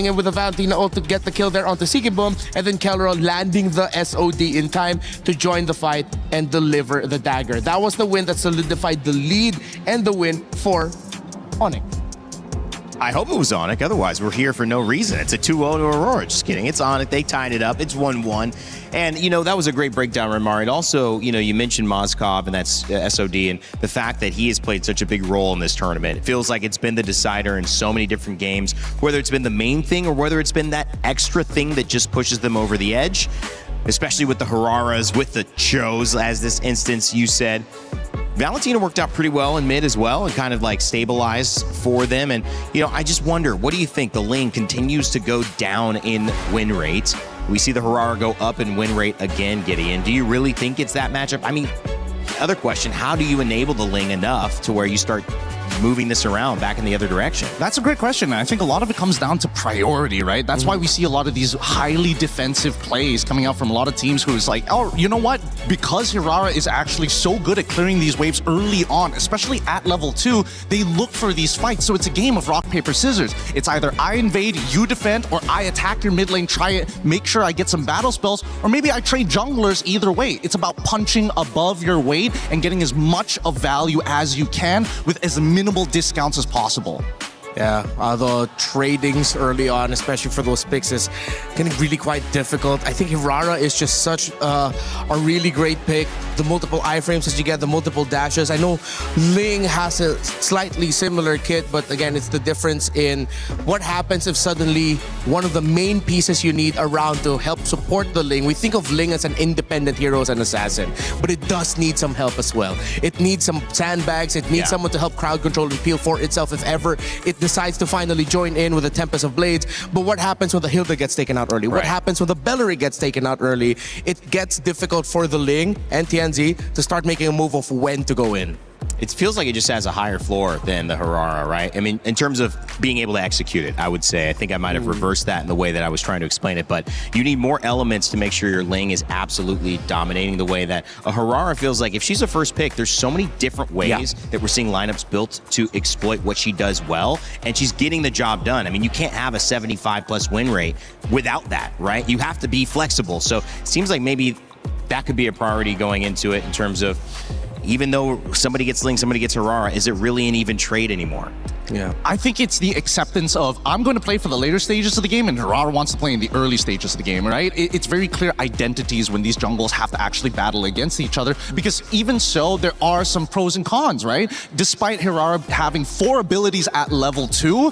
in with a Valentina ult to get the kill there onto Sigibum, and then Kelro landing the SOD in time to join the fight and deliver the dagger. That was the win that solidified the lead and the win for Onyx. I hope it was Onyx, otherwise we're here for no reason. It's a 2-0 to Aurora. Just kidding. It's Onyx. They tied it up. It's 1-1. And, that was a great breakdown, Rinmar. And also, you mentioned Mozkov, and that's SOD, and the fact that he has played such a big role in this tournament. It feels like it's been the decider in so many different games, whether it's been the main thing or whether it's been that extra thing that just pushes them over the edge, especially with the Hararas, with the Chos, as this instance you said. Valentina worked out pretty well in mid as well and kind of like stabilized for them. And, I just wonder, what do you think? The lane continues to go down in win rate. We see the Harara go up in win rate again, Gideon. Do you really think it's that matchup? I mean, other question, how do you enable the Ling enough to where you start moving this around back in the other direction? That's a great question. I think a lot of it comes down to priority, right? That's why we see a lot of these highly defensive plays coming out from a lot of teams who is like, oh, you know what? Because Hirara is actually so good at clearing these waves early on, especially at level 2, they look for these fights. So it's a game of rock, paper, scissors. It's either I invade, you defend, or I attack your mid lane, try it, make sure I get some battle spells, or maybe I trade junglers. Either way, it's about punching above your weight and getting as much of value as you can with as minimal discounts as possible. Yeah, the tradings early on, especially for those picks, is getting really quite difficult. I think Hirara is just such a really great pick. The multiple iframes that you get, the multiple dashes. I know Ling has a slightly similar kit, but again, it's the difference in what happens if suddenly one of the main pieces you need around to help support the Ling. We think of Ling as an independent hero, as an assassin, but it does need some help as well. It needs some sandbags. It needs someone to help crowd control and peel for itself if ever it decides to finally join in with the Tempest of Blades. But what happens when the Hilda gets taken out early? What happens when the Bellary gets taken out early? It gets difficult for the Ling and Tianzi to start making a move of when to go in. It feels like it just has a higher floor than the Hirara, right? I mean, in terms of being able to execute it, I would say. I think I might have reversed that in the way that I was trying to explain it, but you need more elements to make sure your Ling is absolutely dominating the way that a Hirara feels like. If she's a first pick, there's so many different ways that we're seeing lineups built to exploit what she does well, and she's getting the job done. I mean, you can't have a 75+ win rate without that, right? You have to be flexible. So it seems like maybe that could be a priority going into it in terms of, even though somebody gets Ling, somebody gets Hirara, is it really an even trade anymore? Yeah. I think it's the acceptance of, I'm going to play for the later stages of the game and Hirara wants to play in the early stages of the game, right? It's very clear identities when these jungles have to actually battle against each other, because even so, there are some pros and cons, right? Despite Hirara having 4 abilities at level 2,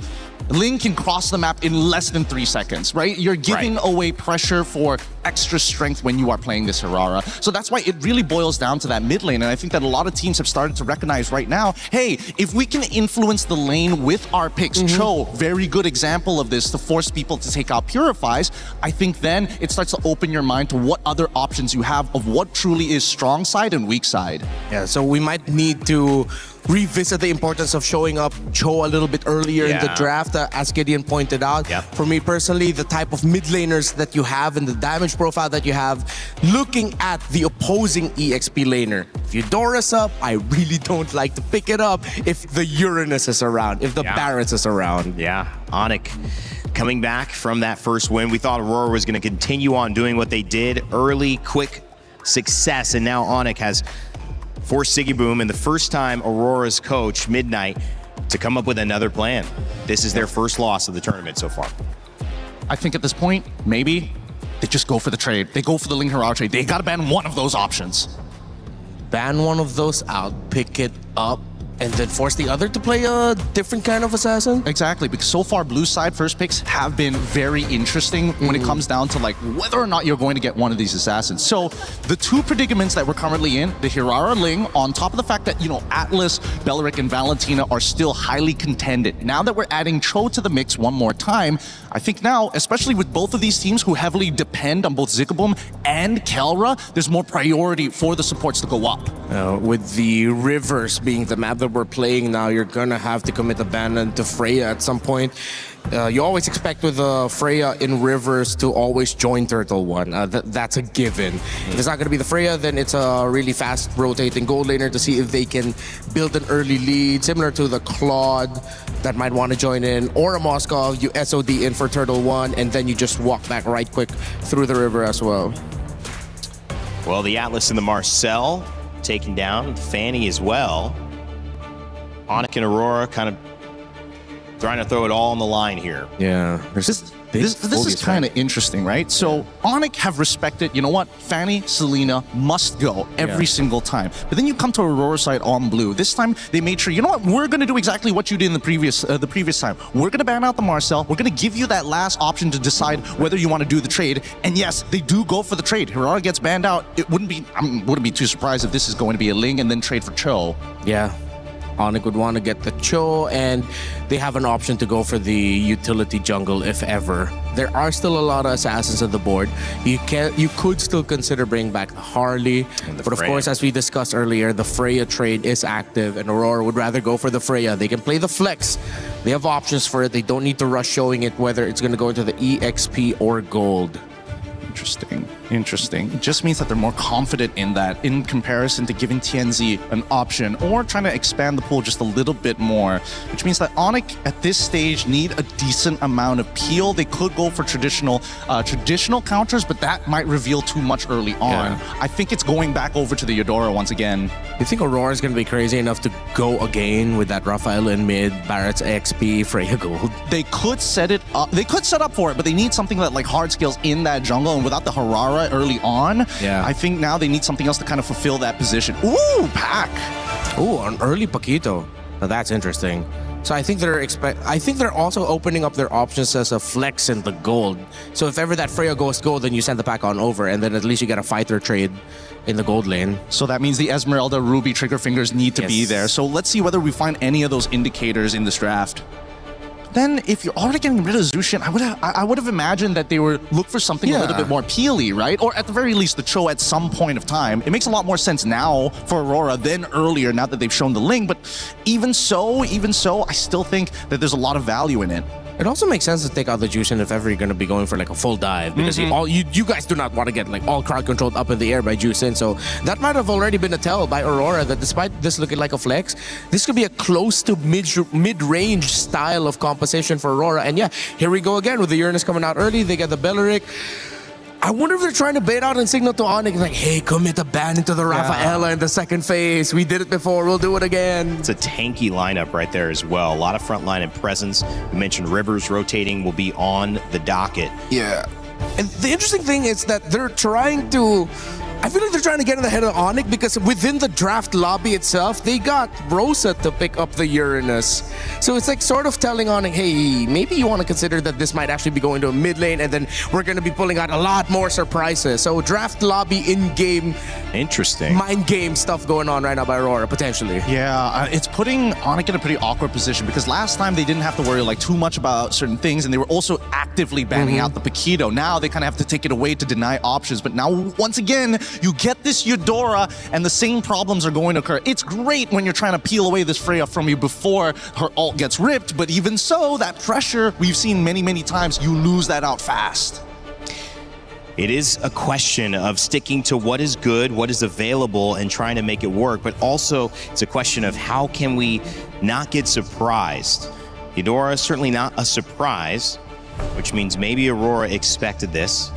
Ling can cross the map in less than 3 seconds, right? You're giving away pressure for extra strength when you are playing this Hirara. So that's why it really boils down to that mid lane. And I think that a lot of teams have started to recognize right now, hey, if we can influence the lane with our picks, Cho, very good example of this, to force people to take out Purifies, I think then it starts to open your mind to what other options you have of what truly is strong side and weak side. Yeah, so we might need to revisit the importance of showing up Cho a little bit earlier in the draft, as Gideon pointed out. For me personally, the type of mid laners that you have and the damage profile that you have, looking at the opposing EXP laner. If Eudora's up, I really don't like to pick it up if the Uranus is around, if the Barretts is around. Yeah, Onyx coming back from that first win. We thought Aurora was going to continue on doing what they did, early, quick success, and now Onyx has forced Siggy Boom, and the first time Aurora's coach, Midnight, to come up with another plan. This is their first loss of the tournament so far. I think at this point, maybe they just go for the trade. They go for the Ling Hirara trade. They got to ban one of those options. Ban one of those out, pick it up, and then force the other to play a different kind of assassin? Exactly, because so far blue side first picks have been very interesting when it comes down to like whether or not you're going to get one of these assassins. So the 2 predicaments that we're currently in, the Hirara Ling, on top of the fact that, you know, Atlas, Beleric, and Valentina are still highly contended. Now that we're adding Cho to the mix one more time, I think now, especially with both of these teams who heavily depend on both Ziggaboom and Kelra, there's more priority for the supports to go up. With the rivers being the map that we're playing now, you're gonna have to commit abandon to Freya at some point. You always expect with Freya in rivers to always join Turtle One. That's a given. If it's not gonna be the Freya, then it's a really fast rotating gold laner to see if they can build an early lead, similar to the Claude that might want to join in, or a Moskov, you SOD in for Turtle One, and then you just walk back right quick through the river as well. Well, the Atlas and the Marcel taken down, Fanny as well. Onyx and Aurora kind of trying to throw it all on the line here. Yeah. This is kind of interesting, right? So Onyx have respected, you know what, Fanny, Selena must go every single time. But then you come to Aurora side on blue. This time they made sure, you know what, we're going to do exactly what you did in the previous time. We're going to ban out the Marcel. We're going to give you that last option to decide whether you want to do the trade. And yes, they do go for the trade. Hirara gets banned out. It wouldn't be too surprised if this is going to be a Ling and then trade for Cho. Yeah. Onyx would want to get the Cho, and they have an option to go for the utility jungle if ever. There are still a lot of assassins on the board. You could still consider bringing back the Harley, but of course, as we discussed earlier, the Freya trade is active, and Aurora would rather go for the Freya. They can play the flex. They have options for it. They don't need to rush showing it, whether it's going to go into the EXP or gold. Interesting. It just means that they're more confident in that in comparison to giving TNZ an option or trying to expand the pool just a little bit more, which means that Onyx at this stage need a decent amount of peel. They could go for traditional counters, but that might reveal too much early on. I think it's going back over to the Eudora once again. You think Aurora's going to be crazy enough to go again with that Raphael in mid, Barrett's XP, Freya gold? They could set it up. They could set up for it, but they need something that like hard scales in that jungle. And without the Harara early on, I think now they need something else to kind of fulfill that position. Ooh, Pack. Ooh, an early Paquito. Now that's interesting. So I think they're also opening up their options as a flex in the gold. So if ever that Freya goes gold, then you send the pack on over, and then at least you get a fighter trade in the gold lane. So that means the Esmeralda, Ruby, Trigger Fingers need to be there. So let's see whether we find any of those indicators in this draft. Then, if you're already getting rid of Zushin, I would have imagined that they would look for something a little bit more peely, right? Or at the very least, the Cho at some point of time. It makes a lot more sense now for Aurora than earlier, now that they've shown the link. But even so, I still think that there's a lot of value in it. It also makes sense to take out the Jushin if ever you're going to be going for like a full dive, because you guys do not want to get like all crowd controlled up in the air by Jushin. So that might have already been a tell by Aurora that despite this looking like a flex, this could be a close to mid-range style of composition for Aurora. And yeah, here we go again with the Uranus coming out early. They get the Belleric. I wonder if they're trying to bait out and signal to Onyx like, hey, commit a ban into the Rafaela in the second phase. We did it before, we'll do it again. It's a tanky lineup right there as well. A lot of front line and presence. We mentioned Rivers rotating will be on the docket. Yeah. And the interesting thing is that they're trying to... I feel like they're trying to get in the head of Onyx because within the draft lobby itself, they got Rosa to pick up the Uranus. So it's like sort of telling Onyx, hey, maybe you want to consider that this might actually be going to a mid lane and then we're going to be pulling out a lot more surprises. So draft lobby in-game... Interesting. Mind game stuff going on right now by Aurora, potentially. Yeah, it's putting Onyx in a pretty awkward position because last time they didn't have to worry like too much about certain things and they were also actively banning out the Paquito. Now they kind of have to take it away to deny options. But now, once again, you get this Eudora and the same problems are going to occur. It's great when you're trying to peel away this Freya from you before her ult gets ripped, but even so, that pressure we've seen many, many times, you lose that out fast. It is a question of sticking to what is good, what is available, and trying to make it work, but also it's a question of how can we not get surprised. Eudora is certainly not a surprise, which means maybe Aurora expected this.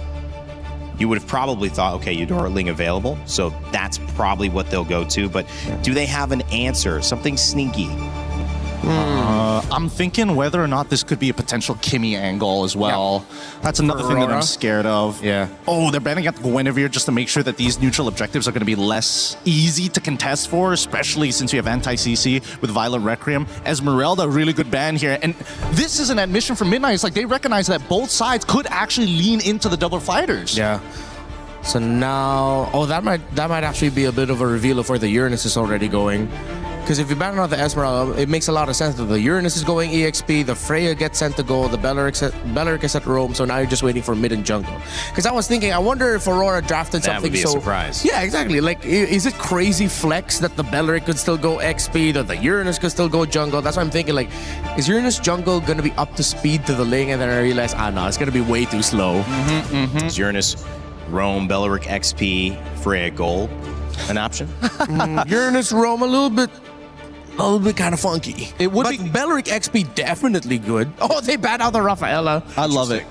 You would have probably thought, okay, Eudora Ling available, so that's probably what they'll go to, but do they have an answer, something sneaky? I'm thinking whether or not this could be a potential Kimmy angle as well. That's another thing that I'm scared of. Yeah. Oh, they're banning out the Guinevere just to make sure that these neutral objectives are going to be less easy to contest for, especially since you have anti-CC with Violent Requiem. Esmeralda, really good ban here. And this is an admission from Midnight. It's like they recognize that both sides could actually lean into the double fighters. Yeah. So now... Oh, that might actually be a bit of a reveal of where the Uranus is already going. Because if you ban out the Esmeralda, it makes a lot of sense that the Uranus is going EXP, the Freya gets sent to gold, the Belleric is at Rome, so now you're just waiting for mid and jungle. Because I was thinking, I wonder if Aurora drafted something That would be a surprise. Yeah, exactly. Like, is it crazy flex that the Belleric could still go XP, that the Uranus could still go jungle? That's why I'm thinking, like, is Uranus jungle going to be up to speed to the lane? And then I realized, no, it's going to be way too slow. Is Uranus, Rome, Belleric XP, Freya gold an option? Uranus, Rome, a little bit kind of funky. It would but be Belleric XP definitely good. Oh, they banned out the Rafaela. I love it.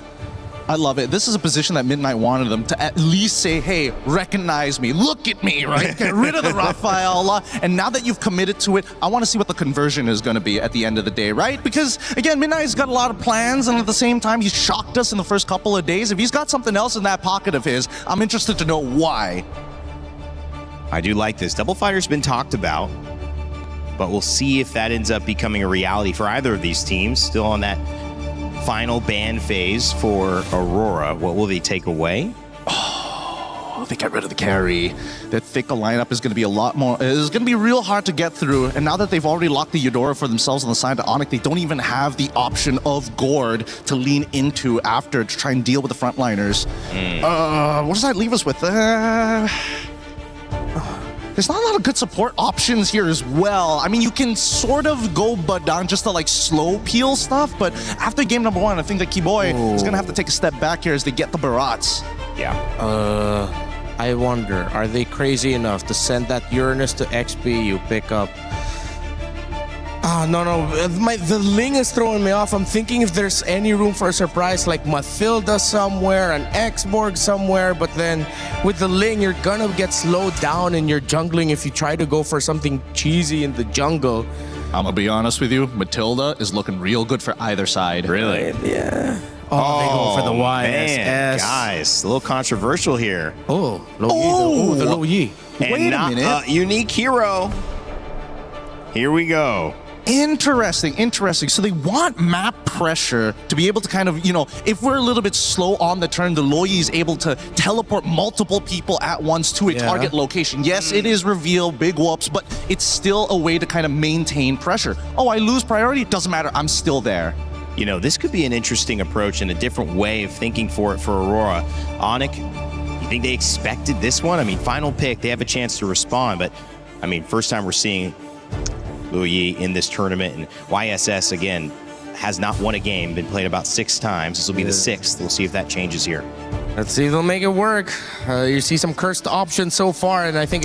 I love it. This is a position that Midnight wanted them to at least say, hey, recognize me, look at me, right? Get rid of the Rafaela. And now that you've committed to it, I want to see what the conversion is going to be at the end of the day, right? Because, again, Midnight's got a lot of plans, and at the same time, he's shocked us in the first couple of days. If he's got something else in that pocket of his, I'm interested to know why. I do like this. Double Fighter's been talked about, but we'll see if that ends up becoming a reality for either of these teams. Still on that final ban phase for Aurora. What will they take away? Oh, they get rid of the carry. That thicker lineup is going to be a lot more. It's going to be real hard to get through. And now that they've already locked the Eudora for themselves on the side of Onyx, they don't even have the option of Gord to lean into after to try and deal with the frontliners. What does that leave us with? There's not a lot of good support options here as well. I mean, you can sort of go Badan just to like slow peel stuff, but after game number 1, I think that Kiboy is going to have to take a step back here as they get the Barats. Yeah. I wonder, are they crazy enough to send that Uranus to XP? You pick up... Oh, no. The Ling is throwing me off. I'm thinking if there's any room for a surprise, like Mathilda somewhere, an X-Borg somewhere, but then with the Ling, you're gonna get slowed down in your jungling if you try to go for something cheesy in the jungle. I'm gonna be honest with you, Matilda is looking real good for either side. Really? Yeah. Oh, they go for the YSS. Man, guys, a little controversial here. Oh, the Low Yi. And Wait a not minute. Unique hero. Here we go. Interesting. So they want map pressure to be able to kind of, if we're a little bit slow on the turn, the Loyi is able to teleport multiple people at once to a target location. Yes, it is reveal, big whoops, but it's still a way to kind of maintain pressure. Oh, I lose priority? Doesn't matter. I'm still there. This could be an interesting approach and a different way of thinking for Aurora. Onyx, you think they expected this one? I mean, final pick, they have a chance to respond, but I mean, first time we're seeing Luo Yi in this tournament, and YSS again has not won a game, been played about 6 times. This will be the 6th. We'll see if that changes here. Let's see if they'll make it work. You see some cursed options so far, and I think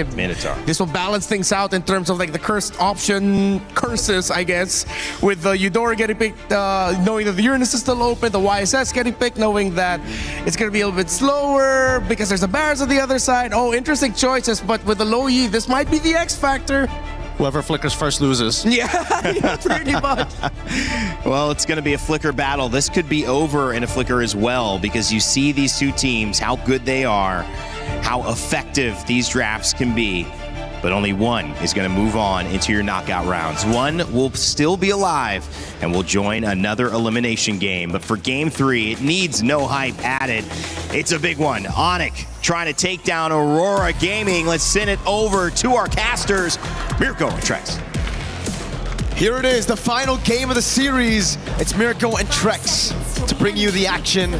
this will balance things out in terms of like the cursed option curses, I guess, with the Eudora getting picked, knowing that the Uranus is still open, the YSS getting picked, knowing that it's going to be a little bit slower because there's a Barons on the other side. Oh, interesting choices, but with the Low Yi, this might be the X factor. Whoever flickers first loses. Yeah, pretty much. Well, it's going to be a flicker battle. This could be over in a flicker as well, because you see these two teams, how good they are, how effective these drafts can be. But only one is going to move on into your knockout rounds. One will still be alive and will join another elimination game. But for game 3, it needs no hype added. It's a big one. Onyx trying to take down Aurora Gaming. Let's send it over to our casters, Mirko and Trex. Here it is, the final game of the series. It's Mirko and Trex to bring you the action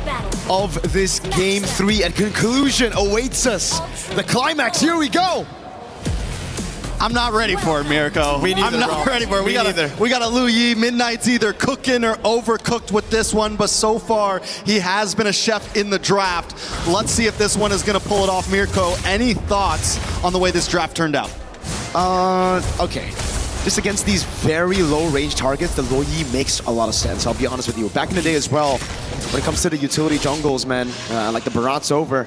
of this game 3. And conclusion awaits us. The climax, here we go. I'm not ready for it, Mirko. I'm not ready for it. We got a Luo Yi. Midnight's either cooking or overcooked with this one, but so far he has been a chef in the draft. Let's see if this one is going to pull it off, Mirko. Any thoughts on the way this draft turned out? Okay. Just against these very low-range targets, the Luo Yi makes a lot of sense, I'll be honest with you. Back in the day as well, when it comes to the utility jungles, man, like the Barat's over,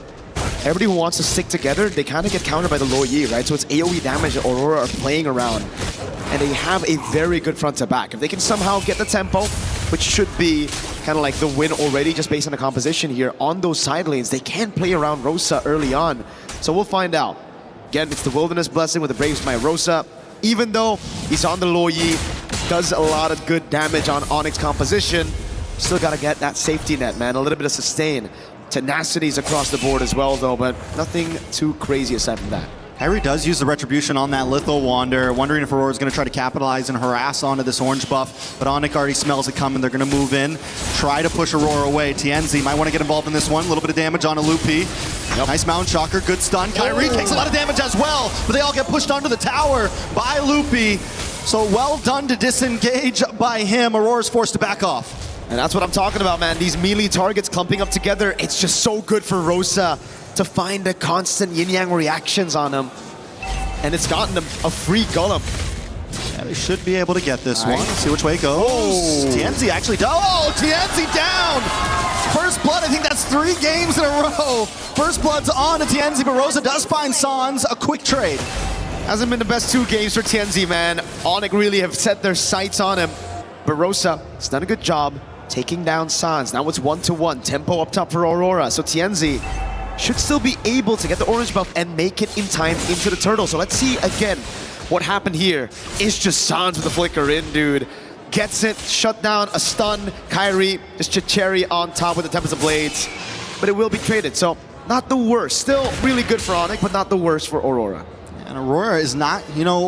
everybody who wants to stick together, they kind of get countered by the Luo Yi, right? So it's AoE damage that Aurora are playing around. And they have a very good front to back. If they can somehow get the tempo, which should be kind of like the win already, just based on the composition here, on those side lanes, they can play around Rosa early on. So we'll find out. Again, it's the Wilderness Blessing with the Brave Smite Rosa. Even though he's on the Luo Yi, does a lot of good damage on Onyx composition, still got to get that safety net, man. A little bit of sustain. Tenacities across the board as well, though, but nothing too crazy aside from that. Kyrie does use the Retribution on that Litho Wander, wondering if Aurora's going to try to capitalize and harass onto this orange buff, but Onyx already smells it coming. They're going to move in, try to push Aurora away. TNZ might want to get involved in this one. A little bit of damage on a Loopy. Nice Mountain Shocker, good stun. Kyrie takes a lot of damage as well, but they all get pushed onto the tower by Loopy. So well done to disengage by him. Aurora's forced to back off. And that's what I'm talking about, man. These melee targets clumping up together, it's just so good for Rosa to find the constant yin-yang reactions on him. And it's gotten them a free Golem. Yeah, they should be able to get this one. Let's see which way it goes. TNZ actually does. Oh, TNZ down! First blood, I think that's 3 games in a row. First blood's on to TNZ, but Rosa does find Sans a quick trade. Hasn't been the best 2 games for TNZ, man. Onyx really have set their sights on him. But Rosa has done a good job taking down Sans. Now it's 1-1. Tempo up top for Aurora. So TNZ should still be able to get the orange buff and make it in time into the turtle. So let's see again what happened here. It's just Sans with the flicker in, dude. Gets it, shut down, a stun. Kyrie, just Cherry on top with the Tempest of Blades. But it will be traded, so not the worst. Still really good for Onyx, but not the worst for Aurora. And Aurora is not,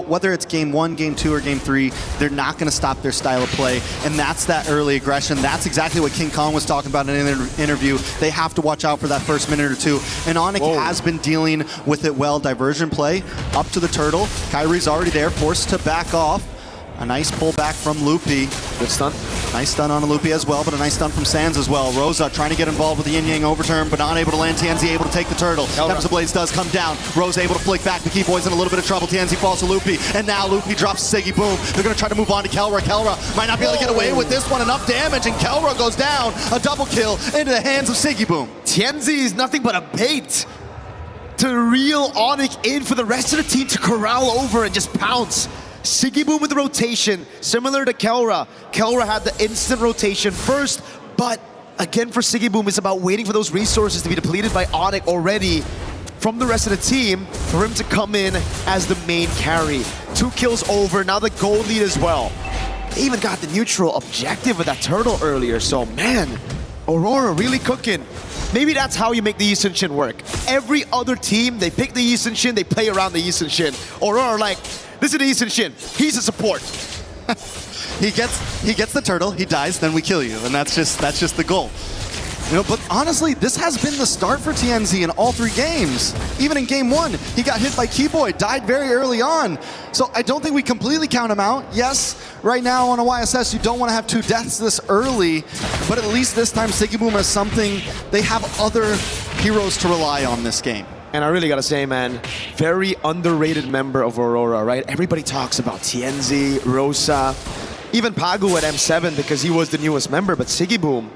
whether it's game 1, game 2, or game 3, they're not going to stop their style of play. And that's that early aggression. That's exactly what King Kong was talking about in an interview. They have to watch out for that first minute or 2. And Onyx has been dealing with it well. Diversion play up to the turtle. Kyrie's already there, forced to back off. A nice pullback from Loopy. Good stun. Nice stun on Alupi as well, but a nice stun from Sands as well. Rosa trying to get involved with the yin-yang overturn, but not able to land. TNZ able to take the turtle. Tempest of Blades does come down. Rosa able to flick back. The Keyboy's in a little bit of trouble. TNZ falls to Lupi, and now Lupi drops Siggy Boom. They're going to try to move on to Kelra. Kelra might not be able to get away with this one. Enough damage, and Kelra goes down. A double kill into the hands of Siggy Boom. TNZ is nothing but a bait to reel Onyx in for the rest of the team to corral over and just pounce. Siggy Boom with the rotation, similar to Kelra. Kelra had the instant rotation first, but again for Siggy Boom, it's about waiting for those resources to be depleted by Onyx already from the rest of the team for him to come in as the main carry. 2 kills over, now the gold lead as well. They even got the neutral objective with that turtle earlier, so man, Aurora really cooking. Maybe that's how you make the Yi Sun-shin work. Every other team, they pick the Yi Sun-shin, they play around the Yi Sun-shin. Aurora like, this is the Yi Sun-shin, he's a support. He gets the turtle, he dies, then we kill you, and that's just the goal. You know, but honestly, this has been the start for TNZ in all 3 games. Even in game 1, he got hit by Keyboy, died very early on. So I don't think we completely count him out. Yes, right now on a YSS, you don't want to have 2 deaths this early, but at least this time Siggy Boom has something. They have other heroes to rely on this game. And I really gotta say, man, very underrated member of Aurora, right? Everybody talks about TNZ, Rosa, even Pagu at M7 because he was the newest member, but Siggy Boom,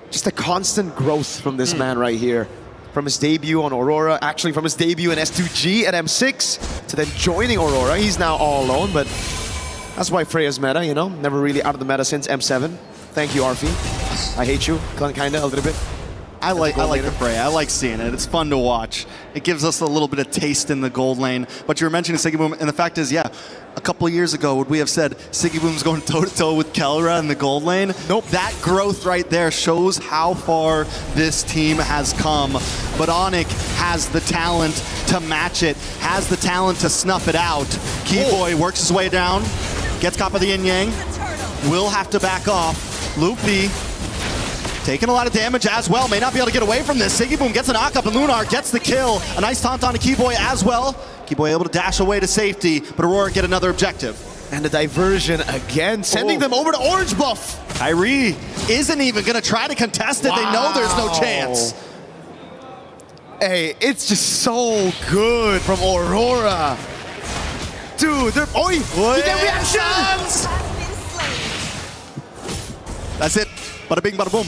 just a constant growth from this man right here. From his debut on Aurora, actually from his debut in S2G at M6 to then joining Aurora. He's now all alone, but that's why Freya's meta, you know? Never really out of the meta since M7. Thank you, Arfi. I hate you, kinda, a little bit. I like the Freya. I like seeing it. It's fun to watch. It gives us a little bit of taste in the gold lane. But you were mentioning Siggy Boom, and the fact is, yeah, a couple of years ago, would we have said Siggy Boom's going toe-to-toe with Kelra in the gold lane? Nope. That growth right there shows how far this team has come. But Onyx has the talent to match it, has the talent to snuff it out. Keyboy works his way down, gets caught by the yin-yang, will have to back off. Lupi taking a lot of damage as well, may not be able to get away from this. Siggy Boom gets a knock-up, and Lunar gets the kill. A nice taunt on to Keyboy as well. Keyboy able to dash away to safety, but Aurora get another objective. And the diversion again, sending them over to orange buff. Kyrie isn't even gonna try to contest it. Wow. They know there's no chance. Hey, it's just so good from Aurora. Dude, they're, you get reactions! That's it. Bada bing, bada boom.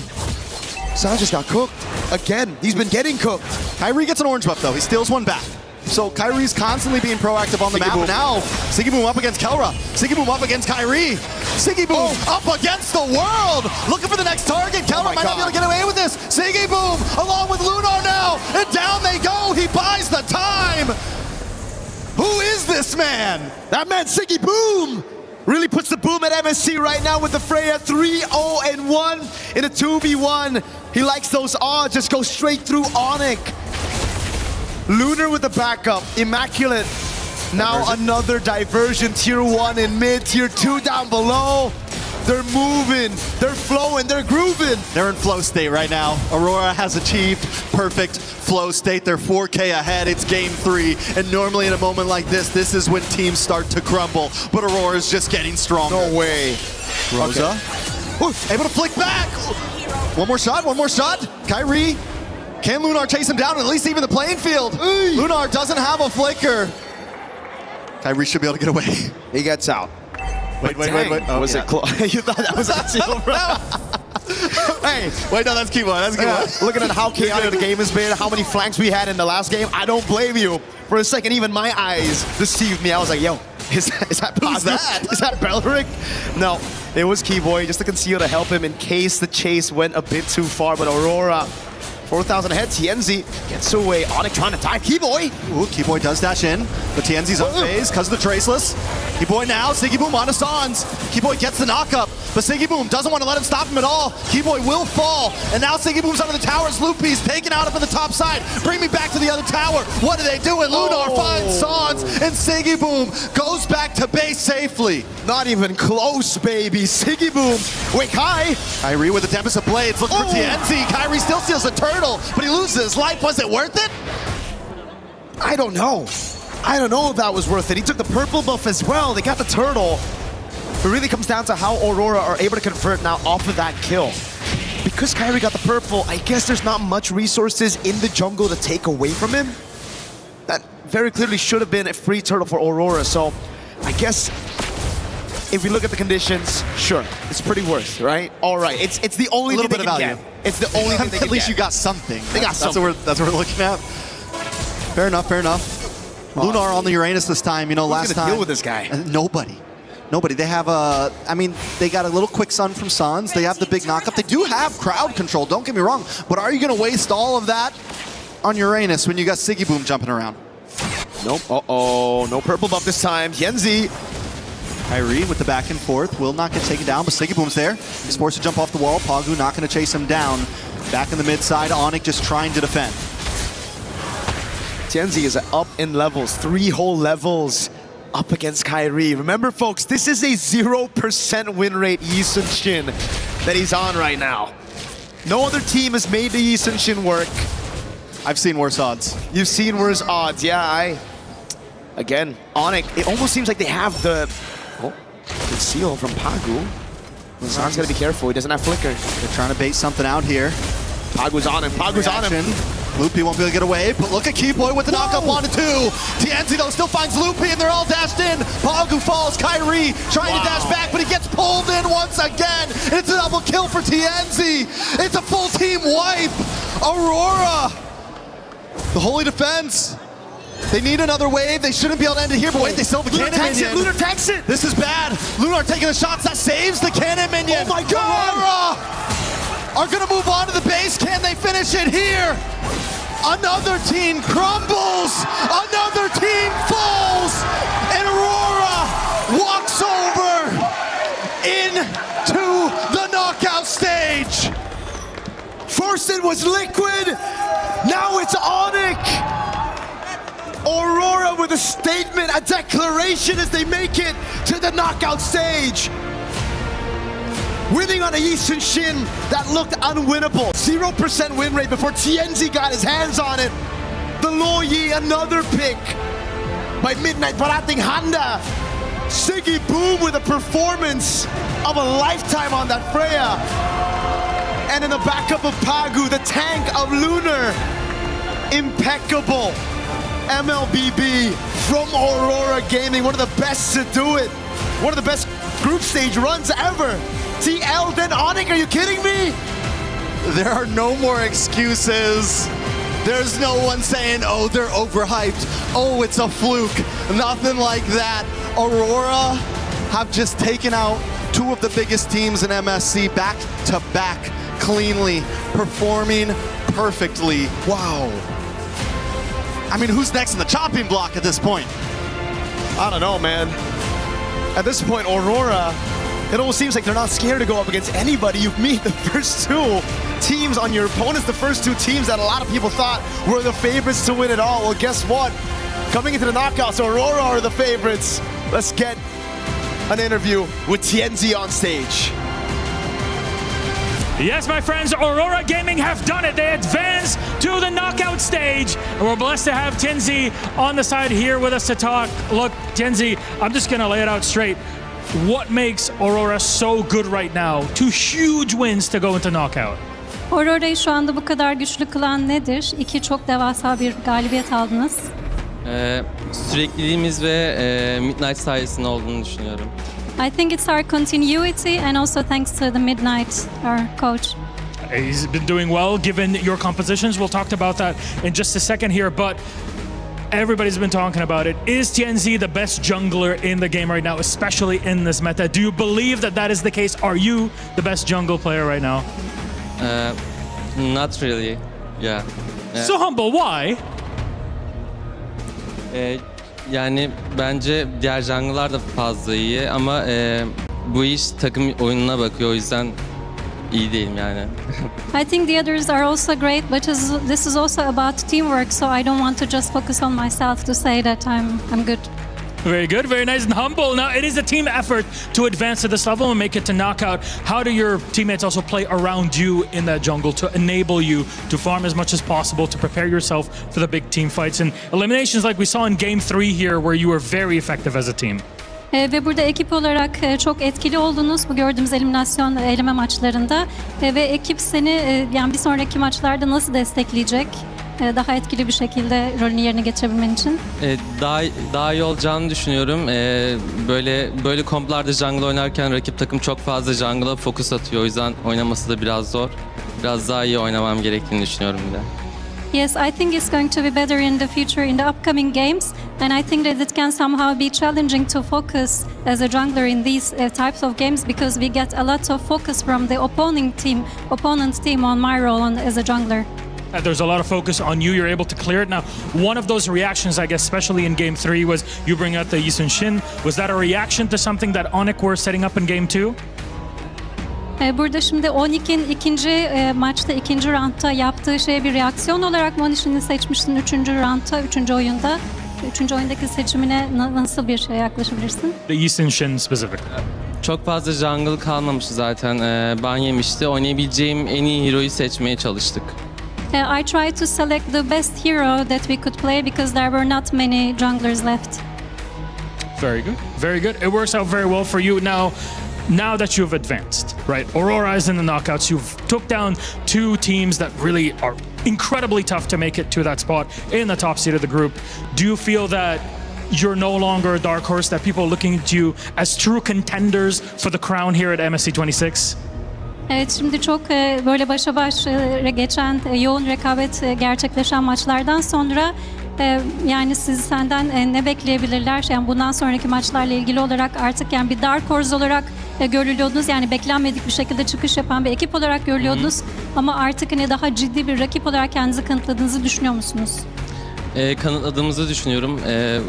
Sal just got cooked. Again, he's been getting cooked. Kyrie gets an orange buff though. He steals one back. So Kyrie's constantly being proactive on the map. Now, Siggy Boom up against Kelra. Siggy Boom up against Kyrie. Siggy Boom up against the world. Looking for the next target. Kelra might not be able to get away with this. Siggy Boom along with Lunar now. And down they go. He buys the time. Who is this man? That man, Siggy Boom. Really puts the boom at MSC right now with the Freya 3-0-1 in a 2v1. He likes those odds, just go straight through Onyx. Lunar with the backup, immaculate. Now another diversion, tier 1 in mid, tier 2 down below. They're moving, they're flowing, they're grooving. They're in flow state right now. Aurora has achieved perfect flow state. They're 4K ahead, it's game 3. And normally in a moment like this is when teams start to crumble. But Aurora's just getting stronger. No way. Rosa, able to flick back. One more shot. Kyrie, can Lunar chase him down and at least even the playing field? Lunar doesn't have a flicker. Kyrie should be able to get away. He gets out. Wait. Oh, was it close? You thought that was a seal, bro? Hey, wait, no, that's Keyboy. Looking at how chaotic the game has been, how many flanks we had in the last game, I don't blame you. For a second, even my eyes deceived me. I was like, yo, is that Who's that? Is that Belric? No, it was Keyboy, just to conceal to help him in case the chase went a bit too far. But Aurora, 4,000 ahead, TNZ gets away. Onyx trying to tie Keyboy. Ooh, Keyboy does dash in, but TNZ's on phase because of the Traceless. Keyboy now, Siggy Boom on to Sans. Keyboy gets the knock-up, but Siggy Boom doesn't want to let him stop him at all. Keyboy will fall, and now Siggy Boom's under the towers. Loopy's taken out up in the top side. Bring me back to the other tower. What are they doing? Lunar finds Sans, and Siggy Boom goes back to base safely. Not even close, baby. Siggy Boom. Wait, Kai. Kyrie with the Tempest of Blades looking for TNZ. Kyrie still steals a turtle, but he loses his life. Was it worth it? I don't know. I don't know if that was worth it. He took the purple buff as well. They got the turtle. It really comes down to how Aurora are able to convert now off of that kill. Because Kairi got the purple, I guess there's not much resources in the jungle to take away from him. That very clearly should have been a free turtle for Aurora, so I guess if we look at the conditions, sure, it's pretty worth, right? All right, it's the only thing they can get. It's the only thing they can At least get. you got something. They got something. That's what we're looking at. Fair enough, fair enough. Lunar on the Uranus this time, you know, last Who's time. gonna deal with this guy? Nobody. Nobody. They have they got a little quick sun from Suns. They have the big knockup. They do have crowd control, don't get me wrong. But are you going to waste all of that on Uranus when you got Siggy Boom jumping around? Nope. Uh-oh. No purple buff this time. Yenzi. Kairi with the back and forth will not get taken down, but Siggy Boom's there. He's forced to jump off the wall. Pagu not going to chase him down. Back in the mid side, Onyx just trying to defend. Yenzi is up in levels, 3 whole levels up against Kairi. Remember, folks, this is a 0% win rate Yi Sun-shin that he's on right now. No other team has made the Yi Sun-shin work. I've seen worse odds. You've seen worse odds, yeah. Again, Onyx, it almost seems like they have the... Oh, good seal from Pagu. San's gotta be careful, he doesn't have flicker. They're trying to bait something out here. Pagu's on him, Pagu's on him. Loopy won't be able to get away, but look at Keyboy with the knockup on to 2. Tienzi though still finds Loopy and they're all dashed in. Pagu falls, Kairi trying to dash back, but he gets pulled in once again. It's a double kill for Tienzi. It's a full team wipe. Aurora, the holy defense. They need another wave. They shouldn't be able to end it here, but wait, they still have a cannon minion. Lunar tanks it! This is bad. Lunar taking the shots, that saves the cannon minion. Oh my god! Aurora are gonna move on to the base. Can they finish it here? Another team crumbles. Another team falls. And Aurora walks over into the knockout stage. First it was Liquid, now it's Onyx. Aurora with a statement, a declaration as they make it to the knockout stage. Winning on a Yi Sun-shin that looked unwinnable. 0% win rate before Tienzi got his hands on it. The Loyi, another pick by Midnight Parating Handa. Siggy Boom with a performance of a lifetime on that Freya. And in the backup of Pagu, the tank of Lunar. Impeccable. MLBB from Aurora Gaming, one of the best to do it. One of the best group stage runs ever. TL, then Onyx, are you kidding me? There are no more excuses. There's no one saying, oh, they're overhyped. Oh, it's a fluke. Nothing like that. Aurora have just taken out 2 of the biggest teams in MSC back to back cleanly, performing perfectly. Wow. I mean, who's next in the chopping block at this point? I don't know, man. At this point, Aurora, it almost seems like they're not scared to go up against anybody. You meet the first 2 teams on your opponents, the first 2 teams that a lot of people thought were the favorites to win it all. Well, guess what? Coming into the knockouts, Aurora are the favorites. Let's get an interview with Tienzi on stage. Yes, my friends, Aurora Gaming have done it. They advance to the knockout stage. And we're blessed to have Tienzi on the side here with us to talk. Look, Tienzi, I'm just going to lay it out straight. What makes Aurora so good right now? 2 huge wins to go into knockout. Aurora'yı şu anda bu kadar güçlü kılan nedir? 2 çok devasa bir galibiyet aldınız. Sürekliliğimiz ve Midnight sayesinde olduğunu düşünüyorum. I think it's our continuity and also thanks to the Midnight, our coach. He's been doing well given your compositions. We'll talk about that in just a second here, but everybody's been talking about it. Is Tienzi the best jungler in the game right now, especially in this meta? Do you believe that that is the case? Are you the best jungle player right now? Not really. Yeah. So humble, why? Yani bence diğer jungle'lar da fazla iyi ama bu iş takım oyununa bakıyor, o yüzden iyi değilim yani. I think the others are also great, but this is also about teamwork, so I don't want to just focus on myself to say that I'm good. Very good, very nice and humble. Now, it is a team effort to advance to this level and make it to knockout. How do your teammates also play around you in that jungle to enable you to farm as much as possible, to prepare yourself for the big team fights and eliminations like we saw in Game 3 here, where you were very effective as a team? Ve burada ekip olarak çok etkili oldunuz bu gördüğümüz eliminasyon eleme maçlarında. Ve ekip seni yani bir sonraki maçlarda nasıl destekleyecek? Daha etkili bir şekilde rolünü yerine getirebilmen için. Daha iyi olacağını düşünüyorum. Böyle komplarda jungle oynarken rakip takım çok fazla jungle'a fokus atıyor. O yüzden oynaması da biraz zor. Biraz daha iyi oynamam gerektiğini düşünüyorum bir de. Yes, I think it's going to be better in the future in the upcoming games, and I think that it can somehow be challenging to focus as a jungler in these types of games because we get a lot of focus from the opponent team on my role as a jungler. There's a lot of focus on you. You're able to clear it. Now, one of those reactions, I guess, especially in Game 3, was you bring out the Yi Sun-shin. Was that a reaction to something that Onyx were setting up in Game 2? Burada şimdi Onyx'in ikinci maçta, ikinci roundda yaptığı şeye bir reaksiyon olarak mı Onyx'ini seçmiştin üçüncü roundda, üçüncü oyunda? Üçüncü oyundaki seçimine nasıl bir şey yaklaşabilirsin? The Yi Sun-shin specific. Çok fazla jungle kalmamıştı zaten. Ban yemişti. Oynayabileceğim en iyi hero'yu seçmeye çalıştık. I tried to select the best hero that we could play because there were not many junglers left. Very good. Very good. It works out very well for you. Now that you've advanced, right? Aurora is in the knockouts. You've took down two teams that really are incredibly tough to make it to that spot in the top seed of the group. Do you feel that you're no longer a dark horse, that people are looking at you as true contenders for the crown here at MSC 26? Evet, şimdi çok böyle başa baş geçen yoğun rekabet gerçekleşen maçlardan sonra yani senden ne bekleyebilirler? Yani bundan sonraki maçlarla ilgili olarak artık yani bir dark horse olarak görülüyordunuz. Yani beklenmedik bir şekilde çıkış yapan bir ekip olarak görülüyordunuz. Ama artık hani daha ciddi bir rakip olarak kendinizi kanıtladığınızı düşünüyor musunuz? Kanıtladığımızı düşünüyorum.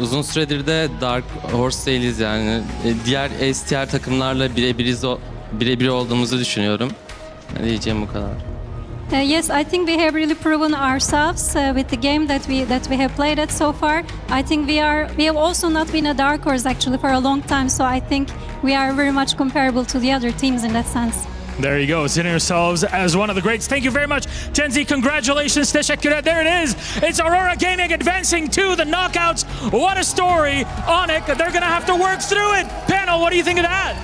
Uzun süredir de Dark Horse değiliz yani. Diğer STR takımlarla birebir olduğumuzu düşünüyorum. Diyeceğim bu kadar. Yes, I think we have really proven ourselves with the game that we have played at so far. I think we have also not been a dark horse actually for a long time, so I think we are very much comparable to the other teams in that sense. There you go, seeing yourselves as one of the greats. Thank you very much, Genzi. Congratulations, teşekkürler. There it is. It's Aurora Gaming advancing to the knockouts. What a story. Onyx, they're going to have to work through it. Panel, what do you think of that?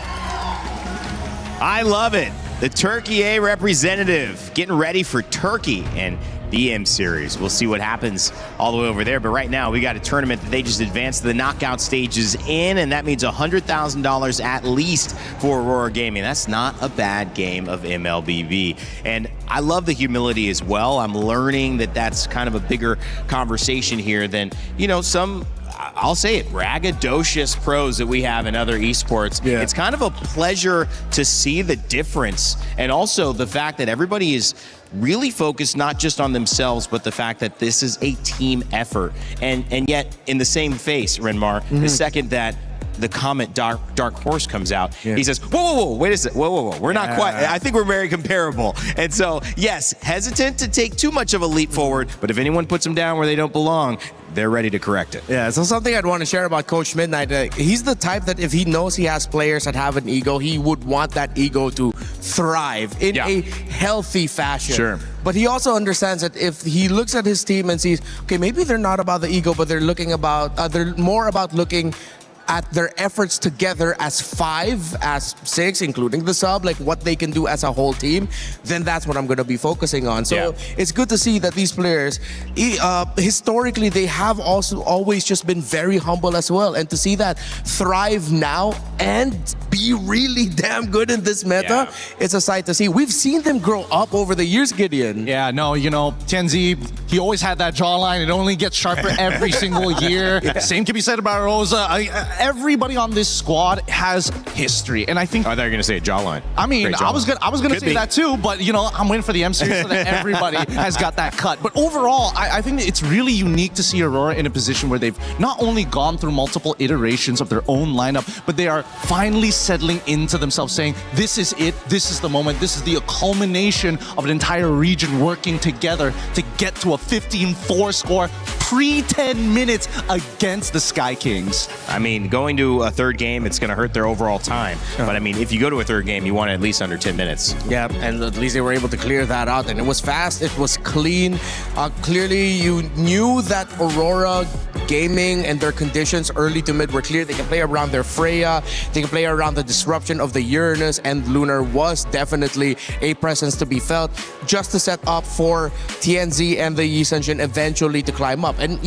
I love it. The Turkey A representative getting ready for Turkey and the EM series. We'll see what happens all the way over there. But right now, we got a tournament that they just advanced the knockout stages in, and that means $100,000 at least for Aurora Gaming. That's not a bad game of MLBB. And I love the humility as well. I'm learning that that's kind of a bigger conversation here than, some, I'll say it, braggadocious pros that we have in other esports. Yeah. It's kind of a pleasure to see the difference, and also the fact that everybody is really focused not just on themselves, but the fact that this is a team effort. And yet, in the same face, Renmar, the second that the comment Dark Horse comes out, he says, whoa, wait a second, whoa. We're not quite, I think we're very comparable. And so, yes, hesitant to take too much of a leap forward, but if anyone puts them down where they don't belong, they're ready to correct it. Yeah, so something I'd want to share about Coach Midnight, he's the type that if he knows he has players that have an ego, he would want that ego to thrive in a healthy fashion. Sure. But he also understands that if he looks at his team and sees, okay, maybe they're not about the ego, but they're more about looking at their efforts together as 5, as 6, including the sub, like what they can do as a whole team, then that's what I'm going to be focusing on. So it's good to see that these players, historically, they have also always just been very humble as well. And to see that thrive now and be really damn good in this meta, it's a sight to see. We've seen them grow up over the years, Gideon. Yeah, no, Genzi, he always had that jawline. It only gets sharper every single year. Same can be said about Rosa. Everybody on this squad has history, and I think. I thought you were gonna say a jawline. I mean, I was gonna say that too, but I'm waiting for the M series so that everybody has got that cut. But overall, I think it's really unique to see Aurora in a position where they've not only gone through multiple iterations of their own lineup, but they are finally settling into themselves, saying, "This is it. This is the moment. This is the culmination of an entire region working together to get to a 15-4 score pre-10 minutes against the Sky Kings." I mean, going to a third game, it's going to hurt their overall time. But I mean, if you go to a third game, you want it at least under 10 minutes. Yeah, and at least they were able to clear that out. And it was fast, it was clean. Clearly, you knew that Aurora Gaming and their conditions early to mid were clear. They can play around their Freya, they can play around the disruption of the Uranus, and Lunar was definitely a presence to be felt just to set up for TNZ and the Yi Sun-shin eventually to climb up. And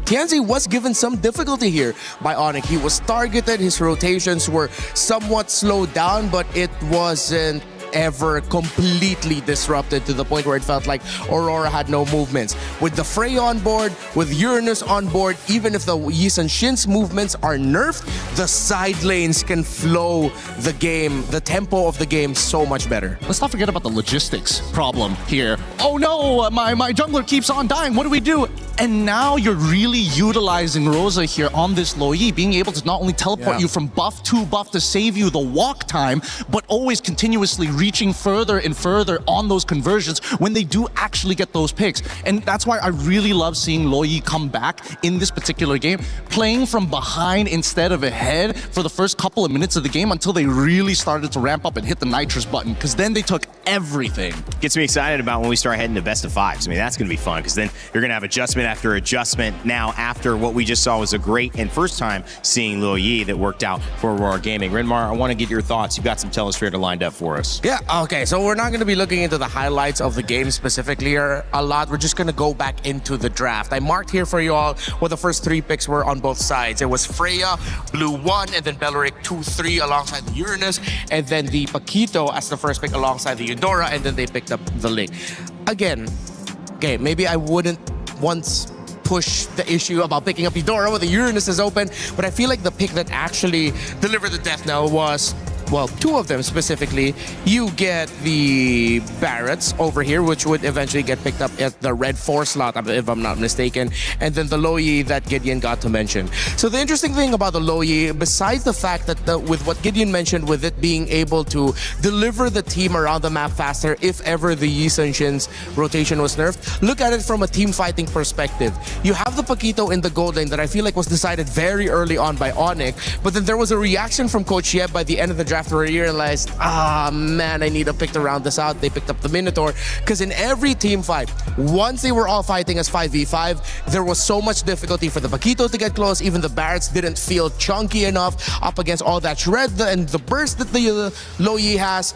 TNZ was given some difficulty here by Onyx. He was targeted, his rotations were somewhat slowed down, but it wasn't ever completely disrupted to the point where it felt like Aurora had no movements. With the Freya on board, with Uranus on board, even if the Yi Sun-shin's movements are nerfed, the side lanes can flow the game, the tempo of the game so much better. Let's not forget about the logistics problem here. Oh no, my jungler keeps on dying. What do we do? And now you're really utilizing Rosa here on this low E, being able to not only teleport you from buff to buff to save you the walk time, but always continuously reaching further and further on those conversions when they do actually get those picks. And that's why I really love seeing Loyi come back in this particular game, playing from behind instead of ahead for the first couple of minutes of the game until they really started to ramp up and hit the nitrous button, because then they took everything. Gets me excited about when we start heading to best of fives. I mean, that's going to be fun, because then you're going to have adjustment after adjustment. Now, after what we just saw was a great and first time seeing Lil Yi that worked out for Aurora Gaming. Renmar, I want to get your thoughts. You've got some Telestrator lined up for us. Yeah, okay, so we're not going to be looking into the highlights of the game specifically here a lot. We're just going to go back into the draft. I marked here for you all what the first 3 picks were on both sides. It was Freya, Blue 1, and then Belleric 2-3 alongside the Uranus, and then the Paquito as the first pick alongside the Eudora, and then they picked up the Link. Again, okay, maybe I wouldn't once push the issue about picking up Eudora when the Uranus is open, but I feel like the pick that actually delivered the death knell was, well, 2 of them specifically. You get the Barretts over here, which would eventually get picked up at the red 4 slot, if I'm not mistaken, and then the Loyi that Gideon got to mention. So the interesting thing about the Loyi, besides the fact that with what Gideon mentioned, with it being able to deliver the team around the map faster if ever the Yi Sun-shin's rotation was nerfed, look at it from a team fighting perspective. You have the Paquito in the gold lane that I feel like was decided very early on by Onyx, but then there was a reaction from Coach Yeb by the end of the draft where he realized, man, I need to pick to round this out. They picked up the Minotaur, because in every team fight, once they were all fighting as 5v5, there was so much difficulty for the Paquito to get close. Even the Barretts didn't feel chunky enough up against all that shred and the burst that the Loyi has.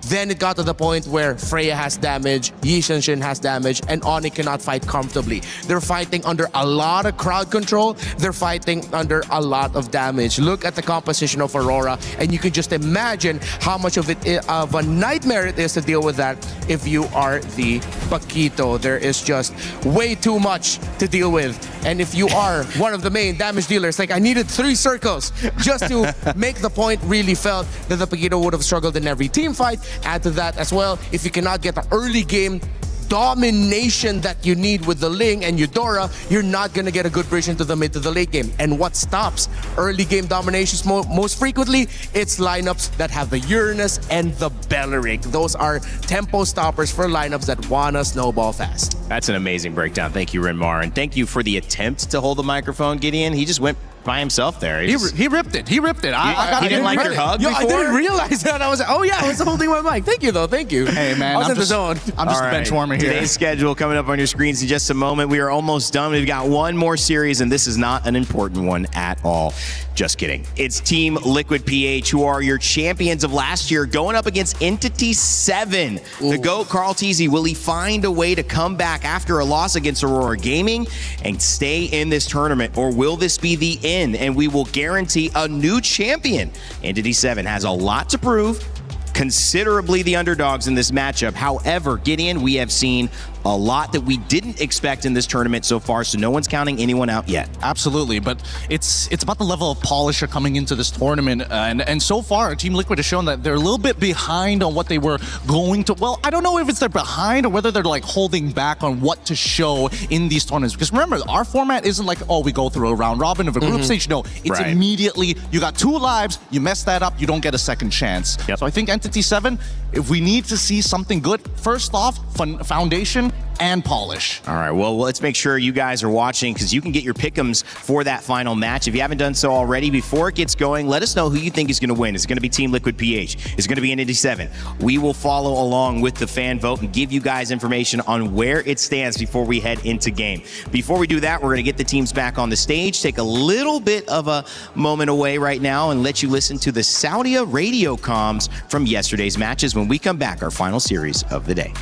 Then it got to the point where Freya has damage, Yi Sun-shin has damage, and Oni cannot fight comfortably. They're fighting under a lot of crowd control. They're fighting under a lot of damage. Look at the composition of Aurora, and you can just imagine how much of a nightmare it is to deal with that if you are the Paquito. There is just way too much to deal with. And if you are one of the main damage dealers, like I needed 3 circles just to make the point really felt that the Paquito would have struggled in every team fight. Add to that as well, if you cannot get the early game domination that you need with the Ling and Eudora, you're not going to get a good bridge into the mid to the late game. And what stops early game dominations most frequently? It's lineups that have the Uranus and the Belleric. Those are tempo stoppers for lineups that want to snowball fast. That's an amazing breakdown. Thank you, Renmar. And thank you for the attempt to hold the microphone, Gideon. He just went by himself there. He ripped it. He ripped it. He didn't like your hug before? I didn't realize that. I was like, oh yeah, I was holding my mic. Thank you though. Thank you. Hey man, I'm just a bench warmer here. Today's schedule coming up on your screens in just a moment. We are almost done. We've got one more series, and this is not an important one at all. Just kidding. It's Team Liquid PH, who are your champions of last year, going up against Entity 7. Ooh. The GOAT, Carl Teasy, will he find a way to come back after a loss against Aurora Gaming and stay in this tournament, or will this be the end and we will guarantee a new champion? Entity 7 has a lot to prove, considerably the underdogs in this matchup. However, Gideon, we have seen a lot that we didn't expect in this tournament so far, so no one's counting anyone out yet. Absolutely, but it's about the level of polish coming into this tournament, and so far Team Liquid has shown that they're a little bit behind on what they were going to. Well, I don't know if it's they're behind or whether they're like holding back on what to show in these tournaments, because remember, our format isn't like, oh, we go through a round robin of a group stage. No, it's immediately, you got 2 lives, you mess that up, you don't get a second chance. So I think Entity 7, if we need to see something good, first off, foundation, game and polish. All right, well, let's make sure you guys are watching because you can get your pick'ems for that final match. If you haven't done so already, before it gets going, let us know who you think is going to win. Is it going to be Team Liquid PH? Is it going to be N87? We will follow along with the fan vote and give you guys information on where it stands before we head into game. Before we do that, we're going to get the teams back on the stage, take a little bit of a moment away right now and let you listen to the Saudia radio comms from yesterday's matches when we come back, our final series of the day.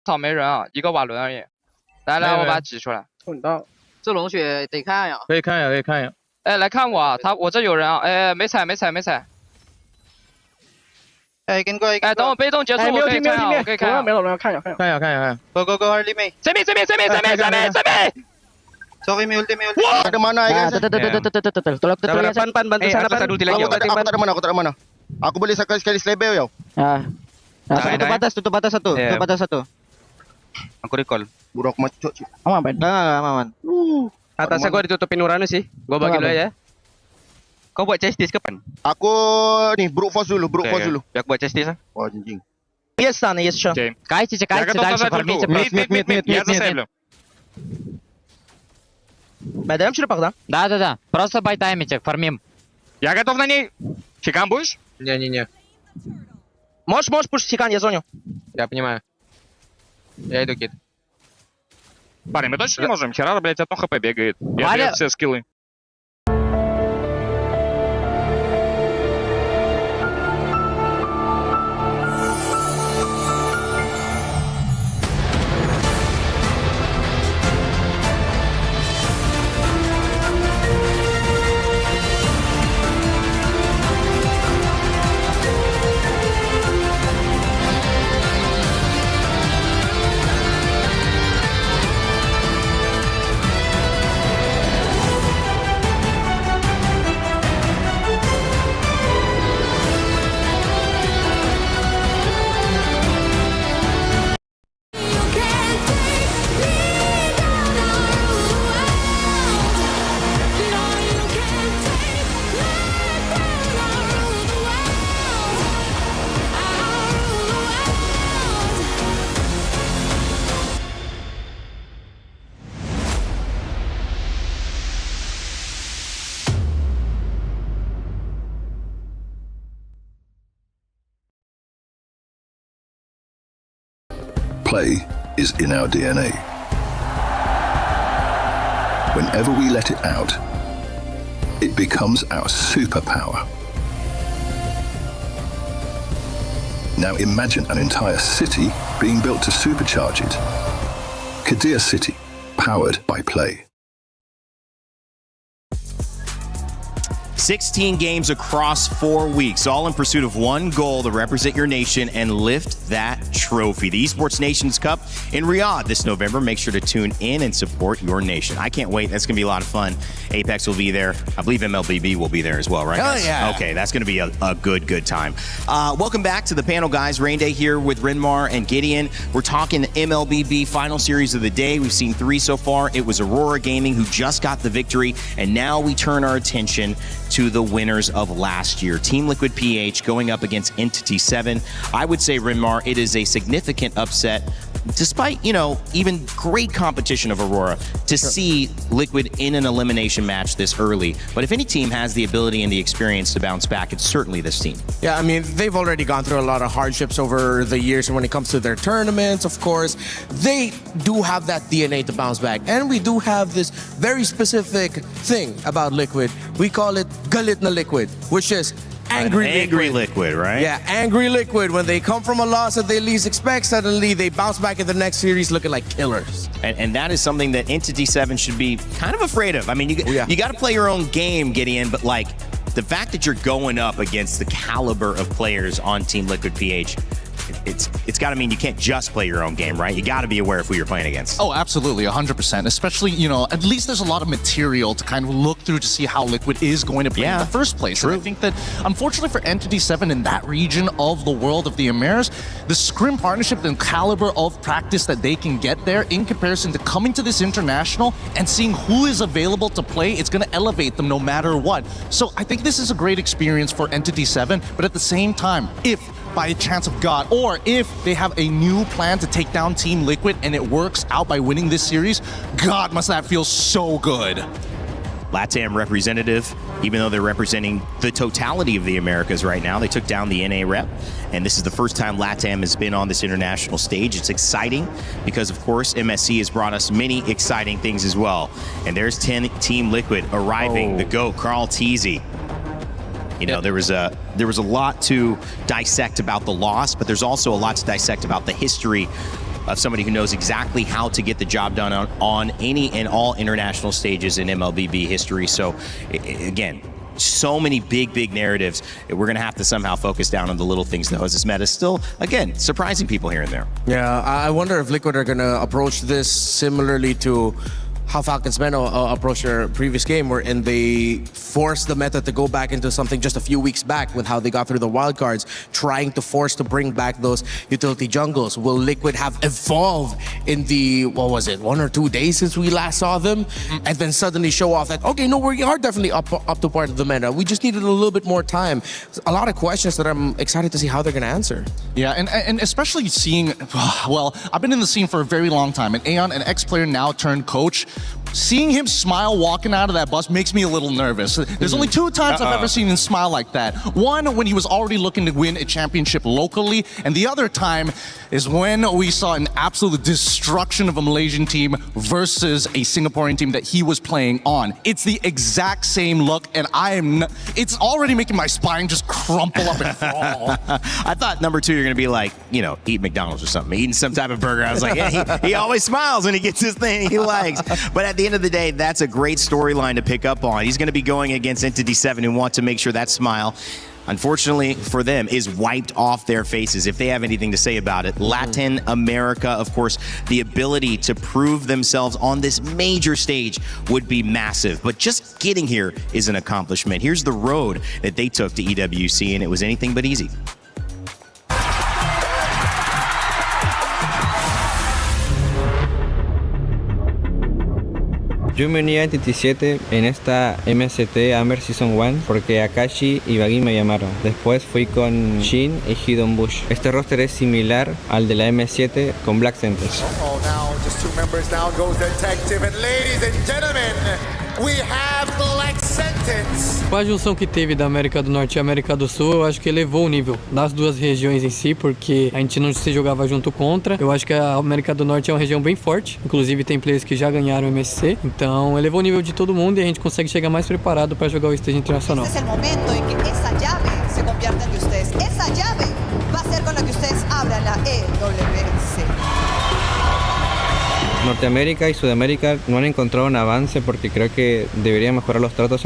草没人啊，一个瓦伦而已。来，我把它挤出来。这龙血得看呀。可以看一眼。哎，来看我啊，我这有人啊。哎，没踩。哎，跟过。哎，等我被动结束，我可以看啊，我可以看。没了，看一下。Go eliminate。这边。Sorry, may ulti. Ada mana guys? Tolak. Bantu sana ban. Aku tak ada mana. Aku boleh sekali label yo. Tutup batas satu. Aku recall. Buruk macok. Aman. Atas aku ditutupin Uranus sih. Gua bagi dulu ya. Kau buat chestis kapan? Aku nih brute force dulu. Biar buat chestis ah. Oh anjing. Yes sure. Кайся, дальше фармите. Мид. Я засейвлю. Байдаем черепах, да? Да. Просто байтаймите, фармим. Я готов на ней. Чекан будешь? Не. Можешь пушить чекан, я зоню. Я понимаю. Я иду кит. Парень, мы точно не можем? Херара, блядь, одно хп бегает. Я даю все скиллы. Play is in our DNA. Whenever we let it out, it becomes our superpower. Now imagine an entire city being built to supercharge it. Kadir City, powered by play. 16 games across 4 weeks, all in pursuit of one goal to represent your nation and lift that trophy. The Esports Nations Cup in Riyadh this November. Make sure to tune in and support your nation. I can't wait. That's going to be a lot of fun. Apex will be there. I believe MLBB will be there as well, right? Hell yeah. Okay, that's going to be a good time. Welcome back to the panel, guys. Rain Day here with Rinmar and Gideon. We're talking the MLBB final series of the day. We've seen 3 so far. It was Aurora Gaming who just got the victory, and now we turn our attention to the winners of last year. Team Liquid PH going up against Entity 7. I would say, Rinmar, it is a significant upset, despite, even great competition of Aurora, to see Liquid in an elimination match this early. But if any team has the ability and the experience to bounce back, it's certainly this team. Yeah, I mean, they've already gone through a lot of hardships over the years, and when it comes to their tournaments, of course, they do have that DNA to bounce back. And we do have this very specific thing about Liquid. We call it Galit na Liquid, which is angry liquid, right? Yeah, angry Liquid. When they come from a loss that they least expect, suddenly they bounce back in the next series looking like killers. And that is something that Entity 7 should be kind of afraid of. I mean, you got to play your own game, Gideon, but the fact that you're going up against the caliber of players on Team Liquid PH, it's got to mean you can't just play your own game, right? You got to be aware of who you're playing against. Oh, absolutely, 100%. Especially, at least there's a lot of material to kind of look through to see how Liquid is going to play in the first place. True. And I think that, unfortunately for Entity 7 in that region of the world of the Americas, the Scrim partnership and caliber of practice that they can get there in comparison to coming to this international and seeing who is available to play, it's going to elevate them no matter what. So I think this is a great experience for Entity 7, but at the same time, if by a chance of God, or if they have a new plan to take down Team Liquid and it works out by winning this series, God, must that feel so good. LATAM representative, even though they're representing the totality of the Americas right now, they took down the NA rep, and this is the first time LATAM has been on this international stage. It's exciting because, of course, MSC has brought us many exciting things as well. And there's Team Liquid arriving, the GOAT, Carl Teasy. There was a lot to dissect about the loss, but there's also a lot to dissect about the history of somebody who knows exactly how to get the job done on any and all international stages in MLBB history. So, again, so many big narratives. We're going to have to somehow focus down on the little things, though, as this meta is still, again, surprising people here and there. Yeah, I wonder if Liquid are going to approach this similarly to how Falcons Men approached their previous game, wherein they forced the meta to go back into something just a few weeks back with how they got through the wildcards, trying to force to bring back those utility jungles. Will Liquid have evolved in the, 1 or 2 days since we last saw them? And then suddenly show off that, okay, no, we are definitely up to part of the meta. We just needed a little bit more time. A lot of questions that I'm excited to see how they're going to answer. Yeah, and especially seeing, well, I've been in the scene for a very long time, and Aeon, an ex-player now turned coach, seeing him smile walking out of that bus makes me a little nervous. There's only 2 times I've ever seen him smile like that. One, when he was already looking to win a championship locally, and the other time is when we saw an absolute destruction of a Malaysian team versus a Singaporean team that he was playing on. It's the exact same look, and it's already making my spine just crumple up and fall. I thought number 2, you're going to be like, eat McDonald's or something, eating some type of burger. I was like, yeah, he always smiles when he gets his thing he likes. But at the end of the day, that's a great storyline to pick up on. He's going to be going against Entity 7 and want to make sure that smile, unfortunately for them, is wiped off their faces if they have anything to say about it. Latin America, of course, the ability to prove themselves on this major stage would be massive. But just getting here is an accomplishment. Here's the road that they took to EWC, and it was anything but easy. Yo me uní a Entity 7 en esta MST Amber Season 1 porque Akashi y Baggy me llamaron. Después fui con Shin y Hidden Bush. Este roster es similar al de la M7 con Black Sentence. Now just 2 members, down goes Detective, and ladies and gentlemen, we have Black Sentence. Com a junção que teve da América do Norte e América do Sul, eu acho que elevou o nível das duas regiões em si, porque a gente não se jogava junto contra. Eu acho que a América do Norte é uma região bem forte, inclusive tem players que já ganharam o MSC, então elevou o nível de todo mundo e a gente consegue chegar mais preparado para jogar o stage internacional. Este es el momento en que esa llave se convierta en de ustedes. Esa llave va a ser con la que ustedes abran la EWC. Norteamérica y Sudamérica no han encontrado un avance porque creo que deberían mejorar los tratos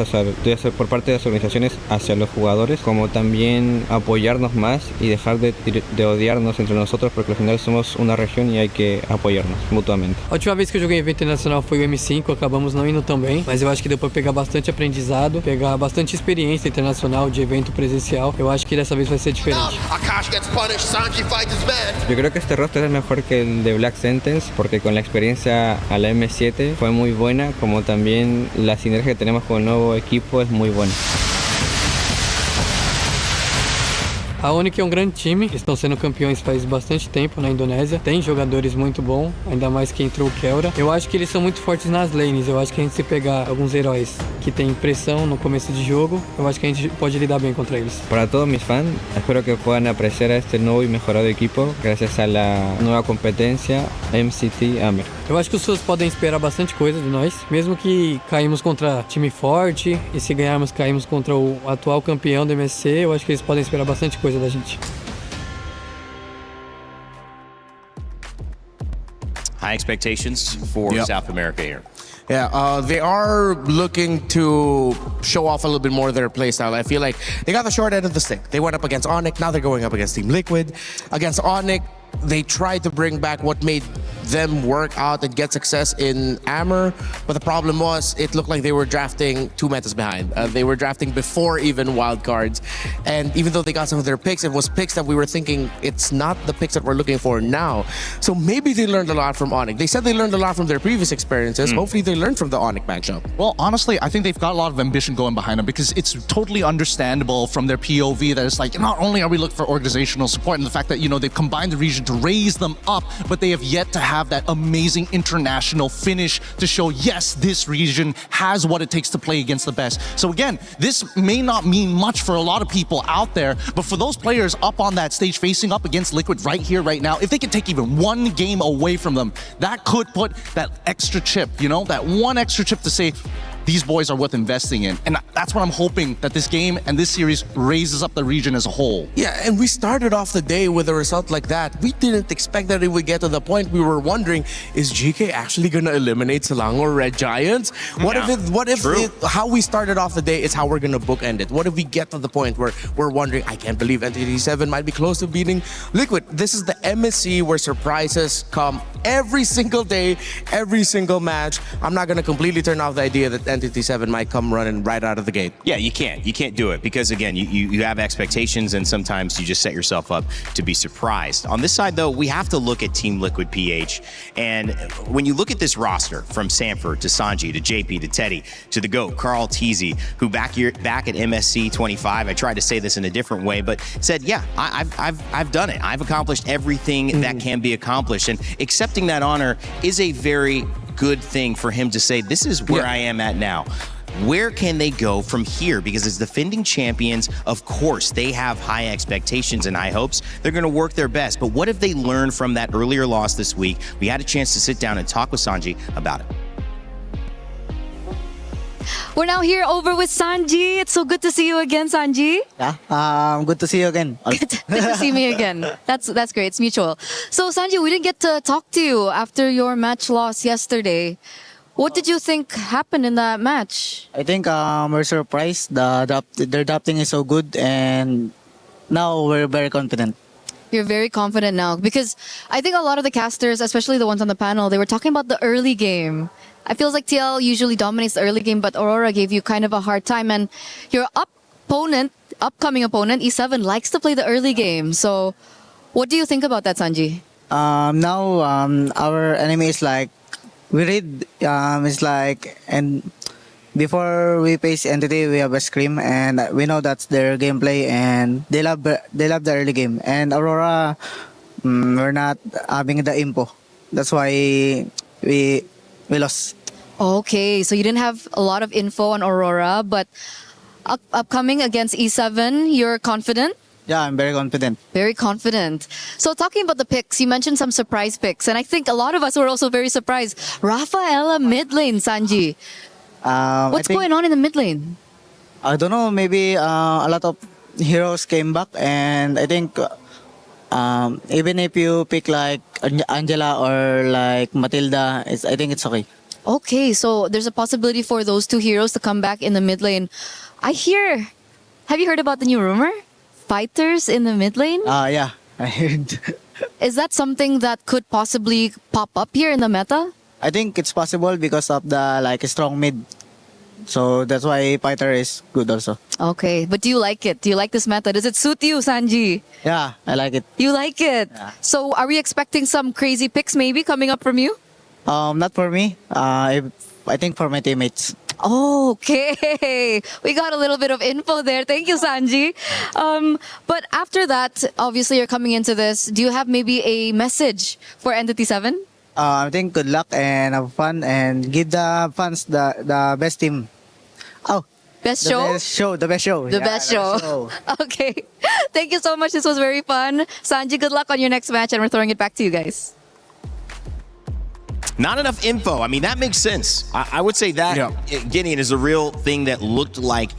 por parte de las organizaciones hacia los jugadores, como también apoyarnos más y dejar de odiarnos entre nosotros, porque al final somos una región y hay que apoyarnos mutuamente. A última vez que eu joguei em evento internacional foi o M5, acabamos não indo tão bem, mas eu acho que deu para pegar bastante aprendizado, pegar bastante experiência internacional de evento presencial. Eu acho que dessa vez vai ser diferente. Yo creo que este roster es mejor que el de Black Sentence porque con la experiencia a la M7 fue muy buena, como también la sinergia que tenemos con el nuevo equipo es muy buena. A Onyx é um grande time, eles estão sendo campeões faz bastante tempo na Indonésia, tem jogadores muito bons, ainda mais que entrou o Kelra. Eu acho que eles são muito fortes nas lanes, eu acho que a gente se pegar alguns heróis que tem pressão no começo de jogo, eu acho que a gente pode lidar bem contra eles. Para todos mis fans, espero que puedan apreciar a este nuevo y mejorado equipo gracias a la nueva competencia MCT Amber. Eu acho que os fãs podem esperar bastante coisa de nós, mesmo que caímos contra time forte e se ganharmos caímos contra o atual campeão do MSC, eu acho que eles podem esperar bastante coisa da gente. High expectations for South America here. Yeah, they are looking to show off a little bit more of their playstyle. I feel like they got the short end of the stick. They went up against Onyx, now they're going up against Team Liquid. Against Onyx, they tried to bring back what made them work out and get success in Amber, but the problem was it looked like they were drafting 2 metas behind. They were drafting before even wildcards, and even though they got some of their picks, it was picks that we were thinking it's not the picks that we're looking for now. So maybe they learned a lot from Onyx. They said they learned a lot from their previous experiences. Hopefully they learned from the Onyx matchup. Well, honestly, I think they've got a lot of ambition going behind them, because it's totally understandable from their POV that it's like, not only are we looking for organizational support and the fact that, you know, they've combined the region to raise them up, but they have yet to have that amazing international finish to show, yes, this region has what it takes to play against the best. So again, this may not mean much for a lot of people out there, but for those players up on that stage facing up against Liquid right here, right now, if they could take even one game away from them, that could put that extra chip, you know, that one extra chip to say, these boys are worth investing in. And that's what I'm hoping that this game and this series raises up the region as a whole. Yeah, and we started off the day with a result like that. We didn't expect that it would get to the point we were wondering, is GK actually going to eliminate Selangor Red Giants? What if how we started off the day is how we're going to bookend it? What if we get to the point where we're wondering, I can't believe Entity 7 might be close to beating Liquid. This is the MSC where surprises come every single day, every single match. I'm not going to completely turn off the idea that Entity 7 might come running right out of the gate. Yeah, you can't. You can't do it because, again, you have expectations and sometimes you just set yourself up to be surprised. On this side, though, we have to look at Team Liquid PH. And when you look at this roster, from Sanford to Sanji to JP to Teddy to the GOAT, Carl Teasy, who back at MSC 25, I tried to say this in a different way, but said, yeah, I've done it. I've accomplished everything that can be accomplished. And accepting that honor is a very good thing for him to say, this is where I am at now. Where can they go from here? Because as defending champions, of course, they have high expectations and high hopes. They're going to work their best. But what have they learned from that earlier loss this week? We had a chance to sit down and talk with Sanji about it. We're now here over with Sanji. It's so good to see you again, Sanji. Yeah, good to see you again. Good to see me again. That's great. It's mutual. So, Sanji, we didn't get to talk to you after your match loss yesterday. What did you think happened in that match? I think we're surprised. Their drafting is so good, and now we're very confident. You're very confident now because I think a lot of the casters, especially the ones on the panel, they were talking about the early game. I feel like TL usually dominates the early game, but Aurora gave you kind of a hard time. And your upcoming opponent, E7, likes to play the early game. So what do you think about that, Sanji? Now our enemy is like, we read, it's like, and before we face Entity, we have a Scream, and we know that's their gameplay, and they love the early game. And Aurora, we're not having the info. That's why we lost. Okay, so you didn't have a lot of info on Aurora, but upcoming against E7, you're confident? Yeah, I'm very confident. Very confident. So talking about the picks, you mentioned some surprise picks, and I think a lot of us were also very surprised. Rafaela mid lane, Sanji. What's going on in the mid lane? I don't know, maybe a lot of heroes came back, and I think even if you pick like Angela or like Matilda, I think it's okay. Okay, so there's a possibility for those two heroes to come back in the mid lane. Have you heard about the new rumor? Fighters in the mid lane? Yeah, I heard. Is that something that could possibly pop up here in the meta? I think it's possible because of the like strong mid. So that's why fighter is good also. Okay, but do you like it? Do you like this meta? Does it suit you, Sanji? Yeah, I like it. You like it? Yeah. So are we expecting some crazy picks maybe coming up from you? Not for me. I think for my teammates. Okay, we got a little bit of info there. Thank you, Sanji. But after that, obviously you're coming into this. Do you have maybe a message for Entity 7? I think good luck and have fun and give the fans the best team. Oh, best show? The best show. The best show. Okay. Thank you so much. This was very fun. Sanji, good luck on your next match, and we're throwing it back to you guys. Not enough info. I mean, that makes sense. I would say that Gideon is a real thing that looked like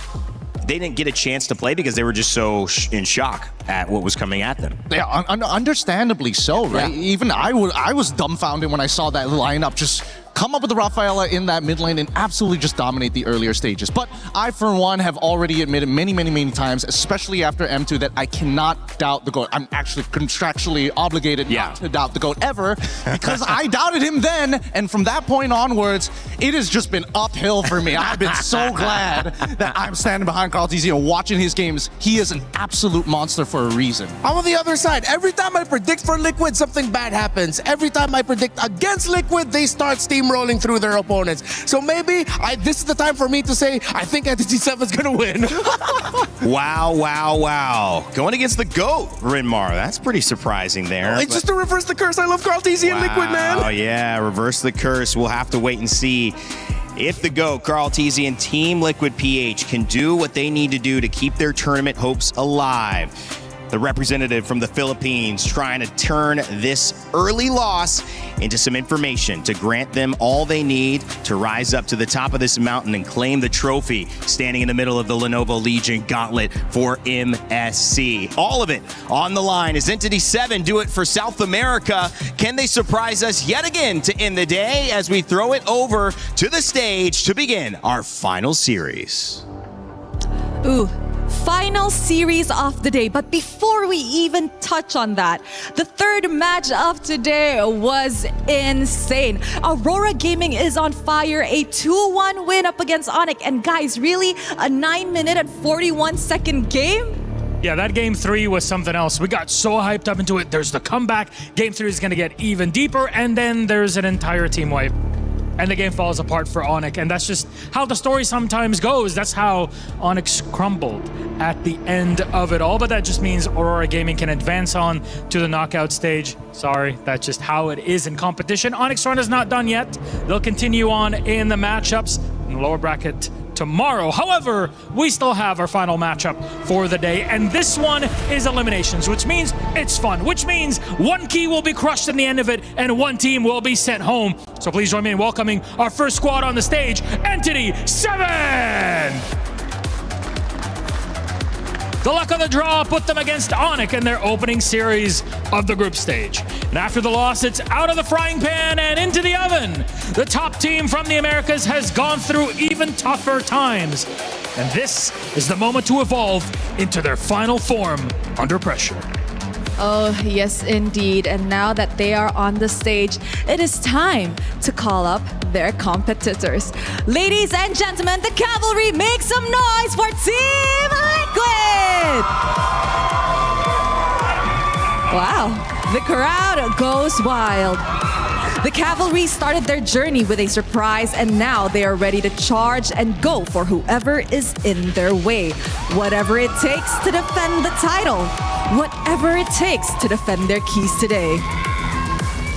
they didn't get a chance to play because they were just so in shock at what was coming at them. Yeah, understandably so, right? Yeah. Even I was dumbfounded when I saw that lineup just come up with the Rafaela in that mid lane and absolutely just dominate the earlier stages. But I, for one, have already admitted many times, especially after M2, that I cannot doubt the GOAT. I'm actually contractually obligated not to doubt the GOAT ever, because I doubted him then, and from that point onwards, it has just been uphill for me. I've been so glad that I'm standing behind Carl TZ and watching his games. He is an absolute monster for a reason. I'm on the other side. Every time I predict for Liquid, something bad happens. Every time I predict against Liquid, they start steamrolling through their opponents. So maybe this is the time for me to say, I think Entity 7 is going to win. Wow. Going against the GOAT, Rinmar. That's pretty surprising there. It's just to reverse the curse. I love Carl TZ and Liquid, man. Oh, yeah. Reverse the curse. We'll have to wait and see if the GOAT, Carl TZ, and Team Liquid PH can do what they need to do to keep their tournament hopes alive. The representative from the Philippines trying to turn this early loss into some information to grant them all they need to rise up to the top of this mountain and claim the trophy, standing in the middle of the Lenovo Legion gauntlet for MSC. All of it on the line as Entity 7 do it for South America. Can they surprise us yet again to end the day as we throw it over to the stage to begin our final series? Ooh. Final series of the day. But before we even touch on that, the third match of today was insane. Aurora Gaming is on fire. A 2-1 win up against Onyx. And guys, really? A 9-minute and 41-second game? Yeah, that game 3 was something else. We got so hyped up into it. There's the comeback. Game 3 is going to get even deeper. And then there's an entire team wipe. And the game falls apart for Onyx, and that's just how the story sometimes goes. That's how Onyx crumbled at the end of it all, but that just means Aurora Gaming can advance on to the knockout stage. Sorry, that's just how it is in competition. Onyx run is not done yet. They'll continue on in the matchups in the lower bracket tomorrow. However, we still have our final matchup for the day, and this one is eliminations, which means it's fun, which means one key will be crushed in the end of it, and one team will be sent home. So please join me in welcoming our first squad on the stage, Entity 7! The luck of the draw put them against Onyx in their opening series of the group stage. And after the loss, it's out of the frying pan and into the oven. The top team from the Americas has gone through even tougher times. And this is the moment to evolve into their final form under pressure. Oh, yes, indeed. And now that they are on the stage, it is time to call up their competitors. Ladies and gentlemen, the Cavalry, make some noise for Team Liquid! Wow, the crowd goes wild. The Cavalry started their journey with a surprise, and now they are ready to charge and go for whoever is in their way. Whatever it takes to defend the title. Whatever it takes to defend their keys today.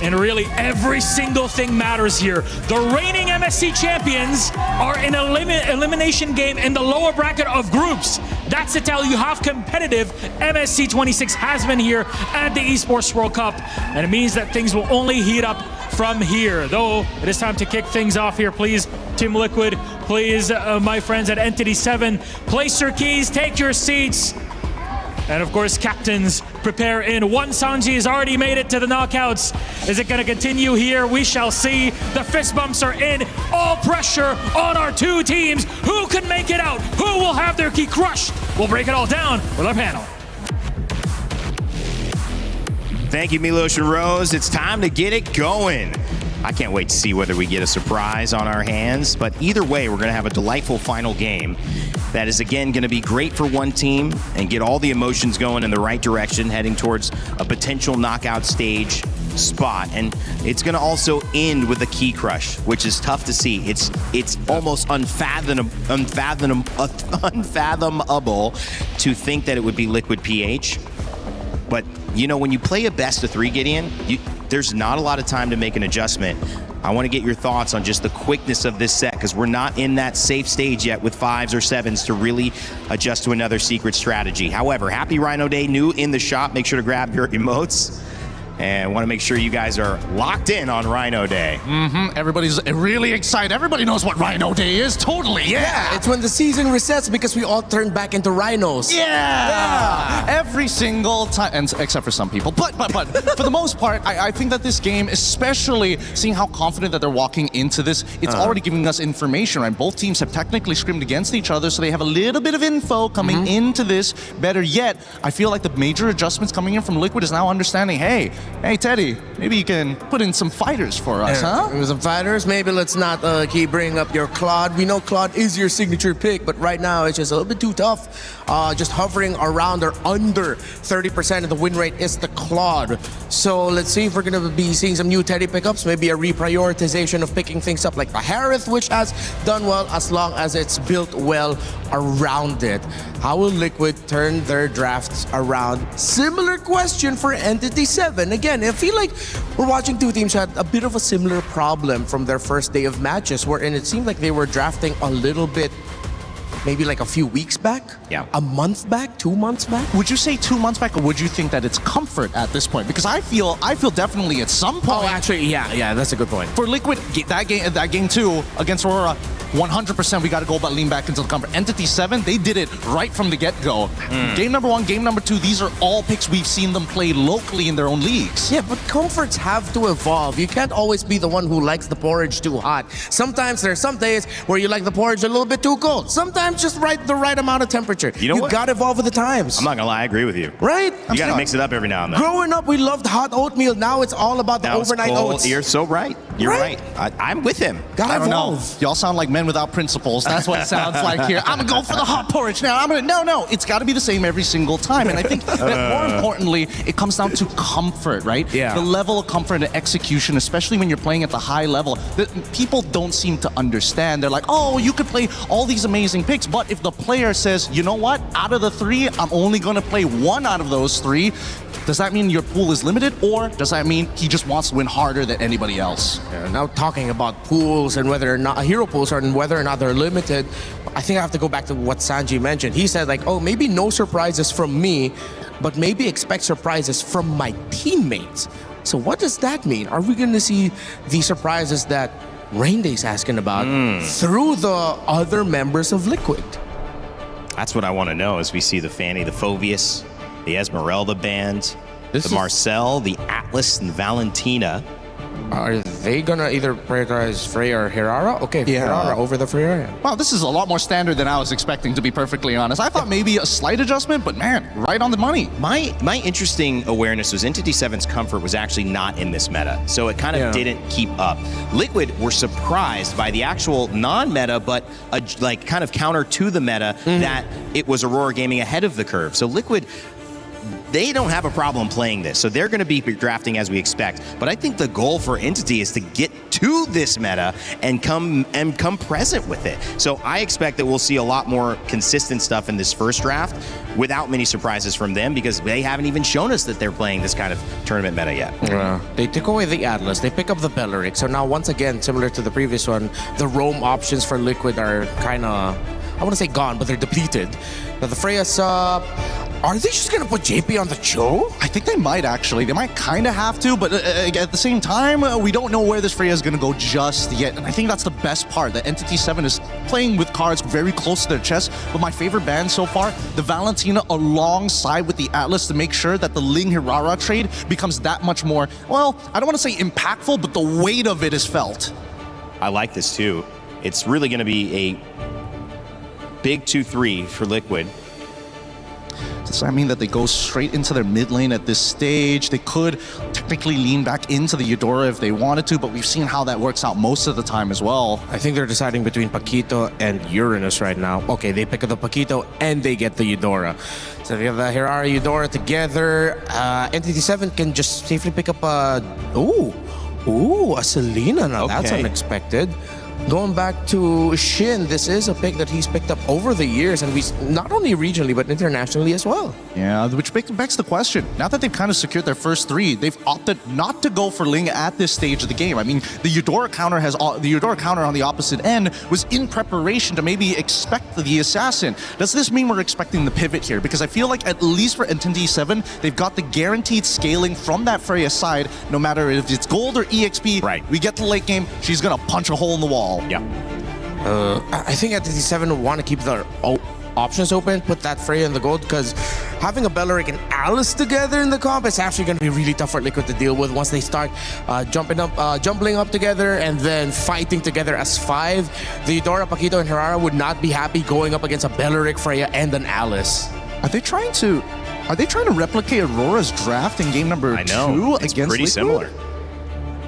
And really, every single thing matters here. The reigning MSC champions are in an elimination game in the lower bracket of groups. That's to tell you how competitive MSC 26 has been here at the Esports World Cup. And it means that things will only heat up from here. Though, it is time to kick things off here. Please, Team Liquid, please, my friends at Entity 7, place your keys, take your seats. And of course, captains, prepare in. One Sanji has already made it to the knockouts. Is it going to continue here? We shall see. The fist bumps are in. All pressure on our two teams. Who can make it out? Who will have their key crushed? We'll break it all down with our panel. Thank you, Milos and Rose. It's time to get it going. I can't wait to see whether we get a surprise on our hands, but either way, we're going to have a delightful final game that is, again, going to be great for one team and get all the emotions going in the right direction, heading towards a potential knockout stage spot. And it's going to also end with a key crush, which is tough to see. It's almost unfathomable to think that it would be Liquid PH. But, you know, when you play a best of 3, Gideon, there's not a lot of time to make an adjustment. I want to get your thoughts on just the quickness of this set, because we're not in that safe stage yet with 5s or 7s to really adjust to another secret strategy. However, happy Rhino Day, new in the shop. Make sure to grab your emotes. And want to make sure you guys are locked in on Rhino Day. Everybody's really excited. Everybody knows what Rhino Day is. Totally, yeah. It's when the season resets because we all turn back into rhinos. Yeah. every single time, and except for some people. But for the most part, I think that this game, especially seeing how confident that they're walking into this, it's already giving us information, right? Both teams have technically scrimed against each other, so they have a little bit of info coming into this. Better yet, I feel like the major adjustments coming in from Liquid is now understanding, hey Teddy, maybe you can put in some fighters for us, huh? Some fighters. Maybe let's not keep bringing up your Claude. We know Claude is your signature pick, but right now it's just a little bit too tough. Just hovering around or under 30% of the win rate is the Claude. So let's see if we're going to be seeing some new Teddy pickups, maybe a reprioritization of picking things up like the Harith, which has done well as long as it's built well around it. How will Liquid turn their drafts around? Similar question for Entity 7. Again, I feel like we're watching two teams had a bit of a similar problem from their first day of matches, wherein it seemed like they were drafting a little bit maybe like a few weeks back? Yeah. A month back? 2 months back? Would you say 2 months back, or would you think that it's comfort at this point? Because I feel definitely at some point. Oh, actually, yeah, that's a good point. For Liquid, that game 2 against Aurora, 100% we got to go about lean back into the comfort. Entity 7, they did it right from the get-go. Game number 1, game number 2, these are all picks we've seen them play locally in their own leagues. Yeah, but comforts have to evolve. You can't always be the one who likes the porridge too hot. Sometimes there's some days where you like the porridge a little bit too cold. Sometimes just the right amount of temperature. You know what? Got to evolve with the times. I'm not gonna lie, I agree with you. Right? You gotta mix it up every now and then. Growing up, we loved hot oatmeal. Now it's all about the overnight oats. You're so right. You're right. I'm with him. Gotta I don't know. evolve. Y'all sound like men without principles. That's what it sounds like here. I'm gonna go for the hot porridge now. No. It's got to be the same every single time. And I think that more importantly, it comes down to comfort, right? Yeah. The level of comfort and execution, especially when you're playing at the high level, that people don't seem to understand. They're like, oh, you could play all these amazing picks, but if the player says, you know what, out of the 3, I'm only gonna play 1 out of those 3. Does that mean your pool is limited, or does that mean he just wants to win harder than anybody else? Yeah, now talking about pools and whether or not hero pools and whether or not they're limited, I think I have to go back to what Sanji mentioned. He said like, oh, maybe no surprises from me, but maybe expect surprises from my teammates. So what does that mean? Are we going to see the surprises that Rainday's asking about through the other members of Liquid? That's what I want to know as we see the Fanny, the Phoveus, the Esmeralda band, the Marcel, the Atlas, and Valentina. Are they gonna either prioritize Freya or Hirara? Okay, Hirara over the Freya. Wow, this is a lot more standard than I was expecting, to be perfectly honest. I thought maybe a slight adjustment, but man, right on the money. My interesting awareness was Entity 7's comfort was actually not in this meta, so it kind of didn't keep up. Liquid were surprised by the actual non-meta, but like kind of counter to the meta, that it was Aurora Gaming ahead of the curve. So Liquid, they don't have a problem playing this, so they're going to be drafting as we expect. But I think the goal for Entity is to get to this meta and come present with it. So I expect that we'll see a lot more consistent stuff in this first draft without many surprises from them, because they haven't even shown us that they're playing this kind of tournament meta yet. They took away the Atlas, they pick up the Belleric. So now once again, similar to the previous one, the roam options for Liquid are kind of, I want to say gone, but they're depleted. Now the Freya sub, are they just going to put JP on the Cho? I think they might actually. They might kind of have to, but at the same time, we don't know where this Freya is going to go just yet. And I think that's the best part, that Entity 7 is playing with cards very close to their chest. But my favorite band so far, the Valentina alongside with the Atlas, to make sure that the Ling Hirara trade becomes that much more, well, I don't want to say impactful, but the weight of it is felt. I like this too. It's really going to be a big 2-3 for Liquid. Does that mean that they go straight into their mid lane at this stage? They could technically lean back into the Eudora if they wanted to, but we've seen how that works out most of the time as well. I think they're deciding between Paquito and Uranus right now. Okay, they pick up the Paquito and they get the Eudora. So they have the Hirara Eudora together. Entity 7 can just safely pick up a... a Selena now. That's unexpected. Going back to Shin, this is a pick that he's picked up over the years, and we not only regionally but internationally as well. Yeah, which begs the question. Now that they've kind of secured their first 3, they've opted not to go for Ling at this stage of the game. I mean, the Eudora counter on the opposite end was in preparation to maybe expect the assassin. Does this mean we're expecting the pivot here? Because I feel like at least for Entity 7, they've got the guaranteed scaling from that Freya side. No matter if it's gold or EXP, we get to late game, she's gonna punch a hole in the wall. Yeah. I think Entity 7 will want to keep their options open, put that Freya in the gold, because having a Belleric and Alice together in the comp is actually going to be really tough for Liquid to deal with once they start jumping up together and then fighting together as 5. The Eudora, Paquito, and Herrera would not be happy going up against a Belleric, Freya, and an Alice. Are they trying to replicate Aurora's draft in game number 2 it's against pretty Liquid? similar.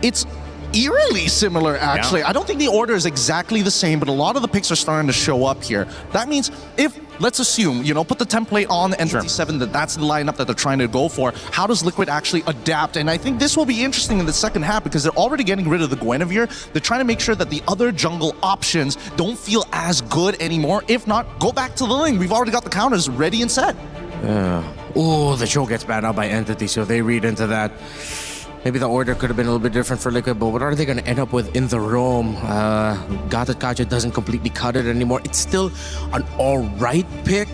It's eerily similar, actually. Yeah. I don't think the order is exactly the same, but a lot of the picks are starting to show up here. That means if, let's assume, put the template on Entity 7, that's the lineup that they're trying to go for. How does Liquid actually adapt? And I think this will be interesting in the second half because they're already getting rid of the Guinevere. They're trying to make sure that the other jungle options don't feel as good anymore. If not, go back to the lane. We've already got the counters ready and set. Oh, the show gets banned out by Entity, so they read into that. Maybe the order could have been a little bit different for Liquid, but what are they going to end up with in the roam? Gata Kaja doesn't completely cut it anymore. It's still an alright pick.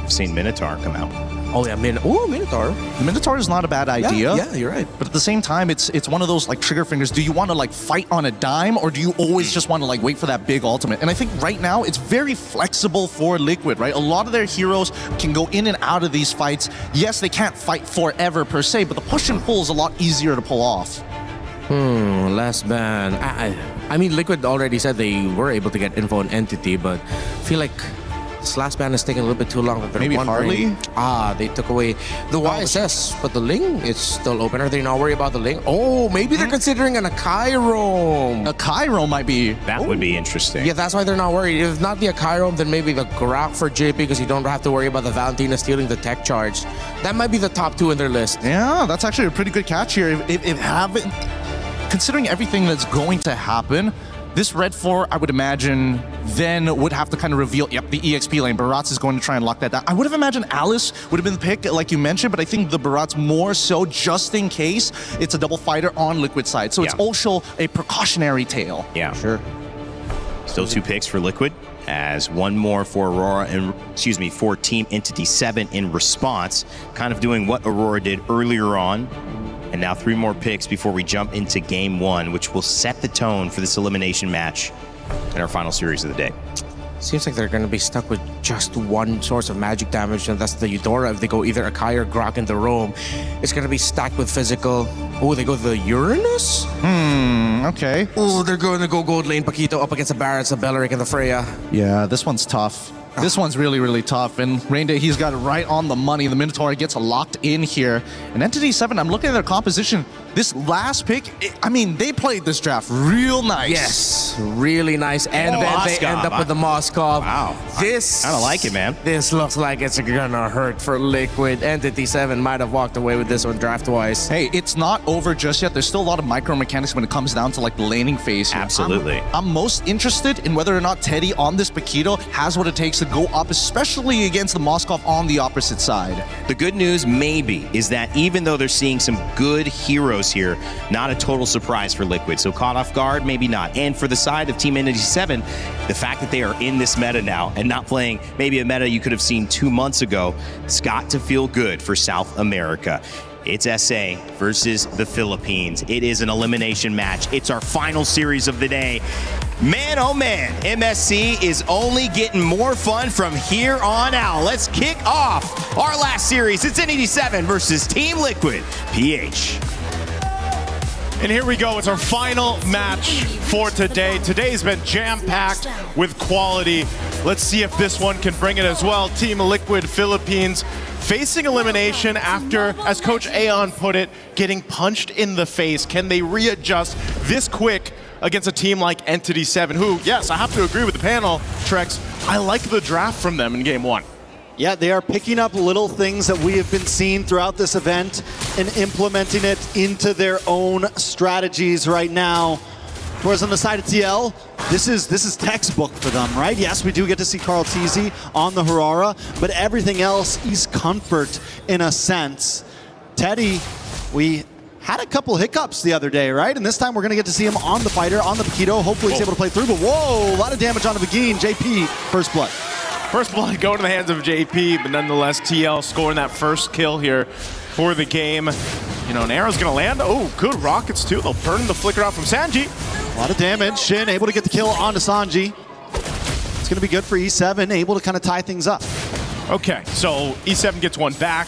I've seen Minotaur come out. Oh yeah, Minotaur. Minotaur is not a bad idea. Yeah, you're right. But at the same time, it's one of those like trigger fingers. Do you want to like fight on a dime, or do you always just want to like wait for that big ultimate? And I think right now it's very flexible for Liquid, right? A lot of their heroes can go in and out of these fights. Yes, they can't fight forever per se, but the push and pull is a lot easier to pull off. Last ban. I mean, Liquid already said they were able to get info on Entity, but I feel like this last ban is taking a little bit too long. Maybe Harley? They took away the YSS, but the Ling is still open. Are they not worried about the Ling? Oh, maybe they're considering an Akai roam. Akai roam might be... That would be interesting. Yeah, that's why they're not worried. If not the Akai roam, then maybe the Grok for JP, because you don't have to worry about the Valentina stealing the tech charge. That might be the top 2 in their list. Yeah, that's actually a pretty good catch here. Considering everything that's going to happen, this Red 4, I would imagine, then would have to kind of reveal, the EXP lane. Baratz is going to try and lock that down. I would have imagined Alice would have been the pick, like you mentioned, but I think the Baratz more so just in case it's a double fighter on Liquid side. So it's also a precautionary tale. Yeah, sure. Still 2 picks for Liquid, as one more for Aurora and for Team Entity 7 in response, kind of doing what Aurora did earlier on. And now 3 more picks before we jump into game 1, which will set the tone for this elimination match in our final series of the day. Seems like they're going to be stuck with just one source of magic damage, and that's the Eudora. If they go either Akai or Grok in the roam, it's going to be stacked with physical. Oh, they go the Uranus? Okay. Oh, they're going to go gold lane Paquito up against the Barretts, the Belleric, and the Freya. Yeah, this one's tough. This one's really, really tough. And Rainday, he's got it right on the money. The Minotaur gets locked in here. And Entity 7, I'm looking at their composition. This last pick, they played this draft real nice. Yes, really nice. And then they end up with the Moskov. Wow. This, I don't like it, man. This looks like it's gonna hurt for Liquid. Entity 7 might have walked away with this one draft-wise. Hey, it's not over just yet. There's still a lot of micro mechanics when it comes down to like the laning phase here. Absolutely. I'm most interested in whether or not Teddy on this Paquito has what it takes to go up, especially against the Moskov on the opposite side. The good news, maybe, is that even though they're seeing some good heroes here, not a total surprise for Liquid. So caught off guard, maybe not. And for the side of Team Entity 7, the fact that they are in this meta now and not playing maybe a meta you could have seen 2 months ago, it's got to feel good for South America. It's SA versus the Philippines. It is an elimination match. It's our final series of the day. Man, oh man, MSC is only getting more fun from here on out. Let's kick off our last series. It's Entity 7 versus Team Liquid PH. And here we go. It's our final match for today. Today's been jam-packed with quality. Let's see if this one can bring it as well. Team Liquid Philippines facing elimination after, as Coach Aeon put it, getting punched in the face. Can they readjust this quick against a team like Entity 7, who, yes, I have to agree with the panel, Trex, I like the draft from them in game 1. Yeah, they are picking up little things that we have been seeing throughout this event and implementing it into their own strategies right now. Whereas on the side of TL, this is textbook for them, right? Yes, we do get to see Carl Teasy on the Herrera, but everything else is comfort in a sense. Teddy, we had a couple hiccups the other day, right? And this time we're going to get to see him on the fighter, on the Paquito. Hopefully he's able to play through, but whoa, a lot of damage on the Begin. JP, first blood. First blood going to the hands of JP, but nonetheless, TL scoring that first kill here for the game. You know, an arrow's going to land. Oh, good rockets too. They'll burn the flicker out from Sanji. A lot of damage. Shin able to get the kill onto Sanji. It's going to be good for E7, able to kind of tie things up. Okay, so E7 gets one back.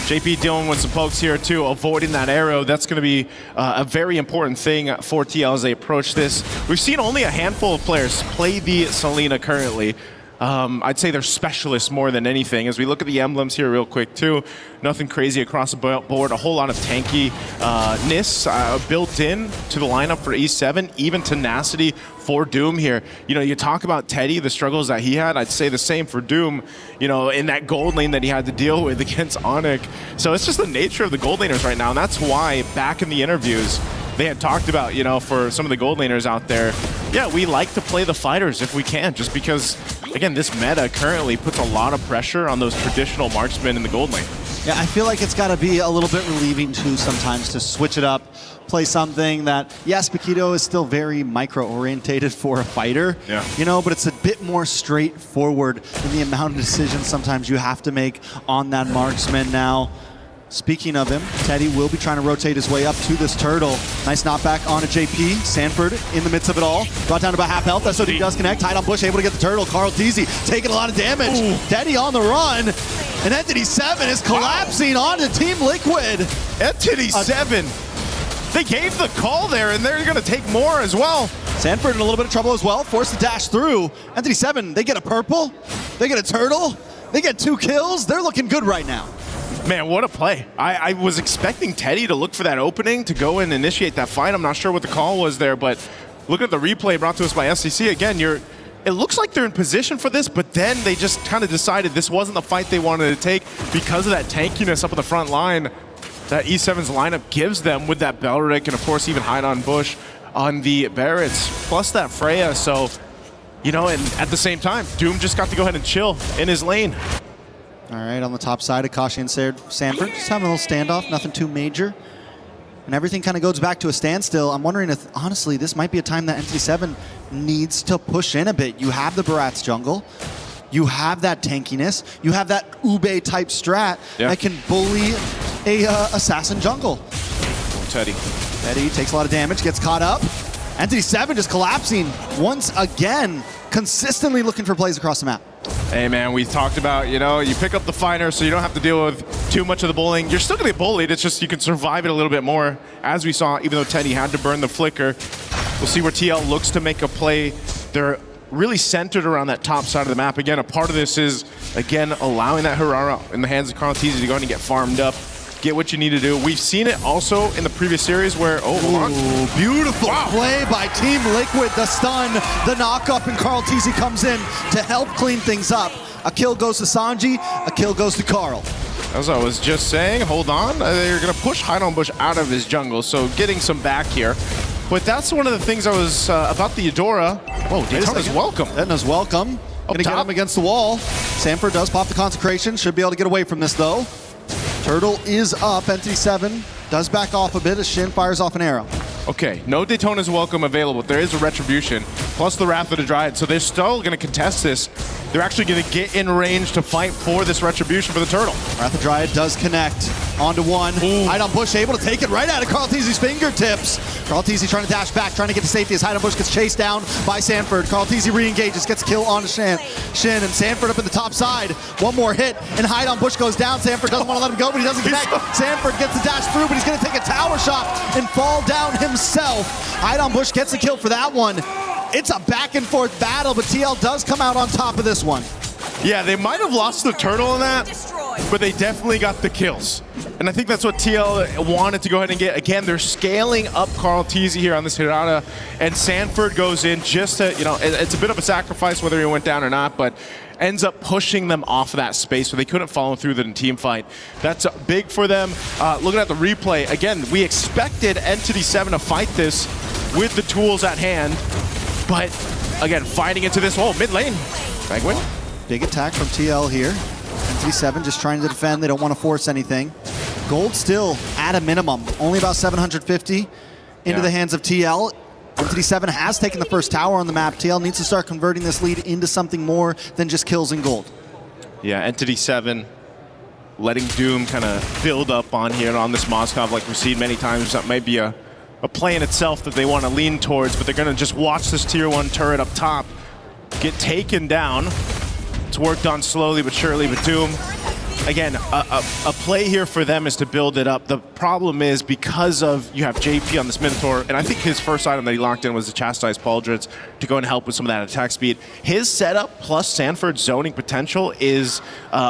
JP dealing with some pokes here too, avoiding that arrow. That's going to be a very important thing for TL as they approach this. We've seen only a handful of players play the Selena currently. I'd say they're specialists more than anything. As we look at the emblems here real quick too, nothing crazy across the board. A whole lot of tanky-ness built in to the lineup for E7, even tenacity for Doom here. You know, you talk about Teddy, the struggles that he had, I'd say the same for Doom, you know, in that gold lane that he had to deal with against Onyx. So it's just the nature of the gold laners right now, and that's why back in the interviews, they had talked about, you know, for some of the gold laners out there, yeah, we like to play the fighters if we can, just because, again, this meta currently puts a lot of pressure on those traditional marksmen in the gold lane. Yeah, I feel like it's got to be a little bit relieving too sometimes to switch it up, play something that, yes, Paquito is still very micro-orientated for a fighter, you know, but it's a bit more straightforward in the amount of decisions sometimes you have to make on that marksman now. Speaking of him, Teddy will be trying to rotate his way up to this turtle. Nice knockback onto JP. Sanford in the midst of it all. Brought down to about half health. SOD does connect. Tied on Bush, able to get the turtle. Carl Teasy taking a lot of damage. Ooh. Teddy on the run. And Entity 7 is collapsing onto Team Liquid. Entity 7. They gave the call there, and they're going to take more as well. Sanford in a little bit of trouble as well. Forced to dash through. Entity 7, they get a purple. They get a turtle. They get 2 kills. They're looking good right now. Man, what a play. I was expecting Teddy to look for that opening to go and initiate that fight. I'm not sure what the call was there, but look at the replay brought to us by SCC. Again, it looks like they're in position for this, but then they just kind of decided this wasn't the fight they wanted to take because of that tankiness up in the front line that E7's lineup gives them with that Belric and, of course, even hide on Bush on the Barretts, plus that Freya. So, you know, and at the same time, Doom just got to go ahead and chill in his lane. All right, on the top side, Akashi and Sanford just having a little standoff, nothing too major. And everything kind of goes back to a standstill. I'm wondering if, honestly, this might be a time that Entity 7 needs to push in a bit. You have the Barat's jungle. You have that tankiness. You have that Ube-type strat that can bully a assassin jungle. Oh, Teddy. Teddy takes a lot of damage, gets caught up. Entity 7 just collapsing once again, consistently looking for plays across the map. Hey man, we talked about, you know, you pick up the fighter so you don't have to deal with too much of the bullying. You're still gonna get bullied, it's just you can survive it a little bit more. As we saw, even though Teddy had to burn the flicker, we'll see where TL looks to make a play. They're really centered around that top side of the map. Again, a part of this is, again, allowing that Harara in the hands of Carl Teasy to go ahead and get farmed up, get what you need to do. We've seen it also in the previous series where, Beautiful play by Team Liquid. The stun, the knock-up, and Carl Teasy comes in to help clean things up. A kill goes to Sanji, a kill goes to Carl. As I was just saying, hold on. They're going to push Hide on Bush out of his jungle, so getting some back here. But that's one of the things I was about the Eudora. Whoa, Daytona's welcome. Daytona's welcome. Gonna get him against the wall. Sanford does pop the consecration. Should be able to get away from this though. Turtle is up. Entity 7 does back off a bit as Shin fires off an arrow. Okay, no Daytona's welcome available. There is a Retribution, plus the Wrath of the Dryad, so they're still going to contest this. They're actually going to get in range to fight for this Retribution for the Turtle. Wrath of the Dryad does connect onto one. Hide on Bush able to take it right out of Carl Teasy's fingertips. Carl Teasy trying to dash back, trying to get to safety as Hide on Bush gets chased down by Sanford. Carl Teasy re-engages, gets a kill onto Shin, and Sanford up in the top side. One more hit, and Hide on Bush goes down. Sanford doesn't want to let him go, but he doesn't connect. Sanford gets the dash through, but he's going to take a tower shot and fall down himself. Hide on Bush gets the kill for that one. It's a back and forth battle, but TL does come out on top of this one. Yeah, they might have lost the turtle in that, but they definitely got the kills. And I think that's what TL wanted to go ahead and get. Again, they're scaling up Carl Teasy here on this Hirata, and Sanford goes in just to, you know, it's a bit of a sacrifice whether he went down or not, but ends up pushing them off of that space so they couldn't follow through the team fight. That's big for them. Looking at the replay, again, we expected Entity 7 to fight this with the tools at hand, but again, fighting into this whole mid lane. Bagwin. Big attack from TL here. Entity 7 just trying to defend. They don't want to force anything. Gold still at a minimum. Only about 750 into the hands of TL. Entity 7 has taken the first tower on the map. TL needs to start converting this lead into something more than just kills and gold. Yeah, Entity 7 letting Doom kind of build up on here on this Moskov like we've seen many times. That might be a play in itself that they want to lean towards, but they're going to just watch this tier 1 turret up top get taken down. It's worked on slowly but surely, but Doom, again, a play here for them is to build it up. The problem is because of you have JP on this Minotaur, and I think his first item that he locked in was the Chastised Pauldrons to go and help with some of that attack speed. His setup plus Sanford's zoning potential is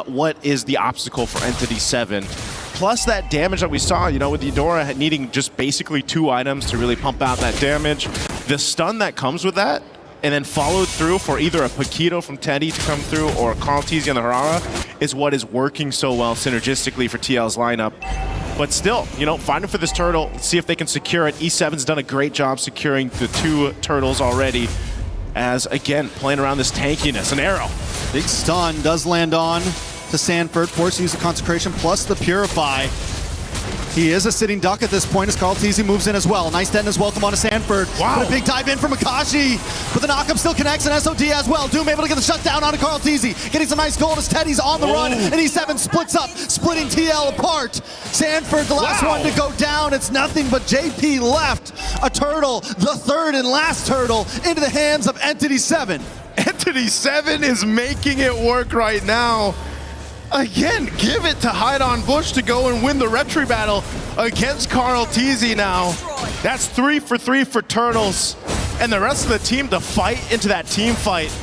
what is the obstacle for Entity 7. Plus that damage that we saw, you know, with Eudora needing just basically 2 items to really pump out that damage. The stun that comes with that, and then followed through for either a Paquito from Teddy to come through or Carl Teasy on the Harara is what is working so well synergistically for TL's lineup. But still, you know, fighting for this turtle, see if they can secure it. E7's done a great job securing the 2 turtles already. As, again, playing around this tankiness. An arrow. Big stun does land on to Sanford, forced to use the Consecration plus the Purify. He is a sitting duck at this point as Carl Teasy moves in as well. Nice detonus welcome on to Sanford. Wow. But a big dive in from Akashi. But the knockup still connects and SOD as well. Doom able to get the shutdown onto Carl Teasy. Getting some nice gold as Teddy's on the run. And E7 splits up, splitting TL apart. Sanford, the last one to go down. It's nothing but JP left. A turtle, the third and last turtle, into the hands of Entity 7. Entity 7 is making it work right now. Again, give it to Hide on Bush to go and win the retry battle against Carl Teasy now. That's 3 for 3 for Turtles. And the rest of the team to fight into that team fight.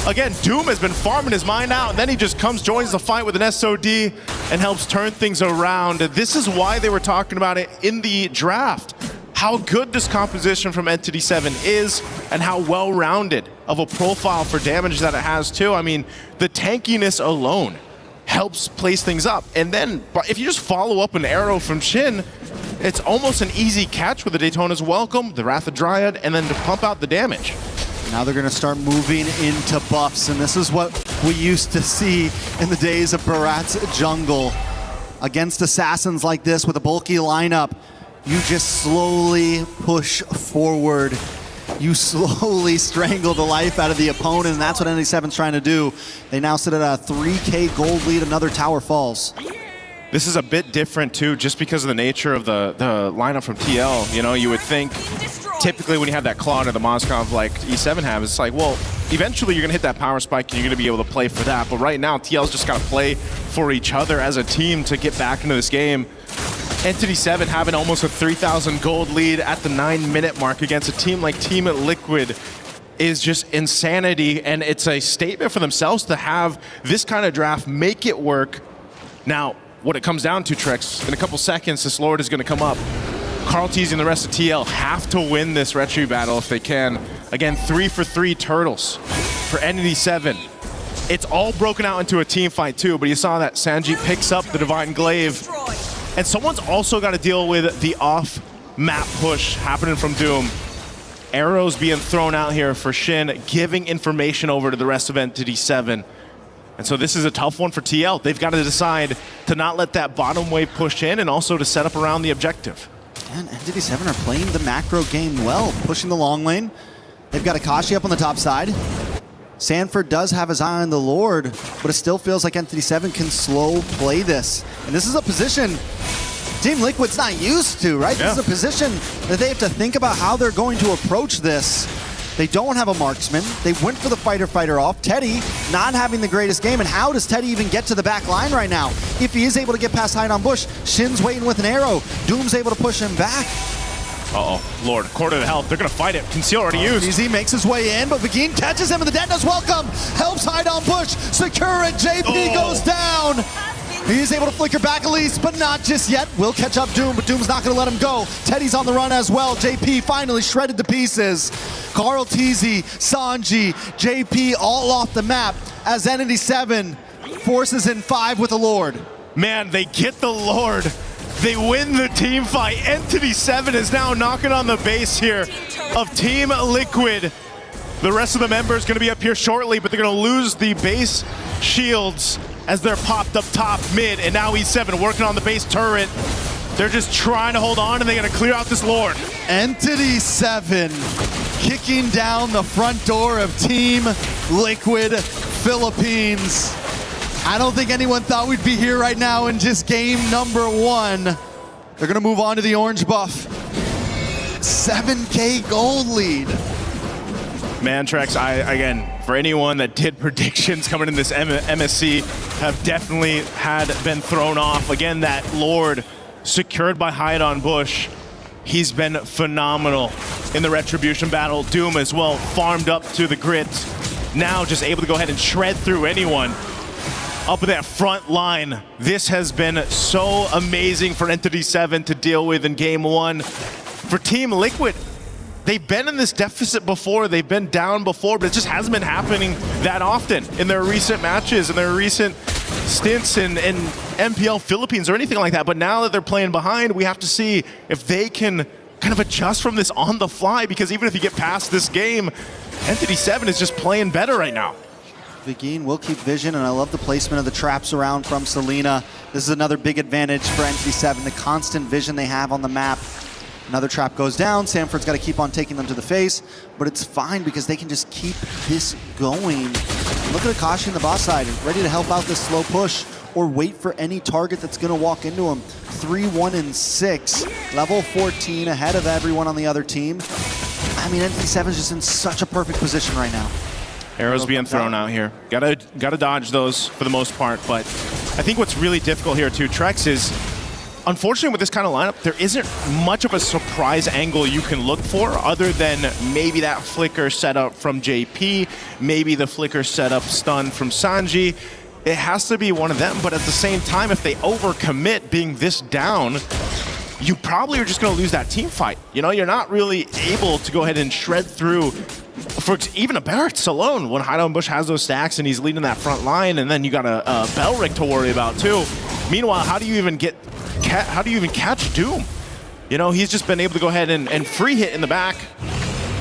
Again, Doom has been farming his mind out, and then he just comes, joins the fight with an SOD, and helps turn things around. This is why they were talking about it in the draft. How good this composition from Entity 7 is, and how well-rounded of a profile for damage that it has too. I mean, the tankiness alone helps place things up. And then if you just follow up an arrow from Shin, it's almost an easy catch with the Daytona's Welcome, the Wrath of Dryad, and then to pump out the damage. Now they're going to start moving into buffs, and this is what we used to see in the days of Barat's jungle. Against assassins like this with a bulky lineup, you just slowly push forward. You slowly strangle the life out of the opponent, and that's what ND7's trying to do. They now sit at a 3K gold lead, another tower falls. This is a bit different too, just because of the nature of the lineup from TL. You know, you would think typically when you have that claw into the Moskov like E7 have, it's like, well, eventually you're gonna hit that power spike and you're gonna be able to play for that. But right now, TL's just gotta play for each other as a team to get back into this game. Entity 7 having almost a 3,000 gold lead at the 9-minute mark against a team like Team Liquid is just insanity, and it's a statement for themselves to have this kind of draft, make it work. Now, what it comes down to, Trex, in a couple seconds, this Lord is going to come up. Carl Teasy and the rest of TL have to win this retry battle if they can. Again, 3 for 3 turtles for Entity 7. It's all broken out into a team fight too, but you saw that Sanji picks up the Divine Glaive. And someone's also got to deal with the off-map push happening from Doom. Arrows being thrown out here for Shin, giving information over to the rest of Entity 7. And so this is a tough one for TL. They've got to decide to not let that bottom wave push in and also to set up around the objective. And Entity 7 are playing the macro game well, pushing the long lane. They've got Akashi up on the top side. Sanford does have his eye on the Lord, but it still feels like Entity 7 can slow play this. And this is a position Team Liquid's not used to, right? Yeah. This is a position that they have to think about how they're going to approach this. They don't have a marksman. They went for the fighter off. Teddy not having the greatest game, and how does Teddy even get to the back line right now? If he is able to get past Hide on Bush, Shin's waiting with an arrow. Doom's able to push him back. Uh-oh, Lord, quarter to health. They're going to fight it. Conceal already used. Easy makes his way in, but Begin catches him, and the Detonus Welcome helps Hide on Bush. Secure it. JP goes down. He's able to flicker back at least, but not just yet. Will catch up Doom, but Doom's not going to let him go. Teddy's on the run as well. JP finally shredded to pieces. Carl Teasy, Sanji, JP all off the map as Entity 7 forces in 5 with the Lord. Man, they get the Lord. They win the team fight. Entity 7 is now knocking on the base here of Team Liquid. The rest of the members going to be up here shortly, but they're going to lose the base shields as they're popped up top mid, and now E7 working on the base turret. They're just trying to hold on, and they're going to clear out this Lord. Entity 7 kicking down the front door of Team Liquid Philippines. I don't think anyone thought we'd be here right now in just game number 1. They're going to move on to the orange buff. 7K gold lead. Man, Trex, again, for anyone that did predictions coming in this MSC have definitely been thrown off. Again, that Lord secured by Hide on Bush. He's been phenomenal in the Retribution battle. Doom as well, farmed up to the grit. Now just able to go ahead and shred through anyone up with that front line. This has been so amazing for Entity 7 to deal with in game one. For Team Liquid, they've been in this deficit before, they've been down before, but it just hasn't been happening that often in their recent matches, in their recent stints in MPL Philippines or anything like that. But now that they're playing behind, we have to see if they can kind of adjust from this on the fly, because even if you get past this game, Entity 7 is just playing better right now. Begin will keep vision, and I love the placement of the traps around from Selena. This is another big advantage for Entity 7, the constant vision they have on the map. Another trap goes down. Sanford's got to keep on taking them to the face, but it's fine because they can just keep this going. Look at Akashi in the boss side, ready to help out this slow push or wait for any target that's going to walk into him. 3, 1, and 6. Level 14 ahead of everyone on the other team. I mean, Entity 7 is just in such a perfect position right now. Arrows being thrown out here. Gotta dodge those for the most part, but I think what's really difficult here too, Trex, is unfortunately with this kind of lineup, there isn't much of a surprise angle you can look for other than maybe that flicker setup from JP, maybe the flicker setup stun from Sanji. It has to be one of them, but at the same time, if they overcommit being this down, you probably are just going to lose that team fight. You know, you're not really able to go ahead and shred through for even a Barracks alone when Hide on Bush has those stacks and he's leading that front line, and then you got a Belric to worry about too. Meanwhile, how do you even catch Doom? You know, he's just been able to go ahead and free hit in the back,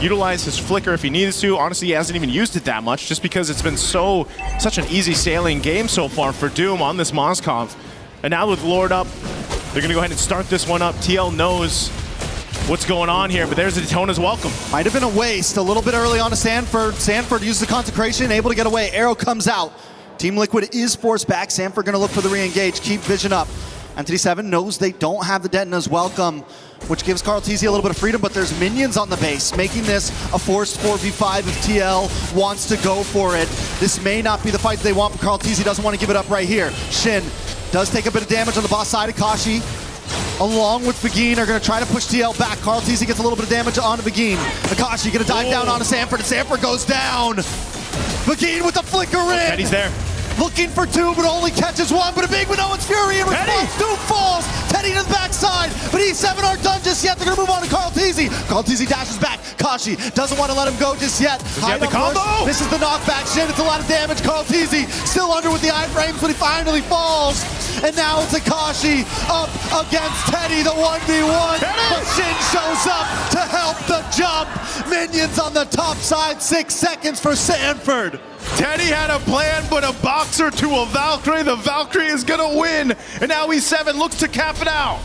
utilize his flicker if he needs to. Honestly, he hasn't even used it that much just because it's been such an easy sailing game so far for Doom on this Moskov. And now with Lord up, they're going to go ahead and start this one up. TL knows what's going on here, but there's a Daytona's welcome. Might have been a waste a little bit early on to Sanford. Sanford uses the consecration, able to get away. Arrow comes out. Team Liquid is forced back. Sanford going to look for the re-engage. Keep vision up. Entity 7 knows they don't have the Detona's welcome, which gives KarlTzy a little bit of freedom, but there's minions on the base, making this a forced 4v5 if TL wants to go for it. This may not be the fight they want, but KarlTzy doesn't want to give it up right here. Shin does take a bit of damage on the boss side. Akashi, along with Begin, are going to try to push TL back. KarlTzy gets a little bit of damage onto Begin. Akashi going to dive down onto Sanford, and Sanford goes down. Begin with the flicker in. Teddy's there. Looking for two, but only catches one. But a big Minoan's Fury in response. Doom falls. Teddy to the backside. But E7 aren't done just yet. They're going to move on to KarlTzy. KarlTzy dashes back. Kashi doesn't want to let him go just yet. Does he have the combo? This is the knockback. Shin, it's a lot of damage. KarlTzy still under with the iframes, but he finally falls. And now it's Akashi up against Teddy, the 1v1. But Shin shows up to help the jump. Minions on the top side. 6 seconds for Sanford. Teddy had a plan, but a boxer to a Valkyrie. The Valkyrie is gonna win, and now E7 looks to cap it out.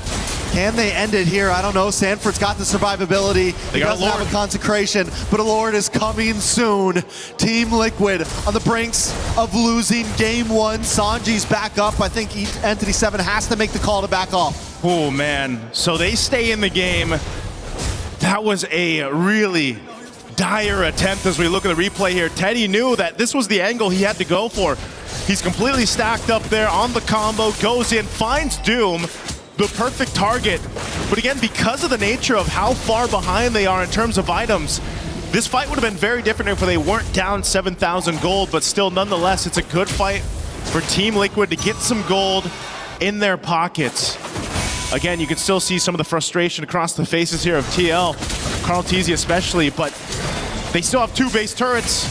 Can they end it here? I don't know. Sanford's got the survivability. He doesn't have a consecration, but a Lord is coming soon. Team Liquid on the brinks of losing game one. Sanji's back up. I think Entity 7 has to make the call to back off. Oh, man. So they stay in the game. That was a really dire attempt as we look at the replay here. Teddy knew that this was the angle he had to go for. He's completely stacked up there on the combo, goes in, finds Doom, the perfect target. But again, because of the nature of how far behind they are in terms of items, this fight would have been very different if they weren't down 7,000 gold, but still, nonetheless, it's a good fight for Team Liquid to get some gold in their pockets. Again, you can still see some of the frustration across the faces here of TL, KarlTzy especially, but they still have 2 base turrets.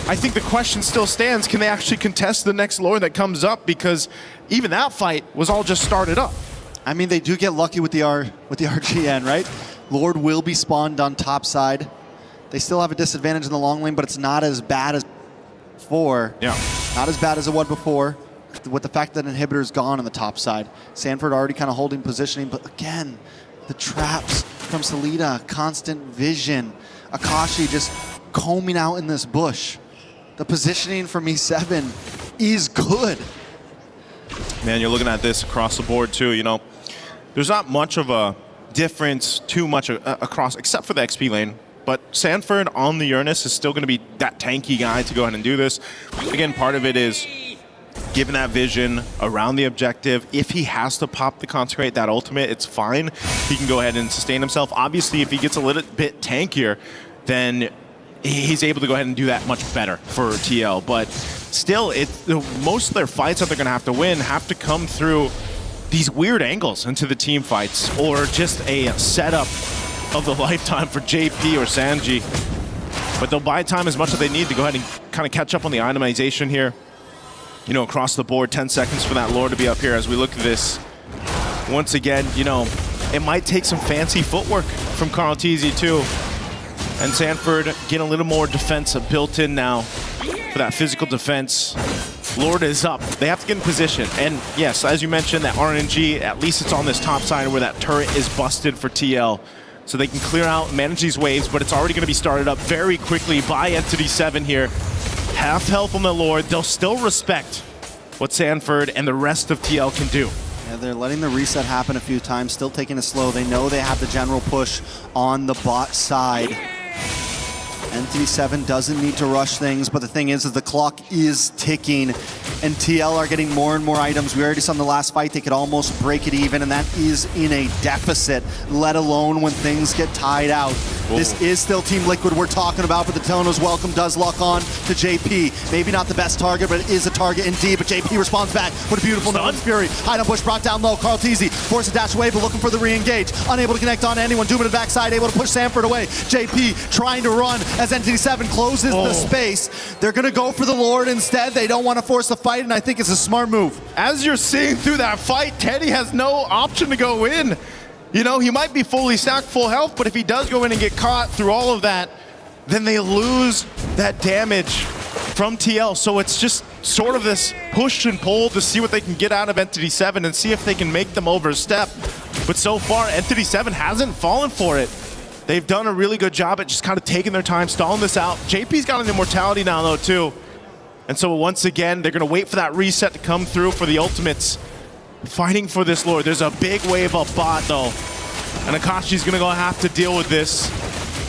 I think the question still stands, can they actually contest the next Lord that comes up? Because even that fight was all just started up. I mean, they do get lucky with the RGN, right? Lord will be spawned on top side. They still have a disadvantage in the long lane, but it's not as bad as before. Yeah. Not as bad as it was before, with the fact that Inhibitor's gone on the top side. Sanford already kind of holding positioning, but again, the traps from Salida, constant vision. Akashi just combing out in this bush. The positioning from E7 is good. Man, you're looking at this across the board too, you know. There's not much of a difference too much across, except for the XP lane. but Sanford on the Uranus is still going to be that tanky guy to go ahead and do this. Again, part of it is given that vision around the objective. If he has to pop the Consecrate, that ultimate, it's fine. He can go ahead and sustain himself. Obviously, if he gets a little bit tankier, then he's able to go ahead and do that much better for TL. But still, most of their fights that they're going to have to win have to come through these weird angles into the team fights, or just a setup of the lifetime for JP or Sanji. But they'll buy time as much as they need to go ahead and kind of catch up on the itemization here. You know, across the board, 10 seconds for that lore to be up here as we look at this. Once again, you know, it might take some fancy footwork from Carl Teasy too. And Sanford getting a little more defense built in now for that physical defense. Lord is up. They have to get in position. And yes, as you mentioned, that RNG, at least it's on this top side where that turret is busted for TL. So they can clear out, manage these waves, but it's already going to be started up very quickly by Entity 7 here. Half health on the Lord. They'll still respect what Sanford and the rest of TL can do. Yeah, they're letting the reset happen a few times, still taking it slow. They know they have the general push on the bot side. Entity 7 doesn't need to rush things, but the thing is the clock is ticking, and TL are getting more and more items. We already saw in the last fight they could almost break it even, and that is in a deficit, let alone when things get tied out. Ooh. This is still Team Liquid we're talking about, but the Tono's welcome does lock on to JP. Maybe not the best target, but it is a target indeed, but JP responds back with a beautiful Noon's Fury. Item push brought down low. Carl Teasy forced to dash away, but looking for the re-engage. Unable to connect on anyone. Doom in the backside, able to push Sanford away. JP trying to run as Entity 7 closes the space. They're going to go for the Lord instead. They don't want to force the fight, and I think it's a smart move. As you're seeing through that fight, Teddy has no option to go in. You know, he might be fully stacked, full health, but if he does go in and get caught through all of that, then they lose that damage from TL. So it's just sort of this push and pull to see what they can get out of Entity 7 and see if they can make them overstep. But so far, Entity 7 hasn't fallen for it. They've done a really good job at just kind of taking their time, stalling this out. JP's got an immortality now, though, too. And so once again, they're going to wait for that reset to come through for the ultimates. Fighting for this Lord. There's a big wave of bot, though. And Akashi's going to go have to deal with this.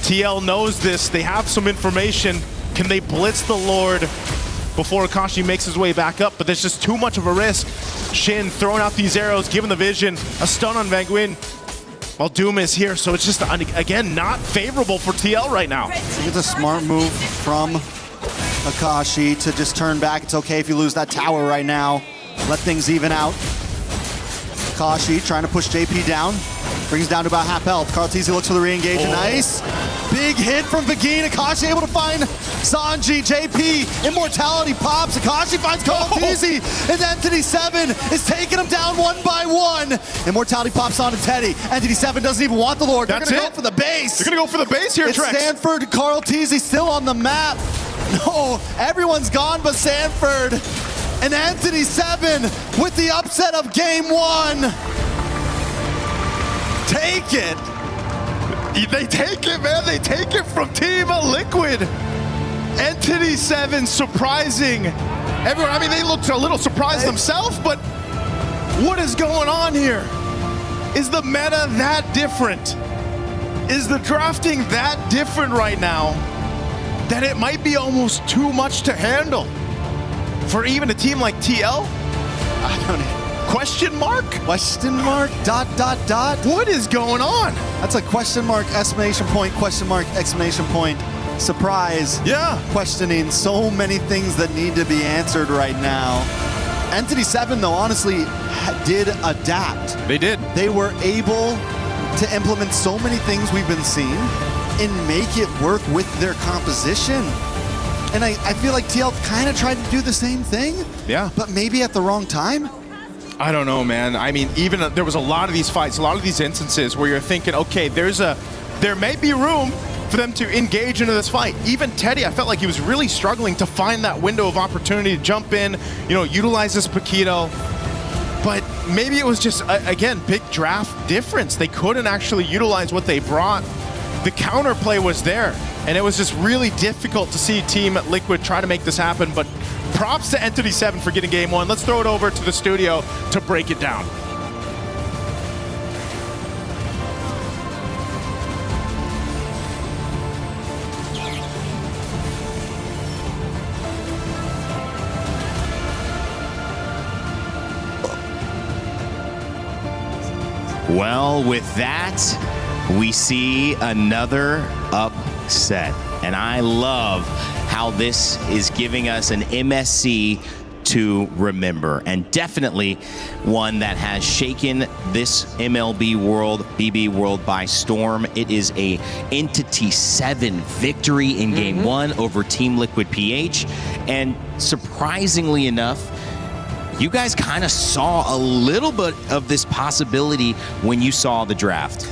TL knows this. They have some information. Can they blitz the Lord before Akashi makes his way back up? But there's just too much of a risk. Shin throwing out these arrows, giving the vision. A stun on Van Nguyen. While Doom is here, so it's just, again, not favorable for TL right now. I think it's a smart move from Akashi to just turn back. It's okay if you lose that tower right now. Let things even out. Akashi trying to push JP down. Brings down to about half health. Carl Teasy looks for the re-engage. Nice. Big hit from Vagine. Akashi able to find Sanji. JP, immortality pops. Akashi finds Carl Teasy. And Entity 7 is taking him down one by one. Immortality pops onto Teddy. Entity 7 doesn't even want the Lord. They're going to go for the base. They're going to go for the base here, It's Trex. Sanford, Carl Teasy still on the map. No, everyone's gone but Sanford. And Entity 7 with the upset of game one. Take it. They take it, man. They take it from Team Liquid. Entity 7 surprising everyone. I mean, they looked a little surprised themselves, but what is going on here? Is the meta that different? Is the drafting that different right now that it might be almost too much to handle for even a team like TL? I don't know. Question mark? Question mark, dot, dot, dot. What is going on? That's a question mark, exclamation point, question mark, exclamation point. Surprise. Yeah. Questioning so many things that need to be answered right now. Entity 7, though, honestly, did adapt. They did. They were able to implement so many things we've been seeing and make it work with their composition. And I feel like TL kind of tried to do the same thing. Yeah. But maybe at the wrong time. I don't know, man. I mean, even there was a lot of these fights, a lot of these instances where you're thinking, okay, there may be room for them to engage into this fight. Even Teddy, I felt like he was really struggling to find that window of opportunity to jump in, you know, utilize this Paquito. But maybe it was just, again, big draft difference. They couldn't actually utilize what they brought. The counterplay was there, and it was just really difficult to see Team Liquid try to make this happen. But props to Entity 7 for getting game one. Let's throw it over to the studio to break it down. Well, with that, we see another upset. And I love how this is giving us an MSC to remember, and definitely one that has shaken this MLB world, BB world by storm. It is a Entity 7 victory in Game 1 over Team Liquid PH, and surprisingly enough, you guys kind of saw a little bit of this possibility when you saw the draft.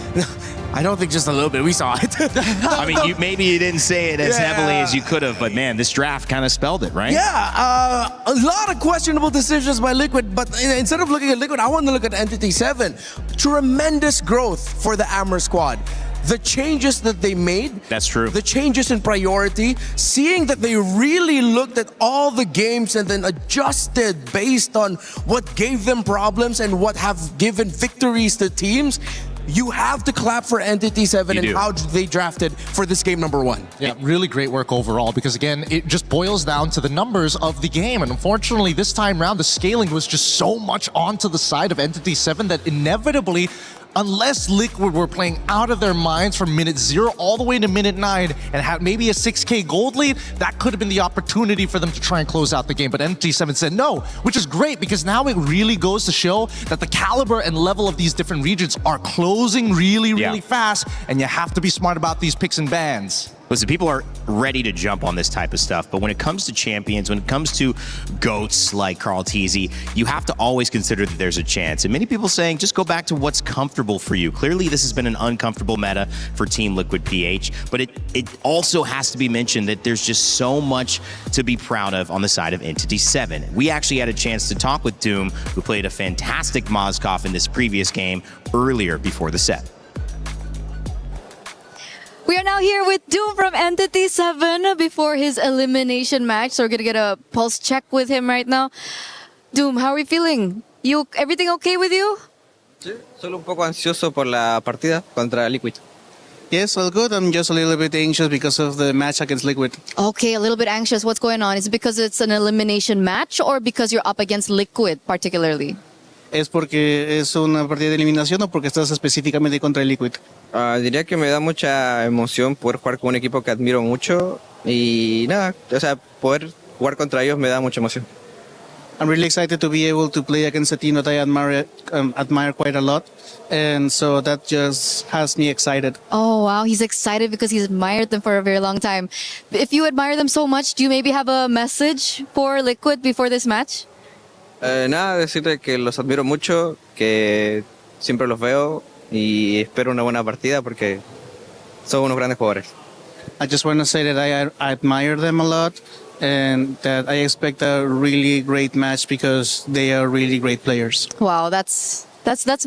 I don't think just a little bit. We saw it. I mean, maybe you didn't say it as heavily as you could have, but man, this draft kind of spelled it, right? Yeah, a lot of questionable decisions by Liquid, but instead of looking at Liquid, I want to look at Entity 7. Tremendous growth for the Amber squad. The changes that they made. That's true. The changes in priority, seeing that they really looked at all the games and then adjusted based on what gave them problems and what have given victories to teams. You have to clap for Entity 7 and how they drafted for this game number 1. Yeah, really great work overall, because again, it just boils down to the numbers of the game. And unfortunately, this time around, the scaling was just so much onto the side of Entity 7 that inevitably, unless Liquid were playing out of their minds from minute 0 all the way to minute 9 and had maybe a 6K gold lead, that could have been the opportunity for them to try and close out the game. But Entity 7 said no, which is great, because now it really goes to show that the caliber and level of these different regions are closing really fast, and you have to be smart about these picks and bans. Listen, people are ready to jump on this type of stuff, but when it comes to champions, when it comes to GOATs like Carl Teasy, you have to always consider that there's a chance. And many people saying, just go back to what's comfortable for you. Clearly, this has been an uncomfortable meta for Team Liquid PH, but it also has to be mentioned that there's just so much to be proud of on the side of Entity 7. We actually had a chance to talk with Doom, who played a fantastic Mozkov in this previous game earlier before the set. We are now here with Doom from Entity 7 before his elimination match. So we're going to get a pulse check with him right now. Doom, how are we feeling? Everything okay with you? Sí, solo un poco ansioso por la partida contra Liquid. Yes, all good. I'm just a little bit anxious because of the match against Liquid. Okay, a little bit anxious. What's going on? Is it because it's an elimination match or because you're up against Liquid particularly? ¿Es porque es una partida de eliminación o porque estás específicamente contra el Liquid? Diría que me da mucha emoción poder jugar con un equipo que admiro mucho y nada, o sea, poder jugar contra ellos me da mucha emoción. I'm really excited to be able to play against a team that I admire quite a lot, and so that just has me excited. Oh wow, he's excited because he's admired them for a very long time. If you admire them so much, do you maybe have a message for Liquid before this match? Nada, decirle que los admiro mucho, que siempre los veo y espero una buena partida porque son unos grandes jugadores. I just want to say that I admire them a lot and that I expect a really great match because they are really great players. Wow, that's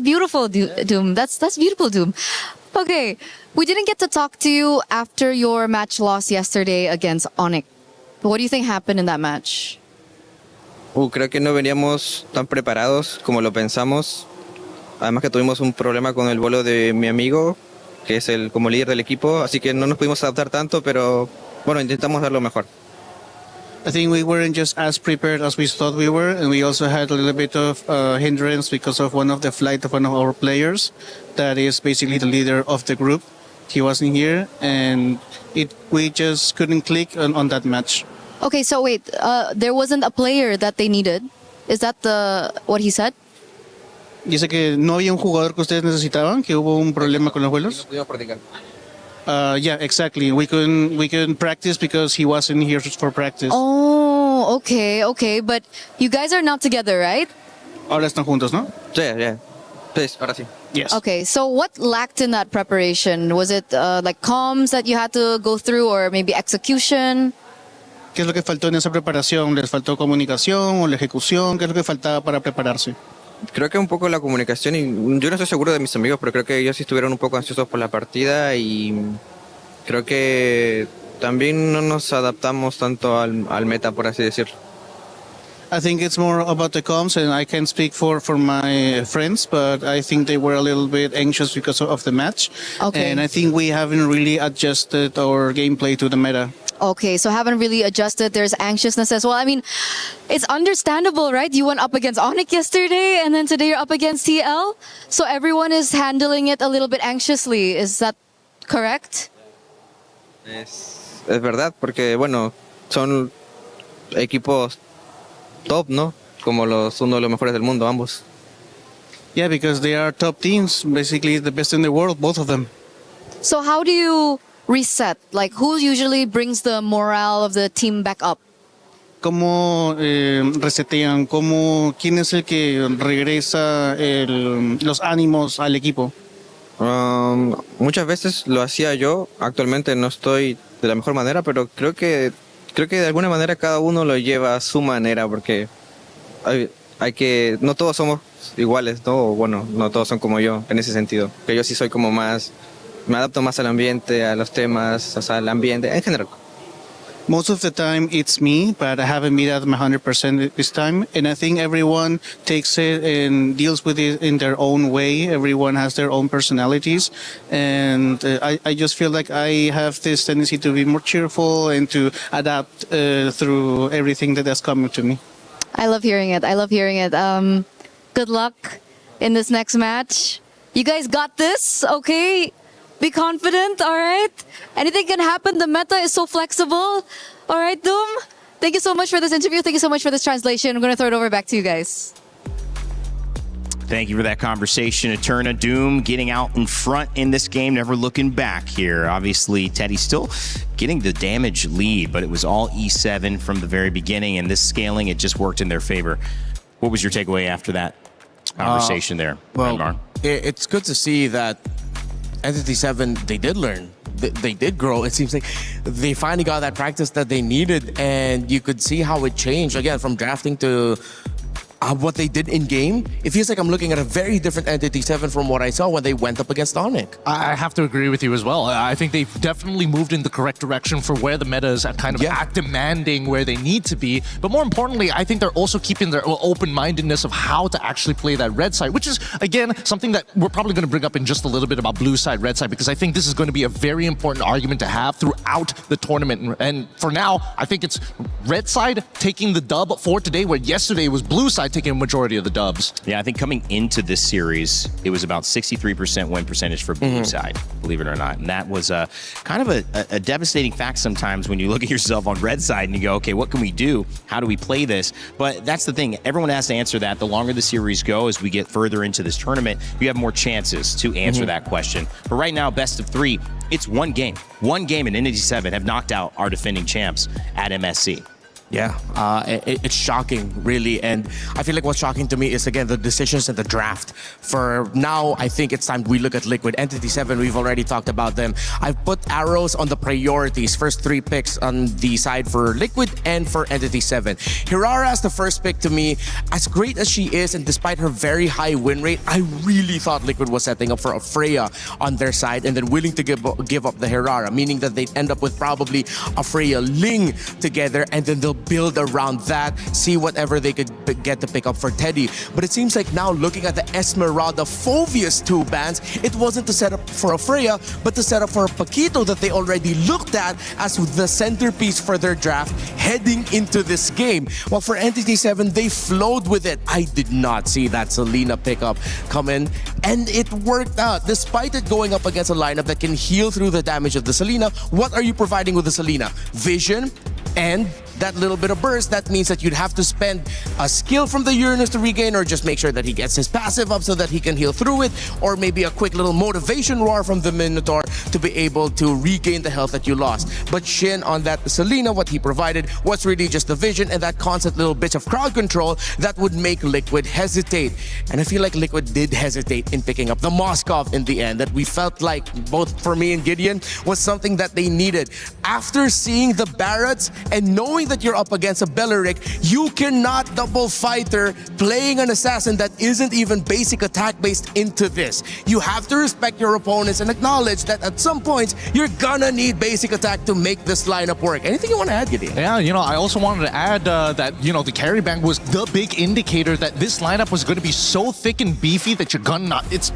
beautiful, Doom. That's beautiful, Doom. Okay, we didn't get to talk to you after your match loss yesterday against Onyx. What do you think happened in that match? Creo que no veníamos tan preparados como lo pensamos. Además que tuvimos un problema con el vuelo de mi amigo, que es el como líder del equipo, así que no nos pudimos adaptar tanto, pero bueno, intentamos dar lo mejor. I think we weren't just as prepared as we thought we were, and we also had a little bit of hindrance because of one of the flight of one of our players that is basically the leader of the group. He wasn't here, and we just couldn't click on that match. Okay, so wait, there wasn't a player that they needed. Is that what he said? Dice que no había un jugador que ustedes necesitaban, que hubo un problema con los vuelos. No pudimos practicar. Yeah, exactly. We couldn't practice because he wasn't here for practice. Oh, okay. But you guys are now together, right? Ahora están juntos, ¿no? Sí, yeah. Sí, ahora sí. Yes. Okay, so what lacked in that preparation? Was it like comms that you had to go through or maybe execution? ¿Qué es lo que faltó en esa preparación? ¿Les faltó comunicación o la ejecución? ¿Qué es lo que faltaba para prepararse? Creo que un poco la comunicación, y yo no estoy seguro de mis amigos, pero creo que ellos sí estuvieron un poco ansiosos por la partida y creo que también no nos adaptamos tanto al meta, por así decirlo. I think it's more about the comms, and I can't speak for my friends, but I think they were a little bit anxious because of the match. Okay. And I think we haven't really adjusted our gameplay to the meta. Okay, so haven't really adjusted. There's anxiousness as well. I mean, it's understandable, right? You went up against Onyx yesterday, and then today you're up against TL. So everyone is handling it a little bit anxiously. Is that correct? Es verdad, porque bueno, son equipos top, ¿no? Como uno de los mejores del mundo, ambos. Yeah, because they are top teams, basically the best in the world, both of them. So how do you reset? Like, who usually brings the morale of the team back up? ¿Cómo resetean? ¿Quién es el que regresa los ánimos al equipo? Muchas veces lo hacía yo. Actualmente no estoy de la mejor manera, pero creo que de alguna manera cada uno lo lleva a su manera, porque hay que, no todos somos iguales, ¿no? O bueno, no todos son como yo en ese sentido. Que yo sí soy como más, me adapto más al ambiente, a los temas, o sea, al ambiente en general. Most of the time it's me, but I haven't been at my 100% this time. And I think everyone takes it and deals with it in their own way. Everyone has their own personalities. And I just feel like I have this tendency to be more cheerful and to adapt through everything that has come to me. I love hearing it. I love hearing it. Good luck in this next match. You guys got this, okay? Be confident, all right? Anything can happen. The meta is so flexible. All right, Doom? Thank you so much for this interview. Thank you so much for this translation. I'm going to throw it over back to you guys. Thank you for that conversation, Eterna. Doom getting out in front in this game, never looking back here. Obviously, Teddy still getting the damage lead, but it was all E7 from the very beginning, and this scaling, it just worked in their favor. What was your takeaway after that conversation there, Renmar? It's good to see that Entity 7, they did learn. They did grow. It seems like they finally got that practice that they needed, and you could see how it changed, again, from drafting to what they did in game. It feels like I'm looking at a very different Entity 7 from what I saw when they went up against Onyx. I have to agree with you as well. I think they've definitely moved in the correct direction for where the meta is kind of at demanding where they need to be. But more importantly, I think they're also keeping their open-mindedness of how to actually play that red side, which is, again, something that we're probably going to bring up in just a little bit about blue side, red side, because I think this is going to be a very important argument to have throughout the tournament. And for now, I think it's red side taking the dub for today, where yesterday was blue side taking a majority of the dubs. Yeah, I think coming into this series, it was about 63% win percentage for blue side, believe it or not. And that was kind of a devastating fact sometimes when you look at yourself on red side and you go, okay, what can we do? How do we play this? But that's the thing. Everyone has to answer that. The longer the series go, as we get further into this tournament, you have more chances to answer that question. But right now, best of three, it's one game. One game in Entity 7 have knocked out our defending champs at MSC. Yeah, it's shocking, really. And I feel like what's shocking to me is, again, the decisions in the draft. For now, I think it's time we look at Liquid. Entity 7, we've already talked about them. I've put arrows on the priorities. First three picks on the side for Liquid and for Entity 7. Hirara's the first pick to me. As great as she is, and despite her very high win rate, I really thought Liquid was setting up for a Freya on their side and then willing to give up the Hirara, meaning that they'd end up with probably a Freya Ling together, and then they'll build around that, see whatever they could get to pick up for Teddy. But it seems like now, looking at the Esmeralda Phoveus 2 bans, it wasn't to set up for a Freya, but to set up for a Paquito that they already looked at as the centerpiece for their draft heading into this game. Well, for Entity 7, they flowed with it. I did not see that Selena pickup come in, and it worked out. Despite it going up against a lineup that can heal through the damage of the Selena, what are you providing with the Selena? Vision and that little bit of burst. That means that you'd have to spend a skill from the Uranus to regain, or just make sure that he gets his passive up so that he can heal through it, or maybe a quick little motivation roar from the Minotaur to be able to regain the health that you lost. But Shin on that Selena, what he provided was really just the vision and that constant little bit of crowd control that would make Liquid hesitate. And I feel like Liquid did hesitate in picking up the Moskov in the end, that we felt like, both for me and Gideon, was something that they needed. After seeing the Barretts and knowing that you're up against a Belleric, you cannot double fighter playing an assassin that isn't even basic attack based into this. You have to respect your opponents and acknowledge that at some points, you're gonna need basic attack to make this lineup work. Anything you want to add, Gideon? Yeah, I also wanted to add that, the carry bank was the big indicator that this lineup was going to be so thick and beefy that you're gonna not... It's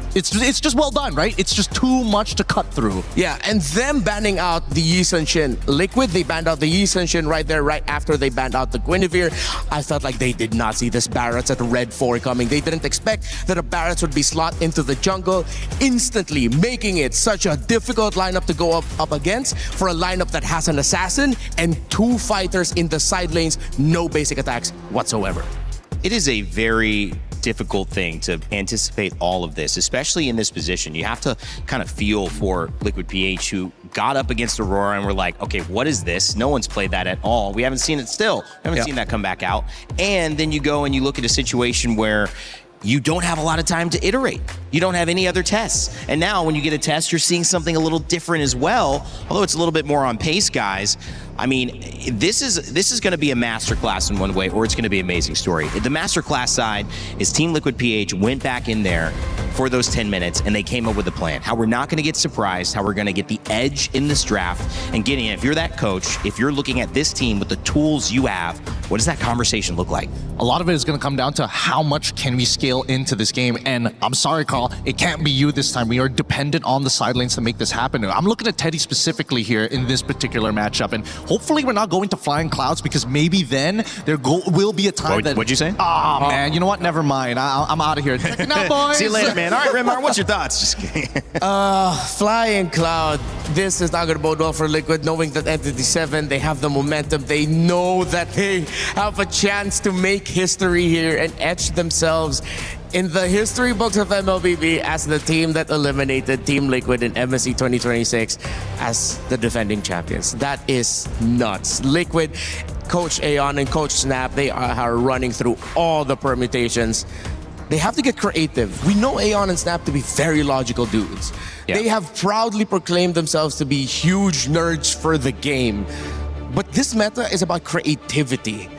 just well done, right? It's just too much to cut through. Yeah, and them banning out the Yi Sun-Shin. Liquid, they banned out the Yi Sun-Shin right there, right after they banned out the Guinevere. I felt like they did not see this Barretts at Red 4 coming. They didn't expect that a Barretts would be slot into the jungle, instantly making it such a difficult lineup to go up against for a lineup that has an assassin and 2 fighters in the side lanes, no basic attacks whatsoever. It is a very difficult thing to anticipate all of this, especially in this position. You have to kind of feel for Liquid PH, who got up against Aurora and we're like, okay, what is this? No one's played that at all. We haven't seen it still. We haven't seen that come back out. And then you go and you look at a situation where you don't have a lot of time to iterate. You don't have any other tests. And now when you get a test, you're seeing something a little different as well, although it's a little bit more on pace, guys. I mean, this is going to be a masterclass in one way, or it's going to be an amazing story. The masterclass side is Team Liquid PH went back in there for those 10 minutes, and they came up with a plan. How we're not going to get surprised, how we're going to get the edge in this draft. And Gideon, if you're that coach, if you're looking at this team with the tools you have, what does that conversation look like? A lot of it is going to come down to how much can we scale into this game. And I'm sorry, Carl, it can't be you this time. We are dependent on the side lanes to make this happen. I'm looking at Teddy specifically here in this particular matchup. And hopefully we're not going to Flying Clouds, because maybe then there will be a time that... What'd you say? Oh, man, you know what? Never mind. I'm out of here. Now, boys. See you later, man. All right, Rimar, what's your thoughts? Just kidding. Flying Cloud. This is not going to bode well for Liquid, knowing that Entity 7, they have the momentum. They know that they have a chance to make history here and etch themselves in the history books of MLBB as the team that eliminated Team Liquid in MSC 2026 as the defending champions. That is nuts. Liquid, Coach Aeon and Coach Snap, they are running through all the permutations. They have to get creative. We know Aeon and Snap to be very logical dudes. Yeah. They have proudly proclaimed themselves to be huge nerds for the game. But this meta is about creativity.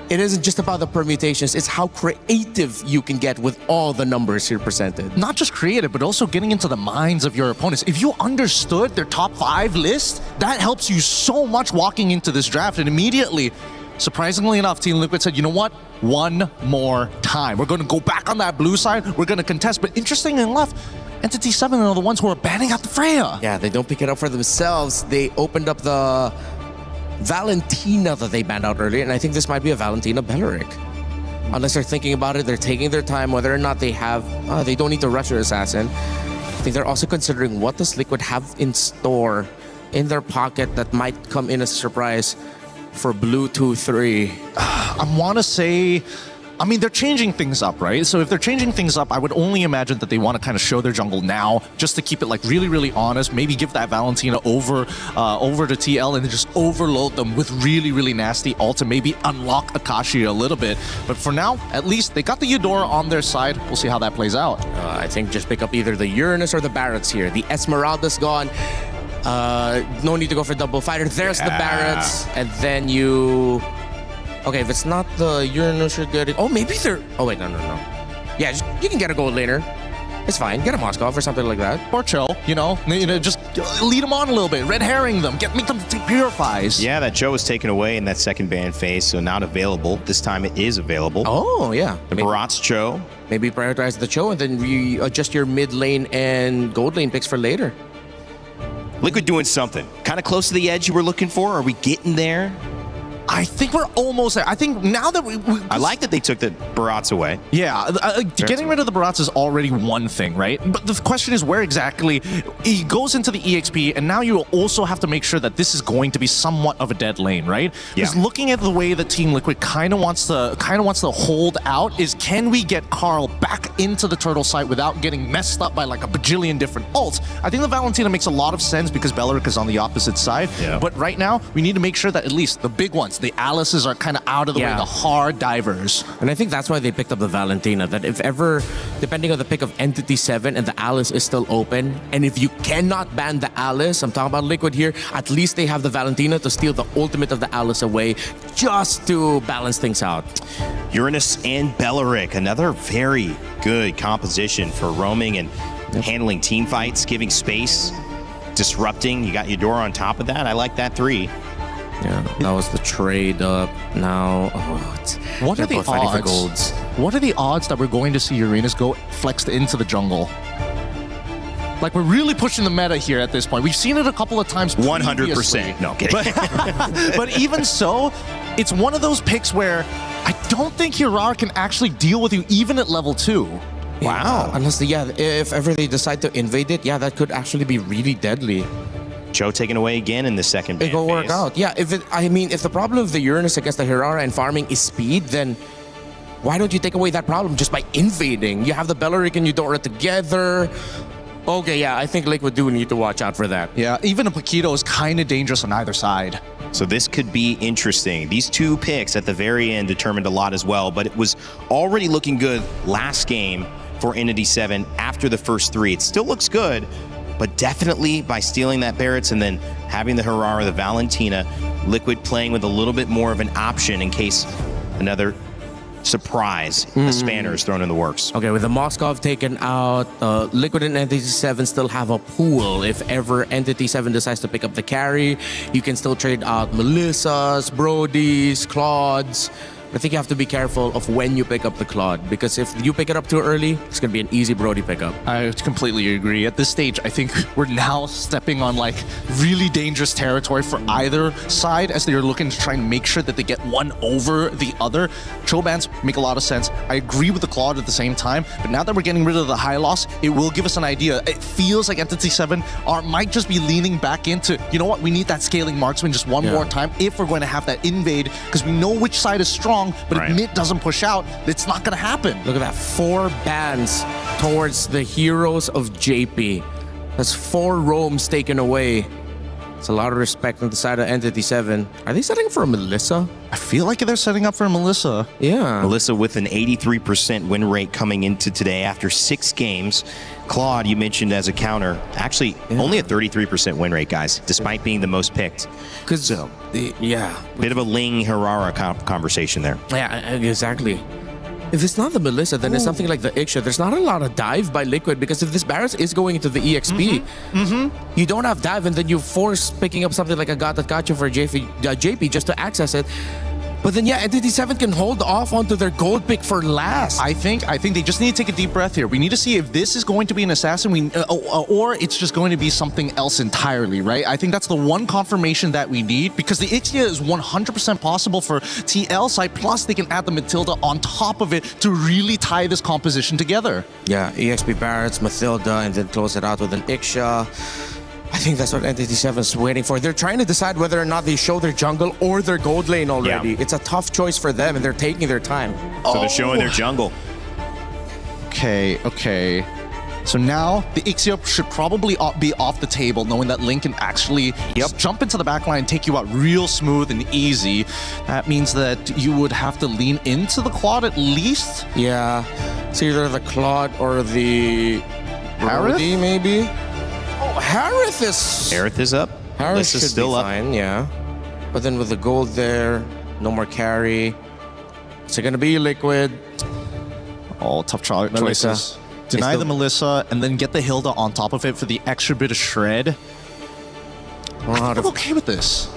It isn't just about the permutations, it's how creative you can get with all the numbers here presented. Not just creative, but also getting into the minds of your opponents. If you understood their top 5 list, that helps you so much walking into this draft. And immediately, surprisingly enough, Team Liquid said, you know what? One more time. We're going to go back on that blue side. We're going to contest. But interestingly enough, Entity 7 are the ones who are banning out the Freya. Yeah, they don't pick it up for themselves. They opened up the Valentina that they banned out earlier, and I think this might be a Valentina Belleric. Unless they're thinking about it, they're taking their time, whether or not they have, they don't need to rush their assassin. I think they're also considering what does Liquid have in store in their pocket that might come in as a surprise for Blue 2-3. I want to say, I mean, they're changing things up, right? So if they're changing things up, I would only imagine that they want to kind of show their jungle now, just to keep it like really, really honest. Maybe give that Valentina over to TL and then just overload them with really, really nasty ult to maybe unlock Akashi a little bit. But for now, at least they got the Eudora on their side. We'll see how that plays out. I think just pick up either the Uranus or the Barretts here. The Esmeralda's gone. No need to go for double fighter. There's the Barretts, and then you... Okay, if it's not the Uranus, you're getting... Oh, maybe they're... Oh, wait, no. Yeah, you can get a gold laner. It's fine. Get a Moskov or something like that. Or Cho, just lead them on a little bit. Red herring them. Make them take purifies. Yeah, that Cho was taken away in that second ban phase, so not available. This time it is available. Oh, yeah. The Barat's Cho. Maybe prioritize the Cho and then you adjust your mid lane and gold lane picks for later. Liquid doing something. Kind of close to the edge you were looking for. Are we getting there? I think we're almost there. I think now that I like that they took the Barats away. Yeah, getting rid of the Barats is already one thing, right? But the question is where exactly he goes into the EXP, and now you also have to make sure that this is going to be somewhat of a dead lane, right? Because looking at the way that Team Liquid kind of wants to hold out is, can we get Carl back into the turtle site without getting messed up by like a bajillion different ults? I think the Valentina makes a lot of sense because Belleric is on the opposite side. Yeah. But right now, we need to make sure that at least the big ones, The Alices are kind of out of the way, the hard divers. And I think that's why they picked up the Valentina, that if ever, depending on the pick of Entity 7 and the Alice is still open, and if you cannot ban the Alice, I'm talking about Liquid here, at least they have the Valentina to steal the ultimate of the Alice away just to balance things out. Uranus and Bellaric, another very good composition for roaming and handling team fights, giving space, disrupting. You got Eudora on top of that. I like that 3. Yeah, that was the trade up. Now, what are the fighting for odds? golds? What are the odds that we're going to see Uranus go flexed into the jungle? Like, we're really pushing the meta here at this point. We've seen it a couple of times. 100%. No, kidding. But even so, it's one of those picks where I don't think Hirara can actually deal with you even at level 2. Wow. Unless, if ever they decide to invade it, that could actually be really deadly. Joe taken away again in the second ban It will work phase. out. Yeah, if the problem of the Uranus against the Hirara and farming is speed, then why don't you take away that problem just by invading? You have the Bellaric and Eudora together. Okay, yeah, I think Liquid do need to watch out for that. Yeah, even a Paquito is kind of dangerous on either side. So this could be interesting. These 2 picks at the very end determined a lot as well, but it was already looking good last game for Entity 7 after the first 3. It still looks good, but definitely by stealing that Barrett's and then having the Hirara, the Valentina, Liquid playing with a little bit more of an option in case another surprise, a spanner is thrown in the works. Okay, with the Moskov taken out, Liquid and Entity 7 still have a pool. If ever Entity 7 decides to pick up the carry, you can still trade out Melissas, Brodies, Claudes. I think you have to be careful of when you pick up the Claude, because if you pick it up too early, it's going to be an easy Brody pickup. I completely agree. At this stage, I think we're now stepping on like really dangerous territory for either side as they're looking to try and make sure that they get one over the other. Chobans make a lot of sense. I agree with the Claude at the same time, but now that we're getting rid of the high loss, it will give us an idea. It feels like Entity 7 might just be leaning back into, you know what, we need that scaling marksman just one more time if we're going to have that invade, because we know which side is strong. But if mid doesn't push out, it's not going to happen. Look at that. 4 bans towards the heroes of JP. That's 4 roams taken away. It's a lot of respect on the side of Entity 7. Are they setting for a Melissa? I feel like they're setting up for a Melissa. Yeah. Melissa with an 83% win rate coming into today after 6 games. Claude, you mentioned as a counter, actually only a 33% win rate, guys, despite being the most picked. Because, bit of a Ling Hirara conversation there. Yeah, exactly. If it's not the Melissa, then it's something like the Ixia. There's not a lot of dive by Liquid, because if this Barret is going into the EXP, you don't have dive, and then you force picking up something like a God that got you for JP just to access it. But then, Entity 7 can hold off onto their gold pick for last. I think they just need to take a deep breath here. We need to see if this is going to be an assassin, or it's just going to be something else entirely, right? I think that's the one confirmation that we need, because the Ixia is 100% possible for TL side, plus they can add the Matilda on top of it to really tie this composition together. Yeah, EXP Barret's, Matilda, and then close it out with an Ixia. I think that's what Entity 7 is waiting for. They're trying to decide whether or not they show their jungle or their gold lane already. It's a tough choice for them, and they're taking their time. So they're showing their jungle. Okay. So now the Ixia should probably be off the table, knowing that Link can actually just jump into the backline and take you out real smooth and easy. That means that you would have to lean into the Claude at least. Yeah. It's either the Claude or the Brody, maybe? Oh, Harith is up. Harith is should still be up. fine, yeah. But then with the gold there, no more carry. Is it going to be Liquid? All tough choices. Deny the Melissa and then get the Hilda on top of it for the extra bit of shred. I'm okay with this.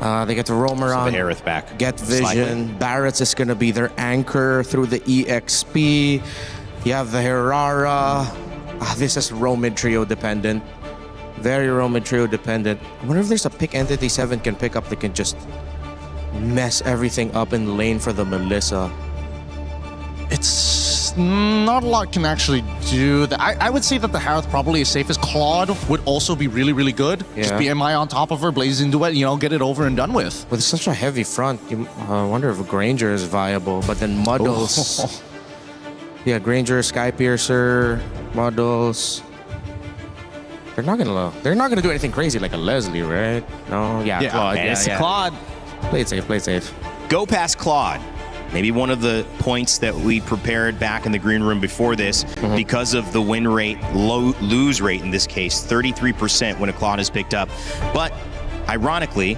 They get to roam around. So the Aerith back. Get vision. Barrett's is going to be their anchor through the EXP. You have the Hirara. This is Roman trio dependent. Very Roman trio dependent. I wonder if there's a pick Entity 7 can pick up that can just mess everything up in lane for the Melissa. It's not a lot can actually do that. I would say that the Harith probably is safest. Claude would also be really, really good. Just BMI on top of her, blaze into it, get it over and done with. With such a heavy front, I wonder if Granger is viable. But then Muddles. Yeah, Granger, Skypiercer, Muddles. They're not gonna do anything crazy like a Leslie, right? No, Claude. Claude. Play it safe, play it safe. Go past Claude. Maybe one of the points that we prepared back in the green room before this, because of the win rate, lose rate in this case, 33% when a Claude is picked up. But ironically,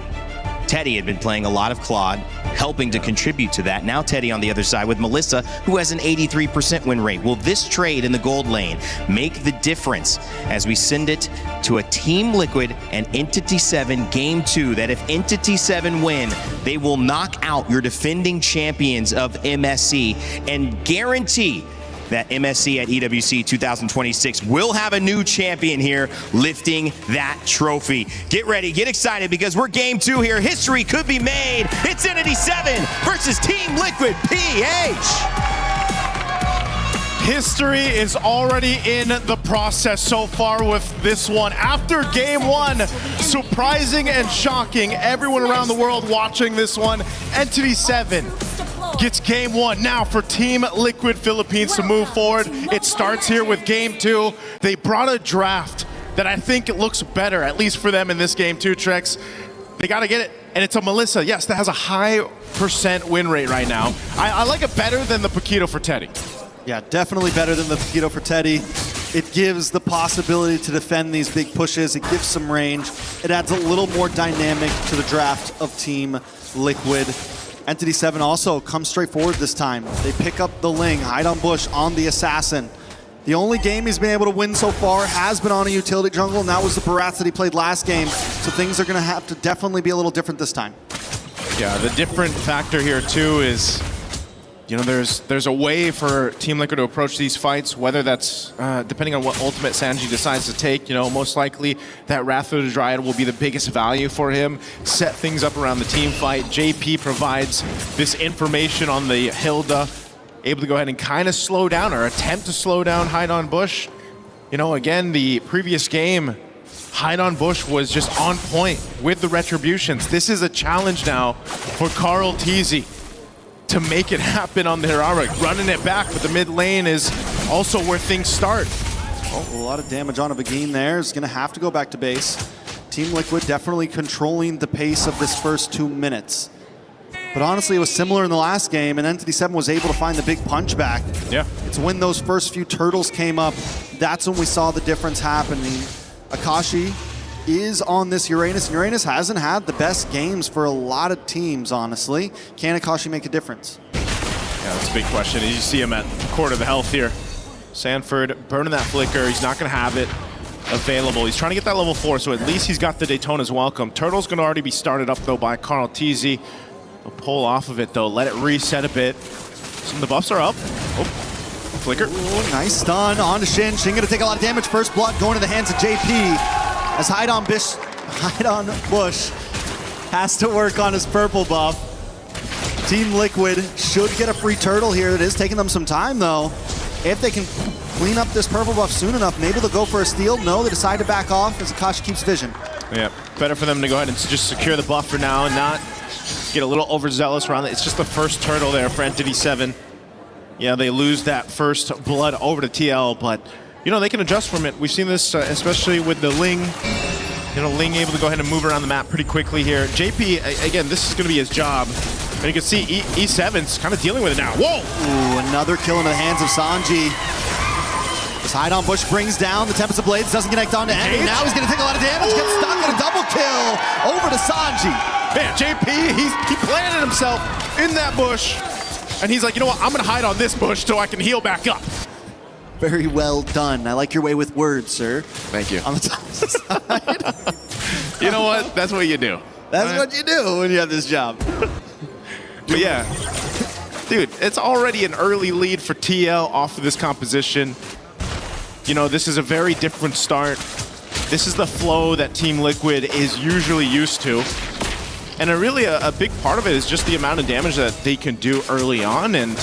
Teddy had been playing a lot of Claude, helping to contribute to that. Now Teddy on the other side with Melissa, who has an 83% win rate. Will this trade in the gold lane make the difference as we send it to a Team Liquid and Entity 7 Game 2, that if Entity 7 win, they will knock out your defending champions of MSC and guarantee that MSC at EWC 2026 will have a new champion here lifting that trophy. Get ready, get excited, because we're Game 2 here. History could be made. It's Entity 7 versus Team Liquid PH. History is already in the process so far with this one. After Game 1, surprising and shocking everyone around the world watching this one, Entity 7 gets Game 1. Now for Team Liquid Philippines to move forward, it starts here with Game 2. They brought a draft that I think it looks better, at least for them in this Game 2, Trex. They got to get it, and it's a Melissa, yes, that has a high % win rate right now. I like it better than the Paquito for Teddy. Yeah, definitely better than the Paquito for Teddy. It gives the possibility to defend these big pushes. It gives some range. It adds a little more dynamic to the draft of Team Liquid. Entity 7 also comes straight forward this time. They pick up the Ling, hide on Bush on the Assassin. The only game he's been able to win so far has been on a utility jungle, and that was the Barats that he played last game. So things are going to have to definitely be a little different this time. Yeah, the different factor here too is, you know, there's a way for Team Liquid to approach these fights, whether that's depending on what ultimate Sanji decides to take. You know, most likely that Wrath of the Dryad will be the biggest value for him. Set things up around the team fight. JP provides this information on the Hilda, able to go ahead and kind of slow down or attempt to slow down Hide on Bush. You know, again, the previous game, Hide on Bush was just on point with the retributions. This is a challenge now for Carl Teasy to make it happen on the Hirara, running it back, but the mid lane is also where things start. Oh, a lot of damage on a Begin there. Is going to have to go back to base. Team Liquid definitely controlling the pace of this first 2 minutes. But honestly, it was similar in the last game, and Entity 7 was able to find the big punch back. Yeah. It's when those first few turtles came up, that's when we saw the difference happening. Akashi is on this Uranus, and Uranus hasn't had the best games for a lot of teams, honestly. Can Akashi make a difference? Yeah, that's a big question. You see him at quarter of the health here. Sanford burning that flicker. He's not going to have it available. He's trying to get that level 4, so at least he's got the Daytona's welcome. Turtle's going to already be started up, though, by Carl Teasy. He'll pull off of it, though. Let it reset a bit. Some of the buffs are up. Oh, flicker. Ooh, nice stun on to Shin. Shin going to take a lot of damage. First blood going to the hands of JP. As Hide on Bush has to work on his purple buff. Team Liquid should get a free turtle here. It is taking them some time, though. If they can clean up this purple buff soon enough, maybe they'll go for a steal. No, they decide to back off as Akashi keeps vision. Yeah, better for them to go ahead and just secure the buff for now and not get a little overzealous around it. It's just the first turtle there for Entity 7. Yeah, they lose that first blood over to TL, but you know, they can adjust from it. We've seen this, especially with the Ling. You know, Ling able to go ahead and move around the map pretty quickly here. JP, again, this is going to be his job. And you can see E7's kind of dealing with it now. Whoa! Ooh, another kill into the hands of Sanji. This Hide on Bush brings down the Tempest of Blades, doesn't connect onto Andy. Now he's going to take a lot of damage, gets stuck in a double kill over to Sanji. Man, JP, he planted himself in that bush. And he's like, you know what, I'm going to hide on this bush so I can heal back up. Very well done. I like your way with words, sir. Thank you. On the top side. You know what? That's what you do. That's what you do when you have this job. But yeah, dude, it's already an early lead for TL off of this composition. You know, this is a very different start. This is the flow that Team Liquid is usually used to. And a big part of it is just the amount of damage that they can do early on, and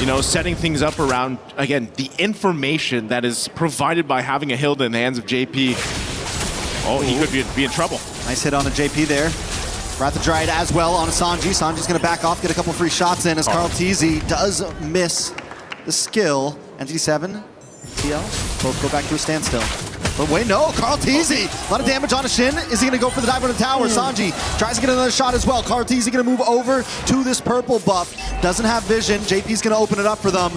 you know, setting things up around, again, the information that is provided by having a Hilda in the hands of JP. Oh, he could be in trouble. Nice hit on a JP there. Wrath of Dryad as well on a Sanji. Sanji's going to back off, get a couple free shots in as Carl Teasy does miss the skill. Entity 7, TL, both go back to a standstill. But wait, no, Carl Teasy. A lot of damage on a Shin. Is he going to go for the dive on the tower? Sanji tries to get another shot as well. Carl Teasy going to move over to this purple buff. Doesn't have vision. JP's going to open it up for them.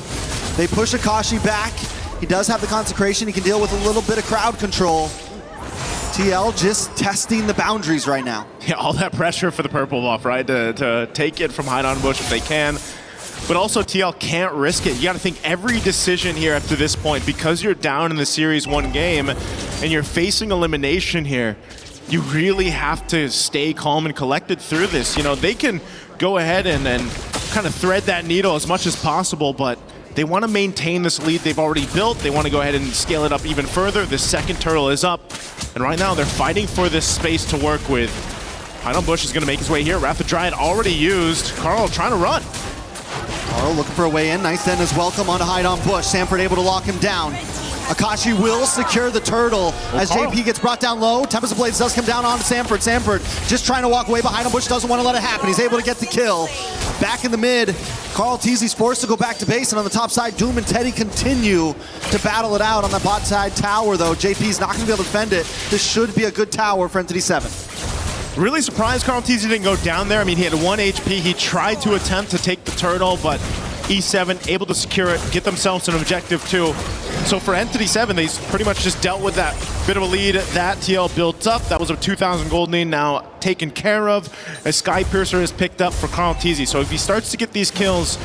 They push Akashi back. He does have the consecration. He can deal with a little bit of crowd control. TL just testing the boundaries right now. Yeah, all that pressure for the purple buff, right? To take it from Hide on Bush if they can. But also TL can't risk it. You got to think every decision here up to this point, because you're down in the series 1 game and you're facing elimination here, you really have to stay calm and collected through this. You know, they can go ahead and kind of thread that needle as much as possible, but they want to maintain this lead they've already built. They want to go ahead and scale it up even further. The second turtle is up, and right now they're fighting for this space to work with. Hide on Bush is going to make his way here. Wrath of Dryad already used. Carl trying to run. Carl looking for a way in. Nice then as welcome on Hide on Bush. Sanford able to lock him down. Akashi will secure the turtle as Carl. JP gets brought down low. Tempest of Blades does come down on Sanford. Sanford just trying to walk away behind him. Bush doesn't want to let it happen. He's able to get the kill. Back in the mid, Carl Teasy's forced to go back to base, and on the top side, Doom and Teddy continue to battle it out on the bot side tower, though. JP's not going to be able to defend it. This should be a good tower for Entity 7. Really surprised Carl Teasy didn't go down there. I mean, he had 1 HP. He tried to attempt to take the turtle, but E7 able to secure it, get themselves an objective too. So for Entity 7, they pretty much just dealt with that bit of a lead that TL built up. That was a 2,000 gold lead now taken care of as Sky Piercer is picked up for Carl Teasy. So if he starts to get these kills,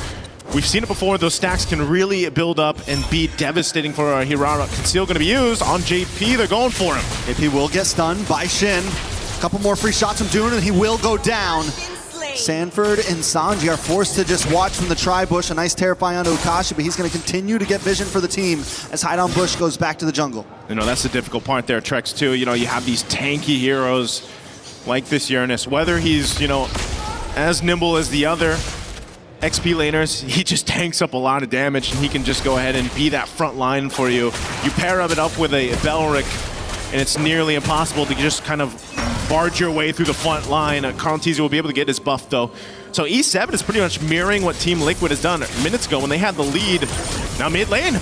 we've seen it before, those stacks can really build up and be devastating for Hirara. Conceal going to be used on JP. They're going for him. JP will get stunned by Shin. A couple more free shots from Dune and he will go down. Sanford and Sanji are forced to just watch from the tri-bush. A nice terrifying onto Akashi, but he's going to continue to get vision for the team as Hide on Bush goes back to the jungle. You know, that's the difficult part there, Trex, too. You know, you have these tanky heroes like this Uranus. Whether he's, you know, as nimble as the other XP laners, he just tanks up a lot of damage, and he can just go ahead and be that front line for you. You pair it up with a Belric, and it's nearly impossible to just kind of barge your way through the front line. Carl Teasy will be able to get his buff, though. So E7 is pretty much mirroring what Team Liquid has done minutes ago when they had the lead. Now mid lane.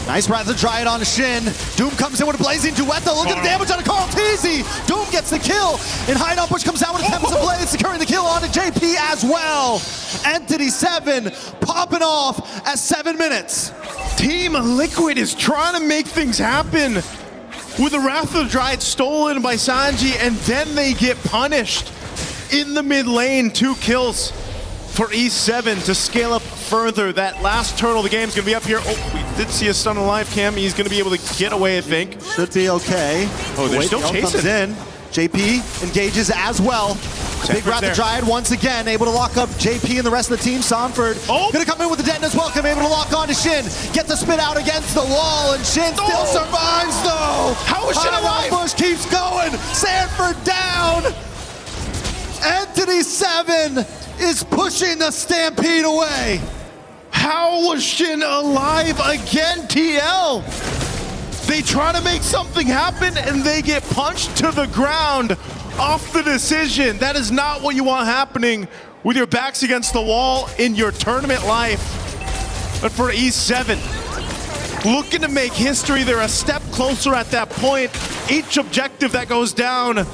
Nice Wrath of Dryad on Shin. Doom comes in with a blazing duet, though. Look at the damage on Carl Teasy. Doom gets the kill, and Hide on Bush comes down with a Tempest of Blades, securing the kill onto JP as well. Entity 7 popping off at 7 minutes. Team Liquid is trying to make things happen with the Wrath of Dryad stolen by Sanji, and then they get punished in the mid lane. 2 kills for E7 to scale up further. That last turtle of the game is going to be up here. Oh, we did see a stun on live cam. He's going to be able to get away, I think. Should be okay. Oh, they're still chasing. In. JP engages as well. Big Wrath of Dryad once again, able to lock up JP and the rest of the team. Sanford gonna come in with the detonate as well, able to lock on to Shin. Get the spit out against the wall, and Shin still survives though. How is Shin alive? Bush keeps going. Sanford down. Entity 7 is pushing the Stampede away. How was Shin alive again, TL? They try to make something happen and they get punched to the ground off the decision. That is not what you want happening with your backs against the wall in your tournament life. But for E7, looking to make history, they're a step closer at that point. Each objective that goes down,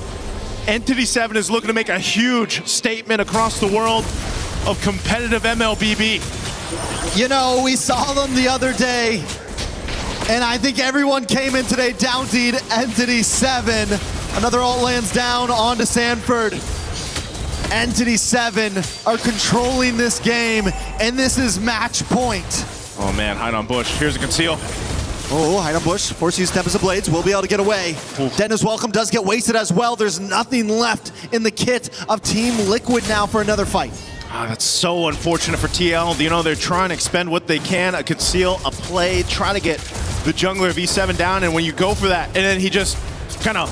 Entity 7 is looking to make a huge statement across the world of competitive MLBB. You know, we saw them the other day, and I think everyone came in today downtied Entity 7. Another ult lands down onto Sanford. Entity 7 are controlling this game, and this is match point. Oh man, Hide on Bush. Here's a conceal. Oh, Hide on Bush, force to use Tempest of Blades, will be able to get away. Dennis Welcome does get wasted as well. There's nothing left in the kit of Team Liquid now for another fight. That's so unfortunate for TL. You know, they're trying to expend what they can, a conceal, a play, try to get the jungler of E7 down, and when you go for that, and then he just kind of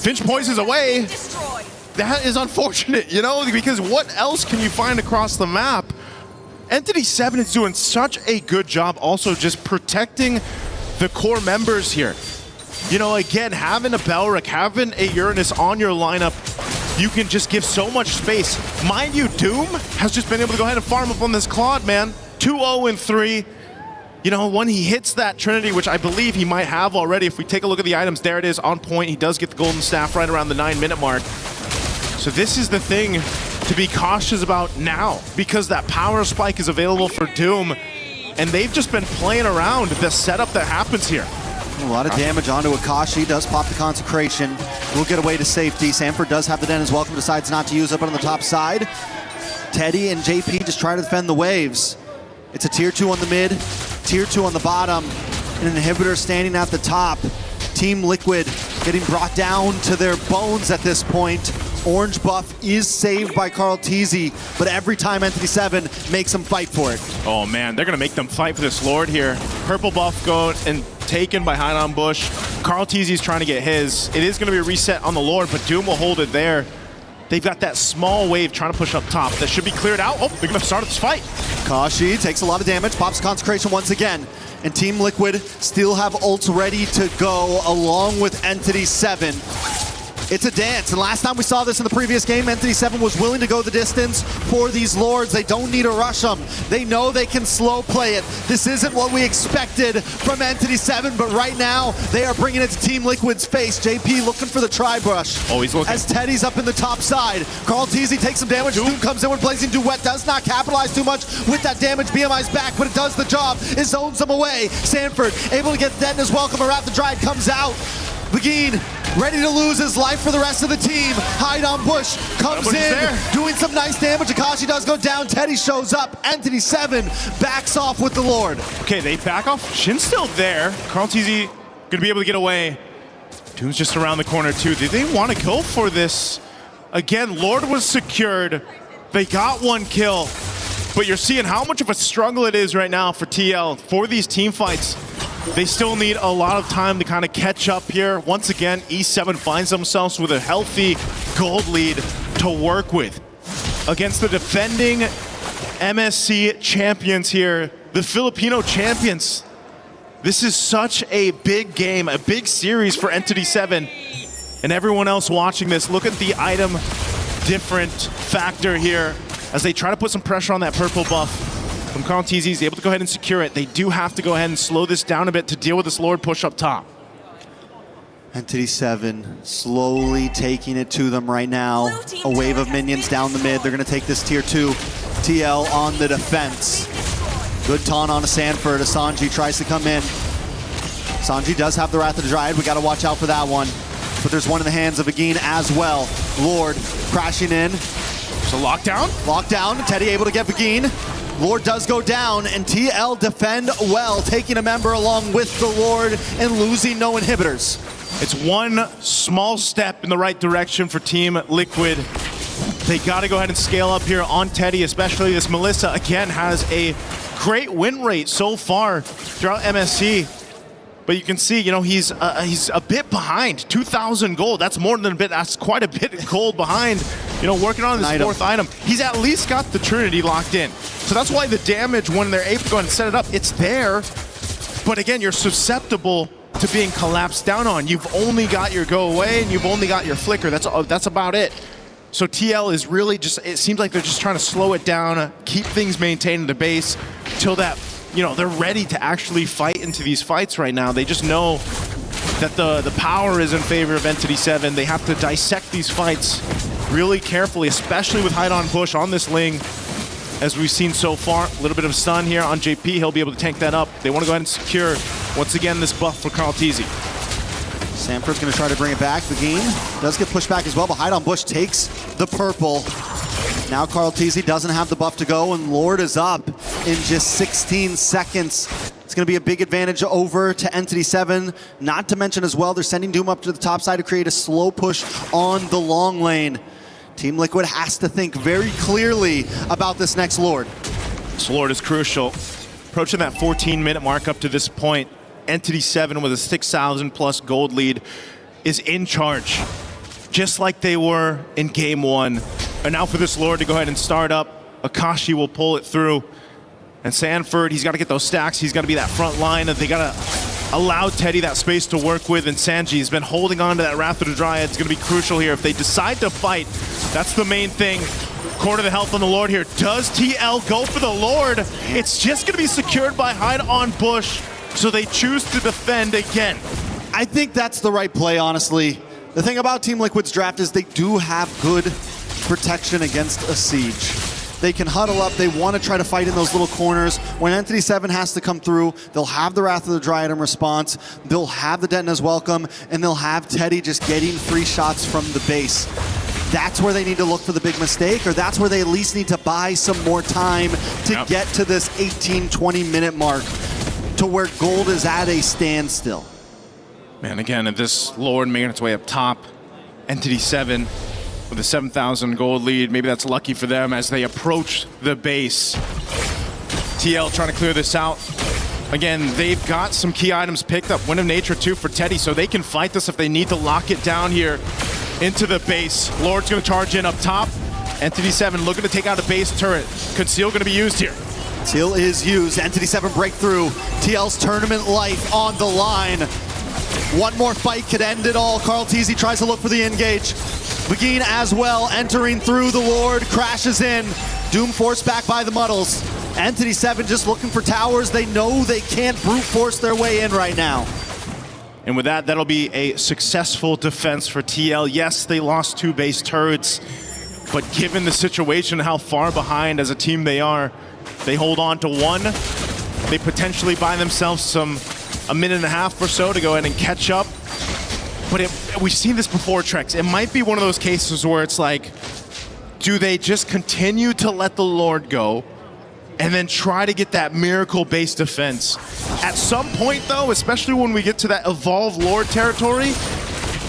Finch poisons away, that is unfortunate, you know, because what else can you find across the map? Entity 7 is doing such a good job also just protecting the core members here. You know, again, having a Belric, having a Uranus on your lineup, you can just give so much space. Mind you, Doom has just been able to go ahead and farm up on this Claude, man. 2-0-3. you know, when he hits that Trinity, which I believe he might have already, if we take a look at the items, there it is on point. He does get the golden staff right around the 9-minute mark. So this is the thing to be cautious about now, because that power spike is available for Doom, and they've just been playing around the setup that happens here. A lot of damage onto Akashi, does pop the Consecration, will get away to safety. Sanford does have the Den as well, decides not to use it, but on the top side, Teddy and JP just try to defend the waves. It's a tier 2 on the mid, tier 2 on the bottom, and an inhibitor standing at the top. Team Liquid getting brought down to their bones at this point. Orange buff is saved by Carl Teasy, but every time Entity 7 makes them fight for it. Oh man, they're gonna make them fight for this Lord here. Purple buff go and taken by Hide on Bush. Carl Teasy's trying to get his. It is gonna be a reset on the Lord, but Doom will hold it there. They've got that small wave trying to push up top. That should be cleared out. Oh, they're gonna start this fight. Kashi takes a lot of damage, pops Consecration once again. And Team Liquid still have ults ready to go along with Entity 7. It's a dance, and last time we saw this in the previous game, Entity 7 was willing to go the distance for these Lords. They don't need to rush them. They know they can slow play it. This isn't what we expected from Entity 7, but right now, they are bringing it to Team Liquid's face. JP looking for the tri-brush. Oh, he's looking. As Teddy's up in the top side. Carl Teasy takes some damage. Doom comes in with Blazing Duet. Does not capitalize too much with that damage. BMI's back, but it does the job. It zones them away. Sanford able to get Dead in his welcome. Around the Dryad comes out. Begin ready to lose his life for the rest of the team. Hide on Bush comes in, doing some nice damage. Akashi does go down. Teddy shows up. Entity 7 backs off with the Lord. Okay, they back off. Shin's still there. Carl Teasy gonna be able to get away. Doom's just around the corner too. Did they want to go for this? Again, Lord was secured. They got one kill, but you're seeing how much of a struggle it is right now for TL for these team fights. They still need a lot of time to kind of catch up here. Once again, E7 finds themselves with a healthy gold lead to work with against the defending MSC champions here, the Filipino champions. This is such a big game, a big series for Entity 7. And everyone else watching this, look at the item different factor here as they try to put some pressure on that purple buff. From Carl Teasy, he's able to go ahead and secure it. They do have to go ahead and slow this down a bit to deal with this Lord push up top. Entity 7 slowly taking it to them right now. A wave of minions down the mid. They're going to take this tier 2. TL on the defense. Good taunt on a Sanford. Asanji tries to come in. Sanji does have the Wrath of the Dryad. We got to watch out for that one. But there's one in the hands of Agin as well. Lord crashing in. So lockdown? Lockdown. Teddy able to get Agin. Lord does go down, and TL defend well, taking a member along with the Lord and losing no inhibitors. It's one small step in the right direction for Team Liquid. They got to go ahead and scale up here on Teddy, especially this Melissa, again, has a great win rate so far throughout MSC. But you can see, you know, he's a bit behind. 2,000 gold. That's more than a bit. That's quite a bit of gold behind. You know, working on this fourth item. He's at least got the Trinity locked in. So that's why the damage, when they're able to go and set it up, it's there. But again, you're susceptible to being collapsed down on. You've only got your go away and you've only got your flicker. That's about it. So TL is really just, it seems like they're just trying to slow it down, keep things maintained in the base till that, you know, they're ready to actually fight into these fights right now. They just know that the power is in favor of Entity 7. They have to dissect these fights really carefully, especially with Hide on Bush on this Ling. As we've seen so far, a little bit of stun here on JP. He'll be able to tank that up. They want to go ahead and secure, once again, this buff for Carl Teasy. Sanford's going to try to bring it back. Begin does get pushed back as well, but Hide on Bush takes the purple. Now Carl Teasy doesn't have the buff to go, and Lord is up in just 16 seconds. It's going to be a big advantage over to Entity 7. Not to mention as well, they're sending Doom up to the top side to create a slow push on the long lane. Team Liquid has to think very clearly about this next Lord. This Lord is crucial. Approaching that 14-minute mark up to this point, Entity 7 with a 6,000 plus gold lead is in charge, just like they were in game 1. And now for this Lord to go ahead and start up, Akashi will pull it through. And Sanford, he's got to get those stacks. He's got to be that front line. And they got to allow Teddy that space to work with. And Sanji's been holding on to that Wrath of the Dryad. It's going to be crucial here. If they decide to fight, That's the main thing. Quarter the health on the Lord here. Does TL go for the Lord? It's just going to be secured by Hide on Bush, so they choose to defend again. I think that's the right play, honestly. The thing about Team Liquid's draft is they do have good protection against a siege. They can huddle up. They want to try to fight in those little corners. When Entity 7 has to come through, they'll have the Wrath of the Dryad in response. They'll have the Detna's welcome, and they'll have Teddy just getting free shots from the base. That's where they need to look for the big mistake, or that's where they at least need to buy some more time to get to this 18-20 minute mark to where gold is at a standstill. Man, again, if this Lord making its way up top, Entity 7 with a 7,000 gold lead. Maybe that's lucky for them as they approach the base. TL trying to clear this out. Again, they've got some key items picked up. Wind of Nature too for Teddy, so they can fight this if they need to lock it down here into the base. Lord's gonna charge in up top. Entity 7 looking to take out a base turret. Conceal gonna be used here. Conceal is used. Entity 7 breakthrough. TL's tournament life on the line. One more fight could end it all. Carl Teasy tries to look for the engage. Begin as well, entering through the Lord, crashes in. Doom forced back by the Muddles. Entity 7 just looking for towers. They know they can't brute force their way in right now. And with that, that'll be a successful defense for TL. Yes, they lost 2 base turrets, but given the situation, how far behind as a team they are, they hold on to 1. They potentially buy themselves a minute and a half or so to go ahead and catch up. But we've seen this before, Trex. It might be one of those cases where it's like, do they just continue to let the Lord go and then try to get that miracle-based defense? At some point, though, especially when we get to that evolved Lord territory,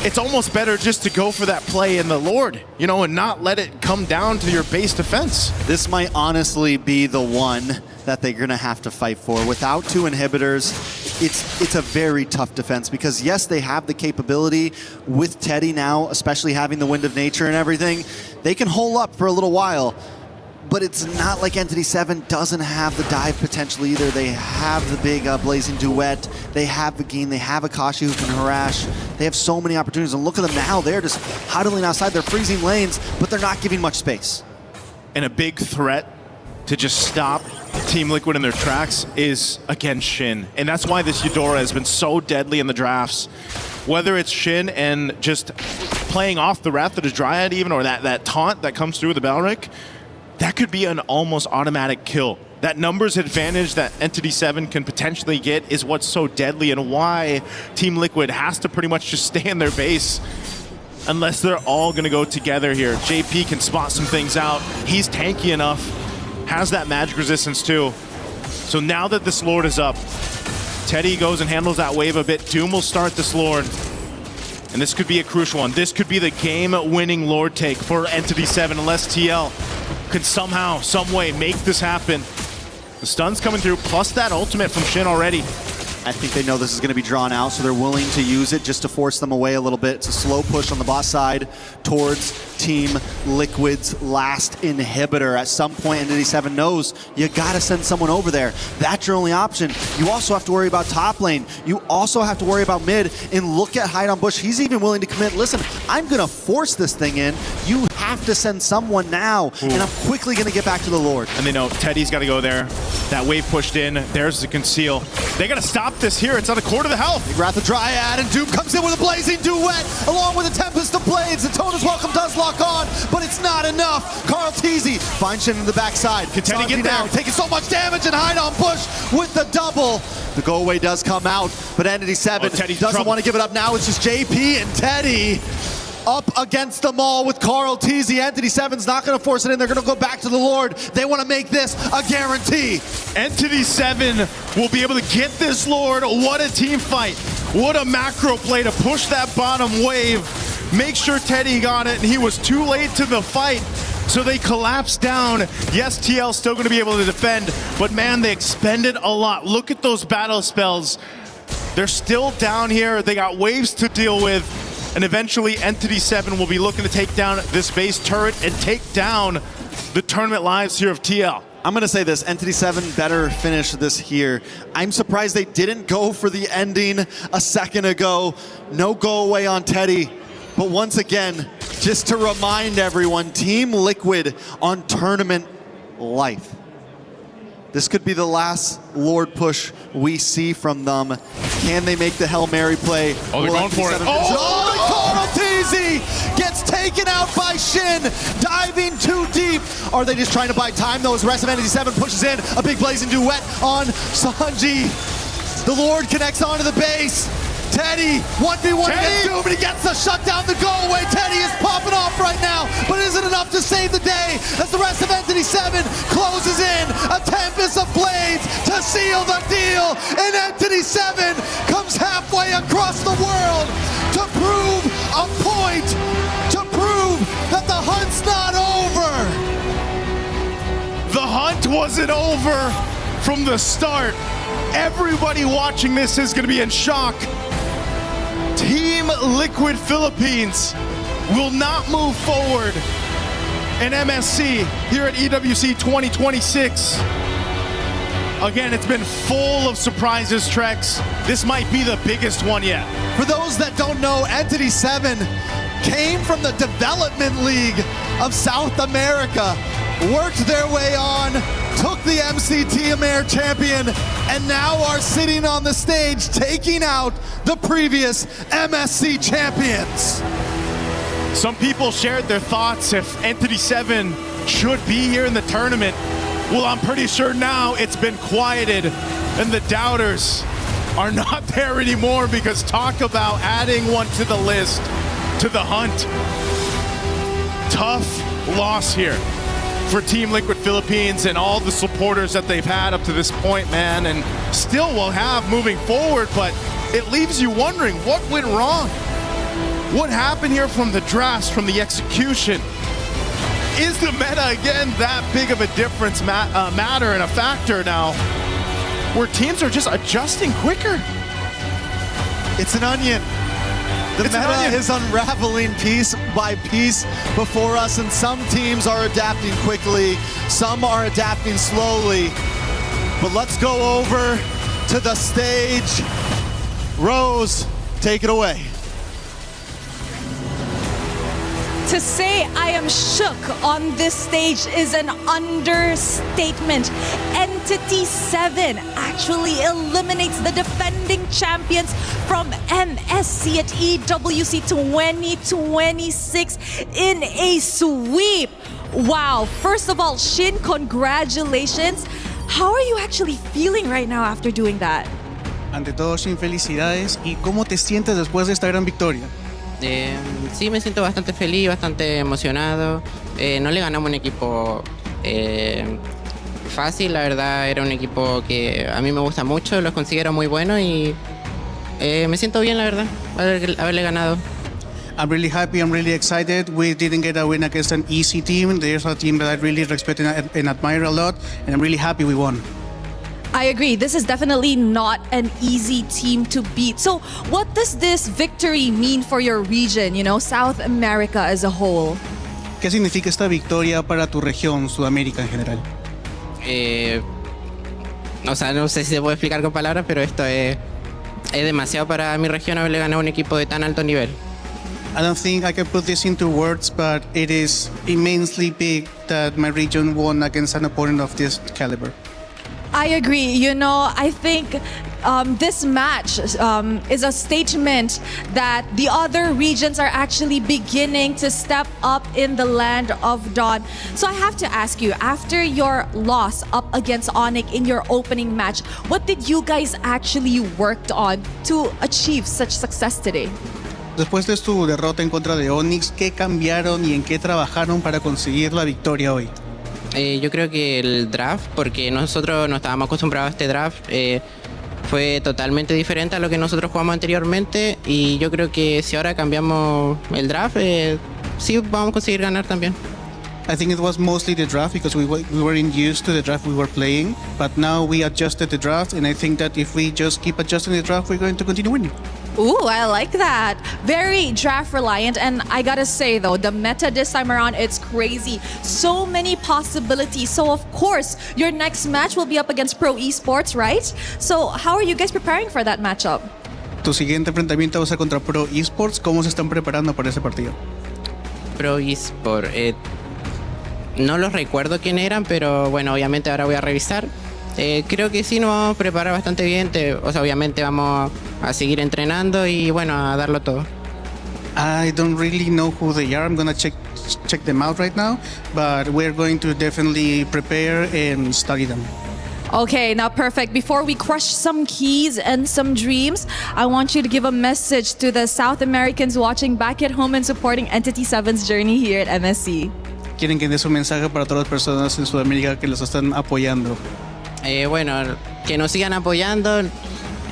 it's almost better just to go for that play in the Lord, you know, and not let it come down to your base defense. This might honestly be the one that they're gonna have to fight for. Without 2 inhibitors, it's a very tough defense because yes, they have the capability with Teddy now, especially having the Wind of Nature and everything. They can hole up for a little while, but it's not like Entity 7 doesn't have the dive potential either. They have the big Blazing Duet. They have Begin. They have Akashi who can harass. They have so many opportunities. And look at them now. They're just huddling outside. They're freezing lanes, but they're not giving much space. And a big threat to just stop Team Liquid in their tracks is, again, Shin. And that's why this Eudora has been so deadly in the drafts. Whether it's Shin and just playing off the Wrath of the Dryad even, or that taunt that comes through with the Balric, that could be an almost automatic kill. That numbers advantage that Entity 7 can potentially get is what's so deadly and why Team Liquid has to pretty much just stay in their base unless they're all going to go together here. JP can spot some things out. He's tanky enough, has that magic resistance too. So now that this Lord is up, Teddy goes and handles that wave a bit. Doom will start this Lord. And this could be a crucial one. This could be the game-winning Lord take for Entity 7 unless TL can somehow, some way make this happen. The stun's coming through, plus that ultimate from Shin already. I think they know this is going to be drawn out, so they're willing to use it just to force them away a little bit. It's a slow push on the bot side towards Team Liquid's last inhibitor. At some point, Entity 7 knows you got to send someone over there. That's your only option. You also have to worry about top lane. You also have to worry about mid. And look at Hide on Bush. He's even willing to commit. Listen, I'm going to force this thing in. You have to send someone now, and I'm quickly going to get back to the Lord. And they know Teddy's got to go there. That wave pushed in. There's the conceal. They got to stop this here. It's on a quarter of the health. Big Wrath of Dryad, and Doom comes in with a Blazing Duet, along with a Tempest of Blades. The Tona's Welcome does lock on, but it's not enough. Carl Teasy finds Shin in the backside. Can Teddy get there? Taking so much damage, and Hide on Bush with the double. The go away does come out, but Entity 7 doesn't want to give it up now. It's just JP and Teddy up against them all with Carl Teasy. Entity 7's not going to force it in. They're going to go back to the Lord. They want to make this a guarantee. Entity 7 will be able to get this Lord. What a team fight. What a macro play to push that bottom wave. Make sure Teddy got it, and he was too late to the fight. So they collapse down. Yes, TL's still going to be able to defend, but man, they expended a lot. Look at those battle spells. They're still down here. They got waves to deal with. And eventually Entity 7 will be looking to take down this base turret and take down the tournament lives here of TL. I'm going to say this, Entity 7 better finish this here. I'm surprised they didn't go for the ending a second ago. No go away on Teddy. But once again, Just to remind everyone, Team Liquid on tournament life. This could be the last Lord push we see from them. Can they make the Hail Mary play? Oh, they're going for it. Carl TZ gets taken out by Shin, diving too deep. Are they just trying to buy time though as rest of Entity 7 pushes in? A big blazing duet on Sanji. The Lord connects onto the base. Teddy, 1v1 against Doom, and he gets the shutdown, the go away. Teddy is popping off right now, but isn't enough to save the day as the rest of Entity 7 closes in. A tempest of blades to seal the deal, and Entity 7 comes halfway across the world to prove a point, to prove that the hunt's not over. The hunt wasn't over from the start. Everybody watching this is going to be in shock. Team Liquid Philippines will not move forward in MSC here at EWC 2026. Again, it's been full of surprises, Trex. This might be the biggest one yet. For those that don't know, Entity 7 came from the Development League of South America, worked their way on, took the MCT Amer champion, and now are sitting on the stage taking out the previous MSC champions. Some people shared their thoughts if Entity 7 should be here in the tournament. Well, I'm pretty sure now it's been quieted and the doubters are not there anymore, because talk about adding one to the list, to the hunt. Tough loss here for Team Liquid Philippines and all the supporters that they've had up to this point, man, and still will have moving forward, but it leaves you wondering what went wrong. What happened here from the drafts, from the execution? Is the meta again that big of a difference matter and a factor now, where teams are just adjusting quicker? It's an onion. The meta is unraveling piece by piece before us, and some teams are adapting quickly, some are adapting slowly. But let's go over to the stage. Rose, take it away. To say I am shook on this stage is an understatement. Entity 7 actually eliminates the defending champions from MSC at EWC 2026 in a sweep. Wow, first of all, Shin, congratulations. How are you actually feeling right now after doing that? Ante todo, Shin, felicidades. ¿Y cómo te sientes después de esta gran victoria? Sí, me siento bastante feliz, bastante emocionado. No le ganamos un equipo fácil, la verdad era un equipo que a mí me gusta mucho, los considero muy buenos y me siento bien, la verdad, haberle ganado. I'm really happy, I'm really excited. We didn't get a win against an easy team. There's a team that I really respect and admire a lot, and I'm really happy we won. I agree. This is definitely not an easy team to beat. So what does this victory mean for your region, South America as a whole? ¿Qué significa esta victoria para tu región, Sudamérica en general? O sea, no sé si se puede explicar con palabras, pero esto es demasiado para mi región haberle ganado a un equipo de tan alto nivel. I don't think I can put this into words, but it is immensely big that my region won against an opponent of this caliber. I agree. I think this match is a statement that the other regions are actually beginning to step up in the land of Dawn. So I have to ask you, after your loss up against Onyx in your opening match, what did you guys actually worked on to achieve such success today? Después de tu derrota en contra de Onyx, ¿qué cambiaron y en qué trabajaron para conseguir la victoria hoy? Yo creo que el draft, porque nosotros no estábamos acostumbrados a este draft, fue totalmente diferente a lo que nosotros jugamos anteriormente, y yo creo que si ahora cambiamos el draft, sí vamos a conseguir ganar también. I think it was mostly the draft because we weren't used to the draft we were playing, but now we adjusted the draft, and I think that if we just keep adjusting the draft, we're going to continue winning. Ooh, I like that. Very draft reliant, and I gotta say though, the meta this time around, it's crazy. So many possibilities. So of course, your next match will be up against Pro Esports, right? So how are you guys preparing for that matchup? Tu siguiente enfrentamiento va a ser contra Pro Esports. ¿Cómo se están preparando para ese partido? Pro eSport. No los recuerdo quién eran, pero bueno, obviamente ahora voy a revisar. Creo que sí nos vamos a preparar bastante bien. O sea, obviamente vamos a seguir entrenando y bueno, a darlo todo. I don't really know who they are. I'm gonna check them out right now, but we're going to definitely prepare and study them. Okay, now perfect. Before we crush some keys and some dreams, I want you to give a message to the South Americans watching back at home and supporting Entity 7's journey here at MSC. Quieren que des un mensaje para todas las personas en Sudamérica que los están apoyando. Bueno, que nos sigan apoyando.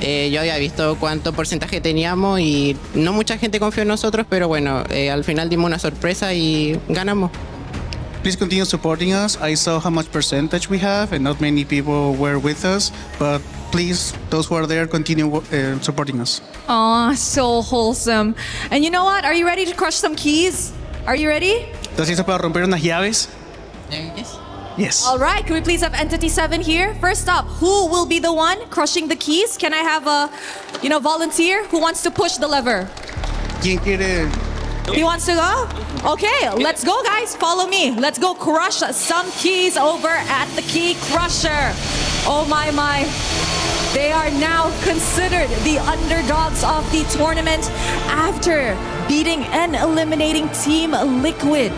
Yo había visto cuánto porcentaje teníamos y no mucha gente confió en nosotros, pero bueno, al final dimos una sorpresa y ganamos. Please continue supporting us. I saw how much percentage we have and not many people were with us, but please, those who are there, continue supporting us. Aw, so wholesome. And you know what? Are you ready to crush some keys? Are you ready? ¿Estás listo para romper unas llaves? Yes. Yes. All right, can we please have Entity 7 here? First up, who will be the one crushing the keys? Can I have a, volunteer who wants to push the lever? ¿Quién quiere? He wants to go? Okay, let's go, guys. Follow me. Let's go crush some keys over at the Key Crusher. Oh my. They are now considered the underdogs of the tournament after beating and eliminating Team Liquid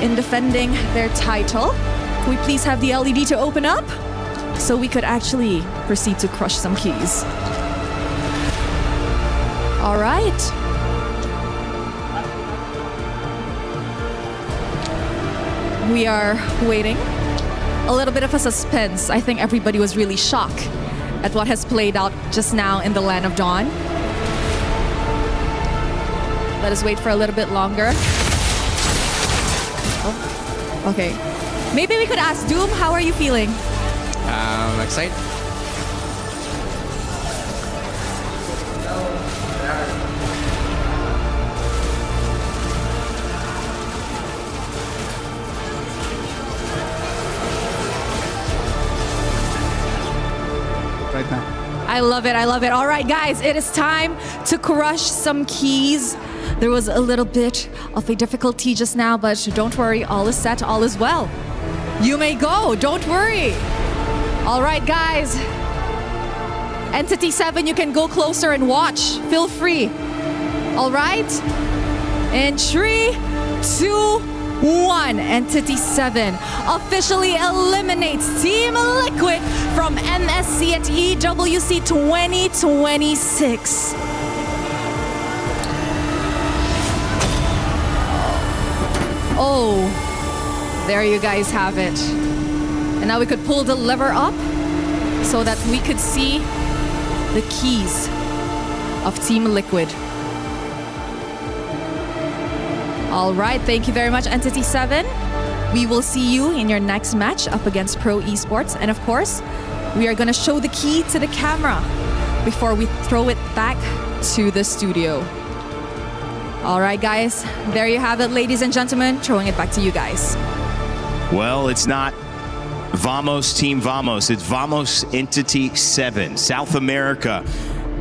in defending their title. Can we please have the LED to open up so we could actually proceed to crush some keys? All right. We are waiting. A little bit of a suspense. I think everybody was really shocked at what has played out just now in the Land of Dawn. Let us wait for a little bit longer. Oh, okay. Maybe we could ask Doom, how are you feeling? Excited. Right now. I love it. All right, guys, it is time to crush some keys. There was a little bit of a difficulty just now, but don't worry, all is set, all is well. You may go, don't worry. All right, guys. Entity 7, you can go closer and watch. Feel free. All right? In 3, 2, 1. Entity 7 officially eliminates Team Liquid from MSC at EWC 2026. Oh, there you guys have it. And now we could pull the lever up so that we could see the keys of Team Liquid. All right, thank you very much, Entity 7. We will see you in your next match up against Pro Esports. And of course, we are gonna show the key to the camera before we throw it back to the studio. All right, guys, there you have it, ladies and gentlemen. Throwing it back to you guys. Well, it's not Vamos Team Vamos, it's Vamos Entity 7. South America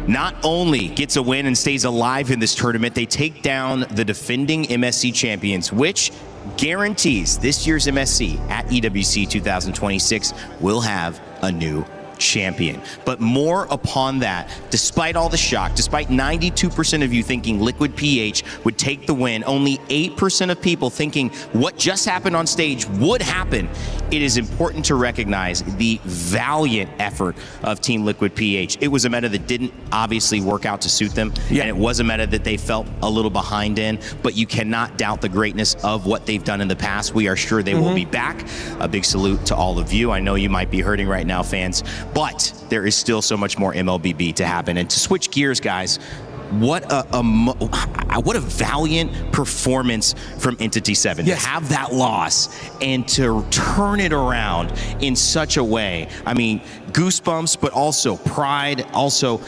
not only gets a win and stays alive in this tournament, they take down the defending MSC champions, which guarantees this year's MSC at EWC 2026 will have a new champion. But more upon that, despite all the shock, despite 92% of you thinking Liquid PH would take the win, only 8% of people thinking what just happened on stage would happen, it is important to recognize the valiant effort of Team Liquid PH. It was a meta that didn't obviously work out to suit them, and it was a meta that they felt a little behind in, but you cannot doubt the greatness of what they've done in the past. We are sure they will be back. A big salute to all of you. I know you might be hurting right now, fans, but there is still so much more MLBB to happen. And to switch gears, guys, what a valiant performance from Entity 7. To have that loss and to turn it around in such a way. I mean, goosebumps, but also pride. Also,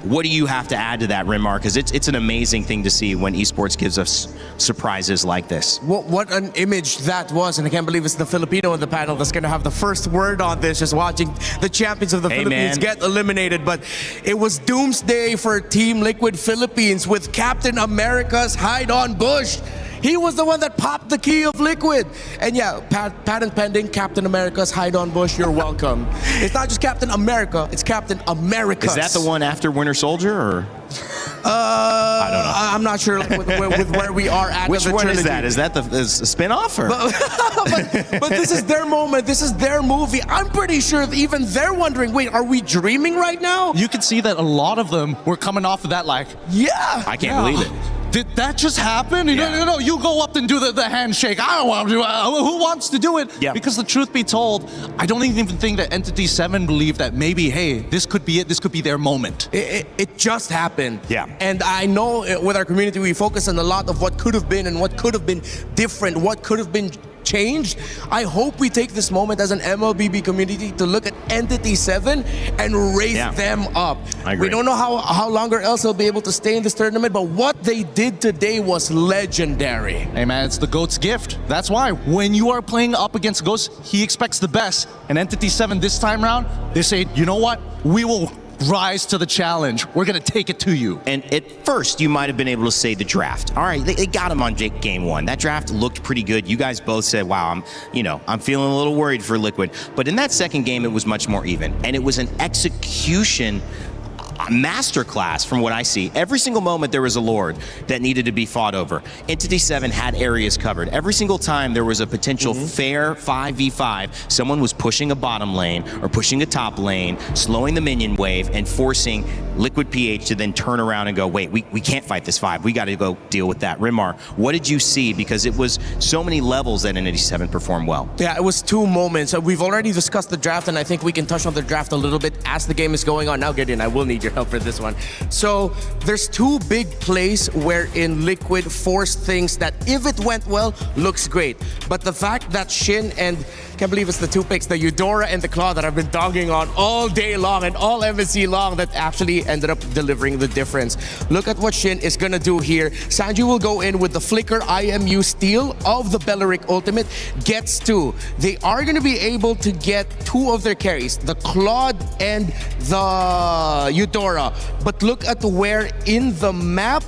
what do you have to add to that, Rimar? Because it's an amazing thing to see when esports gives us surprises like this. What an image that was, and I can't believe it's the Filipino in the panel that's going to have the first word on this, just watching the champions of the Philippines get eliminated. But it was doomsday for Team Liquid Philippines with Captain America's hide on Bush. He was the one that popped the key of Liquid. And yeah, patent pending, Captain America's hide-on bush, you're welcome. It's not just Captain America, it's Captain America. Is that the one after Winter Soldier, or? I don't know. I'm not sure with where we are at. Which one trilogy. is that? Is that the spin-off? Or? But this is their moment. This is their movie. I'm pretty sure even they're wondering, wait, are we dreaming right now? You can see that a lot of them were coming off of that like, yeah. I can't believe it. Did that just happen? No, you go up and do the handshake. I don't want to do it. Who wants to do it? Yeah. Because the truth be told, I don't even think that Entity 7 believed that maybe, hey, this could be it. This could be their moment. It just happened. Yeah. And I know with our community, we focus on a lot of what could have been and what could have been different, what could have been changed. I hope we take this moment as an MLBB community to look at Entity 7 and raise them up. I agree. We don't know how longer else they'll be able to stay in this tournament, but what they did today was legendary. Hey man, it's the GOAT's gift. That's why when you are playing up against Ghost, he expects the best. And Entity 7 this time round, they say, you know what? We will rise to the challenge. We're going to take it to you. And at first, you might have been able to say the draft. All right, they got him on game one. That draft looked pretty good. You guys both said, wow, I'm feeling a little worried for Liquid. But in that second game, it was much more even. And it was an execution masterclass from what I see. Every single moment there was a Lord that needed to be fought over. Entity 7 had areas covered. Every single time there was a potential fair 5v5, someone was pushing a bottom lane or pushing a top lane, slowing the minion wave and forcing Liquid PH to then turn around and go, wait, we can't fight this 5. We got to go deal with that. Rimar, what did you see? Because it was so many levels that Entity 7 performed well. Yeah, it was 2 moments. We've already discussed the draft, and I think we can touch on the draft a little bit as the game is going on. Now, Gideon, I will need your help for this one. So there's 2 big plays wherein Liquid forced things that, if it went well, looks great. But the fact that Shin and, can't believe it's the 2 picks, the Eudora and the Claw that I've been dogging on all day long and all MSC long, that actually ended up delivering the difference. Look at what Shin is gonna do here. Sanji will go in with the Flicker IMU steal of the Belleric Ultimate, gets 2. They are gonna be able to get 2 of their carries, the Claude and the Eudora. But look at where in the map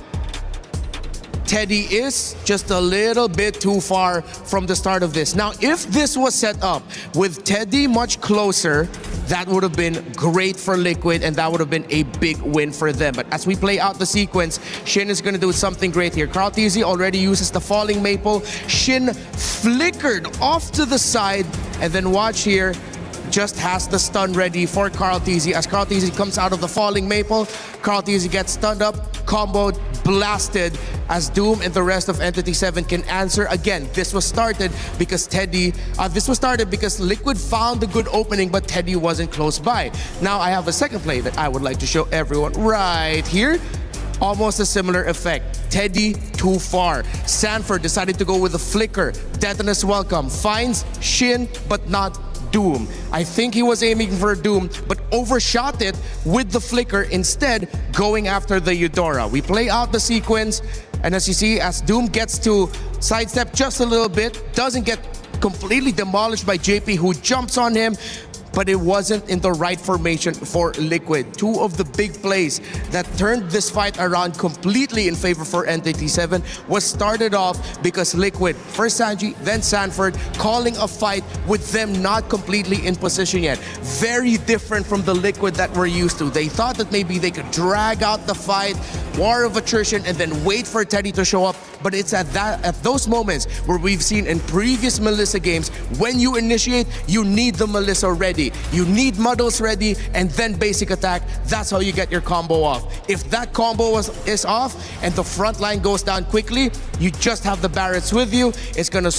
Teddy is, just a little bit too far from the start of this. Now, if this was set up with Teddy much closer, that would have been great for Liquid and that would have been a big win for them. But as we play out the sequence, Shin is going to do something great here. Carl TZ already uses the Falling Maple. Shin flickered off to the side, and then watch here, just has the stun ready for Carl TZ. As Carl TZ comes out of the Falling Maple, Carl TZ gets stunned up, comboed, blasted, as Doom and the rest of Entity 7 can answer. Again, this was started because Liquid found a good opening, but Teddy wasn't close by. Now I have a second play that I would like to show everyone right here. Almost a similar effect. Teddy too far. Sanford decided to go with the Flicker. Detonus welcome. Finds Shin, but not Doom. I think he was aiming for Doom, but overshot it with the Flicker, instead going after the Eudora. We play out the sequence, and as you see, as Doom gets to sidestep just a little bit, doesn't get completely demolished by JP, who jumps on him, but it wasn't in the right formation for Liquid. 2 of the big plays that turned this fight around completely in favor for Entity 7 was started off because Liquid, first Sanji, then Sanford, calling a fight with them not completely in position yet. Very different from the Liquid that we're used to. They thought that maybe they could drag out the fight, war of attrition, and then wait for Teddy to show up. But it's at those moments where we've seen in previous Melissa games, when you initiate, you need the Melissa ready. You need Muddles ready, and then basic attack. That's how you get your combo off. If that combo is off and the front line goes down quickly, you just have the Barretts with you. It's gonna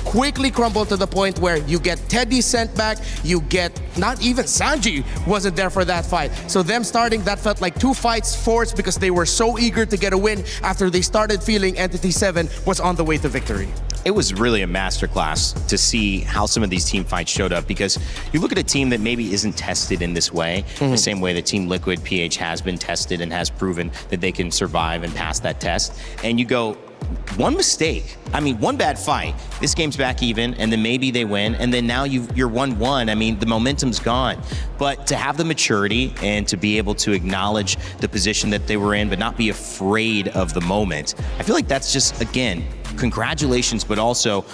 quickly crumble to the point where you get Teddy sent back, you get, not even Sanji wasn't there for that fight. So them starting, that felt like 2 fights forced because they were so eager to get a win after they started feeling Entity 7 was on the way to victory. It was really a masterclass to see how some of these team fights showed up, because you look at a team that maybe isn't tested in this way, the same way that Team Liquid PH has been tested and has proven that they can survive and pass that test. And you go, one mistake, I mean, one bad fight, this game's back even, and then maybe they win, and then now you're 1-1. I mean, the momentum's gone. But to have the maturity and to be able to acknowledge the position that they were in, but not be afraid of the moment, I feel like that's just, again, congratulations, but also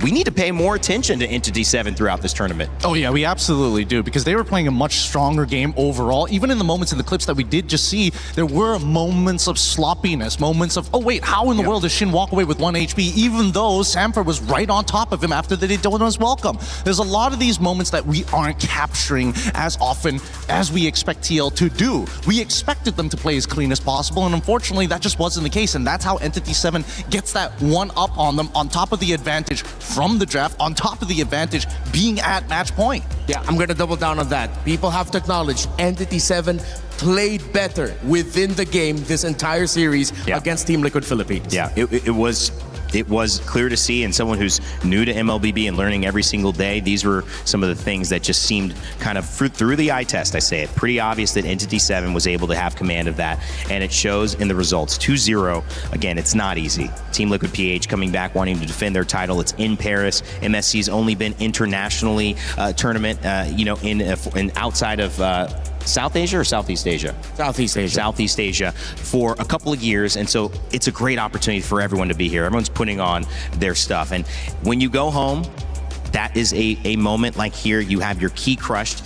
we need to pay more attention to Entity 7 throughout this tournament. Oh yeah, we absolutely do, because they were playing a much stronger game overall. Even in the moments in the clips that we did just see, there were moments of sloppiness, moments of, oh wait, how in the world does Shin walk away with 1 HP, even though Samford was right on top of him after they did Dona's welcome. There's a lot of these moments that we aren't capturing as often as we expect TL to do. We expected them to play as clean as possible, and unfortunately that just wasn't the case, and that's how Entity 7 gets that one up on them, on top of the advantage from the draft, on top of the advantage being at match point. Yeah, I'm going to double down on that. People have to acknowledge Entity 7 played better within the game this entire series against Team Liquid Philippines. Yeah, it was clear to see, and someone who's new to MLBB and learning every single day, these were some of the things that just seemed kind of through the eye test, I say it, pretty obvious that Entity 7 was able to have command of that, and it shows in the results. 2-0, again, it's not easy. Team Liquid PH coming back, wanting to defend their title. It's in Paris. MSC's only been internationally tournament, in outside of South Asia or Southeast Asia? Southeast Asia. Southeast Asia for a couple of years, and so it's a great opportunity for everyone to be here. Everyone's putting on their stuff, and when you go home, that is a moment like here. You have your key crushed.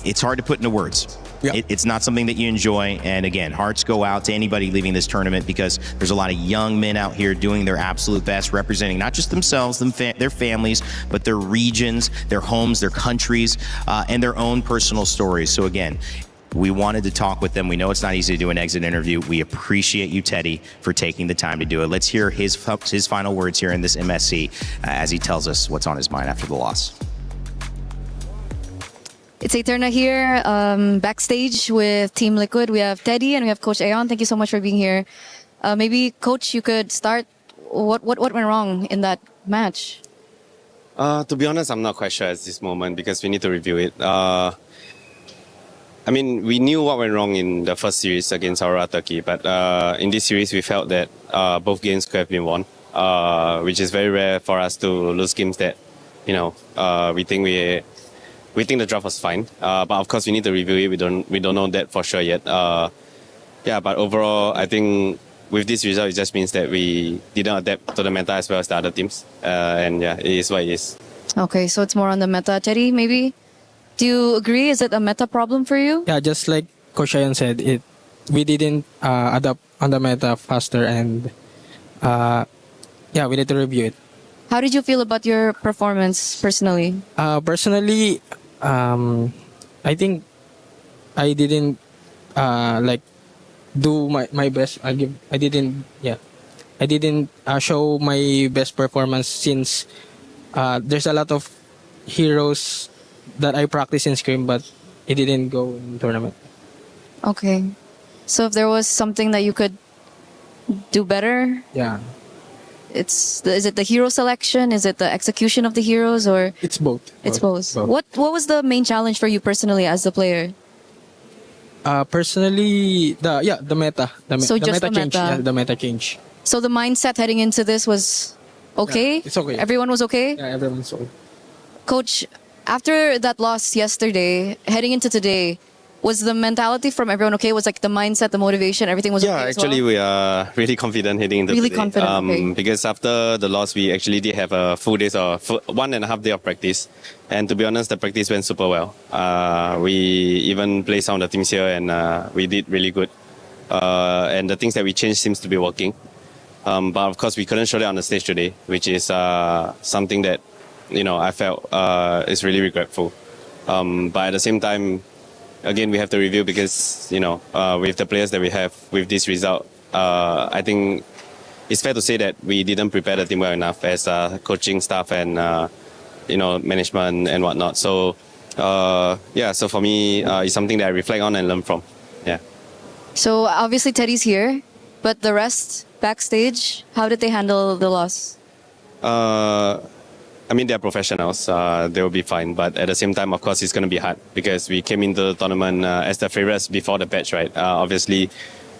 It's hard to put into words. It's not something that you enjoy, and again, hearts go out to anybody leaving this tournament, because there's a lot of young men out here doing their absolute best, representing not just themselves, their families, but their regions, their homes, their countries, and their own personal stories. So again, we wanted to talk with them. We know it's not easy to do an exit interview. We appreciate you, Teddy, for taking the time to do it. Let's hear his final words here in this MSC as he tells us what's on his mind after the loss. It's Eterna here, backstage with Team Liquid. We have Teddy and we have Coach Aeon. Thank you so much for being here. Maybe, Coach, you could start. What went wrong in that match? To be honest, I'm not quite sure at this moment, because we need to review it. I mean, we knew what went wrong in the first series against Aurora Turkey, but in this series, we felt that both games could have been won, which is very rare for us to lose games that, we think the draft was fine, but of course we need to review it. We don't know that for sure yet. But overall, I think with this result, it just means that we didn't adapt to the meta as well as the other teams. It is what it is. Okay, so it's more on the meta. Teddy, maybe? Do you agree? Is it a meta problem for you? Yeah, just like Coach Ayan said, we didn't adapt on the meta faster, and we need to review it. How did you feel about your performance personally? Personally, I think I didn't do my best. I didn't show my best performance, since there's a lot of heroes that I practice in scrim, but it didn't go in tournament. Okay, so if there was something that you could do better, is it the hero selection? Is it the execution of the heroes, or it's both? It's both. What was the main challenge for you personally as the player? Personally, the meta. So just the change. meta. Yeah, the meta change. So the mindset heading into this was okay? Yeah, it's okay. Everyone was okay? Yeah, everyone's okay. Coach, after that loss yesterday, heading into today, was the mentality from everyone okay? Was like the mindset, the motivation, everything was okay as well? Actually, we are really confident heading into Really today. confident, okay. Because after the loss, we actually did have a full day or 1.5 day of practice. And to be honest, the practice went super well. We even played some of the teams here, and we did really good. And the things that we changed seems to be working. But of course, we couldn't show that on the stage today, which is something that I felt is really regretful. But at the same time, again, we have to review, because with the players that we have with this result, I think it's fair to say that we didn't prepare the team well enough as coaching staff and management and whatnot. So so for me, it's something that I reflect on and learn from. Yeah. So obviously Teddy's here, but the rest backstage, how did they handle the loss? I mean, they're professionals. They will be fine. But at the same time, of course, it's going to be hard, because we came into the tournament as the favorites before the patch, right? Obviously,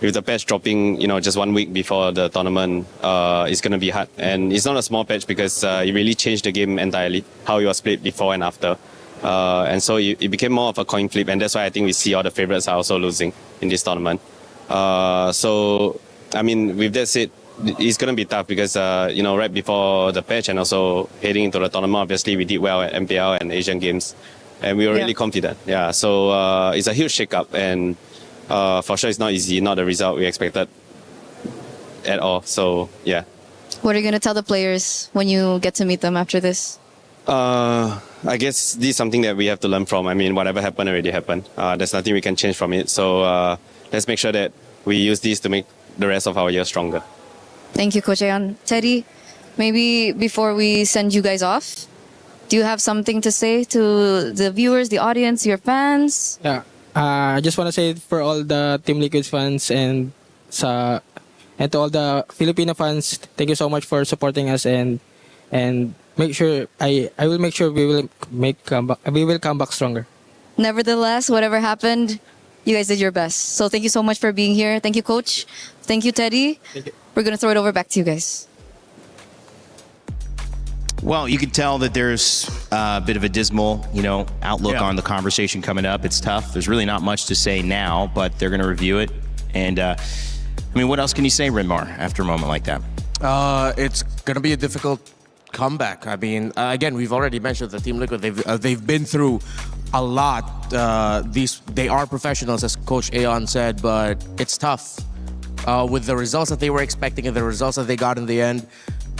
with the patch dropping, just 1 week before the tournament, it's going to be hard. And it's not a small patch because it really changed the game entirely, how it was played before and after. And so it became more of a coin flip, and that's why I think we see all the favorites are also losing in this tournament. So, I mean, with that said, it's going to be tough because, right before the patch and also heading into the tournament, obviously we did well at MPL and Asian Games, and we were really confident. Yeah, so it's a huge shake-up, and for sure it's not easy, not the result we expected at all. So, yeah. What are you going to tell the players when you get to meet them after this? I guess this is something that we have to learn from. I mean, whatever happened already happened. There's nothing we can change from it. So let's make sure that we use this to make the rest of our year stronger. Thank you, Coach Ayan. Teddy, maybe before we send you guys off, do you have something to say to the viewers, the audience, your fans? Yeah. I just want to say for all the Team Liquid fans and to all the Filipino fans, thank you so much for supporting us, and make sure I will make sure we will come back stronger. Nevertheless, whatever happened, you guys did your best. So thank you so much for being here. Thank you, Coach. Thank you, Teddy. Thank you. We're going to throw it over back to you guys. Well, you can tell that there's a bit of a dismal, outlook on the conversation coming up. It's tough. There's really not much to say now, but they're going to review it. And, what else can you say, Renmar, after a moment like that? It's going to be a difficult comeback. I mean, again, we've already mentioned the Team Liquid. They've been through a lot. They are professionals, as Coach Ayan said, but it's tough. With the results that they were expecting and the results that they got in the end,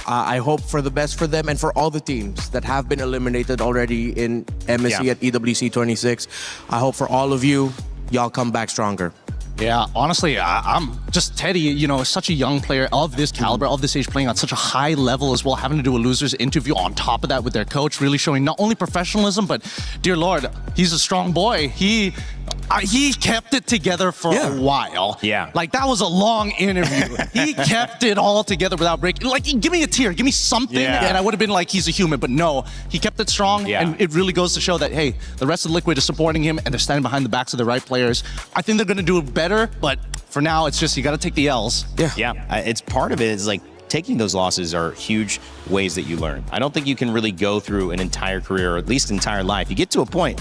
I hope for the best for them and for all the teams that have been eliminated already in MSC at EWC 26. I hope for all of you, y'all come back stronger. Yeah, honestly, I'm just Teddy, such a young player of this caliber, of this age, playing on such a high level as well, having to do a loser's interview on top of that with their coach, really showing not only professionalism, but dear Lord, he's a strong boy. He kept it together for a while. Yeah. Like, that was a long interview. He kept it all together without breaking. Like, give me a tear, give me something, and I would have been like, he's a human. But no, he kept it strong, and it really goes to show that, hey, the rest of Liquid is supporting him, and they're standing behind the backs of the right players. I think they're going to do it better, but for now, it's just, you got to take the L's. Yeah. It's part of it is like, taking those losses are huge ways that you learn. I don't think you can really go through an entire career, or at least entire life. You get to a point,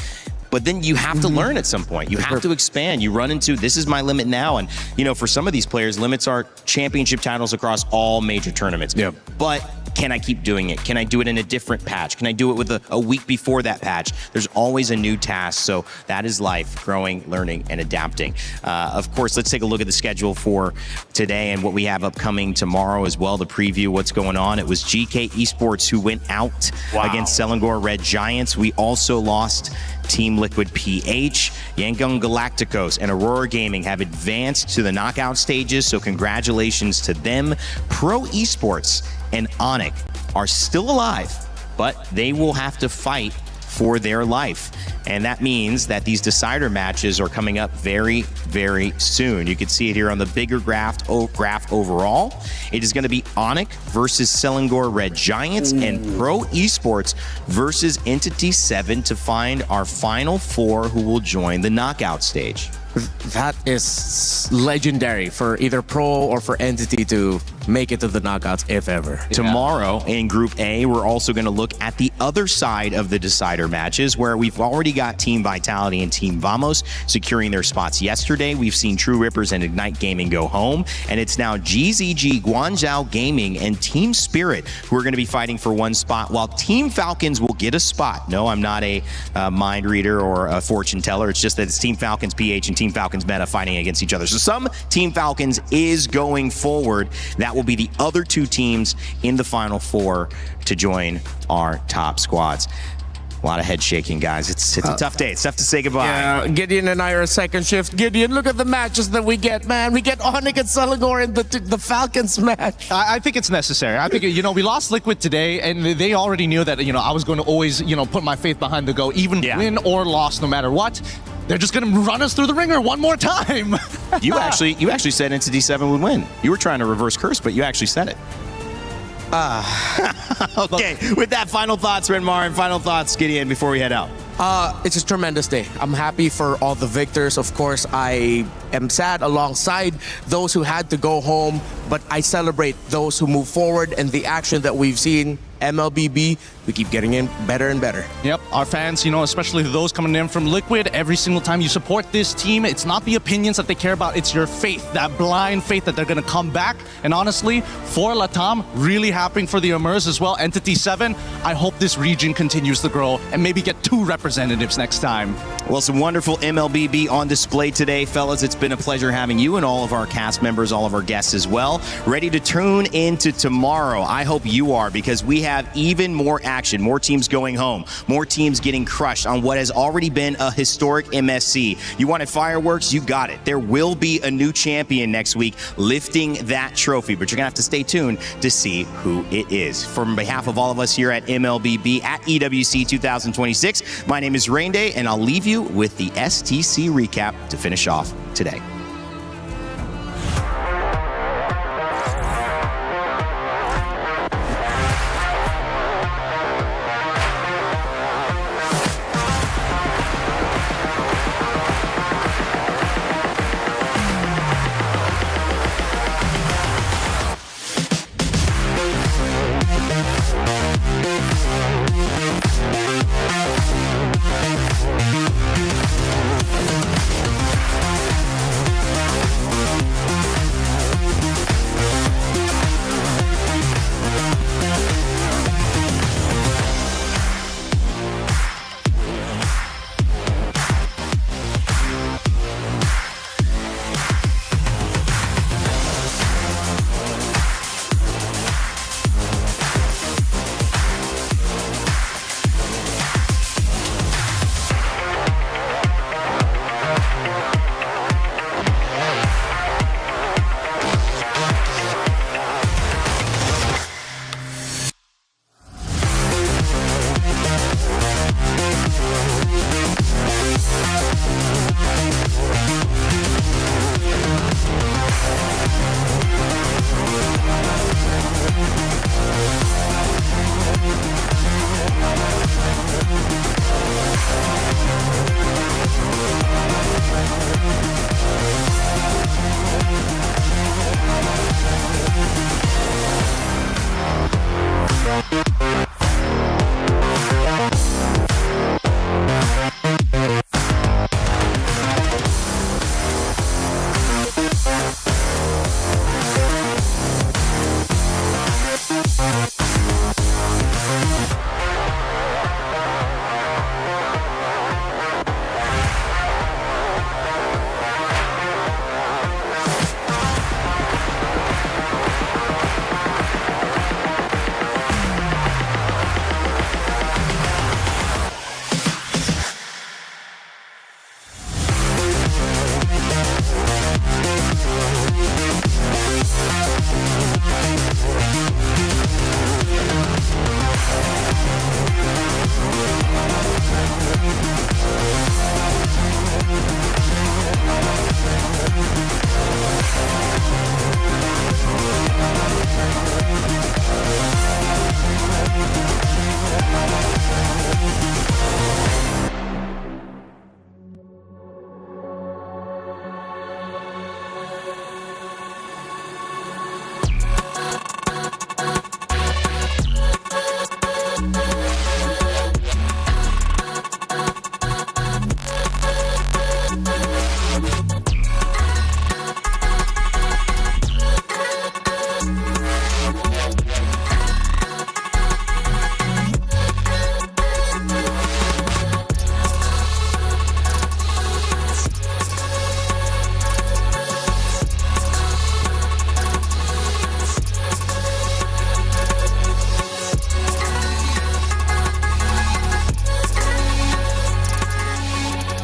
but then you have to learn at some point. You have to expand. You run into, this is my limit now. And, for some of these players, limits are championship titles across all major tournaments. Yeah. But can I keep doing it? Can I do it in a different patch? Can I do it with a week before that patch? There's always a new task. So that is life, growing, learning, and adapting. Of course, let's take a look at the schedule for today and what we have upcoming tomorrow as well to preview what's going on. It was GK Esports who went out against Selangor Red Giants. We also lost Team Liquid PH. Yangon Galacticos and Aurora Gaming have advanced to the knockout stages, so congratulations to them. Pro Esports and Onyx are still alive, but they will have to fight for their life. And that means that these decider matches are coming up very, very soon. You can see it here on the bigger graph overall. It is going to be Onyx versus Selangor Red Giants and Pro Esports versus Entity 7 to find our final four who will join the knockout stage. That is legendary for either Pro or for Entity to make it to the knockouts, if ever. Tomorrow in Group A, we're also going to look at the other side of the decider matches, where we've already got Team Vitality and Team Vamos securing their spots yesterday. We've seen True Rippers and Ignite Gaming go home, and it's now GZG, Guangzhou Gaming, and Team Spirit who are going to be fighting for one spot, while Team Falcons will get a spot. No, I'm not a mind reader or a fortune teller. It's just that it's Team Falcons PH and Team Falcons Meta fighting against each other. So some Team Falcons is going forward. That will be the other two teams in the Final Four to join our top squads. A lot of head shaking, guys. It's a tough day. It's tough to say goodbye. Yeah, Gideon and I are a second shift. Gideon, look at the matches that we get, man. We get Onyx and Selangor in the Falcons match. I think it's necessary. I think, we lost Liquid today, and they already knew that, I was going to always, put my faith behind the go, even win or loss, no matter what. They're just going to run us through the ringer one more time. You actually said Entity 7 would win. You were trying to reverse curse, but you actually said it. Okay, with that, final thoughts, Renmar, and final thoughts, Gideon, before we head out. It's a tremendous day. I'm happy for all the victors. Of course, I am sad alongside those who had to go home, but I celebrate those who move forward and the action that we've seen. MLBB, we keep getting in better and better. Yep, our fans, especially those coming in from Liquid, every single time you support this team, it's not the opinions that they care about, it's your faith, that blind faith that they're going to come back. And honestly, for Latam, really happening for the Amers as well. Entity 7, I hope this region continues to grow and maybe get 2 representatives next time. Well, some wonderful MLBB on display today, fellas. It's been a pleasure having you and all of our cast members, all of our guests as well, ready to tune into tomorrow. I hope you are, because we have even more action, more teams going home, more teams getting crushed on what has already been a historic MSC. You wanted fireworks? You got it. There will be a new champion next week lifting that trophy, but you're going to have to stay tuned to see who it is. From behalf of all of us here at MLBB at EWC 2026, my name is Rain Day, and I'll leave you with the STC recap to finish off today.